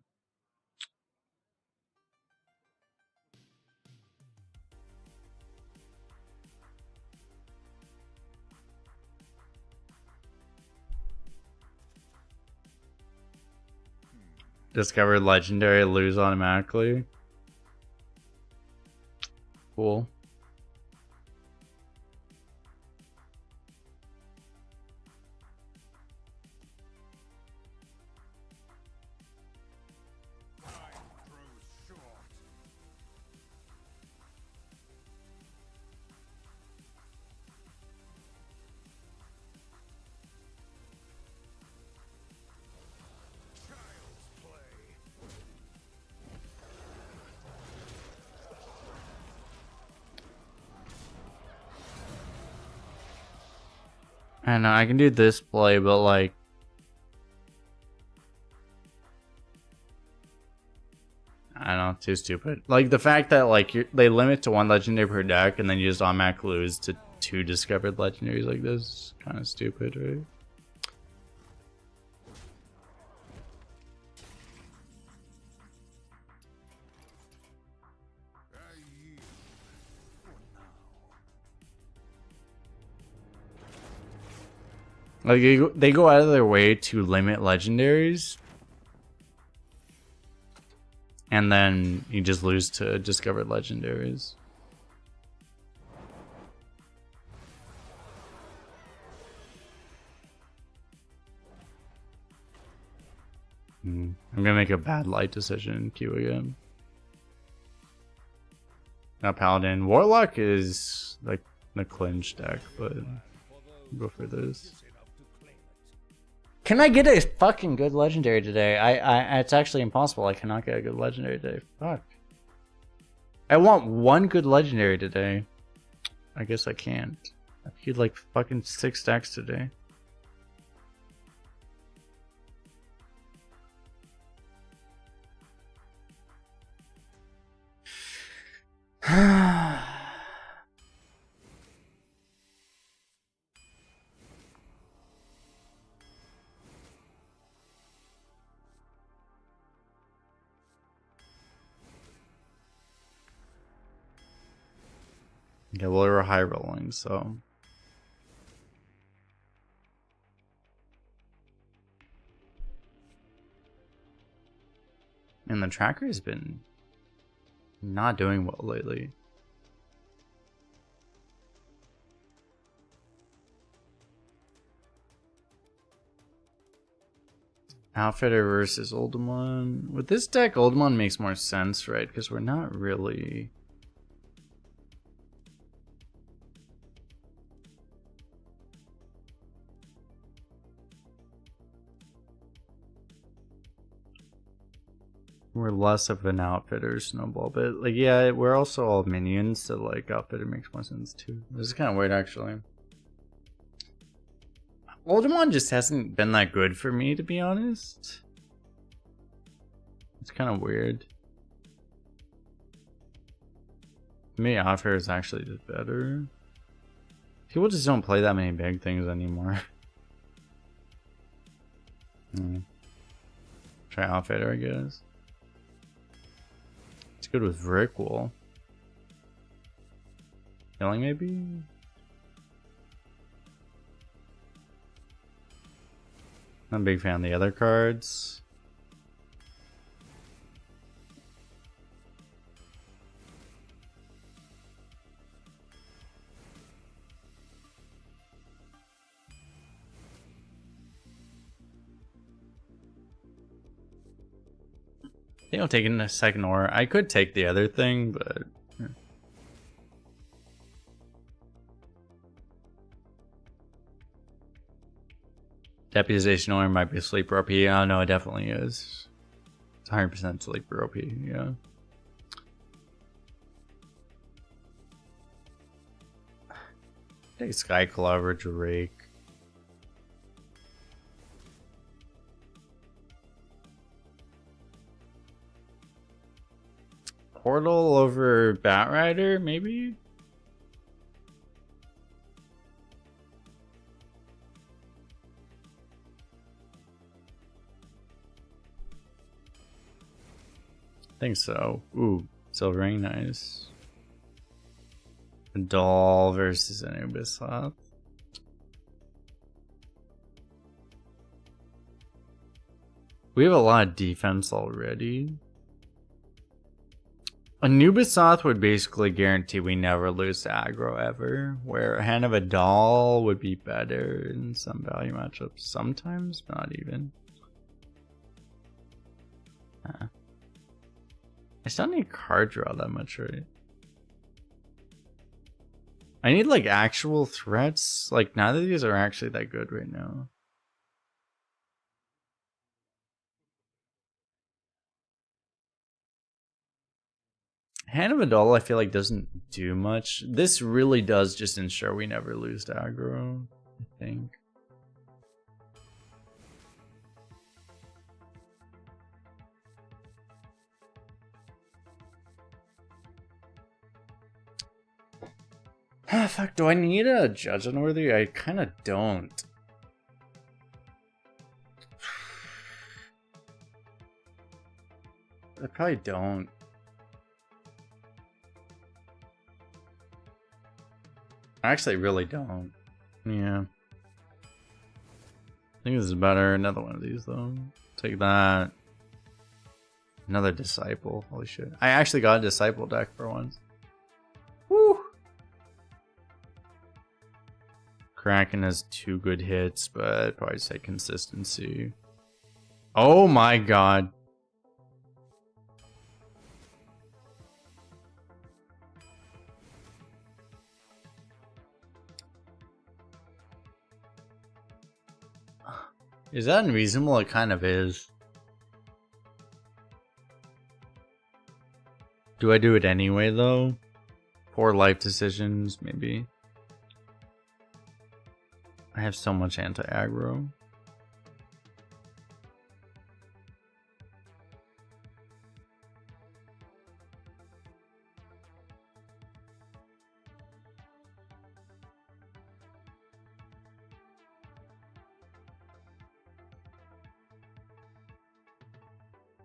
Discovered legendary, lose automatically. Cool. Time grows short. Child's play. I know, I can do this play, but like... I don't know, too stupid. Like, the fact that, like, they limit to 1 legendary per deck, and then you just automatic lose to 2 discovered legendaries like this is kind of stupid, right? I yield for now. Like, they go out of their way to limit legendaries, and then you just lose to discovered legendaries. I'm gonna make a bad light decision in queue again. Now Paladin. Warlock is like the clinch deck, but I'll go for this. Can I get a fucking good legendary today? It's actually impossible. I cannot get a good legendary today. Fuck. I want 1 good legendary today. I guess I can't. I need like fucking 6 stacks today. Yeah, well, we're high rolling, so. And the tracker has been not doing well lately. Outfitter versus Oldemon. With this deck, Oldemon makes more sense, right? Because we're not really... We're less of an Outfitter snowball, but like, yeah, we're also all minions, so like, Outfitter makes more sense too. This is kind of weird, actually. Oldemon just hasn't been that good for me, to be honest. It's kind of weird. Maybe Outfitter is actually just better. People just don't play that many big things anymore. Try Outfitter, I guess. It's good with Brickwool. Killing, maybe? I'm a big fan of the other cards. I think I'll take it in a second or I could take the other thing, but Deputization Order might be sleeper OP. Oh no, it definitely is. It's 100% sleeper OP, yeah. Take Sky Clover, Drake. Portal over Batrider, maybe? I think so. Ooh, Silvering, nice. Doll versus Anubis Hoth. We have a lot of defense already. Anubis Hoth would basically guarantee we never lose to aggro ever, where a Hand of a Doll would be better in some value matchups. Sometimes, but not even. I still need card draw that much, right? I need like actual threats. Like none of these are actually that good right now. Hand of a Doll I feel like doesn't do much. This really does just ensure we never lose to aggro, I think. Ah, fuck, do I need a Judge Unworthy? I kind of don't. I probably don't. I actually really don't. Yeah. I think this is better. Another one of these, though. Take that. Another Disciple. Holy shit. I actually got a Disciple deck for once. Woo! Kraken has 2 good hits, but I'd probably say consistency. Oh my god. Is that unreasonable? It kind of is. Do I do it anyway, though? Poor life decisions, maybe. I have so much anti-aggro.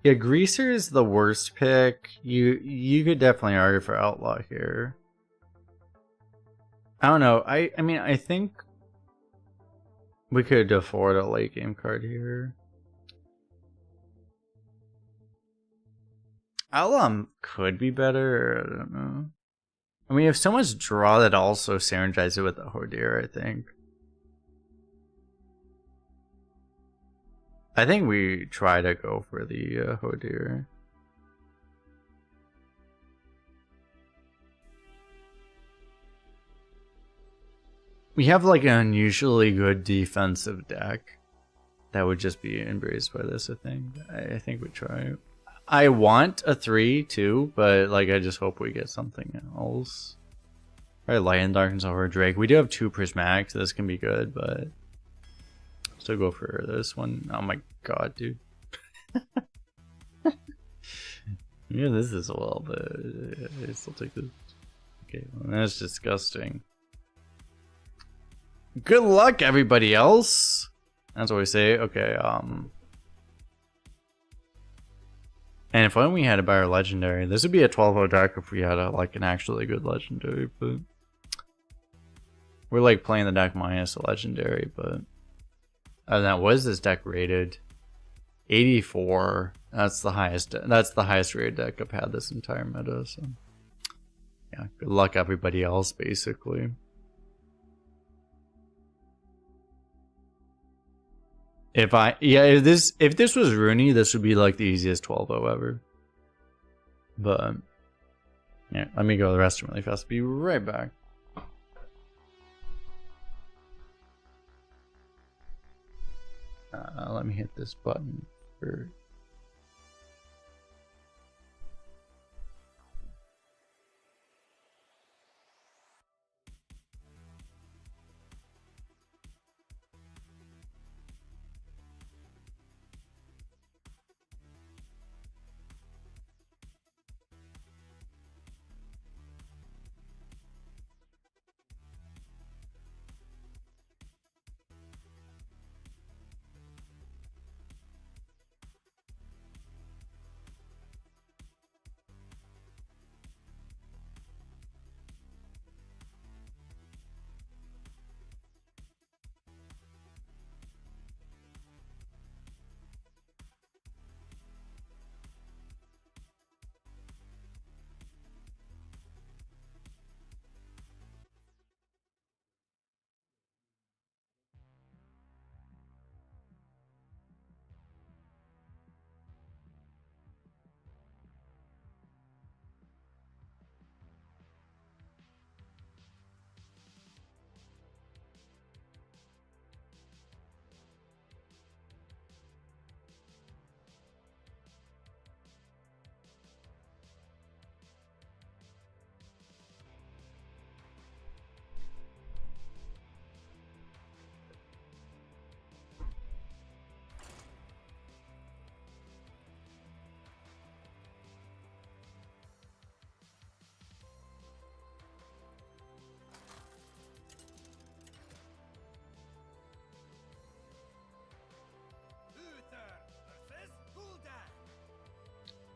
Yeah, Greaser is the worst pick. You could definitely argue for Outlaw here. I don't know. I mean, I think we could afford a late game card here. Alum could be better. I don't know. I mean, we have so much draw that also synergizes it with the Hordeer, I think. I think we try to go for the Hordeer. We have like an unusually good defensive deck that would just be embraced by this, I think. I think we try. I want a 3 too, but like I just hope we get something else. Alright, Light and Darkness over Drake. We do have 2 prismatics, so this can be good, but still go for this one. Oh my god, dude. Yeah, this is well, but I still take this. Okay, well, that's disgusting. Good luck, everybody else. That's what we say. Okay, and if only we had a better legendary. This would be a 12-0 deck if we had a, like an actually good legendary, but we're like playing the deck minus a legendary, but other than that, what is this deck rated? 84. That's the highest rated deck I've had this entire meta, so yeah, good luck everybody else basically. If this was Rooney, this would be like the easiest 12-0 ever. But yeah, let me go the rest really fast. Be right back. Let me hit this button for.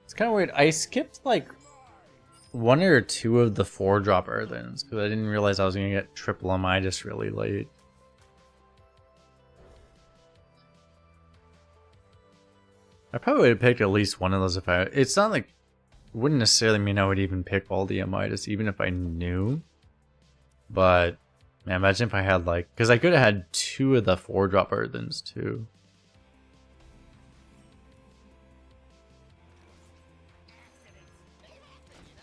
It's kind of weird. I skipped like 1 or 2 of the 4-drop Earthens because I didn't realize I was going to get triple MI just really late. I probably would have picked at least one of those if I... It's not like... It wouldn't necessarily mean I would even pick all the MI even if I knew. But... Man, imagine if I had like... Because I could have had 2 of the 4-drop Earthens too.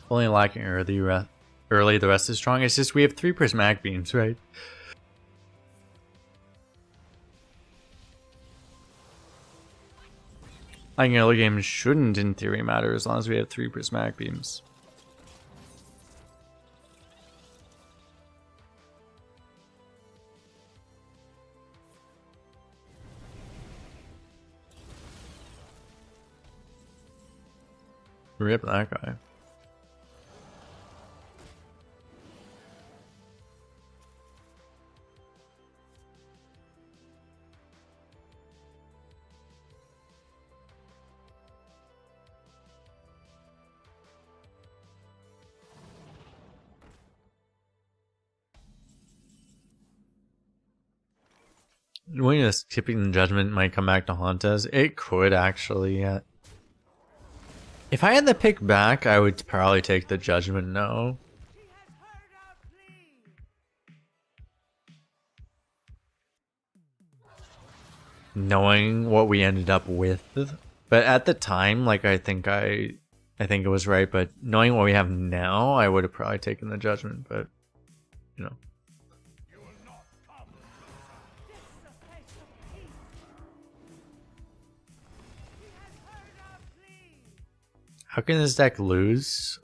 Only lacking early, the rest is strong. It's just we have 3 prismatic beams, right? Like early game shouldn't, in theory, matter as long as we have 3 prismatic beams. Rip that guy. When this skipping the judgment might come back to haunt us, it could actually, yeah. If I had the pick back, I would probably take the judgment no. He has heard our plea. Knowing what we ended up with. But at the time, like I think it was right, but knowing what we have now, I would have probably taken the judgment, but you know. You will not come closer. This is a place of peace. He has heard our plea. How can this deck lose?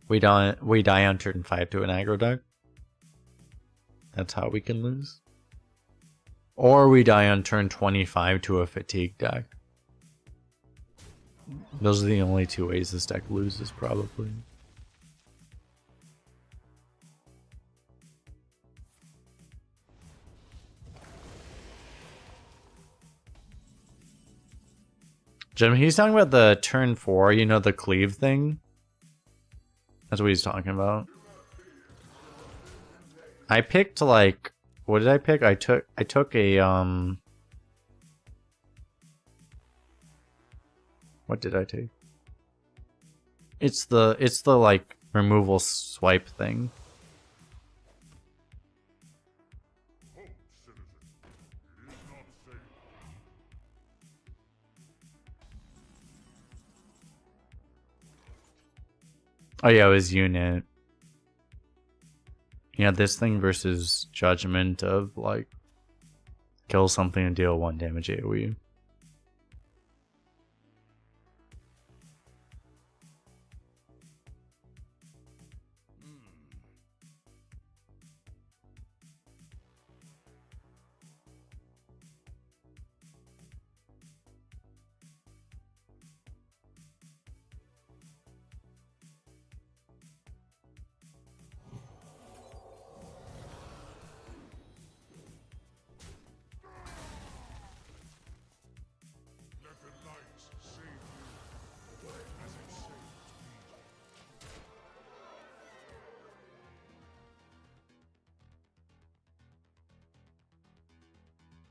We die on turn 5 to an aggro deck. That's how we can lose. Or we die on turn 25 to a fatigue deck. Those are the only two ways this deck loses, probably. Jim, he's talking about the turn 4, you know, the cleave thing? That's what he's talking about. I picked like, what did I pick? I took a what did I take? It's the like removal swipe thing. Halt, citizen. It is not safe. Oh yeah, it was unit. Yeah, this thing versus judgment of like kill something and deal 1 damage AoE. Let the light save you, as it saved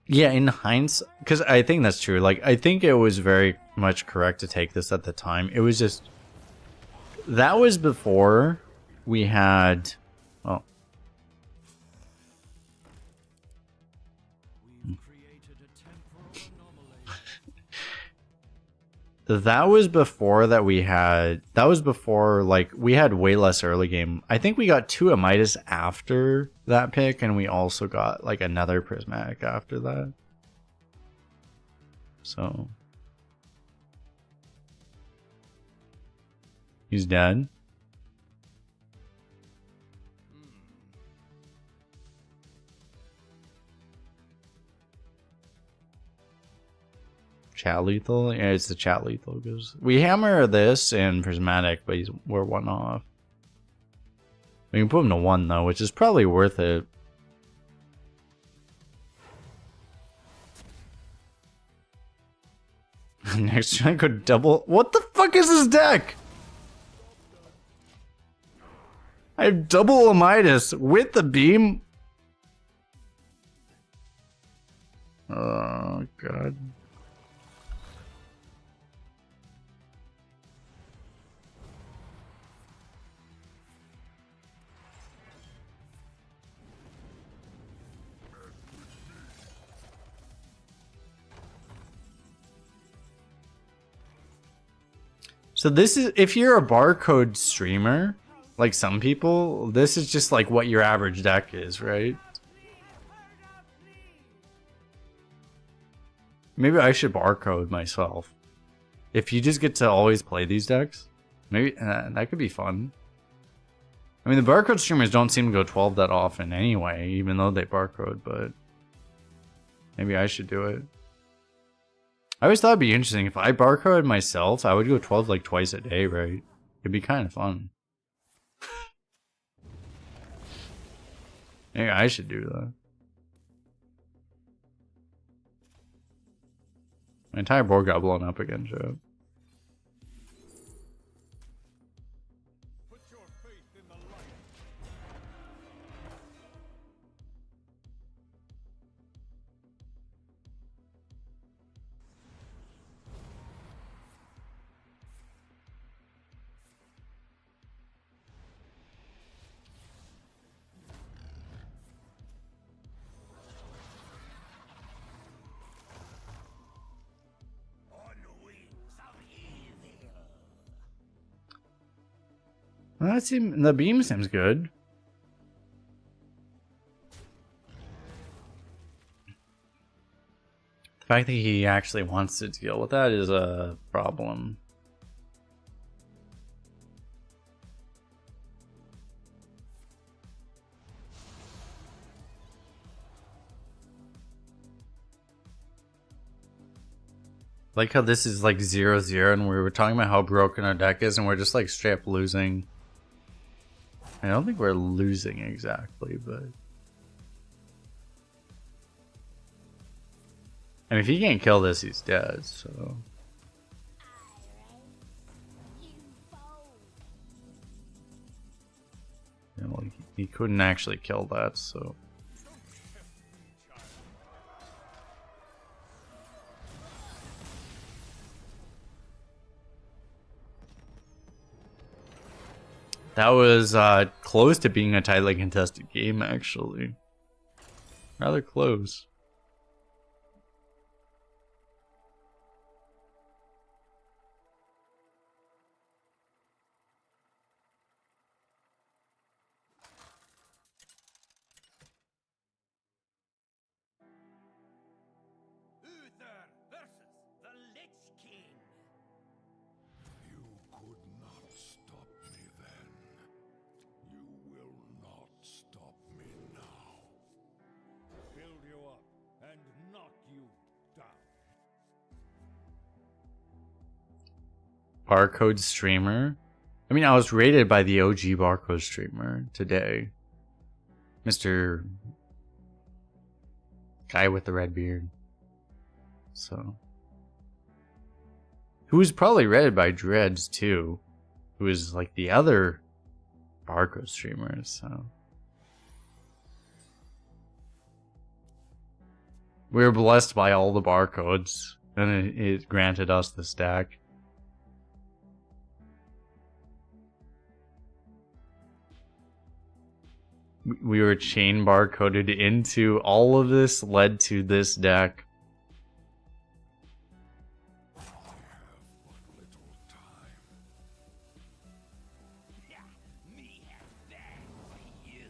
me. Yeah, in hindsight, because I think that's true. Like, I think it was very much correct to take this at the time. It was just that was before we had, well, We've created a temporal anomaly. that was before that was before like we had way less early game. I think we got 2 Midas after that pick, and we also got like another prismatic after that. So he's dead. Chat lethal? Yeah, it's the chat lethal because we hammer this and prismatic, but we're 1 off. We can put him to 1 though, which is probably worth it. Next turn I could double. What the fuck is this deck? I have double Midas with the beam. Oh god. So this is, if you're a barcode streamer, like some people, this is just like what your average deck is, right? Maybe I should barcode myself. If you just get to always play these decks, maybe that could be fun. I mean, the barcode streamers don't seem to go 12 that often anyway, even though they barcode, but maybe I should do it. I always thought it'd be interesting if I barcode myself, I would go 12 like twice a day, right? It'd be kind of fun. Maybe I should do that. My entire board got blown up again, Joe. Put your faith in the light. Well, the beam seems good. The fact that he actually wants to deal with that is a problem. Like how this is like 0-0 and we were talking about how broken our deck is and we're just like straight up losing. I don't think we're losing exactly, but... I mean, if he can't kill this, he's dead, so... You know, like, he couldn't actually kill that, so... That was close to being a tightly contested game, actually. Rather close. Uther versus the Lich King. You could not stop me then. You will not stop me now. Build you up and knock you down. Barcode streamer. I mean, I was rated by the OG barcode streamer today. Mr. Guy with the red beard. So. Who was probably rated by Dreads too. Who is like the other barcode streamers, so. We were blessed by all the barcodes. And it granted us the stack. We were chain barcoded into all of this, led to this deck. I have but little time. Me have that for you.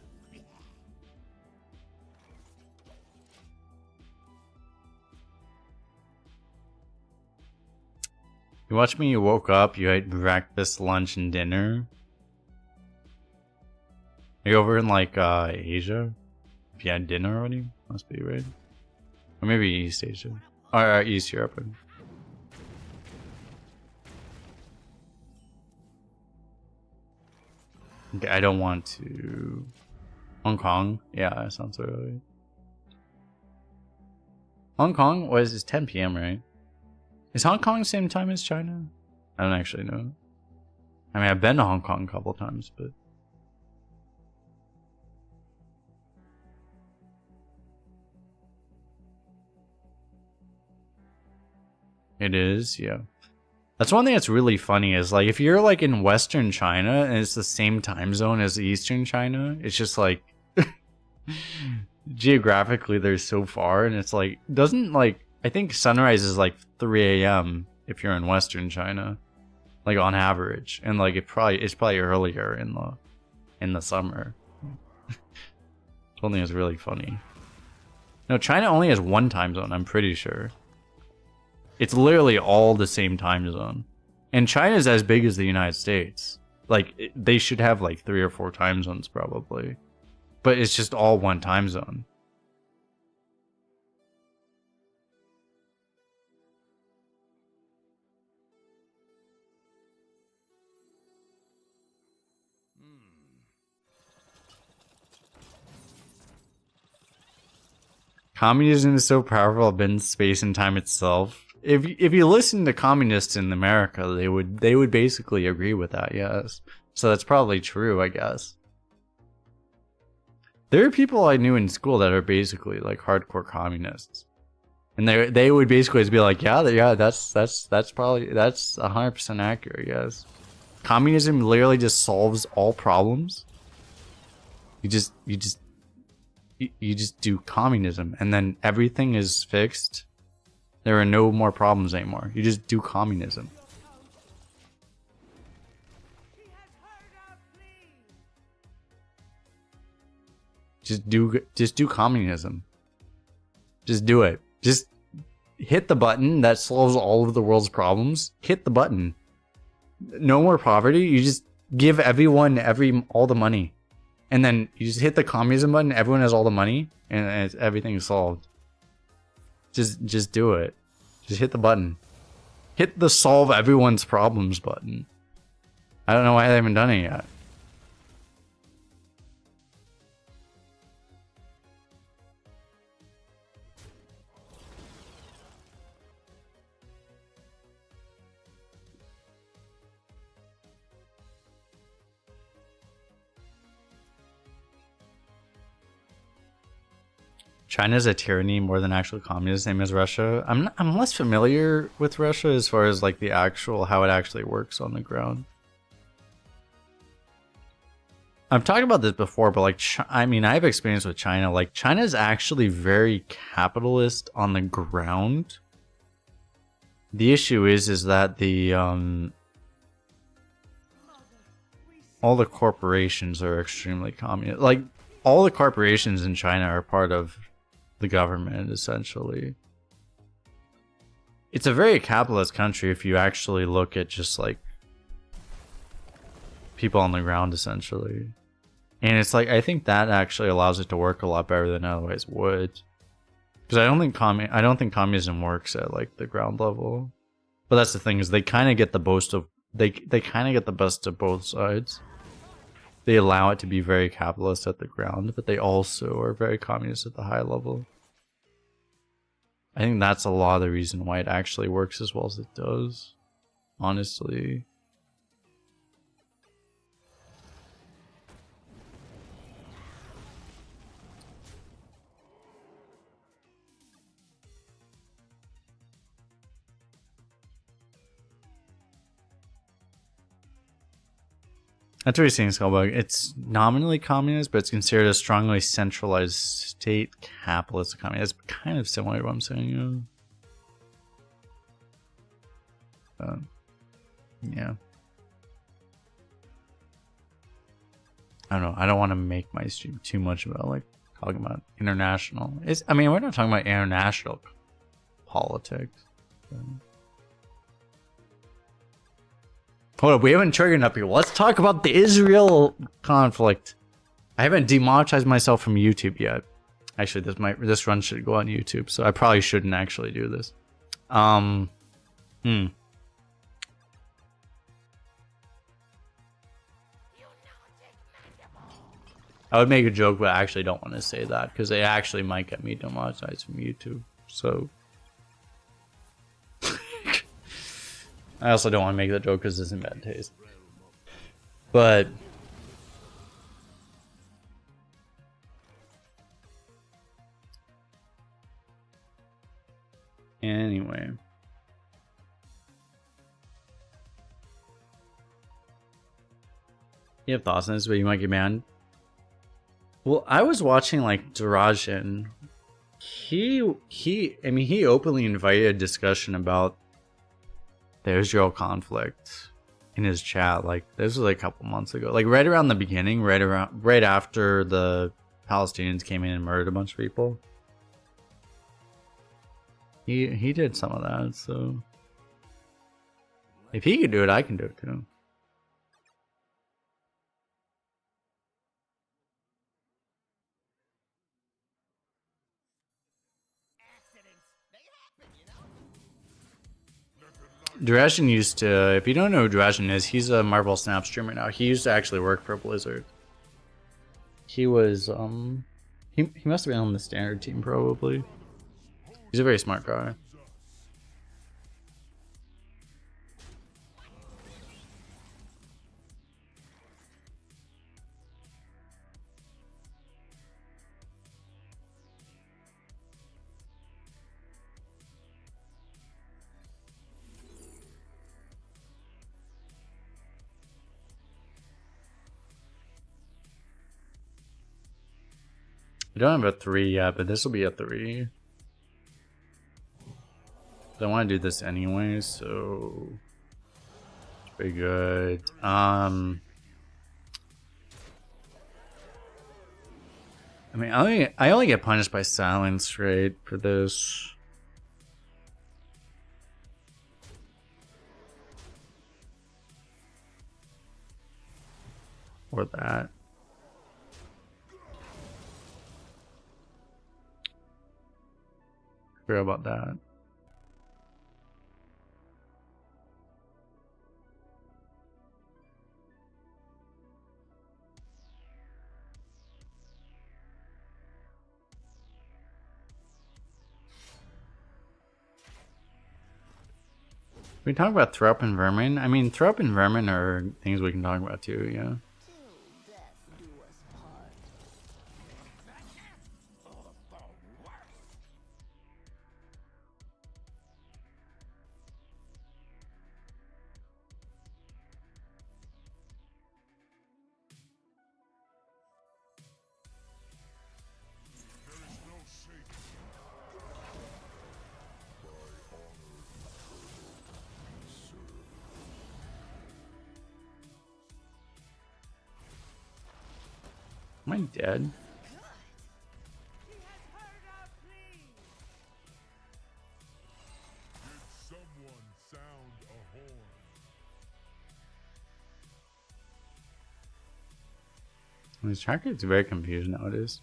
You watched me, you woke up, you ate breakfast, lunch, and dinner. Are you over in like Asia? If you had dinner already, must be, right? Or maybe East Asia. Or East Europe. Okay, I don't want to... Hong Kong? Yeah, that sounds right. Hong Kong was 10 p.m., right? Is Hong Kong the same time as China? I don't actually know. I mean, I've been to Hong Kong a couple times, but... It is, yeah. That's one thing that's really funny is like if you're like in Western China and it's the same time zone as Eastern China, it's just like geographically they're so far and it's like doesn't like I think sunrise is like 3 a.m. if you're in Western China, like on average, and like it's probably earlier in the summer. Something is really funny. No, China only has one time zone, I'm pretty sure. It's literally all the same time zone. And China's as big as the United States. Like, they should have like 3 or 4 time zones probably. But it's just all one time zone. Communism is so powerful in space and time itself. If you listen to communists in America, they would basically agree with that, yes. So that's probably true, I guess. There are people I knew in school that are basically like hardcore communists, and they would basically just be like, yeah, that's probably 100% accurate, yes. Communism literally just solves all problems. You just do communism, and then everything is fixed. There are no more problems anymore. You just do communism. He has heard our plea. Just do communism. Just do it. Just hit the button that solves all of the world's problems. Hit the button. No more poverty. You just give everyone all the money. And then you just hit the communism button, everyone has all the money, and everything's solved. Just do it. Just hit the button. Hit the solve everyone's problems button. I don't know why they haven't done it yet. China's a tyranny more than actual communism, same as Russia. I'm less familiar with Russia as far as like the actual how it actually works on the ground. I've talked about this before, but like I mean, I have experience with China. Like China's actually very capitalist on the ground. The issue is that the all the corporations are extremely communist. Like all the corporations in China are part of the government, essentially. It's a very capitalist country if you actually look at just like people on the ground, essentially. And it's like I think that actually allows it to work a lot better than otherwise would. Because I don't think communism works at like the ground level. But that's the thing, is they kind of get the best of both sides. They allow it to be very capitalist at the ground, but they also are very communist at the high level. I think that's a lot of the reason why it actually works as well as it does, honestly. That's what you're saying, Skullbug. It's nominally communist, but it's considered a strongly centralized state capitalist economy. It's kind of similar to what I'm saying. Yeah. I don't know. I don't want to make my stream too much about like talking about international. I mean, we're not talking about international politics. Hold up, we haven't triggered up here. Let's talk about the Israel conflict. I haven't demonetized myself from YouTube yet. Actually, this run should go on YouTube, so I probably shouldn't actually do this. I would make a joke, but I actually don't want to say that because it actually might get me demonetized from YouTube. So I also don't want to make that joke because it's in bad taste. But anyway. You have thoughts on this, but you might get banned? Well, I was watching like Darajan. He openly invited a discussion about the Israel conflict in his chat. Like this was like a couple months ago, like right around the beginning, right after the Palestinians came in and murdered a bunch of people. He did some of that, so if he could do it, I can do it too. Durajan used to, if you don't know who Durajan is, he's a Marvel Snap streamer now. He used to actually work for Blizzard. He was, he must have been on the standard team probably. He's a very smart guy. I don't have a 3 yet, but this will be a 3. I want to do this anyway, so it's pretty good. I mean, I only get punished by silence rate for this. Or that. Forgot about that. We talk about Throw and Vermin. I mean, Throw and Vermin are things we can talk about too, yeah. Till death do us part. There is no safety. Am I dead? He has heard our plea. Did someone sound a horn? This tracker is very confused nowadays.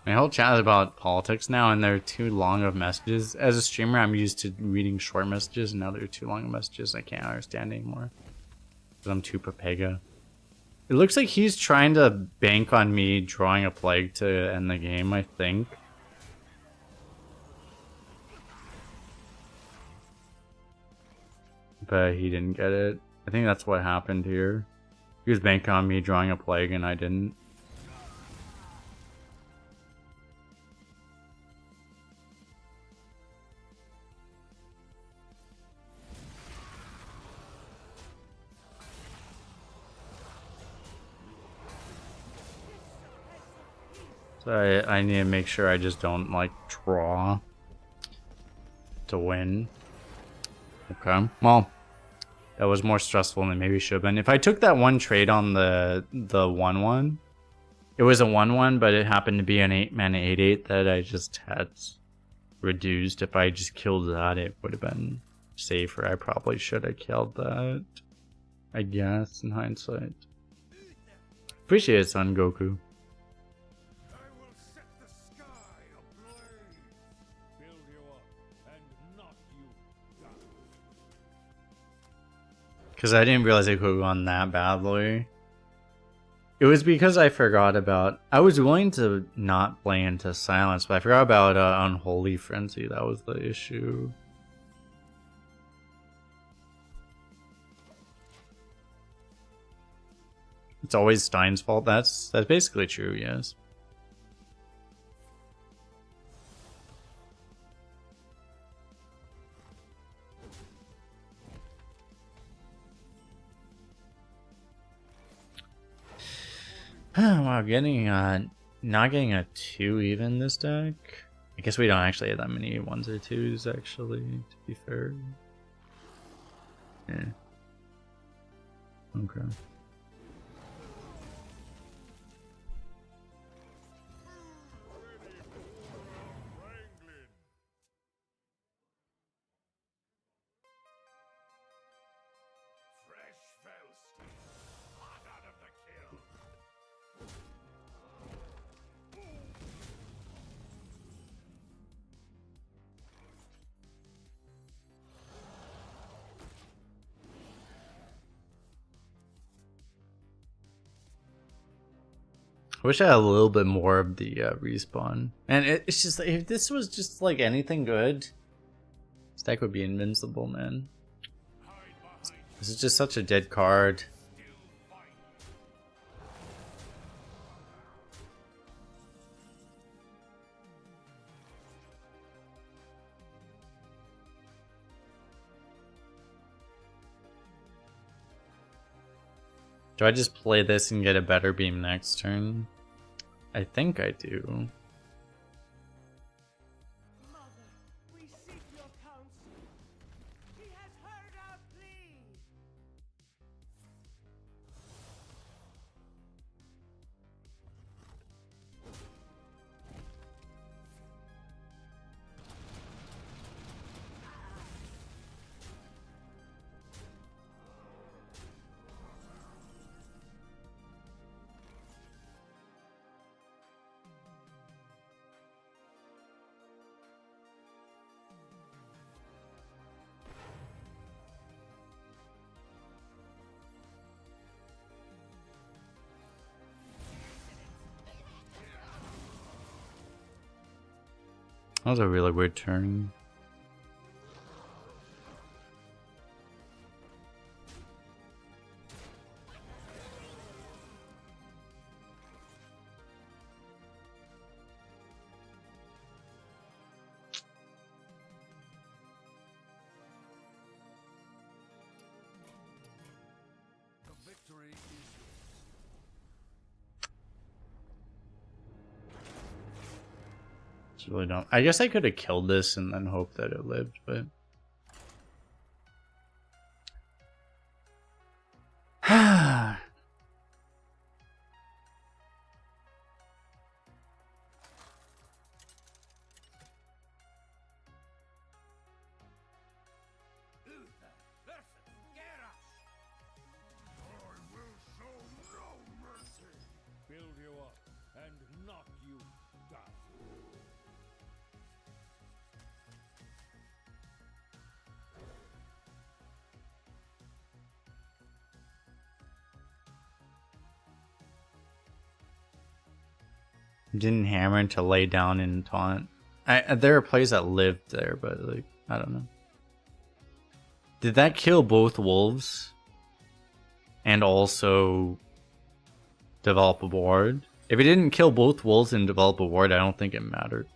My whole chat is about politics now, and they're too long of messages. As a streamer, I'm used to reading short messages, and now they're too long of messages. I can't understand anymore. Because I'm too Papega. It looks like he's trying to bank on me drawing a plague to end the game, I think. But he didn't get it. I think that's what happened here. He was banking on me drawing a plague, and I didn't. So I need to make sure I just don't, like, draw to win. Okay, well, that was more stressful than maybe should have been. If I took that one trade on the 1-1, it was a 1-1, but it happened to be an 8-mana 8-8 that I just had reduced. If I just killed that, it would have been safer. I probably should have killed that, I guess, in hindsight. Appreciate it, Son Goku. I will set the sky ablaze, build you up, and knock you down. Because I didn't realize it could have gone that badly. It was because I forgot about... I was willing to not play into silence, but I forgot about Unholy Frenzy. That was the issue. It's always Stein's fault. That's basically true, yes. Wow, not getting a 2 even this deck. I guess we don't actually have that many 1s or 2s actually, to be fair. Yeah. Okay. Wrangling. Fresh Felstein, hot out of the kiln. I wish I had a little bit more of the respawn. And it's just, if this was just like anything good, this deck would be invincible, man. This is just such a dead card. Do I just play this and get a better beam next turn? I think I do. Mother, we seek your counsel. He has heard our plea. That was a really weird turn. The victory is yours. Just really don't. I guess I could have killed this and then hoped that it lived, but. Uther versus Garrosh. I will show no mercy. Build you up and not you down. Didn't hammer to lay down and taunt. There are plays that lived there, but like, I don't know. Did that kill both wolves? And also develop a ward? If it didn't kill both wolves and develop a ward, I don't think it mattered.